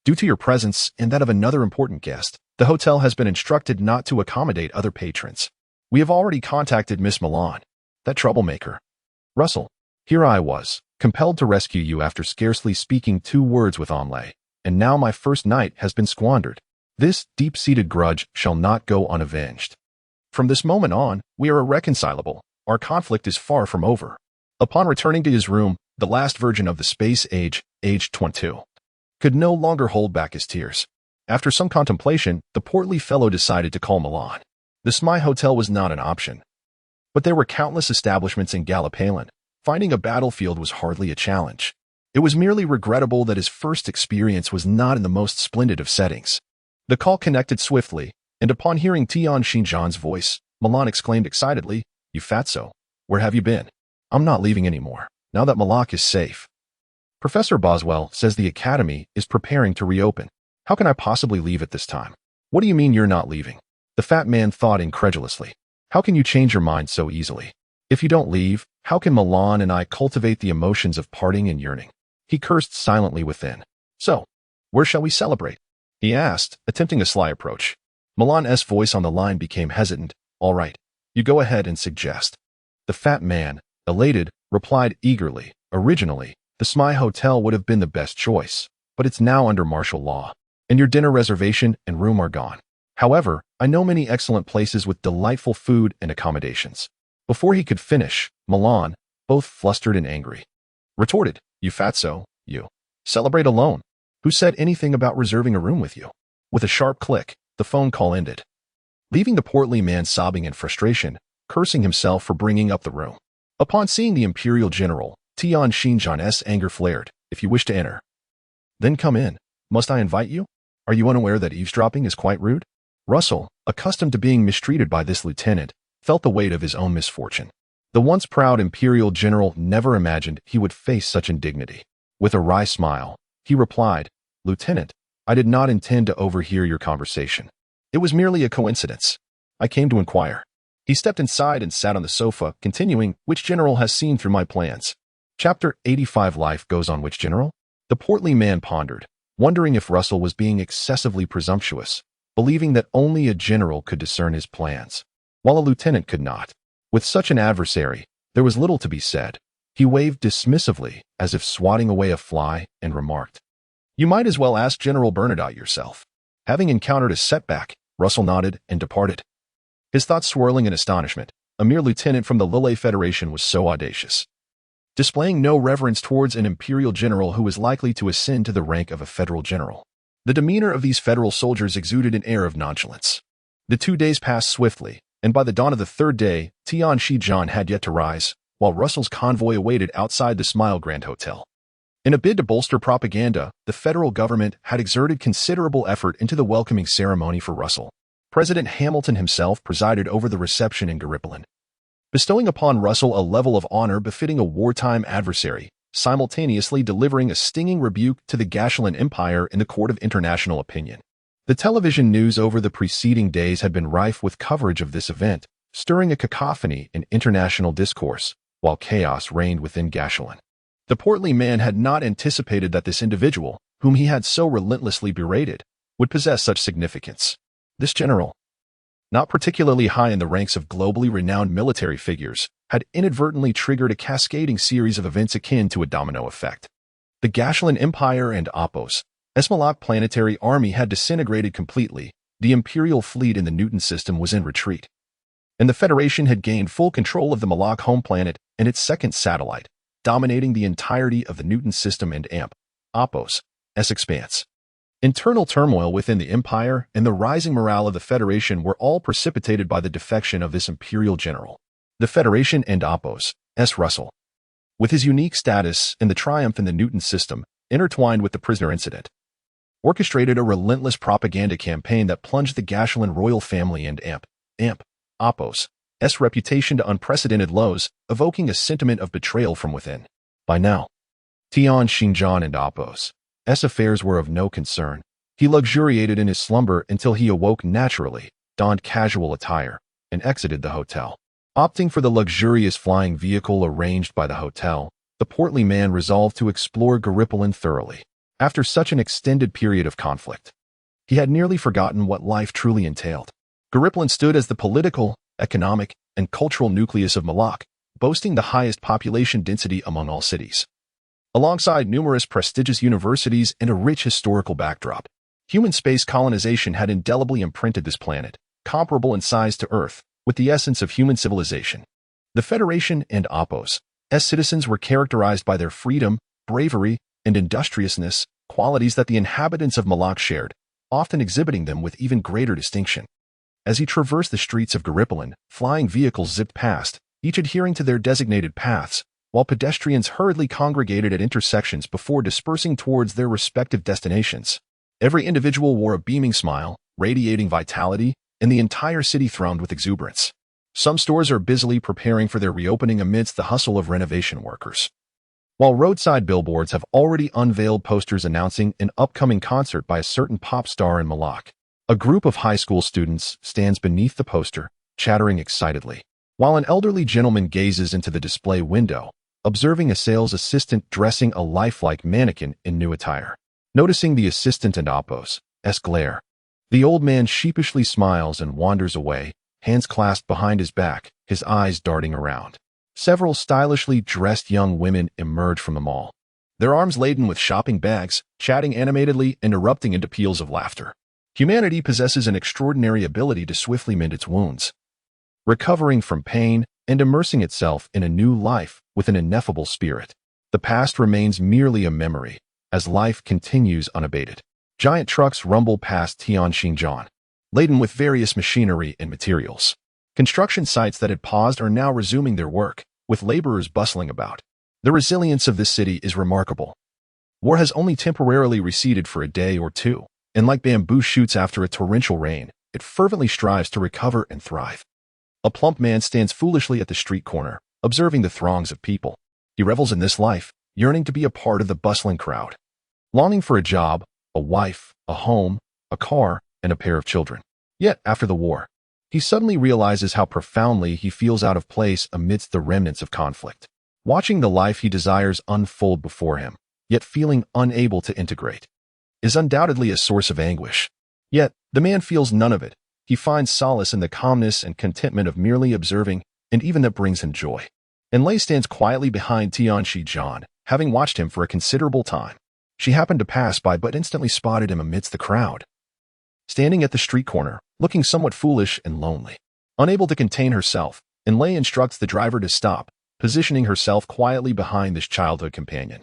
due to your presence and that of another important guest, the hotel has been instructed not to accommodate other patrons. We have already contacted Miss Milan, that troublemaker. Russell, here I was, compelled to rescue you after scarcely speaking 2 words with Omlay, and now my first night has been squandered. This deep-seated grudge shall not go unavenged. From this moment on, we are irreconcilable. Our conflict is far from over." Upon returning to his room, the last virgin of the space age, aged 22, could no longer hold back his tears. After some contemplation, the portly fellow decided to call Milan. The Smai Hotel was not an option. But there were countless establishments in Gallipalin. Finding a battlefield was hardly a challenge. It was merely regrettable that his first experience was not in the most splendid of settings. The call connected swiftly, and upon hearing Tian Xinjiang's voice, Milan exclaimed excitedly, "You fatso, where have you been? I'm not leaving anymore, now that Malak is safe. Professor Boswell says the academy is preparing to reopen. How can I possibly leave at this time?" "What do you mean you're not leaving?" The fat man thought incredulously. "How can you change your mind so easily? If you don't leave, how can Milan and I cultivate the emotions of parting and yearning?" He cursed silently within. "So, where shall we celebrate?" he asked, attempting a sly approach. Milan's voice on the line became hesitant. "All right, you go ahead and suggest." The fat man, elated, replied eagerly, "Originally, the Smai Hotel would have been the best choice, but it's now under martial law, and your dinner reservation and room are gone. However, I know many excellent places with delightful food and accommodations." Before he could finish, Milan, both flustered and angry, retorted, "You fatso, you. Celebrate alone. Who said anything about reserving a room with you?" With a sharp click, the phone call ended, leaving the portly man sobbing in frustration, cursing himself for bringing up the room. Upon seeing the Imperial General, Tian Xinjiang's anger flared. "If you wish to enter, then come in. Must I invite you? Are you unaware that eavesdropping is quite rude?" Russell, accustomed to being mistreated by this lieutenant, felt the weight of his own misfortune. The once proud Imperial General never imagined he would face such indignity. With a wry smile, he replied, "Lieutenant, I did not intend to overhear your conversation. It was merely a coincidence. I came to inquire." He stepped inside and sat on the sofa, continuing, "Which general has seen through my plans?" Chapter 85 Life goes on. Which general? The portly man pondered. wondering if Russell was being excessively presumptuous, believing that only a general could discern his plans, while a lieutenant could not. With such an adversary, there was little to be said. He waved dismissively, as if swatting away a fly, and remarked, "You might as well ask General Bernadotte yourself." Having encountered a setback, Russell nodded and departed. His thoughts swirling in astonishment. A mere lieutenant from the Lille Federation was so audacious, displaying no reverence towards an imperial general who was likely to ascend to the rank of a federal general. The demeanor of these federal soldiers exuded an air of nonchalance. The 2 days passed swiftly, and by the dawn of the third day, Tianshi-John had yet to rise, while Russell's convoy awaited outside the Smile Grand Hotel. In a bid to bolster propaganda, the federal government had exerted considerable effort into the welcoming ceremony for Russell. President Hamilton himself presided over the reception in Gallipoli, bestowing upon Russell a level of honor befitting a wartime adversary, simultaneously delivering a stinging rebuke to the Gashulan Empire in the court of international opinion. The television news over the preceding days had been rife with coverage of this event, stirring a cacophony in international discourse, while chaos reigned within Gashulan. The portly man had not anticipated that this individual, whom he had so relentlessly berated, would possess such significance. This general, not particularly high in the ranks of globally renowned military figures, had inadvertently triggered a cascading series of events akin to a domino effect. The Gashulan Empire and Opos, Esmalak planetary army had disintegrated completely, the Imperial fleet in the Newton system was in retreat, and the Federation had gained full control of the Malak home planet and its second satellite, dominating the entirety of the Newton system and Opos' expanse. Internal turmoil within the Empire and the rising morale of the Federation were all precipitated by the defection of this Imperial general. The Federation and Opos' Russell, with his unique status and the triumph in the Newton system, intertwined with the prisoner incident, orchestrated a relentless propaganda campaign that plunged the Gashulan royal family and Opos' reputation to unprecedented lows, evoking a sentiment of betrayal from within. By now, Tianshi-John and Opos' affairs were of no concern. He luxuriated in his slumber until he awoke naturally, donned casual attire, and exited the hotel. Opting for the luxurious flying vehicle arranged by the hotel, the portly man resolved to explore Gallipoli thoroughly. After such an extended period of conflict, he had nearly forgotten what life truly entailed. Gallipoli stood as the political, economic, and cultural nucleus of Malak, boasting the highest population density among all cities. Alongside numerous prestigious universities and a rich historical backdrop, human space colonization had indelibly imprinted this planet, comparable in size to Earth, with the essence of human civilization. The Federation and Opos' citizens were characterized by their freedom, bravery, and industriousness, qualities that the inhabitants of Malak shared, often exhibiting them with even greater distinction. As he traversed the streets of Gallipoli, flying vehicles zipped past, each adhering to their designated paths, while pedestrians hurriedly congregated at intersections before dispersing towards their respective destinations. Every individual wore a beaming smile, radiating vitality, and the entire city thrummed with exuberance. Some stores are busily preparing for their reopening amidst the hustle of renovation workers, while roadside billboards have already unveiled posters announcing an upcoming concert by a certain pop star in Malak. A group of high school students stands beneath the poster, chattering excitedly, while an elderly gentleman gazes into the display window, observing a sales assistant dressing a lifelike mannequin in new attire. Noticing the assistant and Opos' glare, the old man sheepishly smiles and wanders away, hands clasped behind his back, his eyes darting around. Several stylishly dressed young women emerge from the mall, their arms laden with shopping bags, chatting animatedly and erupting into peals of laughter. Humanity possesses an extraordinary ability to swiftly mend its wounds, recovering from pain and immersing itself in a new life with an ineffable spirit. The past remains merely a memory, as life continues unabated. Giant trucks rumble past Tianshi-John, laden with various machinery and materials. Construction sites that had paused are now resuming their work, with laborers bustling about. The resilience of this city is remarkable. War has only temporarily receded for a day or two, and like bamboo shoots after a torrential rain, it fervently strives to recover and thrive. A plump man stands foolishly at the street corner, observing the throngs of people. He revels in this life, yearning to be a part of the bustling crowd, longing for a job, a wife, a home, a car, and a pair of children. Yet, after the war, he suddenly realizes how profoundly he feels out of place amidst the remnants of conflict. Watching the life he desires unfold before him, yet feeling unable to integrate. is undoubtedly a source of anguish. Yet, the man feels none of it. He finds solace in the calmness and contentment of merely observing, and even that brings him joy. Enlay stands quietly behind Tianxi-John, having watched him for a considerable time. She happened to pass by but instantly spotted him amidst the crowd, standing at the street corner, looking somewhat foolish and lonely. Unable to contain herself, Enlay instructs the driver to stop, positioning herself quietly behind this childhood companion,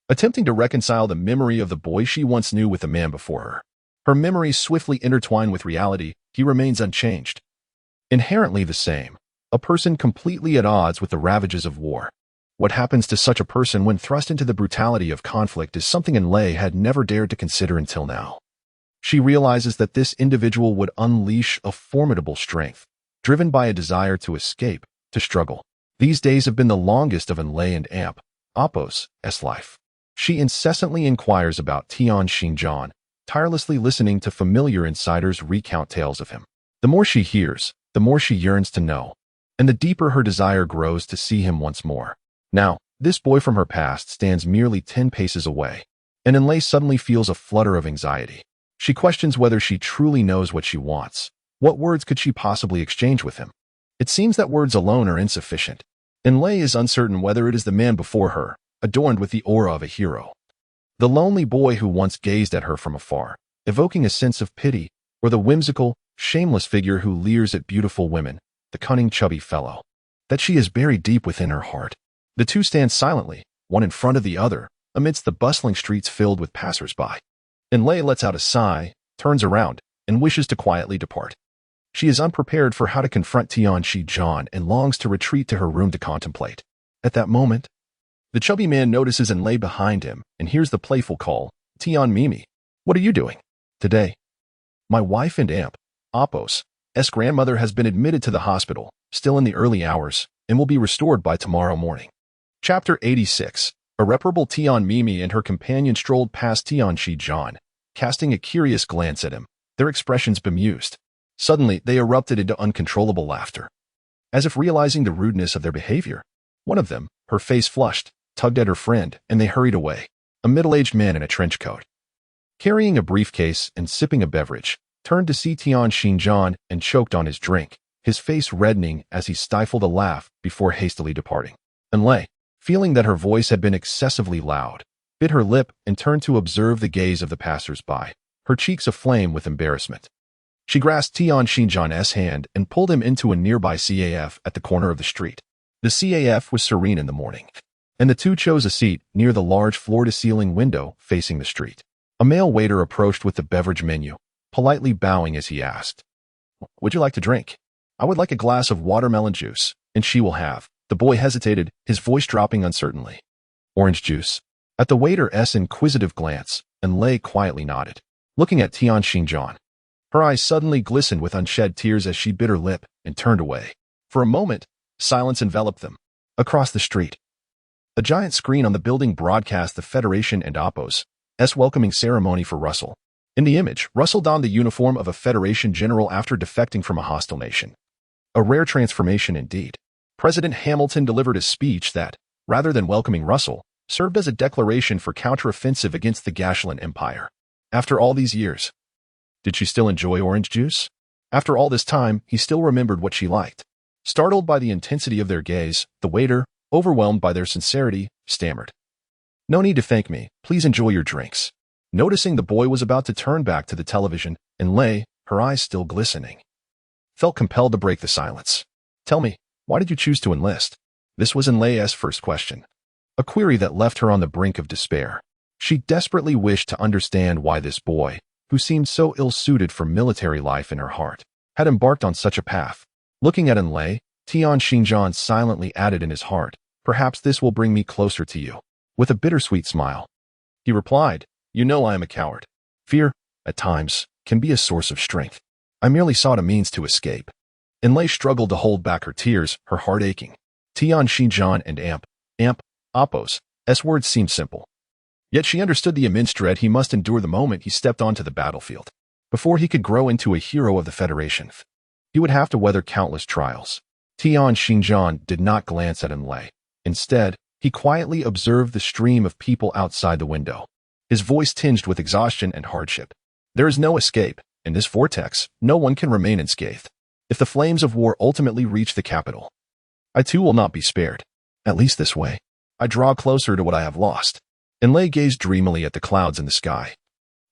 attempting to reconcile the memory of the boy she once knew with the man before her. Her memories swiftly intertwine with reality. He remains unchanged, inherently the same, a person completely at odds with the ravages of war. What happens to such a person when thrust into the brutality of conflict is something Enlay had never dared to consider until now. She realizes that this individual would unleash a formidable strength, driven by a desire to escape, to struggle. These days have been the longest of Enlay and Amp, Appos' life. She incessantly inquires about Tianxi-John, tirelessly listening to familiar insiders recount tales of him. The more she hears, the more she yearns to know, and the deeper her desire grows to see him once more. Now, this boy from her past stands merely 10 paces away, and Enlay suddenly feels a flutter of anxiety. She questions whether she truly knows what she wants. What words could she possibly exchange with him? It seems that words alone are insufficient. Enlay is uncertain whether it is the man before her, adorned with the aura of a hero, the lonely boy who once gazed at her from afar, evoking a sense of pity, or the whimsical, shameless figure who leers at beautiful women, the cunning chubby fellow, that she is buried deep within her heart. The two stand silently, one in front of the other, amidst the bustling streets filled with passers-by. Enlay lets out a sigh, turns around, and wishes to quietly depart. She is unprepared for how to confront Tianxi-John and longs to retreat to her room to contemplate. At that moment, the chubby man notices Enlay behind him and hears the playful call, "Tian Mimi, what are you doing today?" "My wife and Amp, Appos' grandmother has been admitted to the hospital, still in the early hours, and will be restored by tomorrow morning." Chapter 86. Irreparable. Tian Mimi and her companion strolled past Tianxi-John, casting a curious glance at him, their expressions bemused. Suddenly, they erupted into uncontrollable laughter. As if realizing the rudeness of their behavior, one of them, her face flushed, tugged at her friend, and they hurried away. A middle-aged man in a trench coat, carrying a briefcase and sipping a beverage, turned to see Tianxi-John and choked on his drink, his face reddening as he stifled a laugh before hastily departing. Enlay, feeling that her voice had been excessively loud, bit her lip and turned to observe the gaze of the passers-by, her cheeks aflame with embarrassment. She grasped Tianxi-John's hand and pulled him into a nearby CAF at the corner of the street. The CAF was serene in the morning, and the two chose a seat near the large floor-to-ceiling window facing the street. A male waiter approached with the beverage menu, politely bowing as he asked, "Would you like to drink?" "I would like a glass of watermelon juice, and she will have." The boy hesitated, his voice dropping uncertainly. "Orange juice." At the waiter's inquisitive glance, Enlay quietly nodded, looking at Tianxi-John. Her eyes suddenly glistened with unshed tears as she bit her lip and turned away. For a moment, silence enveloped them. Across the street, a giant screen on the building broadcast the Federation and Appos' welcoming ceremony for Russell. In the image, Russell donned the uniform of a Federation general after defecting from a hostile nation. A rare transformation indeed. President Hamilton delivered a speech that, rather than welcoming Russell, served as a declaration for counteroffensive against the Gashulan Empire. After all these years, did she still enjoy orange juice? After all this time, he still remembered what she liked. Startled by the intensity of their gaze, the waiter, overwhelmed by their sincerity, stammered, "No need to thank me. Please enjoy your drinks." Noticing the boy was about to turn back to the television, Enlay, her eyes still glistening, felt compelled to break the silence. "Tell me, why did you choose to enlist?" This was Enlay's first question, a query that left her on the brink of despair. She desperately wished to understand why this boy, who seemed so ill-suited for military life in her heart, had embarked on such a path. Looking at Enlay, Tianxi-John silently added in his heart, "Perhaps this will bring me closer to you." With a bittersweet smile, he replied, "You know I am a coward. Fear, at times, can be a source of strength. I merely sought a means to escape." Enlay struggled to hold back her tears, her heart aching. Tianxi-John and Amp, Appos' words seemed simple. Yet she understood the immense dread he must endure the moment he stepped onto the battlefield. Before he could grow into a hero of the Federation, he would have to weather countless trials. Tianxi-John did not glance at Enlay. Instead, he quietly observed the stream of people outside the window. his voice tinged with exhaustion and hardship. There is no escape. In this vortex, no one can remain unscathed. If the flames of war ultimately reach the capital, I too will not be spared. At least this way. I draw closer to what I have lost. Enlay gazed dreamily at the clouds in the sky.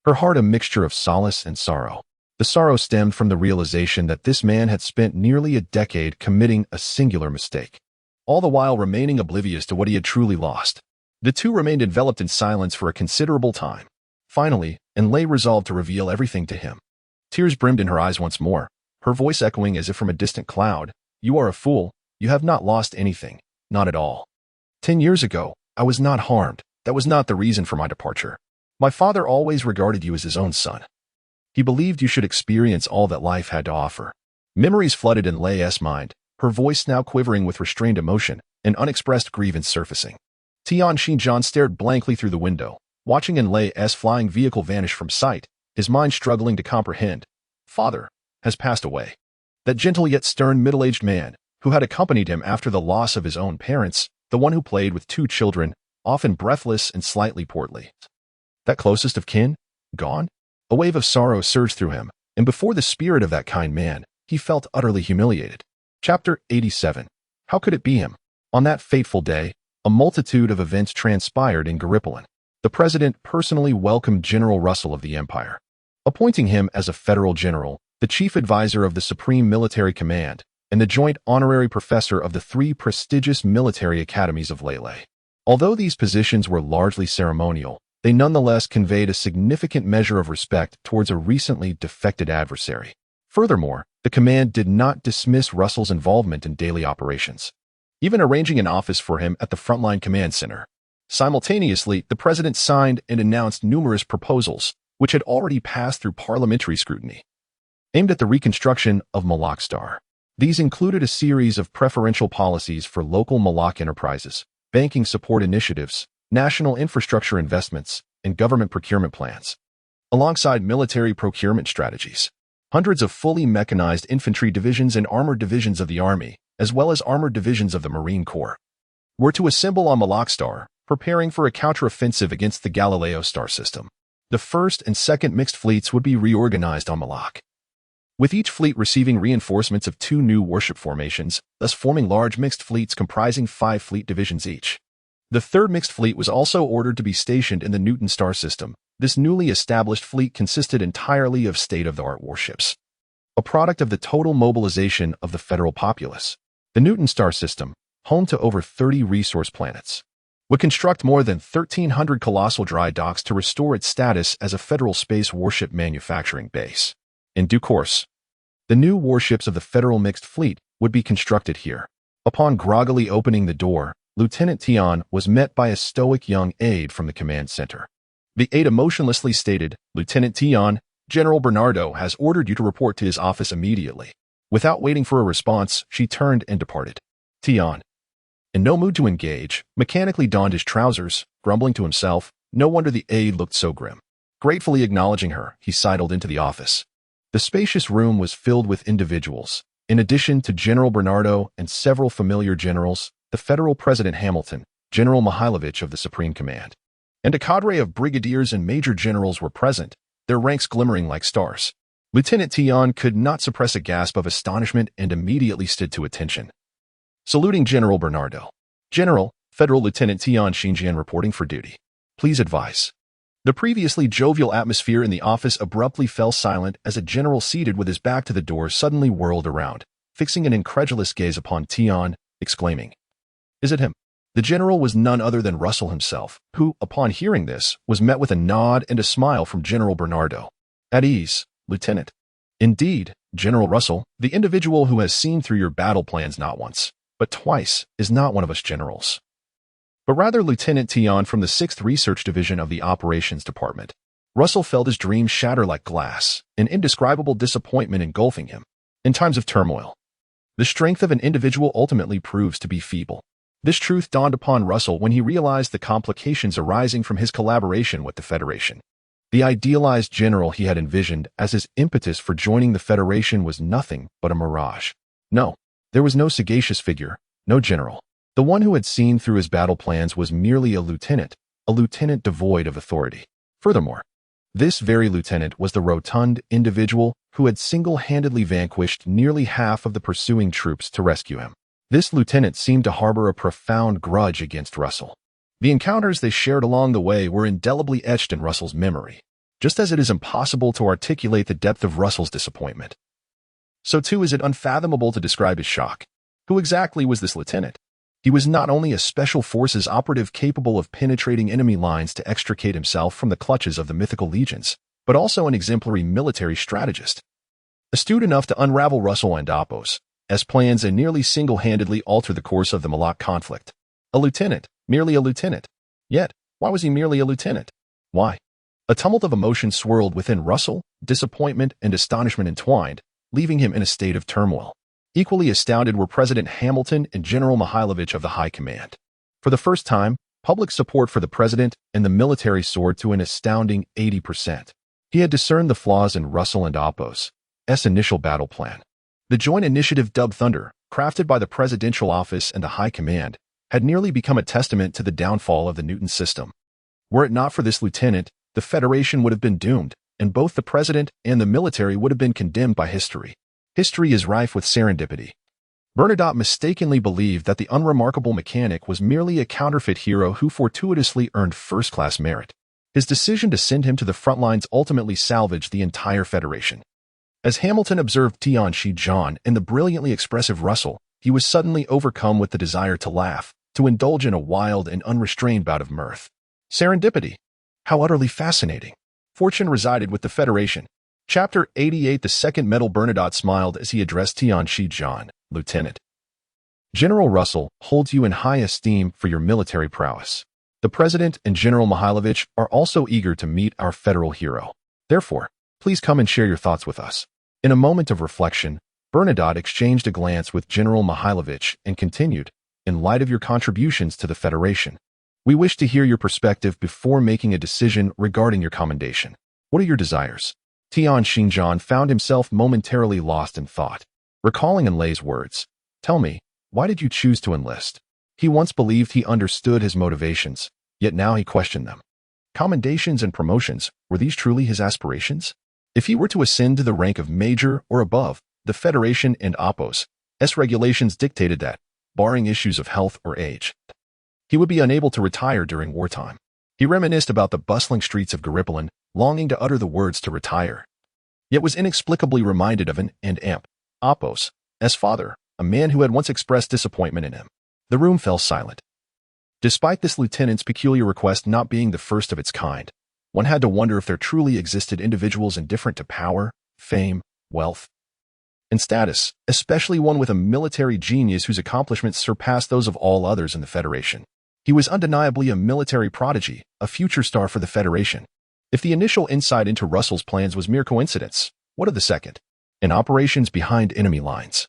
Her heart a mixture of solace and sorrow. The sorrow stemmed from the realization that this man had spent nearly a decade committing a singular mistake, all the while remaining oblivious to what he had truly lost. The two remained enveloped in silence for a considerable time. Finally, Enlay resolved to reveal everything to him. Tears brimmed in her eyes once more, her voice echoing as if from a distant cloud. You are a fool. You have not lost anything. Not at all. 10 years ago, I was not harmed. That was not the reason for my departure. My father always regarded you as his own son. He believed you should experience all that life had to offer. Memories flooded in Leia's mind, her voice now quivering with restrained emotion, an unexpressed grievance surfacing. Tian Xinjian stared blankly through the window, watching Enlay's flying vehicle vanish from sight, his mind struggling to comprehend. Father has passed away. That gentle yet stern middle-aged man, who had accompanied him after the loss of his own parents, the one who played with 2 children, often breathless and slightly portly. That closest of kin? Gone? A wave of sorrow surged through him, and before the spirit of that kind man, he felt utterly humiliated. Chapter 87. How could it be him? On that fateful day, a multitude of events transpired in Gallipoli. The president personally welcomed General Russell of the Empire, appointing him as a federal general, the chief advisor of the Supreme Military Command, and the joint honorary professor of the 3 prestigious military academies of Lele. Although these positions were largely ceremonial, they nonetheless conveyed a significant measure of respect towards a recently defected adversary. Furthermore, the command did not dismiss Russell's involvement in daily operations, even arranging an office for him at the frontline command center. Simultaneously, the president signed and announced numerous proposals, which had already passed through parliamentary scrutiny, aimed at the reconstruction of Malakstar. These included a series of preferential policies for local Malak enterprises, banking support initiatives, national infrastructure investments, and government procurement plans, alongside military procurement strategies. Hundreds of fully mechanized infantry divisions and armored divisions of the Army, as well as armored divisions of the Marine Corps, were to assemble on Malakstar, preparing for a counteroffensive against the Galileo star system. The 1st and 2nd mixed fleets would be reorganized on Malak, with each fleet receiving reinforcements of 2 new warship formations, thus forming large mixed fleets comprising 5 fleet divisions each. The 3rd mixed fleet was also ordered to be stationed in the Newton star system. This newly established fleet consisted entirely of state-of-the-art warships, a product of the total mobilization of the federal populace. The Newton star system, home to over 30 resource planets, would construct more than 1,300 colossal dry docks to restore its status as a federal space warship manufacturing base. In due course, the new warships of the Federal Mixed Fleet would be constructed here. Upon groggily opening the door, Lieutenant Tian was met by a stoic young aide from the command center. The aide emotionlessly stated, "Lieutenant Tian, General Bernardo has ordered you to report to his office immediately." Without waiting for a response, she turned and departed. Tian, in no mood to engage, mechanically donned his trousers, grumbling to himself, no wonder the aide looked so grim. Gratefully acknowledging her, he sidled into the office. The spacious room was filled with individuals. In addition to General Bernardo and several familiar generals, the Federal President Hamilton, General Mihailovich of the Supreme Command, and a cadre of brigadiers and major generals were present, their ranks glimmering like stars. Lieutenant Tian could not suppress a gasp of astonishment and immediately stood to attention, saluting General Bernardo. "General, Federal Lieutenant Tian Xinjian reporting for duty. Please advise." The previously jovial atmosphere in the office abruptly fell silent as a general seated with his back to the door suddenly whirled around, fixing an incredulous gaze upon Tian, exclaiming, "Is it him?" The general was none other than Russell himself, who, upon hearing this, was met with a nod and a smile from General Bernardo. "At ease, Lieutenant." "Indeed, General Russell, the individual who has seen through your battle plans not once, but twice, is not one of us generals, but rather Lieutenant Tian from the 6th Research Division of the Operations Department." Russell felt his dreams shatter like glass, an indescribable disappointment engulfing him. In times of turmoil, the strength of an individual ultimately proves to be feeble. This truth dawned upon Russell when he realized the complications arising from his collaboration with the Federation. The idealized general he had envisioned as his impetus for joining the Federation was nothing but a mirage. No, there was no sagacious figure, no general. The one who had seen through his battle plans was merely a lieutenant devoid of authority. Furthermore, this very lieutenant was the rotund individual who had single-handedly vanquished nearly half of the pursuing troops to rescue him. This lieutenant seemed to harbor a profound grudge against Russell. The encounters they shared along the way were indelibly etched in Russell's memory, just as it is impossible to articulate the depth of Russell's disappointment. So too is it unfathomable to describe his shock. Who exactly was this lieutenant? He was not only a special forces operative capable of penetrating enemy lines to extricate himself from the clutches of the mythical legions, but also an exemplary military strategist. Astute enough to unravel Russell and Oppo's plans and nearly single-handedly alter the course of the Malak conflict. A lieutenant, merely a lieutenant. Yet, why was he merely a lieutenant? Why? A tumult of emotion swirled within Russell, disappointment and astonishment entwined, leaving him in a state of turmoil. Equally astounded were President Hamilton and General Mihailovich of the High Command. For the first time, public support for the president and the military soared to an astounding 80%. He had discerned the flaws in Russell and Oppo's initial battle plan. The joint initiative dubbed Thunder, crafted by the presidential office and the High Command, had nearly become a testament to the downfall of the Newton system. Were it not for this lieutenant, the Federation would have been doomed, and both the president and the military would have been condemned by history. History is rife with serendipity. Bernadotte mistakenly believed that the unremarkable mechanic was merely a counterfeit hero who fortuitously earned first-class merit. His decision to send him to the front lines ultimately salvaged the entire Federation. As Hamilton observed Tianchi-John and the brilliantly expressive Russell, he was suddenly overcome with the desire to laugh, to indulge in a wild and unrestrained bout of mirth. Serendipity. How utterly fascinating. Fortune resided with the Federation. Chapter 88. The Second Medal. Bernadotte smiled as he addressed Tianchi-John. Lieutenant General Russell holds you in high esteem for your military prowess. The President and General Mihailovich are also eager to meet our federal hero. Therefore, please come and share your thoughts with us. In a moment of reflection, Bernadotte exchanged a glance with General Mihailovich and continued, in light of your contributions to the Federation, we wish to hear your perspective before making a decision regarding your commendation. What are your desires? Tianchi-John found himself momentarily lost in thought. Recalling Enlay's words, tell me, why did you choose to enlist? He once believed he understood his motivations, yet now he questioned them. Commendations and promotions, were these truly his aspirations? If he were to ascend to the rank of major or above, the Federation and Oppo's regulations dictated that, barring issues of health or age, he would be unable to retire during wartime. He reminisced about the bustling streets of Gallipoli, longing to utter the words to retire, yet was inexplicably reminded of Oppo's father, a man who had once expressed disappointment in him. The room fell silent. Despite this lieutenant's peculiar request not being the first of its kind, one had to wonder if there truly existed individuals indifferent to power, fame, wealth, and status, especially one with a military genius whose accomplishments surpassed those of all others in the Federation. He was undeniably a military prodigy, a future star for the Federation. If the initial insight into Russell's plans was mere coincidence, what of the second? In operations behind enemy lines.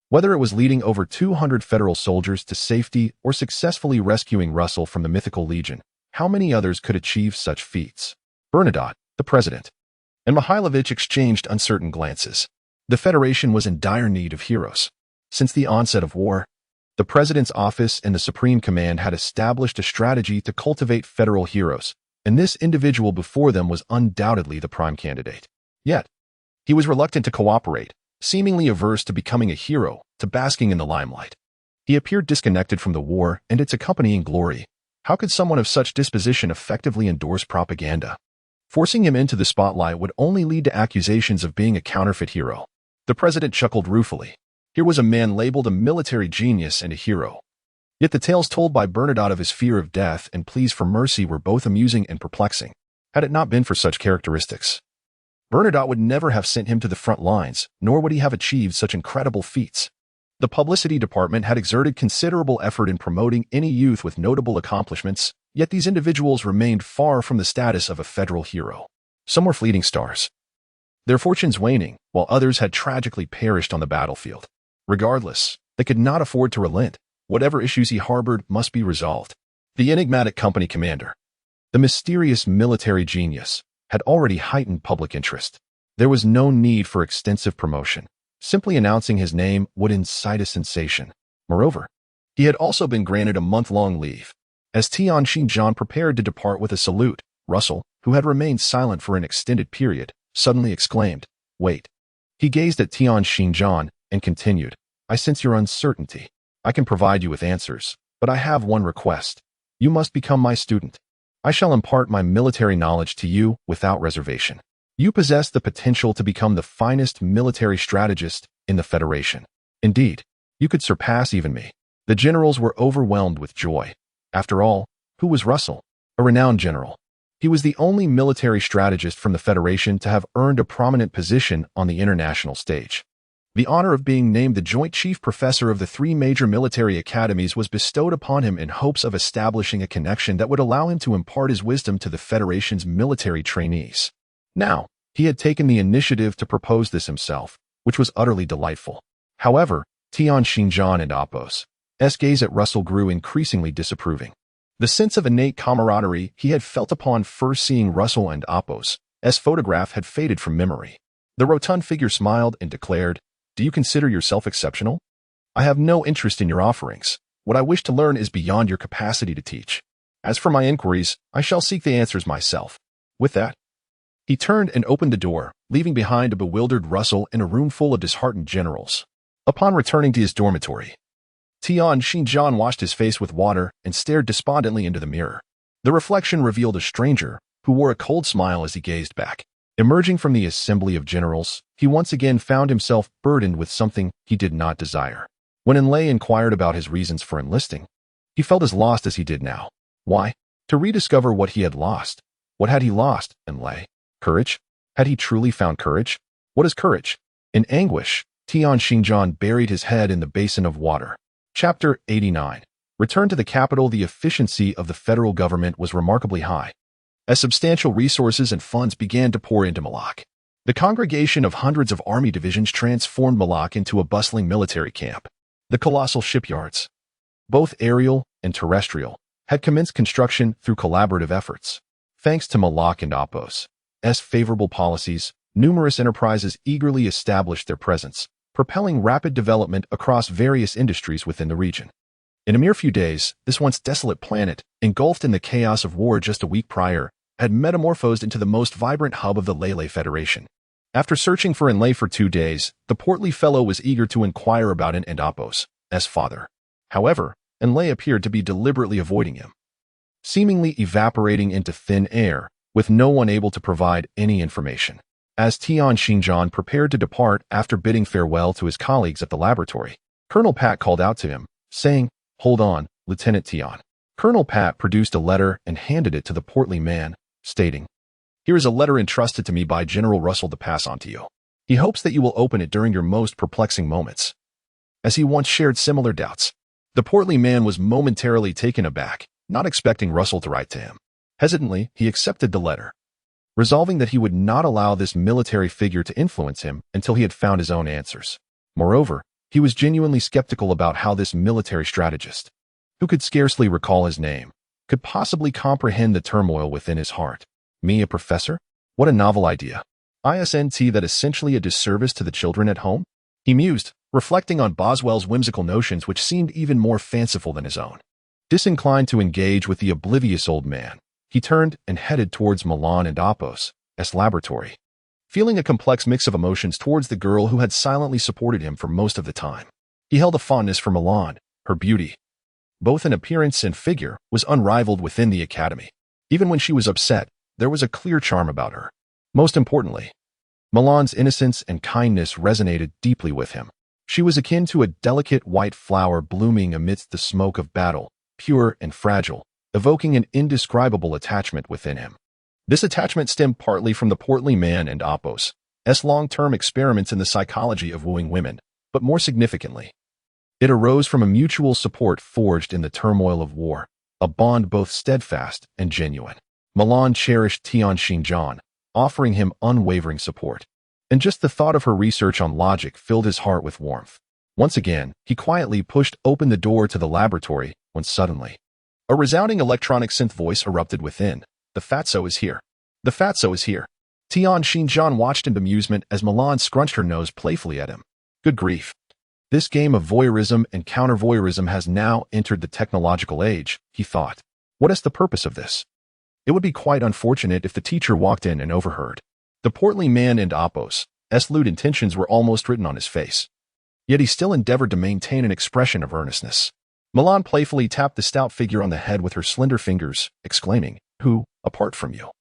Whether it was leading over 200 Federal soldiers to safety or successfully rescuing Russell from the mythical legion, how many others could achieve such feats? Bernadotte, the president, and Mihailovich exchanged uncertain glances. The Federation was in dire need of heroes. Since the onset of war, the President's office and the Supreme Command had established a strategy to cultivate federal heroes, and this individual before them was undoubtedly the prime candidate. Yet, he was reluctant to cooperate, seemingly averse to becoming a hero, to basking in the limelight. He appeared disconnected from the war and its accompanying glory. How could someone of such disposition effectively endorse propaganda? Forcing him into the spotlight would only lead to accusations of being a counterfeit hero. The president chuckled ruefully. Here was a man labeled a military genius and a hero. Yet the tales told by Bernadotte of his fear of death and pleas for mercy were both amusing and perplexing. Had it not been for such characteristics, Bernadotte would never have sent him to the front lines, nor would he have achieved such incredible feats. The publicity department had exerted considerable effort in promoting any youth with notable accomplishments, yet these individuals remained far from the status of a federal hero. Some were fleeting stars, their fortunes waning, while others had tragically perished on the battlefield. Regardless, they could not afford to relent. Whatever issues he harbored must be resolved. The enigmatic company commander, the mysterious military genius, had already heightened public interest. There was no need for extensive promotion. Simply announcing his name would incite a sensation. Moreover, he had also been granted a month-long leave. As Tianchi-John prepared to depart with a salute, Russell, who had remained silent for an extended period, suddenly exclaimed, "Wait." He gazed at Tian Xinjiang and continued, "I sense your uncertainty. I can provide you with answers, but I have one request. You must become my student. I shall impart my military knowledge to you without reservation. You possess the potential to become the finest military strategist in the Federation. Indeed, you could surpass even me." The generals were overwhelmed with joy. After all, who was Russell? A renowned general. He was the only military strategist from the Federation to have earned a prominent position on the international stage. The honor of being named the Joint Chief Professor of the 3 major military academies was bestowed upon him in hopes of establishing a connection that would allow him to impart his wisdom to the Federation's military trainees. Now, he had taken the initiative to propose this himself, which was utterly delightful. However, Tian Xinjiang and Apos' gaze at Russell grew increasingly disapproving. The sense of innate camaraderie he had felt upon first seeing Russell and Apos' photograph had faded from memory. The rotund figure smiled and declared, "Do you consider yourself exceptional? I have no interest in your offerings. What I wish to learn is beyond your capacity to teach. As for my inquiries, I shall seek the answers myself." With that, he turned and opened the door, leaving behind a bewildered Russell in a room full of disheartened generals. Upon returning to his dormitory, Tian Xinjiang washed his face with water and stared despondently into the mirror. The reflection revealed a stranger who wore a cold smile as he gazed back. Emerging from the assembly of generals, he once again found himself burdened with something he did not desire. When Enlay inquired about his reasons for enlisting, he felt as lost as he did now. Why? To rediscover what he had lost. What had he lost, Enlay? Courage? Had he truly found courage? What is courage? In anguish, Tian Xinjiang buried his head in the basin of water. Chapter 89. Returned to the capital, the efficiency of the federal government was remarkably high, as substantial resources and funds began to pour into Malak. The congregation of hundreds of army divisions transformed Malak into a bustling military camp. The colossal shipyards, both aerial and terrestrial, had commenced construction through collaborative efforts. Thanks to Malak and Apos' favorable policies, numerous enterprises eagerly established their presence, propelling rapid development across various industries within the region. In a mere few days, this once desolate planet, engulfed in the chaos of war just a week prior, had metamorphosed into the most vibrant hub of the Lele Federation. After searching for Enlay for 2 days, the portly fellow was eager to inquire about it and Apos' father. However, Enlay appeared to be deliberately avoiding him, seemingly evaporating into thin air, with no one able to provide any information. As Tian Xinjiang prepared to depart after bidding farewell to his colleagues at the laboratory, Colonel Pat called out to him, saying, "Hold on, Lieutenant Tian." Colonel Pat produced a letter and handed it to the portly man, stating, "Here is a letter entrusted to me by General Russell to pass on to you. He hopes that you will open it during your most perplexing moments, as he once shared similar doubts." The portly man was momentarily taken aback, not expecting Russell to write to him. Hesitantly, he accepted the letter, resolving that he would not allow this military figure to influence him until he had found his own answers. Moreover, he was genuinely skeptical about how this military strategist, who could scarcely recall his name, could possibly comprehend the turmoil within his heart. Me, a professor? What a novel idea. Isn't that essentially a disservice to the children at home? He mused, reflecting on Boswell's whimsical notions which seemed even more fanciful than his own. Disinclined to engage with the oblivious old man, he turned and headed towards Milan and Apos' laboratory, feeling a complex mix of emotions towards the girl who had silently supported him for most of the time. He held a fondness for Milan. Her beauty, both in appearance and figure, was unrivaled within the academy. Even when she was upset, there was a clear charm about her. Most importantly, Milan's innocence and kindness resonated deeply with him. She was akin to a delicate white flower blooming amidst the smoke of battle, pure and fragile, evoking an indescribable attachment within him. This attachment stemmed partly from the portly man and Apos' long-term experiments in the psychology of wooing women, but more significantly, it arose from a mutual support forged in the turmoil of war, a bond both steadfast and genuine. Milan cherished Tian Xinjiang, offering him unwavering support, and just the thought of her research on logic filled his heart with warmth. Once again, he quietly pushed open the door to the laboratory when suddenly, a resounding electronic synth voice erupted within. "The fatso is here. The fatso is here." Tian Xinjiang watched in bemusement as Milan scrunched her nose playfully at him. Good grief. This game of voyeurism and counter-voyeurism has now entered the technological age, he thought. What is the purpose of this? It would be quite unfortunate if the teacher walked in and overheard. The portly man and Appos' lewd intentions were almost written on his face. Yet he still endeavored to maintain an expression of earnestness. Milan playfully tapped the stout figure on the head with her slender fingers, exclaiming, "Who, apart from you,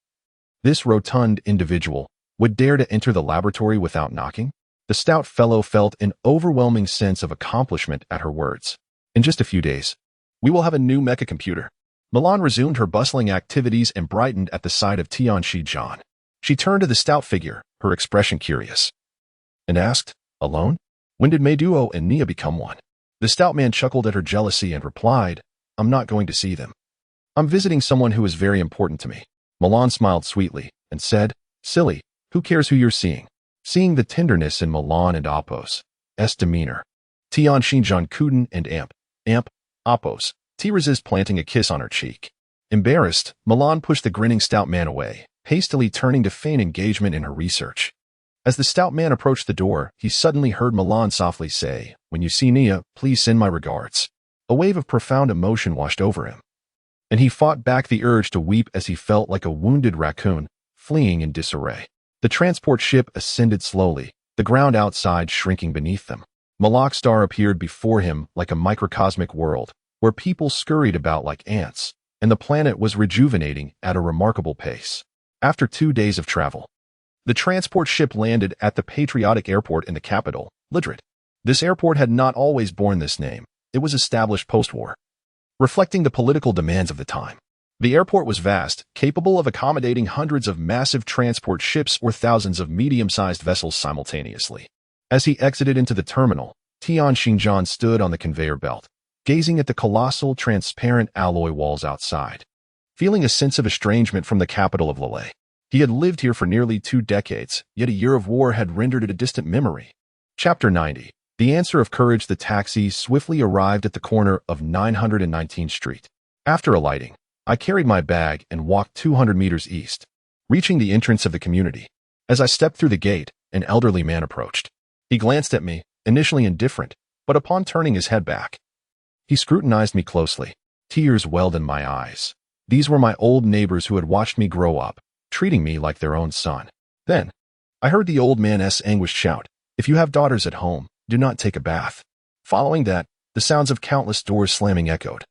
this rotund individual, would dare to enter the laboratory without knocking?" The stout fellow felt an overwhelming sense of accomplishment at her words. "In just a few days, we will have a new mecha computer." Milan resumed her bustling activities and brightened at the sight of Tianxi-John. She turned to the stout figure, her expression curious, and asked, "Alone? When did Meiduo and Nia become one?" The stout man chuckled at her jealousy and replied, "I'm not going to see them. I'm visiting someone who is very important to me." Milan smiled sweetly and said, "Silly, who cares who you're seeing?" Seeing the tenderness in Milan and Appos' demeanor, Tianxi-John Kuden and Appos' resist planting a kiss on her cheek. Embarrassed, Milan pushed the grinning stout man away, hastily turning to feign engagement in her research. As the stout man approached the door, he suddenly heard Milan softly say, "When you see Nia, please send my regards." A wave of profound emotion washed over him, and he fought back the urge to weep as he felt like a wounded raccoon, fleeing in disarray. The transport ship ascended slowly, the ground outside shrinking beneath them. Malakstar appeared before him like a microcosmic world, where people scurried about like ants, and the planet was rejuvenating at a remarkable pace. After 2 days of travel, the transport ship landed at the patriotic airport in the capital, Lidrat. This airport had not always borne this name. It was established post-war, reflecting the political demands of the time. The airport was vast, capable of accommodating hundreds of massive transport ships or thousands of medium-sized vessels simultaneously. As he exited into the terminal, Tianxi-John stood on the conveyor belt, gazing at the colossal, transparent alloy walls outside, feeling a sense of estrangement from the capital of Lille. He had lived here for nearly 2 decades, yet a year of war had rendered it a distant memory. Chapter 90. The Answer of Courage. The taxi swiftly arrived at the corner of 919th Street. After alighting, I carried my bag and walked 200 meters east, reaching the entrance of the community. As I stepped through the gate, an elderly man approached. He glanced at me, initially indifferent, but upon turning his head back, he scrutinized me closely. Tears welled in my eyes. These were my old neighbors who had watched me grow up, treating me like their own son. Then, I heard the old man's anguished shout, "If you have daughters at home, do not take a bath." Following that, the sounds of countless doors slamming echoed,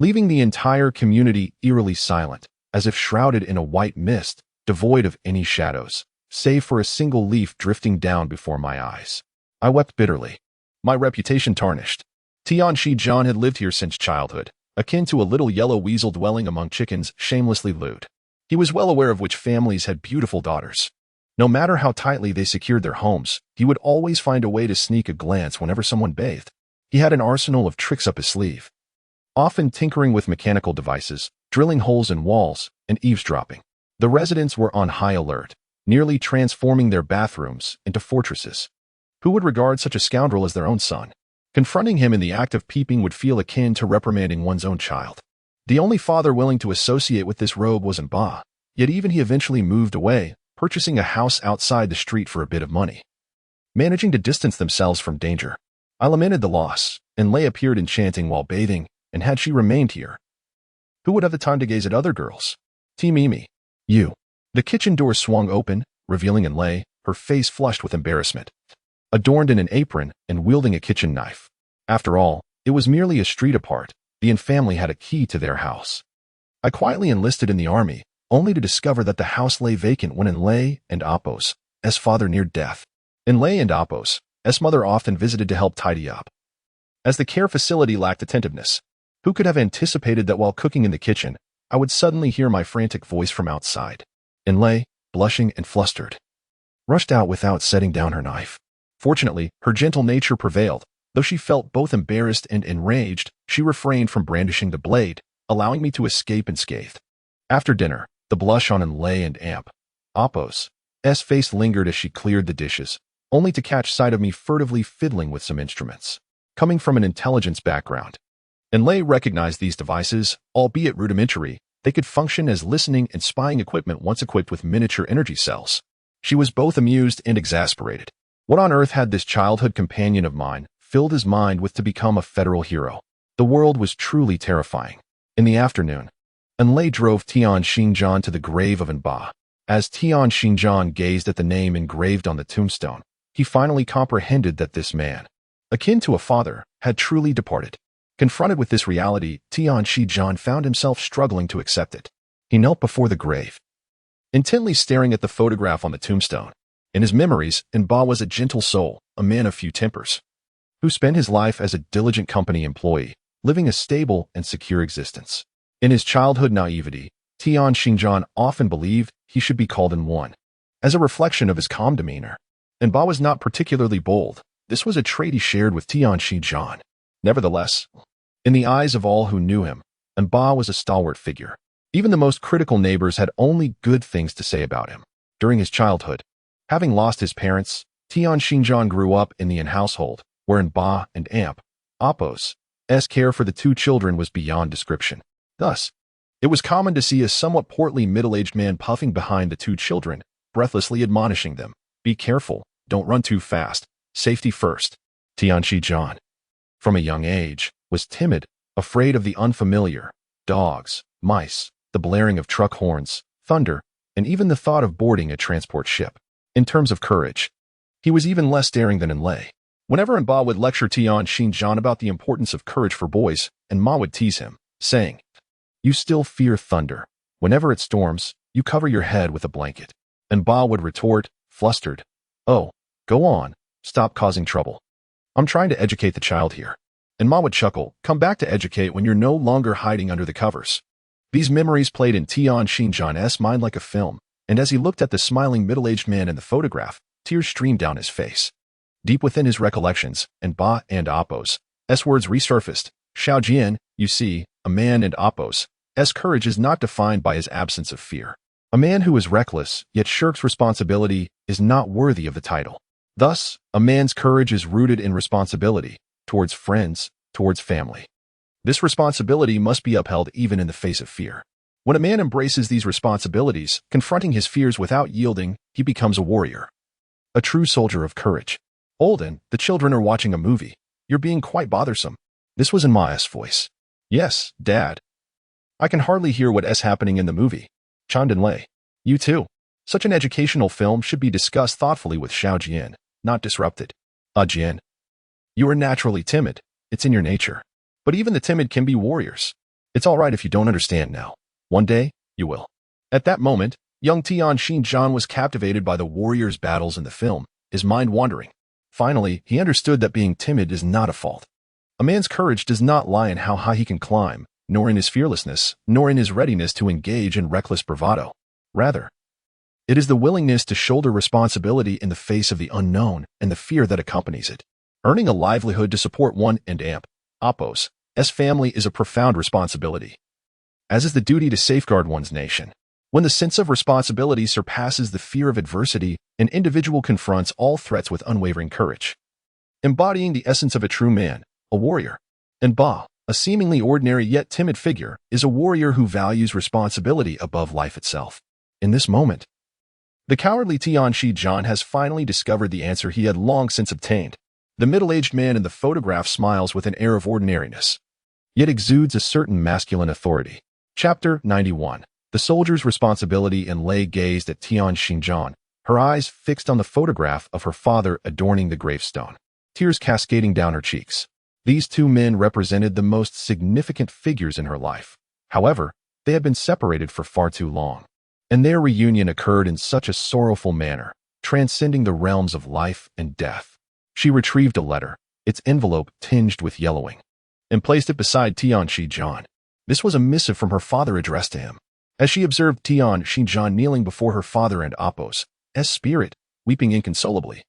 leaving the entire community eerily silent, as if shrouded in a white mist, devoid of any shadows, save for a single leaf drifting down before my eyes. I wept bitterly, my reputation tarnished. Tianxi-John had lived here since childhood, akin to a little yellow weasel dwelling among chickens shamelessly lewd. He was well aware of which families had beautiful daughters. No matter how tightly they secured their homes, he would always find a way to sneak a glance whenever someone bathed. He had an arsenal of tricks up his sleeve, often tinkering with mechanical devices, drilling holes in walls, and eavesdropping. The residents were on high alert, nearly transforming their bathrooms into fortresses. Who would regard such a scoundrel as their own son? Confronting him in the act of peeping would feel akin to reprimanding one's own child. The only father willing to associate with this rogue was Mba, yet even he eventually moved away, purchasing a house outside the street for a bit of money, managing to distance themselves from danger. I lamented the loss, and Lei appeared enchanting while bathing, and had she remained here, who would have the time to gaze at other girls? Mimi, you. The kitchen door swung open, revealing Lei, her face flushed with embarrassment, adorned in an apron and wielding a kitchen knife. After all, it was merely a street apart. The Yin family had a key to their house. I quietly enlisted in the army, only to discover that the house lay vacant when Lei and Appos' father neared death. Lei and Appos' mother often visited to help tidy up, as the care facility lacked attentiveness. Who could have anticipated that while cooking in the kitchen, I would suddenly hear my frantic voice from outside? Lei, blushing and flustered, rushed out without setting down her knife. Fortunately, her gentle nature prevailed. Though she felt both embarrassed and enraged, she refrained from brandishing the blade, allowing me to escape unscathed. After dinner, the blush on Lei and Appos' face lingered as she cleared the dishes, only to catch sight of me furtively fiddling with some instruments. Coming from an intelligence background, Lei recognized these devices, albeit rudimentary. They could function as listening and spying equipment once equipped with miniature energy cells. She was both amused and exasperated. What on earth had this childhood companion of mine filled his mind with to become a federal hero? The world was truly terrifying. In the afternoon, and Lei drove Tian Xinjian to the grave of Anba. As Tian Xinjian gazed at the name engraved on the tombstone, he finally comprehended that this man, akin to a father, had truly departed. Confronted with this reality, Tian Xinjian found himself struggling to accept it. He knelt before the grave, intently staring at the photograph on the tombstone. In his memories, Anba was a gentle soul, a man of few tempers, who spent his life as a diligent company employee, living a stable and secure existence. In his childhood naivety, Tian Xinjian often believed he should be called in one. As a reflection of his calm demeanor, Anba was not particularly bold. This was a trait he shared with Tian Xinjian. Nevertheless, in the eyes of all who knew him, Anba was a stalwart figure. Even the most critical neighbors had only good things to say about him. During his childhood, having lost his parents, Tian Xinjian grew up in the An household, where Anba and Apos' care for the two children was beyond description. Thus, it was common to see a somewhat portly middle-aged man puffing behind the two children, breathlessly admonishing them, "Be careful, don't run too fast, safety first." Tian Xinjian, from a young age, was timid, afraid of the unfamiliar, dogs, mice, the blaring of truck horns, thunder, and even the thought of boarding a transport ship. In terms of courage, he was even less daring than Lei. Whenever Anba would lecture Tian Xinjian about the importance of courage for boys, Ma would tease him, saying, "You still fear thunder. Whenever it storms, you cover your head with a blanket." Anba would retort, flustered, "Oh, go on, stop causing trouble. I'm trying to educate the child here." And Ma would chuckle, "Come back to educate when you're no longer hiding under the covers." These memories played in Tian Xinjian's mind like a film, and as he looked at the smiling middle-aged man in the photograph, tears streamed down his face. Deep within his recollections, Anba and Apos' words resurfaced. "Xiaojian, you see, a man and Apos' courage is not defined by his absence of fear. A man who is reckless, yet shirks responsibility, is not worthy of the title. Thus, a man's courage is rooted in responsibility, towards friends, towards family. This responsibility must be upheld even in the face of fear. When a man embraces these responsibilities, confronting his fears without yielding, he becomes a warrior, a true soldier of courage." "Olden, the children are watching a movie. You're being quite bothersome." This was in Ma's voice. "Yes, Dad. I can hardly hear what's happening in the movie." Chandan Lei. "You too. Such an educational film should be discussed thoughtfully with Xiaojian, not disrupted." "Jian, you are naturally timid. It's in your nature. But even the timid can be warriors. It's all right if you don't understand now. One day, you will." At that moment, young Tian Xinjian was captivated by the warriors' battles in the film, his mind wandering. Finally, he understood that being timid is not a fault. A man's courage does not lie in how high he can climb, nor in his fearlessness, nor in his readiness to engage in reckless bravado. Rather, it is the willingness to shoulder responsibility in the face of the unknown and the fear that accompanies it. Earning a livelihood to support one and Apos' family is a profound responsibility, as is the duty to safeguard one's nation. When the sense of responsibility surpasses the fear of adversity, an individual confronts all threats with unwavering courage, embodying the essence of a true man, a warrior. Anba, a seemingly ordinary yet timid figure, is a warrior who values responsibility above life itself. In this moment, the cowardly Tian Xinjian has finally discovered the answer he had long since obtained. The middle-aged man in the photograph smiles with an air of ordinariness, yet exudes a certain masculine authority. Chapter 91. The soldier's responsibility. And Lei gazed at Tian Xinjian, her eyes fixed on the photograph of her father adorning the gravestone, tears cascading down her cheeks. These two men represented the most significant figures in her life. However, they had been separated for far too long, and their reunion occurred in such a sorrowful manner, transcending the realms of life and death. She retrieved a letter, its envelope tinged with yellowing, and placed it beside Tian Xinjian. This was a missive from her father addressed to him. As she observed Tian Xinjian kneeling before her father and Apos' spirit, weeping inconsolably,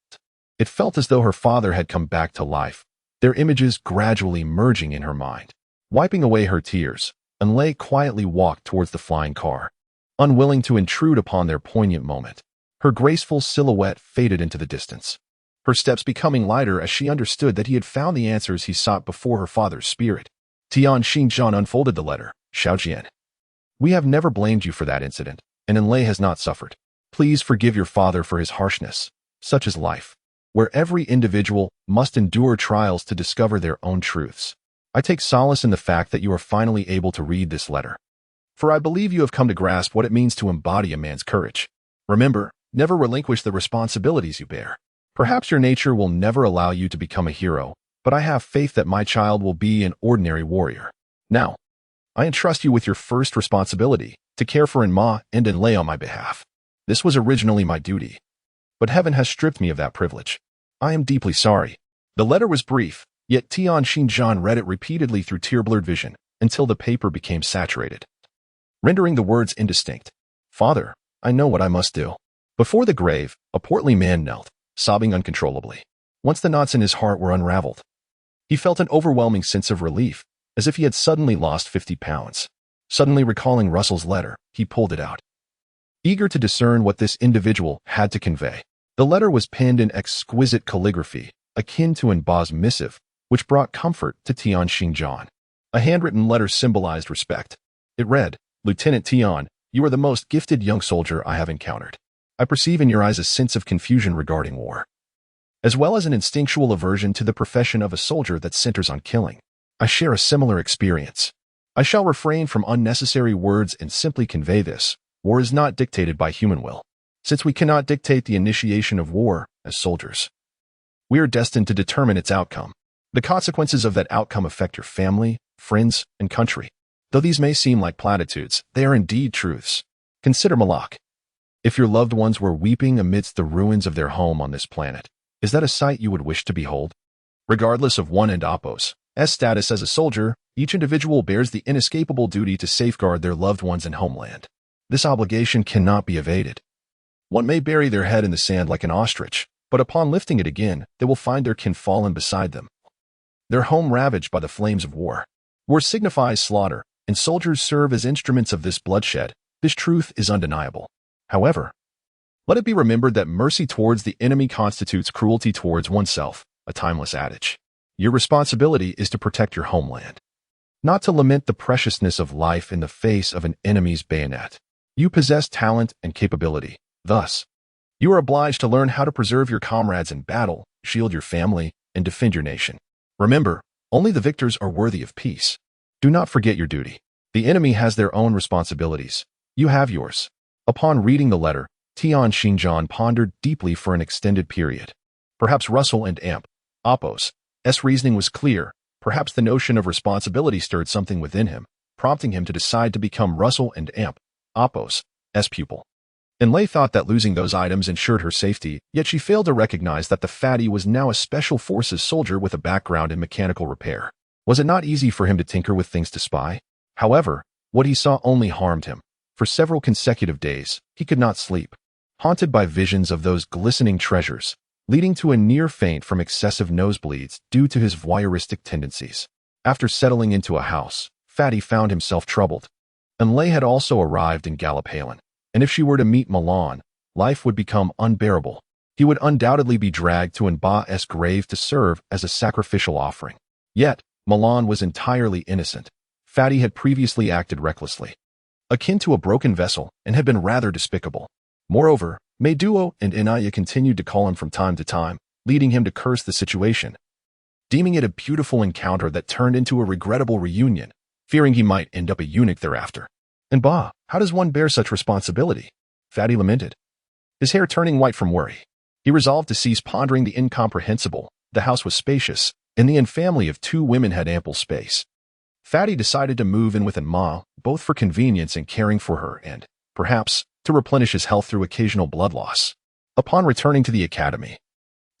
it felt as though her father had come back to life, their images gradually merging in her mind. Wiping away her tears, Lei quietly walked towards the flying car, unwilling to intrude upon their poignant moment. Her graceful silhouette faded into the distance, her steps becoming lighter as she understood that he had found the answers he sought before her father's spirit. Tian Xinjian unfolded the letter. "Xiaojian, we have never blamed you for that incident, and Lei has not suffered. Please forgive your father for his harshness. Such is life, where every individual must endure trials to discover their own truths. I take solace in the fact that you are finally able to read this letter. for I believe you have come to grasp what it means to embody a man's courage. Remember, never relinquish the responsibilities you bear. Perhaps your nature will never allow you to become a hero, but I have faith that my child will be an ordinary warrior. Now, I entrust you with your first responsibility, to care for Ma and Lei on my behalf. This was originally my duty, but heaven has stripped me of that privilege. I am deeply sorry. The letter was brief, yet Tian Xinjian read it repeatedly through tear-blurred vision, until the paper became saturated, rendering the words indistinct. Father, I know what I must do. Before the grave, a portly man knelt, sobbing uncontrollably. Once the knots in his heart were unraveled, he felt an overwhelming sense of relief, as if he had suddenly lost 50 pounds. Suddenly recalling Russell's letter, he pulled it out, eager to discern what this individual had to convey. The letter was penned in exquisite calligraphy, akin to an Ba's missive, which brought comfort to Tian Xinjian. A handwritten letter symbolized respect. It read, Lieutenant Tian, you are the most gifted young soldier I have encountered. I perceive in your eyes a sense of confusion regarding war, as well as an instinctual aversion to the profession of a soldier that centers on killing. I share a similar experience. I shall refrain from unnecessary words and simply convey this. War is not dictated by human will. Since we cannot dictate the initiation of war as soldiers, we are destined to determine its outcome. The consequences of that outcome affect your family, friends, and country. Though these may seem like platitudes, they are indeed truths. Consider Malak. If your loved ones were weeping amidst the ruins of their home on this planet, is that a sight you would wish to behold? Regardless of one and Oppo's status as a soldier, each individual bears the inescapable duty to safeguard their loved ones and homeland. This obligation cannot be evaded. One may bury their head in the sand like an ostrich, but upon lifting it again, they will find their kin fallen beside them, their home ravaged by the flames of war. War signifies slaughter, and soldiers serve as instruments of this bloodshed. This truth is undeniable. However, let it be remembered that mercy towards the enemy constitutes cruelty towards oneself, a timeless adage. Your responsibility is to protect your homeland, not to lament the preciousness of life in the face of an enemy's bayonet. You possess talent and capability. Thus, you are obliged to learn how to preserve your comrades in battle, shield your family, and defend your nation. Remember, only the victors are worthy of peace. Do not forget your duty. The enemy has their own responsibilities. You have yours. Upon reading the letter, Tian Xinjian pondered deeply for an extended period. Perhaps Russell and Oppo's reasoning was clear. Perhaps the notion of responsibility stirred something within him, prompting him to decide to become Russell and Oppo's pupil. And Lei thought that losing those items ensured her safety, yet she failed to recognize that the fatty was now a special forces soldier with a background in mechanical repair. Was it not easy for him to tinker with things to spy? However, what he saw only harmed him. For several consecutive days, he could not sleep, haunted by visions of those glistening treasures, leading to a near faint from excessive nosebleeds due to his voyeuristic tendencies. After settling into a house, Fatty found himself troubled. And Lei had also arrived in Galliphalan, and if she were to meet Milan, life would become unbearable. He would undoubtedly be dragged to Ba's grave to serve as a sacrificial offering. Yet, Milan was entirely innocent. Fatty had previously acted recklessly, akin to a broken vessel, and had been rather despicable. Moreover, Meduo and Inaya continued to call him from time to time, leading him to curse the situation, deeming it a beautiful encounter that turned into a regrettable reunion, fearing he might end up a eunuch thereafter. And how does one bear such responsibility? Fatty lamented, his hair turning white from worry. He resolved to cease pondering the incomprehensible. The house was spacious, and the family of 2 women had ample space. Fatty decided to move in with Ma, both for convenience and caring for her and, perhaps, to replenish his health through occasional blood loss. Upon returning to the academy,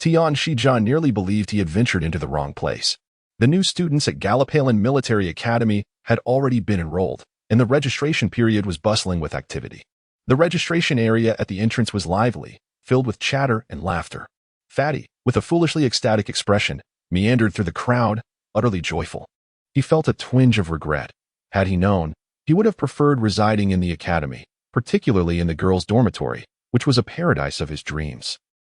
Tian Xinjian nearly believed he had ventured into the wrong place. The new students at Galliphalan Military Academy had already been enrolled, and the registration period was bustling with activity. The registration area at the entrance was lively, filled with chatter and laughter. Fatty, with a foolishly ecstatic expression, meandered through the crowd, utterly joyful. He felt a twinge of regret. Had he known, he would have preferred residing in the academy, particularly in the girls' dormitory, which was a paradise of his dreams.